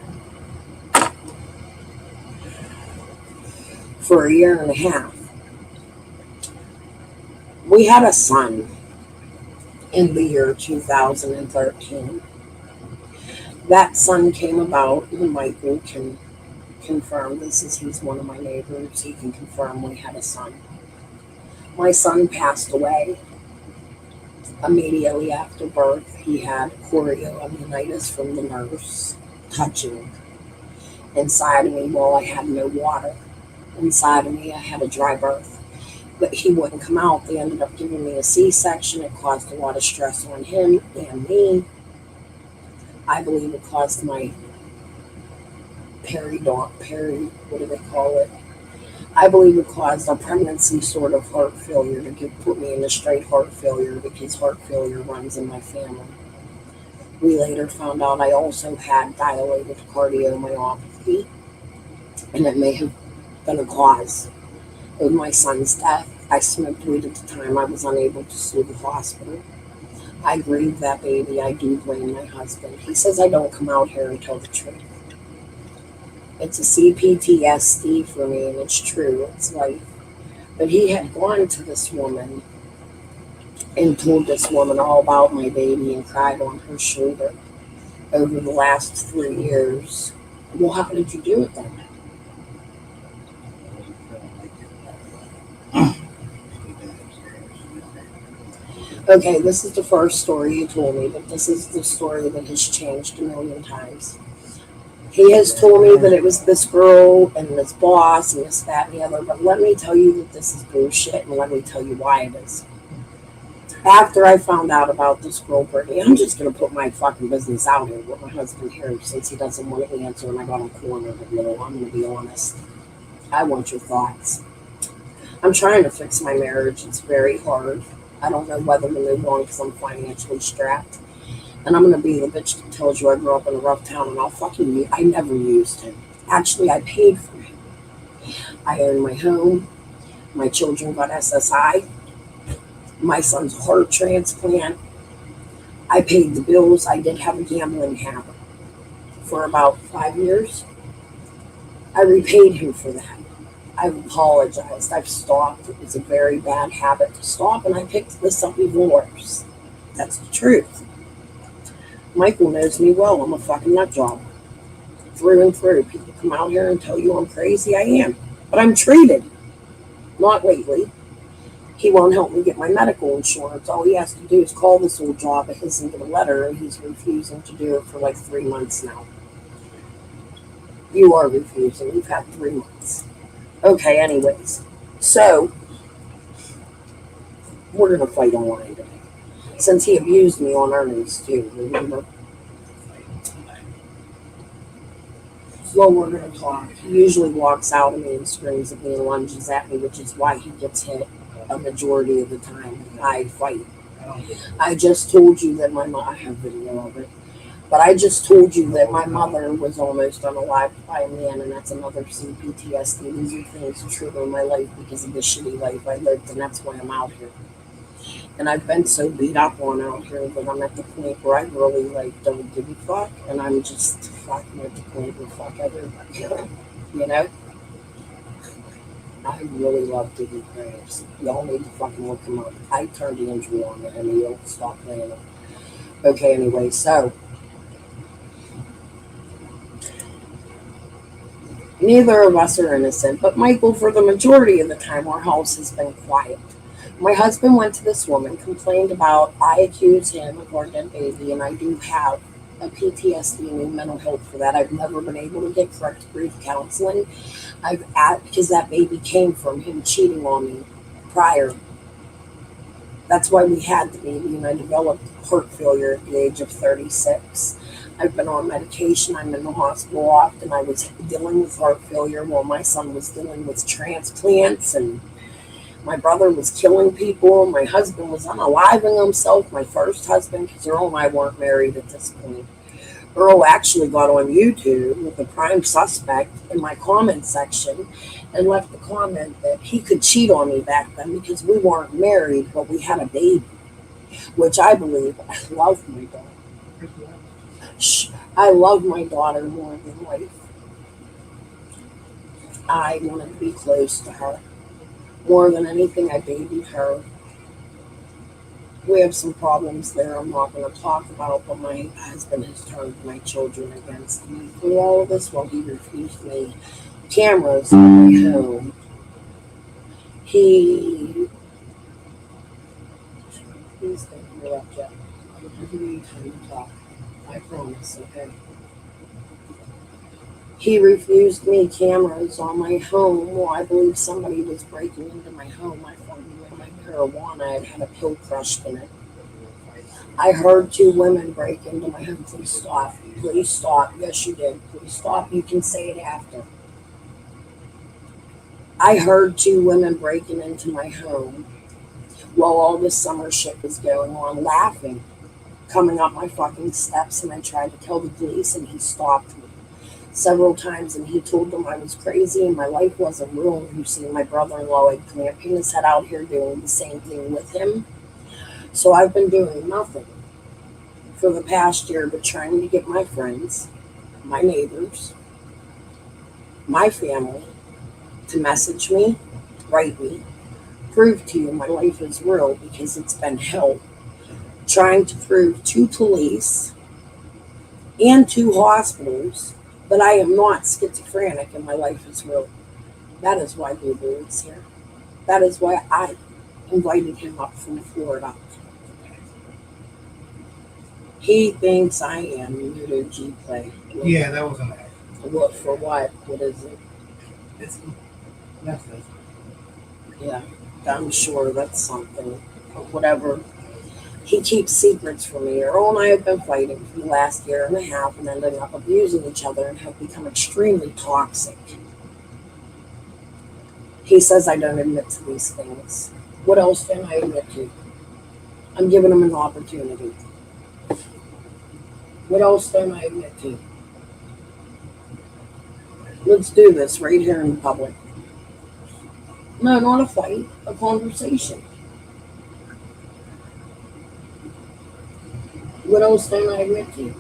for a year and a half. We had a son in the year 2013. That son came about, and Michael can confirm this, as he's one of my neighbors. He can confirm we had a son. My son passed away immediately after birth. He had chorioamnionitis from the nurse touching inside of me while I had no water. Inside of me, I had a dry birth, but he wouldn't come out. They ended up giving me a C-section. It caused a lot of stress on him and me. I believe it caused my what do they call it? I believe it caused a pregnancy sort of heart failure to put me in a straight heart failure because heart failure runs in my family. We later found out I also had dilated cardiomyopathy, and it may have been a cause of my son's death. I smoked weed at the time. I was unable to sue the hospital. I grieved that baby. I do blame my husband. He says I don't come out here and tell the truth. It's a CPTSD for me, and it's true. It's life. But he had gone to this woman and told this woman all about my baby and cried on her shoulder over the last 3 years. Well, how did you do it then? Okay, this is the first story you told me, but this is the story that has changed a million times. He has told me that it was this girl and this boss and this, that, and the other, but let me tell you that this is bullshit, and let me tell you why it is. After I found out about this girl, Brittany, I'm just going to put my fucking business out here with my husband here since he doesn't want to answer and I got him cornered a little. I'm going to be honest. I want your thoughts. I'm trying to fix my marriage. It's very hard. I don't know whether to move on because I'm financially strapped. And I'm going to be the bitch that tells you I grew up in a rough town and I never used him. Actually, I paid for him. I own my home. My children got SSI. My son's heart transplant. I paid the bills. I did have a gambling habit for about 5 years. I repaid him for that. I've apologized. I've stopped. It was a very bad habit to stop, and I picked this up even worse. That's the truth. Michael knows me well. I'm a fucking nut job. Through and through. People come out here and tell you I'm crazy. I am. But I'm treated. Not lately. He won't help me get my medical insurance. All he has to do is call this old job of his and get a letter, and he's refusing to do it for like 3 months now. You are refusing. You've had 3 months. Okay, anyways. So, we're going to fight online today. Since he abused me on earnings too, remember? Well, we're going to talk. He usually walks out of me and screams at me and lunges at me, which is why he gets hit a majority of the time. I fight. I just told you that I have video of it, but I just told you that my mother was almost unalived by a man, and that's another CPTSD. These are things that trigger my life because of the shitty life I lived, and that's why I'm out here. And I've been so beat up on out here that I'm at the point where I really don't give a fuck, and I'm just fucking at the point where fuck everybody, you know? I really love Diggy Graves. Y'all need to fucking look him up. I turned the injury on him and he'll stop playing it. Okay, anyway, so neither of us are innocent, but Michael, for the majority of the time, our house has been quiet. My husband went to this woman, complained about, I accuse him of our dead baby, and I do have a PTSD and mental health for that. I've never been able to get correct grief counseling. Because that baby came from him cheating on me prior. That's why we had the baby, and I developed heart failure at the age of 36. I've been on medication. I'm in the hospital often. I was dealing with heart failure while my son was dealing with transplants, and my brother was killing people. My husband was unaliving himself, my first husband, because Earl and I weren't married at this point. Earl actually got on YouTube with the prime suspect in my comment section and left the comment that he could cheat on me back then because we weren't married, but we had a baby, which I believe. I love my daughter. I love my daughter more than life. I wanted to be close to her. More than anything, I babied her. We have some problems there I'm not going to talk about, but my husband has turned my children against me through all of this while he refused me cameras in my home. Please don't interrupt yet. I'm giving you time to talk. I promise, okay? He refused me cameras on my home. Well, I believe somebody was breaking into my home. I found my marijuana. It had a pill crushed in it. I heard 2 women break into my home. Please stop. Please stop. Yes, you did. Please stop. You can say it after. I heard 2 women breaking into my home while all this summer shit was going on, laughing, coming up my fucking steps, and I tried to tell the police, and he stopped me several times, and he told them I was crazy and my life wasn't real. And you see my brother-in-law like clamping his head out here doing the same thing with him. So I've been doing nothing for the past year but trying to get my friends, my neighbors, my family to message me, write me, prove to you my life is real, because it's been hell trying to prove to police and to hospitals that I am not schizophrenic and my life is real. That is why Boo Boo is here. That is why I invited him up from Florida. He thinks I am Muto G Play. Yeah, that was an act. What for what? What is it? It's nothing. Yeah, I'm sure that's something. Or whatever. He keeps secrets from me. Earl and I have been fighting for the last year and a half and ending up abusing each other and have become extremely toxic. He says I don't admit to these things. What else can I admit to? I'm giving him an opportunity. What else can I admit to? Let's do this right here in public. No, not a fight, a conversation. What else can I admit to?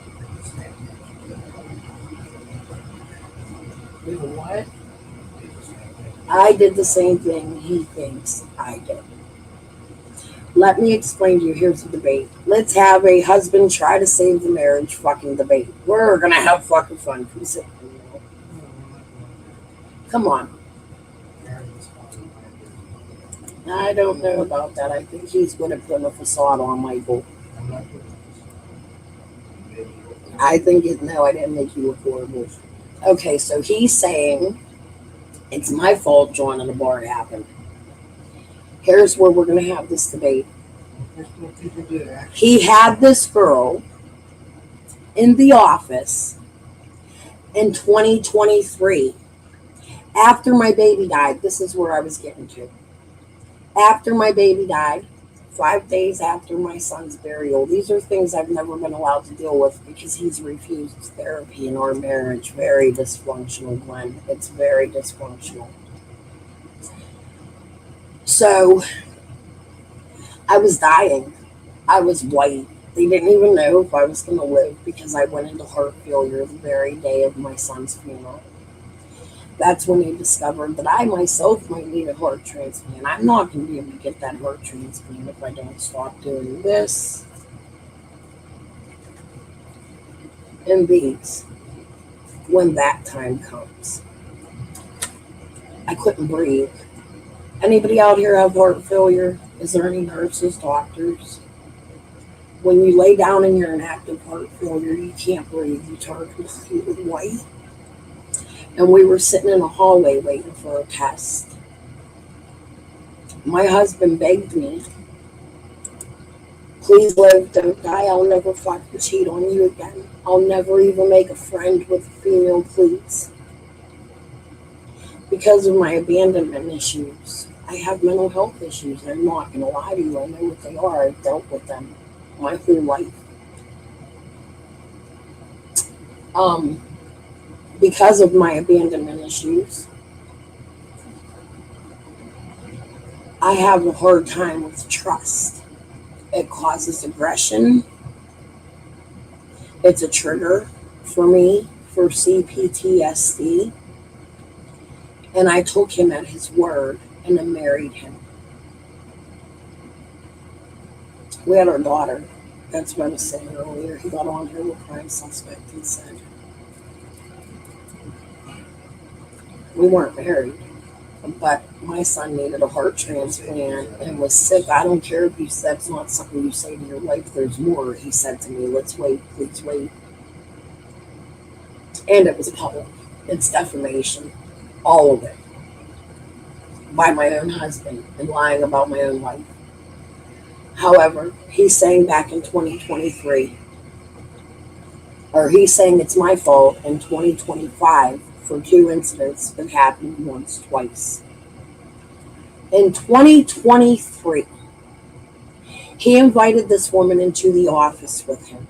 You know what? I did the same thing he thinks I did. Let me explain to you. Here's the debate. Let's have a husband try to save the marriage fucking debate. We're gonna have fucking fun. Come on. I don't know about that. I think he's going to put a facade on Michael. I think no, I didn't make you look horrible. Okay, so he's saying it's my fault joining the bar happened. Here's where we're going to have this debate. He had this girl in the office in 2023. After my baby died, this is where I was getting to. After my baby died, 5 days after my son's burial, these are things I've never been allowed to deal with because he's refused therapy in our marriage. Very dysfunctional, Glenn. It's very dysfunctional. So, I was dying. I was white. They didn't even know if I was going to live because I went into heart failure the very day of my son's funeral. That's when they discovered that I myself might need a heart transplant. I'm not going to be able to get that heart transplant if I don't stop doing this and these when that time comes. I couldn't breathe. Anybody out here have heart failure? Is there any nurses, doctors? When you lay down and you're in active heart failure, you can't breathe. You turn completely white. And we were sitting in a hallway waiting for a test. My husband begged me, please live, don't die. I'll never fucking cheat on you again. I'll never even make a friend with a female, please. Because of my abandonment issues. I have mental health issues. I'm not going to lie to you. I know what they are. I've dealt with them my whole life. Because of my abandonment issues, I have a hard time with trust. It causes aggression. It's a trigger for me for CPTSD. And I took him at his word and I married him. We had our daughter. That's what I was saying earlier. He got on her with crime suspect and said, we weren't married, but my son needed a heart transplant and was sick. I don't care if you said it's not something you say to your wife, there's more. He said to me, let's wait, please wait. And it was public. It's defamation. All of it. By my own husband and lying about my own life. However, he's saying back in 2023, or he's saying it's my fault in 2025 for 2 incidents that happened once, twice. In 2023, he invited this woman into the office with him.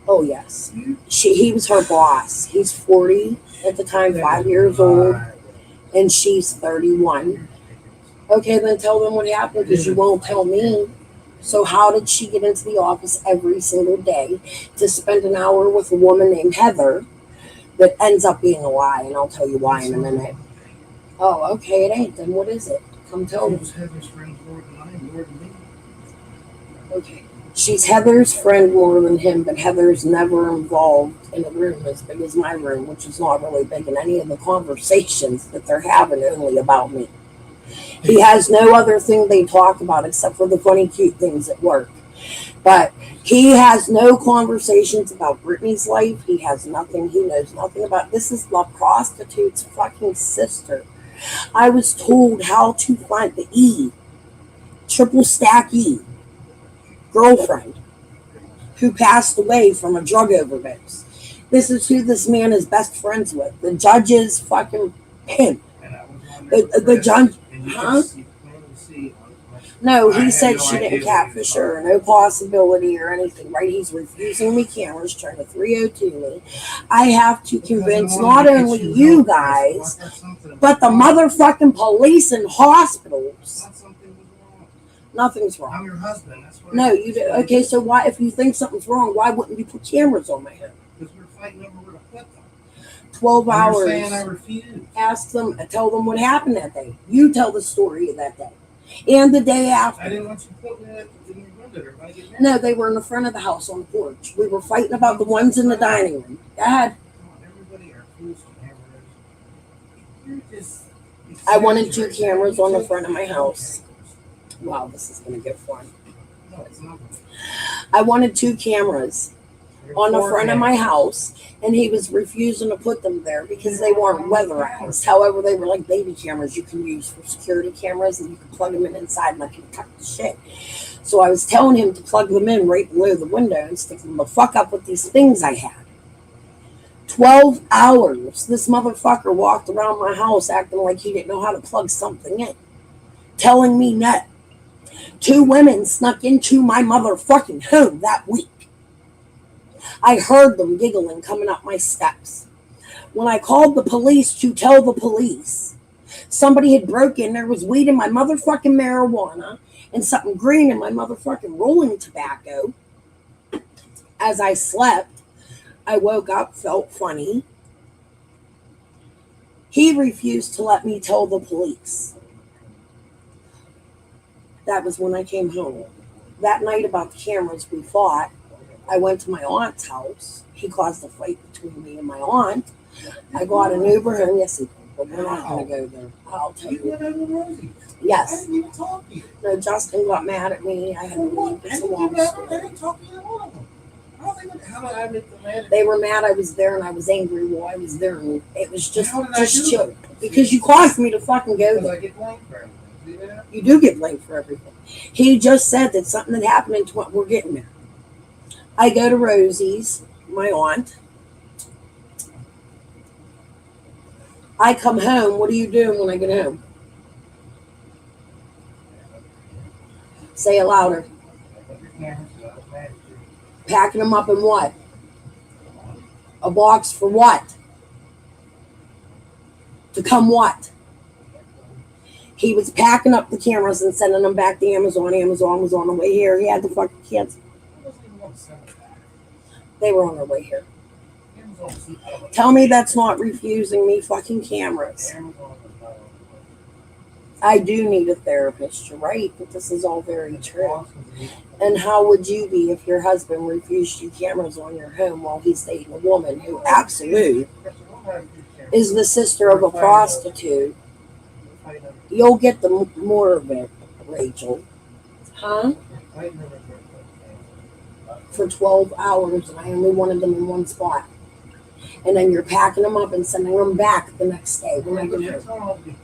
Oh, yes. He was her boss. He's 40 at the time, 5 years old, and she's 31. Okay, then tell them what happened because you won't tell me. So how did she get into the office every single day to spend an hour with a woman named Heather that ends up being a lie? And I'll tell you why in a minute. Oh, okay, it ain't. Then what is it? Come tell me. Okay. She's Heather's friend more than him, but Heather's never involved in a room as big as my room, which is not really big in any of the conversations that they're having only about me. He has no other thing they talk about except for the funny, cute things at work. But he has no conversations about Brittany's life. He has nothing. He knows nothing about. This is the prostitute's fucking sister. I was told how to find the E, triple stack E, girlfriend, who passed away from a drug overdose. This is who this man is best friends with. The judge's fucking pimp. The judge, huh? No, he said she didn't catfish her, no possibility or anything, right? He's refusing me cameras, trying to 302 me. I have to convince not only you guys, but the motherfucking police and hospitals. Nothing's wrong. I'm your husband. That's what. No, you do. Okay, so why, if you think something's wrong, why wouldn't you put cameras on my head? Because we're fighting over where to put them. 12 hours. You're saying I refuse. Ask them, tell them what happened that day. You tell the story of that day. And the day after. I didn't want you putting it in your window. Everybody get mad. No, they were in the front of the house on the porch. We were fighting about the ones in the dining room. Go ahead. Everybody are fools to cameras. You're just. I wanted 2 cameras on the front of my house. Wow, this is going to get fun. No, it's not. I wanted 2 cameras on the front of my house, and he was refusing to put them there because they weren't weatherized. However, they were like baby cameras you can use for security cameras, and you can plug them in inside and I can cut the shit. So I was telling him to plug them in right below the window and stick them the fuck up with these things I had. 12 hours. This motherfucker walked around my house acting like he didn't know how to plug something in. Telling me no. 2 women snuck into my motherfucking home that week. I heard them giggling coming up my steps. When I called the police to tell the police, somebody had broken. There was weed in my motherfucking marijuana and something green in my motherfucking rolling tobacco. As I slept, I woke up, felt funny. He refused to let me tell the police. That was when I came home. That night about the cameras, we fought. I went to my aunt's house. He caused a fight between me and my aunt. I got an Uber home. Yes, he did, but we're not going to go there. I'll tell you. Yes. No, Justin got mad at me. I had to leave. It's a long story. They were mad I was there, and I was angry while I was there. And it was just chill. Because you caused me to fucking go there. You do get blamed for everything. He just said that something that happened in we're getting there. I go to Rosie's, my aunt. I come home. What are you doing when I get home? Say it louder. Packing them up in what? A box for what? To come what? He was packing up the cameras and sending them back to Amazon. Amazon was on the way here. He had the fucking kids. They were on their way here. Tell me that's not refusing me fucking cameras. I do need a therapist. You're right, but this is all very true. And how would you be if your husband refused you cameras on your home while he's dating a woman who absolutely is the sister of a prostitute? You'll get the more of it, Rachel. Huh? For 12 hours, and I only wanted them in one spot. And then you're packing them up and sending them back the next day when I get home.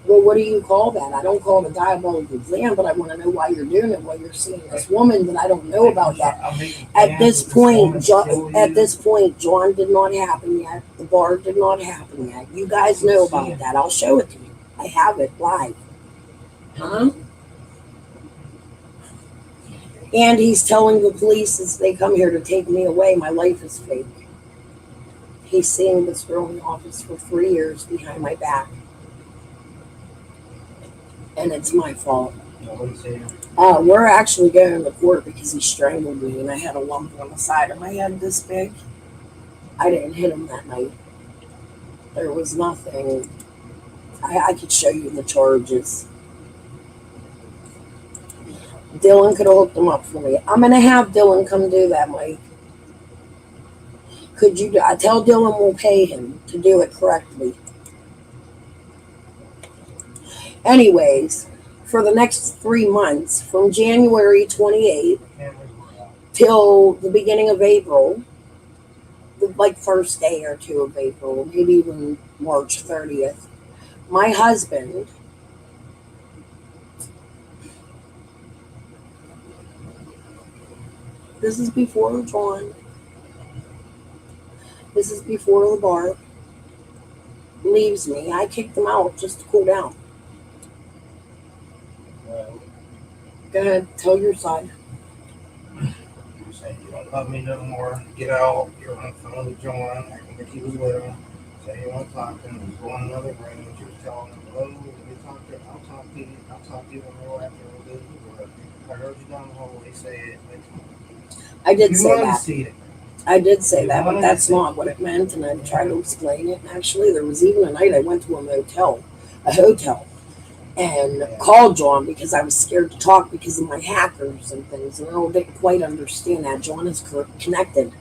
Well, what do you call that? I don't call it a diabolical plan, but I want to know why you're doing it, why you're seeing this woman that I don't know about yet. At this point, John did not happen yet. The bar did not happen yet. You guys know about that. I'll show it to you. I have it live. Huh? And he's telling the police as they come here to take me away, my life is fake. He's seeing this girl in the office for 3 years behind my back. And it's my fault. We're actually going to court because he strangled me and I had a lump on the side of my head this big. I didn't hit him that night. There was nothing. I could show you the charges. Dylan could have hooked them up for me. I'm going to have Dylan come do that, Mike. Could you? I tell Dylan we'll pay him to do it correctly. Anyways, for the next 3 months, from January 28th till the beginning of April, the first day or two of April, maybe even March 30th, my husband this is before John. This is before the bar leaves me. I kicked them out just to cool down. Go ahead, tell your side. You're saying you don't love me no more. Get out. You're on the phone with John. Acting like he was with him. Say you want to talk to him. He's going in another room. You're telling him, oh, I'll talk to you. I'll talk to you when we're after we'll do it. I heard you down the hallway say it. I did say that. I did say that, but that's not what it meant, and I tried to explain it. And actually, there was even a night I went to a hotel, and called John because I was scared to talk because of my hackers and things, and I didn't quite understand that. John is connected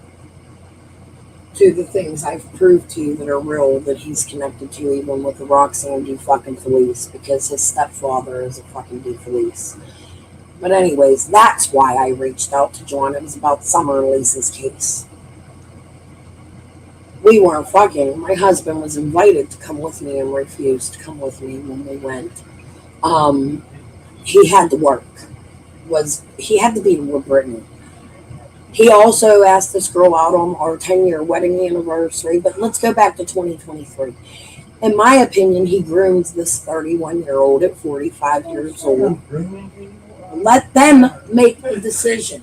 to the things I've proved to you that are real, that he's connected to, even with the Roxanne D fucking police, because his stepfather is a fucking D police. But anyways, that's why I reached out to John. It was about Summer and Lisa's case. We weren't fucking. My husband was invited to come with me and refused to come with me when we went. He had to work. He had to be with Brittany. He also asked this girl out on our 10-year wedding anniversary, but let's go back to 2023. In my opinion, he groomed this 31-year-old at 45 years old. Let them make the decision.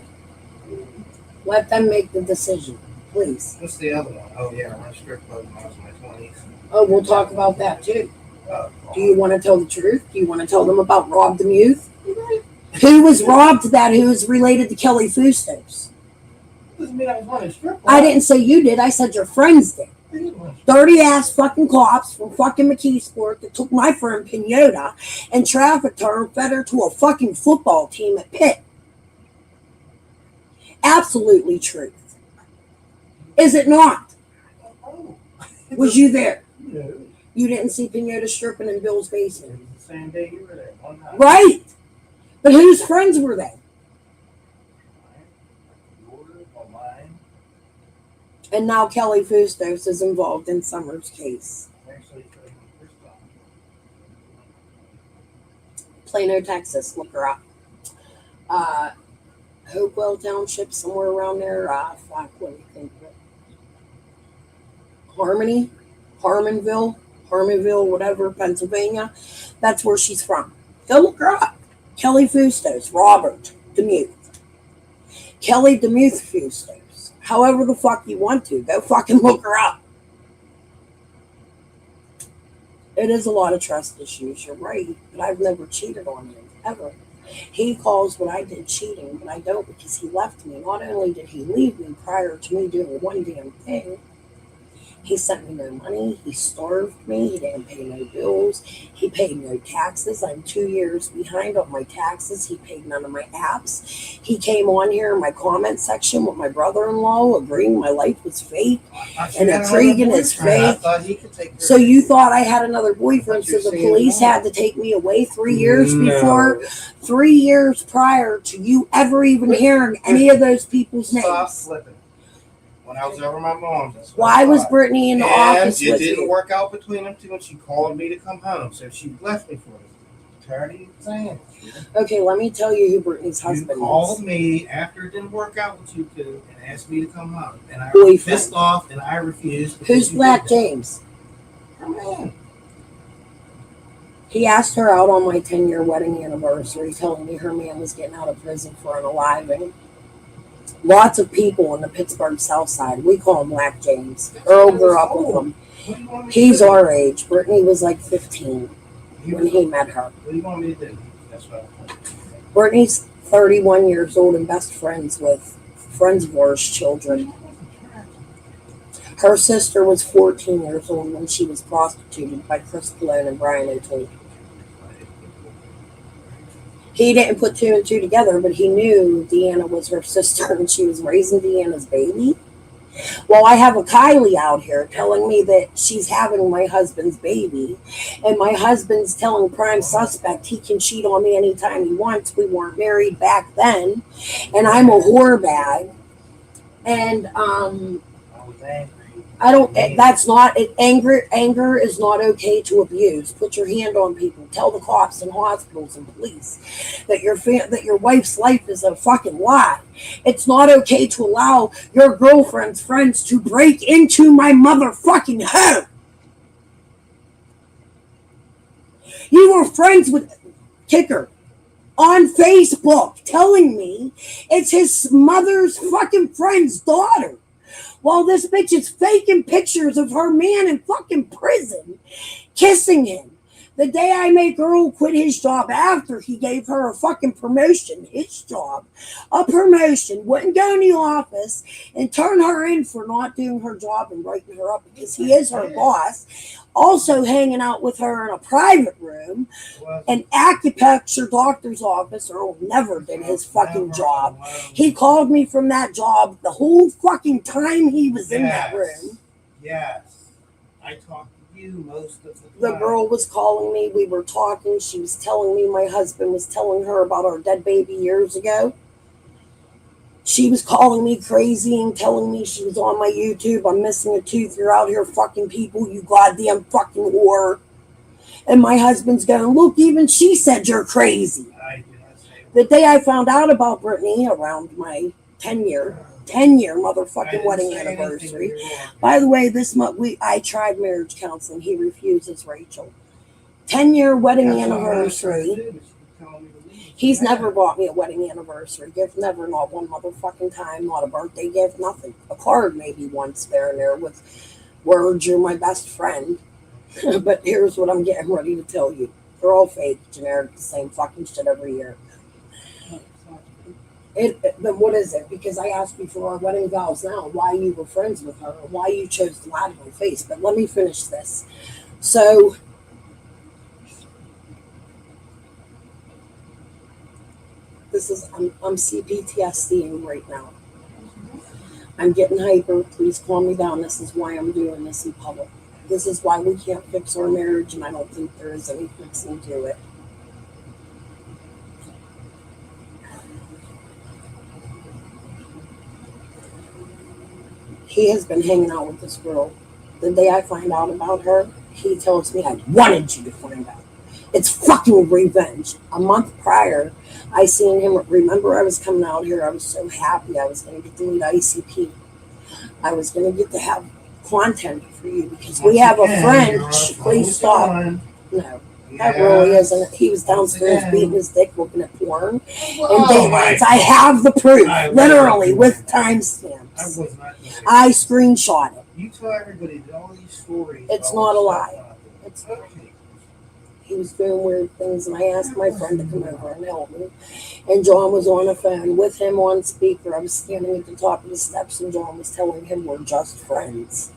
Let them make the decision, please. What's the other one? Oh, yeah, I run a strip club when I was in my 20s. Oh, we'll talk about that too. Do you want to tell the truth? Do you want to tell them about Rob Demuth? Who was robbed that? Who is related to Kelly Fustos? Doesn't mean I was running a strip club. I didn't say you did. I said your friends did. Dirty ass fucking cops from fucking McKeesport that took my friend Pinota and trafficked her and fed her to a fucking football team at Pitt. Absolutely truth. Is it not? Was you there? No. You didn't see Pinota stripping in Bill's basement. It was the same day you were there. One night. Right. But whose friends were they? Yours or mine? And now Kelly Fustos is involved in Summer's case. Actually, first off. Plano, Texas. Look her up. Hopewell Township, somewhere around there. Fuck, what do you think? Harmonville, whatever, Pennsylvania. That's where she's from. Go look her up. Kelly Fustos, Robert Demuth. Kelly Demuth Fustos. However the fuck you want to. Go fucking look her up. It is a lot of trust issues, you're right, but I've never cheated on him, ever. He calls what I did cheating, but I don't because he left me. Not only did he leave me prior to me doing one damn thing, he sent me no money. He starved me. He didn't pay no bills. He paid no taxes. I'm 2 years behind on my taxes. He paid none of my apps. He came on here in my comment section with my brother-in-law agreeing my life was fake and that Cregan is fake. So you thought I had another boyfriend, so the police had to take me away 3 years before, 3 years prior to you ever even hearing any of those people's names. Stop flipping. when I was over at my mom's. That's what Why I was thought. Brittany in the And office it with didn't you? work out between them two, and she called me to come home. So she left me for it. Tired of you saying it. Okay, let me tell you who Brittany's husband You called is. me after it didn't work out with you two and asked me to come home. And I was Boyfriend. pissed off and I refused. because Who's you Black did that. James? Her man. He asked her out on my 10-year wedding anniversary, telling me her man was getting out of prison for unaliving. Lots of people in the Pittsburgh South Side. We call him Black James. Earl grew up with him. What do you want me to He's do? our age. Brittany was like 15 when he met her. What do you want me to do? That's what I'm Brittany's 31 years old and best friends with friends of ours' children. Her sister was 14 years old when she was prostituted by Chris Cologne and Brian O'Toole. He didn't put two and two together, but he knew Deanna was her sister and she was raising Deanna's baby. Well, I have a Kylie out here telling me that she's having my husband's baby, and my husband's telling prime suspect he can cheat on me anytime he wants. We weren't married back then, and I'm a whore bag. And I was angry. I don't. That's not anger. Anger is not okay to abuse. Put your hand on people. Tell the cops and hospitals and police that your wife's life is a fucking lie. It's not okay to allow your girlfriend's friends to break into my motherfucking home. You were friends with Kicker on Facebook, telling me it's his mother's fucking friend's daughter. While this bitch is faking pictures of her man in fucking prison, kissing him. The day I made Earl quit his job after he gave her a fucking promotion, his job, a promotion, wouldn't go in the office and turn her in for not doing her job and writing her up because he is her boss. Also hanging out with her in a private room, an acupuncture doctor's office. Earl never did his fucking job. He called me from that job the whole fucking time he was in that room. Yes. I talked to you most of the time. The girl was calling me. We were talking. She was telling me my husband was telling her about our dead baby years ago. She was calling me crazy and telling me she was on my YouTube. I'm missing a tooth. You're out here fucking people, you goddamn fucking whore. And my husband's going, look, even she said you're crazy. The day I found out about Brittany around my 10-year motherfucking wedding anniversary. By the way, this month I tried marriage counseling. He refuses, Rachel. 10-year wedding anniversary. He's never bought me a wedding anniversary gift. Never, not one motherfucking time. Not a birthday gift, nothing. A card maybe once there and there with words, you're my best friend. But here's what I'm getting ready to tell you. They're all fake, generic, the same fucking shit every year. Then what is it? Because I asked you for our wedding vows now, why you were friends with her, or why you chose to lie to my face. But let me finish this. So, I'm CPTSDing right now. I'm getting hyper. Please calm me down. This is why I'm doing this in public. This is why we can't fix our marriage, and I don't think there is any fixing to it. He has been hanging out with this girl. The day I find out about her, he tells me, I wanted you to find out. It's fucking revenge. A month prior, I seen him. Remember, I was coming out here. I was so happy. I was going to get to meet ICP. I was going to get to have content for you because we have a friend. Please stop. No, that really isn't. He was downstairs beating his dick, looking at porn and Daylines. I have the proof, literally with timestamps. I screenshot it. You tell everybody that all these stories. It's not a lie. It's not. He was doing weird things, and I asked my friend to come over and help me. And John was on the phone with him on speaker. I was standing at the top of the steps, and John was telling him we're just friends.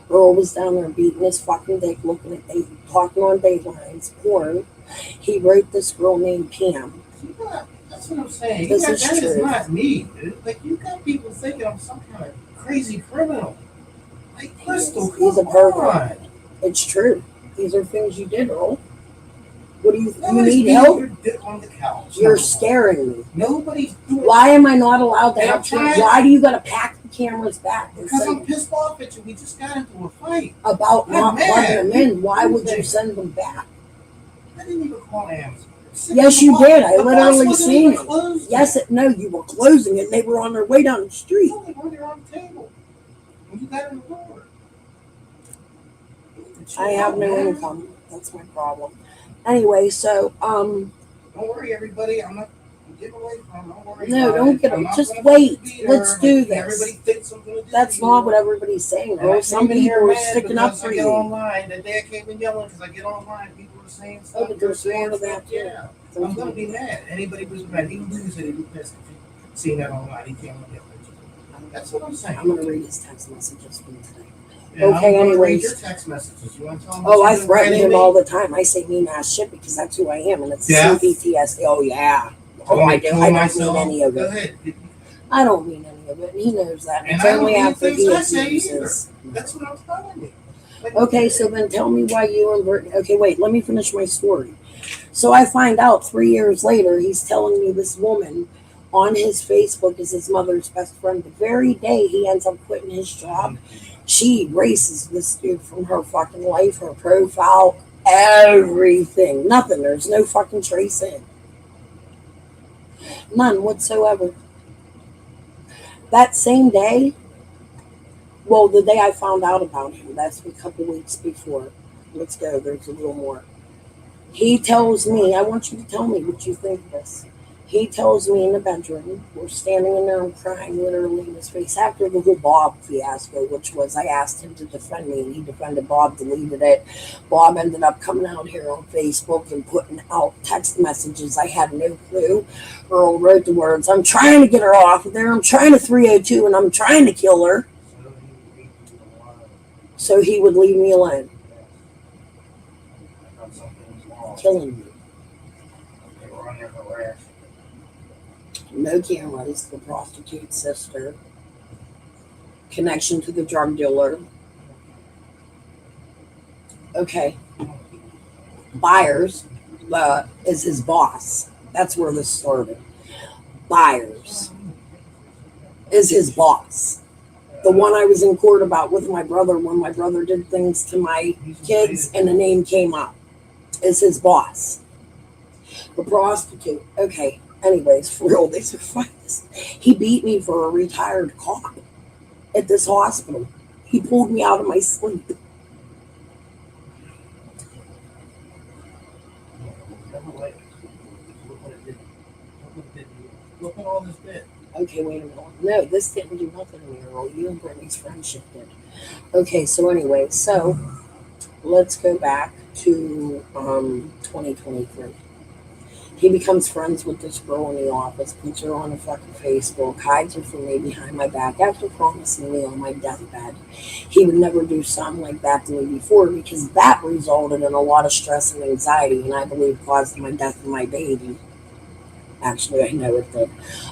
Earl was down there beating his fucking dick, looking at talking on Daylines, porn. He raped this girl named Pam. That's what I'm saying. This That is is true. not me, dude. Like, you got people thinking I'm some kind of crazy criminal. Like, Crystal, He's a come pervert. on. It's true. These are things you did, Earl. What do you Nobody's need beating help? your dick on the couch. You're scaring me. Nobody's doing Why am I not allowed to Yeah, have I'm trying- Why do you gotta pack the cameras back and Because say I'm pissed off at you. We just got into a fight. about I'm not mad. plugging them in? Why would you send them back? I didn't even call Amazon. Yes, you did. I The box literally wasn't seen even it. closed Yes, no, you were closing it. And they were on their way down the street. No, they were there on the table. When you got in the door. I have no income. That's my problem. Anyway, so Don't worry, everybody. I'm not getting away from. Don't worry. no, about don't it. get I'm them. not Just gonna wait. be Let's there, do but this. Everybody thinks I'm gonna do That's it. not what everybody's saying. And I Though. Some came in here people are mad sticking up because for I get you. online. That day I came in yelling because I get online. People are saying stuff. Oh, but there's saying more to stuff. that, too. Yeah. I'm gonna be mad. Anybody who's mad, he loses it. He'd be pissed if he seen that online. He can't get it. That's what I'm saying. I'm gonna read his text messages from today. Yeah, I'm Okay, gonna read anyways. your text messages. You want to tell him Oh, what I you've been threaten writing him me? all the time. I say mean ass shit because that's who I am, and it's Yeah? CPTSD. Oh yeah. Oh, Tell I me- do. tell I don't myself. mean any of Go it. ahead. I don't mean any of it, and he knows that. And It's I don't only mean after things he I say either. abuses. That's what I'm telling you. Like, Okay, so then tell me why you and Brittany. Okay, wait, let me finish my story. So I find out 3 years later, he's telling me this woman on his Facebook is his mother's best friend. The very day he ends up quitting his job, she erases this dude from her fucking life, her profile, everything. Nothing. There's no fucking trace in. None whatsoever. That same day, well, the day I found out about him, that's a couple weeks before. Let's go, there's a little more. He tells me, I want you to tell me what you think of this. He tells me in the bedroom, we're standing in there and crying literally in his face after the whole Bob fiasco, which was I asked him to defend me and he defended Bob, deleted it. Bob ended up coming out here on Facebook and putting out text messages. I had no clue. Earl wrote the words, I'm trying to get her off of there. I'm trying to 302 and I'm trying to kill her. So he would leave me alone. Killing me. They were on their harass. No cameras, the prostitute's sister, connection to the drug dealer. Okay. Byers is his boss. That's where this started. Byers is his boss. The one I was in court about with my brother when my brother did things to my kids and the name came up is his boss. The prostitute. Okay. Anyways, for real, they survived this. He beat me for a retired cop at this hospital. He pulled me out of my sleep. Look at all this bit. Okay, wait a minute. No, this didn't do nothing to me, Earl. You and Brittany's friendship did. Okay, so anyway, so let's go back to 2023. He becomes friends with this girl in the office, puts her on a fucking Facebook, hides her from me behind my back after promising me on my deathbed he would never do something like that to me before because that resulted in a lot of stress and anxiety and I believe caused my death of my baby. Actually, I know it did,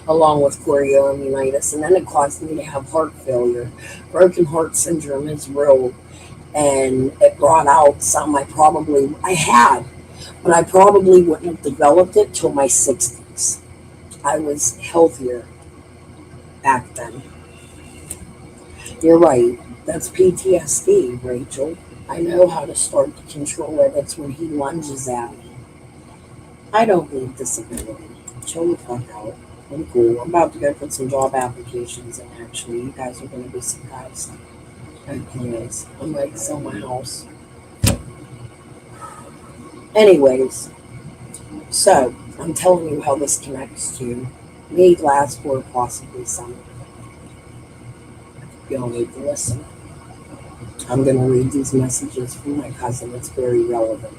along with chorioamnitis, and then it caused me to have heart failure. Broken heart syndrome is real, and it brought out something I had, but I probably wouldn't have developed it till my 60s. I was healthier back then. You're right. That's PTSD, Rachel. I know how to start to control it. It's when he lunges at me. I don't need disability. Chill the fuck out. I'm cool. I'm about to go put some job applications in, actually. You guys are going to be surprised. Anyways, I'm ready to sell my house. Anyways, so I'm telling you how this connects to me, last or possibly summer. Y'all need to listen. I'm going to read these messages from my cousin. It's very relevant.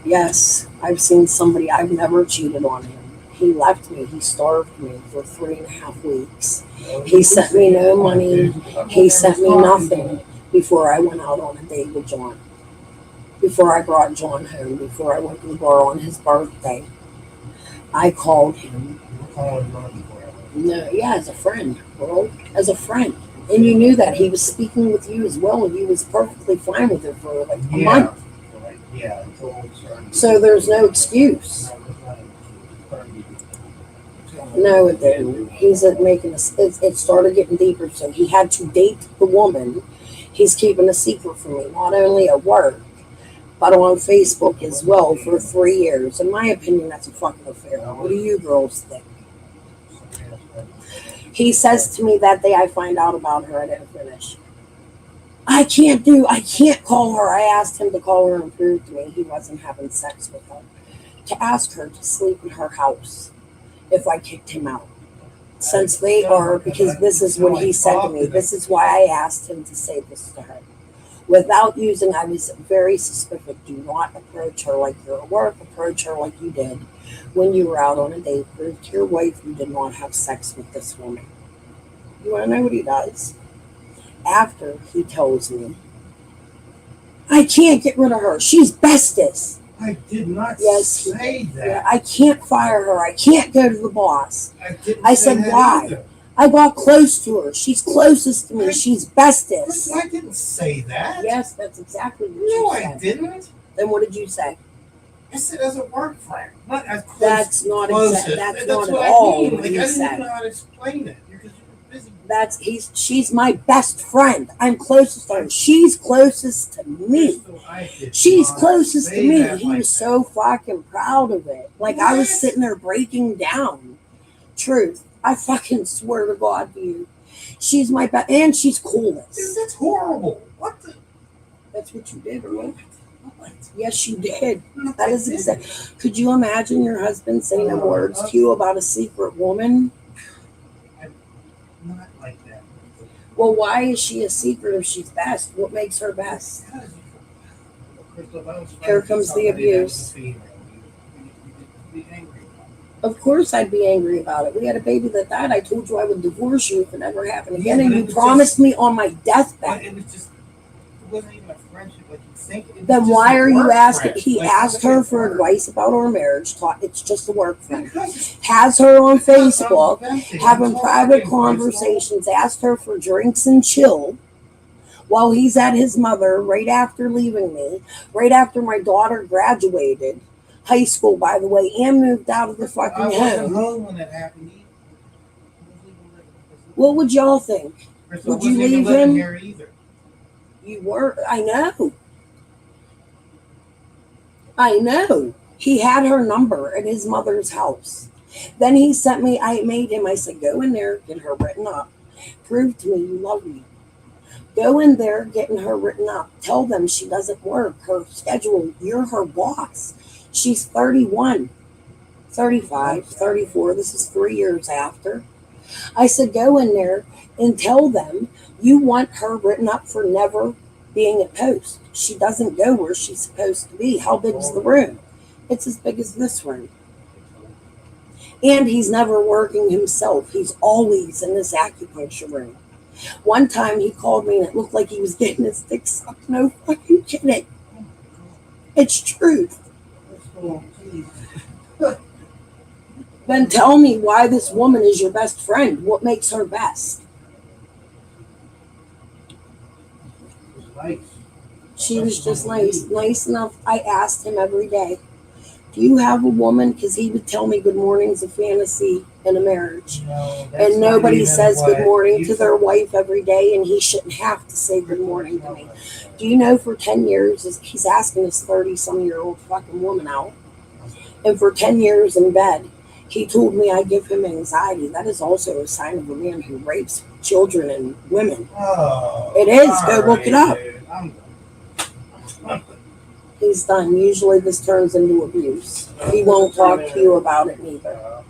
Yes, I've seen somebody. I've never cheated on him. He left me. He starved me for 3.5 weeks. He sent me no money. He sent me nothing before I went out on a date with John. Before I brought John home. Before I went to the bar on his birthday. I called him. No, yeah, as a friend, bro. As a friend. And you knew that he was speaking with you as well, and you was perfectly fine with it for like a month. Yeah, until it started. So there's no excuse. No, it didn't. He's making it started getting deeper. So he had to date the woman. He's keeping a secret from me, not only at work, but on Facebook as well for 3 years. In my opinion, that's a fucking affair. What do you girls think? He says to me that day I find out about her, I didn't finish. I can't call her. I asked him to call her and prove to me he wasn't having sex with her. To ask her to sleep in her house if I kicked him out. Since they are, because this is what he said to me. This is why I asked him to say this to her. Without using, I was very suspicious. Do not approach her like you're at work. Approach her like you did when you were out on a date. Prove to your wife you did not have sex with this woman. You want to know what he does? After he tells me, I can't get rid of her. She's bestest. I did not say that. Yeah, I can't fire her. I can't go to the boss. I said, say that why? either. I got close to her. She's closest to me. She's bestest. I didn't say that. Yes, that's exactly what you said. No, I didn't. Then what did you say? I said as a work friend. Not as close. That's not closest. that's not what at I all mean. what Like, you I didn't said. know how to explain it. Because you were busy. She's my best friend. I'm closest to her. She's closest to me. She's closest to me. He was so fucking proud of it. Like I was sitting there breaking down. Truth. I fucking swear to God to you. She's my best, and she's coolest. Dude, that's horrible. What the? That's what you did, right? Yes, you did. That is exactly. Could you imagine your husband saying them words to you about a secret woman? Not like that. Well, why is she a secret if she's best? What makes her best? Here comes the abuse. Of course I'd be angry about it. We had a baby that died. I told you I would divorce you if it ever happened again, and you promised me on my deathbed. It wasn't even a friendship like you think. Then why are you asking? He asked her for advice about our marriage. It's just a work friend. Has her on Facebook, having private conversations, asked her for drinks and chill while he's at his mother right after leaving me, right after my daughter graduated high school, by the way, and moved out of the fucking I wasn't home. home when that happened. What would y'all think? Would you leave him? Here either. You were. I know. He had her number at his mother's house. Then he sent me, I said, go in there, get her written up. Prove to me you love me. Go in there, getting her written up. Tell them she doesn't work. Her schedule, you're her boss. She's 31, 35, 34. This is 3 years after. I said, go in there and tell them you want her written up for never being at post. She doesn't go where she's supposed to be. How big is the room? It's as big as this room. And he's never working himself. He's always in this acupuncture room. One time he called me and it looked like he was getting his dick sucked. No fucking kidding. It's truth. Then tell me why this woman is your best friend. What makes her best? She was just nice enough. I asked him every day, do you have a woman? Because he would tell me good morning's a fantasy in a marriage. And nobody says good morning to their wife every day, and he shouldn't have to say good morning to me. Do you know for 10 years, he's asking this 30-some-year-old fucking woman out. And for 10 years in bed, he told me I give him anxiety. That is also a sign of a man who rapes children and women. It is. Go look it up. He's done. Usually this turns into abuse. He won't talk to you about it neither.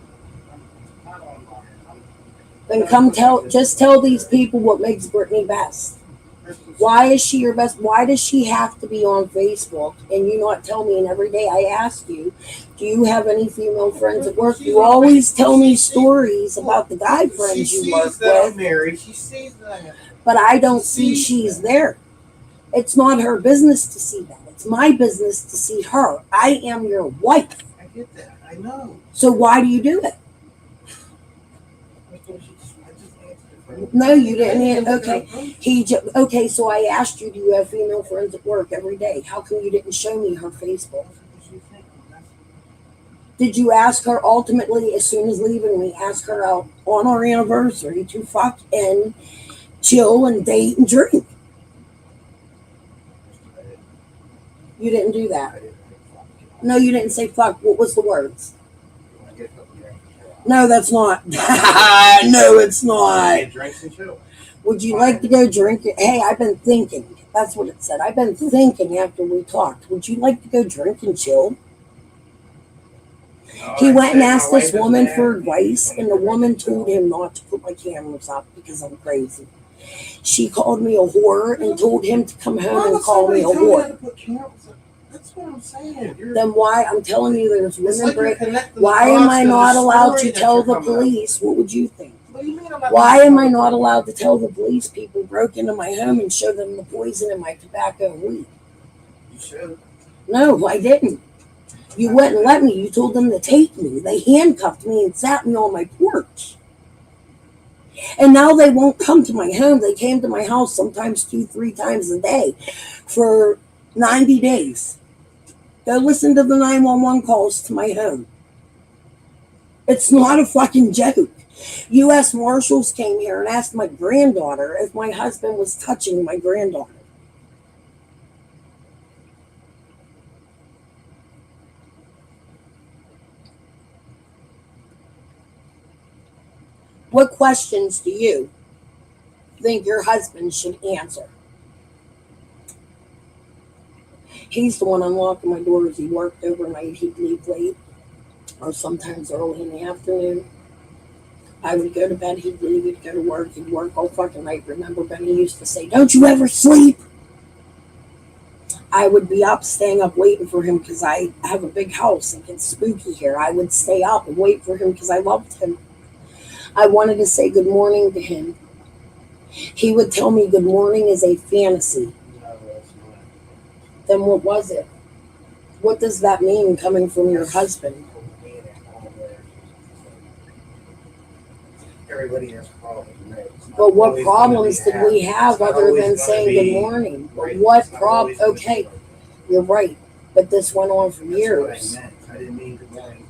Then just tell these people what makes Brittany best. Why is she your best? Why does she have to be on Facebook and you not tell me? And every day I ask you, do you have any female friends at work? You always tell me stories about the guy friends you work with. She sees that. But I don't see she's there. It's not her business to see that. It's my business to see her. I am your wife. I get that. I know. So why do you do it? No, you didn't. Okay. Okay, so I asked you, do you have female friends at work every day? How come you didn't show me her Facebook? Did you ask her ultimately, as soon as leaving me, ask her out on our anniversary to fuck and chill and date and drink? You didn't do that. No, you didn't say fuck. What was the words? No, that's not. No, it's not. Would you like to go drink? Hey, I've been thinking. That's what it said. I've been thinking after we talked. Would you like to go drink and chill? He went and asked this woman for advice, and the woman told him not to put my cameras up because I'm crazy. She called me a whore and told him to come home and call me a whore. That's what I'm saying. Then why? I'm telling you, there's women breaking. Why am I not allowed to tell the police? What would you think? Why am I not allowed to tell the police people broke into my home and show them the poison in my tobacco and weed? You should. No, I didn't. You wouldn't let me. You told them to take me. They handcuffed me and sat me on my porch. And now they won't come to my home. They came to my house sometimes 2-3 times a day for 90 days. Go listen to the 911 calls to my home. It's not a fucking joke. U.S. Marshals came here and asked my granddaughter if my husband was touching my granddaughter. What questions do you think your husband should answer? He's the one unlocking my doors. He worked overnight. He'd leave late or sometimes early in the afternoon. I would go to bed. He'd leave. He'd go to work. He'd work all fucking night. Remember, Benny used to say, "Don't you ever sleep?" I would be up, staying up, waiting for him because I have a big house and it's spooky here. I would stay up and wait for him because I loved him. I wanted to say good morning to him. He would tell me good morning is a fantasy. Then what was it? What does that mean coming from your husband? Everybody has problems. But what problems did we have other than saying good morning? But what problem? Okay, you're right. But this went on for years. I didn't mean good morning.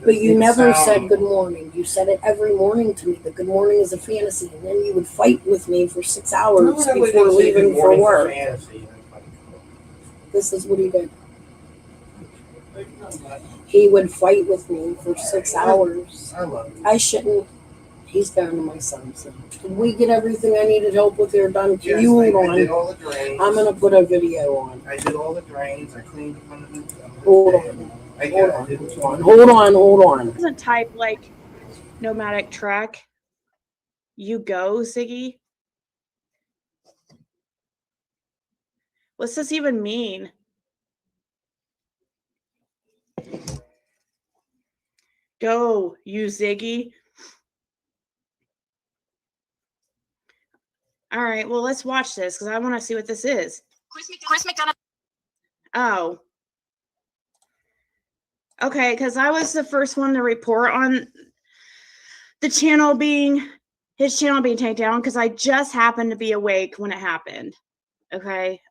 But you never said good morning. You said it every morning to me. The good morning is a fantasy. And then you would fight with me for 6 hours before leaving for work. This is what he did. He would fight with me for 6 hours. I shouldn't. He's down to my son's. Did we get everything I needed help with here done? Can you hold on? I did all the drains. I'm going to put a video on. I did all the drains. I cleaned one of them. Hold on. Hold on. Doesn't type like nomadic track. You go, Ziggy. What's this even mean? Go, you Ziggy. All right, well, let's watch this because I want to see what this is. Chris McDonough. Oh. Okay, because I was the first one to report on the channel being, his channel being taken down because I just happened to be awake when it happened. Okay,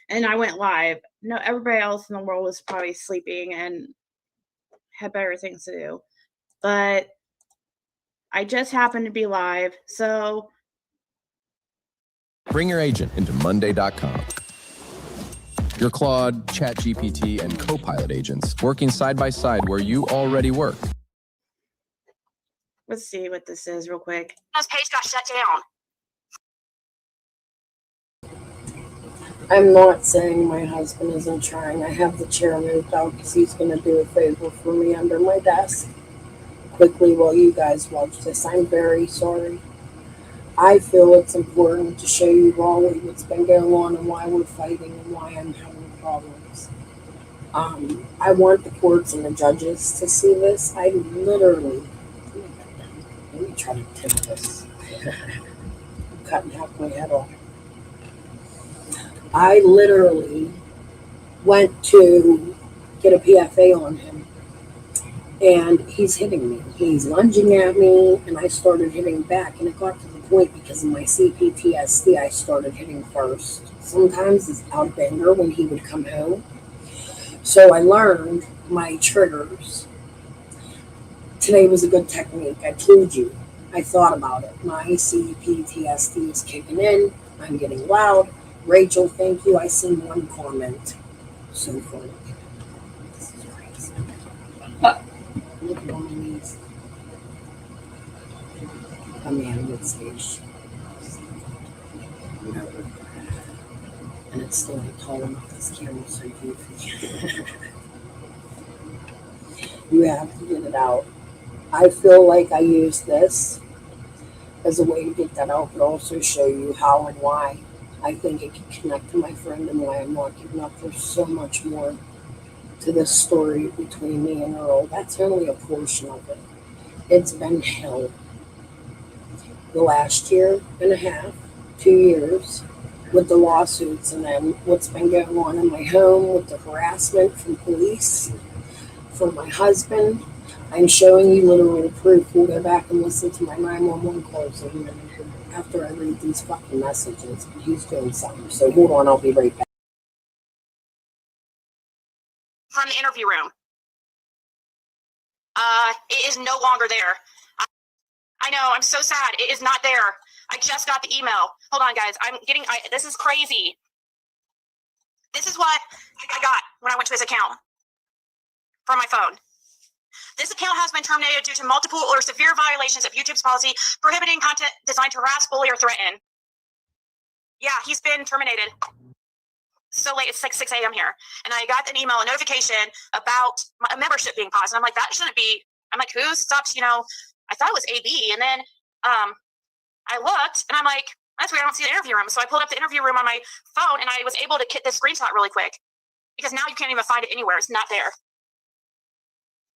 and I went live. No, everybody else in the world was probably sleeping and had better things to do. But I just happened to be live, so. Bring your agent into Monday.com. Your Claude, ChatGPT, and Copilot agents working side by side where you already work. Let's see what this is real quick. This page got shut down. I'm not saying my husband isn't trying. I have the chair moved out because he's going to do a favor for me under my desk. Quickly while you guys watch this, I'm very sorry. I feel it's important to show you all what's been going on and why we're fighting and why I'm having problems. I want the courts and the judges to see this. I literally, let me try to tip this. I'm cutting half my head off. I literally went to get a PFA on him And he's hitting me. He's lunging at me, and I started hitting back. And it got to the point because of my CPTSD, I started hitting first. Sometimes it's out of anger when he would come home. So I learned my triggers. Today was a good technique. I told you. I thought about it. My CPTSD is kicking in. I'm getting loud. Rachel, thank you. I seen one comment. So funny. This is crazy. Look at all these. A man would say shit. And it's still like tall enough this camera so you can. You have to get it out. I feel like I use this as a way to get that out, but also show you how and why I think it can connect to my friend and why I'm not giving up. There's so much more to this story between me and Earl. That's only a portion of it. It's been hell. The last year and a half, 2 years, with the lawsuits, and then what's been going on in my home with the harassment from police, from my husband. I'm showing you literal proof. We'll go back and listen to my 911 calls in a minute after I read these fucking messages. He's doing something. So hold on, I'll be right back. From the interview room. It is no longer there. I know, I'm so sad. It is not there. I just got the email. Hold on, guys. This is crazy. This is what I got when I went to his account from my phone. This account has been terminated due to multiple or severe violations of YouTube's policy prohibiting content designed to harass, bully, or threaten. Yeah, he's been terminated. So late, it's like 6 a.m. here. And I got an email, a notification about a membership being paused. And I'm like, that shouldn't be. I'm like, who stopped, I thought it was AB. And then I looked and I'm like, that's weird. I don't see the interview room. So I pulled up the interview room on my phone and I was able to get this screenshot really quick because now you can't even find it anywhere. It's not there.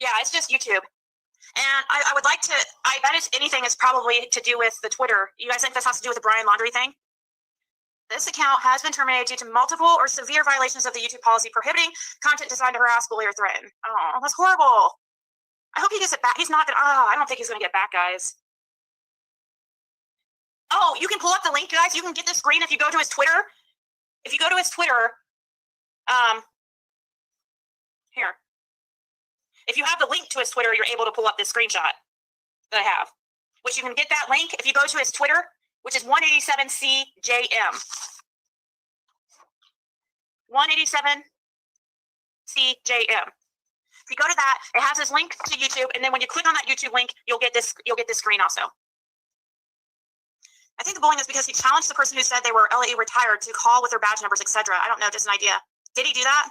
Yeah, it's just YouTube. And I would like to, I bet it's anything is probably to do with the Twitter. You guys think this has to do with the Brian Laundrie thing? This account has been terminated due to multiple or severe violations of the YouTube policy prohibiting content designed to harass, bully, or threaten. Oh, that's horrible. I hope he gets it back. He's not going to, I don't think he's going to get back, guys. Oh, you can pull up the link, guys. You can get the screen if you go to his Twitter. If you go to his Twitter, here. If you have the link to his Twitter, you're able to pull up this screenshot that I have, which you can get that link if you go to his Twitter, which is 187CJM. 187CJM. If you go to that, it has this link to YouTube, and then when you click on that YouTube link, you'll get this screen also. I think the bullying is because he challenged the person who said they were LAE retired to call with their badge numbers, etc. I don't know, just an idea. Did he do that?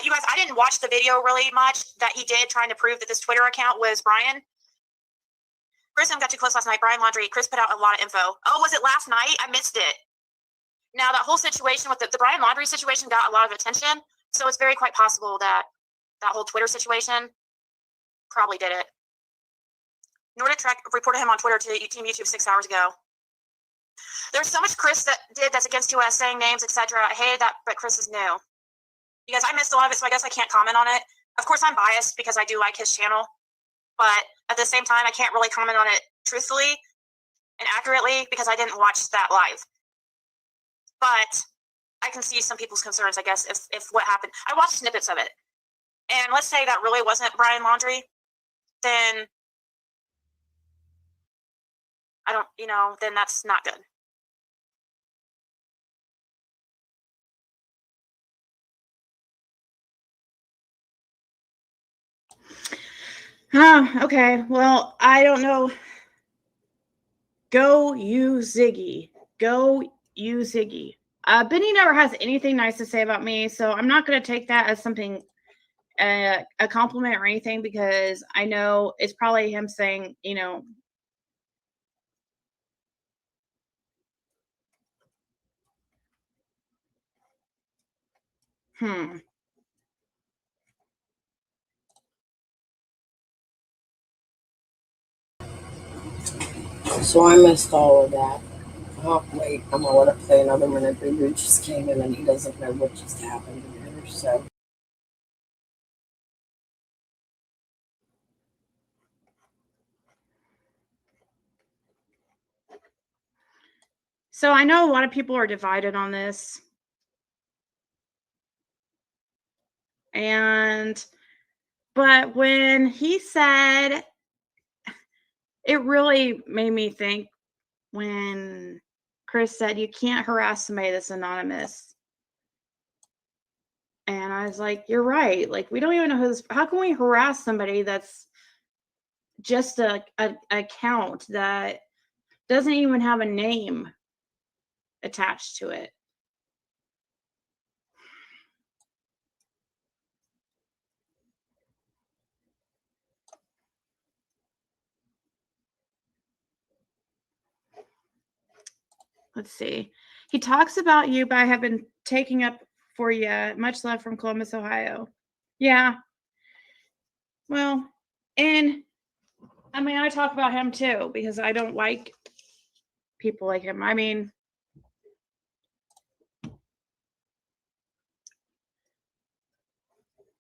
You guys, I didn't watch the video really much that he did trying to prove that this Twitter account was Brian. Chris got too close last night. Brian Laundrie. Chris put out a lot of info. Oh, was it last night? I missed it. Now, that whole situation with the Brian Laundrie situation got a lot of attention, so it's very quite possible that that whole Twitter situation probably did it. Nordic Trek reported him on Twitter to Team YouTube 6 hours ago. There's so much Chris that did that's against US, saying names, etc. I hated that, but Chris is new. Because I missed a lot of it, so I guess I can't comment on it. Of course, I'm biased because I do like his channel, but at the same time, I can't really comment on it truthfully and accurately because I didn't watch that live. But I can see some people's concerns, I guess, if what happened. I watched snippets of it. And let's say that really wasn't Brian Laundrie, then I don't, then that's not good. Okay. Well, I don't know. Go you, Ziggy. Go you, Ziggy. Benny never has anything nice to say about me, so I'm not going to take that as something, a compliment or anything, because I know it's probably him saying, So I missed all of that. Oh, wait, I'm going to let it play another minute. Reboot just came in and he doesn't know what just happened here, so. So I know a lot of people are divided on this. But when he said, it really made me think when Chris said, you can't harass somebody that's anonymous. And I was like, you're right. Like, we don't even know how can we harass somebody that's just a account that doesn't even have a name attached to it? Let's see. He talks about you, but I have been taking up for you. Much love from Columbus, Ohio. Yeah. Well, and I mean, I talk about him too because I don't like people like him. I mean,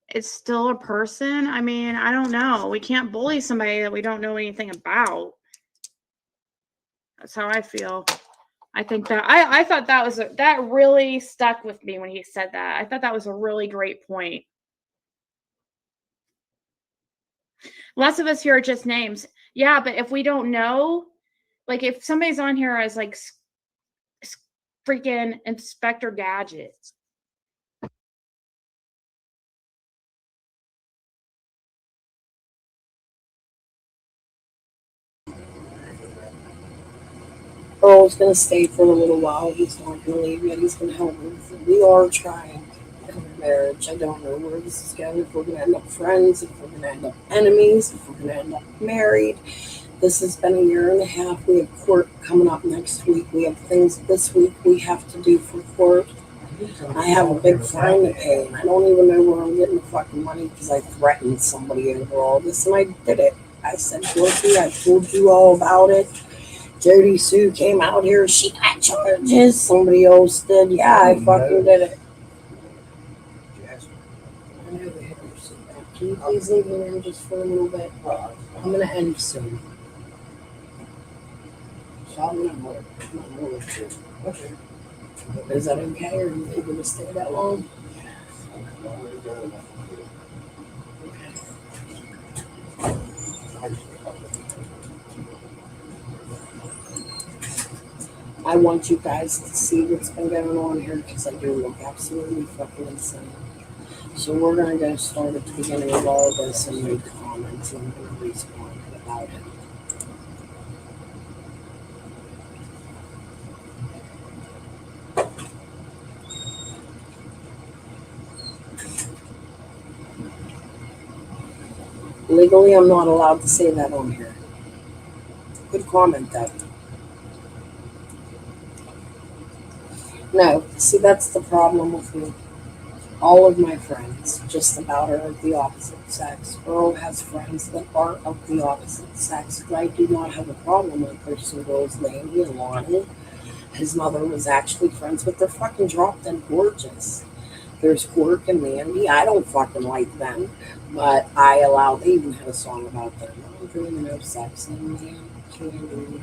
it's still a person. I mean, I don't know. We can't bully somebody that we don't know anything about. That's how I feel. I think that I thought that was that really stuck with me when he said that. I thought that was a really great point. Lots of us here are just names. Yeah, but if we don't know, like if somebody's on here as like freaking Inspector Gadget. Earl's going to stay for a little while. He's not going to leave yet. He's going to help me. We are trying in marriage. I don't know where this is going. If we're going to end up friends, if we're going to end up enemies, if we're going to end up married. This has been a year and a half. We have court coming up next week. We have things this week we have to do for court. I have a big fine to pay, and I don't even know where I'm getting the fucking money because I threatened somebody over all this, and I did it. I said, Dorothy, I told you all about it. Jody Sue came out here. She got charges. Somebody else did. Yeah, I fucking did it. I know they have your seat back. Can you please leave me in just for a little bit? I'm going to end soon. Is that okay? Or are you able to stay that long? I want you guys to see what's been going on here because I do look absolutely fucking insane. So we're going to go start at the beginning of all of this and make comments, and I'm going to respond about it. Legally, I'm not allowed to say that on here. Good comment, though. No, see, that's the problem with me. All of my friends, just about, are of the opposite sex. Earl has friends that are of the opposite sex. I do not have a problem with person girls, Landy and Lonnie. His mother was actually friends with. They're fucking drop dead gorgeous. There's Quirk and Mandy. I don't fucking like them, but I allow. They even had a song about them. I'm dreaming of sex and candy.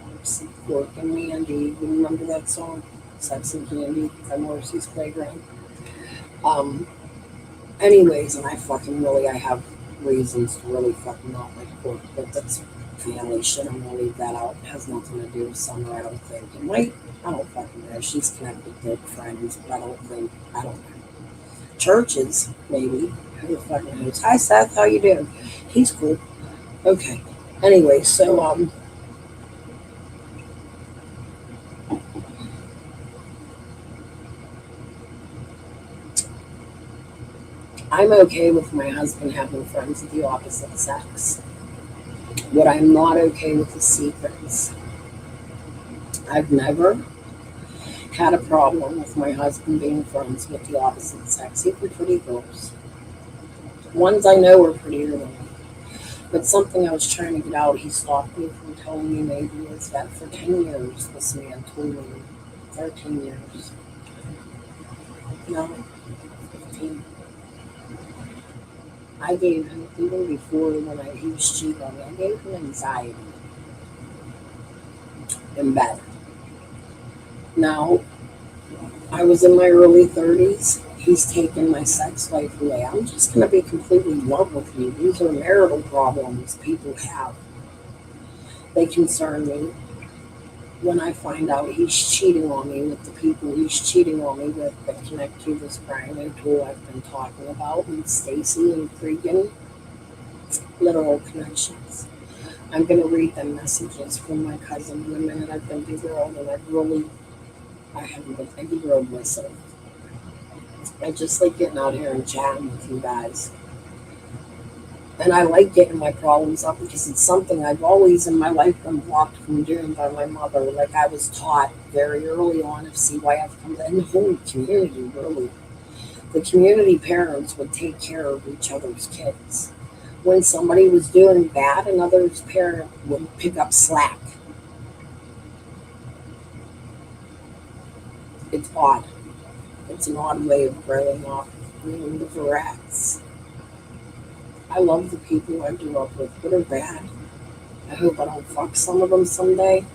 Quirk and Mandy. You remember that song? Sex and Candy by Morrissey's Playground. Anyways, and I have reasons to really fucking not like Quirk, but that's family shit. I'm gonna leave that out. It has nothing to do with Summer, I don't think. It might, I don't fucking know. She's connected to friends, but I don't know. Churches, maybe. Who the fucking knows? Hi Seth, how you doing? He's cool. Okay. Anyway, so I'm okay with my husband having friends of the opposite sex. What I'm not okay with is secrets. I've never had a problem with my husband being friends with the opposite sex, even pretty girls. Ones I know are prettier than me. But something I was trying to get out, he stopped me from telling me maybe, is that for 10 years, this man told me, 13 years. No, 15. I gave him, even before when he was cheating on me, I gave him anxiety in bed. Now, I was in my early 30s. He's taken my sex life away. I'm just going to be completely blunt with you. These are marital problems people have. They concern me. When I find out he's cheating on me with the people he's cheating on me with that connect to this brand new tool I've been talking about, and Stacy and Cregan, literal connections. I'm going to read them messages from my cousin the minute I've been derailed, and I haven't been, I derailed myself. I just like getting out here and chatting with you guys. And I like getting my problems up because it's something I've always in my life been blocked from doing by my mother. Like I was taught very early on of CYF comes in the whole community, really. The community parents would take care of each other's kids. When somebody was doing bad, another's parent would pick up slack. It's odd. It's an odd way of growing up, being the rats. I love the people I grew up with, good or bad. I hope I don't fuck some of them someday.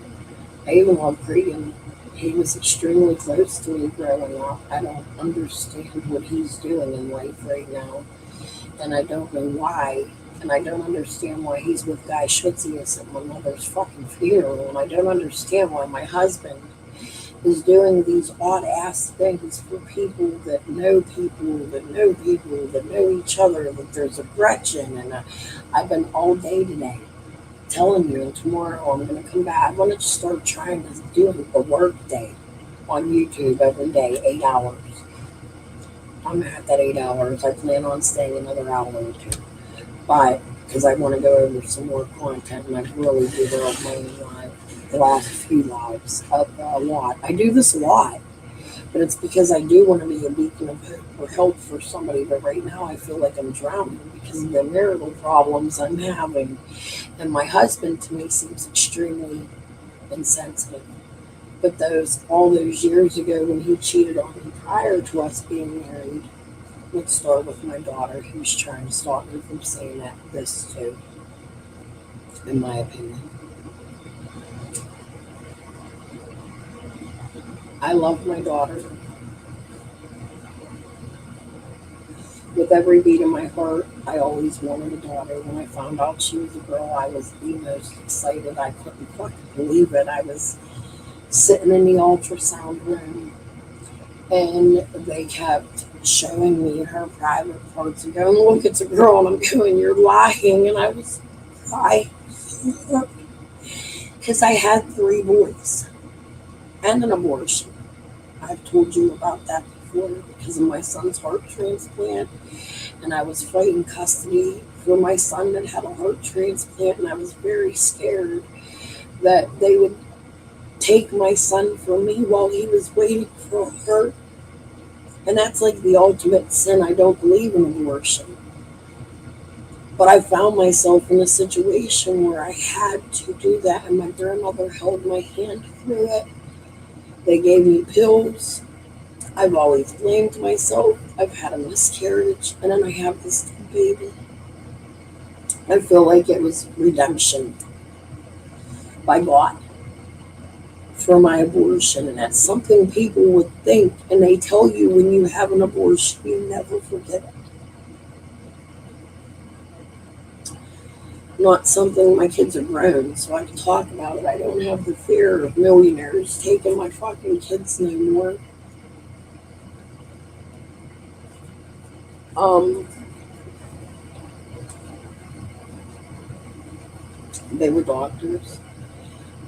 I even love Cregan. He was extremely close to me growing up. I don't understand what he's doing in life right now. And I don't know why. And I don't understand why he's with Guy Schwitzius at my mother's fucking funeral. And I don't understand why my husband is doing these odd-ass things for people that know people, that know people, that know each other, that there's a Gretchen. And I've been all day today telling you, and tomorrow I'm going to come back. I'm going to just start trying to do a work day on YouTube every day, 8 hours. I'm at that 8 hours. I plan on staying another hour or two. But, because I want to go over some more content, and I really do love my live, the last few lives a lot. I do this a lot, but it's because I do want to be a beacon of hope or help for somebody. But right now I feel like I'm drowning because of the marital problems I'm having. And my husband to me seems extremely insensitive. But all those years ago when he cheated on me prior to us being married, would start with my daughter, who's trying to stop me from saying this too, in my opinion. I love my daughter. With every beat of my heart, I always wanted a daughter. When I found out she was a girl, I was the most excited. I couldn't fucking believe it. I was sitting in the ultrasound room, and they kept showing me her private parts and going, look, it's a girl. And I'm going, you're lying. And I was crying because I had 3 boys and an abortion. I've told you about that before because of my son's heart transplant. And I was fighting custody for my son that had a heart transplant. And I was very scared that they would take my son from me while he was waiting for a heart. And that's like the ultimate sin. I don't believe in abortion. But I found myself in a situation where I had to do that. And my grandmother held my hand through it. They gave me pills. I've always blamed myself. I've had a miscarriage. And then I have this baby. I feel like it was redemption by God for my abortion. And that's something people would think. And they tell you when you have an abortion, you never forget it. Not something, my kids are grown, so I can talk about it. I don't have the fear of millionaires taking my fucking kids no more. They were doctors.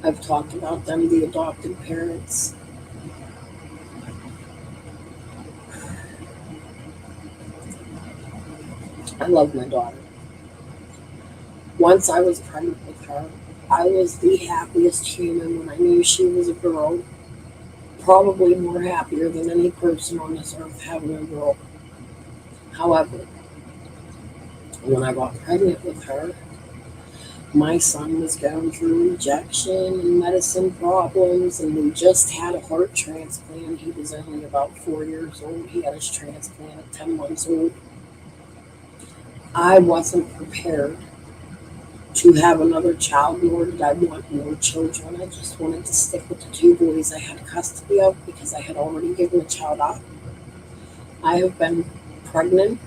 I've talked about them, the adopted parents. I love my daughter. Once I was pregnant with her, I was the happiest human when I knew she was a girl. Probably more happier than any person on this earth having a girl. However, when I got pregnant with her, my son was going through rejection and medicine problems, and we just had a heart transplant. He was only about 4 years old. He had his transplant at 10 months old. I wasn't prepared to have another child, nor did I want more children. I just wanted to stick with the 2 boys I had custody of because I had already given a child up. I have been pregnant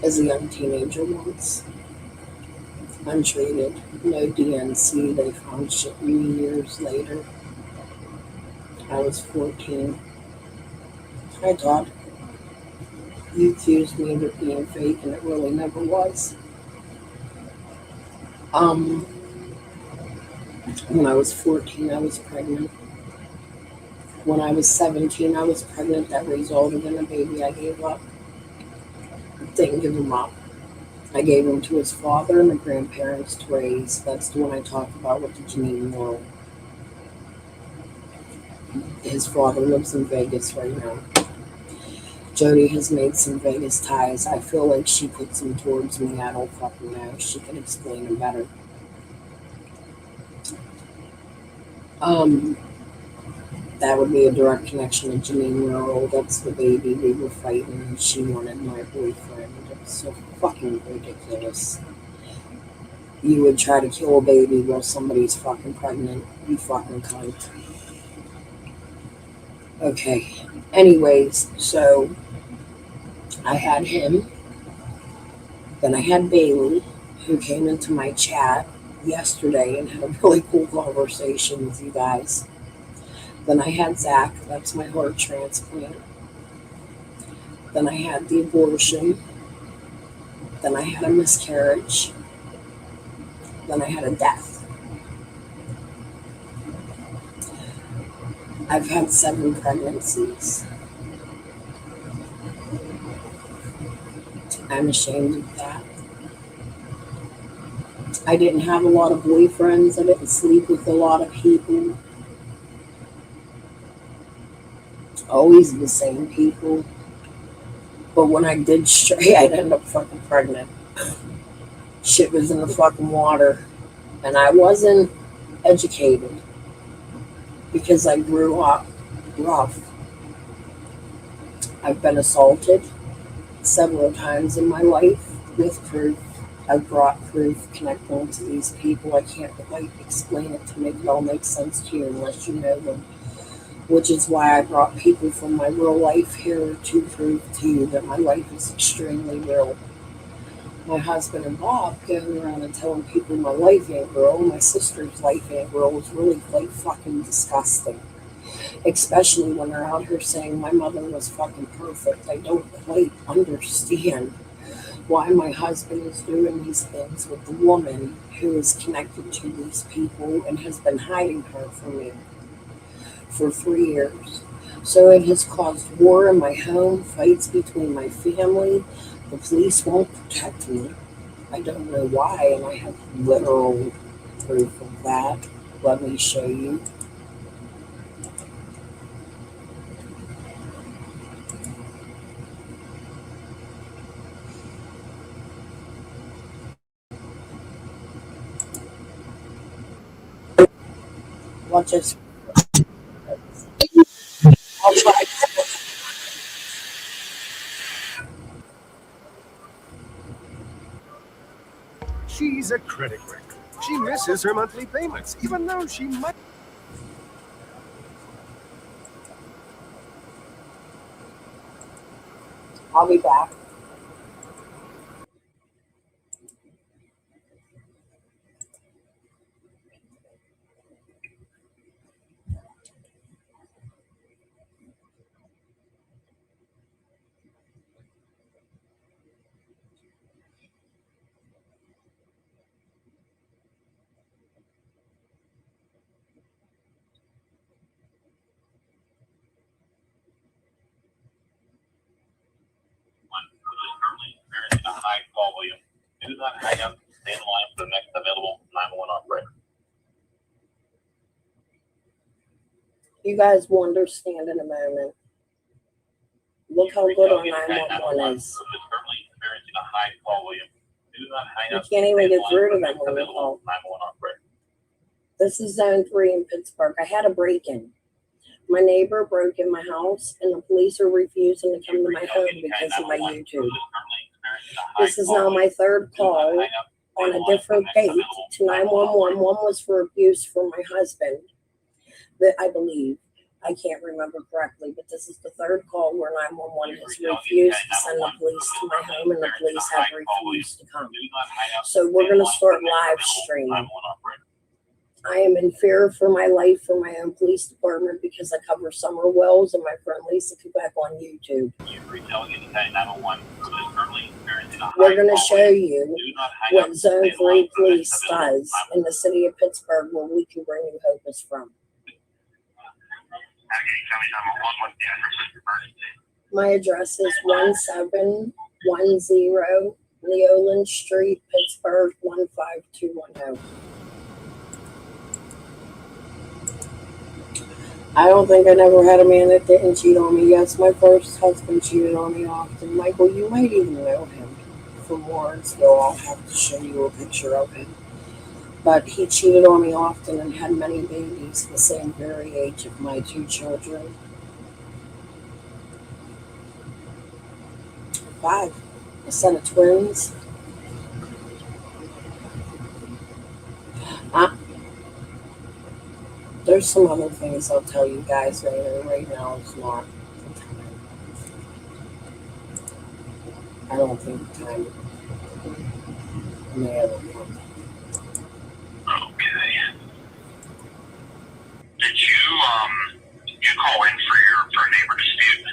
as a young teenager once, untreated, no DNC. They found shit years later. I was 14. Hi, Todd. You accused me of it being fake, and it really never was. When I was 14, I was pregnant. When I was 17, I was pregnant. That resulted in a baby I gave up. Didn't give him up. I gave him to his father and the grandparents to raise. That's the one I talked about with the Janine Moore. His father lives in Vegas right now. Jody has made some Vegas ties. I feel like she puts them towards me. I don't fucking know. She can explain them better. That would be a direct connection to Janine Rural. That's the baby we were fighting, and she wanted my boyfriend. It's so fucking ridiculous. You would try to kill a baby while somebody's fucking pregnant. You fucking cunt. Okay. Anyways, so I had him. Then I had Bailey, who came into my chat yesterday and had a really cool conversation with you guys. Then I had Zach, that's my heart transplant. Then I had the abortion. Then I had a miscarriage. Then I had a death. I've had 7 pregnancies. I'm ashamed of that. I didn't have a lot of boyfriends. I didn't sleep with a lot of people. Always the same people. But when I did stray, I'd end up fucking pregnant. Shit was in the fucking water. And I wasn't educated because I grew up rough. I've been assaulted several times in my life with proof. I've brought proof connecting to these people. I can't quite explain it to make it all make sense to you unless you know them. Which is why I brought people from my real life here to prove to you that my life is extremely real. My husband and Bob going around and telling people my life ain't real, my sister's life ain't real, is really quite fucking disgusting. Especially when they're out here saying my mother was fucking perfect. I don't quite understand why my husband is doing these things with the woman who is connected to these people and has been hiding her from me for 3 years. So it has caused war in my home, fights between my family. The police won't protect me. I don't know why, and I have literal proof of that. Let me show you. Watch this. I'll try. She's a critic, Rick. She misses her monthly payments, even though she might. I'll be back. Experiencing a high call volume. Do not hang up. Stay in line for the next available 911 operator. You guys will understand in a moment. Look how good our 911 is. Currently experiencing a high call volume. Do not hang You up. can't even get through to them when they call. 911 operator. This is Zone 3 in Pittsburgh. I had a break-in. My neighbor broke in my house, and the police are refusing to come to my home because of my YouTube. This is now my third call on a different date to 911. One was for abuse from my husband, that I believe. I can't remember correctly, but this is the third call where 911 has refused to send the police to my home, and the police have refused to come. So we're going to start live streaming. I am in fear for my life for my own police department because I cover Summer Wells and my friend Lisa Quebec on YouTube. We're going to show you what Zone 3 Police does in the city of Pittsburgh, where we can bring you hope is from. My address is 1710 Leoland Street, Pittsburgh 15210. I don't think I never had a man that didn't cheat on me. Yes, my first husband cheated on me often. Michael, you might even know him from Warrensville. I'll have to show you a picture of him. But he cheated on me often and had many babies, the same very age of my two children. 5. A set of twins. There's some other things I'll tell you guys later. Right now it's not the time. I don't think the time may ever come. Okay. Did you call in for a neighbor dispute?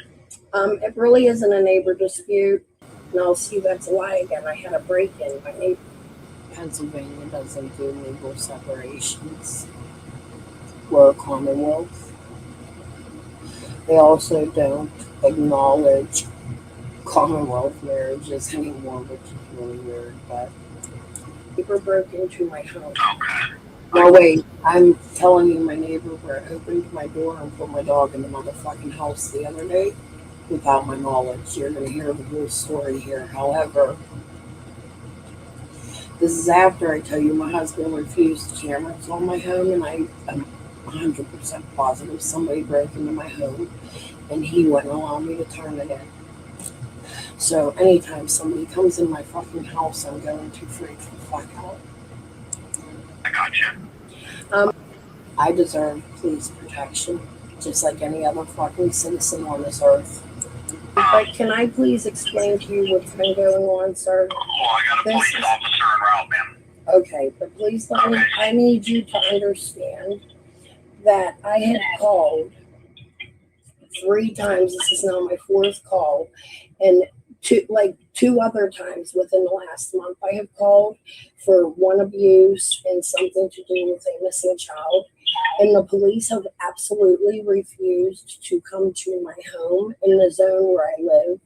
It really isn't a neighbor dispute. No, see, that's a lie again. I had a break-in. My neighbor, Pennsylvania doesn't do legal separations. We're a Commonwealth. They also don't acknowledge Commonwealth marriages anymore, which is really weird, but people broke into my home. Okay. No, wait, I'm telling you, my neighbor opened my door and put my dog in the motherfucking house the other day without my knowledge. You're going to hear the whole story here. However, this is after I tell you my husband refused cameras on my home, and I am 100% positive somebody broke into my home and he wouldn't allow me to turn it in. So anytime somebody comes in my fucking house, I'm going to freak the fuck out. I gotcha. I deserve police protection, just like any other fucking citizen on this earth. But can I please explain to you what's been going on, sir? Well, I got a police officer en route, ma'am. Okay, but please let me, I need you to understand that I had called 3 times. This is now my 4th call, and two other times within the last month I have called for one abuse and something to do with a missing child, and the police have absolutely refused to come to my home in the zone where I live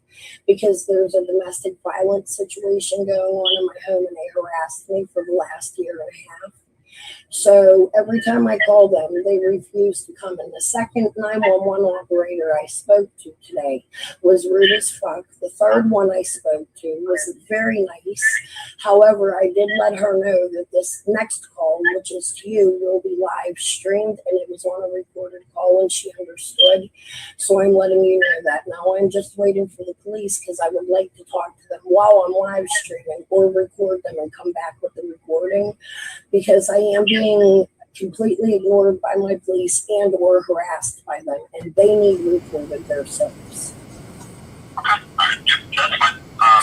because there's a domestic violence situation going on in my home, and they harassed me for the last year and a half. So every time I call them, they refuse to come. And the second 911 operator I spoke to today was rude as fuck. The third one I spoke to was very nice. However, I did let her know that this next call, which is to you, will be live streamed, and it was on a recorded call, and she understood. So I'm letting you know that. Now I'm just waiting for the police because I would like to talk to them while I'm live streaming, or record them and come back with the recording, because I am being completely ignored by my police and or harassed by them, and they need recorded themselves.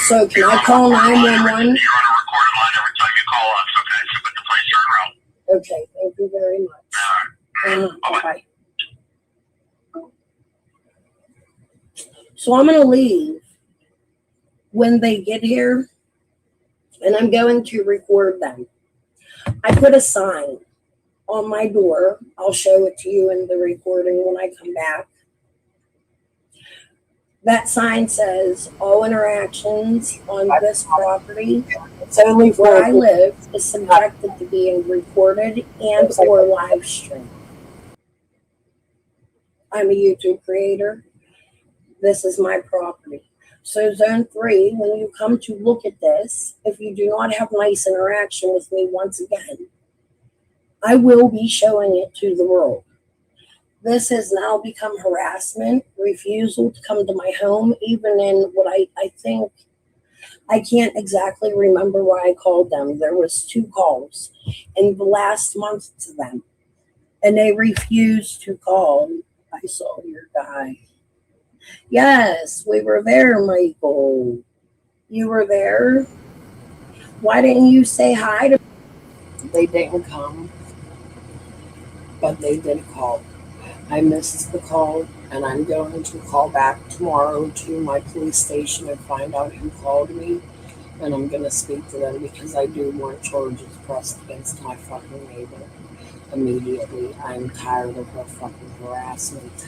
So can I call 911? You're on a recorded line every time you call us, okay? But the police are en route. Okay, thank you very much. Bye-bye. So I'm going to leave when they get here, and I'm going to record them. I put a sign on my door. I'll show it to you in the recording when I come back. That sign says, all interactions on this property, it's only where I live, is subjected to being recorded and or live streamed. I'm a YouTube creator. This is my property. So Zone 3, when you come to look at this, if you do not have nice interaction with me once again, I will be showing it to the world. This has now become harassment, refusal to come to my home, even in what I think, I can't exactly remember why I called them. There was 2 calls in the last month to them, and they refused to call. I saw your guy. Yes, we were there, Michael. You were there? Why didn't you say hi to me? They didn't come, but they did call. I missed the call, and I'm going to call back tomorrow to my police station and find out who called me, and I'm going to speak to them because I do want charges pressed against my fucking neighbor immediately. I'm tired of her fucking harassment.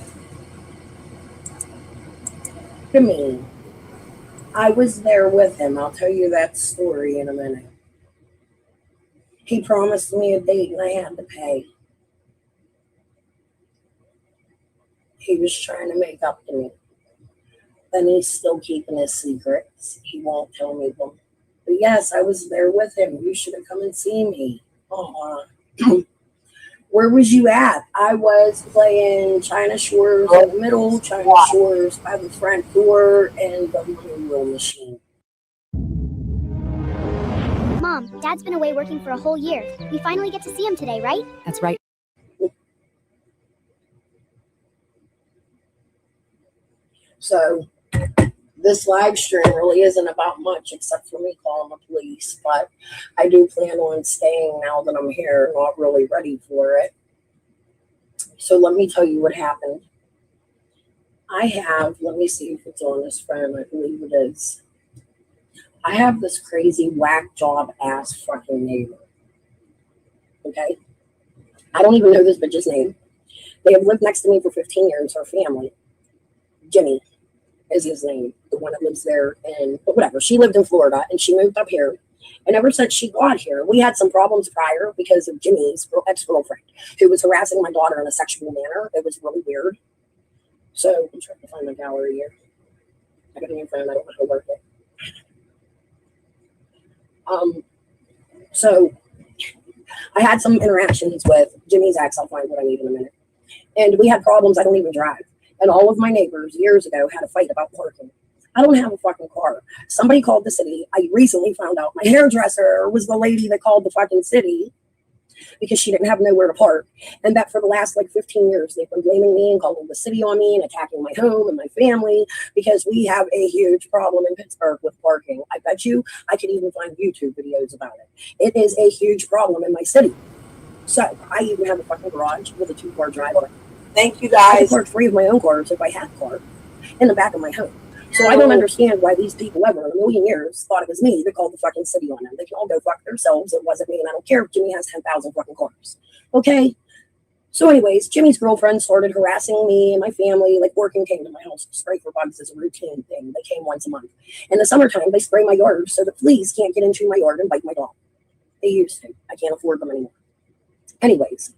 To me, I was there with him. I'll tell you that story in a minute. He promised me a date and I had to pay. He was trying to make up to me. And he's still keeping his secrets. He won't tell me them. But yes, I was there with him. You should have come and seen me. Where was you at? I was playing China Shores in the middle, China Shores by the front door, and the money roll machine. Mom, Dad's been away working for a whole year. We finally get to see him today, right? That's right. So this live stream really isn't about much except for me calling the police, but I do plan on staying now that I'm here, not really ready for it. So let me tell you what happened. I have, let me see if it's on this phone, I believe it is. I have this crazy whack job ass fucking neighbor. Okay? I don't even know this bitch's name. They have lived next to me for 15 years, her family. Jimmy is his name, the one that lives there, and but whatever. She lived in Florida and she moved up here. And ever since she got here, we had some problems prior because of Jimmy's ex-girlfriend who was harassing my daughter in a sexual manner. It was really weird. So I'm trying to find my gallery here. I got a new phone. I don't know how to work it. So I had some interactions with Jimmy's ex. I'll find what I need in a minute. And we had problems. I don't even drive. And all of my neighbors years ago had a fight about parking. I don't have a fucking car. Somebody called the city. I recently found out my hairdresser was the lady that called the fucking city because she didn't have nowhere to park. And that for the last 15 years, they've been blaming me and calling the city on me and attacking my home and my family because we have a huge problem in Pittsburgh with parking. I bet you I could even find YouTube videos about it. It is a huge problem in my city. So I even have a fucking garage with a 2-car driveway. Thank you guys. I could park 3 of my own cars if I had a car in the back of my home. So I don't understand why these people ever in a million years thought it was me that called the fucking city on them. They can all go fuck themselves. It wasn't me, and I don't care if Jimmy has 10,000 fucking cars. Okay? So anyways, Jimmy's girlfriend started harassing me and my family. Working came to my house to spray for bugs as a routine thing. They came once a month. In the summertime, they spray my yard so the fleas can't get into my yard and bite my dog. They used to. I can't afford them anymore. Anyways,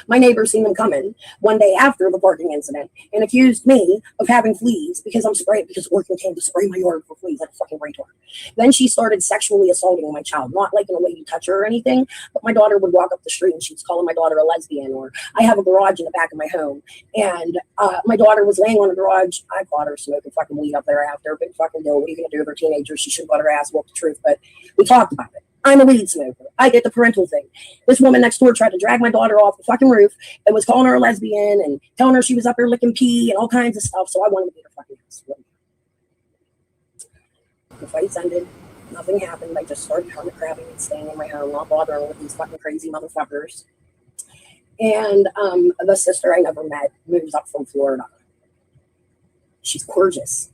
my neighbor seen them coming one day after the parking incident and accused me of having fleas because I'm spraying, because working came to spray my yard for fleas like a fucking retard. Then she started sexually assaulting my child, not in a way you touch her or anything, but my daughter would walk up the street and she's calling my daughter a lesbian. Or I have a garage in the back of my home and my daughter was laying on the garage. I caught her smoking fucking weed up there after. Big fucking deal. What are you going to do with her teenager? She should have got her ass whooped, the truth, but we talked about it. I'm a weed smoker. I get the parental thing. This woman next door tried to drag my daughter off the fucking roof and was calling her a lesbian and telling her she was up there licking pee and all kinds of stuff. So I wanted to beat her fucking ass. The fights ended. Nothing happened. I just started hermit crabbing and staying in my home, not bothering with these fucking crazy motherfuckers. And the sister I never met moves up from Florida. She's gorgeous.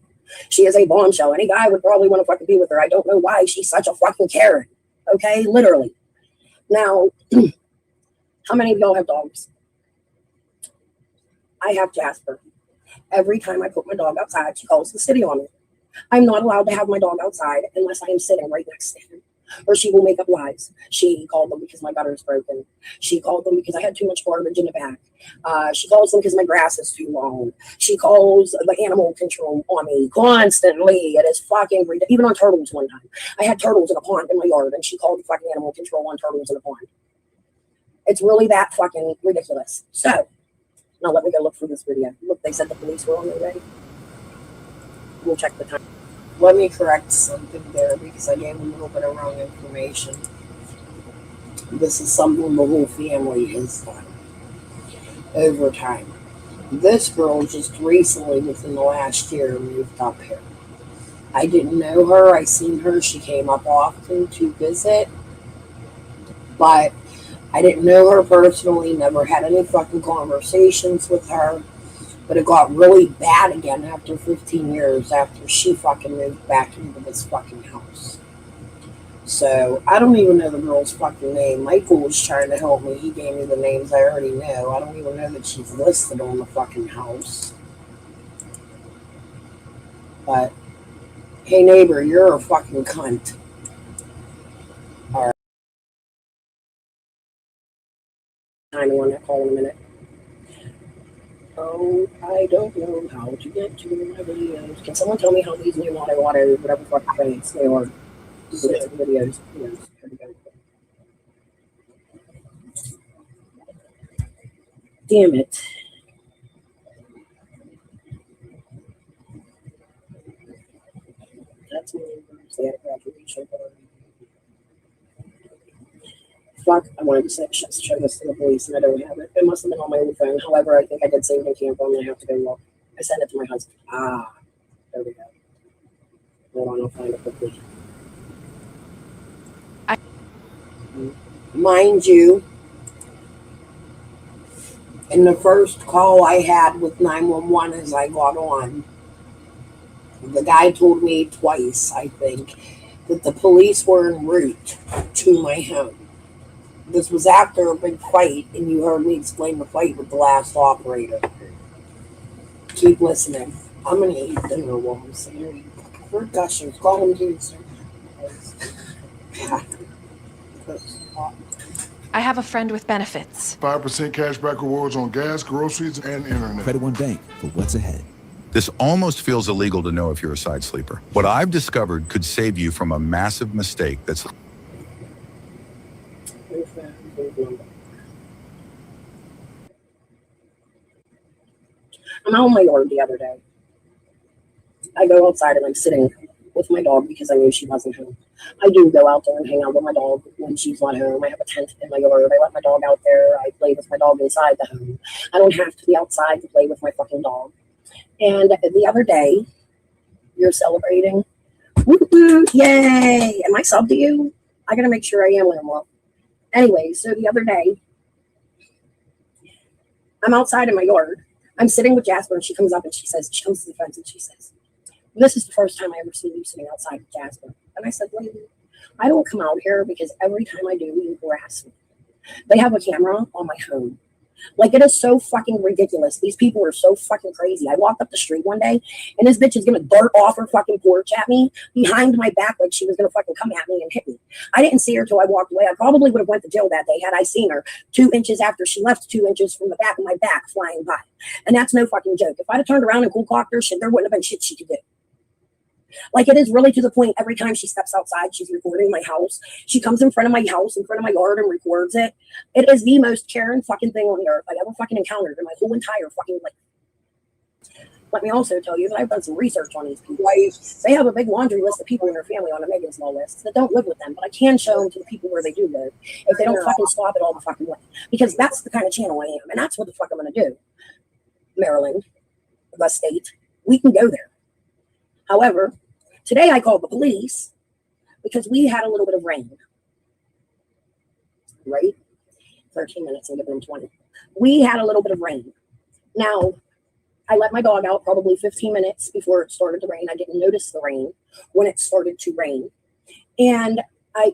She is a bombshell. Any guy would probably want to fucking be with her. I don't know why she's such a fucking Karen. Okay, literally. Now, how many of y'all have dogs? I have Jasper. Every time I put my dog outside, she calls the city on me. I'm not allowed to have my dog outside unless I am sitting right next to him. Or she will make up lies. She called them because my gutter is broken. She called them because I had too much garbage in the back. She calls them because my grass is too long. She calls the animal control on me constantly. It is fucking ridiculous. Even on turtles one time. I had turtles in a pond in my yard and she called the fucking animal control on turtles in a pond. It's really that fucking ridiculous. So, now let me go look for this video. Look, they said the police were on their way. We'll check the time. Let me correct something there because I gave a little bit of wrong information. This is something the whole family has done over time. This girl just recently, within the last year, moved up here. I didn't know her. I seen her. She came up often to visit. But I didn't know her personally, never had any fucking conversations with her. But it got really bad again after 15 years after she fucking moved back into this fucking house. So, I don't even know the girl's fucking name. Michael was trying to help me. He gave me the names I already know. I don't even know that she's listed on the fucking house. But, hey neighbor, you're a fucking cunt. Alright. I want to call in a minute. Oh, I don't know how to get to my videos. Can someone tell me how these new water, whatever fucking things they are? Videos. Here we go. Damn it. That's my university at graduation. Fuck, I wanted to show this to the police and I don't have it. It must have been on my old phone. However, I think I did save it in camp and I have to go look. I sent it to my husband. Ah, there we go. Hold on, I'll find it quickly. Mind you, in the first call I had with 911 as I got on, the guy told me twice, I think, that the police were en route to my home. This was after a big fight, and you heard me explain the fight with the last operator. Keep listening. I'm going to eat dinner while I'm sitting here. We're gushers. Call them dudes. I have a friend with benefits. 5% cashback rewards on gas, groceries, and internet. Credit One Bank for what's ahead. This almost feels illegal to know if you're a side sleeper. What I've discovered could save you from a massive mistake that's... I'm out in my yard the other day. I go outside and I'm sitting with my dog because I knew she wasn't home. I do go out there and hang out with my dog when she's not home. I have a tent in my yard. I let my dog out there. I play with my dog inside the home. I don't have to be outside to play with my fucking dog. And the other day, you're celebrating. Woo-hoo, yay! Am I sub to you? I gotta make sure I am when I'm up. Anyway, so the other day, I'm outside in my yard. I'm sitting with Jasper and she comes up and she comes to the fence and she says, this is the first time I ever seen you sitting outside with Jasper. And I said, lady, I don't come out here because every time I do, you harass me. They have a camera on my home. Like, it is so fucking ridiculous. These people are so fucking crazy. I walked up the street one day, and this bitch is going to dart off her fucking porch at me behind my back like she was going to fucking come at me and hit me. I didn't see her till I walked away. I probably would have went to jail that day had I seen her 2 inches after she left, 2 inches from the back of my back flying by. And that's no fucking joke. If I'd have turned around and cool clocked her, shit, there wouldn't have been shit she could do. Like, it is really to the point every time she steps outside, she's recording my house. She comes in front of my house, in front of my yard, and records it. It is the most Karen fucking thing on the earth I ever fucking encountered in my whole entire fucking life. Let me also tell you that I've done some research on these people. They have a big laundry list of people in their family on a Megan's Law list that don't live with them, but I can show them to the people where they do live if they don't fucking stop it all the fucking way. Because that's the kind of channel I am, and that's what the fuck I'm going to do. Maryland, the state, we can go there. However, today I called the police because we had a little bit of rain. Right? 13 minutes and giving them 20. We had a little bit of rain. Now, I let my dog out probably 15 minutes before it started to rain. I didn't notice the rain when it started to rain. And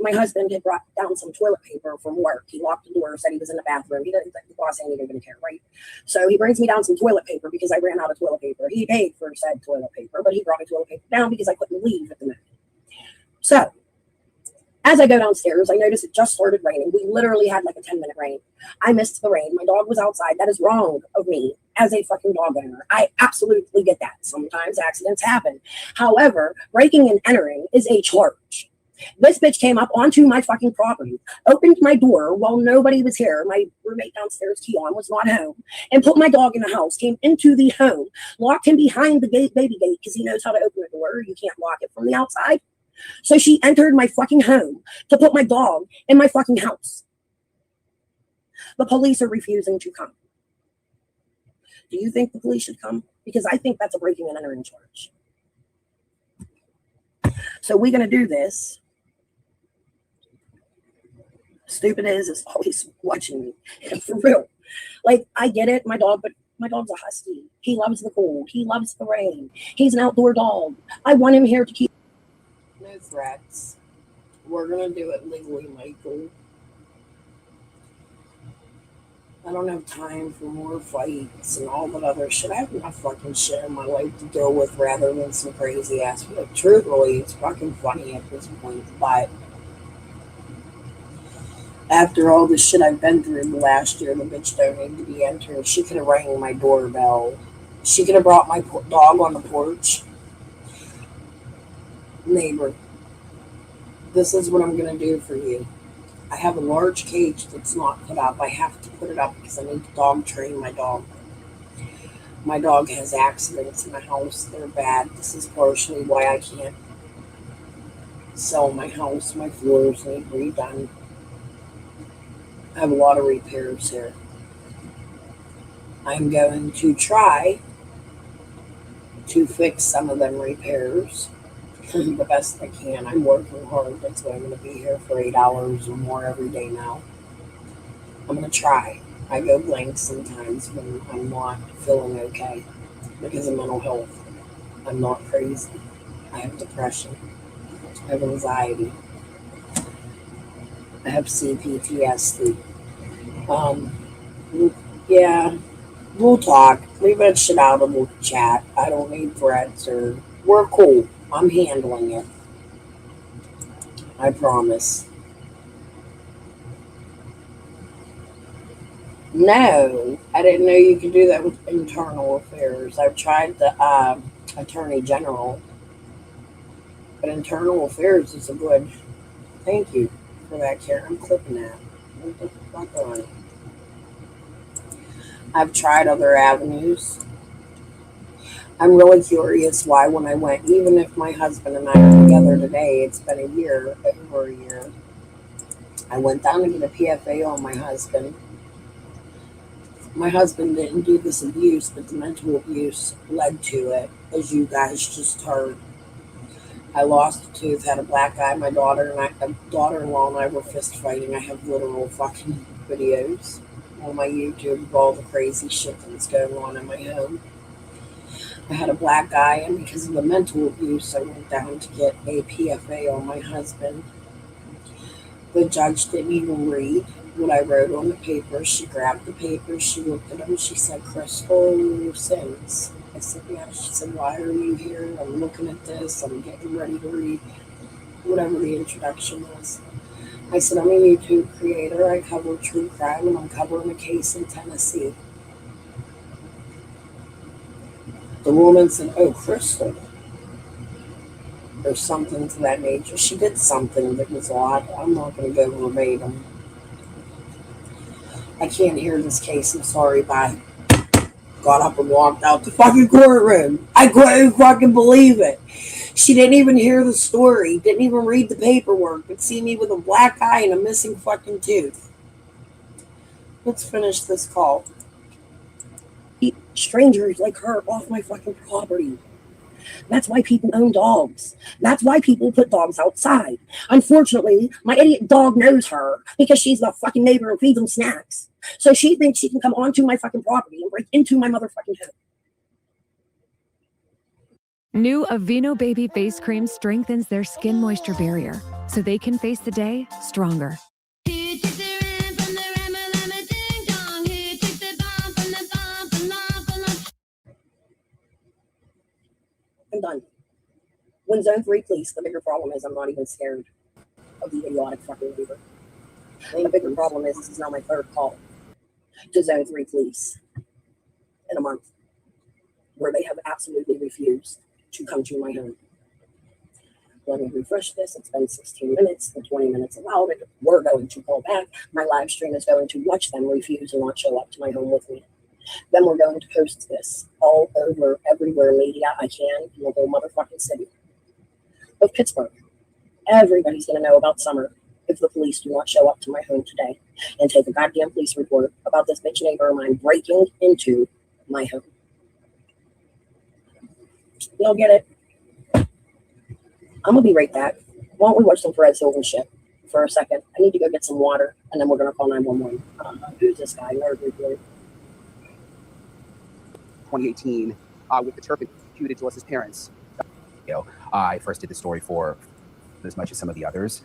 my husband had brought down some toilet paper from work. He locked the door, said he was in the bathroom. The boss ain't even going to care, right? So he brings me down some toilet paper because I ran out of toilet paper. He paid for said toilet paper, but he brought me toilet paper down because I couldn't leave at the moment. So as I go downstairs, I noticed it just started raining. We literally had like a 10-minute rain. I missed the rain. My dog was outside. That is wrong of me as a fucking dog owner. I absolutely get that. Sometimes accidents happen. However, breaking and entering is a charge. This bitch came up onto my fucking property, opened my door while nobody was here. My roommate downstairs, Keon, was not home, and put my dog in the house, came into the home, locked him behind the baby gate because he knows how to open the door. You can't lock it from the outside. So she entered my fucking home to put my dog in my fucking house. The police are refusing to come. Do you think the police should come? Because I think that's a breaking and entering charge. So we're going to do this. Stupid is always watching me. And for real. Like, I get it, my dog, but my dog's a husky. He loves the cold. He loves the rain. He's an outdoor dog. I want him here to keep. No threats. We're going to do it legally, Michael. I don't have time for more fights and all that other shit. I have enough fucking shit in my life to deal with rather than some crazy ass. But truthfully, it's fucking funny at this point. But after all the shit I've been through the last year, the bitch don't need to be entering. She could have rang my doorbell. She could have brought my dog on the porch. Neighbor, this is what I'm going to do for you. I have a large cage that's not put up. I have to put it up because I need to dog train my dog. My dog has accidents in the house. They're bad. This is partially why I can't sell my house. My floors need redone. I have a lot of repairs here. I'm going to try to fix some of them repairs the best I can. I'm working hard. That's why I'm going to be here for 8 hours or more every day now. I'm going to try. I go blank sometimes when I'm not feeling okay because of mental health. I'm not crazy. I have depression. I have anxiety. I have CPTSD. Yeah, we'll talk. Leave that shit out and we'll chat. I don't need threats or... We're cool. I'm handling it. I promise. No, I didn't know you could do that with internal affairs. I've tried the Attorney General, but internal affairs is a good... Thank you for that, Karen. I'm clipping that. What the fuck on it? I've tried other avenues. I'm really curious why when I went, even if my husband and I are together today, it's been a year, over a year, I went down to get a PFA on my husband. My husband didn't do this abuse, but the mental abuse led to it, as you guys just heard. I lost a tooth, had a black eye. My daughter-in-law and I were fist fighting. I have literal fucking videos on my YouTube of all the crazy shit that was going on in my home. I had a black eye, and because of the mental abuse, I went down to get a PFA on my husband. The judge didn't even read what I wrote on the paper. She grabbed the paper, she looked at them, she said, Crystal Sims. I said, yeah. She said, why are you here? I'm looking at this, I'm getting ready to read whatever the introduction was. I said, I'm a YouTube creator, I cover true crime, and I'm covering a case in Tennessee. The woman said, oh, Crystal, or something to that nature. She did something that was odd. I'm not going to go verbatim. I can't hear this case. I'm sorry. Bye. Got up and walked out the fucking courtroom. I couldn't fucking believe it. She didn't even hear the story. Didn't even read the paperwork. But see me with a black eye and a missing fucking tooth. Let's finish this call. Strangers like her off my fucking property. That's why people own dogs. That's why people put dogs outside. Unfortunately, my idiot dog knows her because she's the fucking neighbor who feeds them snacks. So she thinks she can come onto my fucking property and break into my motherfucking home. New Aveeno Baby Face Cream strengthens their skin moisture barrier so they can face the day stronger. I'm done. When Zone 3 police, the bigger problem is I'm not even scared of the idiotic fucking leader. I think the bigger problem is this is now my third call to Zone 3 police in a month where they have absolutely refused to come to my home. Let me refresh this. It's been 16 minutes. The 20 minutes allowed it. We're going to call back. My live stream is going to watch them refuse and not show up to my home with me. Then we're going to post this all over everywhere media I can in the whole motherfucking city of Pittsburgh. Everybody's going to know about Summer if the police do not show up to my home today and take a goddamn police report about this bitch neighbor of mine breaking into my home. Y'all get it? I'm going to be right back. Why don't we watch some Perez Hilton shit for a second? I need to go get some water, and then we're going to call 911. Who's this guy? Nerd report. 2018 with the Turpin imputed Jalissa's parents. I first did the story for as much as some of the others.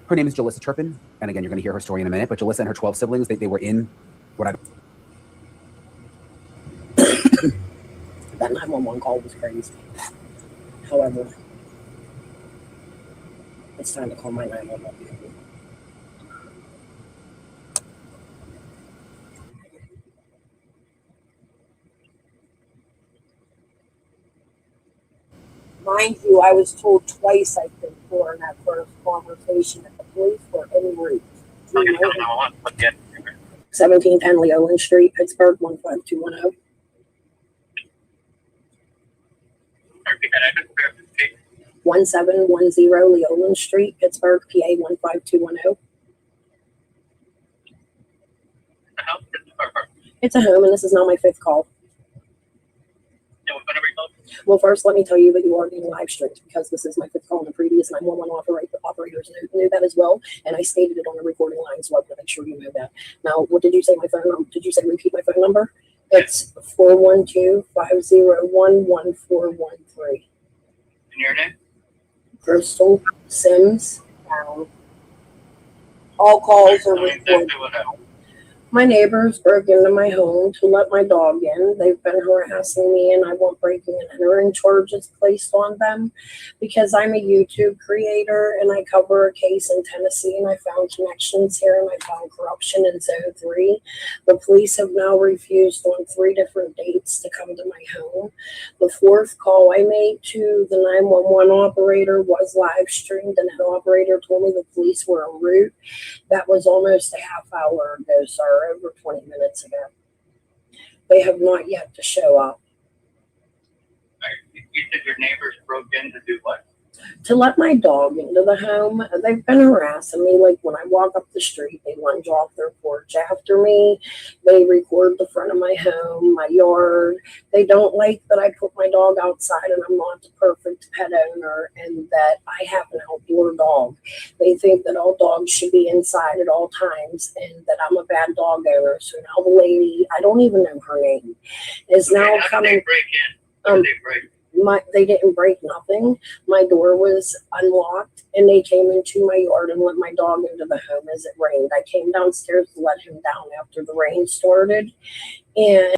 Her name is Jalissa Turpin, and again, you're going to hear her story in a minute, but Jalissa and her 12 siblings, they were in what I... That 911 call was crazy. However, it's time to call my 911 people. Mind you, I was told twice, I think, for in that first conversation that the police were en route. 1710 Leolin Street, Pittsburgh, 15210. 1710 Leolin Street, Pittsburgh, PA 15210. It's a home, and this is now my 5th call. Well, first, let me tell you that you are being live streamed because this is my 5th call, and the previous 911 operators knew that as well, and I stated it on the recording line, so I want to make sure you know that. Now, what did you say my phone number? Did you say repeat my phone number? It's 412-501-1413. And your name? Crystal Sims. All calls are recorded. My neighbors broke into my home to let my dog in. They've been harassing me, and I want breaking and entering charges placed on them because I'm a YouTube creator and I cover a case in Tennessee, and I found connections here and I found corruption in Zone 3. The police have now refused on 3 different dates to come to my home. The 4th call I made to the 911 operator was live streamed, and the operator told me the police were en route. That was almost a half hour ago, sir. Over 20 minutes ago. They have not yet to show up. You said your neighbors broke in to do what? To let my dog into the home. They've been harassing me. Like when I walk up the street, they lunge off their porch after me. They record the front of my home, my yard. They don't like that I put my dog outside and I'm not the perfect pet owner and that I have an outdoor dog. They think that all dogs should be inside at all times and that I'm a bad dog owner. So now the lady, I don't even know her name, is now coming. They break in? How did they break? They didn't break nothing. My door was unlocked and they came into my yard and let my dog into the home as it rained. I came downstairs to let him down after the rain started, and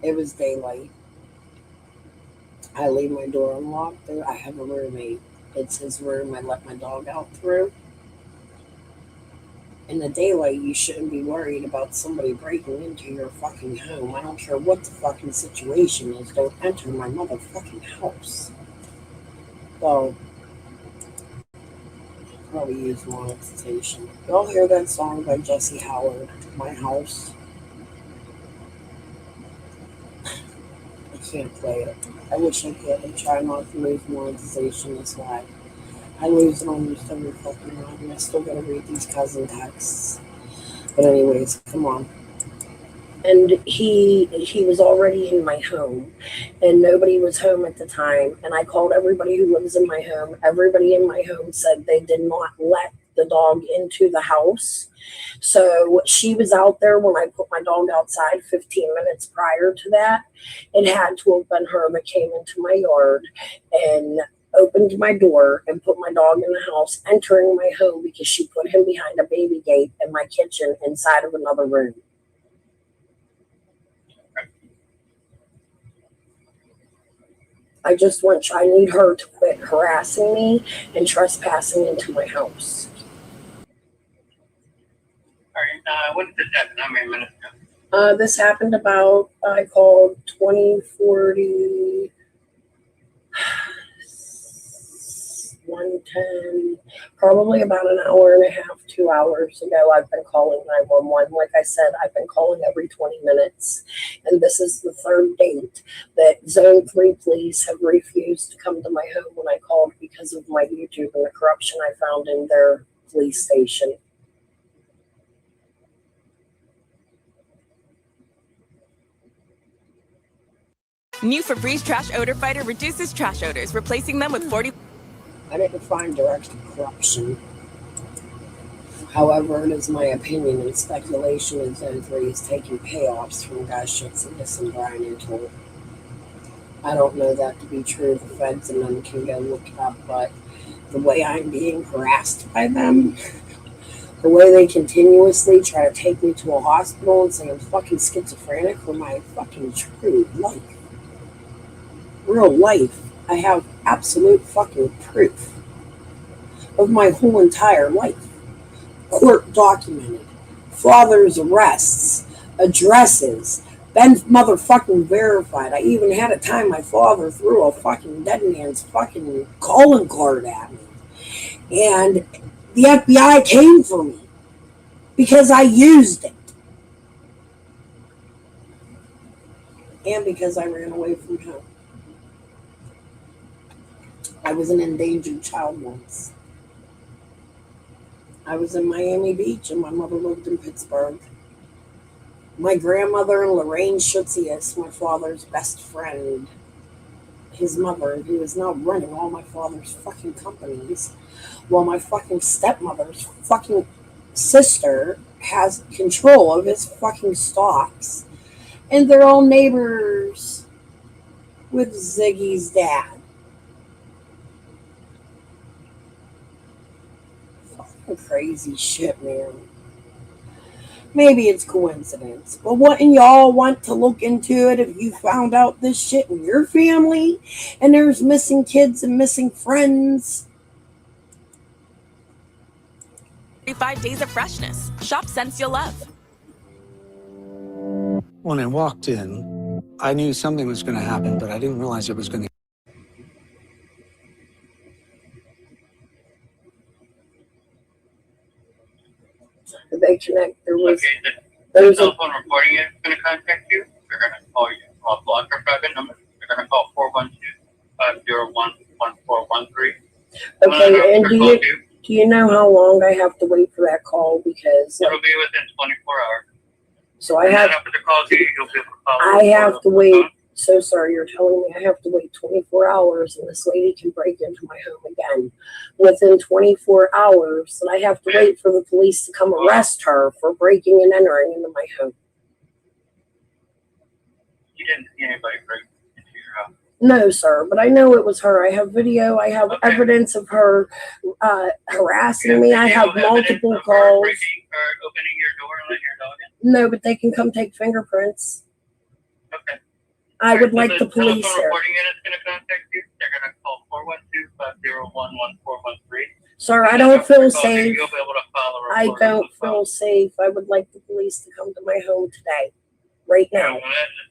it was daylight. I leave my door unlocked. I have a roommate. It's his room. I let my dog out through. In the daylight, you shouldn't be worried about somebody breaking into your fucking home. I don't care what the fucking situation is. Don't enter my motherfucking house. So, probably use monetization. Y'all hear that song by Jesse Howard, My House? I can't play it. I wish I could. I try not to lose monetization this way. I lose it almost every fucking night, and I still gotta read these cousin texts. But anyways, come on. And he was already in my home, and nobody was home at the time. And I called everybody who lives in my home. Everybody in my home said they did not let the dog into the house. So she was out there when I put my dog outside 15 minutes prior to that. It had to have been her that came into my yard and opened my door and put my dog in the house, entering my home because she put him behind a baby gate in my kitchen inside of another room. I need her to quit harassing me and trespassing into my house. All right, when did this happen? How many minutes ago? This happened about, I called 2040, 1:10, probably about an hour and a half, 2 hours ago, I've been calling 911. Like I said, I've been calling every 20 minutes. And this is the third date that Zone 3 police have refused to come to my home when I called because of my YouTube and the corruption I found in their police station. New Febreze Trash Odor Fighter reduces trash odors, replacing them with 40... I didn't find direct corruption. However, it is my opinion and speculation that Zone 3 is taking payoffs from Guy Schutz and Brian O'Toole. I don't know that to be true. The feds and them can go look it up, but the way I'm being harassed by them, the way they continuously try to take me to a hospital and say I'm fucking schizophrenic for my fucking true life. Real life. I have absolute fucking proof of my whole entire life. Court documented. Father's arrests. Addresses. Been motherfucking verified. I even had a time my father threw a fucking dead man's fucking calling card at me. And the FBI came for me because I used it. And because I ran away from home. I was an endangered child once. I was in Miami Beach and my mother lived in Pittsburgh. My grandmother and Lorraine Schutzius, my father's best friend, his mother, who is now running all my father's fucking companies, while my fucking stepmother's fucking sister has control of his fucking stocks. And they're all neighbors with Ziggy's dad. Crazy shit, man. Maybe it's coincidence, but wouldn't y'all want to look into it if you found out this shit in your family and there's missing kids and missing friends? 35 days of freshness. Shop scents you'll love. When I walked in, I knew something was going to happen, but I didn't realize it was going to. They connect. Okay, the telephone reporting it is going to contact you. They're going to call you. I'll block their private number. They're going to call 412-501-1413. Okay, and do you know how long I have to wait for that call? Because it'll be within 24 hours. So I have. After the call, you'll be able to follow I have to wait. So sorry, you're telling me I have to wait 24 hours and this lady can break into my home again. Within 24 hours, and I have to wait for the police to come arrest her for breaking and entering into my home. You didn't see anybody break into your house? No, sir, but I know it was her. I have video. I have evidence of her harassing me. I have multiple calls. Breaking or opening your door and letting your dog in? No, but they can come take fingerprints. Okay. I would like the police telephone there. reporting unit is going to contact you. They're going to call 412-501-1413. Sir, I don't feel You'll safe. be able to file a I report. don't feel safe. I would like the police to come to my home today, right now. Well,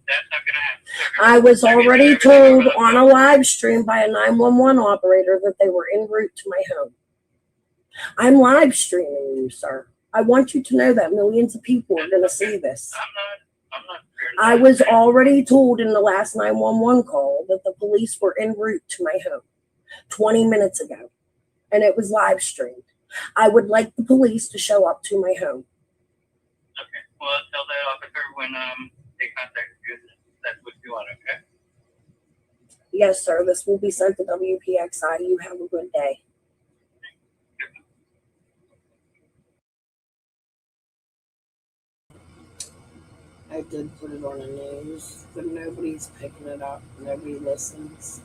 that's not going to happen. I was already told on a live stream by a 911 operator that they were en route to my home. I'm live streaming you, sir. I want you to know that millions of people are going to see this. I'm not I was already told in the last 911 call that the police were en route to my home 20 minutes ago, and it was live streamed. I would like the police to show up to my home. Okay. Well, tell that officer when they contact you. That's what you want, okay? Yes, sir. This will be sent to WPXI. You have a good day. I did put it on the news, but nobody's picking it up. Nobody listens.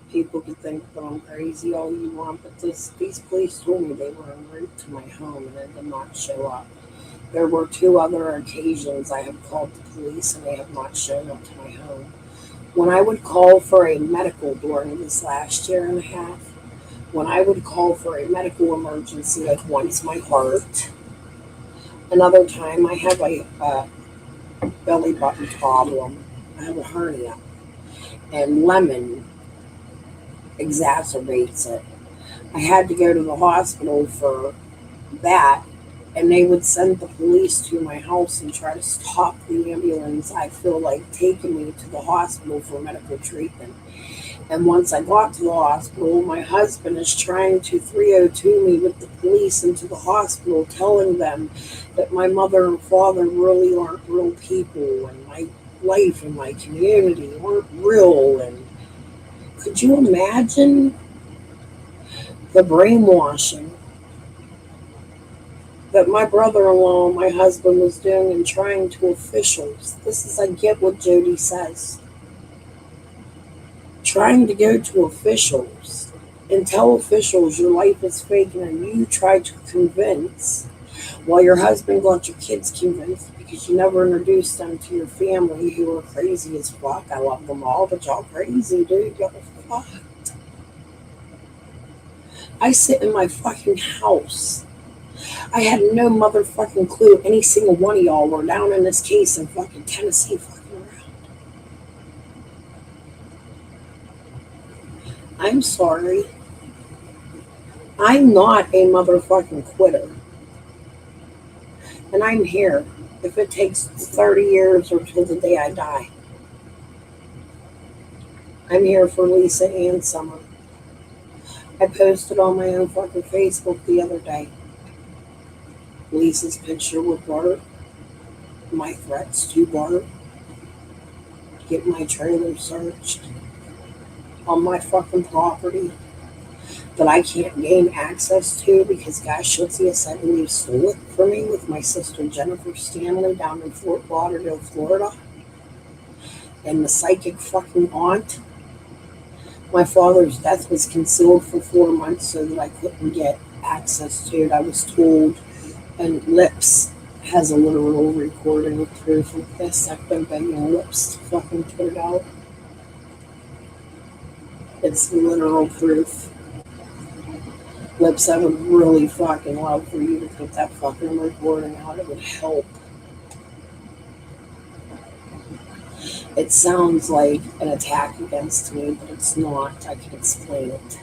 People can think that I'm crazy all you want, but these police told me they were en route to my home and they did not show up. There were 2 other occasions I have called the police and they have not shown up to my home. When I would call for a medical during this last year and a half, when I would call for a medical emergency, like once my heart, another time I have a belly button problem, I have a hernia, and lemon exacerbates it. I had to go to the hospital for that, and they would send the police to my house and try to stop the ambulance. I feel like taking me to the hospital for medical treatment. And once I got to the hospital, my husband is trying to 302 me with the police into the hospital, telling them that my mother and father really aren't real people, and my life and my community aren't real. And could you imagine the brainwashing that my brother-in-law and my husband was doing and trying to officials? I get what Jody says. Trying to go to officials and tell officials your life is fake, and you try to convince, while your husband got your kids convinced because you never introduced them to your family, who are crazy as fuck. I love them all, but y'all crazy, dude. Y'all fucked. I sit in my fucking house. I had no motherfucking clue any single one of y'all were down in this case in fucking Tennessee fucking around. I'm sorry. I'm not a motherfucking quitter. And I'm here if it takes 30 years or till the day I die. I'm here for Lisa and Summer. I posted on my own fucking Facebook the other day Lisa's picture with Bart, my threats to Bart, get my trailer searched on my fucking property that I can't gain access to because Guy Schutzius, I believe, stole it from me with my sister Jennifer Stanley down in Fort Lauderdale, Florida, and the psychic fucking aunt. My father's death was concealed for 4 months so that I couldn't get access to it, I was told. And Lips has a literal recording of proof of this. I've been begging Lips to fucking put it out. It's literal proof. Lips, I would really fucking love for you to put that fucking recording out. It would help. It sounds like an attack against me, but it's not. I can explain it.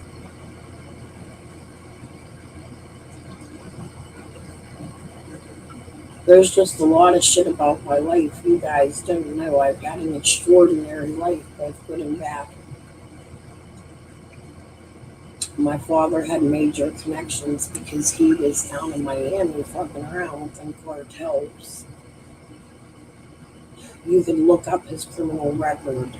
There's just a lot of shit about my life you guys don't know. I've got an extraordinary life, both good and bad. My father had major connections because he was down in Miami fucking around with them cartels. You could look up his criminal record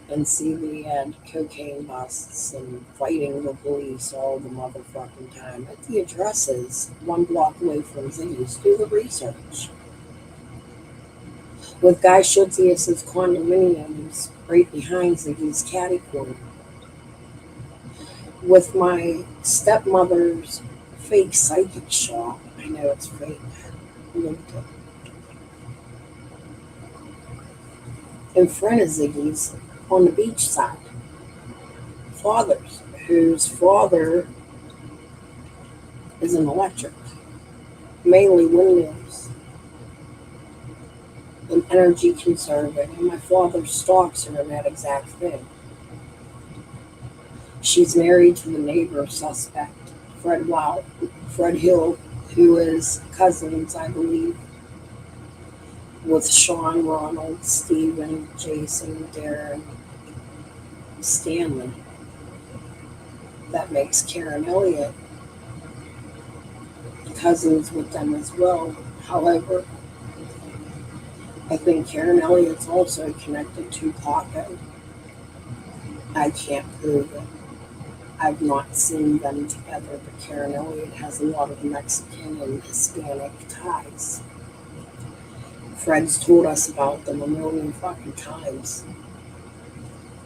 and see that he had cocaine busts and fighting the police all the motherfucking time. At the addresses 1 block away from Ziggy's. Do the research. With Guy Schutzius' condominiums right behind Ziggy's caddy corner. With my stepmother's fake psychic shop. I know it's fake. In front of Ziggy's on the beach side. Father's, whose father is an electric, mainly windmills, an energy conservative, and my father stalks her in that exact thing. She's married to the neighbor suspect, Fred Hill, who is cousins, I believe, with Sean, Ronald, Stephen, Jason, Darren, Stanley. That makes Karen Elliott cousins with them as well. However, I think Karen Elliott's also connected to Paco. I can't prove it. I've not seen them together, but Karen Elliott has a lot of Mexican and Hispanic ties. Fred's told us about them a million fucking times.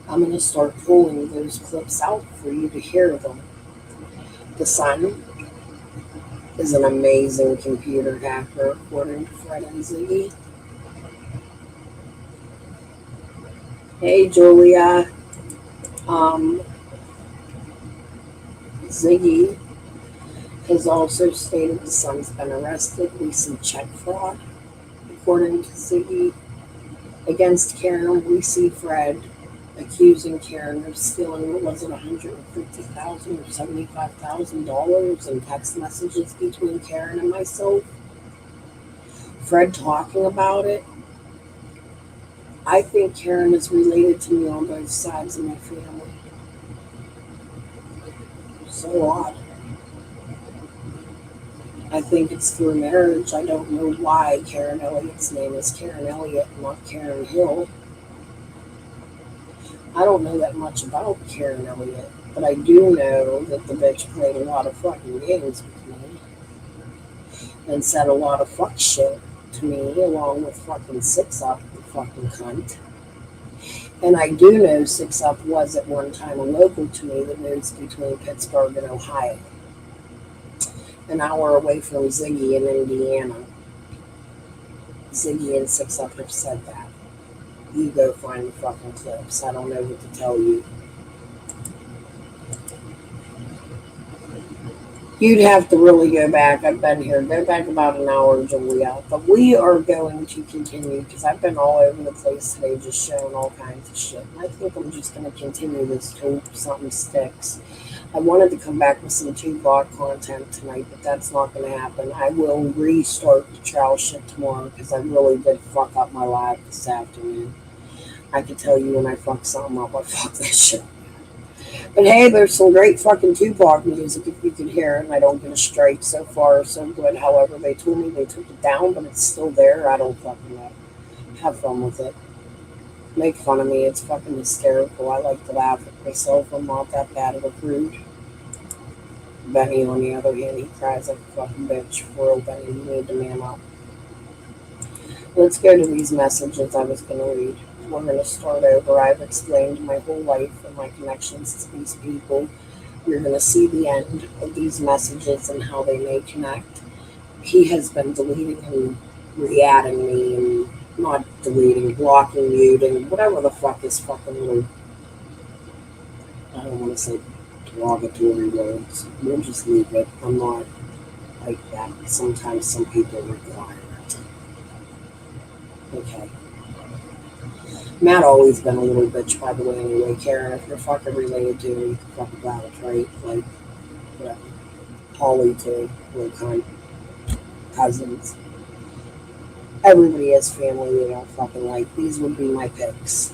I'm going to start pulling those clips out for you to hear them. The son is an amazing computer hacker, according to Fred and Ziggy. Hey, Julia. Ziggy has also stated the son's been arrested. We see check fraud. According to Ziggy, against Karen, we see Fred accusing Karen of stealing, what was it, $150,000 or $75,000 in text messages between Karen and myself. Fred talking about it. I think Karen is related to me on both sides of my family. So odd. I think it's through marriage. I don't know why Karen Elliott's name is Karen Elliott, not Karen Hill. I don't know that much about Karen Elliott, but I do know that the bitch played a lot of fucking games with me and said a lot of fuck shit to me, along with fucking Six Up, the fucking cunt. And I do know Six Up was at one time a local to me that moves between Pittsburgh and Ohio, an hour away from Ziggy in Indiana. Ziggy and Six Up have said that. You go find the fucking clips. I don't know what to tell you. You'd have to really go back. I've been here. Go back about an hour, Julia. But we are going to continue because I've been all over the place today just showing all kinds of shit. And I think I'm just going to continue this till something sticks. I wanted to come back with some Tupac content tonight, but that's not going to happen. I will restart the trial shit tomorrow because I really did fuck up my life this afternoon. I can tell you when I fuck something up, I fuck that shit. But hey, there's some great fucking Tupac music if you can hear it, and I don't get a strike. So far, so good. However, they told me they took it down, but it's still there. I don't fucking know. Have fun with it. Make fun of me. It's fucking hysterical. I like to laugh at myself. I'm not that bad of a prude. Benny, on the other hand, he cries like a fucking bitch. For real, Benny, you need to man up. Let's go to these messages I was going to read. We're going to start over. I've explained my whole life and my connections to these people. You're going to see the end of these messages and how they may connect. He has been deleting and re-adding me and not deleting, blocking, muting, whatever the fuck is fucking little, I don't want to say derogatory words. We'll just leave it. I'm not like that. Sometimes some people require it. Okay. Matt always been a little bitch, by the way, anyway. Karen, if you're fucking related to her, you can fuck about it, right? Like, whatever. Holly, too. We're kind of cousins. Everybody has family they don't fucking like. These would be my picks.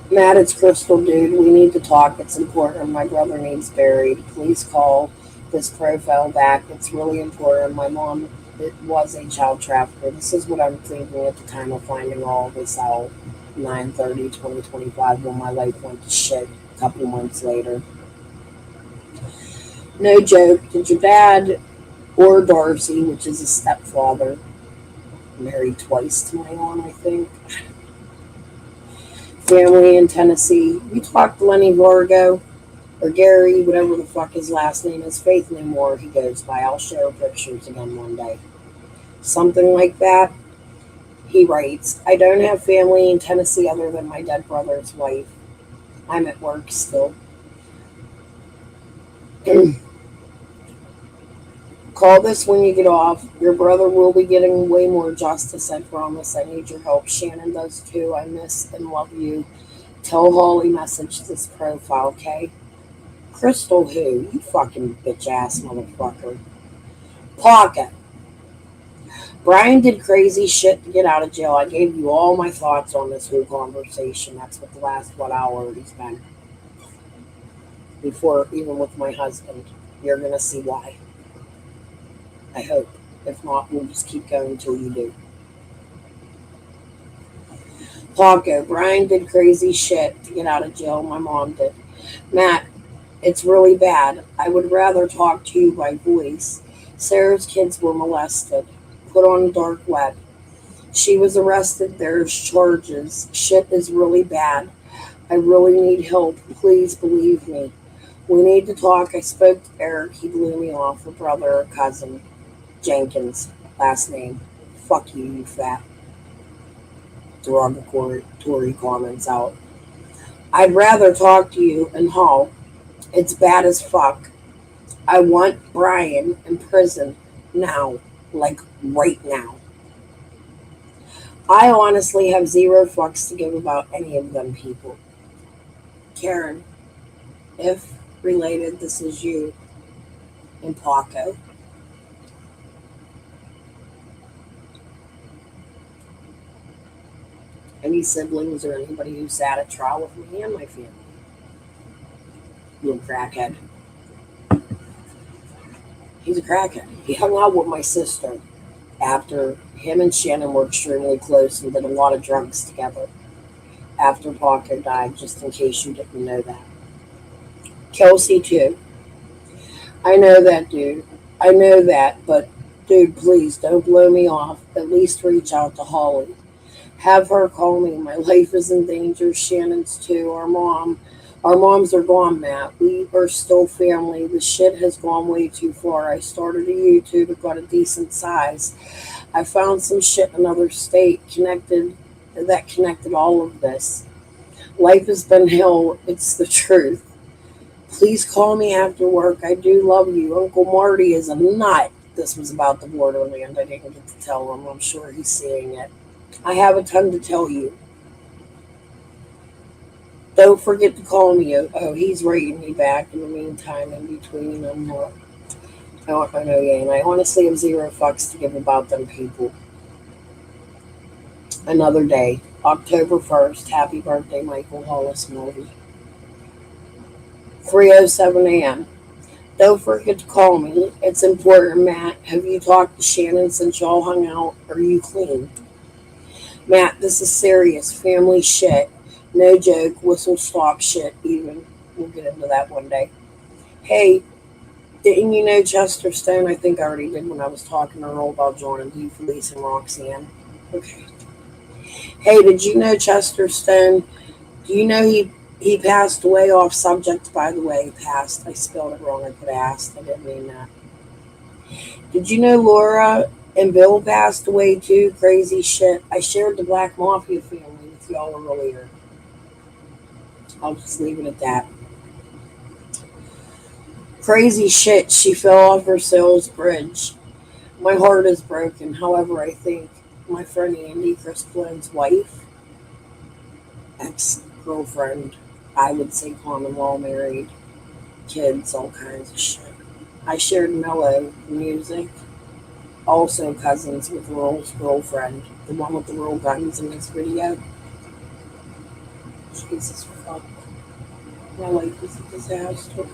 Matt, it's Crystal, dude. We need to talk. It's important. My brother needs buried. Please call this profile back. It's really important. My mom, it was a child trafficker. This is what I'm thinking at the time of finding all of this out. 9/30/2025, when my life went to shit a couple months later. No joke. Did your dad or Darcy, which is a stepfather, married twice to my mom, I think, family in Tennessee? You talked to Lenny Vargo or Gary, whatever the fuck his last name is, Faith No More, he goes by. I'll share pictures again one day. Something like that. He writes, I don't have family in Tennessee other than my dead brother's wife. I'm at work still. Call this when you get off. Your brother will be getting way more justice, I promise. I need your help. Shannon does too. I miss and love you. Tell Holly message this profile, okay? Crystal who? You fucking bitch ass motherfucker. Pocket. Brian did crazy shit to get out of jail. I gave you all my thoughts on this whole conversation. That's what the last, hour he's been. Before, even with my husband. You're going to see why. I hope. If not, we'll just keep going until you do. Paco, Brian did crazy shit to get out of jail. My mom did. Matt, it's really bad. I would rather talk to you by voice. Sarah's kids were molested. Put on the dark web. She was arrested. There's charges. Shit is really bad. I really need help. Please believe me. We need to talk. I spoke to Eric. He blew me off. A brother or cousin. Jenkins. Last name. Fuck you, you fat. Derogatory comments out. I'd rather talk to you in Hall. It's bad as fuck. I want Brian in prison now. Like right now. I honestly have zero fucks to give about any of them people. Karen, if related, this is you and Paco. Any siblings or anybody who sat at trial with me and my family. Little crackhead. He's a crackhead. He hung out with my sister after him and Shannon were extremely close and did a lot of drugs together after Paco died, just in case you didn't know that. Kelsey, too. I know that, dude. I know that, but dude, please don't blow me off. At least reach out to Holly. Have her call me. My life is in danger. Shannon's too. Our moms are gone, Matt. We are still family. The shit has gone way too far. I started a YouTube. It got a decent size. I found some shit in another state that connected all of this. Life has been hell. It's the truth. Please call me after work. I do love you. Uncle Marty is a nut. This was about the Borderland. I didn't get to tell him. I'm sure he's seeing it. I have a ton to tell you. Don't forget to call me. Oh, he's writing me back in the meantime, in between. I know, yeah, and I honestly have zero fucks to give about them people. Another day, October 1st. Happy birthday, Michael Hollis Mulvey. 3:07 a.m. Don't forget to call me. It's important, Matt. Have you talked to Shannon since y'all hung out? Are you clean? Matt, this is serious. Family shit. No joke. Whistle stop shit even. We'll get into that one day. Hey, didn't you know Chester Stone? I think I already did when I was talking to Earl about John and Hugh Felice and Roxanne. Okay. Hey, did you know Chester Stone? Do you know he passed away? Off subject, by the way. Passed. I spelled it wrong. I could have asked. I didn't mean that. Did you know Laura and Bill passed away too? Crazy shit. I shared the Black Mafia family with y'all earlier. I'll just leave it at that. Crazy shit. She fell off her sales bridge. My heart is broken. However, I think my friend Andy, Chris Flynn's wife, ex-girlfriend, I would say common law married, kids, all kinds of shit. I shared Mellow music. Also cousins with Earl's girlfriend, the one with the real guns in this video. Jesus fuck. My life is a disaster.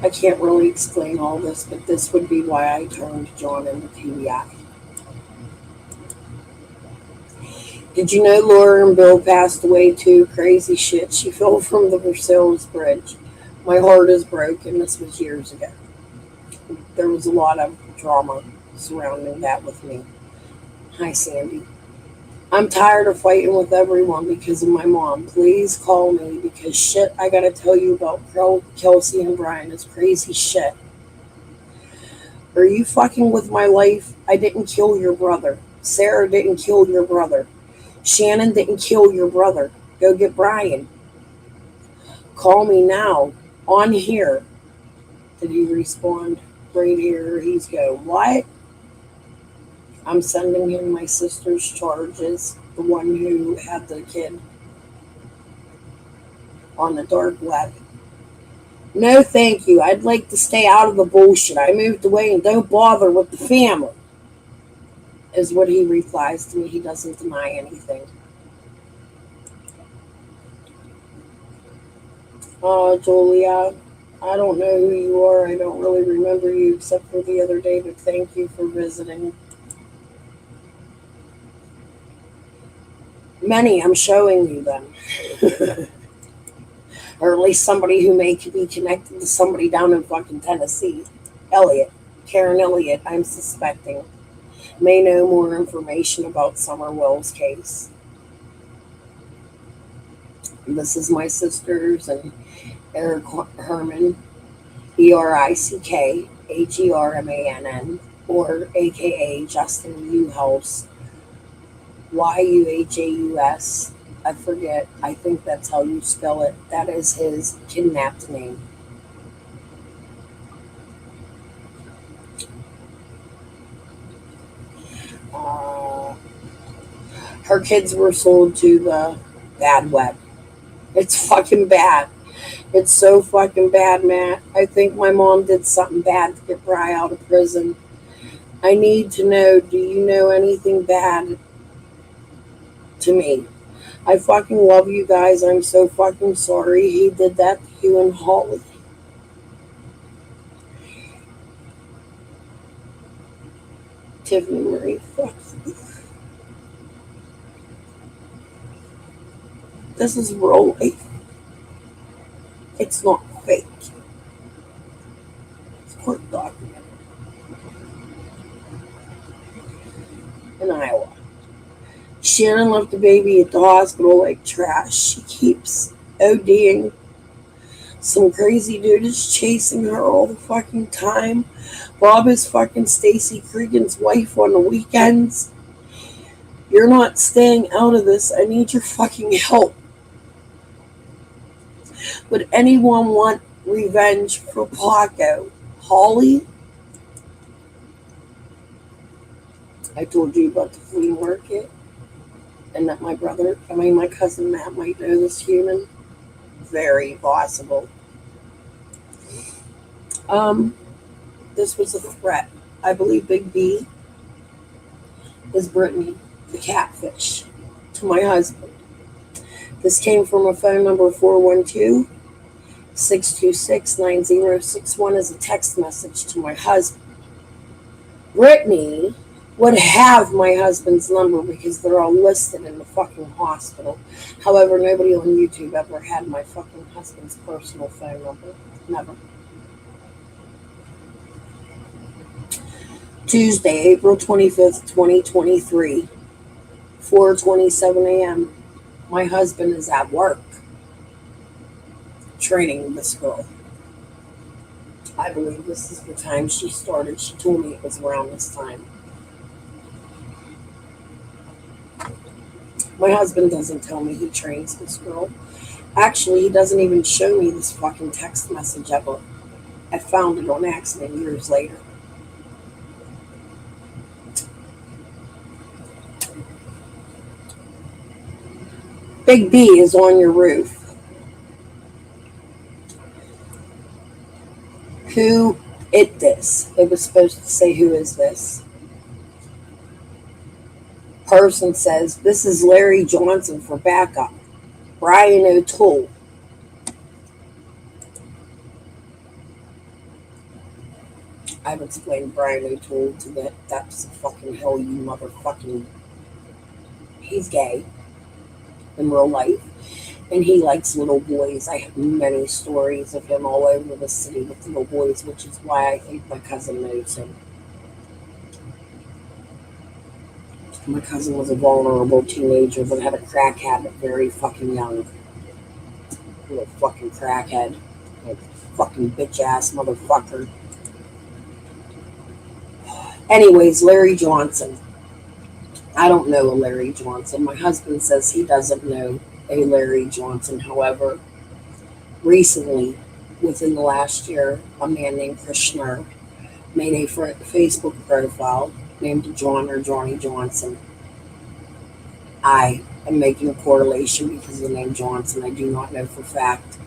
I can't really explain all this, but this would be why I turned John into TBI. Did you know Laura and Bill passed away too? Crazy shit. She fell from the Versailles Bridge. My heart is broken. This was years ago. There was a lot of drama surrounding that with me. Hi, Sandy. I'm tired of fighting with everyone because of my mom. Please call me because shit I gotta tell you about Kelsey and Brian is crazy shit. Are you fucking with my life? I didn't kill your brother. Sarah didn't kill your brother. Shannon didn't kill your brother. Go get Brian. Call me now. On here. Did he respond? Right here. He's going, what? I'm sending him my sister's charges, the one who had the kid on the dark web. No, thank you. I'd like to stay out of the bullshit. I moved away and don't bother with the family, is what he replies to me. He doesn't deny anything. Julia, I don't know who you are. I don't really remember you except for the other day, but thank you for visiting. Many, I'm showing you them. Or at least somebody who may be connected to somebody down in fucking Tennessee. Elliot, Karen Elliott, I'm suspecting, may know more information about Summer Wells' case. This is my sisters and Eric Herman, ERICKHERMANN, or AKA Justin Uhaus, YUHAUS. I forget. I think that's how you spell it. That is his kidnapped name. Her kids were sold to the bad web. It's fucking bad. It's so fucking bad, Matt. I think my mom did something bad to get Bri out of prison. I need to know, do you know anything bad to me? I fucking love you guys. I'm so fucking sorry he did that to you and Holly. Tiffany Marie, fuck you. This is real life. It's not fake. It's court documented. In Iowa. Shannon left the baby at the hospital like trash. She keeps ODing. Some crazy dude is chasing her all the fucking time. Bob is fucking Stacy Cregan's wife on the weekends. You're not staying out of this. I need your fucking help. Would anyone want revenge for Paco? Holly? I told you about the flea market and that my cousin Matt might know this human. Very possible. This was a threat. I believe Big B is Brittany, the catfish, to my husband. This came from a phone number 412-626-9061 as a text message to my husband. Brittany would have my husband's number because they're all listed in the fucking hospital. However, nobody on YouTube ever had my fucking husband's personal phone number. Never. Tuesday, April 25th, 2023, 4:27 a.m. My husband is at work training this girl. I believe this is the time she started. She told me it was around this time. My husband doesn't tell me he trains this girl. Actually, he doesn't even show me this fucking text message ever. I found it on accident years later. Big B is on your roof. Who it this? It was supposed to say who is this. Person says, this is Larry Johnson for backup. Brian O'Toole. I've explained Brian O'Toole to the depths of fucking hell, you motherfucking... He's gay in real life. And he likes little boys. I have many stories of him all over the city with little boys, which is why I think my cousin knows him. My cousin was a vulnerable teenager that had a crack habit very fucking young. Little fucking crackhead. Like fucking bitch ass motherfucker. Anyways, Larry Johnson. I don't know a Larry Johnson. My husband says he doesn't know a Larry Johnson. However, recently, within the last year, a man named Krishna made a Facebook profile named John or Johnny Johnson. I am making a correlation because of the name Johnson. I do not know for a fact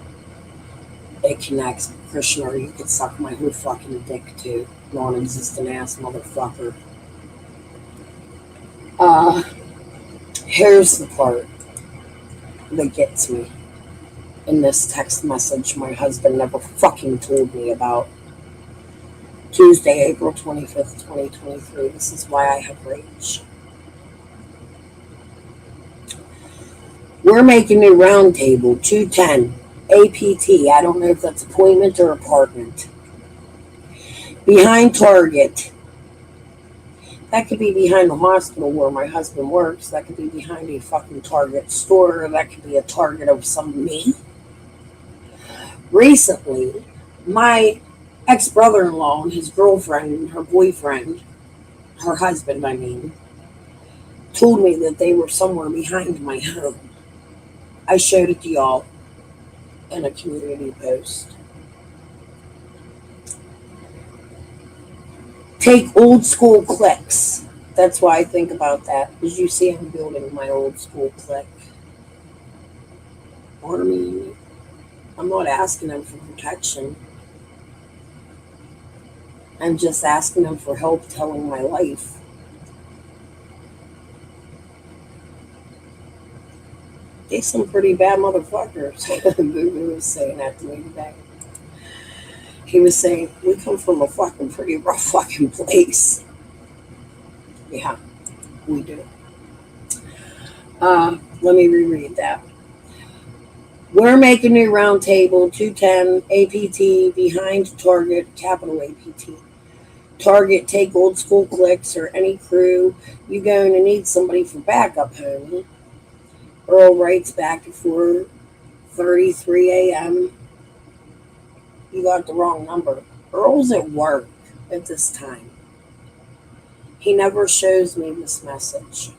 it connects. Krishna, you could suck my whole fucking dick to. Non-existent ass motherfucker. Here's the part that gets me in this text message my husband never fucking told me about. Tuesday, April 25th, 2023. This is why I have rage. We're making a round table, 210, APT. I don't know if that's appointment or apartment. Behind Target. That could be behind the hospital where my husband works. That could be behind a fucking Target store. Or that could be a Target of some me. Recently, my ex-brother-in-law and his girlfriend and her boyfriend, her husband, I mean, told me that they were somewhere behind my home. I showed it to y'all in a community post. Take old school clicks. That's why I think about that. As you see, I'm building my old school clique. Or I mean, I'm not asking them for protection. I'm just asking them for help telling my life. They some pretty bad motherfuckers. Boo was saying that to me today. He was saying, we come from a fucking pretty rough fucking place. Yeah, we do. Let me reread that. We're making new round table 210 APT behind Target, capital APT. Target, take old school clicks or any crew. You going to need somebody for backup, homie. Earl writes back at 4:33 a.m. You got the wrong number. Earl's at work at this time. He never shows me this message.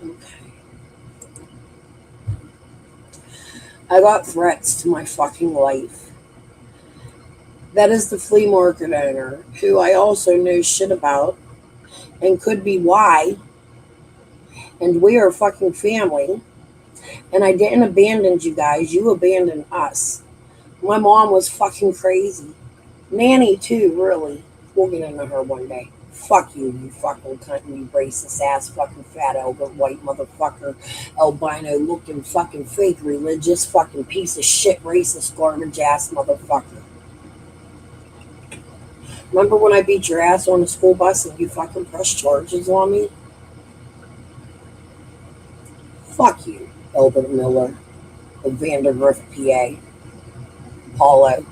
Okay. I got threats to my fucking life. That is the flea market owner, who I also know shit about, and could be why. And we are fucking family. And I didn't abandon you guys. You abandoned us. My mom was fucking crazy. Nanny too, really. We'll get into her one day. Fuck you, you fucking cunt, you racist ass fucking fat Albert white motherfucker, albino looking fucking fake religious fucking piece of shit racist garbage ass motherfucker. Remember when I beat your ass on the school bus and you fucking pressed charges on me? Fuck you, Albert Miller of Vandergrift, PA. Paulo.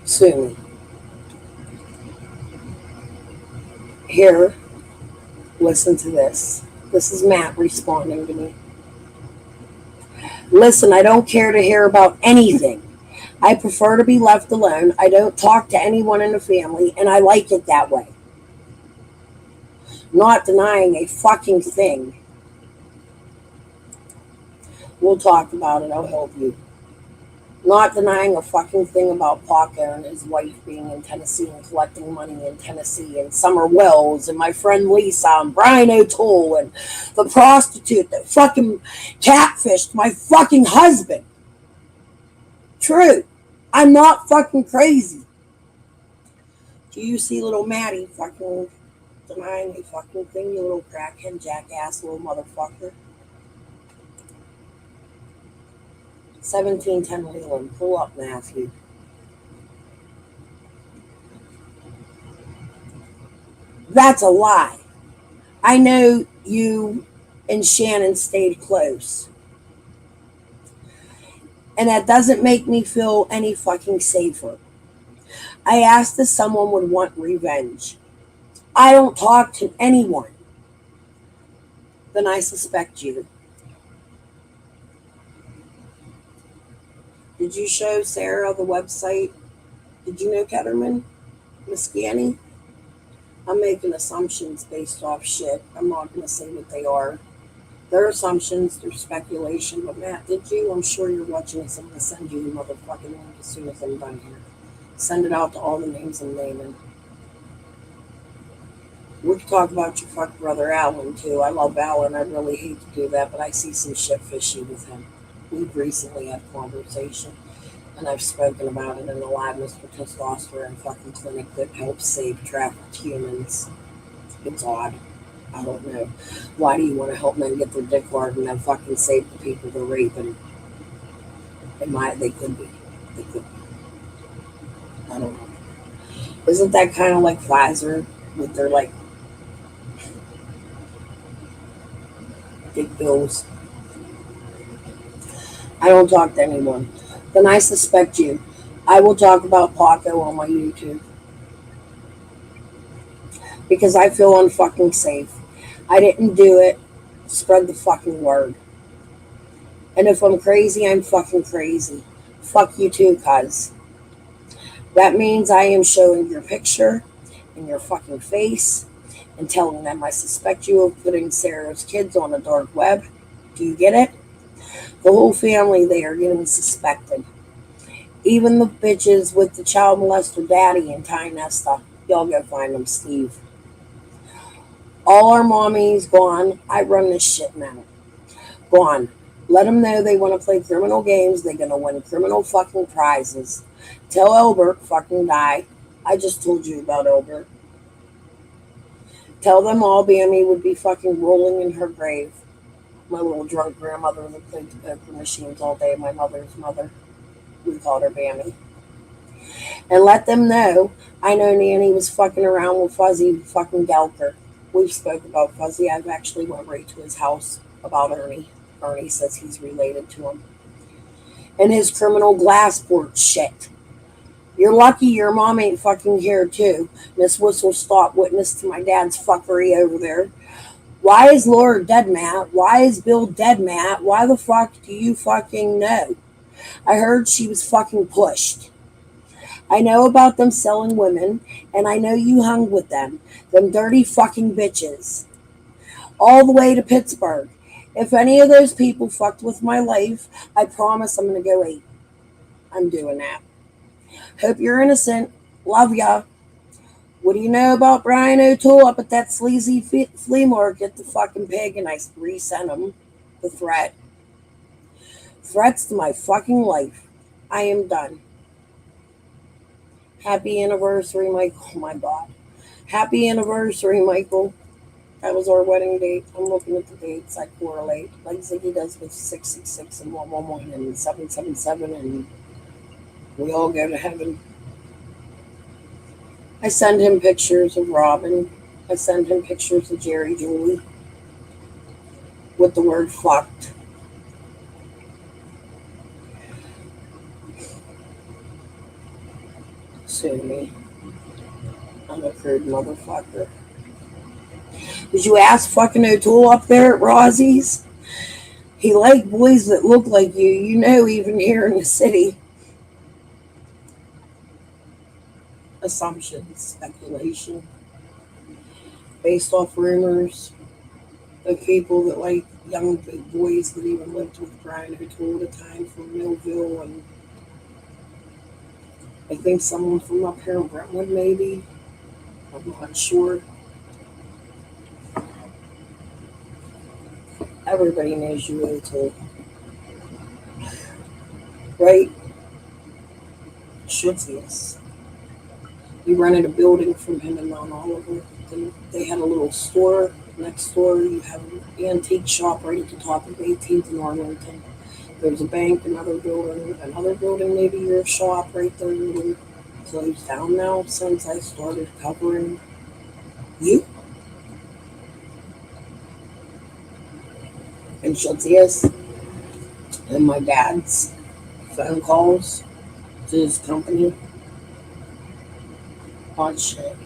Sue me. Here, listen to this. This is Matt responding to me. Listen, I don't care to hear about anything. I prefer to be left alone. I don't talk to anyone in the family, and I like it that way. Not denying a fucking thing. We'll talk about it. I'll help you. Not denying a fucking thing about Paco and his wife being in Tennessee and collecting money in Tennessee, and Summer Wells and my friend Lisa and Brian O'Toole and the prostitute that fucking catfished my fucking husband. True. I'm not fucking crazy. Do you see little Maddie fucking denying a fucking thing, you little crackhead, jackass, little motherfucker? 1710 Leland. Pull up, Matthew. That's a lie. I know you and Shannon stayed close. And that doesn't make me feel any fucking safer. I asked if someone would want revenge. I don't talk to anyone. Then I suspect you. Did you show Sarah the website? Did you know Ketterman? Miss Ganny? I'm making assumptions based off shit. I'm not going to say what they are. They're assumptions, they're speculation. But Matt, did you? I'm sure you're watching this. I'm going to send you the motherfucking link as soon as I'm done here. Send it out to all the names I'm naming. We can talk about your fuck brother Alan too. I love Alan. I really hate to do that, but I see some shit fishy with him. We've recently had a conversation, and I've spoken about it in the Liveness for Testosterone fucking clinic that helps save trafficked humans. It's odd. I don't know. Why do you want to help men get their dick hard and then fucking save the people they're raping? They could be. They could be. I don't know. Isn't that kind of like Pfizer with their like dick bills? I don't talk to anyone. Then I suspect you. I will talk about Paco on my YouTube. Because I feel unfucking safe. I didn't do it. Spread the fucking word. And if I'm crazy, I'm fucking crazy. Fuck you too, cuz. That means I am showing your picture in your fucking face and telling them I suspect you of putting Sarah's kids on the dark web. Do you get it? The whole family, they are getting suspected. Even the bitches with the child molester daddy and Ty Nesta. Y'all go find them, Steve. All our mommies gone. I run this shit now. Gone. Let them know they want to play criminal games. They're going to win criminal fucking prizes. Tell Elbert fucking die. I just told you about Elbert. Tell them all Bammy would be fucking rolling in her grave. My little drunk grandmother that played the poker machines all day. My mother's mother. We called her Bammy. And let them know I know Nanny was fucking around with Fuzzy fucking Gelker. We've spoke about Fuzzy. I've actually went right to his house about Ernie. Ernie says he's related to him. And his criminal Glassport shit. You're lucky your mom ain't fucking here too. Miss Whistle Stop witness to my dad's fuckery over there. Why is Laura dead, Matt? Why is Bill dead, Matt? Why the fuck do you fucking know? I heard she was fucking pushed. I know about them selling women, and I know you hung with them. Them dirty fucking bitches. All the way to Pittsburgh. If any of those people fucked with my life, I promise I'm going to go eat. I'm doing that. Hope you're innocent. Love ya. What do you know about Brian O'Toole up at that sleazy flea market, the fucking pig? And I resent him the threat. Threats to my fucking life. I am done. Happy anniversary, Michael. Oh my God. Happy anniversary, Michael. That was our wedding date. I'm looking at the dates. I correlate. Like Ziggy does with 666 and 111 and 777, and we all go to heaven. I send him pictures of Robin. I send him pictures of Jerry Julie with the word fucked. Sue me. I'm a crude motherfucker. Did you ask fucking O'Toole up there at Rossie's? He liked boys that look like you, you know, even here in the city. Assumptions, speculation, based off rumors of people that like young big boys that even lived with Brian O'Toole at the time from Millville, and I think someone from up here in Brentwood maybe. I'm not sure. Everybody knows you, O'Toole. Right? Schutzius. You rented a building from him in Mount Oliver. Then they had a little store next door. You have an antique shop right at the top of 18th and Arlington. There's a bank, another building, maybe your shop right there. Really closed down now since I started covering you. And Schutzius and my dad's phone calls to his company. Hot shit.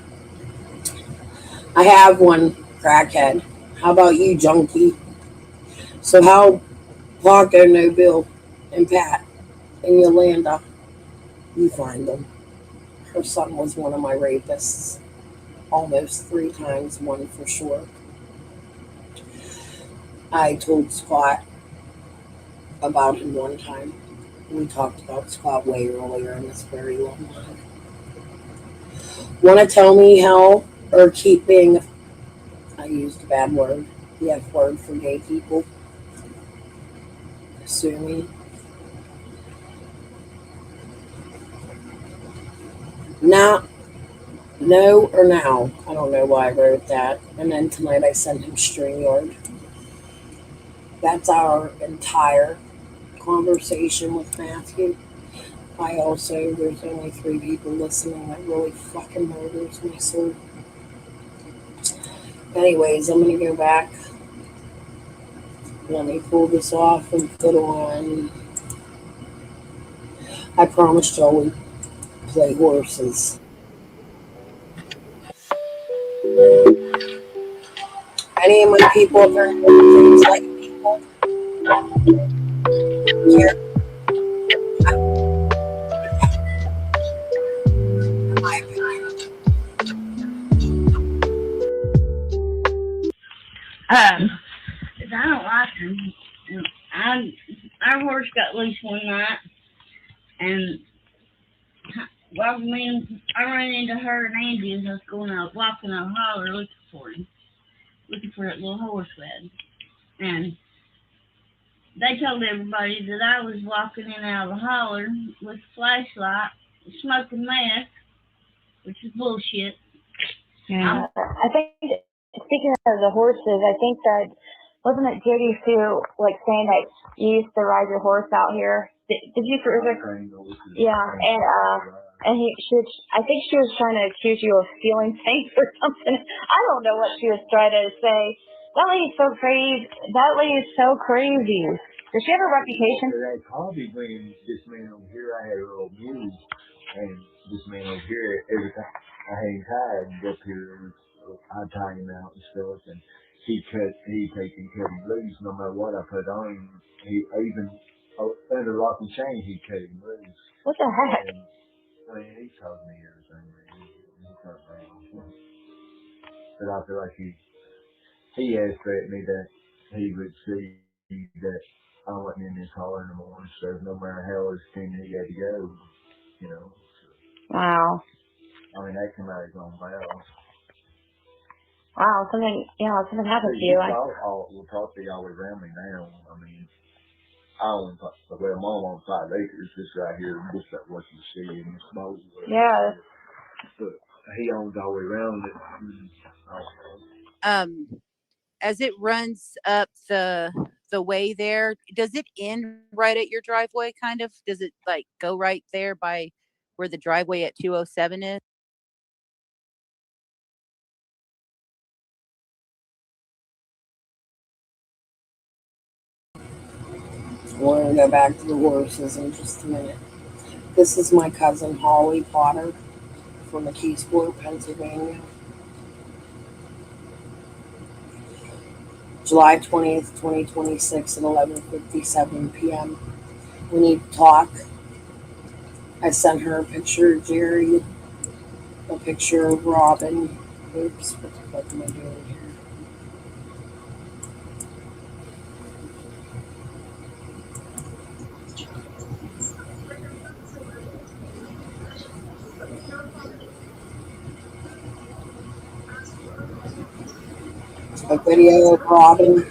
I have one, crackhead. How about you, junkie? So how Paco, No Bill, and Pat, and Yolanda, you find them. Her son was one of my rapists. Almost 3 times, one for sure. I told Scott about him one time. We talked about Scott way earlier in this very long life. Want to tell me how, or keep being, I used a bad word, the F word for gay people. Sue me. Now, no or now. I don't know why I wrote that. And then tonight I sent him StreamYard. That's our entire conversation with Matthew. There's only 3 people listening. That really fucking murders me, so. Anyways, I'm going to go back. Let me pull this off and put on. I promised y'all we'd play horses. Any of my people have heard things like people here. I don't like him. Our horse got loose one night, and Well, I ran into her and Andy as I was going out walking a holler looking for that little horse led. And they told everybody that I was walking in and out of the holler with a flashlight, smoking meth, which is bullshit. Yeah. I think, speaking of the horses, I think that, wasn't it Jody Sue, like, saying that you used to ride your horse out here? Did you, yeah, and I think she was trying to accuse you of stealing things or something. I don't know what she was trying to say. That lady's so crazy. Does she have a reputation? That hobby when this man over here, I had a little mule, and this man over here, every time I hang tied up here, I'd tie him out and stuff, and he'd take and cut him loose no matter what I put on him. He even under lock and chain, he'd cut him loose. What the heck? And, I mean, he told me everything, man. He told me. But I feel like he asked me that he would see that I wasn't in his car in the morning, so no matter how extended he had to go, you know. Wow. I mean, that came out of his own mouth. Wow, something happened to you. Well, property all around me now. I mean, I own, well, Mom owns 5 acres, this right here, just like what you see in this boat. Yeah. But he owns all the way around it. As it runs up the way there, does it end right at your driveway, kind of? Does it, like, go right there by where the driveway at 207 is? We're going to go back to the horses in just a minute. This is my cousin Holly Potter from McKeesport, Pennsylvania. July 20th, 2026 at 11:57 p.m. We need to talk. I sent her a picture of Jerry, a picture of Robin. Oops, what the fuck am I doing here? A video of Robin.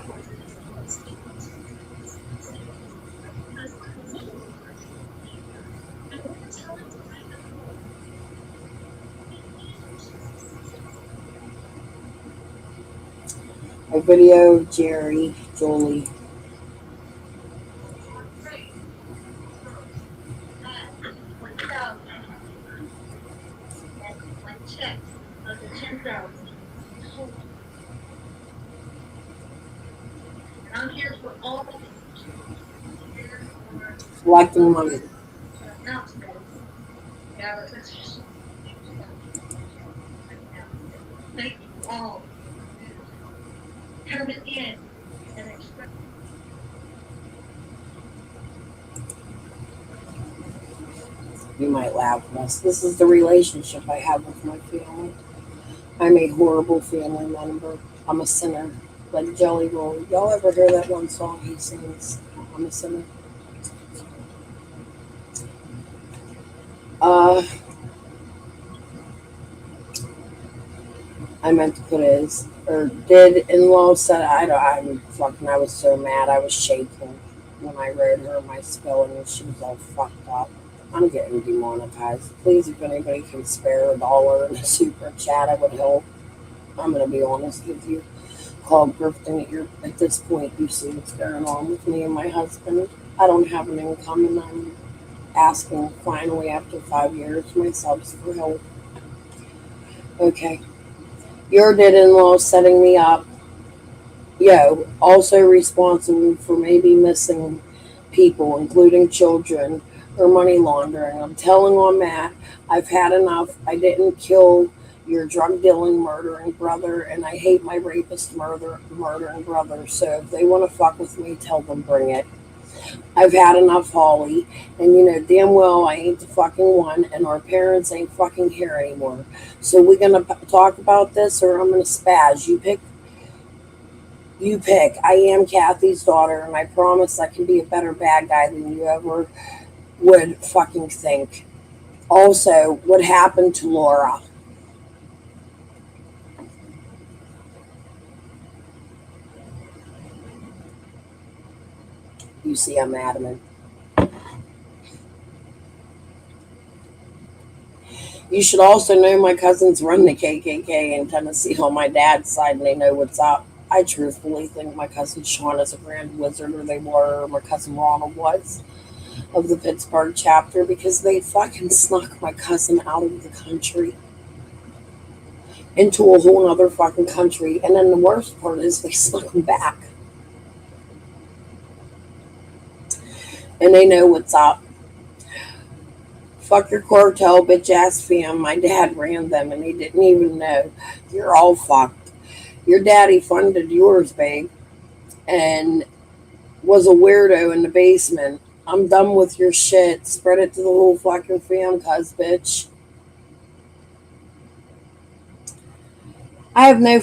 A video of Jerry, Jolie. Collecting money. You might laugh at this. This is the relationship I have with my family. I'm a horrible family member. I'm a sinner. Like Jelly Roll. Y'all ever hear that one song he sings? I'm a sinner. I meant to put did in-law said, I was so mad. I was shaking when I read her my spelling and she was all fucked up. I'm getting demonetized. Please, if anybody can spare $1 in a super chat, I would help. I'm going to be honest with you. Call grifting at this point. You see what's going on with me and my husband. I don't have an income and I'm asking finally after 5 years my subs for help. Okay. Your dad-in-law setting me up. Also responsible for maybe missing people, including children, or money laundering. I'm telling on Matt, I've had enough. I didn't kill your drug dealing, murdering brother, and I hate my rapist, murdering brother. So if they want to fuck with me, tell them bring it. I've had enough, Holly, and you know damn well I ain't the fucking one, and our parents ain't fucking here anymore. So we're gonna talk about this, or I'm gonna spaz. You pick. I am Kathy's daughter, and I promise I can be a better bad guy than you ever would fucking think. Also, what happened to Laura? You see, I'm adamant. You should also know my cousins run the KKK in Tennessee on my dad's side, and they know what's up. I truthfully think my cousin Sean is a grand wizard, or they were, or my cousin Ronald was, of the Pittsburgh chapter, because they fucking snuck my cousin out of the country into a whole other fucking country. And then the worst part is they snuck him back. And they know what's up. Fuck your cartel, bitch ass fam. My dad ran them and they didn't even know. You're all fucked. Your daddy funded yours, babe, and was a weirdo in the basement. I'm done with your shit. Spread it to the whole fucking fam, cuz, bitch. I have no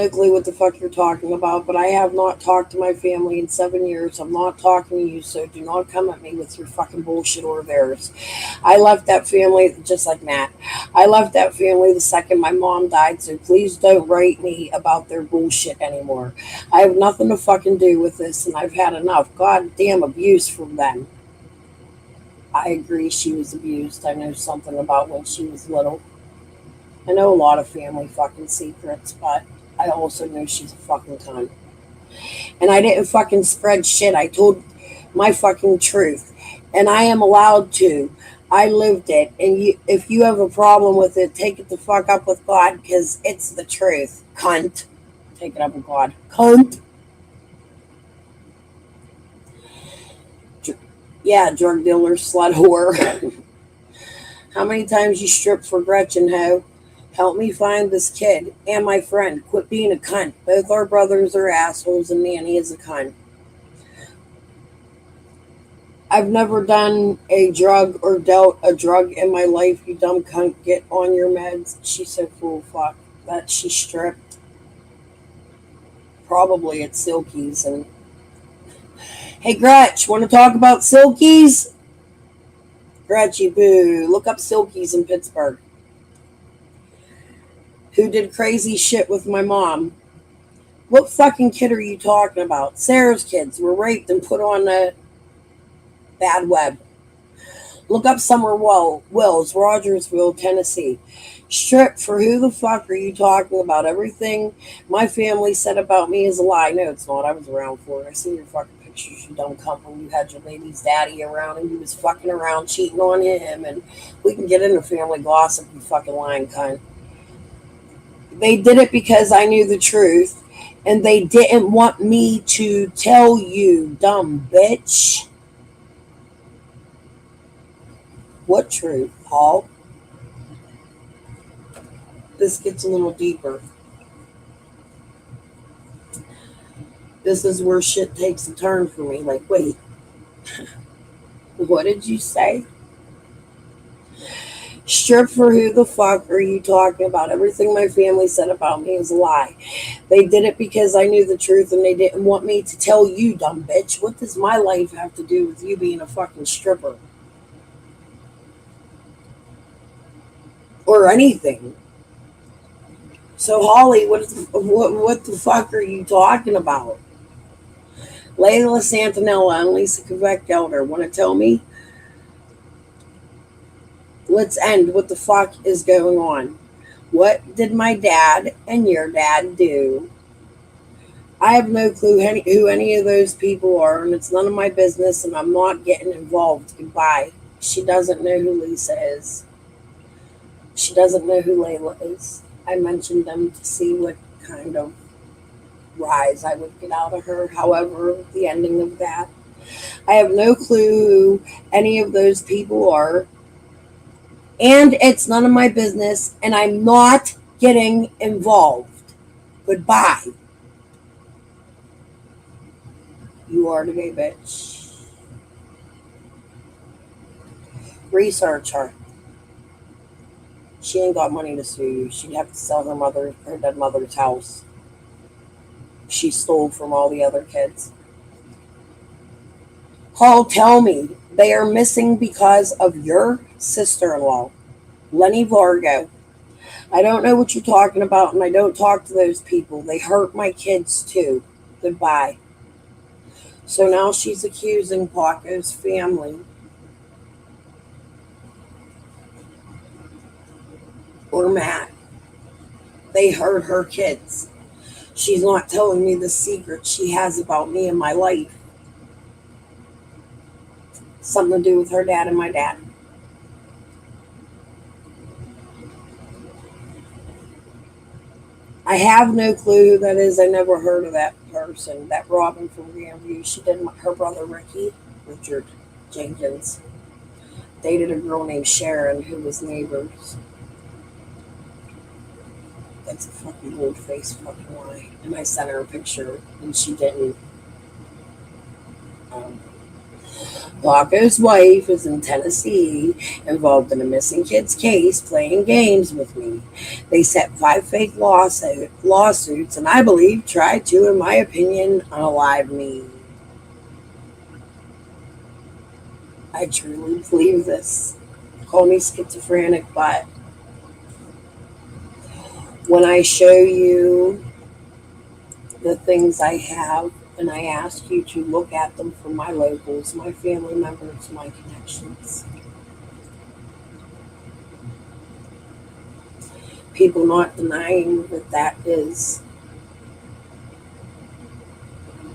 clue what the fuck you're talking about, but I have not talked to my family in 7 years. I'm not talking to you, so do not come at me with your fucking bullshit or theirs. I left that family, just like Matt. I left that family the second my mom died, so please don't write me about their bullshit anymore. I have nothing to fucking do with this, and I've had enough goddamn abuse from them. I agree she was abused. I know something about when she was little. I know a lot of family fucking secrets, but I also know she's a fucking cunt. And I didn't fucking spread shit. I told my fucking truth. And I am allowed to. I lived it. And if you have a problem with it, take it the fuck up with God, because it's the truth. Cunt. Take it up with God. Cunt. Yeah, drug dealer, slut whore. How many times you stripped for Gretchen, ho? Help me find this kid and my friend. Quit being a cunt. Both our brothers are assholes and Nanny is a cunt. I've never done a drug or dealt a drug in my life, you dumb cunt. Get on your meds. She's so full of fuck that she stripped. Probably at Silky's. And hey, Gretch, want to talk about Silky's? Gretchy boo. Look up Silky's in Pittsburgh. Who did crazy shit with my mom. What fucking kid are you talking about? Sarah's kids were raped and put on the bad web. Look up Summer Wills, Rogersville, Tennessee. Stripped for who the fuck are you talking about? Everything my family said about me is a lie. No, it's not. I was around for it. I seen your fucking pictures, you dumb cunt, when you had your baby's daddy around and you was fucking around cheating on him. And we can get into family gossip, you fucking lying cunt. They did it because I knew the truth, and they didn't want me to tell you, dumb bitch. What truth, Paul? This gets a little deeper. This is where shit takes a turn for me. Like, wait, what did you say? Stripped for who the fuck are you talking about? Everything my family said about me is a lie. They did it because I knew the truth and they didn't want me to tell you, dumb bitch. What does my life have to do with you being a fucking stripper? Or anything. So, Holly, what the fuck are you talking about? Layla Santanella and Lisa Quebec Elder want to tell me? Let's end. What the fuck is going on? What did my dad and your dad do? I have no clue who any of those people are, and it's none of my business, and I'm not getting involved. Goodbye. She doesn't know who Lisa is. She doesn't know who Layla is. I mentioned them to see what kind of rise I would get out of her. However, the ending of that. I have no clue who any of those people are. And it's none of my business, and I'm not getting involved. Goodbye. You are today, bitch. Research her. She ain't got money to sue you. She'd have to sell her dead mother's house. She stole from all the other kids. Paul, tell me, they are missing because of your sister-in-law, Lenny Vargo. I don't know what you're talking about, and I don't talk to those people. They hurt my kids too. Goodbye. So now she's accusing Paco's family or Matt. They hurt her kids. She's not telling me the secret she has about me and my life. Something to do with her dad and my dad. I have no clue who that is. I never heard of that person. That Robin from Grandview. She did her brother Richard Jenkins, dated a girl named Sharon who was neighbors. That's a fucking old face fucking lie. And I sent her a picture and she didn't. Paco's wife is in Tennessee, involved in a missing kids case, playing games with me. They set 5 fake lawsuits, and I believe tried to, in my opinion, unalive me. I truly believe this. Call me schizophrenic, but when I show you the things I have, and I ask you to look at them for my locals, my family members, my connections. People not denying that that is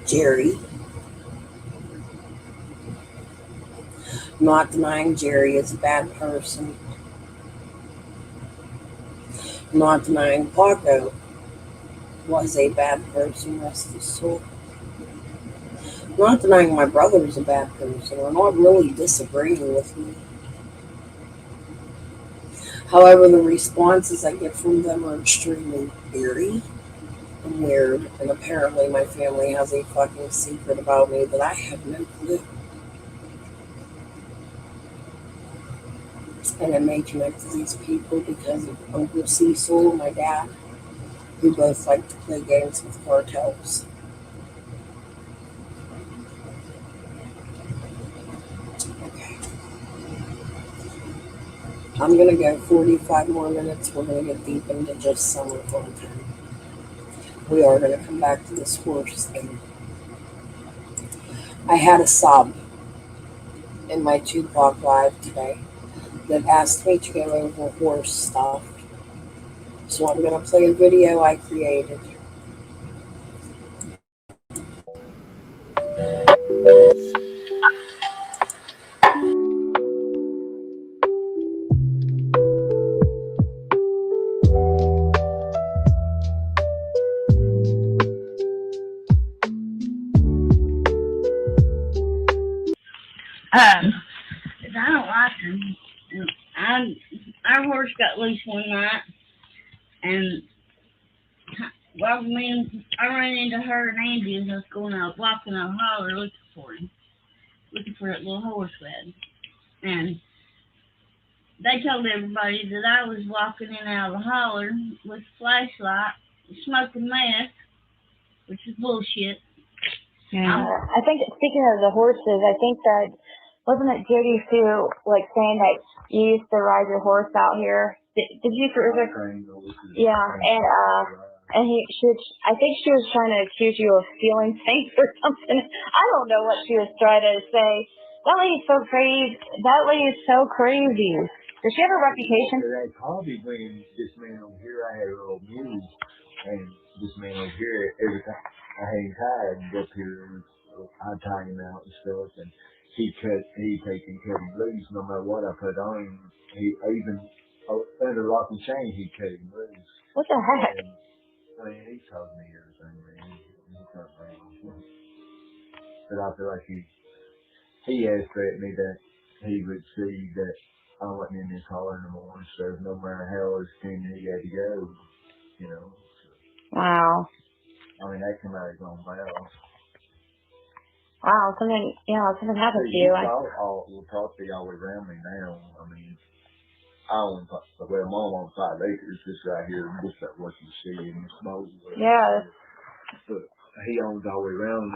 Jerry. Not denying Jerry is a bad person. Not denying Paco was a bad person, rest his soul. Not denying my brother is a bad person, or not really disagreeing with me. However, the responses I get from them are extremely eerie and weird, and apparently my family has a fucking secret about me that I have no clue. And I may connect to these people because of Uncle Cecil and my dad, who both like to play games with cartels. I'm going to go 45 more minutes. We're going to get deep into just summer content. We are going to come back to this horse thing. I had a sub in my 2 o'clock live today that asked me to go over horse stuff. So I'm going to play a video I created. I don't like them. Our horse got loose one night, and well, I ran into her and Andy as I was going out walking a holler looking for that little horse led. And they told everybody that I was walking in and out of the holler with a flashlight, smoking meth, which is bullshit. I think, speaking of the horses, I think that, wasn't it Jody Sue, like, saying that you used to ride your horse out here? Did you ever? Yeah, and I think she was trying to accuse you of stealing things or something. I don't know what she was trying to say. That lady's so crazy. That lady is so crazy. Does she have a reputation? That coffee when this man over here, I had a little muse, and this man over here, every time I hang tired and up here, I tie him out and stuff, and he take and cut him loose no matter what I put on him. He even under lock and chain, he cut him loose. What the heck? And, I mean, he told me everything, man. But I feel like he has threatened me that he would see that I wasn't in this car in the morning, so no matter how extended he had to go, you know. Wow. I mean, that came out his own mouth. Wow, something happened to you. Well, property all around me now. I mean, I own, well, Mom owns 5 acres just right here, just like what you see in the smoke. Yeah. But he owns all the way around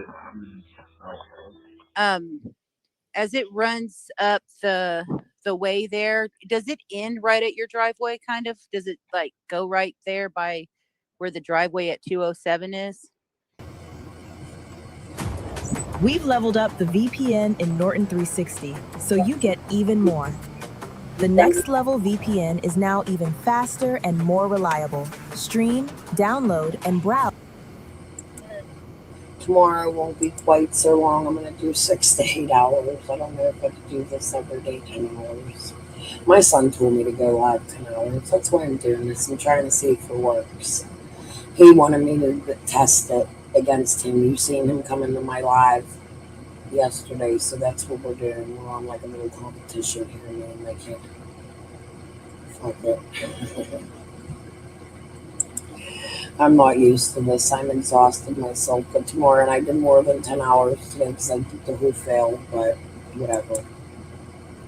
it. As it runs up the the way there, does it end right at your driveway kind of? Does it like go right there by where the driveway at 207 is? We've leveled up the VPN in Norton 360, so you get even more. The next level VPN is now even faster and more reliable. Stream, download, and browse. Tomorrow won't be quite so long. I'm going to do 6 to 8 hours. I don't know if I could do this every day, 10 hours. My son told me to go live 10 hours. That's why I'm doing this. I'm trying to see if it works. He wanted me to test it against him. You've seen him come into my live yesterday, so that's what we're doing. We're on like a little competition here, me and my kid. Fuck it. I'm not used to this. I'm exhausted myself. But tomorrow, and I did more than 10 hours today because I did the whole fail, but whatever.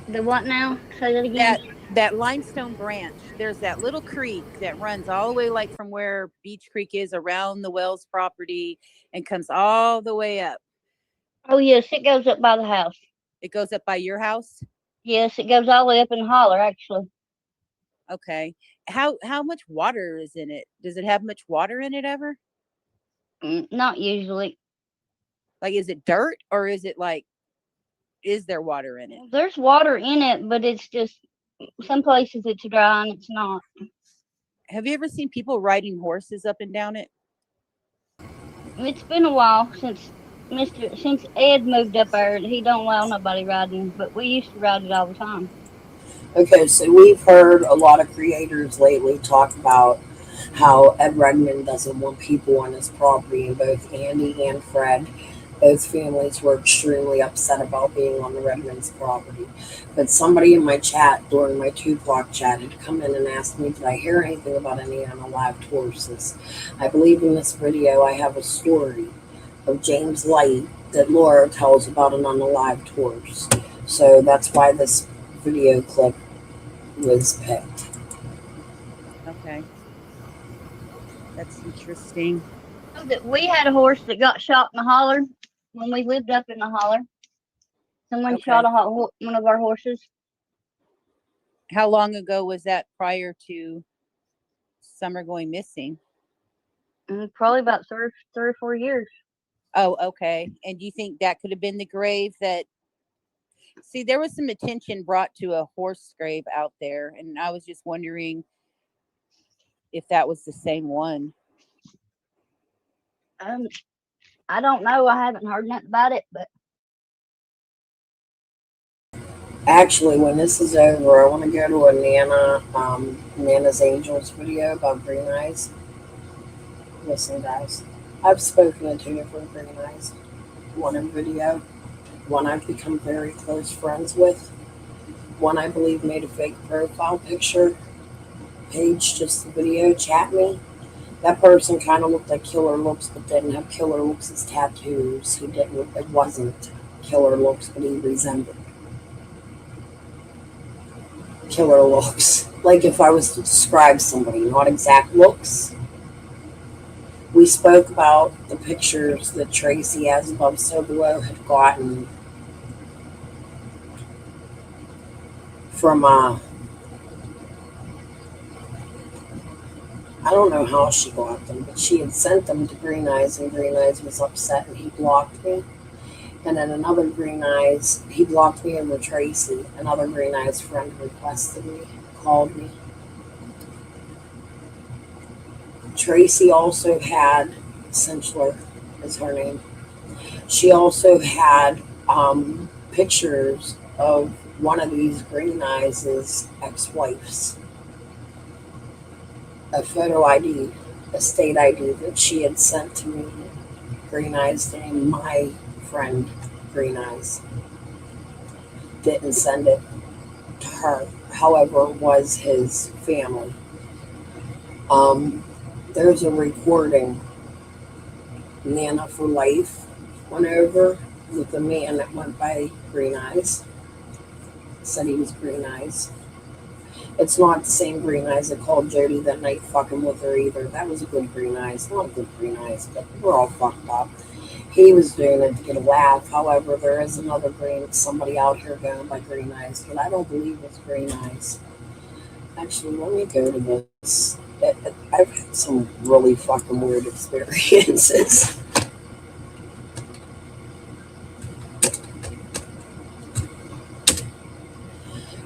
The what now? Say that again. That limestone branch, there's that little creek that runs all the way like from where Beach Creek is around the Wells property and comes all the way up. Oh, yes, it goes up by the house. It goes up by your house? Yes, it goes all the way up in the holler, actually. Okay. How much water is in it? Does it have much water in it ever? Not usually. Like, is it dirt or is it like, is there water in it? There's water in it, but it's just some places it's dry and it's not. Have you ever seen people riding horses up and down it? It's been a while since Ed moved up there. He don't allow nobody riding, but we used to ride it all the time. Okay, so we've heard a lot of creators lately talk about how Ed Redmond doesn't want people on his property, and both Andy and Fred, both families were extremely upset about being on the Redmond's property. But somebody in my chat during my 2 o'clock chat had come in and asked me, did I hear anything about any unalived horses? I believe in this video I have a story of James Light that Laura tells about an unalived horse. So that's why this video clip was picked. Okay. That's interesting. We had a horse that got shot in the holler when we lived up in the holler. Someone shot one of our horses. How long ago was that prior to Summer going missing? Probably about 3 or 4 years. Oh, okay. And do you think that could have been the grave that... See, there was some attention brought to a horse grave out there, and I was just wondering if that was the same one. I don't know. I haven't heard nothing about it, but Actually, when this is over, I want to go to a Nana's Angels video about Green Eyes. Listen, guys, I've spoken to 2 different Green Eyes. One in video, one I've become very close friends with, one I believe made a fake profile picture page, just the video, chat me. That person kind of looked like Killer Looks, but didn't have Killer Looks' tattoos. It wasn't Killer Looks, but he resembled Killer Looks. Like if I was to describe somebody, not exact looks. We spoke about the pictures that Tracy as above Sobolo had gotten from I don't know how she got them, but she had sent them to Green Eyes, and Green Eyes was upset and he blocked me. And then another Green Eyes, he blocked me over Tracy. Another Green Eyes friend requested me, called me. Tracy also had, Cinchler is her name, she also had pictures of one of these Green Eyes' ex-wives. A photo ID, a state ID that she had sent to me. Green Eyes named my friend Green Eyes. Didn't send it to her. However, it was his family. There's a recording Nana for Life went over with a man that went by Green Eyes. Said he was Green Eyes. It's not the same Green Eyes that called Jody that night fucking with her either. That was a good Green Eyes. Not a good Green Eyes, but we're all fucked up. He was doing it to get a laugh. However, there is another somebody out here going by Green Eyes, but I don't believe it's Green Eyes. Actually, let me go to this. I've had some really fucking weird experiences.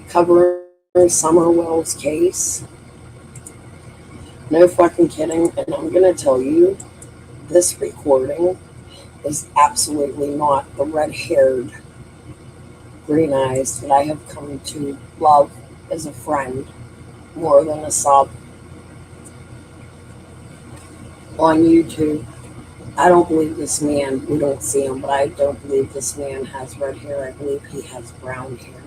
Covering Summer Wells' case. No fucking kidding. And I'm going to tell you, this recording is absolutely not the red-haired Green Eyes that I have come to love as a friend more than a sub on YouTube. I don't believe this man, we don't see him, but I don't believe this man has red hair. I believe he has brown hair.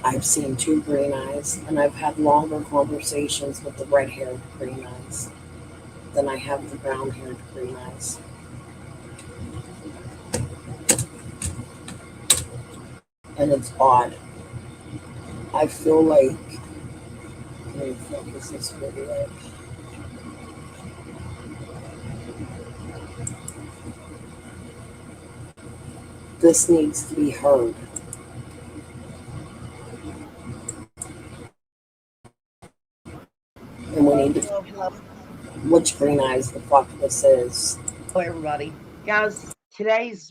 I've seen two Green Eyes, and I've had longer conversations with the red-haired Green Eyes than I have the brown-haired Green Eyes. And it's odd. I feel like, let me focus this video. This needs to be heard. And we need to which Green Eyes the fuck this is. Hello everybody. Guys, today's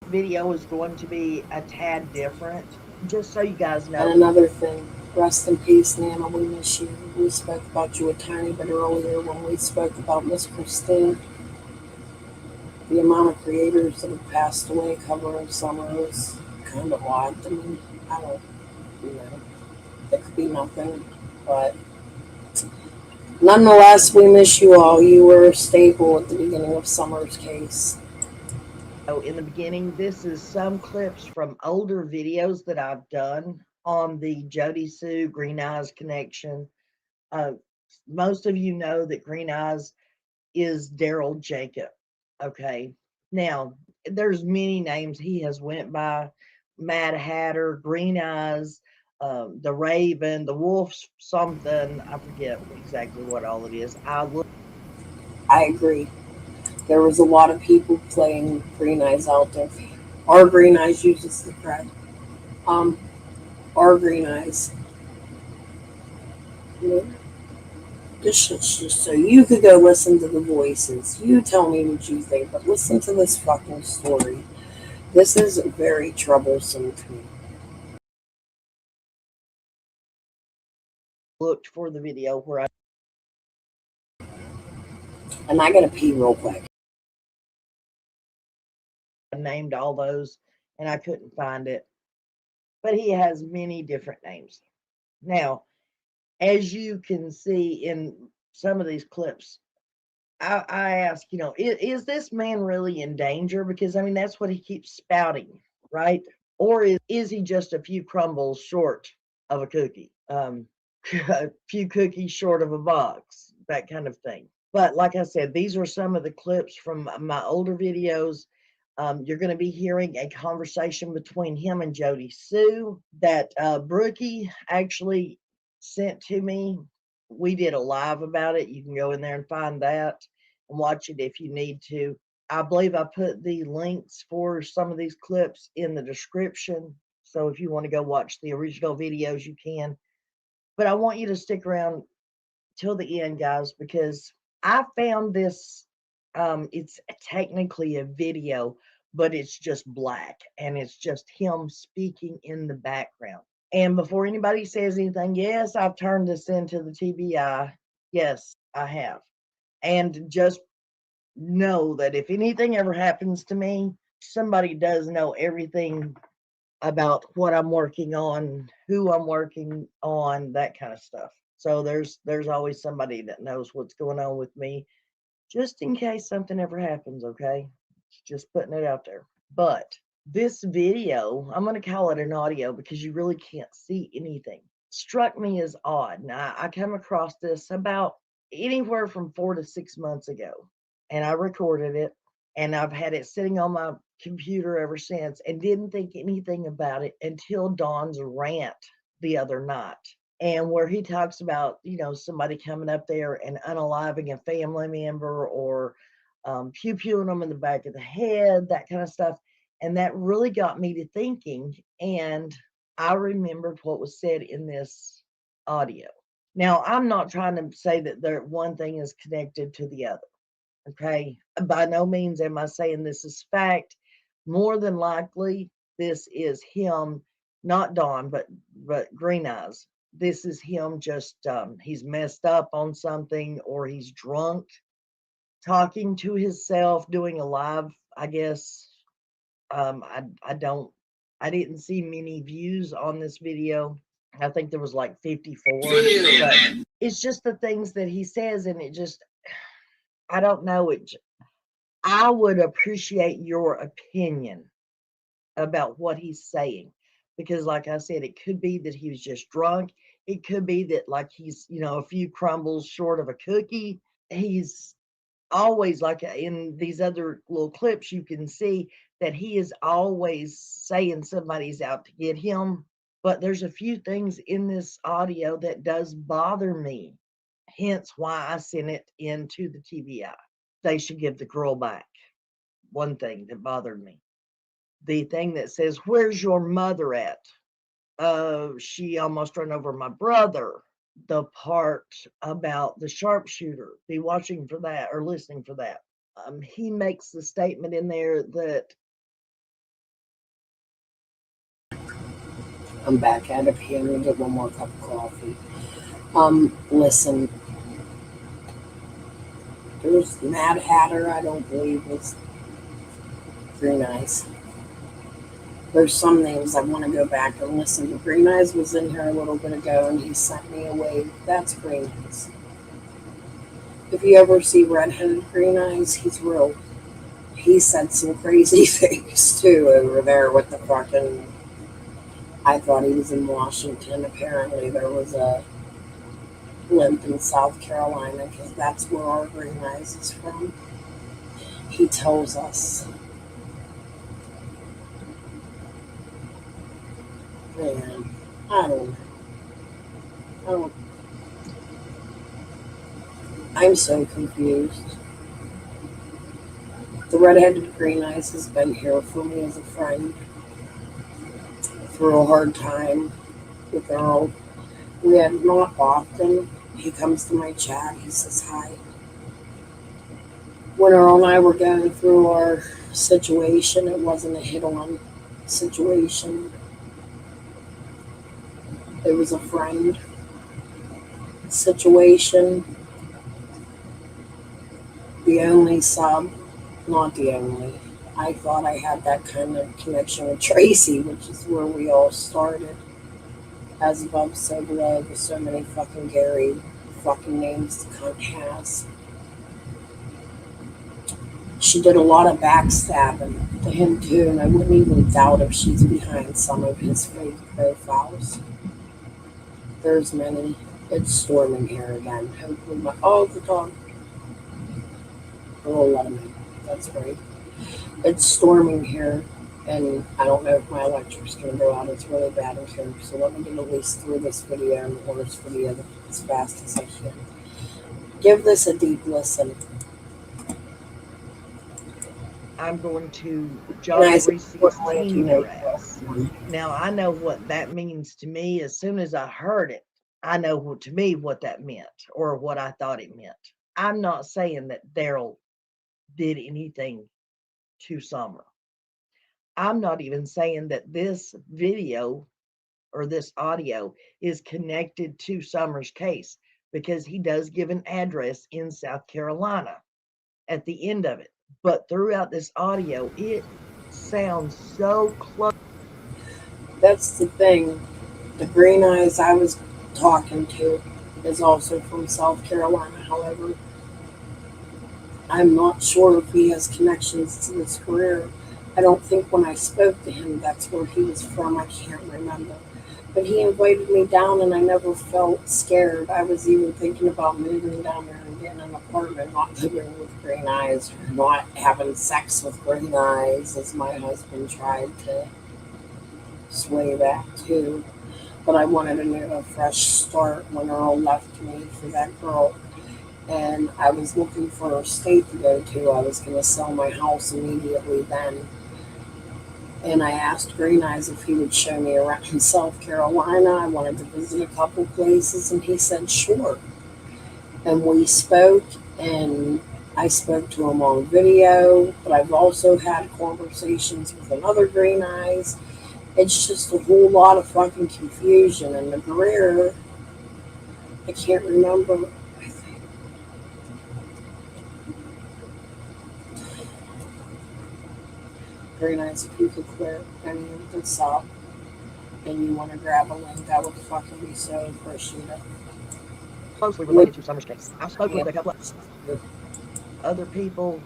video is going to be a tad different, just so you guys know. And another thing, rest in peace, Nana, we miss you. We spoke about you a tiny bit earlier when we spoke about Miss Christine. The amount of creators that have passed away covering Summer is kind of odd to me. I don't, it could be nothing, but nonetheless, we miss you all. You were a staple at the beginning of Summer's case. So in the beginning, this is some clips from older videos that I've done on the Jody Sue Green Eyes connection. Most of you know that Green Eyes is Daryl Jacob. Okay. Now, there's many names he has went by. Mad Hatter, Green Eyes, the Raven, the Wolf something. I forget exactly what all it is. I agree. There was a lot of people playing Green Eyes out there. Our Green Eyes uses the correct. Our Green Eyes. This is just so you could go listen to the voices. You tell me what you think, but listen to this fucking story. This is very troublesome to me. Looked for the video where and I gotta pee real quick. I named all those and I couldn't find it, but he has many different names. Now, as you can see in some of these clips, I ask, is this man really in danger? Because I mean, that's what he keeps spouting, right? Or is he just a few crumbles short of a cookie? A few cookies short of a box, that kind of thing. But like I said, these are some of the clips from my older videos. You're going to be hearing a conversation between him and Jody Sue that Brookie actually sent to me. We did a live about it. You can go in there and find that and watch it if you need to. I believe I put the links for some of these clips in the description. So if you want to go watch the original videos, you can. But I want you to stick around till the end, guys, because I found this, it's technically a video, but it's just black and it's just him speaking in the background. And before anybody says anything, yes, I've turned this into the TBI. Yes, I have. And just know that if anything ever happens to me, somebody does know everything about what I'm working on, who I'm working on, that kind of stuff. So there's always somebody that knows what's going on with me, just in case something ever happens, okay? Just putting it out there. But this video, I'm going to call it an audio because you really can't see anything, struck me as odd. Now, I came across this about anywhere from 4 to 6 months ago, and I recorded it, and I've had it sitting on my computer ever since and didn't think anything about it until Dawn's rant the other night, and where he talks about, somebody coming up there and unaliving a family member or pew-pewing them in the back of the head, that kind of stuff. And that really got me to thinking, and I remembered what was said in this audio. Now, I'm not trying to say that one thing is connected to the other, okay? By no means am I saying this is fact. More than likely, this is him, not Don, but Green Eyes. This is him just, he's messed up on something, or he's drunk, talking to himself, doing a live, I guess. I didn't see many views on this video. I think there was like 54. But it's just the things that he says, and it just, I don't know. I would appreciate your opinion about what he's saying, because like I said, it could be that he was just drunk. It could be that like he's, a few crumbles short of a cookie. He's always, like in these other little clips, you can see that he is always saying somebody's out to get him. But there's a few things in this audio that does bother me, hence why I sent it into the TBI. They should give the girl back. One thing that bothered me. The thing that says, "Where's your mother at?" She almost ran over my brother. The part about the sharpshooter, be watching for that or listening for that. He makes the statement in there that I'm back at it here. I'm gonna get one more cup of coffee. Listen, there's Mad Hatter, I don't believe was Green Eyes. There's some names I want to go back and listen to. Green Eyes was in here a little bit ago, and he sent me a wave. That's Green Eyes. If you ever see redheaded Green Eyes, he's real. He said some crazy things too over there with the fucking. I thought he was in Washington. Apparently, there was a blimp in South Carolina, because that's where our Green Eyes is from. He tells us. Man, I don't know. I'm so confused. The redheaded Green Eyes has been here for me as a friend through a hard time with Earl. We had not often. He comes to my chat. He says hi. When Earl and I were going through our situation, it wasn't a hit-on situation. It was a friend situation. The only sub, not the only. I thought I had that kind of connection with Tracy, which is where we all started. As above, so below, with so many fucking Gary fucking names the cunt has. She did a lot of backstabbing to him too, and I wouldn't even doubt if she's behind some of his fake profiles. There's many. It's storming here again. Hopefully the dog. Oh, let him in. That's great. It's storming here, and I don't know if my electric's going to go out. It's really bad in here, so let me get at least through this video and the worst video as fast as I can. Give this a deep listen. I'm going to John 3:16 arrest. Now, I know what that means to me. As soon as I heard it, I know what that meant, or what I thought it meant. I'm not saying that Daryl did anything to Summer. I'm not even saying that this video or this audio is connected to Summer's case, because he does give an address in South Carolina at the end of it. But throughout this audio, it sounds so close. That's the thing. The Green Eyes I was talking to is also from South Carolina. However, I'm not sure if he has connections to this career. I don't think when I spoke to him, that's where he was from. I can't remember. But he invited me down, and I never felt scared. I was even thinking about moving down there and getting an apartment, not living with Green Eyes, or not having sex with Green Eyes, as my husband tried to sway that too. but I wanted a fresh start when Earl left me for that girl. And I was looking for a state to go to. I was going to sell my house immediately then. And I asked Green Eyes if he would show me around in South Carolina. I wanted to visit a couple places, and he said, sure. And we spoke, and I spoke to him on video, but I've also had conversations with another Green Eyes. It's just a whole lot of fucking confusion. And the Greer, I can't remember. Green Eyes, if you could clear any of this up and you want to grab a link, that would fucking be so appreciated. Closely related to Summer's case. I've spoken with a couple of other people,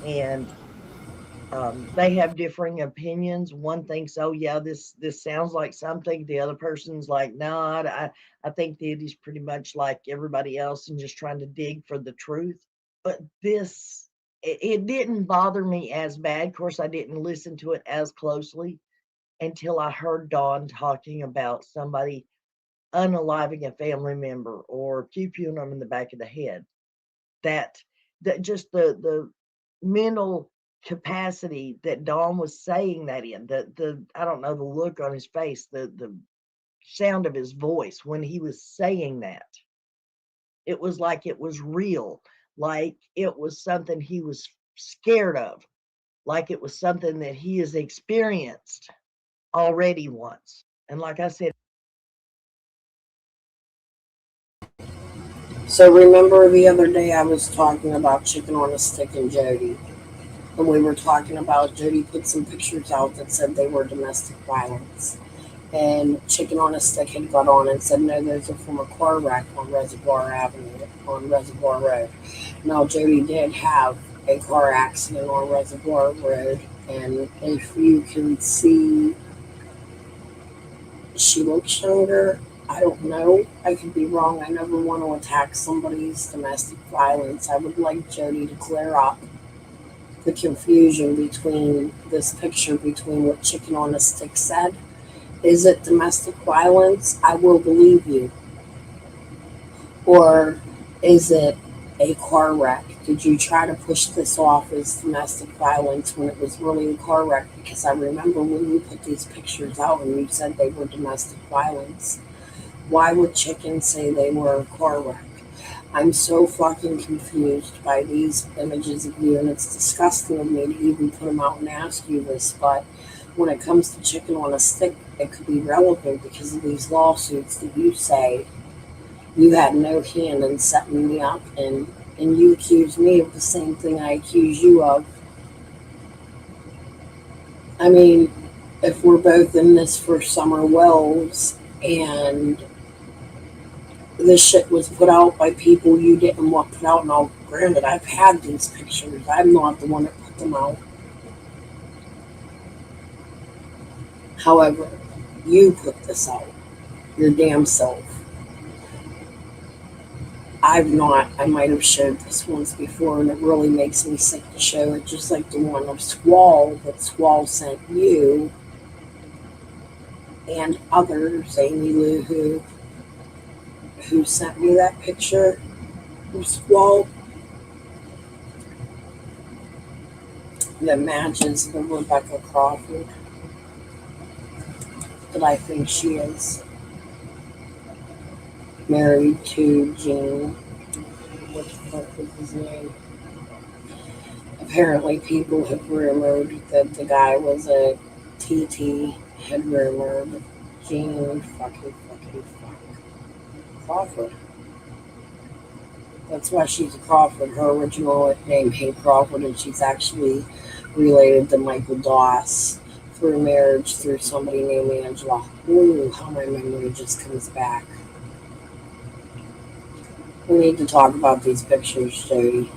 and they have differing opinions. One thinks, oh yeah, this sounds like something. The other person's like, no, I think that he's pretty much like everybody else and just trying to dig for the truth. But this, it didn't bother me as bad. Of course, I didn't listen to it as closely until I heard Dawn talking about somebody unaliving a family member or pew-pewing them in the back of the head. That just the mental capacity that Dawn was saying that in, the I don't know, the look on his face, the sound of his voice when he was saying that, it was like it was real, like it was something he was scared of, like it was something that he has experienced already once. And like I said, So remember the other day I was talking about Chicken on a Stick and Jody, and we were talking about Jody put some pictures out that said they were domestic violence, and Chicken on a Stick had got on and said, no, those are from a car wreck on Reservoir Avenue, on Reservoir Road. Now Jody did have a car accident on Reservoir Road, and if you can see, she looks younger. I don't know. I could be wrong. I never want to attack somebody's domestic violence. I would like Jody to clear up the confusion between this picture, between what Chicken on a Stick said. Is it domestic violence? I will believe you. Or is it a car wreck? Did you try to push this off as domestic violence when it was really a car wreck? Because I remember when you put these pictures out and you said they were domestic violence. Why would Chicken say they were a car wreck? I'm so fucking confused by these images of you, and it's disgusting of me to even put them out and ask you this, but when it comes to Chicken on a Stick, it could be relevant because of these lawsuits that you say you had no hand in setting me up, and you accuse me of the same thing I accuse you of. I mean, if we're both in this for Summer Wells, and this shit was put out by people you didn't want put out. Now, granted, I've had these pictures. I'm not the one that put them out. However, you put this out. Your damn self. I've not. I might have showed this once before, and it really makes me sick to show it, just like the one of Squall that Squall sent you and others, Amy Lou, who sent me that picture of Squall that matches the Rebecca Crawford that I think she is married to Gene. What the fuck was his name? Apparently people have rumored that the guy was a TT, had rumored Gene fucking Crawford. That's why she's a Crawford. Her original name ain't Crawford, and she's actually related to Michael Doss through marriage through somebody named Angela. Ooh, how my memory just comes back. We need to talk about these pictures, Jody.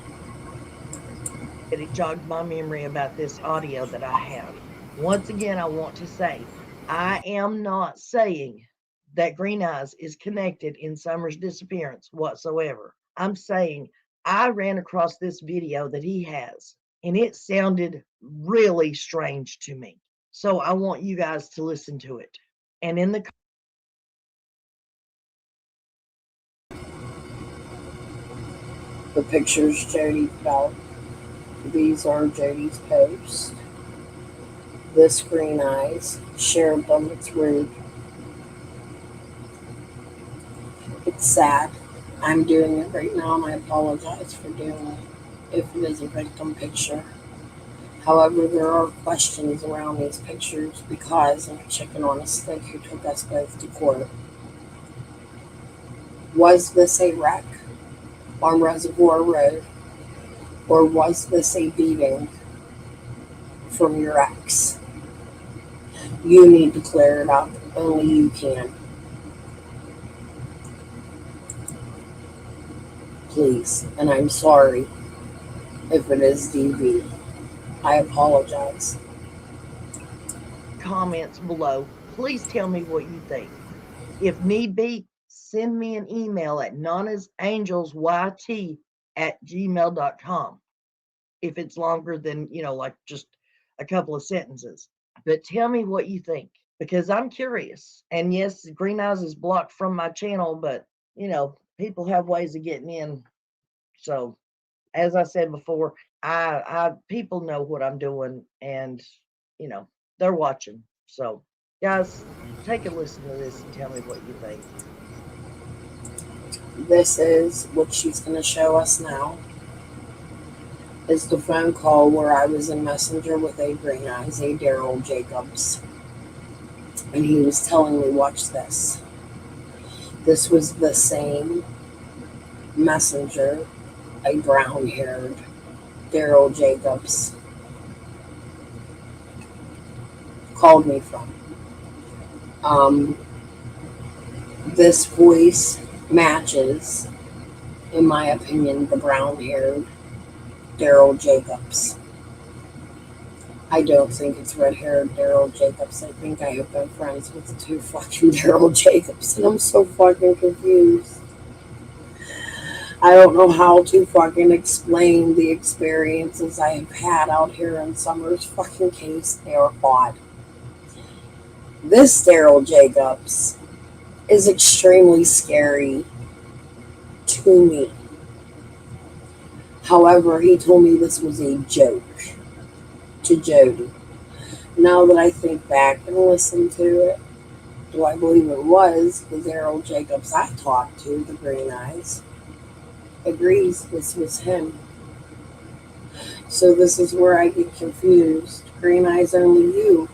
It jogged my memory about this audio that I have. Once again, I want to say, I am not saying that Green Eyes is connected in Summer's disappearance whatsoever. I'm saying I ran across this video that he has, and it sounded really strange to me. So I want you guys to listen to it. And in the The pictures Jody put out. These are Jody's posts. This Green Eyes shared them. It's rude. It's sad. I'm doing it right now, and I apologize for doing it if it is a victim picture. However, there are questions around these pictures because of Chicken on a Stick, who took us both to court. Was this a wreck on Reservoir Road, or was this a beating from your ex? You need to clear it up. Only you can. Please. And I'm sorry if it is DV. I apologize. Comments below. Please tell me what you think. If need be, send me an email at nanasangelsyt@gmail.com. If it's longer than, like just a couple of sentences. But tell me what you think, because I'm curious. And yes, Green Eyes is blocked from my channel, but people have ways of getting in. So as I said before, I people know what I'm doing, and they're watching. So guys, take a listen to this and tell me what you think. This is what she's going to show us now. Is the phone call where I was in Messenger with a Green Eyes, a Daryl Jacobs. And he was telling me, watch this. This was the same Messenger a brown-haired Daryl Jacobs called me from. This voice matches, in my opinion, the brown-haired Daryl Jacobs. I don't think it's red-haired Daryl Jacobs. I think I have been friends with the two fucking Daryl Jacobs, and I'm so fucking confused. I don't know how to fucking explain the experiences I have had out here in Summer's fucking case. They are odd. This Daryl Jacobs is extremely scary to me. However, he told me this was a joke to Jody. Now that I think back and listen to it, do I believe it was the Daryl Jacobs I talked to, the Green Eyes, agrees this was him. So this is where I get confused. Green Eyes, only you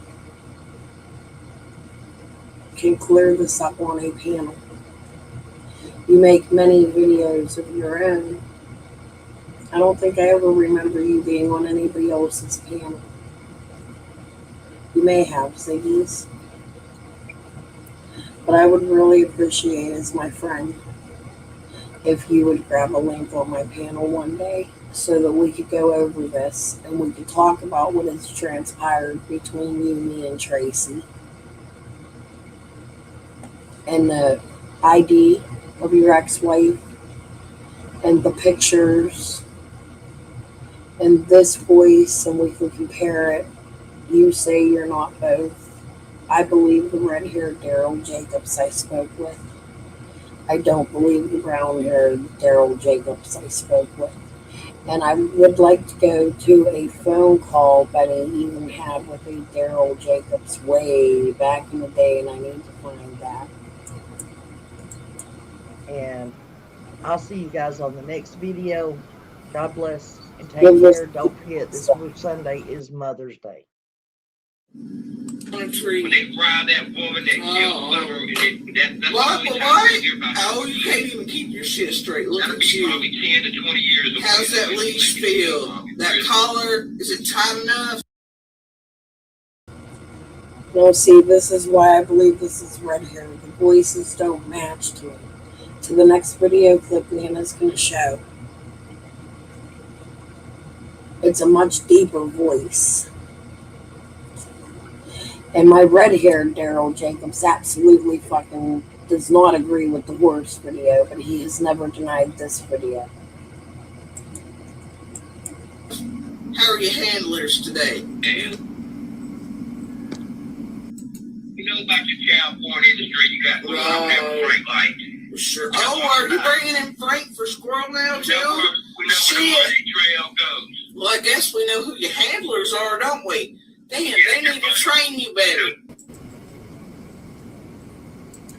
can clear this up on a panel. You make many videos of your own. I don't think I ever remember you being on anybody else's panel. You may have, Ziggy's. But I would really appreciate, as my friend, if you would grab a link on my panel one day so that we could go over this and we could talk about what has transpired between you, me, and Tracy. And the ID of your ex-wife and the pictures and this voice, and we can compare it. You say you're not both. I believe the red-haired Daryl Jacobs I spoke with. I don't believe the brown-haired Daryl Jacobs I spoke with. And I would like to go to a phone call Benny even had with a Daryl Jacobs way back in the day, and I need to find that. And I'll see you guys on the next video. God bless and take care. Don't forget, this Sunday is Mother's Day. When they robbed that woman that killed her, that's what? Oh, you can't even keep your shit straight. Look at you. Probably 10 to 20 years. How's that leash feel? That collar, is it tight enough? No, see, this is why I believe this is red hair. The voices don't match to it. To the next video clip Nana's going to show. It's a much deeper voice. And my red-haired Daryl Jacobs absolutely fucking does not agree with the horse video, but he has never denied this video. How are your handlers today? You know about your California industry, you got Frank Light. Sure. Oh, are you bringing in Frank for Squirrel now, too? Shit. Well, I guess we know who your handlers are, don't we? Damn, they need to train you better.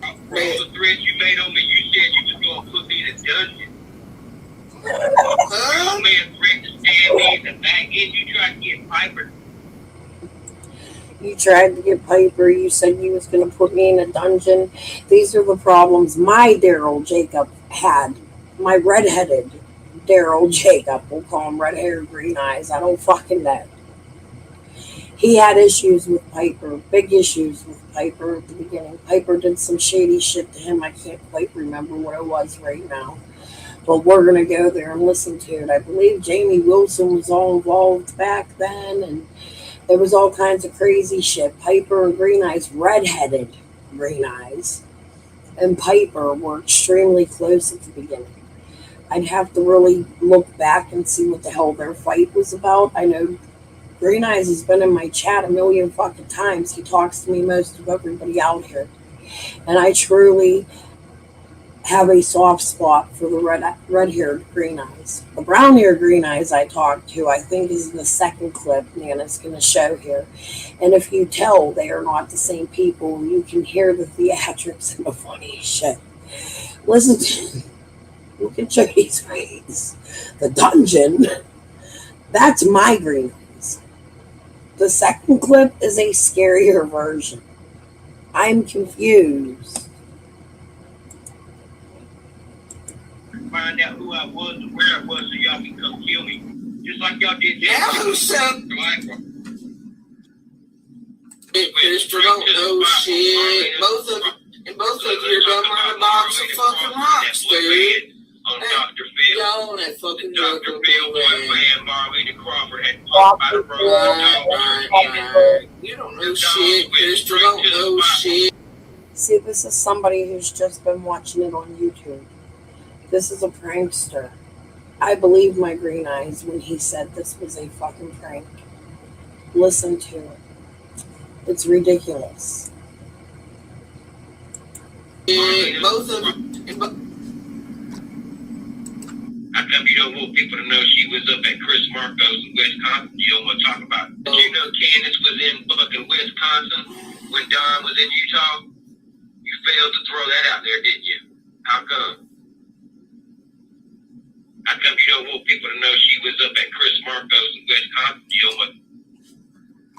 All the threats you made on me, you said you was going to put me in a dungeon. Huh? Man threatened to stand me in the back end. You tried to get Piper. You tried to get Piper. You said you was going to put me in a dungeon. These are the problems my Daryl Jacob had. My redheaded Daryl Jacob. We'll call him red hair, green eyes. I don't fucking know. He had issues with Piper. Big issues with Piper at the beginning. Piper did some shady shit to him. I can't quite remember what it was right now. But we're going to go there and listen to it. I believe Jamie Wilson was all involved back then. And there was all kinds of crazy shit. Piper and Green Eyes, redheaded Green Eyes, and Piper were extremely close at the beginning. I'd have to really look back and see what the hell their fight was about. I know Green Eyes has been in my chat a million fucking times. He talks to me most of everybody out here. And I truly have a soft spot for the red-haired Green Eyes. The brown-haired Green Eyes I talked to, I think, is the second clip Nana's going to show here. And if you tell they are not the same people, you can hear the theatrics and the funny shit. Listen to, look at Jody's face. The dungeon, that's my Green Eyes. The second clip is a scarier version. I'm confused. Find out who I was and where I was so y'all can come kill me. Just like y'all did that. Now who said Christopher don't know shit. Both of you are dumb on a box of fucking rocks, dude. On Dr. Phil. Y'all on that fucking Dr. Phil, one man, Marlena Crawford had Walk by the road. right. You don't know shit. Christopher don't know shit. See, this is somebody who's just been watching it on YouTube. This is a prankster. I believe my Green Eyes when he said this was a fucking prank. Listen to it. It's ridiculous. Both of them. How come you don't want people to know she was up at Chris Marco's in Wisconsin? You don't want to talk about it. Did you know Candace was in fucking Wisconsin when Don was in Utah? You failed to throw that out there, didn't you? How come? How come you don't want people to know she was up at Chris Marco's in Wisconsin? You don't want...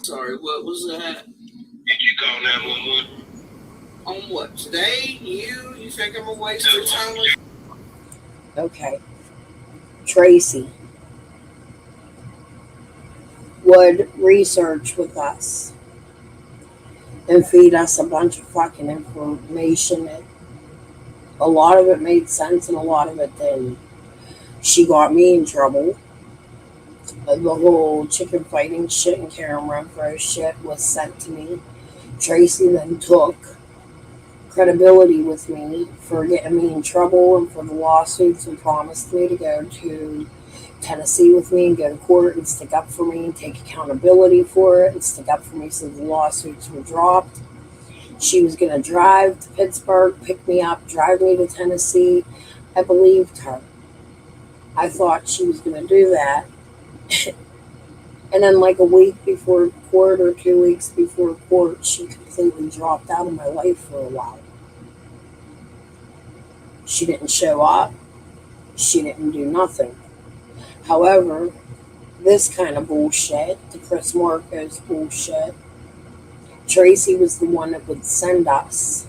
Sorry, what was that? Did you call 911? On what? Today? You think I'm a waste of time? Okay. Tracy would research with us and feed us a bunch of fucking information. A lot of it made sense and a lot of it didn't. She got me in trouble. The whole chicken fighting shit and Karen Renfro shit was sent to me. Tracy then took credibility with me for getting me in trouble and for the lawsuits and promised me to go to Tennessee with me and go to court and stick up for me and take accountability for it and stick up for me so the lawsuits were dropped. She was going to drive to Pittsburgh, pick me up, drive me to Tennessee. I believed her. I thought she was going to do that. And then like a week before court or 2 weeks before court, she completely dropped out of my life for a while. She didn't show up. She didn't do nothing. However, this kind of bullshit, the Chris Marcos bullshit, Tracy was the one that would send us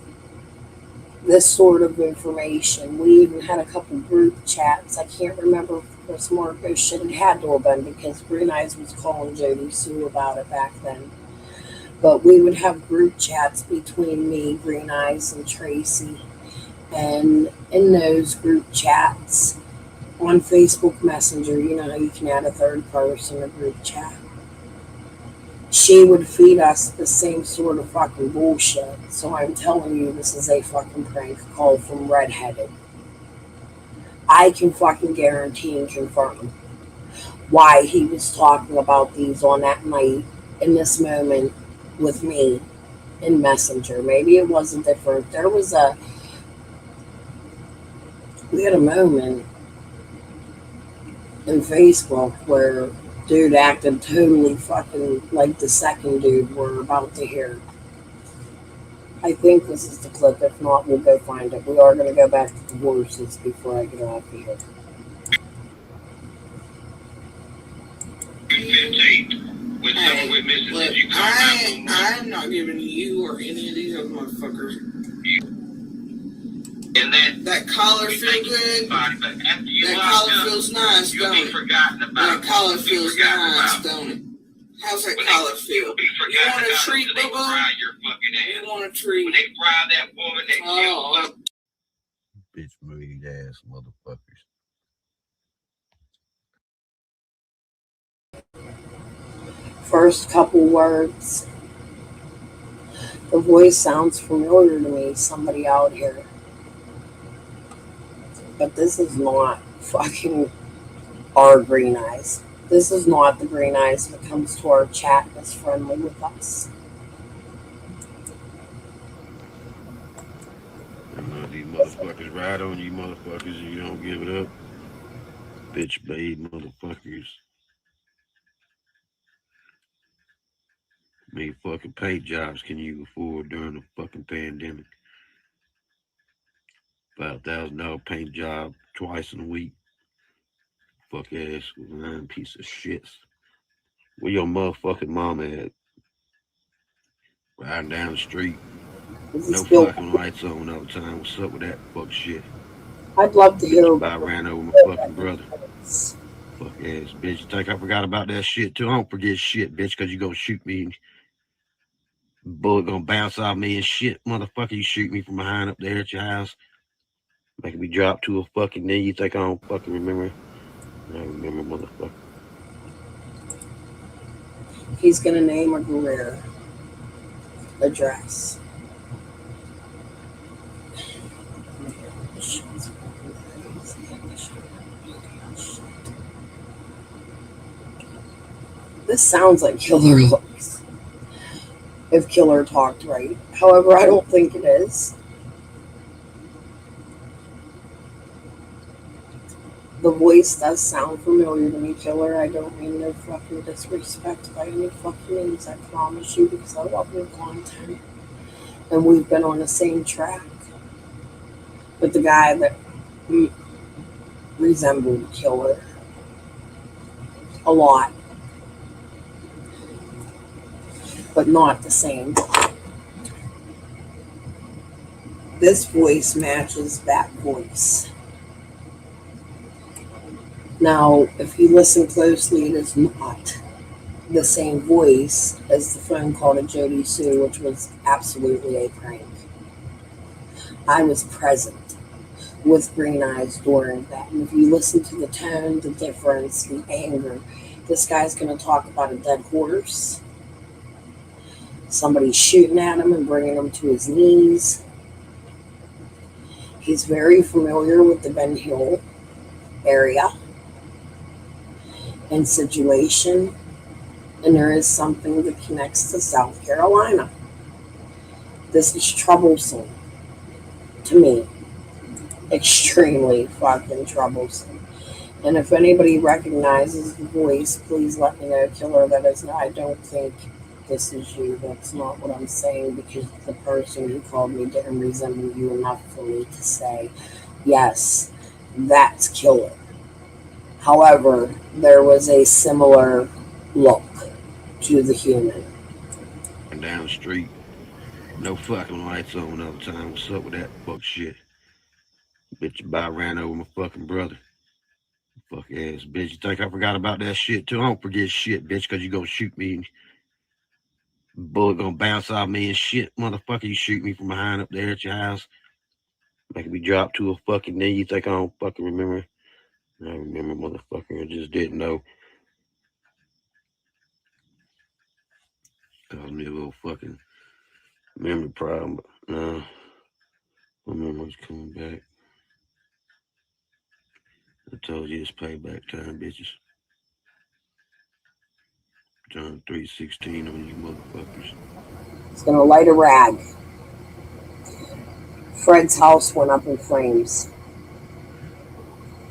this sort of information. We even had a couple group chats. I can't remember if Chris Marcos shit had to have been because Green Eyes was calling Jody Sue about it back then. But we would have group chats between me, Green Eyes, and Tracy. And in those group chats on Facebook Messenger, you know how you can add a third person to group chat. She would feed us the same sort of fucking bullshit. So I'm telling you, this is a fucking prank call from Redheaded. I can fucking guarantee and confirm why he was talking about these on that night in this moment with me in Messenger. Maybe it wasn't different. We had a moment in Facebook where dude acted totally fucking like the second dude we're about to hear. I think this is the clip. If not, we'll go find it. We are going to go back to the horses before I get off here. 15th, with some witnesses that you I'm not giving you or any of these other motherfuckers. And that collar feels good. That collar feels nice, don't it? That collar feels nice, don't it? How's that collar feel? You want a treat, boo-boo? You want a treat? When they fry that woman that killed Bitch made ass motherfuckers. First couple words. The voice sounds familiar to me, somebody out here. But this is not fucking our Green Eyes. This is not the Green Eyes that comes to our chat and is friendly with us. These motherfuckers ride on you motherfuckers and you don't give it up. Bitch made motherfuckers. How many fucking paint jobs can you afford during the fucking pandemic? $5,000 paint job twice in a week. Fuck ass lying piece of shits. Where your motherfucking mama at? Riding down the street. No fucking lights on all the time. What's up with that fuck shit? I'd love to hear. I ran over my fucking brother. Fuck ass bitch. You think I forgot about that shit too? I don't forget shit, bitch, because you gonna shoot me and bullet gonna bounce off me and shit. Motherfucker, you shoot me from behind up there at your house. Making me drop to a fucking knee. You think I don't fucking remember? I remember, motherfucker. He's gonna name a career address. This sounds like Killer looks. If Killer talked right. However, I don't think it is. The voice does sound familiar to me, Killer. I don't mean no fucking disrespect by any fucking names, I promise you, because I love your content. And we've been on the same track. But the guy that resembled Killer a lot. But not the same. This voice matches that voice. Now, if you listen closely, it is not the same voice as the phone call to Jody Sue, which was absolutely a prank. I was present with Green Eyes during that. And if you listen to the tone, the difference, the anger, this guy's going to talk about a dead horse. Somebody shooting at him and bringing him to his knees. He's very familiar with the Ben Hill area and situation, and there is something that connects to South Carolina. This is troublesome to me. Extremely fucking troublesome. And if anybody recognizes the voice, please let me know, Killer. That is not, I don't think this is you. That's not what I'm saying, because the person who called me didn't resemble you enough for me to say, yes, that's Killer. However, there was a similar look to the human. Down the street. No fucking lights on all the time. What's up with that fuck shit? Bitch, about ran over my fucking brother. Fuck ass bitch. You think I forgot about that shit too? I don't forget shit, bitch, because you gonna shoot me and bullet gonna bounce off me and shit. Motherfucker, you shoot me from behind up there at your house. Making me drop to a fucking knee. You think I don't fucking remember? I remember, motherfucker. I just didn't know. Caused me a little fucking memory problem, but no. My memory's coming back. I told you it's payback time, bitches. John 3:16 on you motherfuckers. It's gonna light a rag. Fred's house went up in flames.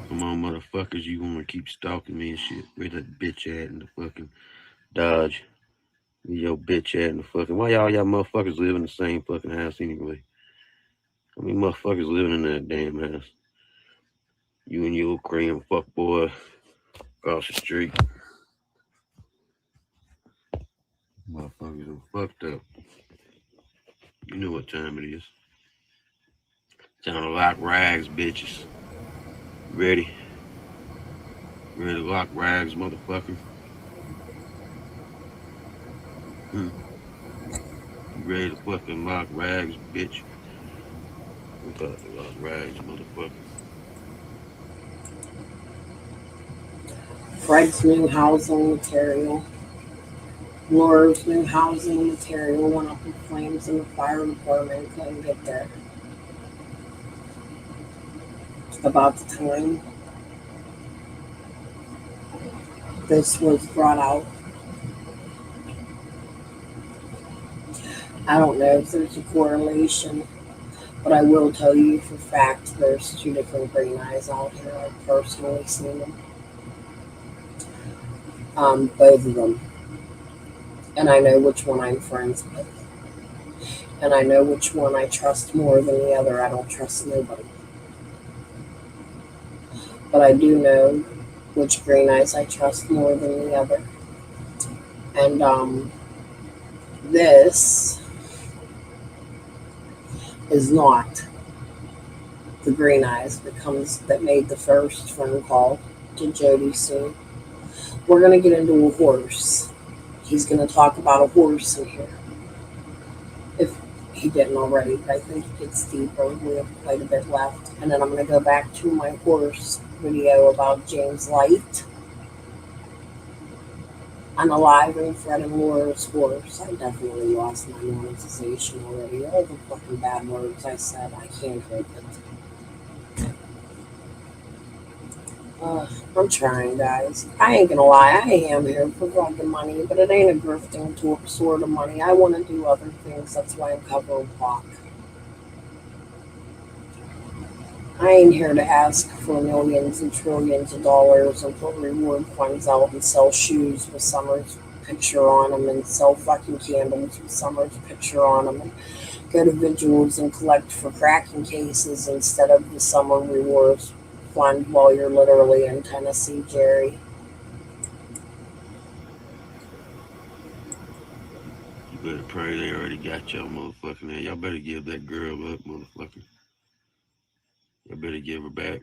Come on, motherfuckers, you wanna keep stalking me and shit. Where that bitch at in the fucking Dodge? Where your bitch at in the fucking... Why y'all motherfuckers live in the same fucking house anyway? How many motherfuckers living in that damn house? You and your Korean fuck boy across the street. Motherfuckers are fucked up. You know what time it is. Time to lock rags, bitches. Ready? Ready to lock rags, motherfucker? You ready to fucking lock rags, bitch? We about to lock rags, motherfucker. Fred's new housing material. Laura's new housing material went up in flames and the fire department couldn't get there. About the time this was brought out, I don't know if there's a correlation, but I will tell you for fact there's 2 different green eyes out here. I've personally seen them. Both of them. And I know which one I'm friends with. And I know which one I trust more than the other. I don't trust nobody. But I do know which green eyes I trust more than the other. And this is not the green eyes that made the first phone call to Jody soon. We're going to get into a horse. He's going to talk about a horse in here. If he didn't already, but I think it gets deeper. We have quite a bit left. And then I'm going to go back to my horse video about James Light. Unaliving Fred and Laura's horse. I definitely lost my monetization already. All the fucking bad words I said, I can't help it. I'm trying, guys. I ain't gonna lie, I am here for fucking money, but it ain't a grifting sort of money. I want to do other things. That's why I'm covering Pac. I ain't here to ask for millions and trillions of dollars and put reward funds out and sell shoes with Summer's picture on them and sell fucking candles with Summer's picture on them and go to vigils and collect for cracking cases instead of the Summer rewards fund while you're literally in Tennessee, Jerry. You better pray they already got y'all motherfucking there. Y'all better give that girl up, motherfucker. Y'all better give her back.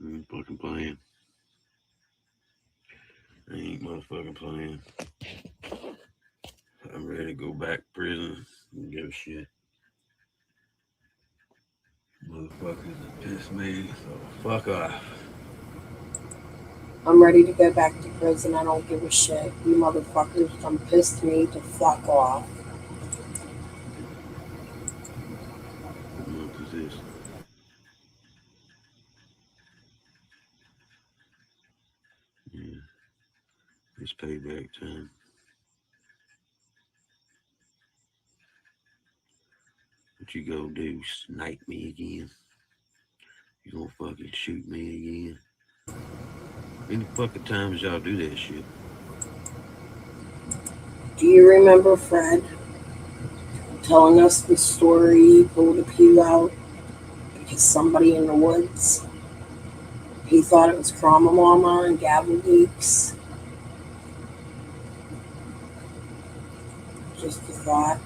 I ain't fucking playing. I ain't motherfucking playing. I'm ready to go back to prison and give a shit. Motherfuckers pissed me, so fuck off. I'm ready to go back to prison. I don't give a shit. You motherfuckers done pissed me to fuck off. What month is this? Yeah. It's payback time. What you gonna do? Snipe me again? You gonna fucking shoot me again? Any fucking times y'all do that shit? Do you remember Fred telling us the story he pulled a pew out because somebody in the woods, he thought it was Krama Mama and Gavel Geeks? Just a thought.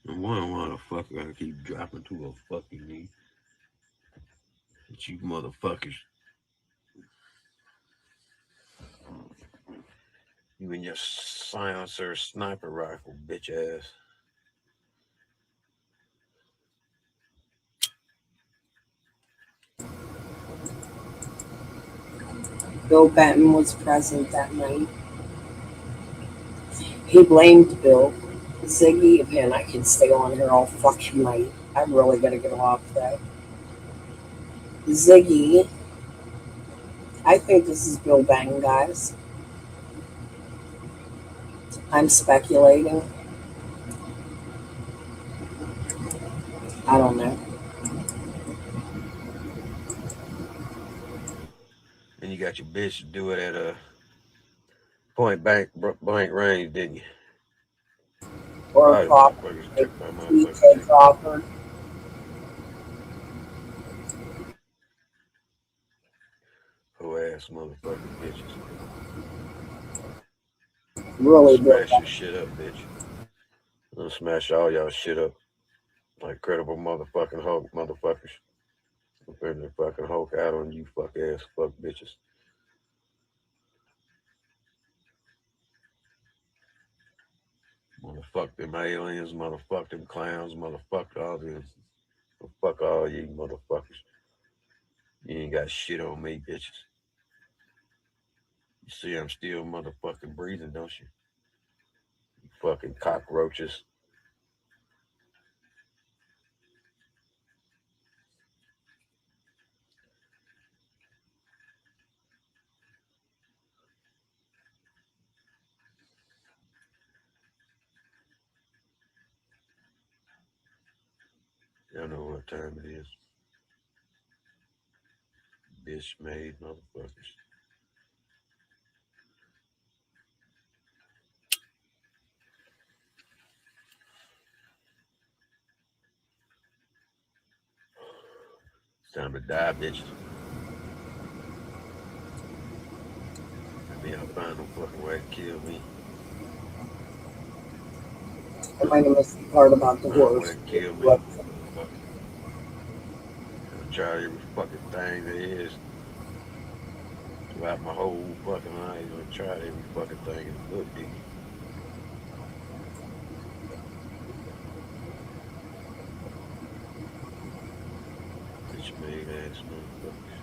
And why the fuck I gotta keep dropping to a fucking knee? But you motherfuckers. You and your silencer sniper rifle, bitch ass. Bill Benton was present that night. He blamed Bill. Ziggy, man, I can stay on here all fucking night. I really gotta get off though. Ziggy, I think this is Bill Benton, guys. I'm speculating. I don't know. And you got your bitch to do it at a point blank range, didn't you? Or Crawford. TJ Crawford. Whole ass motherfucking bitches. Really smash your shit up, bitch. I'm gonna smash all y'all shit up. Like Credible motherfucking Hulk motherfuckers. I'm putting the fucking Hulk out on you fuck ass fuck bitches. Motherfuck them aliens, motherfuck them clowns, motherfuck all them. Fuck all you motherfuckers. You ain't got shit on me, bitches. You see I'm still motherfucking breathing, don't you? You fucking cockroaches. Y'all know what time it is. Bitch made motherfuckers. It's time to die, bitches. Maybe I'll find no fucking way to kill me. I might have missed the part about the horse. Kill me. I'll try every fucking thing there is. Throughout my whole fucking life, I'm gonna try every fucking thing in the book, dude. Bitch made ass motherfuckers.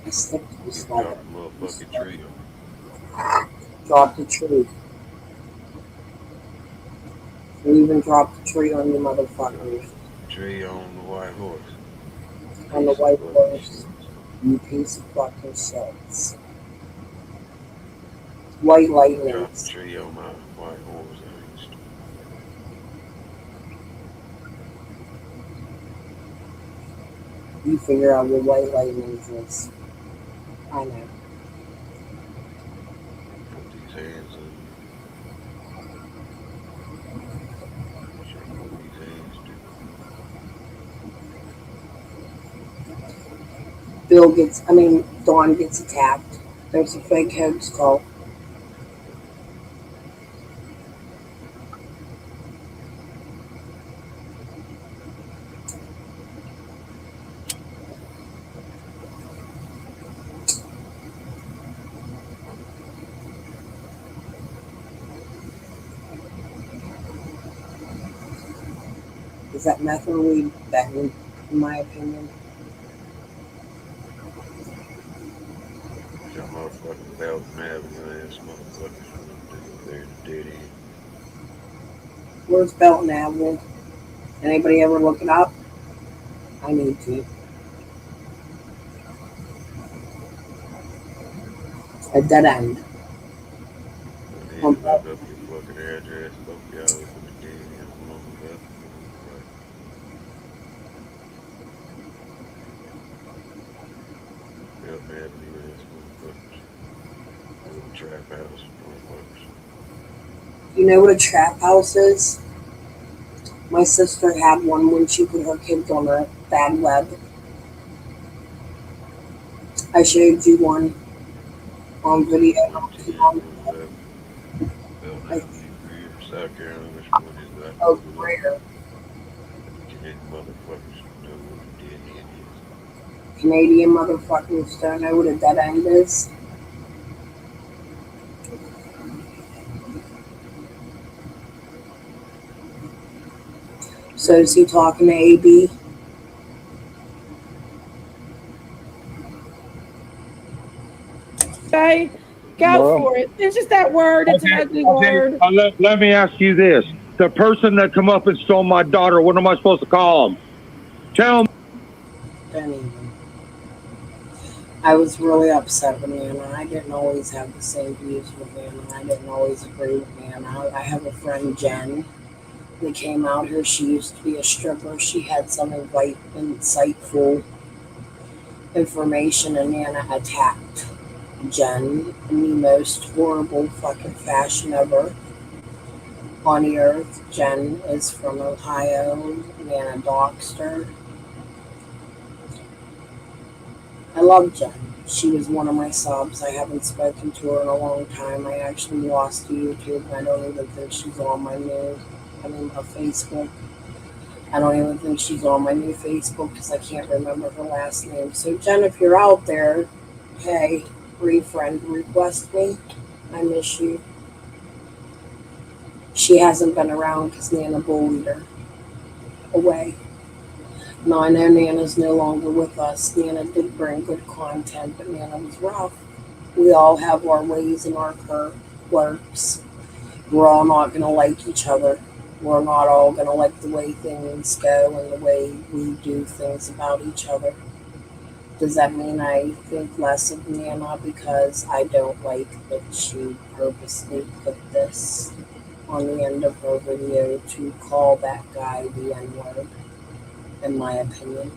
I slipped this Drop the motherfucking tree. Drop the tree. You even dropped the tree on you motherfuckers. Tree on the white horse. On the white horse. You piece of fucking shit. White lightning. Drop the tree on my white horse. You figure out what white lightning is. I know. Put these hands up. What these hands do. Dawn gets attacked. There's a fake hoax call. Is that meth or weed? That weed, in my opinion. Y'all motherfucking Belton Avenue ass motherfuckers. They're dead end. Where's Belton Avenue? Anybody ever look it up? I need to. A dead end. Look up your fucking address. Both y'all is in the dead end. One on the left, one on the right. Belton Avenue ass motherfuckers. Little trap house motherfuckers. You know what a trap house is? My sister had one when she put her kids on a bad web. I showed you one on video. South Carolina, which one is that? Oh, Greer. Canadian motherfuckers know what a dead end is. Canadian motherfuckers don't know what a dead end is. So is he talking to AB? Say, go for it. It's just that word. It's an ugly word. Let me ask you this. The person that come up and stole my daughter, what am I supposed to call him? Tell him. I was really upset with Nana. I didn't always have the same views with Nana. I didn't always agree with Nana. I have a friend, Jen, that came out here. She used to be a stripper. She had some insightful information, and Nana attacked Jen in the most horrible fucking fashion ever on the earth. Jen is from Ohio. Nana doxed her. I love Jen. She was one of my subs. I haven't spoken to her in a long time. I actually lost to YouTube. I don't even think she's on my Facebook. I don't even think she's on my new Facebook because I can't remember her last name. So Jen, if you're out there, hey, friend request me. I miss you. She hasn't been around because Nana bullied her away. Now I know Nana's no longer with us. Nana did bring good content, but Nana was rough. We all have our ways and our quirks. We're all not going to like each other. We're not all going to like the way things go and the way we do things about each other. Does that mean I think less of Nana because I don't like that she purposely put this on the end of her video to call that guy the N-word, in my opinion?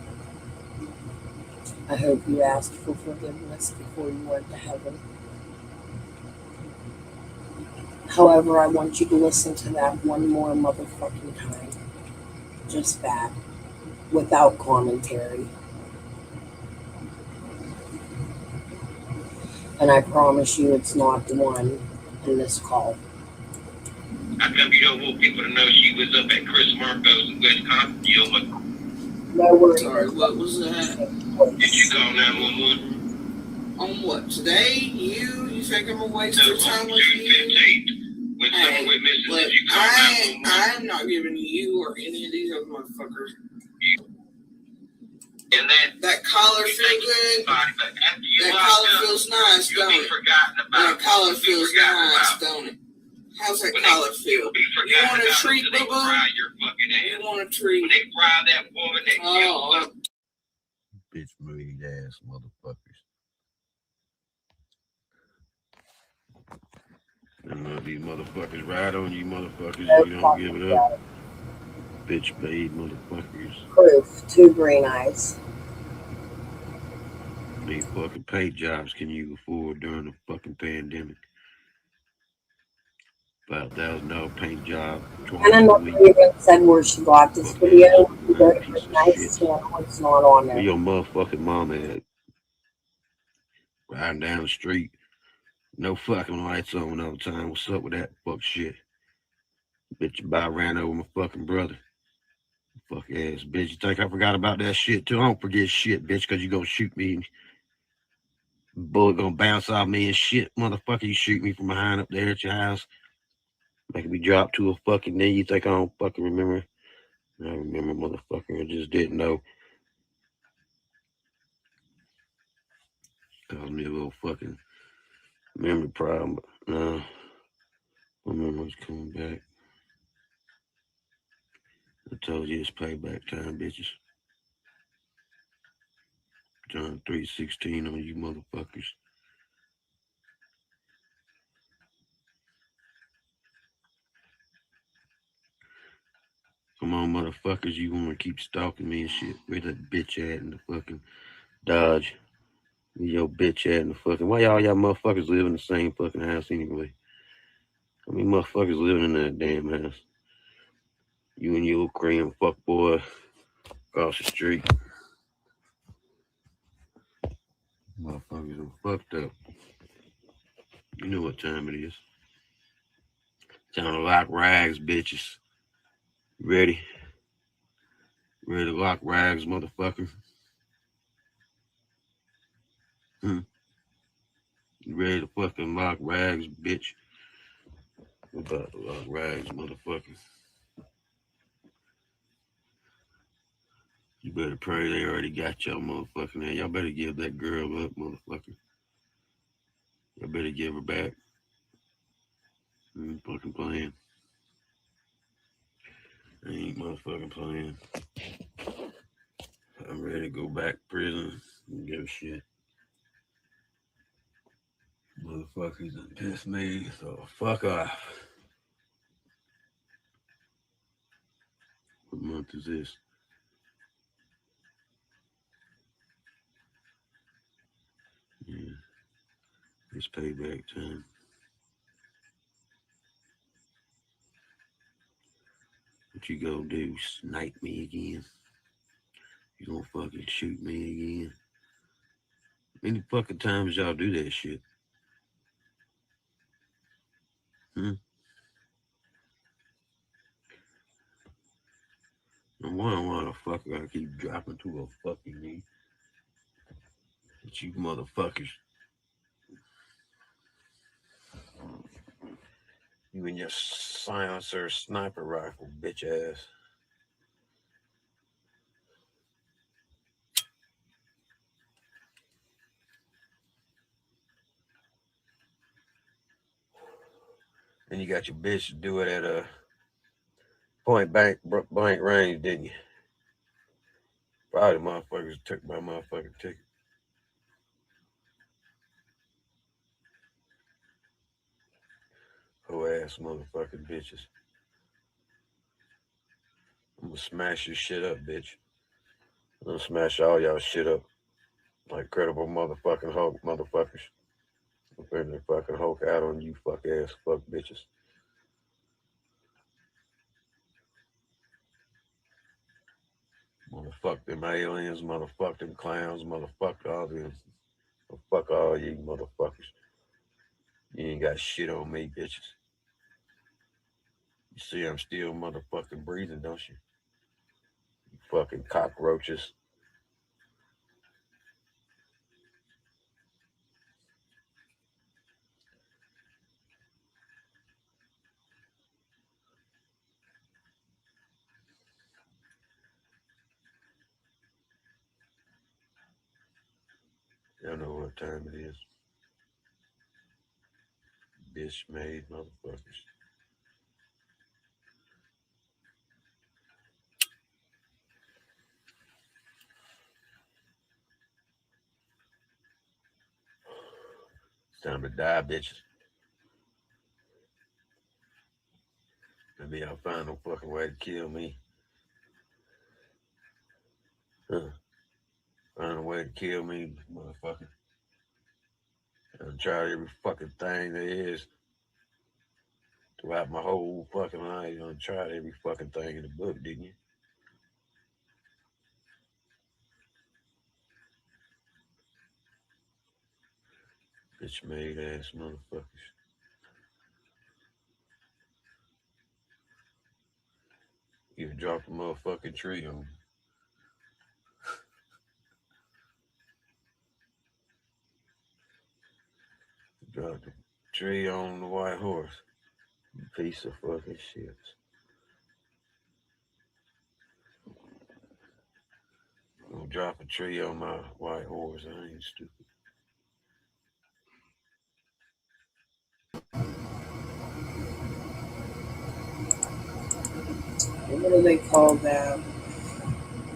I hope you asked for forgiveness before you went to heaven. However, I want you to listen to that one more motherfucking time. Just that. Without commentary. And I promise you it's not the one in this call. How come you don't want people to know she was up at Chris Marco's in Wisconsin? No worries. Sorry, what was that? Did you call 911? On what? Today? You think I'm gonna waste your time with June you? 15th. When someone went missing, Look, did you call 911? I'm not giving you or any of these other motherfuckers. And that collar feel good. That locked collar up, feels nice, you'll don't be it? forgotten about. That collar You'll be feels forgotten nice, about. don't it? How's that When collar they, feel? you'll be You forgotten want a about treat, until they boo-boo? fry your fucking ass. You want a treat? When they fry that woman that killed her. Bitch made ass motherfuckers. And these motherfuckers ride on you motherfuckers. You don't give it up. Bitch made motherfuckers. Proof. 2 green eyes. These fucking paint jobs can you afford during the fucking pandemic? $5,000 paint job. And I never even said where she got this video. You go to her nice channel, it's not on Where there. your motherfucking mama at? Riding down the street. No fucking lights on all the time. What's up with that fuck shit? Bitch, about ran over my fucking brother. Fuck ass bitch. You think I forgot about that shit too? I don't forget shit, bitch, because you gonna shoot me and bullet gonna bounce off me and shit. Motherfucker, you shoot me from behind up there at your house. Making me drop to a fucking knee. You think I don't fucking remember? I remember, motherfucker. I just didn't know. Caused me a little fucking memory problem. But no, my memory's coming back. I told you it's payback time, bitches. John 3:16 on you motherfuckers. Come on, motherfuckers. You want to keep stalking me and shit. Where that bitch at in the fucking Dodge? Where your bitch at in the fucking... Why y'all motherfuckers live in the same fucking house anyway? I mean, motherfuckers living in that damn house. You and your Korean fuck boy across the street. Motherfuckers are fucked up. You know what time it is. Time to lock rags, bitches. Ready? Ready to lock rags, motherfucker? You ready to fucking lock rags, bitch? We're about to lock rags, motherfucker. You better pray they already got y'all motherfucking ass. Y'all better give that girl up, motherfucker. Y'all better give her back. I ain't fucking playing. I ain't motherfucking playing. I'm ready to go back to prison and give a shit. motherfuckers done pissed me, so fuck off. What month is this? Yeah, it's payback time. What you gonna do? Snipe me again? You gonna fucking shoot me again? Many fucking times y'all do that shit? And why the fuck I keep dropping to a fucking knee? But you motherfuckers. You and your silencer sniper rifle, bitch ass. And you got your bitch do it at a point blank range, didn't you? Probably motherfuckers took my motherfucking ticket. Whole ass motherfucking bitches. I'm gonna smash your shit up, bitch. I'm gonna smash all y'all shit up. Like Credible motherfucking Hulk motherfuckers. I'm finna fucking Hulk out on you fuck ass fuck bitches. Motherfuck them aliens, motherfuck them clowns, motherfuck all them. Fuck all you motherfuckers. You ain't got shit on me, bitches. You see I'm still motherfucking breathing, don't you? You fucking cockroaches. Y'all know what time it is. Bitch made motherfuckers. It's time to die, bitches. Maybe I'll find no fucking way to kill me. Find a way to kill me, motherfucker. I've tried every fucking thing there is. Throughout my whole fucking life, you tried every fucking thing in the book, didn't you? Bitch made ass motherfuckers. You dropped a motherfucking tree on me. Dropped a tree on the white horse. You piece of fucking shit. I'm gonna drop a tree on my white horse. I ain't stupid. What do they call that?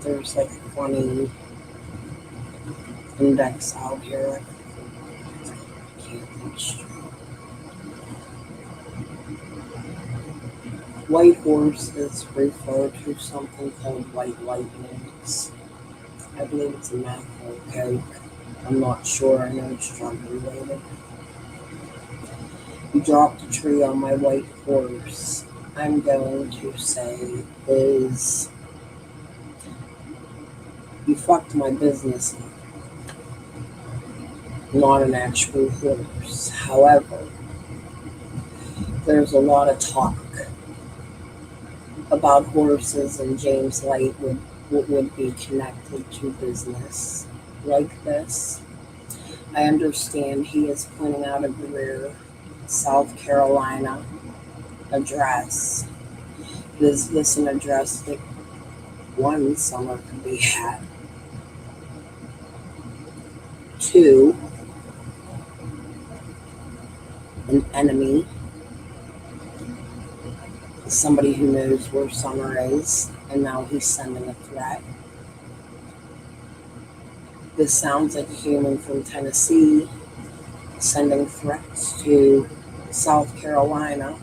There's like a funny index out here. I can't think straight. White horses refer to something called white lightnings. I believe it's a methyl coke. I'm not sure. I know it's drug related. You dropped a tree on my white horse. I'm going to say is you fucked my business up. Not an actual horse. However, there's a lot of talk about horses, and James Light would be connected to business like this. I understand he is pointing out a Greer, South Carolina address. Is this an address that one Summer could be at? 2, an enemy, somebody who knows where Summer is, and now he's sending a threat. This sounds like a human from Tennessee, sending threats to South Carolina.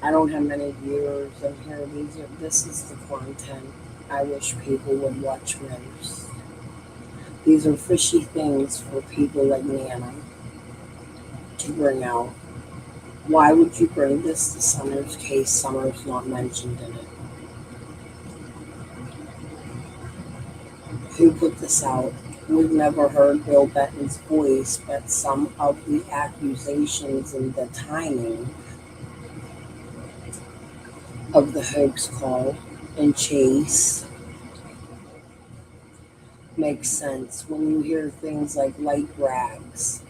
I don't have many viewers in here. This is the content I wish people would watch most. These are fishy things for people like Nana to bring out. Why would you bring this to Summer's case? Summer's not mentioned in it. Who put this out? We've never heard Bill Betton's voice, but some of the accusations and the timing of the hoax call and chase makes sense when you hear things like light rags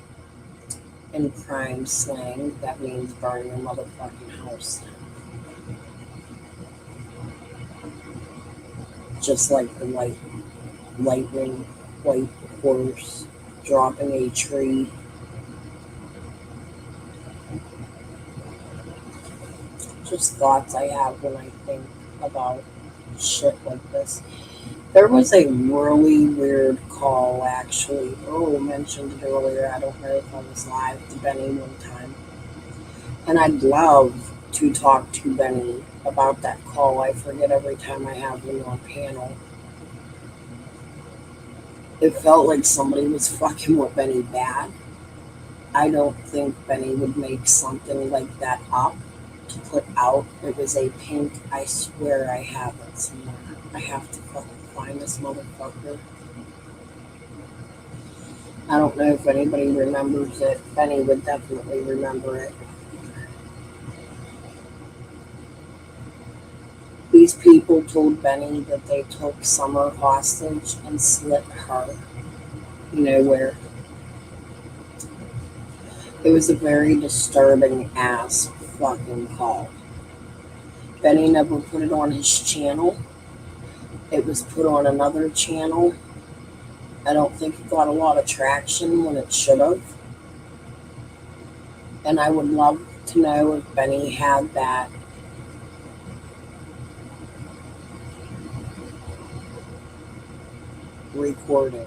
in crime slang. That means burn your motherfucking house down. Just like the lightning, white horse dropping a tree. Just thoughts I have when I think about shit like this. There was a really weird call, actually. Earl mentioned it earlier. I don't know if I was live to Benny one time. And I'd love to talk to Benny about that call. I forget every time I have him on panel. It felt like somebody was fucking with Benny bad. I don't think Benny would make something like that up to put out. It was a pink. I swear I have it somewhere. I have to fucking find this motherfucker. I don't know if anybody remembers it. Benny would definitely remember it. These people told Benny that they took Summer hostage and slit her. You know where? It was a very disturbing ass fucking call. Benny never put it on his channel. It was put on another channel. I don't think it got a lot of traction when it should have. And I would love to know if Benny had that recording.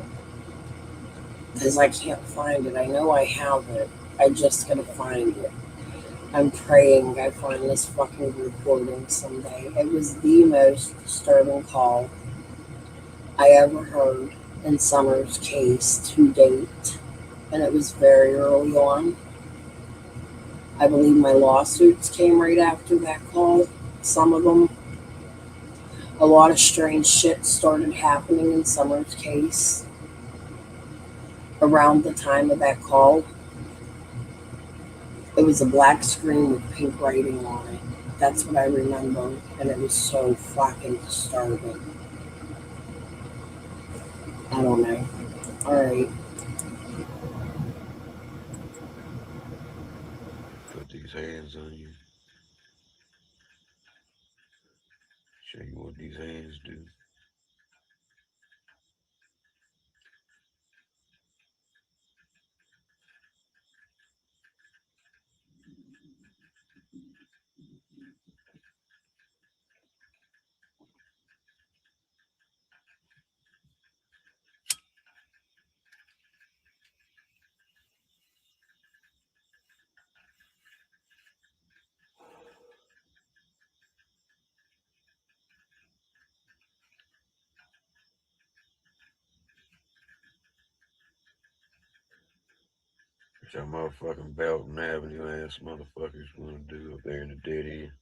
Because I can't find it. I know I have it. I just gotta find it. I'm praying I find this fucking recording someday. It was the most disturbing call I ever heard in Summer's case to date. And it was very early on. I believe my lawsuits came right after that call. Some of them. A lot of strange shit started happening in Summer's case around the time of that call. It was a black screen with pink writing on it. That's what I remember. And it was so fucking disturbing. I don't know. Alright. Put these hands on you. Show you what these hands do. What y'all motherfucking Belton Avenue ass motherfuckers wanna do up there in the dead end?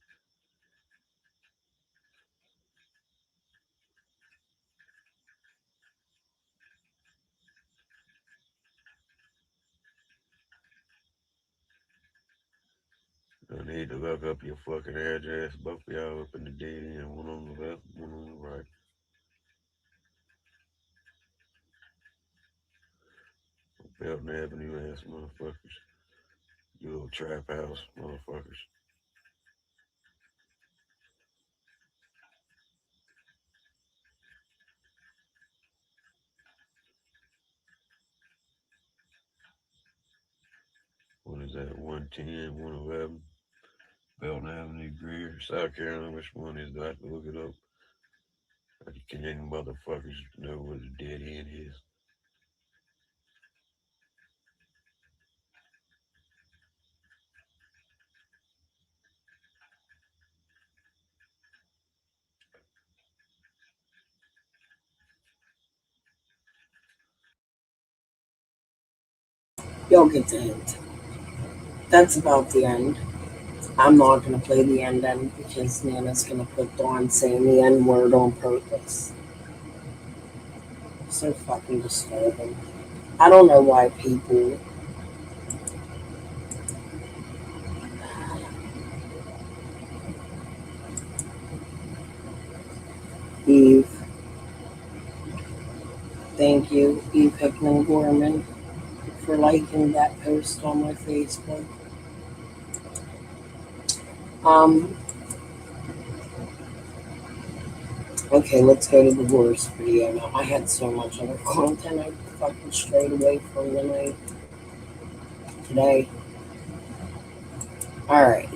I need to look up your fucking address. Both of y'all up in the dead end. One on the left, one on the right. Belton Avenue ass motherfuckers. You little trap house motherfuckers. What is that? 110, 111? Belton Avenue, Greer, South Carolina. Which one is that? I have to look it up. Can any motherfuckers know what a dead end is? You'll get the hint. That's about the end. I'm not going to play the end because Nana's going to put Dawn saying the N word on purpose. So fucking disturbing. I don't know why people Eve. Thank you, Eve Hickman Gorman, for liking that post on my Facebook. Okay, let's go to the horse video now. I had so much other content I fucking strayed away from tonight. Today. Alright,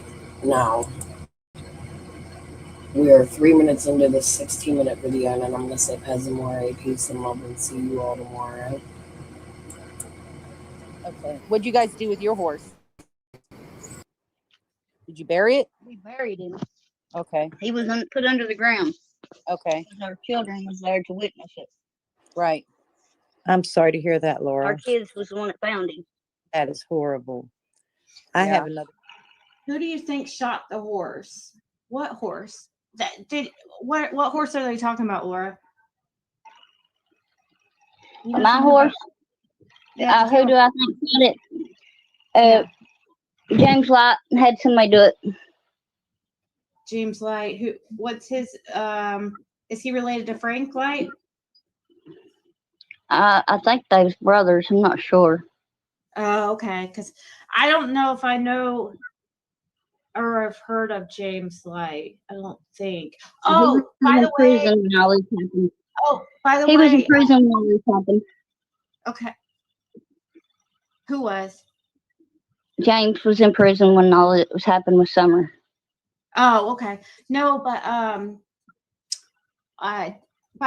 now we are 3 minutes into this 16-minute video, and I'm going to say Pesamore, peace and love, and see you all tomorrow. Okay. What'd you guys do with your horse? Did you bury it? We buried him. Okay. He was put under the ground. Okay. Our children was there to witness it. Right. I'm sorry to hear that, Laura. Our kids was the one that found him. That is horrible. I have another. Who do you think shot the horse? What horse? What horse are they talking about, Laura? My horse? Yeah, who do I think shot it? James Light had somebody do it. James Light. What's his is he related to Frank Light? I think they was brothers. I'm not sure. Oh, okay. Because I don't know if I know or have heard of James Light. I don't think. Oh, by the way. He was in prison when this happened. Okay. Who was? James was in prison when all it was happened with Summer. Oh, okay. No, but by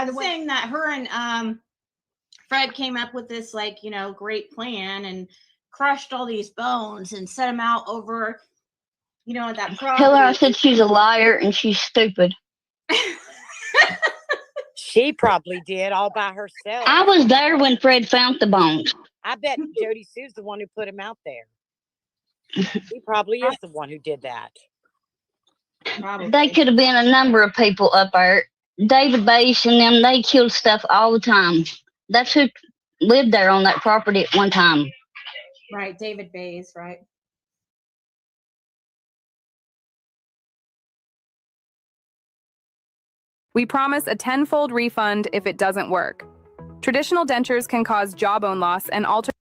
the way, saying that her and Fred came up with this great plan and crushed all these bones and set them out over, that property. Tell her I said she's a liar and she's stupid. She probably did all by herself. I was there when Fred found the bones. I bet Jody Sue's the one who put him out there. He probably is the one who did that. Probably. They could have been a number of people up there. David Bass and them, they killed stuff all the time. That's who lived there on that property at one time. Right, David Bays, right? We promise a 10-fold refund if it doesn't work. Traditional dentures can cause jawbone loss and alter.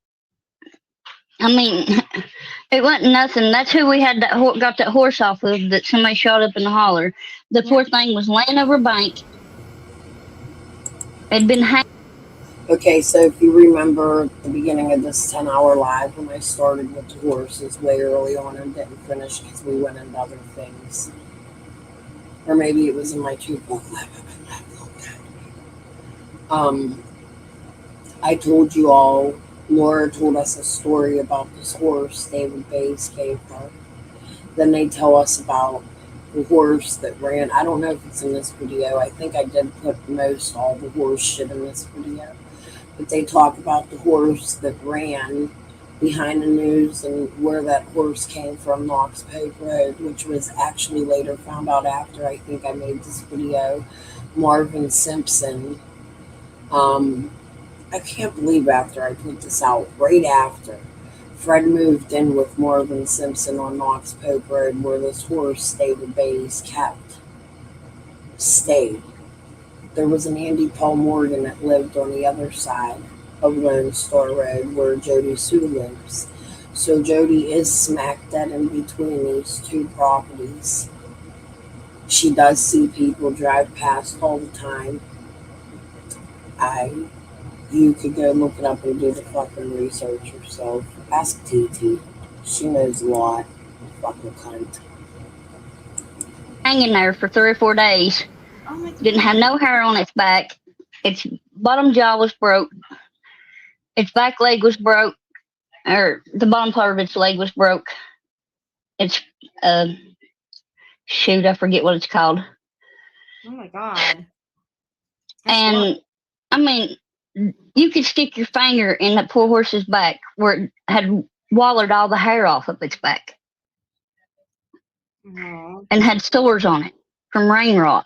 I mean, it wasn't nothing. That's who we had got that horse off of that somebody shot up in the holler. The poor thing was laying over a bank. It'd been hanging. Okay, so if you remember at the beginning of this 10-hour live when I started with the horses way early on and didn't finish because we went into other things. Or maybe it was in my 2.5. I told you all, Laura told us a story about this horse David Bays gave her. Then they tell us about the horse that ran. I don't know if it's in this video. I think I did put all the horse shit in this video. But they talk about the horse that ran behind the news and where that horse came from, Knox Pope Road, which was actually later found out after I think I made this video. Marvin Simpson. I can't believe after I put this out, right after, Fred moved in with Marvin Simpson on Knox Pope Road where this horse David Bays stayed. There was an Andy Paul Morgan that lived on the other side of Lone Star Road where Jody Sue lives. So Jody is smack dead in between these two properties. She does see people drive past all the time. You could go look it up and do the fucking research yourself. Ask TT. She knows a lot. Fucking cunt. Hanging there for 3 or 4 days. Oh my God. Didn't have no hair on its back. Its bottom jaw was broke. Its back leg was broke, or the bottom part of its leg was broke. It's shoot, I forget what it's called. Oh my God. And I mean, you could stick your finger in that poor horse's back where it had wallered all the hair off of its back and had sores on it from rain rot.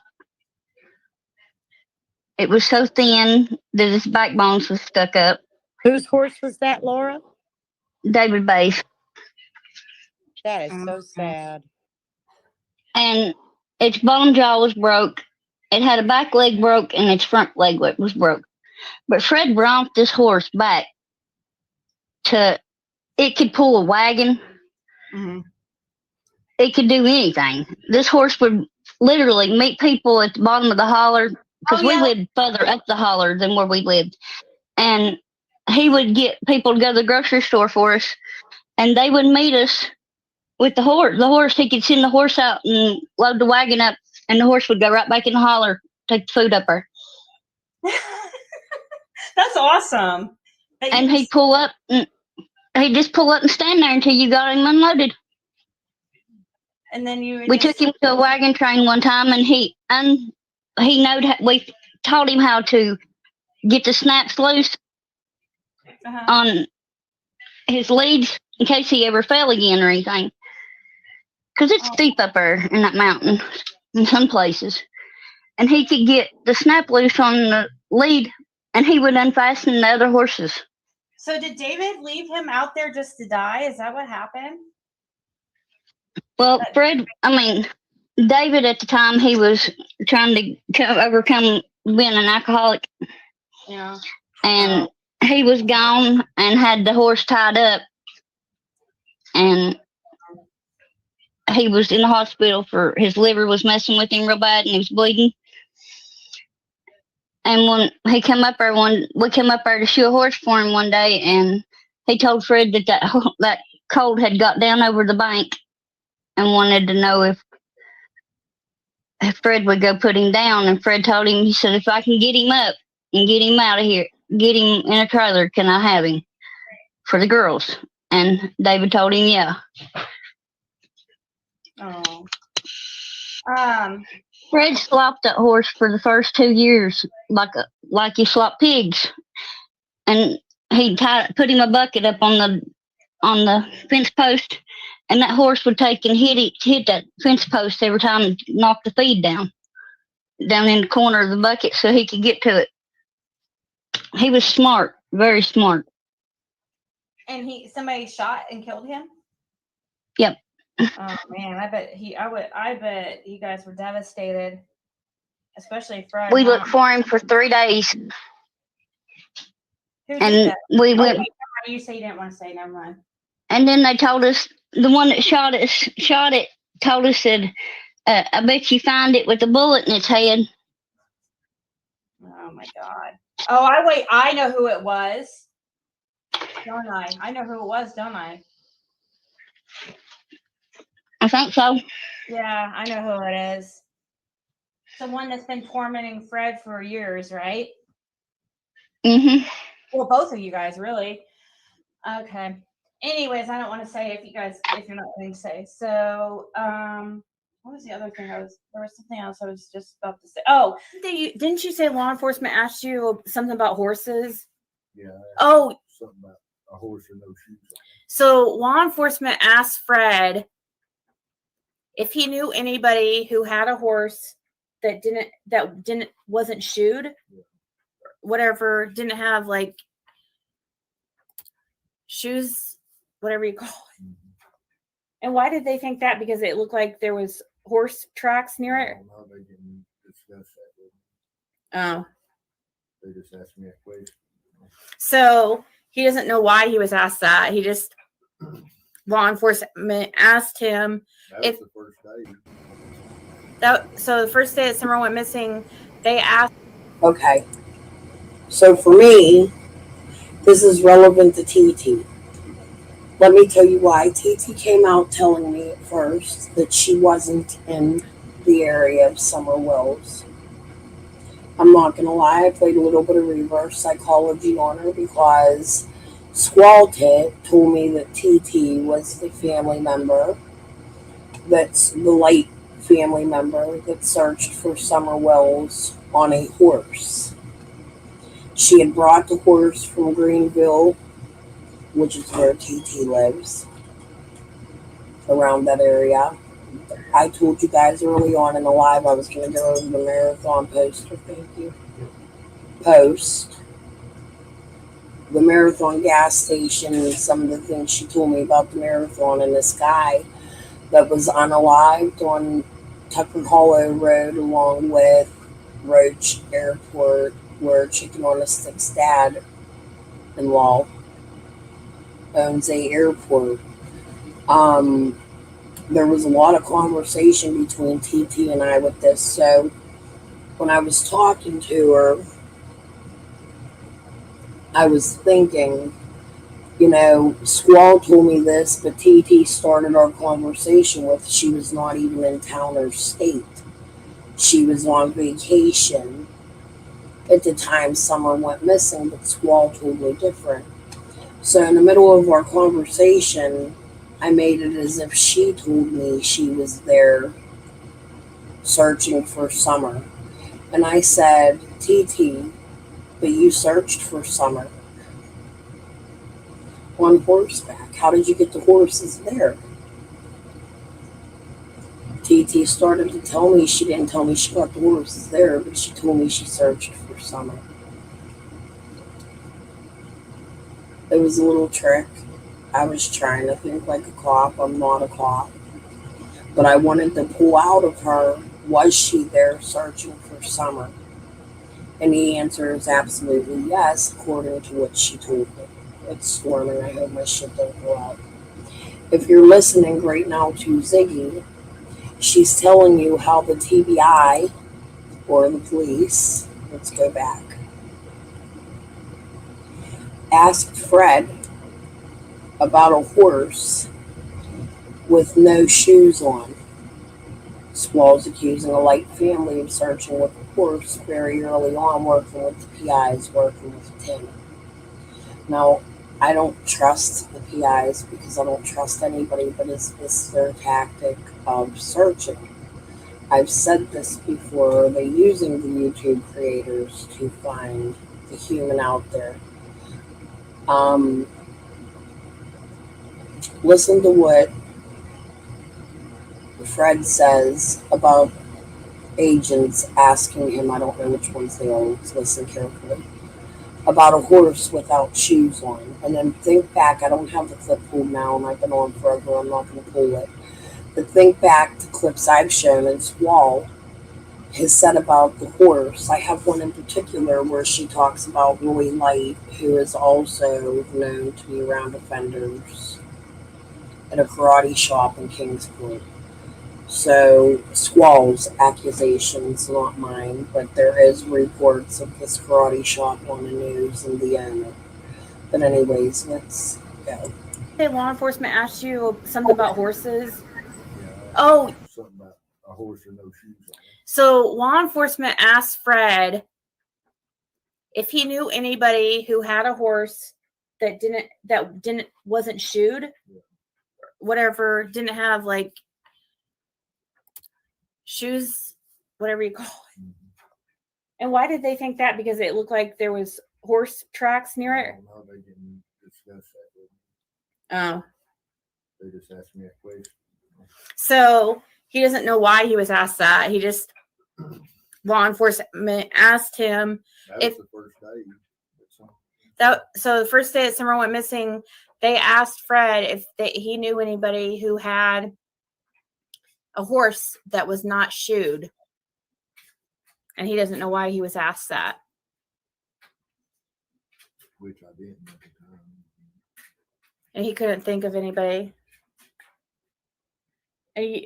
It was so thin that its backbones was stuck up. Whose horse was that, Laura? David Bay's. That is so sad. And its bottom jaw was broke. It had a back leg broke and its front leg was broke. But Fred brought this horse back to, it could pull a wagon. It could do anything. This horse would literally meet people at the bottom of the holler, because we lived further up the holler than where we lived. And he would get people to go to the grocery store for us, and they would meet us with the horse. The horse, he could send the horse out and load the wagon up, and the horse would go right back in the holler, take the food up her. That's awesome. And he'd pull up, and he'd just pull up and stand there until you got him unloaded. And then you. We took him to a wagon train one time, and we taught him how to get the snaps loose on his leads in case he ever fell again or anything. Because it's steep up there in that mountain in some places. And he could get the snap loose on the lead, and he would unfasten the other horses. So did David leave him out there just to die? Is that what happened? Well, David at the time, he was trying to overcome being an alcoholic. Yeah. And he was gone and had the horse tied up. And he was in the hospital for his liver was messing with him real bad and he was bleeding. And when he came up there, we came up there to shoe a horse for him one day, and he told Fred that colt had got down over the bank and wanted to know if Fred would go put him down. And Fred told him, he said, if I can get him up and get him out of here, get him in a trailer, can I have him for the girls? And David told him, yeah. Oh. Fred slopped that horse for the first 2 years like you slop pigs. And he put him a bucket up on the fence post, and that horse would take and hit that fence post every time and knock the feed down in the corner of the bucket so he could get to it. He was smart, very smart. And somebody shot and killed him? Yep. Oh man, I bet you guys were devastated. Especially Fred. We looked for him for 3 days. Who did And that? we went. You say you didn't want to say, never mind. And then they told us, the one that shot it, told us that, I bet you find it with a bullet in its head. Oh my God. Oh, I know who it was. Don't I? I know who it was, don't I? I think so. Yeah, I know who it is. The one that's been tormenting Fred for years, right? Mm-hmm. Well, both of you guys, really. Okay. Anyways, I don't want to say if you're not going to say. So, what was the other thing there was something else I was just about to say. Oh, didn't you say law enforcement asked you something about horses? Yeah. Oh. Something about a horse with no shoes on. So law enforcement asked Fred if he knew anybody who had a horse that wasn't shoed, whatever, didn't have like shoes, whatever you call it. Mm-hmm. And why did they think that? Because it looked like there was horse tracks near it. No, they didn't discuss that with me. Oh. They just asked me a question. So he doesn't know why he was asked that. He just, law enforcement asked him That was the first day. So the first day that Summer went missing, they asked. Okay. So for me, this is relevant to TT. Let me tell you why. TT came out telling me at first that she wasn't in the area of Summer Wells I'm not gonna lie, I played a little bit of reverse psychology on her because Squall Tit told me that TT was the family member, that's the light family member that searched for Summer Wells on a horse. She had brought the horse from Greenville, which is where TT lives, around that area. I told you guys early on in the live I was going to go over the marathon poster. Thank you. Post. The marathon gas station and some of the things she told me about the marathon, and this guy that was unalived on Tucker Hollow Road along with Roach Airport, where Chicken on a Stick's dad-in-law owns a airport. There was a lot of conversation between TT and I with this. So when I was talking to her, I was thinking, you know, Squall told me this, but TT started our conversation with she was not even in town or state. She was on vacation at the time Summer went missing, but Squall told me different. So in the middle of our conversation, I made it as if she told me she was there searching for Summer. And I said, TT, but you searched for Summer on horseback. How did you get the horses there? TT started to tell me, she didn't tell me she got the horses there, but she told me she searched for Summer. It was a little trick. I was trying to think like a cop. I'm not a cop. But I wanted to pull out of her, was she there searching for Summer? And the answer is absolutely yes, according to what she told me. It's storming. I hope my shit don't go out. If you're listening right now to Ziggy, she's telling you how the TBI, or the police, let's go back, asked Fred about a horse with no shoes on. Squall's accusing a light family of searching with a horse very early on, working with the PIs, working with Tim. Now, I don't trust the PIs because I don't trust anybody, but is this their tactic of searching? I've said this before. Are they using the YouTube creators to find the human out there? Listen to what Fred says about agents asking him, I don't know which ones they are, listen carefully, about a horse without shoes on. And then think back, I don't have the clip pulled now, and I've been on forever, I'm not going to pull it. But think back to clips I've shown, and Squall has said about the horse. I have one in particular where she talks about Roy Light, who is also known to be around offenders at a karate shop in Kingsport. So Squall's accusations, not mine, but there is reports of this karate shop on the news and the owner. But anyways, let's go. Hey, law enforcement asked you something about horses. Oh, Something about a horse with no shoes on. so law enforcement asked Fred if he knew anybody who had a horse that wasn't shoed, whatever, didn't have like shoes, whatever you call it. And why did they think that? Because it looked like there was horse tracks near it. No, they didn't discuss that with me. Oh, They just asked me a question. so he doesn't know why he was asked that. He just, law enforcement asked him That if was the first day. so the first day that Summer went missing, they asked Fred if he knew anybody who had a horse that was not shoed. And he doesn't know why he was asked that. Which I didn't at the time. And he couldn't think of anybody. And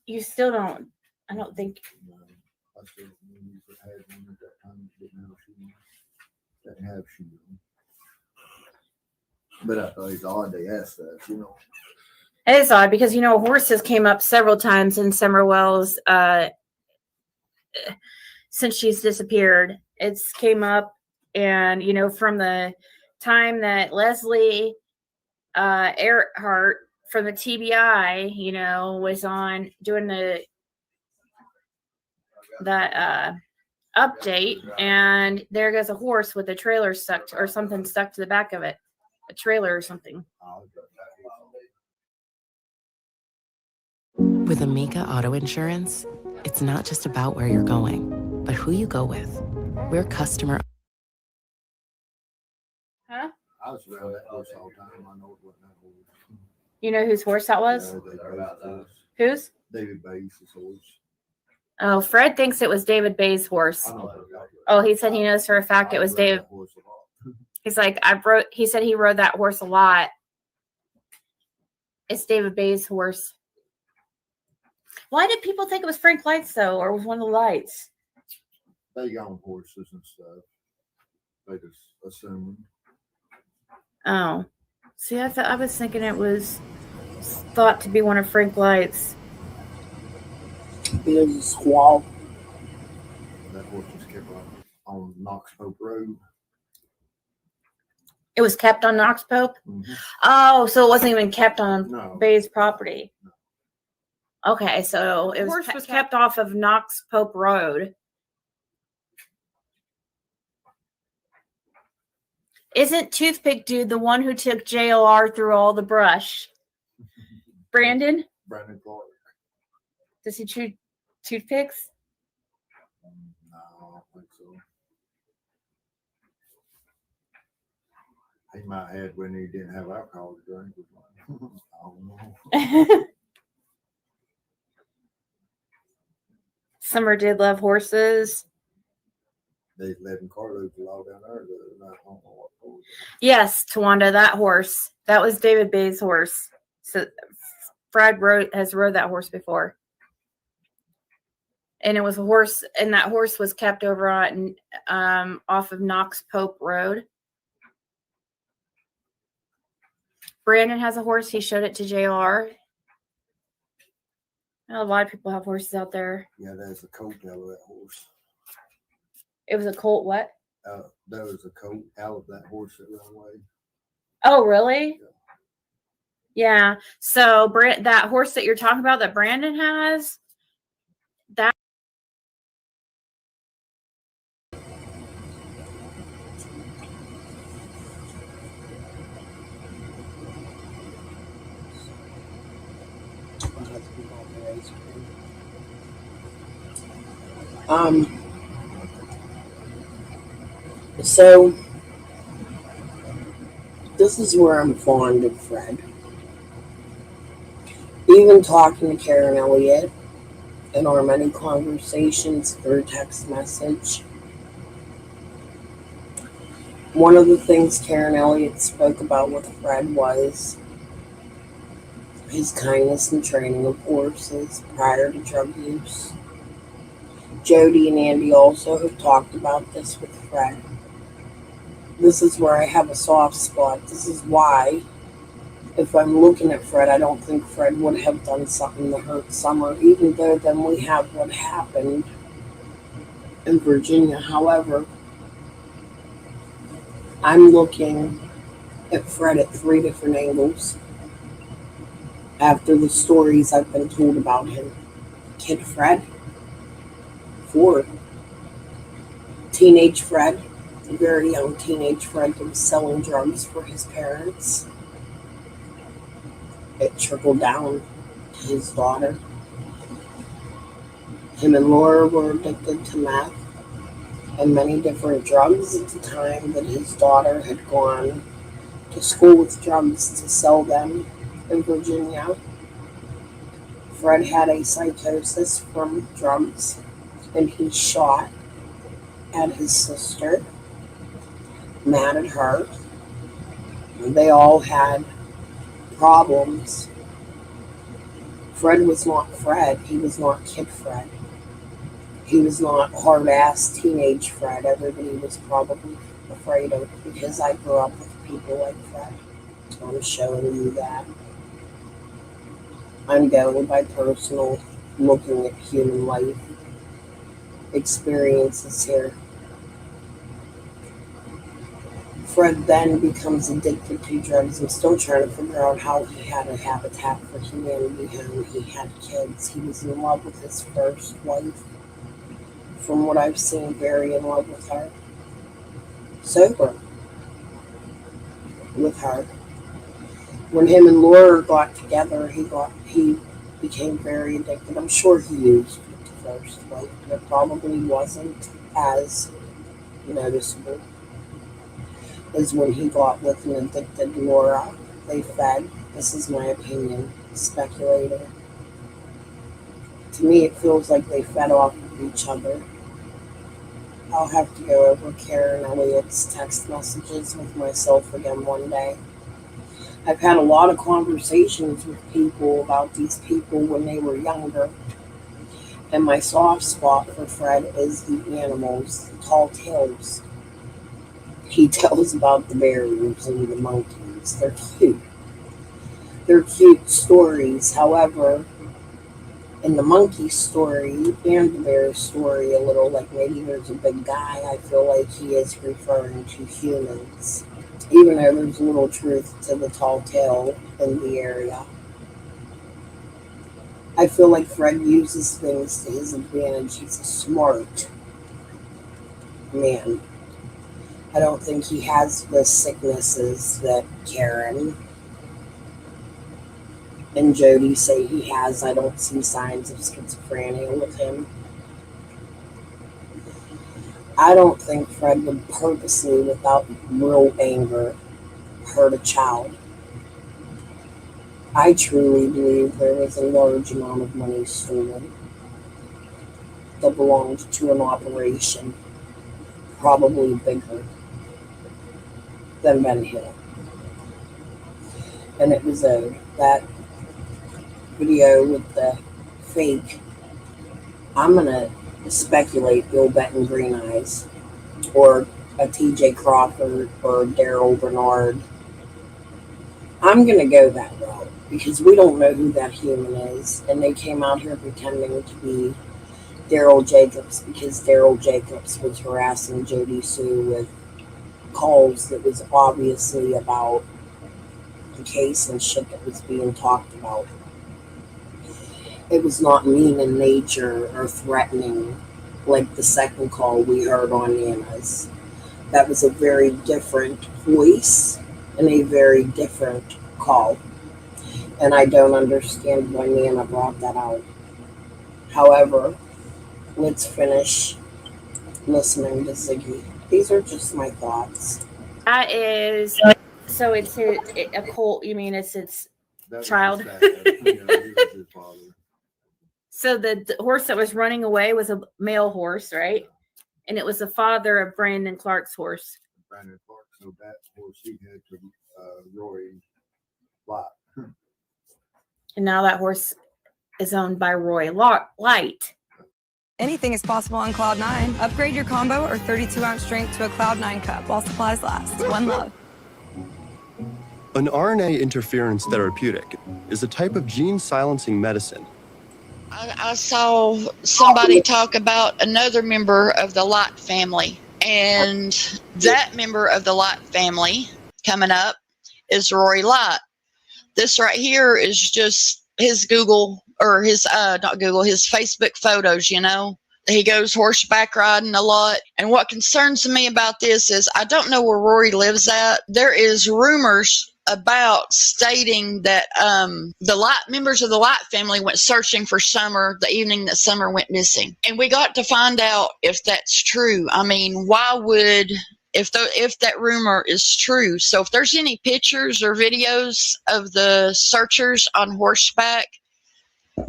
you still don't, I don't think. I still had one at that time that didn't have shoes. Didn't have shoes on. But I thought it's odd they asked that, you know. It is odd because, horses came up several times in Summer Wells' since she's disappeared. It's came up, and you know, from the time that Leslie Earhart from the TBI, you know, was on doing that update, and there goes a horse with a trailer stuck to, or something stuck to the back of it, a trailer or something. With Amica Auto Insurance, it's not just about where you're going, but who you go with. We're customer. Huh? I was around that horse all the time. I know it wasn't that horse. You know whose horse that was? Whose? David Bates' horse. Oh, Fred thinks it was David Bay's horse. Oh, he said he knows for a fact it was David. He's like, he said he rode that horse a lot. It's David Bay's horse. Why did people think it was Frank Lights, though, or was one of the lights? They own horses and stuff. They just assumed. Oh. See, I was thinking it was thought to be one of Frank Lights. There's a squall. That horse was kept on Knox Pope Road. It was kept on Knox Pope? Mm-hmm. Oh, so it wasn't even kept on Bay's property. Okay, so it was kept off of Knox Pope Road. Isn't Toothpick Dude the one who took JLR through all the brush? Brandon? Brandon Clark. Does he chew toothpicks? No, I don't think so. He might have when he didn't have alcohol to drink. I don't know. Summer did love horses. They lived in Carlos a lot down there. I don't know what horse. Yes, Tawanda, that horse. That was David Bay's horse. So Fred has rode that horse before. And it was a horse, and that horse was kept over on off of Knox Pope Road. Brandon has a horse. He showed it to JR. A lot of people have horses out there. Yeah, there's a coat out of that horse. It was a colt what? There was a coat out of that horse that ran away. Oh, really? Yeah. So that horse that you're talking about that Brandon has, that So this is where I'm fond of Fred. Even talking to Karen Elliott in our many conversations through text message. One of the things Karen Elliott spoke about with Fred was his kindness and training of horses prior to drug use. Jody and Andy also have talked about this with Fred. This is where I have a soft spot. This is why, if I'm looking at Fred, I don't think Fred would have done something to hurt Summer, even though then we have what happened in Virginia. However, I'm looking at Fred at 3 different angles after the stories I've been told about him. Kid Fred, 4. Teenage Fred, a very young teenage Fred who was selling drugs for his parents. It trickled down to his daughter. Him and Laura were addicted to meth and many different drugs at the time that his daughter had gone to school with drugs to sell them in Virginia. Fred had a psychosis from drugs, and he shot at his sister, mad at her. They all had problems. Fred was not Fred. He was not Kid Fred. He was not hard-ass teenage Fred. Everybody was probably afraid of, because I grew up with people like Fred. I'm showing you that. I'm going by personal, looking at human life. experiences here. Fred then becomes addicted to drugs. I'm still trying to figure out how he had a Habitat for Humanity home. He had kids. He was in love with his first wife. From what I've seen, very in love with her. Sober with her. When him and Laura got together, he became very addicted. I'm sure he used with the first wife, but it probably wasn't as noticeable as when he got with an addicted Laura. They fed. This is my opinion, speculating. To me, it feels like they fed off of each other. I'll have to go over Karen Elliott's text messages with myself again one day. I've had a lot of conversations with people about these people when they were younger. And my soft spot for Fred is the animals, the tall tales. He tells about the bears and the monkeys. They're cute. They're cute stories. However, in the monkey story and the bear story, a little like maybe there's a big guy, I feel like he is referring to humans. Even though there's little truth to the tall tale in the area. I feel like Fred uses things to his advantage. He's a smart man. I don't think he has the sicknesses that Karen and Jody say he has. I don't see signs of schizophrenia with him. I don't think Fred would purposely, without real anger, hurt a child. I truly believe there was a large amount of money stolen that belonged to an operation probably bigger than Ben Hill. And it was owed. That video with the fake, I'm going to speculate Bill Benton Green Eyes or a TJ Crawford or Daryl Bernard. I'm going to go that route because we don't know who that human is. And they came out here pretending to be Daryl Jacobs because Daryl Jacobs was harassing Jody Sue with calls that was obviously about the case and shit that was being talked about. It was not mean in nature or threatening like the second call we heard on Nana's. That was a very different voice and a very different call. And I don't understand why Nana brought that out. However, let's finish listening to Ziggy. These are just my thoughts. That is, so it's a colt. You mean it's child? So the horse that was running away was a male horse, right? And it was the father of Brandon Clark's horse. Brandon Clark, so that horse he had to Roy Light. And now that horse is owned by Roy Light. Anything is possible on Cloud9. Upgrade your combo or 32-ounce drink to a Cloud9 cup while supplies last. One love. An RNA interference therapeutic is a type of gene silencing medicine. I saw somebody talk about another member of the Light family, and that member of the Light family coming up is Roy Light. This right here is just his Google or his his Facebook photos, you know. He goes horseback riding a lot. And what concerns me about this is I don't know where Rory lives at. There is rumors about stating that the Light members of the Light family went searching for Summer the evening that Summer went missing. And we got to find out if that's true. I mean, why would if that rumor is true? So if there's any pictures or videos of the searchers on horseback,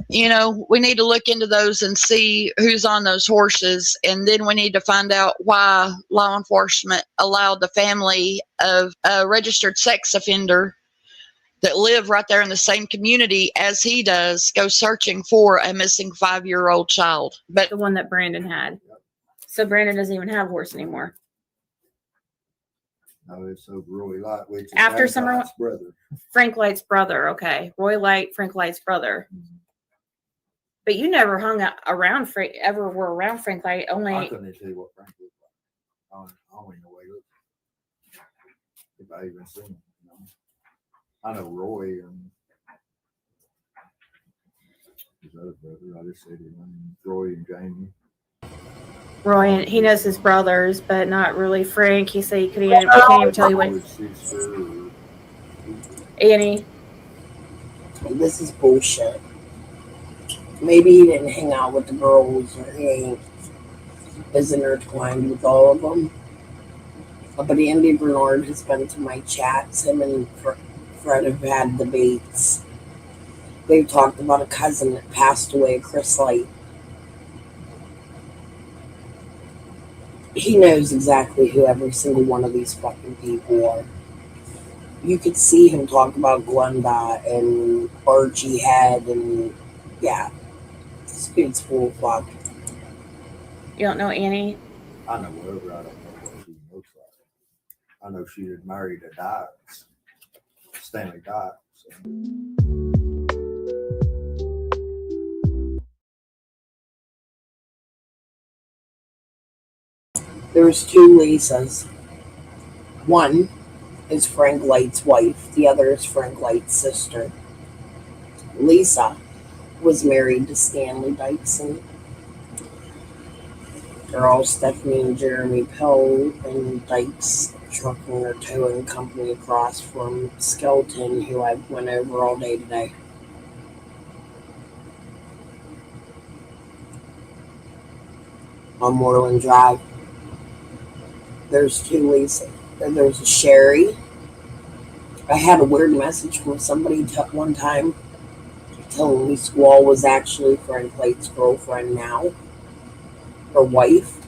you know, we need to look into those and see who's on those horses. And then we need to find out why law enforcement allowed the family of a registered sex offender that live right there in the same community as he does go searching for a missing 5-year-old child. But the one that Brandon had. So Brandon doesn't even have a horse anymore. No, it's over Roy Light, which is After Frank Summer, Light's brother. Frank Light's brother. Okay. Roy Light, Frank Light's brother. But you never hung out around Frank, ever were around Frank. I only. I couldn't even tell you what Frank looked like. I don't even know what he looked like. If I even seen him, you know. I know Roy and his other brother. I just said his name, Roy and Jamie. Roy, and he knows his brothers, but not really Frank. He said he can't even tell you what. Annie. This is bullshit. Maybe he didn't hang out with the girls, or he isn't intertwined with all of them. But Andy Bernard has been to my chats. Him and Fred have had debates. They've talked about a cousin that passed away, Chris Light. He knows exactly who every single one of these fucking people are. You could see him talk about Glenda and Archie Head, and yeah, this dude's full of fuck. You don't know Annie? I know whatever. I don't know what she looks like. I know she had married a Dykes, Stanley Dykes. So. There's two Lisas. One is Frank Light's wife. The other is Frank Light's sister. Lisa was married to Stanley Dykeson. They're all Stephanie and Jeremy Pell and Dykes Trucking or Towing Company across from Skelton, who I went over all day today. On Moreland Drive. There's two Lisa. There's a Sherry. I had a weird message from somebody one time telling me Squall was actually Frank Light's girlfriend now, or wife.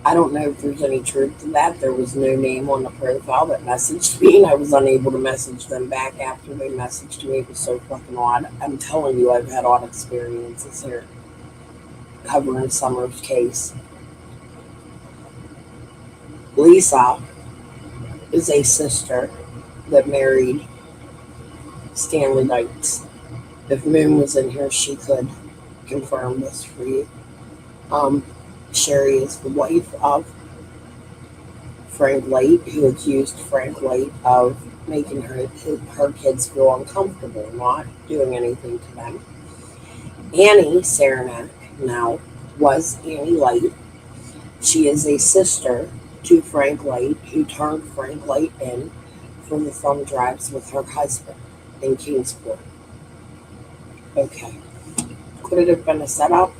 I don't know if there's any truth to that. There was no name on the profile that messaged me, and I was unable to message them back after they messaged me. It was so fucking odd. I'm telling you, I've had odd experiences here covering Summer's case. Lisa is a sister that married Stanley Dykes. If Moon was in here, she could confirm this for you. Sherry is the wife of Frank Light, who accused Frank Light of making her kids feel uncomfortable, not doing anything to them. Annie Saranac now was Annie Light. She is a sister to Frank Light, who turned Frank Light in from the thumb drives with her husband in Kingsport. Okay. Could it have been a setup?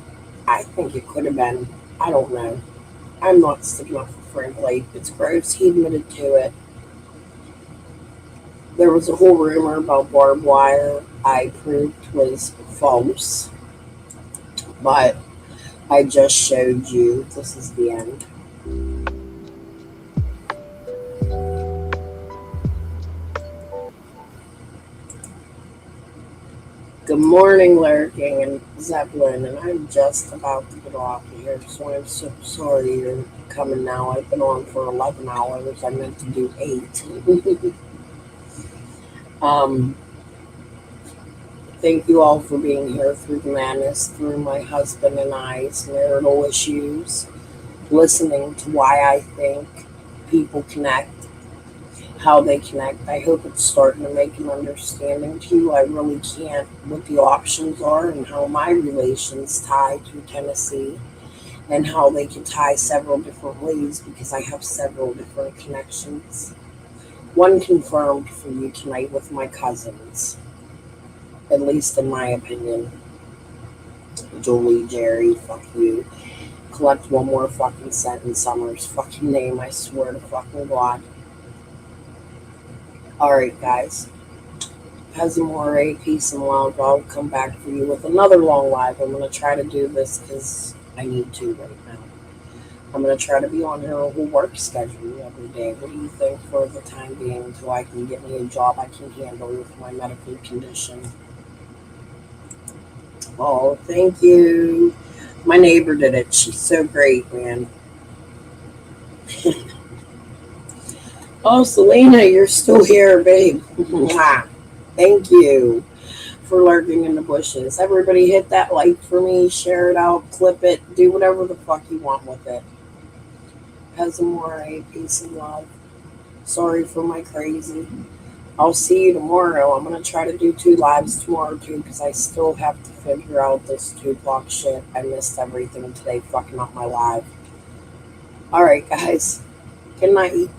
I think it could have been. I don't know. I'm not sticking up for Frank Light. It's gross. He admitted to it. There was a whole rumor about barbed wire I proved was false. But I just showed you. This is the end. Good morning, Lurking and Zeppelin, and I'm just about to get off of here, so I'm so sorry you're coming now. I've been on for 11 hours. I meant to do 8. Thank you all for being here through the madness, through my husband and I's marital issues, listening to why I think people connect, how they connect. I hope it's starting to make an understanding to you. I really can't what the options are and how my relations tie to Tennessee and how they can tie several different ways because I have several different connections. One confirmed for you tonight with my cousins, at least in my opinion. Julie, Jerry, fuck you. Collect one more fucking cent in Summer's fucking name, I swear to fucking God. Alright, guys. Pesamore, peace and love. I'll come back for you with another long live. I'm going to try to do this because I need to right now. I'm going to try to be on here a whole work schedule every day. What do you think for the time being until I can get me a job I can handle with my medical condition? Oh, thank you. My neighbor did it. She's so great, man. Oh, Selena, you're still here, babe. Thank you for lurking in the bushes. Everybody hit that like for me, share it out, clip it, do whatever the fuck you want with it. Pesamore, peace and love. Sorry for my crazy. I'll see you tomorrow. I'm going to try to do 2 lives tomorrow too because I still have to figure out this 2 o'clock shit. I missed everything today fucking up my live. Alright guys. Good night.